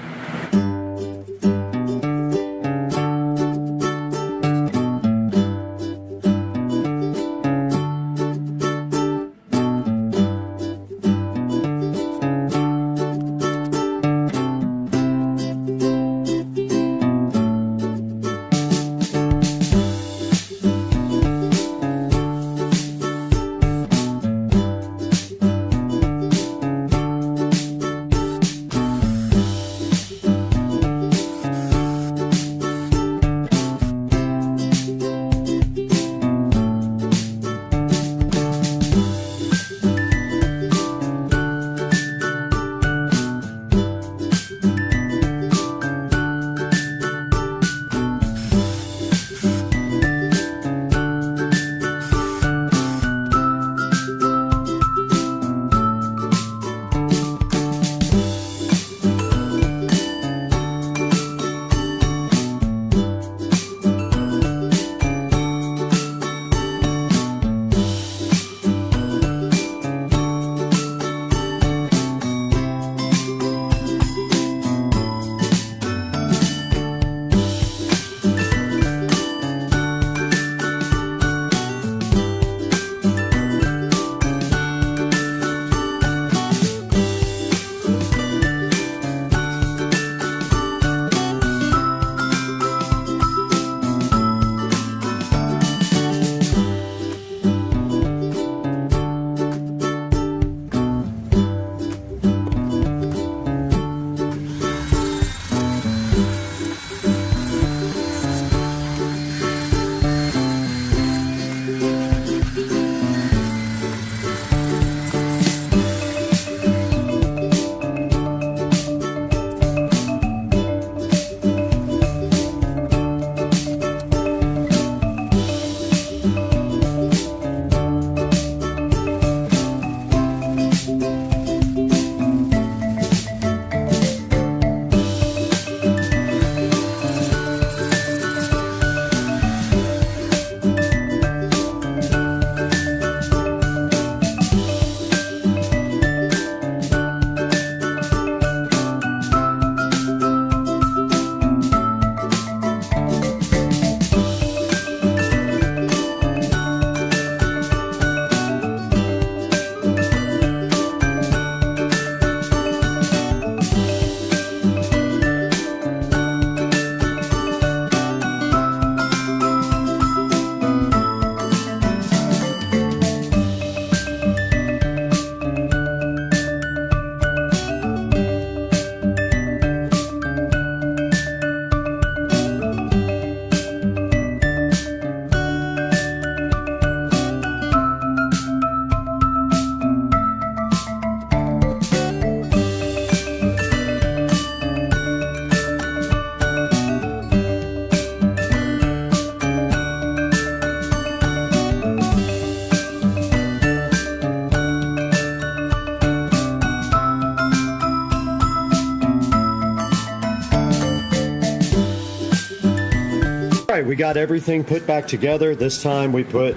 Speaker 2: right, we got everything put back together. This time we put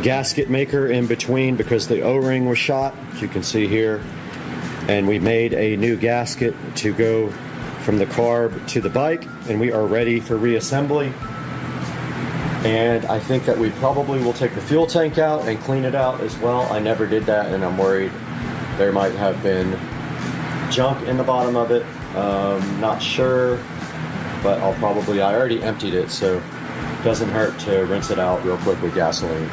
Speaker 2: gasket maker in between because the O-ring was shot, as you can see here. And we made a new gasket to go from the carb to the bike, and we are ready for reassembly. And I think that we probably will take the fuel tank out and clean it out as well. I never did that, and I'm worried there might have been junk in the bottom of it. Not sure, but I already emptied it, so it doesn't hurt to rinse it out real quick with gasoline.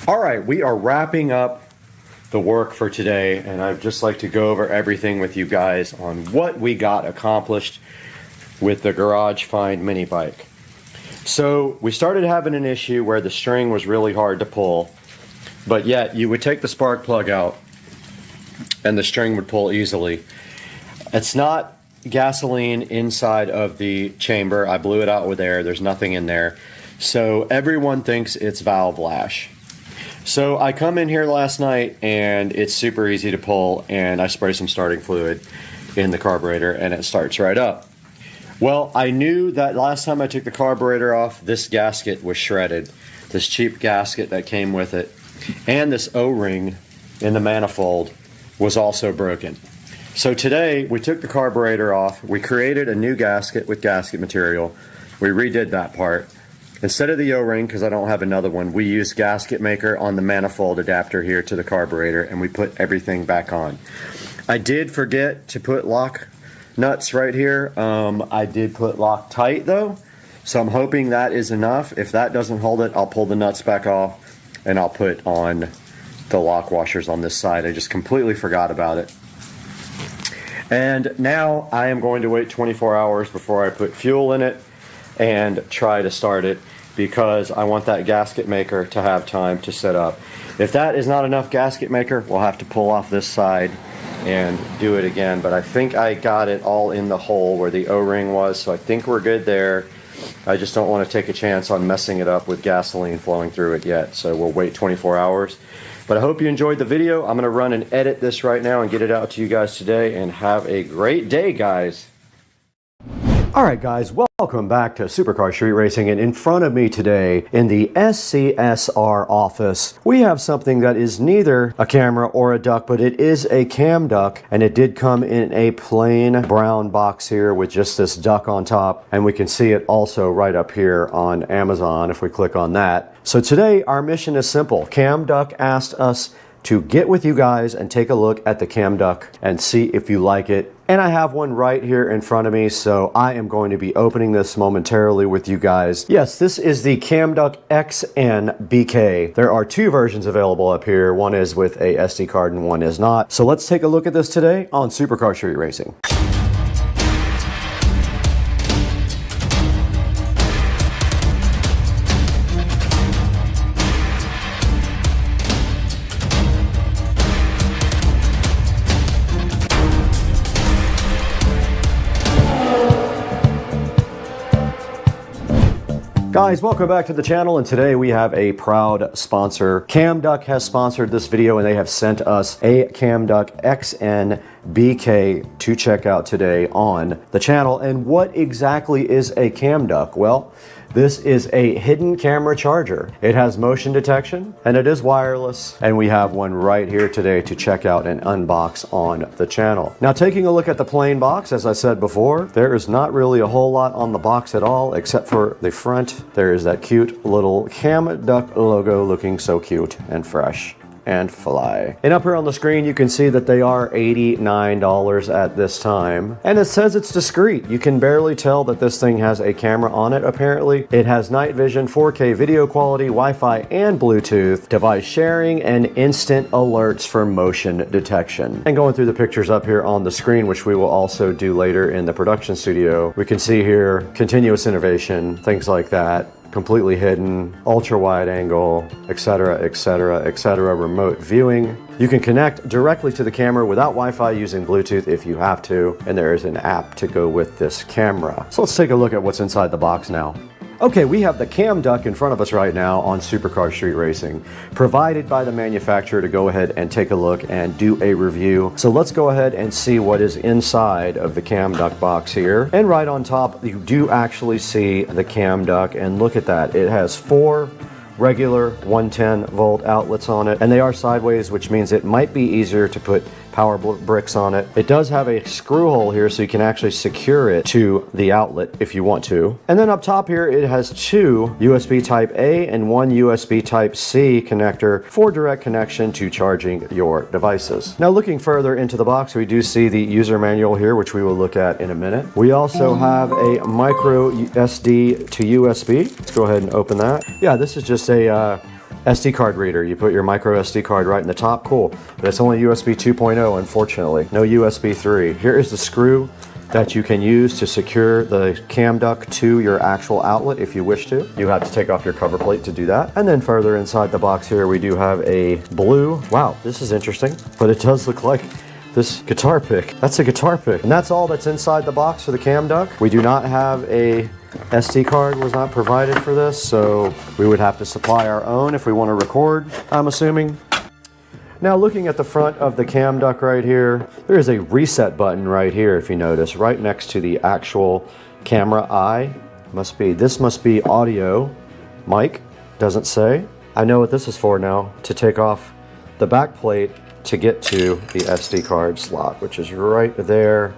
Speaker 2: All right, we are wrapping up the work for today, and I'd just like to go over everything with you guys on what we got accomplished with the Garage Find mini bike. So we started having an issue where the string was really hard to pull, but yet you would take the spark plug out and the string would pull easily. It's not gasoline inside of the chamber. I blew it out with air. There's nothing in there. So everyone thinks it's valve lash. So I come in here last night and it's super easy to pull, and I spray some starting fluid in the carburetor and it starts right up. Well, I knew that last time I took the carburetor off, this gasket was shredded. This cheap gasket that came with it. And this O-ring in the manifold was also broken. So today we took the carburetor off, we created a new gasket with gasket material, we redid that part. Instead of the O-ring, because I don't have another one, we used gasket maker on the manifold adapter here to the carburetor, and we put everything back on. I did forget to put lock nuts right here. I did put Loctite though, so I'm hoping that is enough. If that doesn't hold it, I'll pull the nuts back off and I'll put on the lock washers on this side. I just completely forgot about it. And now I am going to wait 24 hours before I put fuel in it and try to start it, because I want that gasket maker to have time to set up. If that is not enough gasket maker, we'll have to pull off this side and do it again. But I think I got it all in the hole where the O-ring was, so I think we're good there. I just don't want to take a chance on messing it up with gasoline flowing through it yet, so we'll wait 24 hours. But I hope you enjoyed the video. I'm going to run and edit this right now and get it out to you guys today, and have a great day, guys. Alright guys, welcome back to Supercar Street Racing, and in front of me today in the SCSR office we have something that is neither a camera or a duck, but it is a cam duck, and it did come in a plain brown box here with just this duck on top, and we can see it also right up here on Amazon if we click on that. So today our mission is simple. Cam Duck asked us to get with you guys and take a look at the cam duck and see if you like it. And I have one right here in front of me, so I am going to be opening this momentarily with you guys. Yes, this is the Cam Duck XN BK. There are two versions available up here. One is with a SD card and one is not. So let's take a look at this today on Supercar Street Racing. Guys, welcome back to the channel, and today we have a proud sponsor. Cam Duck has sponsored this video, and they have sent us a Cam Duck XN BK to check out today on the channel. And what exactly is a Cam Duck? Well, this is a hidden camera charger. It has motion detection and it is wireless, and we have one right here today to check out and unbox on the channel. Now, taking a look at the plain box, as I said before, there is not really a whole lot on the box at all except for the front. There is that cute little Cam Duck logo looking so cute and fresh and fly. And up here on the screen you can see that they are $89 at this time, and it says it's discreet. You can barely tell that this thing has a camera on it. Apparently it has night vision, 4K video quality, Wi-Fi and Bluetooth, device sharing, and instant alerts for motion detection. And going through the pictures up here on the screen, which we will also do later in the production studio, we can see here continuous innovation, things like that, completely hidden, ultra wide angle, etc, etc, etc, remote viewing. You can connect directly to the camera without Wi-Fi using Bluetooth if you have to, and there is an app to go with this camera. So let's take a look at what's inside the box now. Okay, we have the Cam Duck in front of us right now on Supercar Street Racing, provided by the manufacturer to go ahead and take a look and do a review. So let's go ahead and see what is inside of the Cam Duck box here. And right on top, you do actually see the Cam Duck, and look at that. It has 4 regular 110 volt outlets on it, and they are sideways, which means it might be easier to put power bricks on it. It does have a screw hole here, so you can actually secure it to the outlet if you want to. And then up top here, it has 2 USB Type A and 1 USB Type C connector for direct connection to charging your devices. Now, looking further into the box, we do see the user manual here, which we will look at in a minute. We also have a micro SD to USB. Let's go ahead and open that. Yeah, this is just a SD card reader. You put your micro SD card right in the top, cool. But it's only USB 2.0, unfortunately. No USB 3. Here is the screw that you can use to secure the cam duct to your actual outlet if you wish to. You have to take off your cover plate to do that. And then further inside the box here, we do have a blue, wow, this is interesting, but it does look like this guitar pick. That's a guitar pick. And that's all that's inside the box for the cam duct. We do not have a SD card, was not provided for this, so we would have to supply our own if we want to record, I'm assuming. Now looking at the front of the cam duct right here, there is a reset button right here if you notice, right next to the actual camera eye. This must be audio mic, doesn't say. I know what this is for now, to take off the back plate to get to the SD card slot, which is right there,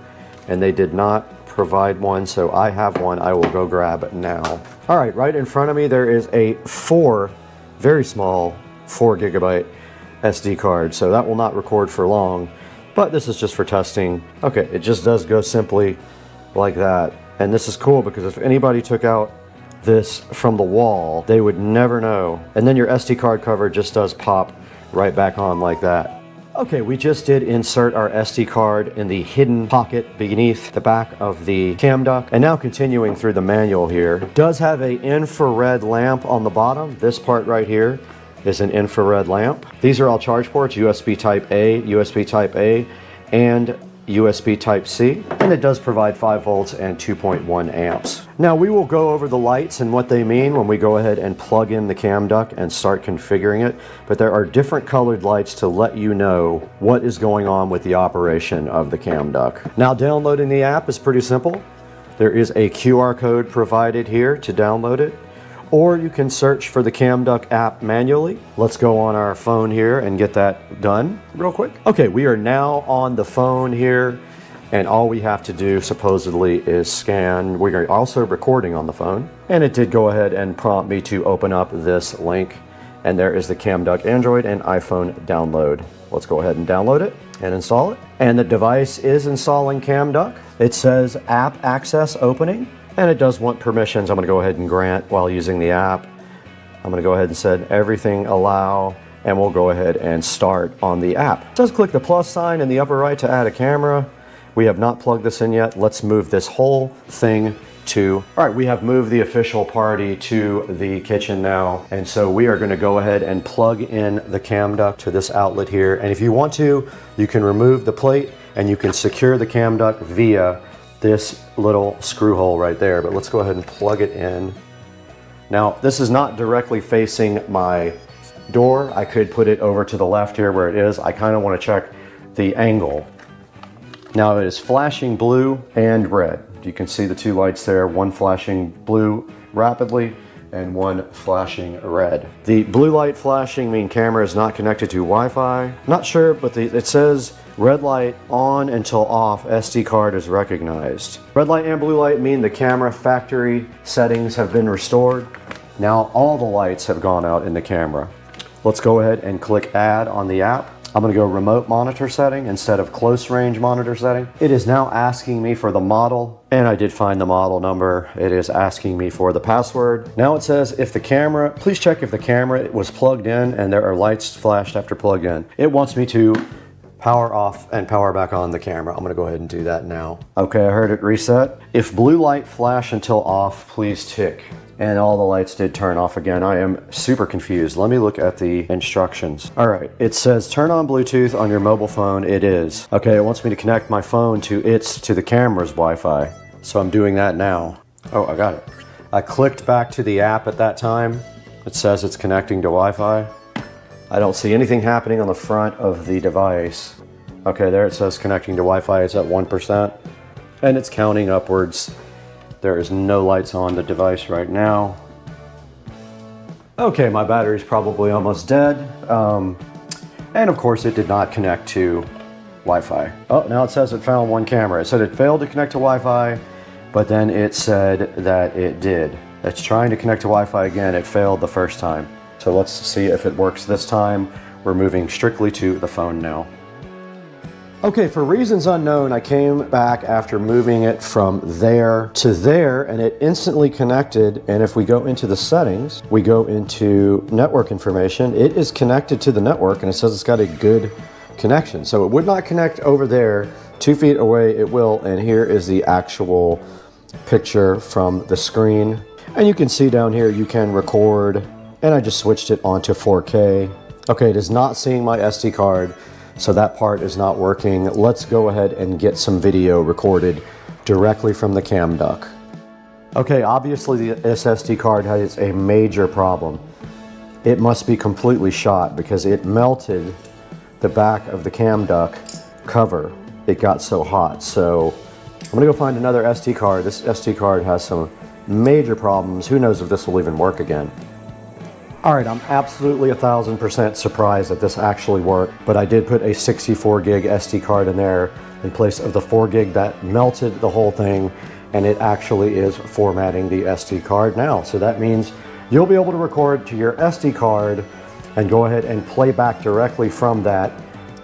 Speaker 2: and they did not provide one, so I have one. I will go grab it now. All right, right in front of me there is a very small 4 gigabyte SD card, so that will not record for long, but this is just for testing. Okay, it just does go simply like that, and this is cool because if anybody took out this from the wall, they would never know. And then your SD card cover just does pop right back on like that. Okay, we just did insert our SD card in the hidden pocket beneath the back of the cam duct. And now continuing through the manual here, it does have an infrared lamp on the bottom. This part right here is an infrared lamp. These are all charge ports, USB Type A, USB Type A, and USB Type C, and it does provide 5 volts and 2.1 amps. Now we will go over the lights and what they mean when we go ahead and plug in the cam duct and start configuring it, but there are different colored lights to let you know what is going on with the operation of the cam duct. Now downloading the app is pretty simple. There is a QR code provided here to download it, or you can search for the cam duct app manually. Let's go on our phone here and get that done real quick. Okay, we are now on the phone here, and all we have to do supposedly is scan. We are also recording on the phone, and it did go ahead and prompt me to open up this link, and there is the cam duct Android and iPhone download. Let's go ahead and download it and install it. And the device is installing cam duct. It says app access opening, and it does want permissions. I'm going to go ahead and grant while using the app. I'm going to go ahead and set everything allow, and we'll go ahead and start on the app. It does click the plus sign in the upper right to add a camera. We have not plugged this in yet. Let's move this whole thing to, all right, we have moved the official party to the kitchen now. And so we are going to go ahead and plug in the cam duct to this outlet here. And if you want to, you can remove the plate and you can secure the cam duct via this little screw hole right there, but let's go ahead and plug it in. Now, this is not directly facing my door. I could put it over to the left here where it is. I kind of want to check the angle. Now it is flashing blue and red. You can see the two lights there, one flashing blue rapidly and one flashing red. The blue light flashing means camera is not connected to Wi-Fi. Not sure, but it says red light on until off, SD card is recognized. Red light and blue light mean the camera factory settings have been restored. Now all the lights have gone out in the camera. Let's go ahead and click add on the app. I'm going to go remote monitor setting instead of close range monitor setting. It is now asking me for the model, and I did find the model number. It is asking me for the password. Now it says if the camera, please check if the camera was plugged in and there are lights flashed after plugged in. It wants me to power off and power back on the camera. I'm going to go ahead and do that now. Okay, I heard it reset. If blue light flash until off, please tick. And all the lights did turn off again. I am super confused. Let me look at the instructions. All right, it says turn on Bluetooth on your mobile phone. It is. Okay, it wants me to connect my phone to the camera's Wi-Fi. So I'm doing that now. Oh, I got it. I clicked back to the app at that time. It says it's connecting to Wi-Fi. I don't see anything happening on the front of the device. Okay, there it says connecting to Wi-Fi. It's at 1%, and it's counting upwards. There is no lights on the device right now. Okay, my battery's probably almost dead. And of course it did not connect to Wi-Fi. Oh, now it says it found one camera. It said it failed to connect to Wi-Fi, but then it said that it did. It's trying to connect to Wi-Fi again. It failed the first time. So let's see if it works this time. We're moving strictly to the phone now. Okay, for reasons unknown, I came back after moving it from there to there, and it instantly connected. And if we go into the settings, we go into network information, it is connected to the network, and it says it's got a good connection. So it would not connect over there. 2 feet away it will, and here is the actual picture from the screen. And you can see down here you can record, and I just switched it onto 4K. Okay, it is not seeing my SD card, so that part is not working. Let's go ahead and get some video recorded directly from the cam duct. Okay, obviously the SSD card has a major problem. It must be completely shot because it melted the back of the cam duct cover. It got so hot. So I'm gonna go find another SD card. This SD card has some major problems. Who knows if this will even work again. All right, I'm absolutely 1000% surprised that this actually worked, but I did put a 64 gig SD card in there in place of the 4 gig that melted the whole thing, and it actually is formatting the SD card now. So that means you'll be able to record to your SD card and go ahead and play back directly from that,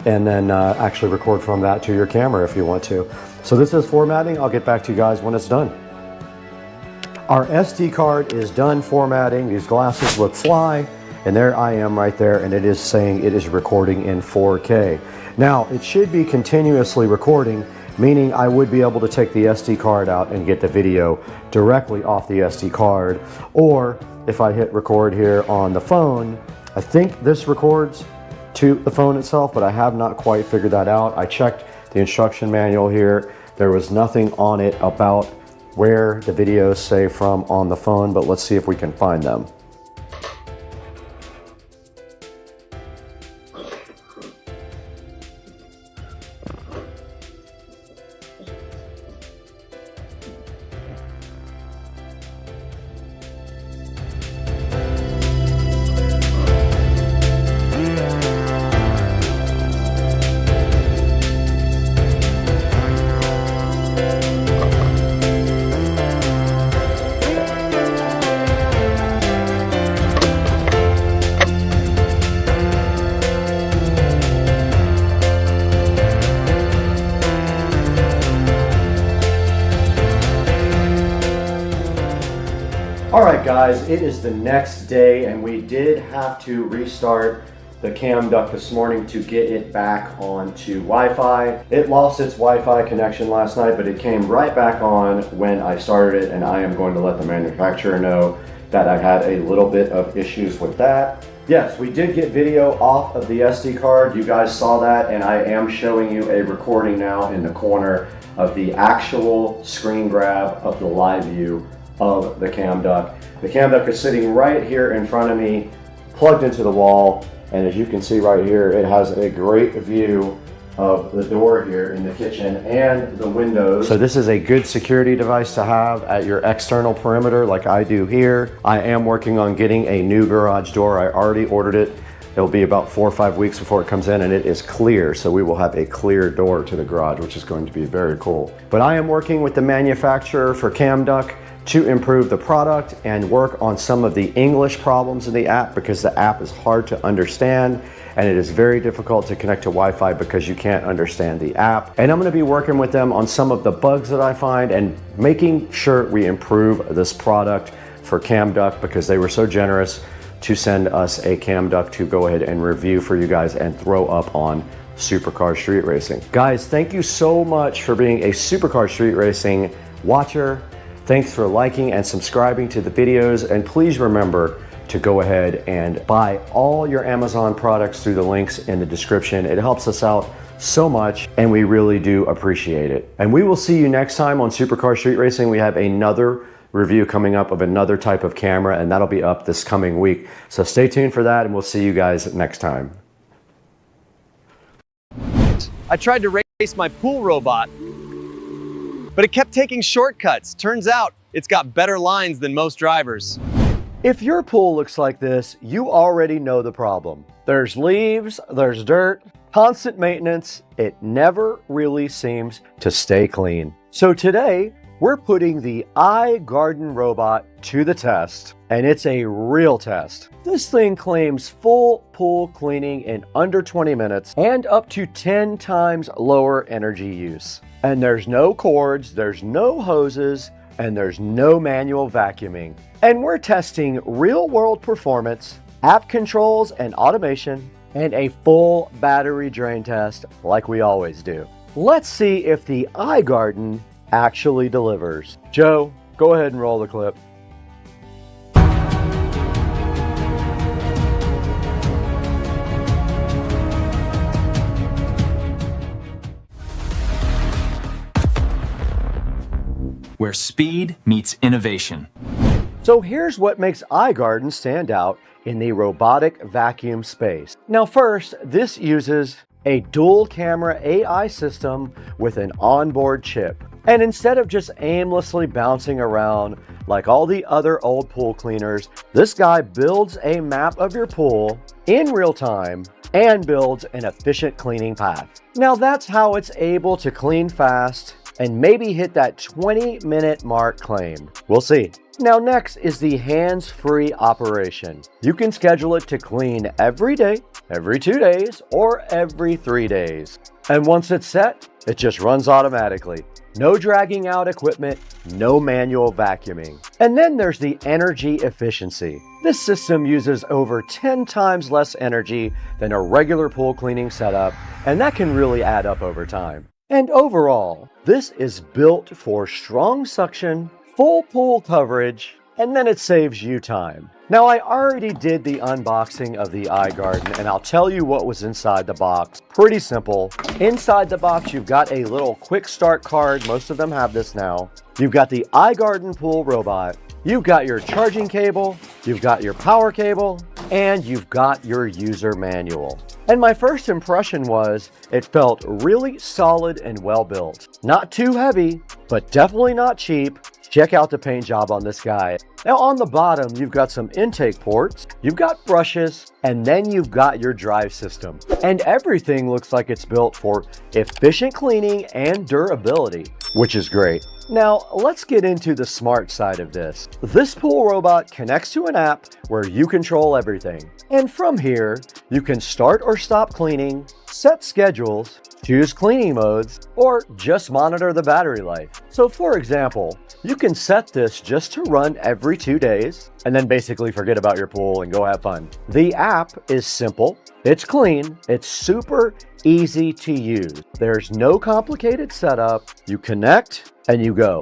Speaker 2: and then actually record from that to your camera if you want to. So this is formatting. I'll get back to you guys when it's done. Our SD card is done formatting. These glasses look fly, and there I am right there, and it is saying it is recording in 4K. Now, it should be continuously recording, meaning I would be able to take the SD card out and get the video directly off the SD card. Or if I hit record here on the phone, I think this records to the phone itself, but I have not quite figured that out. I checked the instruction manual here. There was nothing on it about where the videos say from on the phone, but let's see if we can find them. Alright guys, it is the next day and we did have to restart the cam duct this morning to get it back onto Wi-Fi. It lost its Wi-Fi connection last night, but it came right back on when I started it, and I am going to let the manufacturer know that I had a little bit of issues with that. Yes, we did get video off of the SD card. You guys saw that, and I am showing you a recording now in the corner of the actual screen grab of the live view of the cam duct. The cam duct is sitting right here in front of me, plugged into the wall, and as you can see right here, it has a great view of the door here in the kitchen and the windows. So this is a good security device to have at your external perimeter like I do here. I am working on getting a new garage door. I already ordered it. It'll be about 4 or 5 weeks before it comes in, and it is clear, so we will have a clear door to the garage, which is going to be very cool. But I am working with the manufacturer for cam duct to improve the product and work on some of the English problems in the app, because the app is hard to understand and it is very difficult to connect to Wi-Fi because you can't understand the app. And I'm going to be working with them on some of the bugs that I find and making sure we improve this product for cam duct, because they were so generous to send us a cam duct to go ahead and review for you guys and throw up on Supercar Street Racing. Guys, thank you so much for being a Supercar Street Racing watcher. Thanks for liking and subscribing to the videos, and please remember to go ahead and buy all your Amazon products through the links in the description. It helps us out so much and we really do appreciate it. And we will see you next time on Supercar Street Racing. We have another review coming up of another type of camera, and that'll be up this coming week. So stay tuned for that, and we'll see you guys next time.
Speaker 3: I tried to race my pool robot, but it kept taking shortcuts. Turns out it's got better lines than most drivers.
Speaker 2: If your pool looks like this, you already know the problem. There's leaves, there's dirt, constant maintenance. It never really seems to stay clean. So today, we're putting the iGarden robot to the test, and it's a real test. This thing claims full pool cleaning in under 20 minutes and up to 10 times lower energy use. And there's no cords, there's no hoses, and there's no manual vacuuming. And we're testing real-world performance, app controls and automation, and a full battery drain test like we always do. Let's see if the iGarden actually delivers. Joe, go ahead and roll the clip.
Speaker 18: Where speed meets innovation.
Speaker 2: So here's what makes iGarden stand out in the robotic vacuum space. Now first, this uses a dual camera AI system with an onboard chip. And instead of just aimlessly bouncing around like all the other old pool cleaners, this guy builds a map of your pool in real time and builds an efficient cleaning path. Now that's how it's able to clean fast and maybe hit that 20-minute mark claimed. We'll see. Now next is the hands-free operation. You can schedule it to clean every day, every 2 days, or every 3 days. And once it's set, it just runs automatically. No dragging out equipment, no manual vacuuming. And then there's the energy efficiency. This system uses over 10 times less energy than a regular pool cleaning setup, and that can really add up over time. And overall, this is built for strong suction, full pool coverage, and then it saves you time. Now, I already did the unboxing of the iGarden, and I'll tell you what was inside the box. Pretty simple. Inside the box, you've got a little quick start card. Most of them have this now. You've got the iGarden pool robot. You've got your charging cable. You've got your power cable, and you've got your user manual. And my first impression was it felt really solid and well built. Not too heavy, but definitely not cheap. Check out the paint job on this guy. Now on the bottom, you've got some intake ports, you've got brushes, and then you've got your drive system. And everything looks like it's built for efficient cleaning and durability, which is great. Now, let's get into the smart side of this. This pool robot connects to an app where you control everything. And from here, you can start or stop cleaning, set schedules, choose cleaning modes, or just monitor the battery life. So for example, you can set this just to run every 2 days, and then basically forget about your pool and go have fun. The app is simple, it's clean, it's super easy to use. There's no complicated setup. You connect and you go.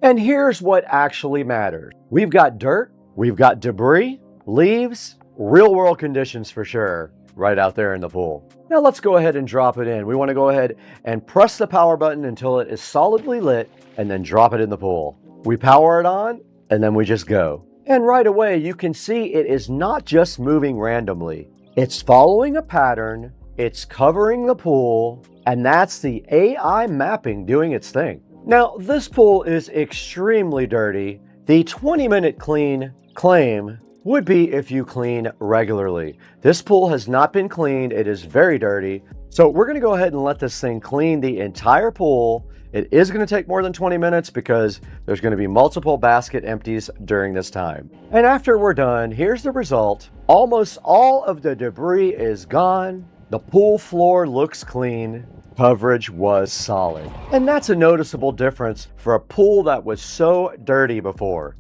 Speaker 2: And here's what actually matters. We've got dirt, we've got debris, leaves, real world conditions for sure, right out there in the pool. Now let's go ahead and drop it in. We want to go ahead and press the power button until it is solidly lit and then drop it in the pool. We power it on and then we just go. And right away you can see it is not just moving randomly. It's following a pattern, it's covering the pool, and that's the AI mapping doing its thing. Now, this pool is extremely dirty. The 20-minute clean claim would be if you clean regularly. This pool has not been cleaned. It is very dirty. So we're going to go ahead and let this thing clean the entire pool. It is going to take more than 20 minutes because there's going to be multiple basket empties during this time. And after we're done, here's the result. Almost all of the debris is gone. The pool floor looks clean. Coverage was solid. And that's a noticeable difference for a pool that was so dirty before.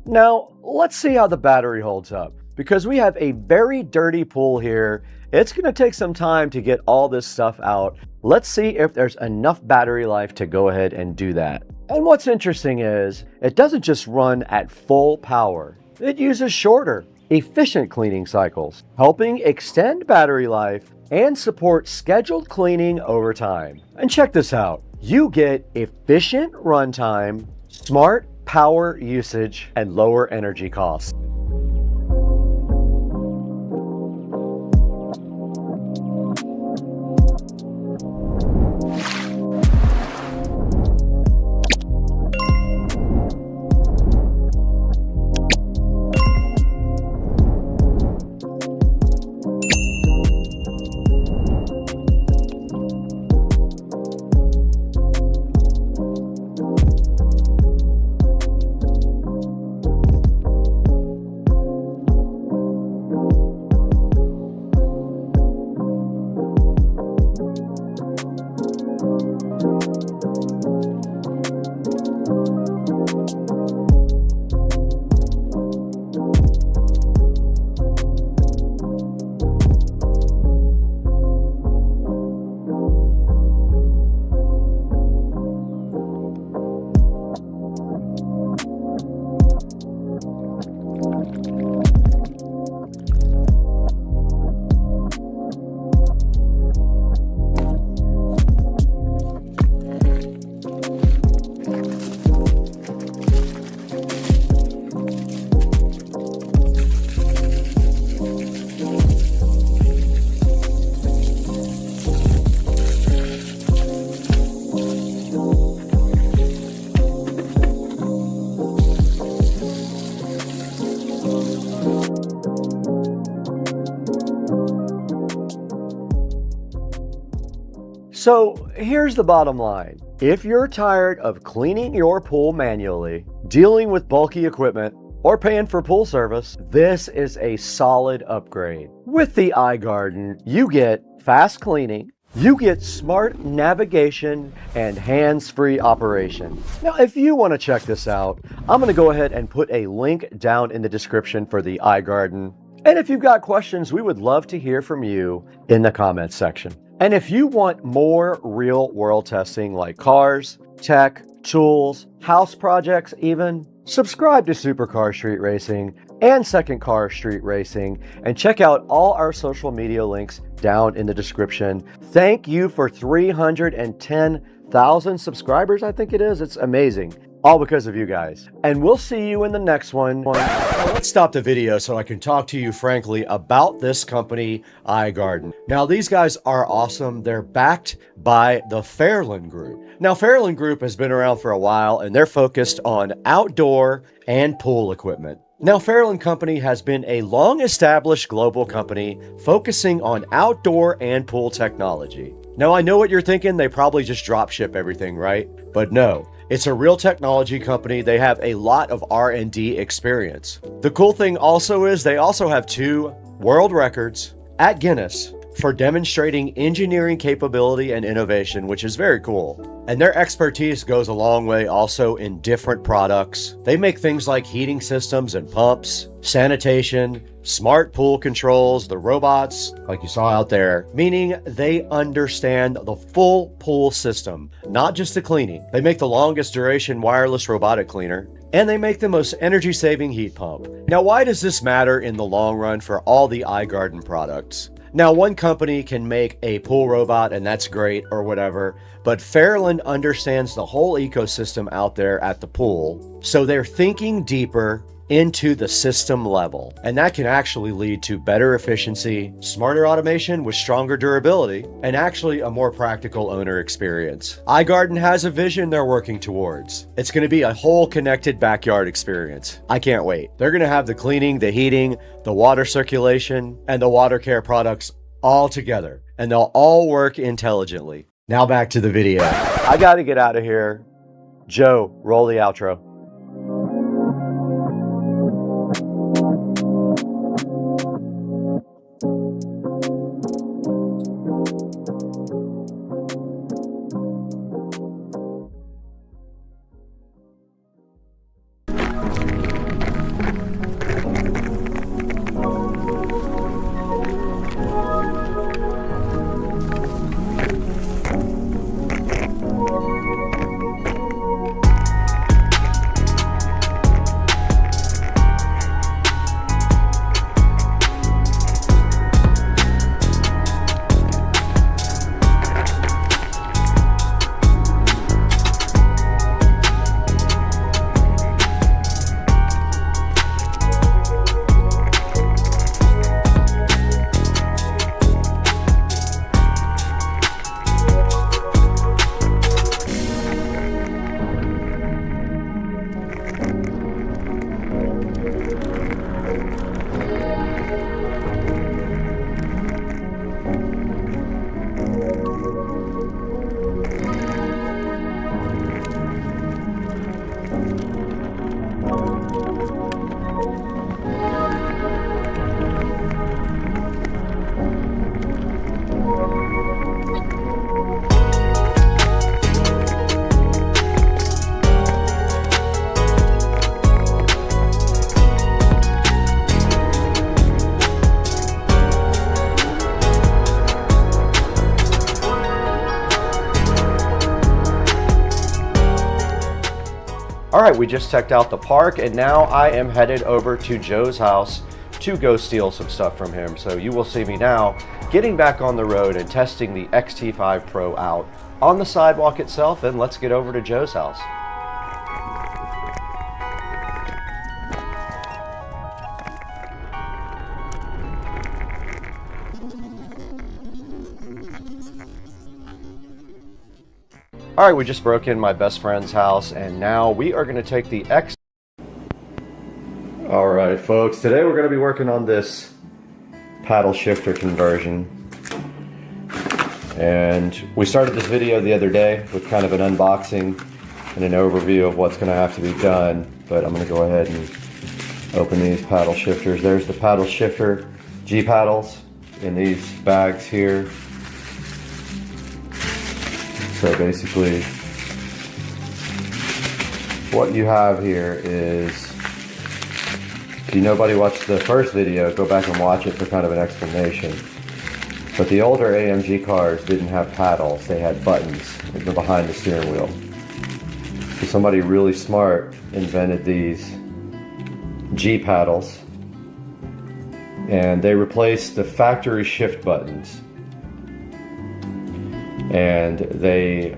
Speaker 2: Now, let's see how the battery holds up. Because we have a very dirty pool here, it's going to take some time to get all this stuff out. Let's see if there's enough battery life to go ahead and do that. And what's interesting is, it doesn't just run at full power. It uses shorter, efficient cleaning cycles, helping extend battery life and support scheduled cleaning over time. And check this out. You get efficient runtime, smart power usage, and lower energy costs. So here's the bottom line. If you're tired of cleaning your pool manually, dealing with bulky equipment, or paying for pool service, this is a solid upgrade. With the iGarden, you get fast cleaning, you get smart navigation, and hands-free operation. Now, if you want to check this out, I'm going to go ahead and put a link down in the description for the iGarden. And if you've got questions, we would love to hear from you in the comments section. And if you want more real-world testing like cars, tech, tools, house projects even, subscribe to Supercar Street Racing and Second Car Street Racing, and check out all our social media links down in the description. Thank you for 310,000 subscribers, I think it is. It's amazing. All because of you guys. And we'll see you in the next one. Now, let's stop the video so I can talk to you frankly about this company, iGarden. Now, these guys are awesome. They're backed by the Fairland Group. Now, Fairland Group has been around for a while, and they're focused on outdoor and pool equipment. Now, Fairland Company has been a long-established global company focusing on outdoor and pool technology. Now, I know what you're thinking. They probably just drop ship everything, right? But no. It's a real technology company. They have a lot of R&D experience. The cool thing also is they also have 2 world records at Guinness for demonstrating engineering capability and innovation, which is very cool. And their expertise goes a long way also in different products. They make things like heating systems and pumps, sanitation, smart pool controls, the robots, like you saw out there, meaning they understand the full pool system, not just the cleaning. They make the longest duration wireless robotic cleaner, and they make the most energy-saving heat pump. Now, why does this matter in the long run for all the iGarden products? Now, one company can make a pool robot, and that's great, or whatever, but Fairland understands the whole ecosystem out there at the pool, so they're thinking deeper into the system level. And that can actually lead to better efficiency, smarter automation with stronger durability, and actually a more practical owner experience. iGarden has a vision they're working towards. It's going to be a whole connected backyard experience. I can't wait. They're going to have the cleaning, the heating, the water circulation, and the water care products all together, and they'll all work intelligently. Now back to the video. I got to get out of here. Joe, roll the outro. All right, we just checked out the park, and now I am headed over to Joe's house to go steal some stuff from him. So you will see me now getting back on the road and testing the XT5 Pro out on the sidewalk itself, and let's get over to Joe's house. All right, we just broke in my best friend's house, and now we are going to take the X. All right, folks, today we're going to be working on this paddle shifter conversion. And we started this video the other day with kind of an unboxing and an overview of what's going to have to be done, but I'm going to go ahead and open these paddle shifters. There's the paddle shifter G paddles in these bags here. So basically what you have here is, if nobody watched the first video, go back and watch it for kind of an explanation. But the older AMG cars didn't have paddles, they had buttons behind the steering wheel. So somebody really smart invented these G paddles, and they replaced the factory shift buttons. And they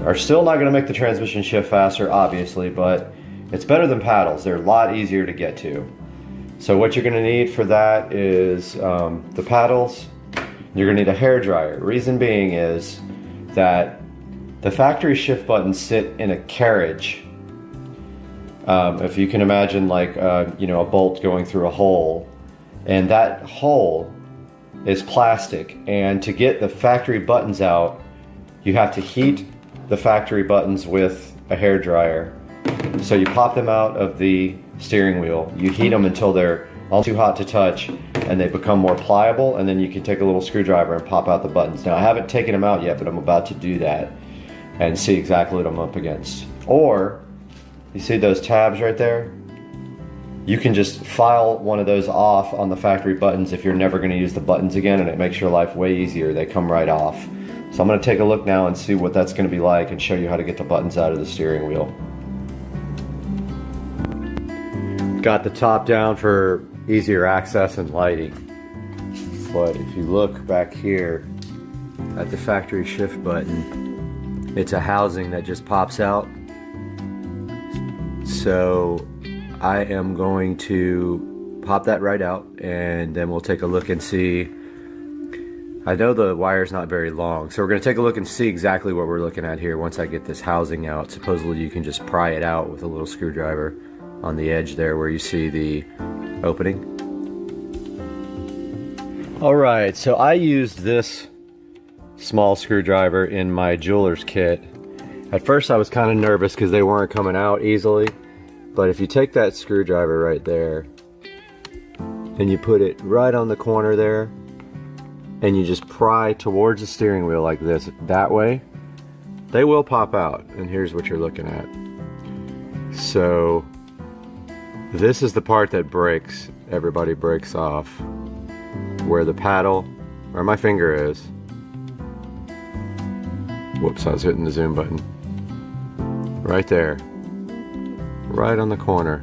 Speaker 2: are still not going to make the transmission shift faster, obviously, but it's better than paddles. They're a lot easier to get to. So what you're going to need for that is the paddles. You're going to need a hair dryer. Reason being is that the factory shift buttons sit in a carriage. If you can imagine, like you know, a bolt going through a hole, and that hole is plastic, and to get the factory buttons out, you have to heat the factory buttons with a hair dryer. So you pop them out of the steering wheel, you heat them until they're all too hot to touch, and they become more pliable, and then you can take a little screwdriver and pop out the buttons. Now I haven't taken them out yet, but I'm about to do that and see exactly what I'm up against. Or, you see those tabs right there? You can just file one of those off on the factory buttons if you're never going to use the buttons again, and it makes your life way easier. They come right off. So I'm going to take a look now and see what that's going to be like and show you how to get the buttons out of the steering wheel. Got the top down for easier access and lighting. But if you look back here at the factory shift button, it's a housing that just pops out. So I am going to pop that right out, and then we'll take a look and see. I know the wire's not very long, so we're going to take a look and see exactly what we're looking at here once I get this housing out. Supposedly you can just pry it out with a little screwdriver on the edge there where you see the opening. Alright, so I used this small screwdriver in my jeweler's kit. At first I was kind of nervous because they weren't coming out easily, but if you take that screwdriver right there and you put it right on the corner there and you just pry towards the steering wheel like this, that way, they will pop out. And here's what you're looking at. So this is the part that breaks. Everybody breaks off. Where the paddle, where my finger is. Whoops, I was hitting the zoom button. Right there. Right on the corner.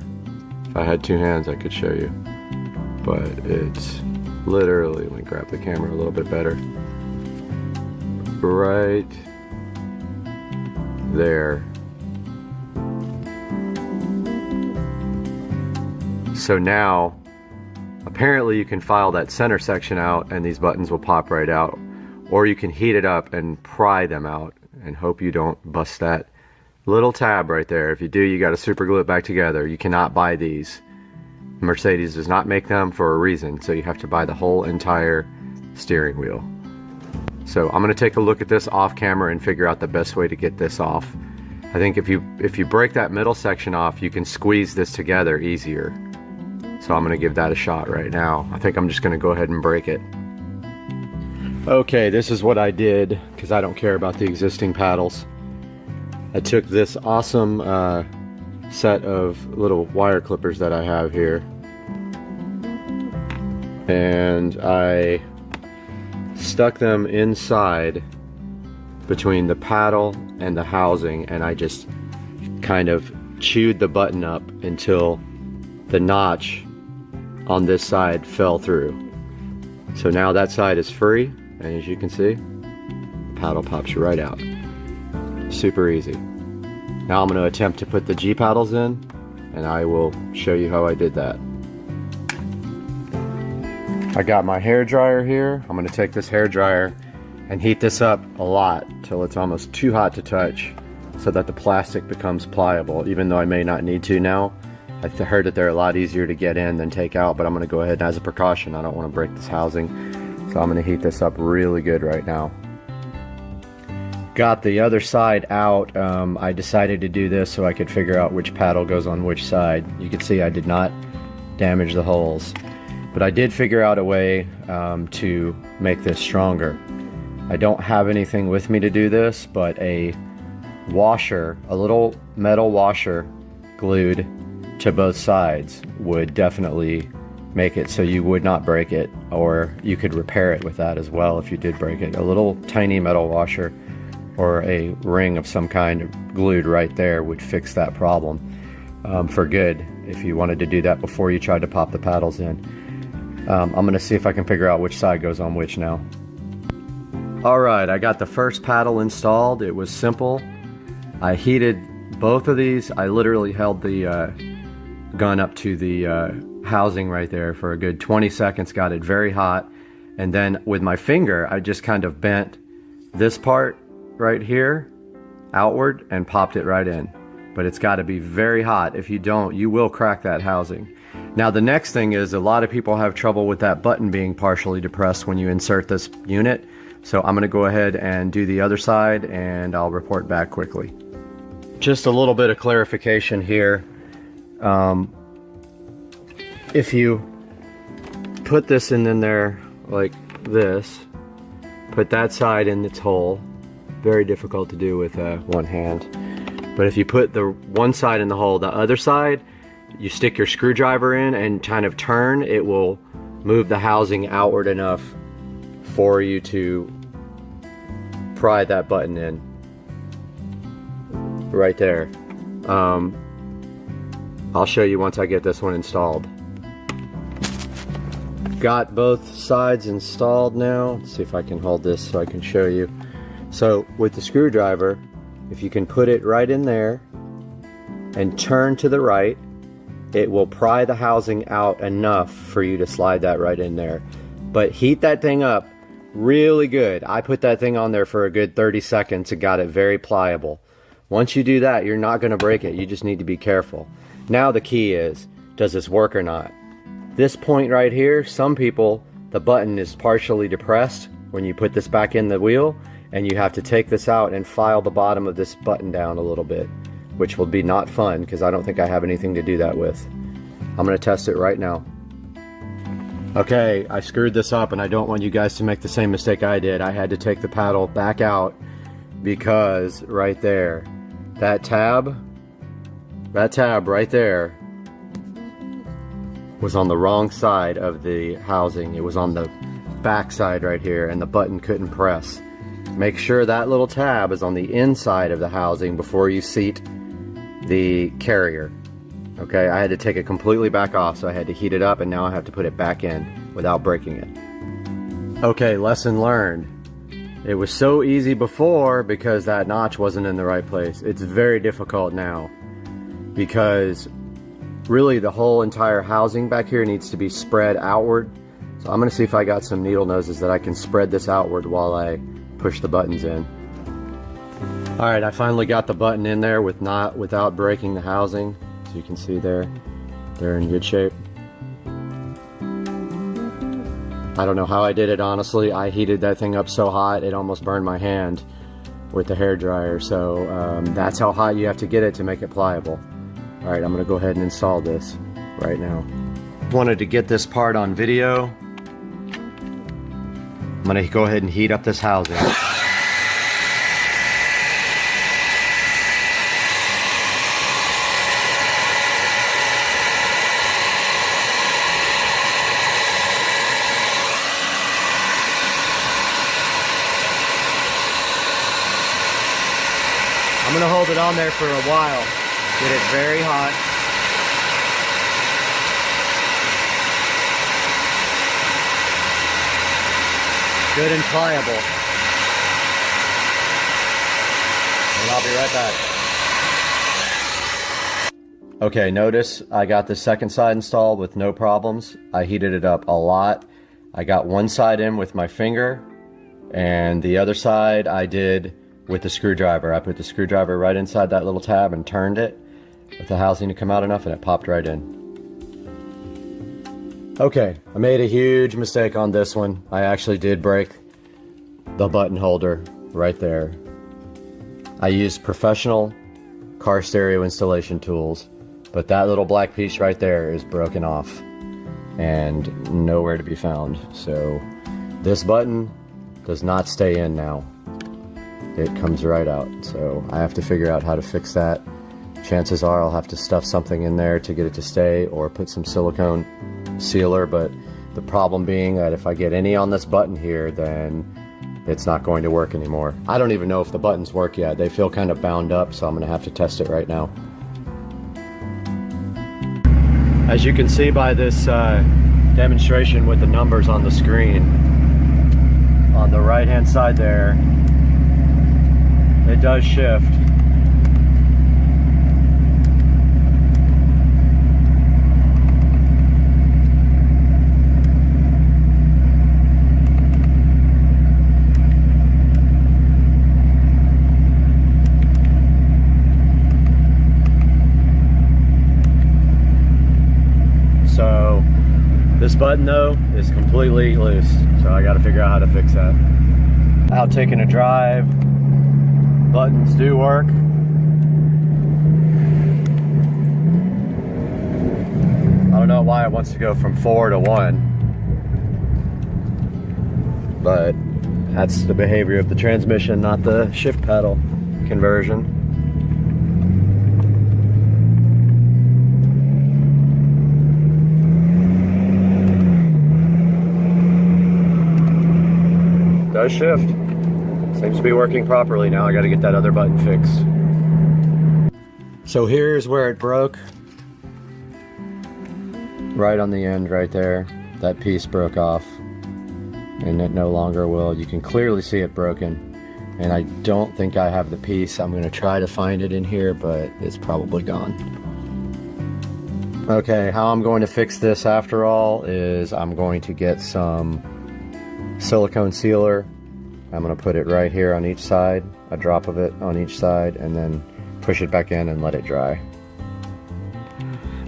Speaker 2: If I had two hands, I could show you. But it's literally, let me grab the camera a little bit better. Right there. So now, apparently you can file that center section out and these buttons will pop right out. Or you can heat it up and pry them out and hope you don't bust that little tab right there. If you do, you got to super glue it back together. You cannot buy these. Mercedes does not make them for a reason, so you have to buy the whole entire steering wheel. So I'm going to take a look at this off camera and figure out the best way to get this off. I think if you break that middle section off, you can squeeze this together easier. So I'm going to give that a shot right now. I think I'm just going to go ahead and break it. Okay, this is what I did, because I don't care about the existing paddles. I took this awesome set of little wire clippers that I have here, and I stuck them inside between the paddle and the housing, and I just kind of chewed the button up until the notch on this side fell through. So now that side is free, and as you can see, the paddle pops right out. Super easy. Now I'm going to attempt to put the G paddles in, and I will show you how I did that. I got my hair dryer here. I'm going to take this hair dryer and heat this up a lot till it's almost too hot to touch, so that the plastic becomes pliable, even though I may not need to now. I heard that they're a lot easier to get in than take out, but I'm going to go ahead and, as a precaution, I don't want to break this housing. So I'm going to heat this up really good right now. got the other side out, I decided to do this so I could figure out which paddle goes on which side. You can see I did not damage the holes, but I did figure out a way to make this stronger. I don't have anything with me to do this, but a washer, a little metal washer glued to both sides would definitely make it so you would not break it, or you could repair it with that as well if you did break it. A little tiny metal washer or a ring of some kind glued right there would fix that problem for good if you wanted to do that before you tried to pop the paddles in. I'm gonna see if I can figure out which side goes on which now. Alright, I got the first paddle installed. It was simple. I heated both of these. I literally held the gun up to the housing right there for a good 20 seconds, got it very hot, and then with my finger I just kind of bent this part right here outward and popped it right in. But it's got to be very hot. If you don't, you will crack that housing. Now the next thing is, a lot of people have trouble with that button being partially depressed when you insert this unit. So I'm going to go ahead and do the other side and I'll report back quickly. Just a little bit of clarification here. If you put this in there like this, put that side in its hole, very difficult to do with one hand. But if you put the one side in the hole, the other side, you stick your screwdriver in and kind of turn, it will move the housing outward enough for you to pry that button in. Right there. I'll show you once I get this one installed. Got both sides installed now. Let's see if I can hold this so I can show you. So with the screwdriver, if you can put it right in there and turn to the right, it will pry the housing out enough for you to slide that right in there. But heat that thing up really good. I put that thing on there for a good 30 seconds and got it very pliable. Once you do that, you're not going to break it. You just need to be careful. Now the key is, does this work or not? This point right here, some people, the button is partially depressed when you put this back in the wheel, and you have to take this out and file the bottom of this button down a little bit, which will be not fun because I don't think I have anything to do that with. I'm going to test it right now. Okay, I screwed this up and I don't want you guys to make the same mistake I did. I had to take the paddle back out because right there, that tab right there was on the wrong side of the housing. It was on the back side right here and the button couldn't press. Make sure that little tab is on the inside of the housing before you seat the carrier. Okay, I had to take it completely back off, so I had to heat it up and now I have to put it back in without breaking it. Okay, lesson learned. It was so easy before because that notch wasn't in the right place. It's very difficult now because really the whole entire housing back here needs to be spread outward. So I'm going to see if I got some needle noses that I can spread this outward while I push the buttons in. Alright, I finally got the button in there without breaking the housing. As you can see there, they're in good shape. I don't know how I did it, honestly. I heated that thing up so hot it almost burned my hand with the hairdryer. So that's how hot you have to get it to make it pliable. Alright, I'm going to go ahead and install this right now. Wanted to get this part on video. I'm going to go ahead and heat up this housing. I'm going to hold it on there for a while. Get it very hot. Good and pliable. And I'll be right back. Okay, notice I got the second side installed with no problems. I heated it up a lot. I got one side in with my finger, and the other side I did with the screwdriver. I put the screwdriver right inside that little tab and turned it with the housing to come out enough, and it popped right in. Okay, I made a huge mistake on this one. I actually did break the button holder right there. I used professional car stereo installation tools, but that little black piece right there is broken off and nowhere to be found. So this button does not stay in now. It comes right out. So I have to figure out how to fix that. Chances are I'll have to stuff something in there to get it to stay, or put some silicone sealer, but the problem being that if I get any on this button here, then it's not going to work anymore. I don't even know if the buttons work yet. They feel kind of bound up, so I'm gonna have to test it right now. As you can see by this demonstration with the numbers on the screen, on the right hand side there, it does shift. So this button though is completely loose, so I got to figure out how to fix that. Out taking a drive, buttons do work. I don't know why it wants to go from 4 to 1, but that's the behavior of the transmission, not the shift paddle conversion. Does shift. Seems to be working properly now. I got to get that other button fixed. So here's where it broke. Right on the end right there. That piece broke off and it no longer will. You can clearly see it broken, and I don't think I have the piece. I'm going to try to find it in here, but it's probably gone. Okay, how I'm going to fix this after all is I'm going to get some silicone sealer. I'm going to put it right here on each side, a drop of it on each side, and then push it back in and let it dry.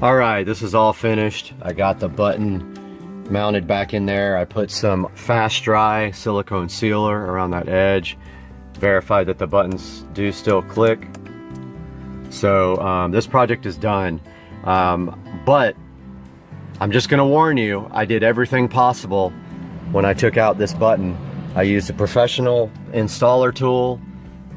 Speaker 2: Alright, this is all finished. I got the button mounted back in there. I put some fast dry silicone sealer around that edge, verified that the buttons do still click. So this project is done, but I'm just going to warn you, I did everything possible when I took out this button. I used a professional installer tool,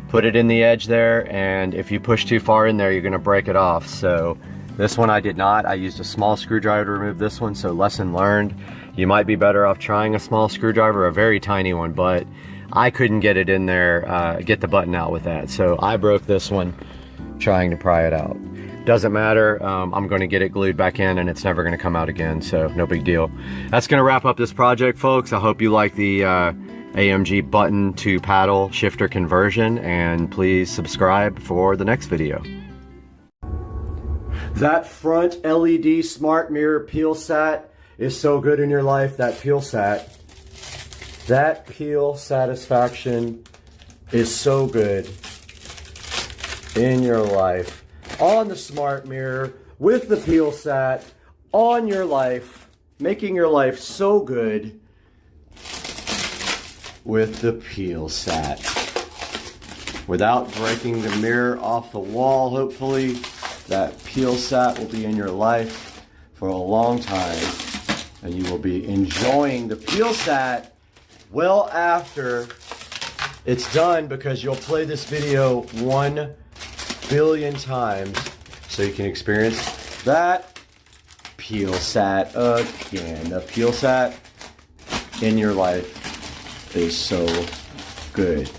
Speaker 2: put it in the edge there, and if you push too far in there, you're gonna break it off. So this one I did not. I used a small screwdriver to remove this one, so lesson learned. You might be better off trying a small screwdriver, a very tiny one, but I couldn't get it in there, get the button out with that. So I broke this one trying to pry it out. Doesn't matter, I'm going to get it glued back in and it's never going to come out again, so no big deal. That's going to wrap up this project, folks. I hope you like the AMG button to paddle shifter conversion, and please subscribe for the next video. That front LED smart mirror peel sat is so good in your life. That peel satisfaction is so good in your life. On the smart mirror, with the peel sat, on your life, making your life so good with the peel sat. Without breaking the mirror off the wall, hopefully, that peel sat will be in your life for a long time, and you will be enjoying the peel sat well after it's done, because you'll play this video 1 billion times so you can experience that peel sat again. The peel sat in your life is so good.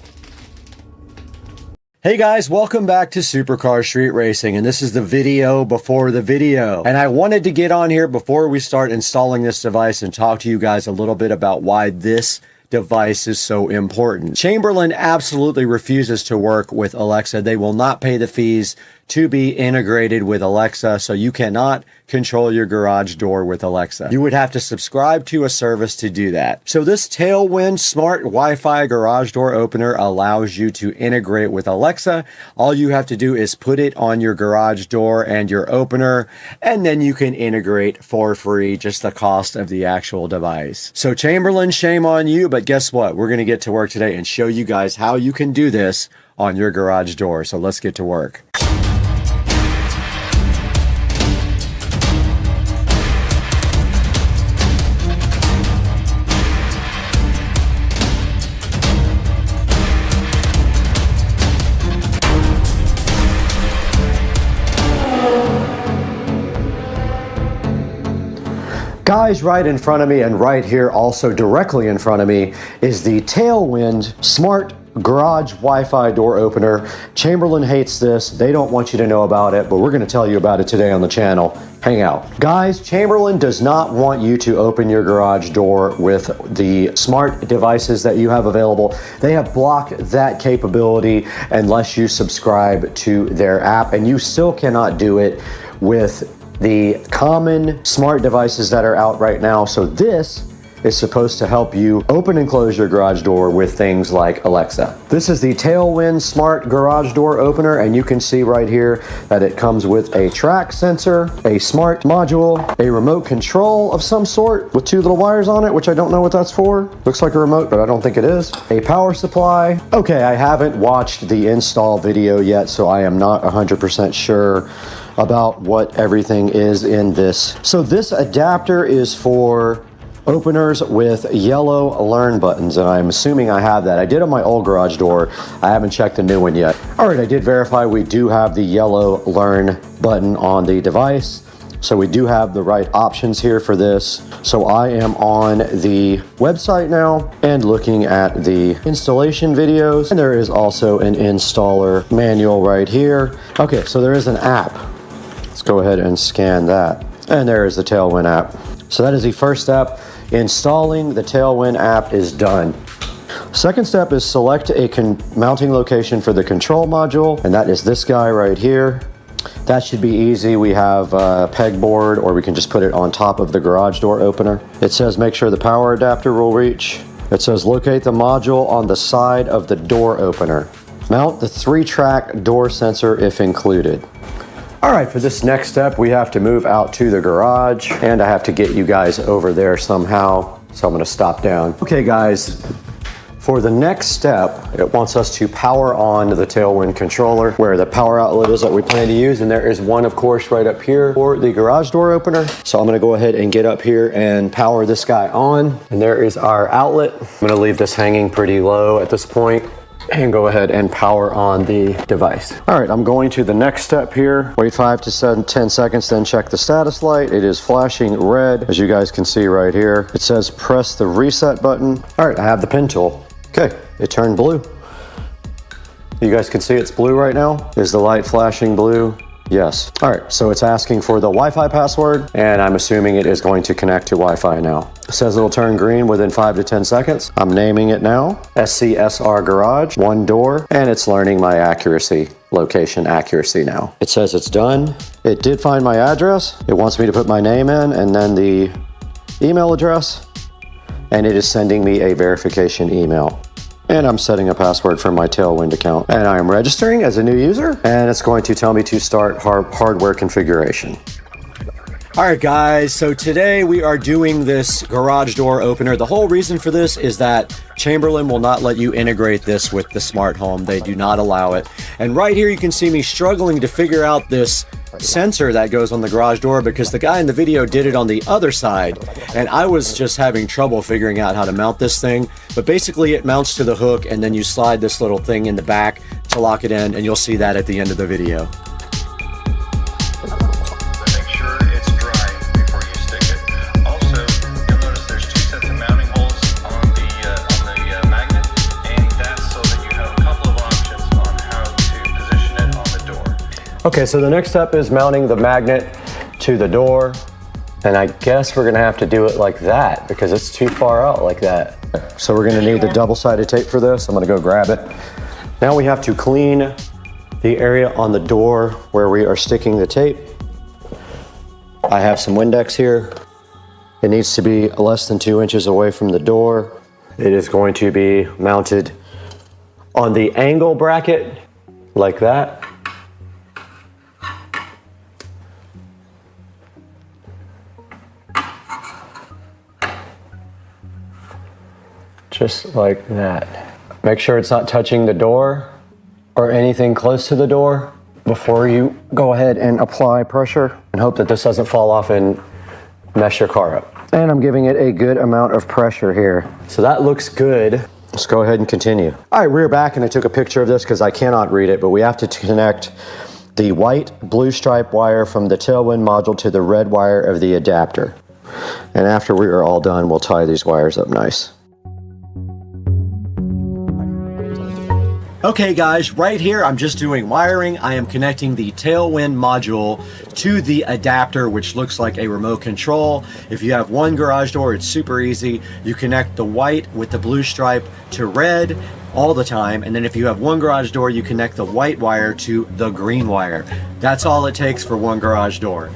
Speaker 2: Hey guys, welcome back to Supercar Street Racing, and this is the video before the video. And I wanted to get on here before we start installing this device and talk to you guys a little bit about why this device is so important. Chamberlain absolutely refuses to work with Alexa. They will not pay the fees to be integrated with Alexa, so you cannot control your garage door with Alexa. You would have to subscribe to a service to do that. So this Tailwind smart Wi-Fi garage door opener allows you to integrate with Alexa. All you have to do is put it on your garage door and your opener, and then you can integrate for free, just the cost of the actual device. So Chamberlain, shame on you, but guess what? We're going to get to work today and show you guys how you can do this on your garage door. So let's get to work. Guys, right in front of me and right here also directly in front of me is the Tailwind Smart Garage Wi-Fi Door Opener. Chamberlain hates this. They don't want you to know about it, but we're going to tell you about it today on the channel. Hang out. Guys, Chamberlain does not want you to open your garage door with the smart devices that you have available. They have blocked that capability unless you subscribe to their app, and you still cannot do it with the common smart devices that are out right now. So this is supposed to help you open and close your garage door with things like Alexa. This is the Tailwind Smart Garage Door Opener, and you can see right here that it comes with a track sensor, a smart module, a remote control of some sort with two little wires on it, which I don't know what that's for. Looks like a remote, but I don't think it is. A power supply. Okay, I haven't watched the install video yet, so I am not 100% sure about what everything is in this. So this adapter is for openers with yellow learn buttons, and I'm assuming I have that. I did on my old garage door. I haven't checked the new one yet. All right, I did verify we do have the yellow learn button on the device. So we do have the right options here for this. So I am on the website now and looking at the installation videos. And there is also an installer manual right here. Okay, so there is an app. Let's go ahead and scan that. And there is the Tailwind app. So that is the first step. Installing the Tailwind app is done. Second step is select a mounting location for the control module, and that is this guy right here. That should be easy. We have a pegboard, or we can just put it on top of the garage door opener. It says make sure the power adapter will reach. It says locate the module on the side of the door opener. Mount the 3-track door sensor if included. All right, for this next step, we have to move out to the garage, and I have to get you guys over there somehow, so I'm gonna stop down. Okay, guys, for the next step, it wants us to power on the Tailwind controller, where the power outlet is that we plan to use, and there is one, of course, right up here for the garage door opener. So I'm gonna go ahead and get up here and power this guy on, and there is our outlet. I'm gonna leave this hanging pretty low at this point and go ahead and power on the device. All right, I'm going to the next step here. Wait 5 to 10 seconds, then check the status light. It is flashing red, as you guys can see right here. It says press the reset button. All right, I have the pin tool. Okay, it turned blue. You guys can see it's blue right now. Is the light flashing blue? Yes. All right, so it's asking for the Wi-Fi password, and I'm assuming it is going to connect to Wi-Fi now. It says it'll turn green within 5 to 10 seconds. I'm naming it now, SCSR Garage, 1 door, and it's learning my location accuracy now. It says it's done. It did find my address. It wants me to put my name in and then the email address, and it is sending me a verification email. And I'm setting a password for my Tailwind account. And I am registering as a new user, and it's going to tell me to start hardware configuration. All right, guys, so today we are doing this garage door opener. The whole reason for this is that Chamberlain will not let you integrate this with the smart home. They do not allow it. And right here you can see me struggling to figure out this sensor that goes on the garage door, because the guy in the video did it on the other side, and I was just having trouble figuring out how to mount this thing. But basically it mounts to the hook, and then you slide this little thing in the back to lock it in, and you'll see that at the end of the video.
Speaker 20: Make sure it's dry before you stick it. Also, you'll notice there's 2 sets of mounting holes on the magnet, and that's so that you have a couple of options on how to position it on the door.
Speaker 2: Okay, so the next step is mounting the magnet to the door, and I guess we're gonna have to do it like that because it's too far out like that. So we're gonna need the double-sided tape for this. I'm gonna go grab it. Now we have to clean the area on the door where we are sticking the tape. I have some Windex here. It needs to be less than 2 inches away from the door. It is going to be mounted on the angle bracket like that. Just like that. Make sure it's not touching the door. or anything close to the door before you go ahead and apply pressure, and hope that this doesn't fall off and mess your car up. And I'm giving it a good amount of pressure here. So that looks good. Let's go ahead and continue. All right, we're back, and I took a picture of this because I cannot read it, but we have to connect the white blue stripe wire from the tailwind module to the red wire of the adapter. And after we are all done, we'll tie these wires up nice. Okay guys, right here I'm just doing wiring. I am connecting the tailwind module to the adapter, which looks like a remote control. If you have one garage door, it's super easy. You connect the white with the blue stripe to red all the time, and then if you have one garage door, you connect the white wire to the green wire. That's all it takes for one garage door.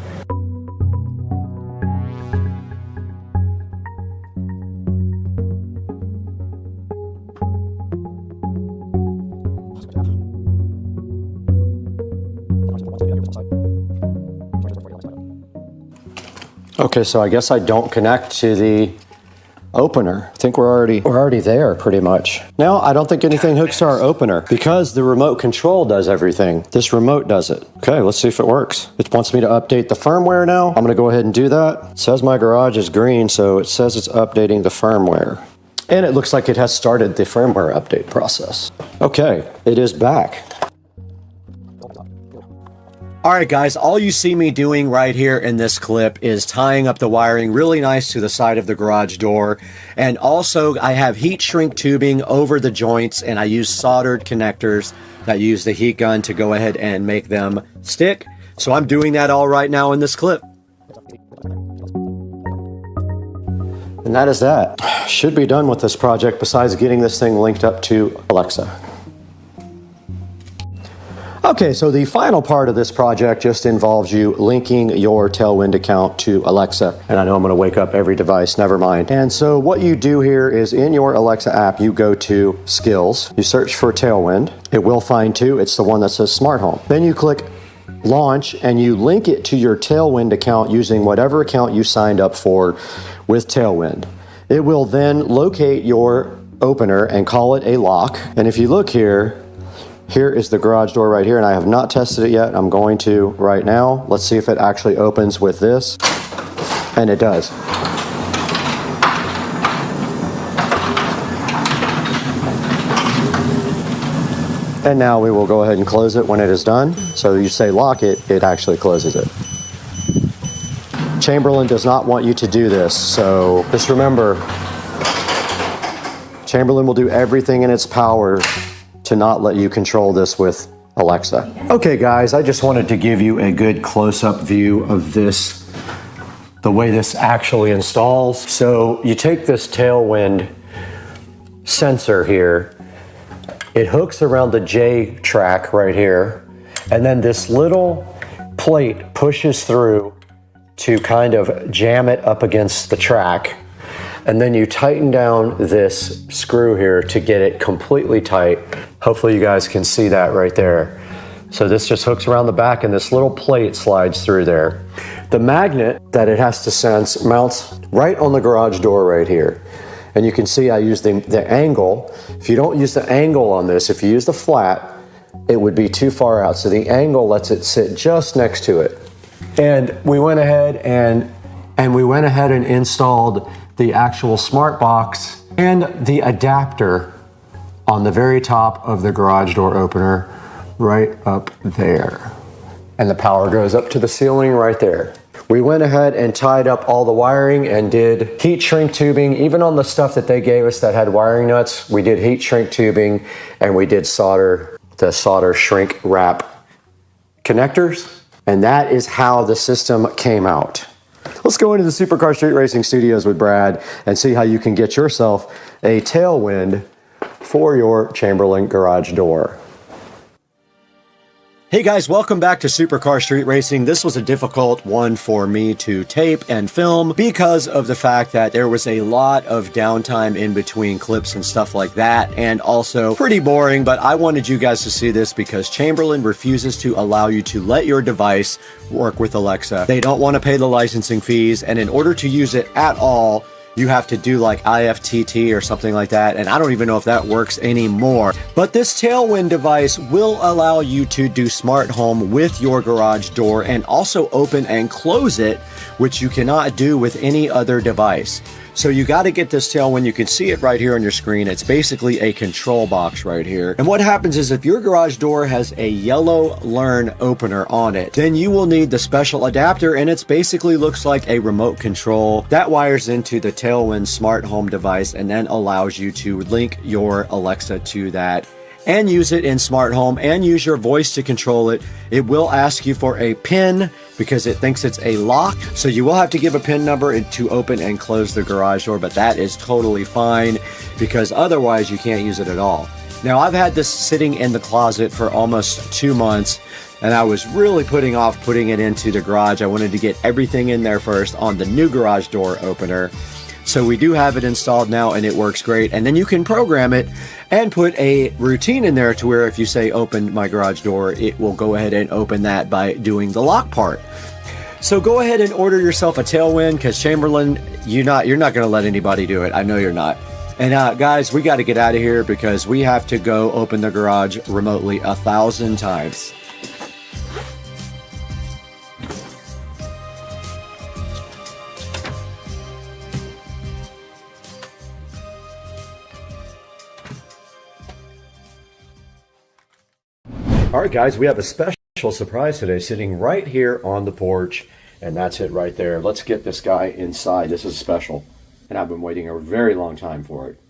Speaker 2: Okay, so I guess I don't connect to the opener. I think we're already there pretty much. Now, I don't think anything hooks to our opener because the remote control does everything. This remote does it. Okay, let's see if it works. It wants me to update the firmware now. I'm gonna go ahead and do that. It says my garage is green, so it says it's updating the firmware. And it looks like it has started the firmware update process. Okay, it is back. All right guys, all you see me doing right here in this clip is tying up the wiring really nice to the side of the garage door. And also I have heat shrink tubing over the joints, and I use soldered connectors that use the heat gun to go ahead and make them stick. So I'm doing that all right now in this clip. And that is that. Should be done with this project besides getting this thing linked up to Alexa. Okay, so the final part of this project just involves you linking your Tailwind account to Alexa. And I know I'm gonna wake up every device, never mind. And so what you do here is in your Alexa app, you go to Skills, you search for Tailwind. It will find two, it's the one that says Smart Home. Then you click Launch and you link it to your Tailwind account using whatever account you signed up for with Tailwind. It will then locate your opener and call it a lock. And if you look here, here is the garage door right here, and I have not tested it yet. I'm going to right now. Let's see if it actually opens with this. And it does. And now we will go ahead and close it when it is done. So you say lock it, it actually closes it. Chamberlain does not want you to do this, so just remember, Chamberlain will do everything in its power to not let you control this with Alexa. Okay guys, I just wanted to give you a good close-up view of this, the way this actually installs. So you take this Tailwind sensor here, it hooks around the J track right here, and then this little plate pushes through to kind of jam it up against the track. And then you tighten down this screw here to get it completely tight. Hopefully you guys can see that right there. So this just hooks around the back and this little plate slides through there. The magnet that it has to sense mounts right on the garage door right here. And you can see I use the angle. If you don't use the angle on this, if you use the flat, it would be too far out. So the angle lets it sit just next to it. And we went ahead and installed the actual smart box and the adapter on the very top of the garage door opener right up there. And the power goes up to the ceiling right there. We went ahead and tied up all the wiring and did heat shrink tubing. Even on the stuff that they gave us that had wiring nuts, we did heat shrink tubing and we did the solder shrink wrap connectors. And that is how the system came out. Let's go into the Supercar Street Racing Studios with Brad and see how you can get yourself a Tailwind for your Chamberlain garage door. Hey guys, welcome back to Supercar Street Racing. This was a difficult one for me to tape and film because of the fact that there was a lot of downtime in between clips and stuff like that, and also pretty boring, but I wanted you guys to see this because Chamberlain refuses to allow you to let your device work with Alexa. They don't want to pay the licensing fees, and in order to use it at all, you have to do like IFTT or something like that, and I don't even know if that works anymore. But this Tailwind device will allow you to do smart home with your garage door and also open and close it, which you cannot do with any other device. So you got to get this Tailwind. You can see it right here on your screen. It's basically a control box right here. And what happens is if your garage door has a yellow Learn opener on it, then you will need the special adapter, and it basically looks like a remote control that wires into the Tailwind smart home device and then allows you to link your Alexa to that and use it in smart home and use your voice to control it. It will ask you for a PIN because it thinks it's a lock. So you will have to give a PIN number to open and close the garage door, but that is totally fine because otherwise you can't use it at all. Now, I've had this sitting in the closet for almost 2 months, and I was really putting off putting it into the garage. I wanted to get everything in there first on the new garage door opener. So we do have it installed now, and it works great. And then you can program it and put a routine in there to where if you say open my garage door, it will go ahead and open that by doing the lock part. So go ahead and order yourself a Tailwind, because Chamberlain, you're not going to let anybody do it. I know you're not. And guys, we got to get out of here because we have to go open the garage remotely 1,000 times. All right, guys, we have a special surprise today sitting right here on the porch, and that's it right there. Let's get this guy inside. This is special, and I've been waiting a very long time for it.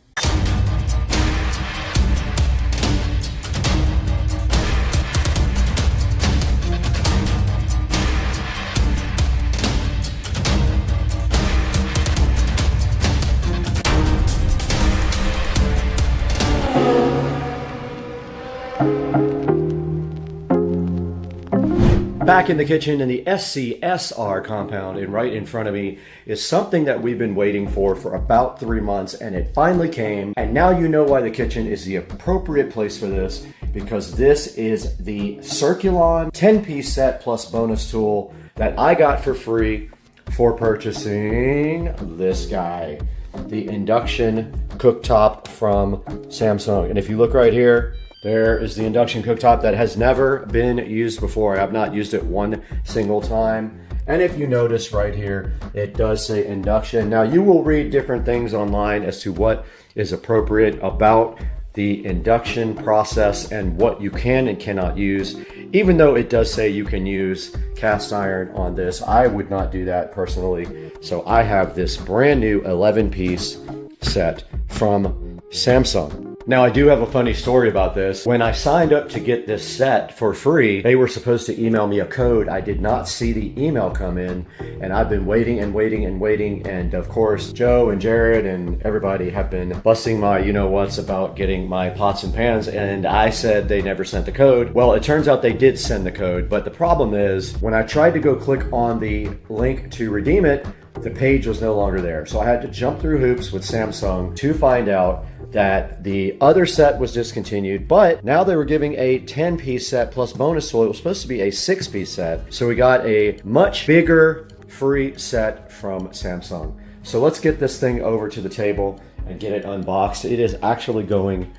Speaker 2: Back in the kitchen in the SCSR compound, and right in front of me is something that we've been waiting for about 3 months, and it finally came. And now you know why the kitchen is the appropriate place for this, because this is the Circulon 10-piece set plus bonus tool that I got for free for purchasing this guy, the induction cooktop from Samsung. And if you look right here, there is the induction cooktop that has never been used before. I have not used it one single time. And if you notice right here, it does say induction. Now you will read different things online as to what is appropriate about the induction process and what you can and cannot use. Even though it does say you can use cast iron on this, I would not do that personally. So I have this brand new 11-piece set from Samsung. Now, I do have a funny story about this. When I signed up to get this set for free, they were supposed to email me a code. I did not see the email come in, and I've been waiting and waiting and waiting. And of course, Joe and Jared and everybody have been busting my you-know-whats about getting my pots and pans, and I said they never sent the code. Well, it turns out they did send the code, but the problem is when I tried to go click on the link to redeem it, the page was no longer there. So I had to jump through hoops with Samsung to find out that the other set was discontinued, but now they were giving a 10-piece set plus bonus tool. It was supposed to be a 6-piece set. So we got a much bigger free set from Samsung. So let's get this thing over to the table and get it unboxed. It is actually going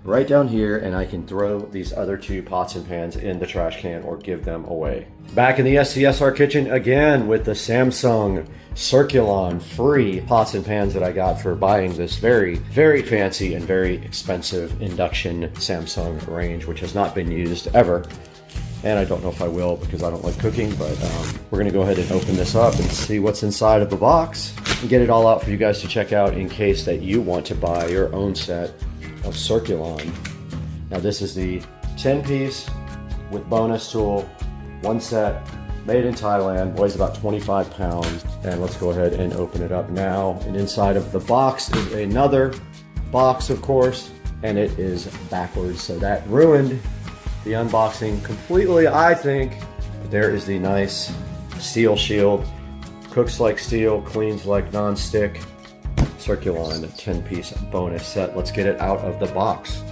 Speaker 2: right down here, and I can throw these other 2 pots and pans in the trash can or give them away. Back in the SCSR kitchen again with the Samsung Circulon free pots and pans that I got for buying this very, very fancy and very expensive induction Samsung range, which has not been used ever. And I don't know if I will because I don't like cooking, but we're gonna go ahead and open this up and see what's inside of the box and get it all out for you guys to check out in case that you want to buy your own set of Circulon. Now this is the 10-piece with bonus tool, 1 set, made in Thailand, weighs about 25 pounds. And let's go ahead and open it up now. And inside of the box is another box, of course, and it is backwards. So that ruined the unboxing completely, I think. But there is the nice steel shield. Cooks like steel, cleans like non-stick. Circulon 10-piece bonus set. Let's get it out of the box.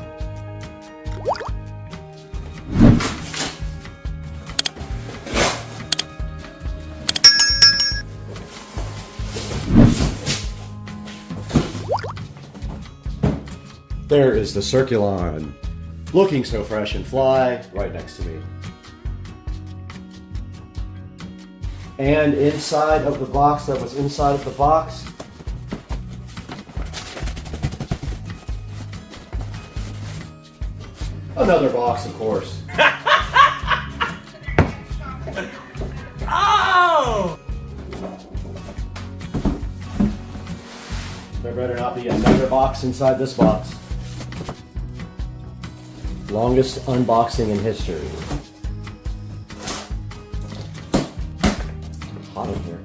Speaker 2: There is the Circulon, looking so fresh and fly, right next to me. And inside of the box that was inside of the box, another box, of course.
Speaker 8: Oh!
Speaker 2: There better not be another box inside this box. Longest unboxing in history. Hot in here.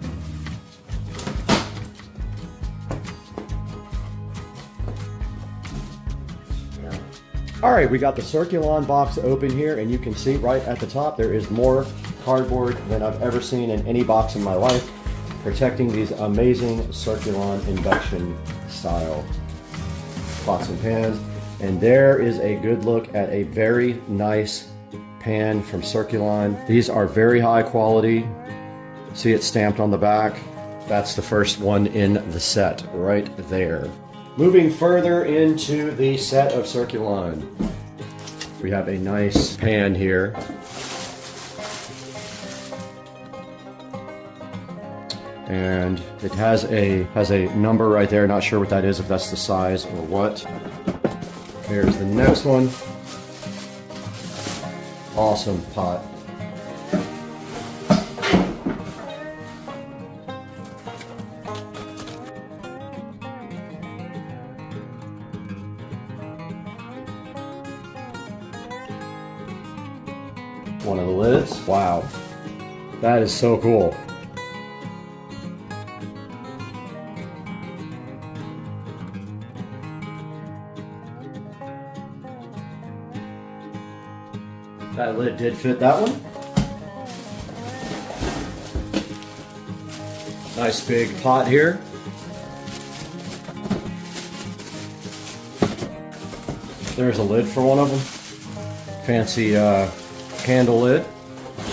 Speaker 2: Alright, we got the Circulon box open here, and you can see right at the top there is more cardboard than I've ever seen in any box in my life, protecting these amazing Circulon induction style pots and pans. And there is a good look at a very nice pan from Circulon. These are very high quality. See it stamped on the back. That's the first one in the set right there. Moving further into the set of Circulon, we have a nice pan here. And it has a number right there. Not sure what that is, if that's the size or what. Here's the next one. Awesome pot. One of the lids. Wow. That is so cool. That lid did fit that one. Nice big pot here. There's a lid for one of them. Fancy candle lid.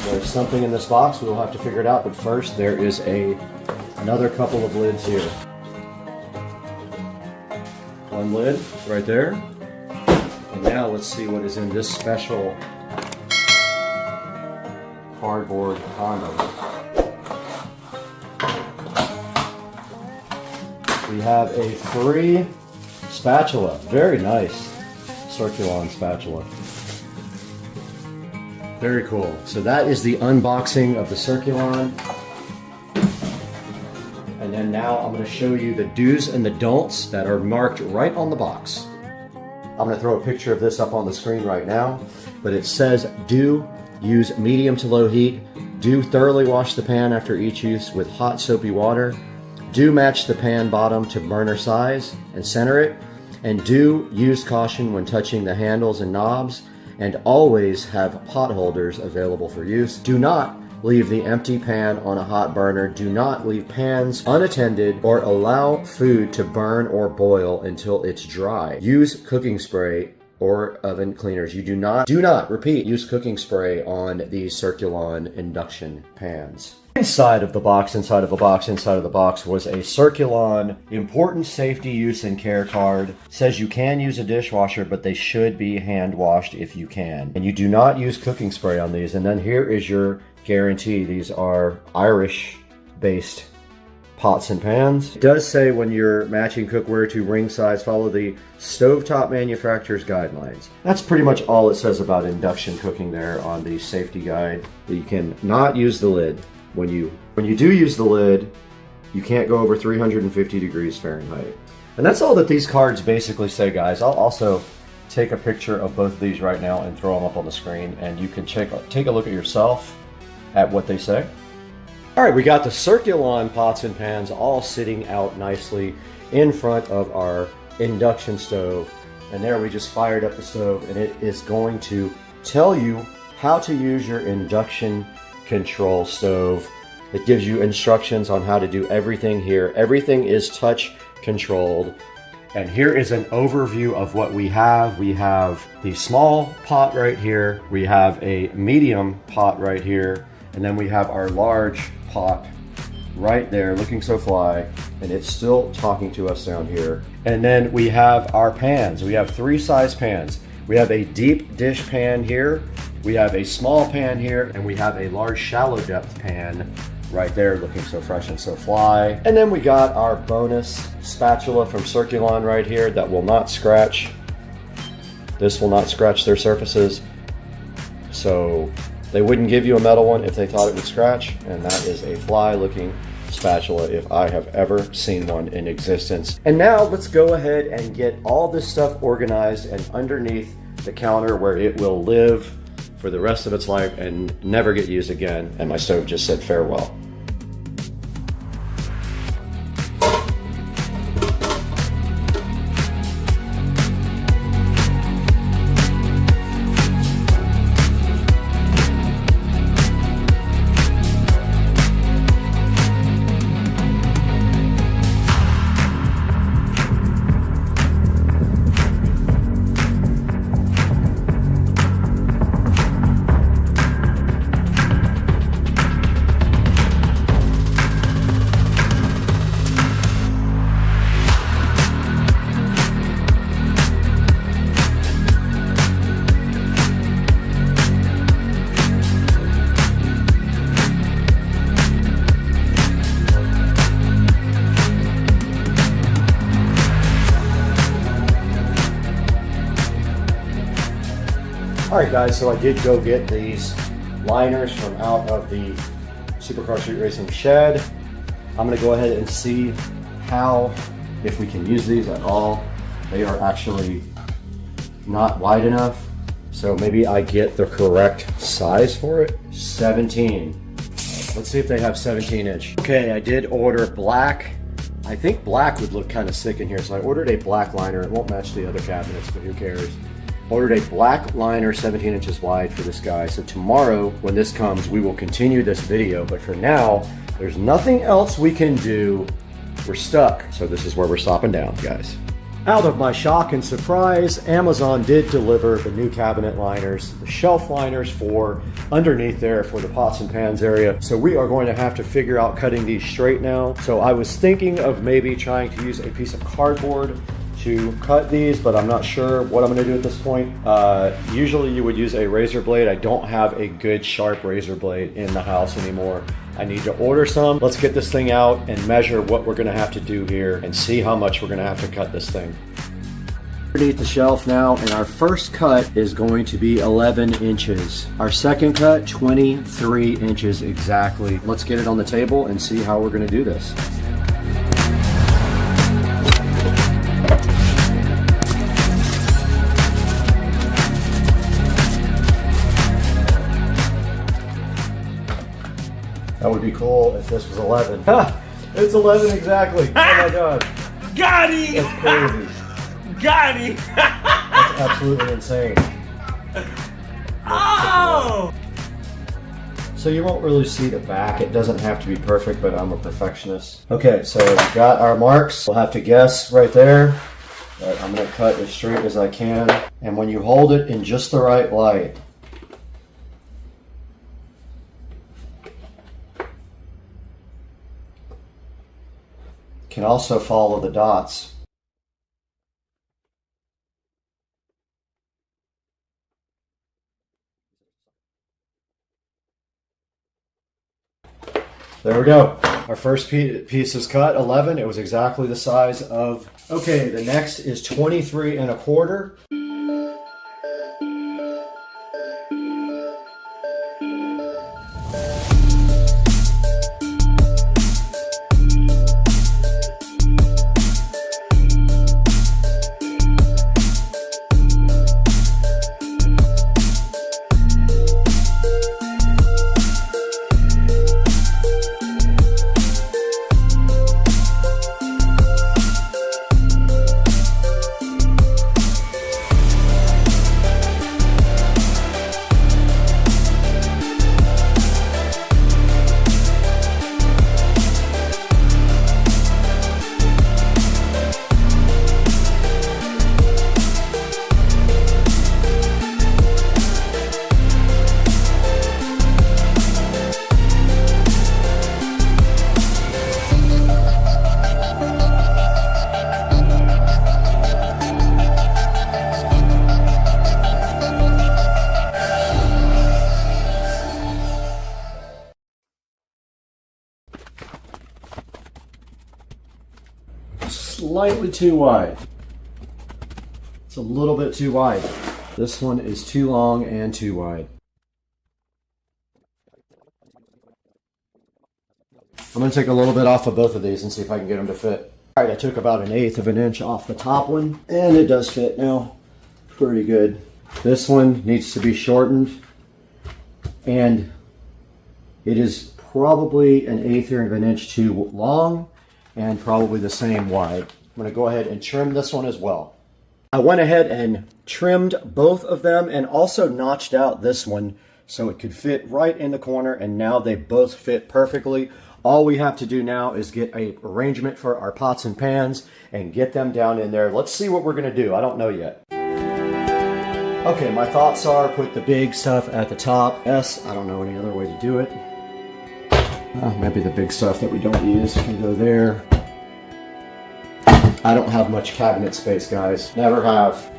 Speaker 2: There's something in this box. We'll have to figure it out. But first, there is another couple of lids here. One lid right there. And now let's see what is in this special cardboard condom. We have a free spatula. Very nice Circulon spatula. Very cool. So that is the unboxing of the Circulon. And then now I'm going to show you the do's and the don'ts that are marked right on the box. I'm going to throw a picture of this up on the screen right now, but it says do use medium to low heat, do thoroughly wash the pan after each use with hot soapy water, do match the pan bottom to burner size and center it, and do use caution when touching the handles and knobs, and always have pot holders available for use. Do not leave the empty pan on a hot burner. Do not leave pans unattended or allow food to burn or boil until it's dry. Use cooking spray or oven cleaners. You do not, repeat, use cooking spray on these Circulon induction pans. Inside of the box was a Circulon important safety use and care card. It says you can use a dishwasher, but they should be hand washed if you can. And you do not use cooking spray on these. And then here is your guarantee. These are Irish based pots and pans. It does say when you're matching cookware to ring size, follow the stovetop manufacturer's guidelines. That's pretty much all it says about induction cooking there on the safety guide. You can not use the lid. When you do use the lid, you can't go over 350 degrees Fahrenheit. And that's all that these cards basically say, guys. I'll also take a picture of both of these right now and throw them up on the screen, and you can take a look at yourself at what they say. All right, we got the Circulon pots and pans all sitting out nicely in front of our induction stove. And there we just fired up the stove, and it is going to tell you how to use your induction control stove. It gives you instructions on how to do everything here. Everything is touch controlled. And here is an overview of what we have. We have the small pot right here. We have a medium pot right here. And then we have our large pot right there looking so fly, and it's still talking to us down here. And then we have our pans. We have 3 size pans. We have a deep dish pan here, we have a small pan here, and we have a large shallow depth pan right there looking so fresh and so fly. And then we got our bonus spatula from Circulon right here that will not scratch. This will not scratch their surfaces. So they wouldn't give you a metal one if they thought it would scratch, and that is a fly looking spatula if I have ever seen one in existence. And now let's go ahead and get all this stuff organized and underneath the counter where it will live for the rest of its life and never get used again. And my stove just said farewell. Alright guys, so I did go get these liners from out of the Supercar Street Racing shed. I'm going to go ahead and see how, if we can use these at all. They are actually not wide enough, so maybe I get the correct size for it. 17. Let's see if they have 17 inch. Okay, I did order black. I think black would look kind of sick in here, so I ordered a black liner. It won't match the other cabinets, but who cares? Ordered a black liner 17 inches wide for this guy. So tomorrow when this comes, we will continue this video, but for now there's nothing else we can do. We're stuck, so this is where we're stopping down, guys. Out of my shock and surprise, Amazon did deliver the new cabinet liners, the shelf liners for underneath there for the pots and pans area. So we are going to have to figure out cutting these straight now. So I was thinking of maybe trying to use a piece of cardboard to cut these, but I'm not sure what I'm going to do at this point. Usually you would use a razor blade. I don't have a good sharp razor blade in the house anymore. I need to order some. Let's get this thing out and measure what we're going to have to do here and see how much we're going to have to cut this thing. Underneath the shelf now, and our first cut is going to be 11 inches. Our second cut, 23 inches exactly. Let's get it on the table and see how we're going to do this. That would be cool if this was 11. Ha! It's 11 exactly. Oh my god.
Speaker 8: Got him!
Speaker 2: That's crazy.
Speaker 8: Got him!
Speaker 2: That's absolutely insane.
Speaker 8: Oh!
Speaker 2: So you won't really see the back. It doesn't have to be perfect, but I'm a perfectionist. Okay, so we got our marks. We'll have to guess right there. But I'm gonna cut as straight as I can. And when you hold it in just the right light, can also follow the dots. There we go. Our first piece is cut, 11. It was exactly the size of... Okay, the next is 23 1/4. slightly too wide. It's a little bit too wide. This one is too long and too wide. I'm going to take a little bit off of both of these and see if I can get them to fit. All right, I took about 1/8 of an inch off the top one, and it does fit now. Pretty good. This one needs to be shortened, and it is probably 1/8 of an inch too long and probably the same wide. I'm going to go ahead and trim this one as well. I went ahead and trimmed both of them and also notched out this one so it could fit right in the corner, and now they both fit perfectly. All we have to do now is get an arrangement for our pots and pans and get them down in there. Let's see what we're going to do. I don't know yet. Okay, my thoughts are put the big stuff at the top. Yes, I don't know any other way to do it. Maybe the big stuff that we don't use can go there. I don't have much cabinet space, guys. Never have.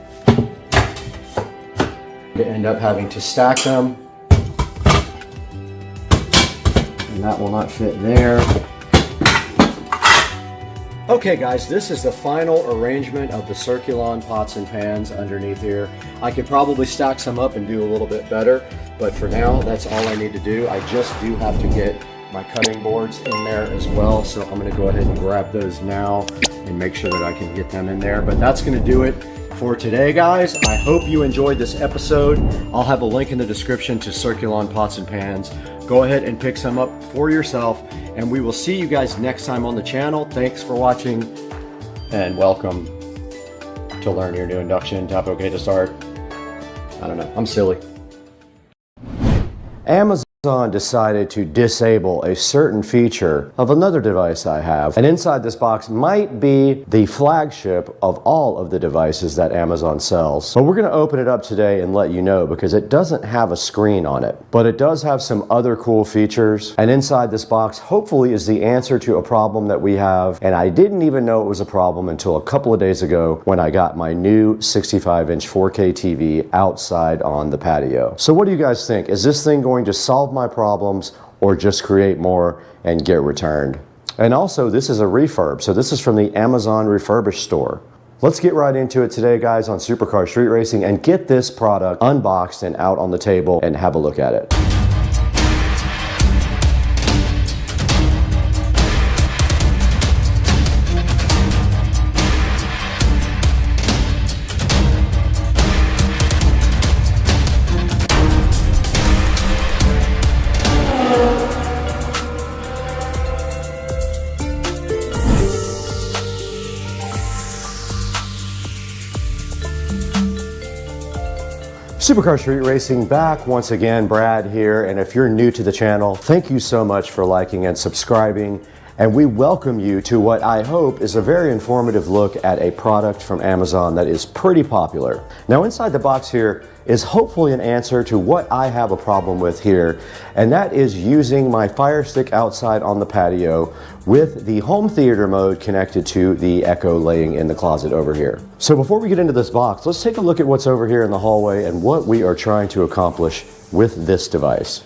Speaker 2: To end up having to stack them. And that will not fit there. Okay guys, this is the final arrangement of the Circulon pots and pans underneath here. I could probably stack some up and do a little bit better, but for now, that's all I need to do. I just do have to get my cutting boards in there as well, so I'm gonna go ahead and grab those now and make sure that I can get them in there. But that's gonna do it for today, guys. I hope you enjoyed this episode. I'll have a link in the description to Circulon pots and pans. Go ahead and pick some up for yourself, and we will see you guys next time on the channel. Thanks for watching, and welcome to Learn Your New Induction. Tap OK to start. I don't know, I'm silly. Amazon decided to disable a certain feature of another device I have, and inside this box might be the flagship of all of the devices that Amazon sells. But we're going to open it up today and let you know, because it doesn't have a screen on it, but it does have some other cool features. And inside this box hopefully is the answer to a problem that we have, and I didn't even know it was a problem until a couple of days ago when I got my new 65-inch 4K TV outside on the patio. So what do you guys think? Is this thing going to solve my problems or just create more and get returned? And also, this is a refurb, so this is from the Amazon refurbished store. Let's get right into it today, guys, on Supercar Street Racing and get this product unboxed and out on the table and have a look at it. Supercar Street Racing back once again. Brad here, and if you're new to the channel, thank you so much for liking and subscribing, and we welcome you to what I hope is a very informative look at a product from Amazon that is pretty popular. Now inside the box here is hopefully an answer to what I have a problem with here, and that is using my Fire Stick outside on the patio with the home theater mode connected to the Echo laying in the closet over here. So before we get into this box, let's take a look at what's over here in the hallway and what we are trying to accomplish with this device.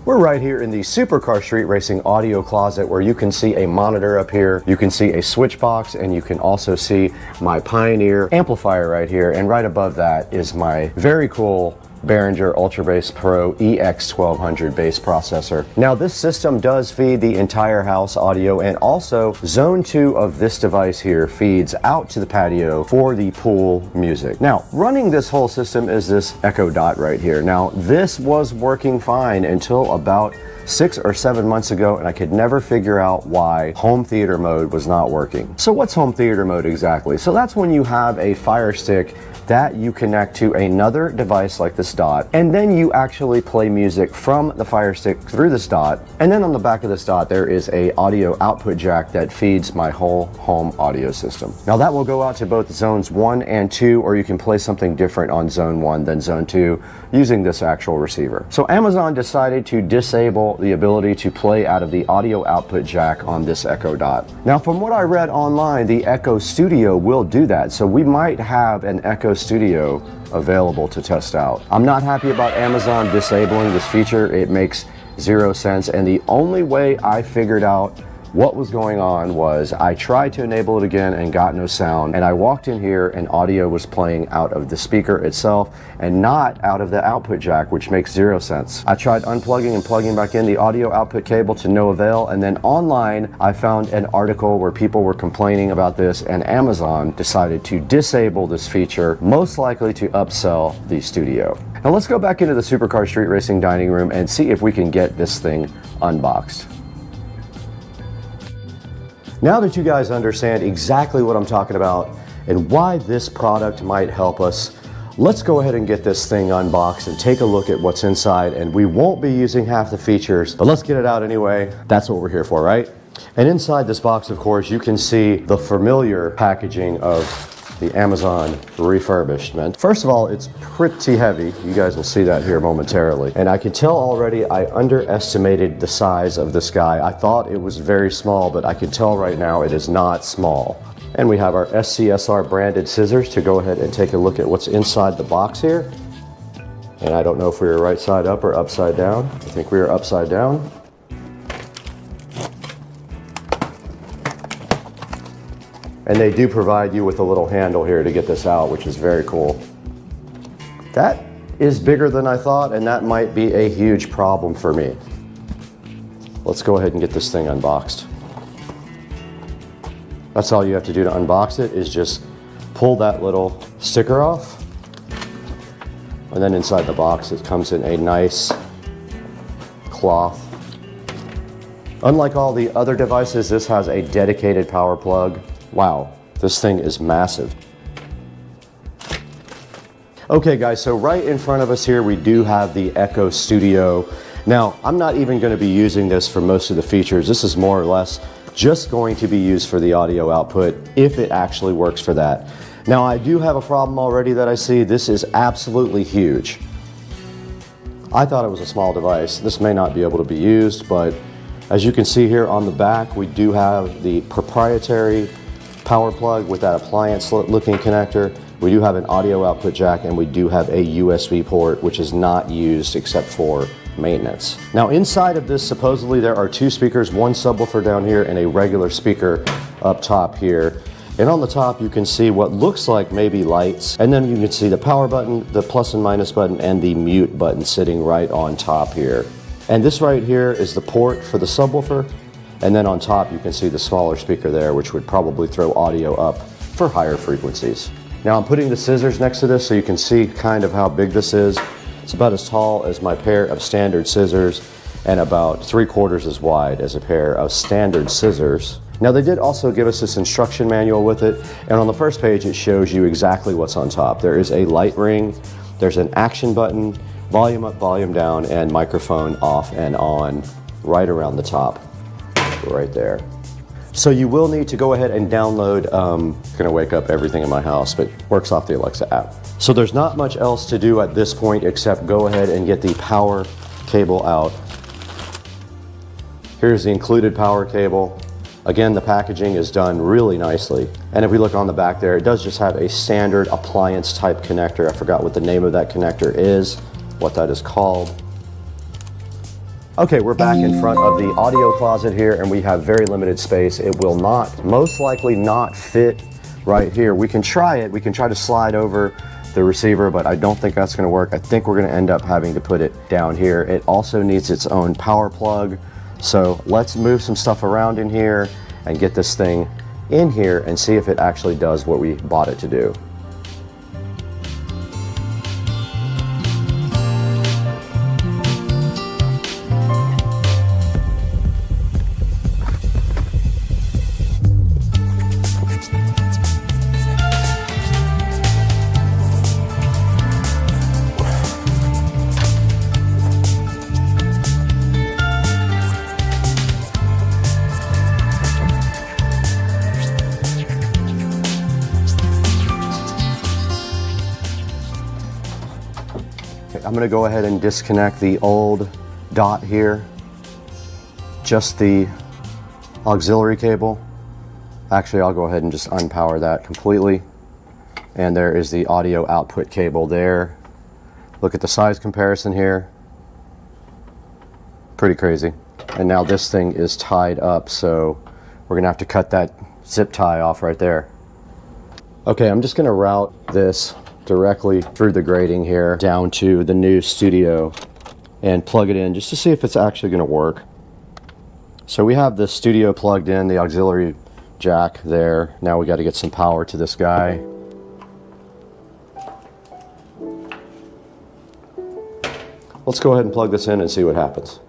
Speaker 2: We're right here in the Supercar Street Racing audio closet, where you can see a monitor up here, you can see a switch box, and you can also see my Pioneer amplifier right here, and right above that is my very cool Behringer Ultra Bass Pro EX1200 bass processor. Now this system does feed the entire house audio, and also zone 2 of this device here feeds out to the patio for the pool music. Now running this whole system is this Echo Dot right here. Now this was working fine until about 6 or 7 months ago, and I could never figure out why home theater mode was not working. So what's home theater mode exactly? So that's when you have a Fire Stick that you connect to another device like this Dot, and then you actually play music from the Fire Stick through this Dot, and then on the back of this Dot there is a audio output jack that feeds my whole home audio system. Now that will go out to both zones 1 and 2, or you can play something different on zone 1 than zone 2 using this actual receiver. So Amazon decided to disable the ability to play out of the audio output jack on this Echo Dot. Now from what I read online, the Echo Studio will do that, so we might have an Echo Studio available to test out. I'm not happy about Amazon disabling this feature. It makes zero sense, and the only way I figured out What was going on was I tried to enable it again and got no sound, and I walked in here and audio was playing out of the speaker itself and not out of the output jack, which makes zero sense. I tried unplugging and plugging back in the audio output cable to no avail, and then online I found an article where people were complaining about this, and Amazon decided to disable this feature, most likely to upsell the Studio. Now let's go back into the Supercar Street Racing dining room and see if we can get this thing unboxed. Now that you guys understand exactly what I'm talking about and why this product might help us, let's go ahead and get this thing unboxed and take a look at what's inside. And we won't be using half the features, but let's get it out anyway. That's what we're here for, right? And inside this box, of course, you can see the familiar packaging of the Amazon refurbishment. First of all, it's pretty heavy. You guys will see that here momentarily. And I can tell already I underestimated the size of this guy. I thought it was very small, but I can tell right now it is not small. And we have our SCSR branded scissors to go ahead and take a look at what's inside the box here. And I don't know if we were right side up or upside down. I think we are upside down. And they do provide you with a little handle here to get this out, which is very cool. That is bigger than I thought, and that might be a huge problem for me. Let's go ahead and get this thing unboxed. That's all you have to do to unbox it, is just pull that little sticker off. And then inside the box, it comes in a nice cloth. Unlike all the other devices, this has a dedicated power plug. Wow, this thing is massive. Okay guys, so right in front of us here, we do have the Echo Studio. Now, I'm not even going to be using this for most of the features. This is more or less just going to be used for the audio output, if it actually works for that. Now, I do have a problem already that I see. This is absolutely huge. I thought it was a small device. This may not be able to be used, but as you can see here on the back, we do have the proprietary power plug with that appliance looking connector. We do have an audio output jack, and we do have a USB port, which is not used except for maintenance. Now inside of this, supposedly there are two speakers, one subwoofer down here and a regular speaker up top here. And on the top you can see what looks like maybe lights, and then you can see the power button, the plus and minus button, and the mute button sitting right on top here. And this right here is the port for the subwoofer. And then on top, you can see the smaller speaker there, which would probably throw audio up for higher frequencies. Now I'm putting the scissors next to this so you can see kind of how big this is. It's about as tall as my pair of standard scissors and about 3/4 as wide as a pair of standard scissors. Now they did also give us this instruction manual with it. And on the first page, it shows you exactly what's on top. There is a light ring, there's an action button, volume up, volume down, and microphone off and on right around the top. Right there. So you will need to go ahead and download, gonna wake up everything in my house, but works off the Alexa app. So there's not much else to do at this point except go ahead and get the power cable out. Here's the included power cable. Again, the packaging is done really nicely. And if we look on the back there, it does just have a standard appliance type connector. I forgot what the name of that connector is, what that is called. Okay, we're back in front of the audio closet here, and we have very limited space. It will most likely not fit right here. We can try it. We can try to slide over the receiver, but I don't think that's gonna work. I think we're gonna end up having to put it down here. It also needs its own power plug. So let's move some stuff around in here and get this thing in here and see if it actually does what we bought it to do. I'm going to go ahead and disconnect the old dot here, just the auxiliary cable. Actually, I'll go ahead and just unpower that completely. And there is the audio output cable there. Look at the size comparison here. Pretty crazy. And now this thing is tied up, so we're gonna have to cut that zip tie off right there. Okay, I'm just gonna route this directly through the grating here down to the new studio and plug it in just to see if it's actually gonna work. So we have the studio plugged in, the auxiliary jack there. Now we gotta get some power to this guy. Let's go ahead and plug this in and see what happens.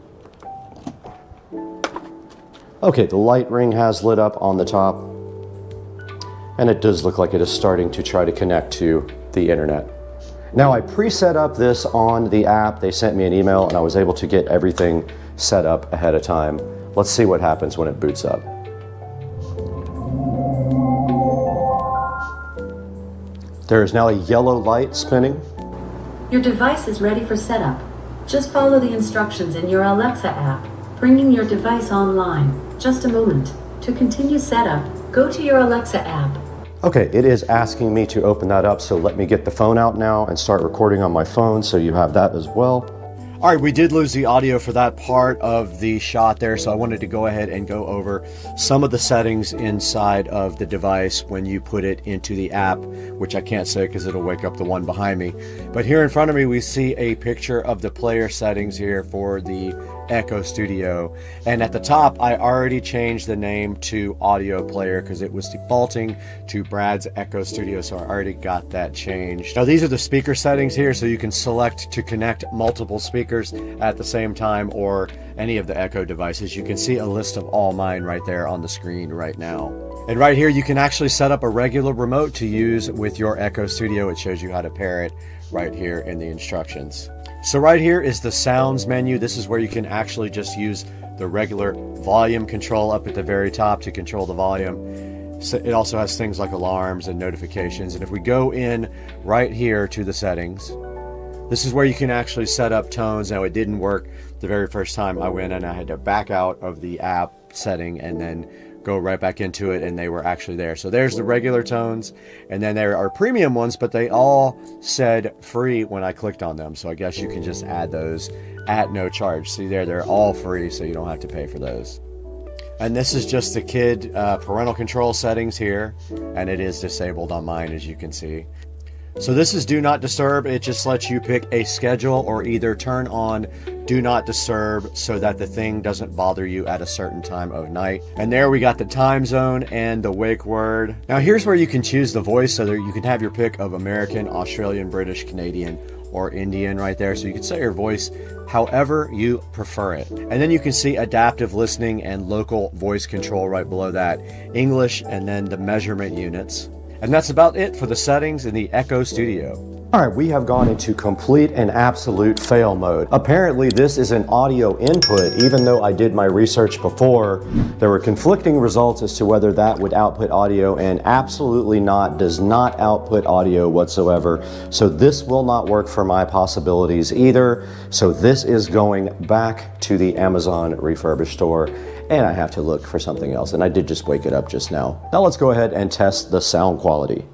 Speaker 2: Okay, the light ring has lit up on the top, and it does look like it is starting to try to connect to the internet. Now I pre-set up this on the app. They sent me an email and I was able to get everything set up ahead of time. Let's see what happens when it boots up. There is now a yellow light spinning.
Speaker 5: Your device is ready for setup. Just follow the instructions in your Alexa app, bringing your device online. Just a moment. To continue setup, go to your Alexa app.
Speaker 2: Okay, it is asking me to open that up, so let me get the phone out now and start recording on my phone so you have that as well. All right, we did lose the audio for that part of the shot there, so I wanted to go ahead and go over some of the settings inside of the device when you put it into the app, which I can't say because it'll wake up the one behind me. But here in front of me, we see a picture of the player settings here for the Echo Studio. And at the top, I already changed the name to Audio Player because it was defaulting to Brad's Echo Studio, so I already got that changed. Now these are the speaker settings here, so you can select to connect multiple speakers at the same time or any of the Echo devices. You can see a list of all mine right there on the screen right now. And right here, you can actually set up a regular remote to use with your Echo Studio. It shows you how to pair it right here in the instructions. So right here is the sounds menu. This is where you can actually just use the regular volume control up at the very top to control the volume. So it also has things like alarms and notifications. And if we go in right here to the settings, this is where you can actually set up tones. Now it didn't work the very first time I went and I had to back out of the app setting and then go right back into it, and they were actually there. So there's the regular tones, and then there are premium ones, but they all said free when I clicked on them. So I guess you can just add those at no charge. See there, they're all free, so you don't have to pay for those. And this is just the kid parental control settings here, and it is disabled on mine, as you can see. So this is Do Not Disturb. It just lets you pick a schedule or either turn on Do Not Disturb so that the thing doesn't bother you at a certain time of night. And there we got the time zone and the wake word. Now here's where you can choose the voice, so that you can have your pick of American, Australian, British, Canadian, or Indian right there. So you can set your voice however you prefer it. And then you can see adaptive listening and local voice control right below that. English and then the measurement units. And that's about it for the settings in the Echo Studio. All right, we have gone into complete and absolute fail mode. Apparently this is an audio input. Even though I did my research before, there were conflicting results as to whether that would output audio, and absolutely not, does not output audio whatsoever. So this will not work for my possibilities either. So this is going back to the Amazon refurbished store, and I have to look for something else. And I did just wake it up just now. Now let's go ahead and test the sound quality.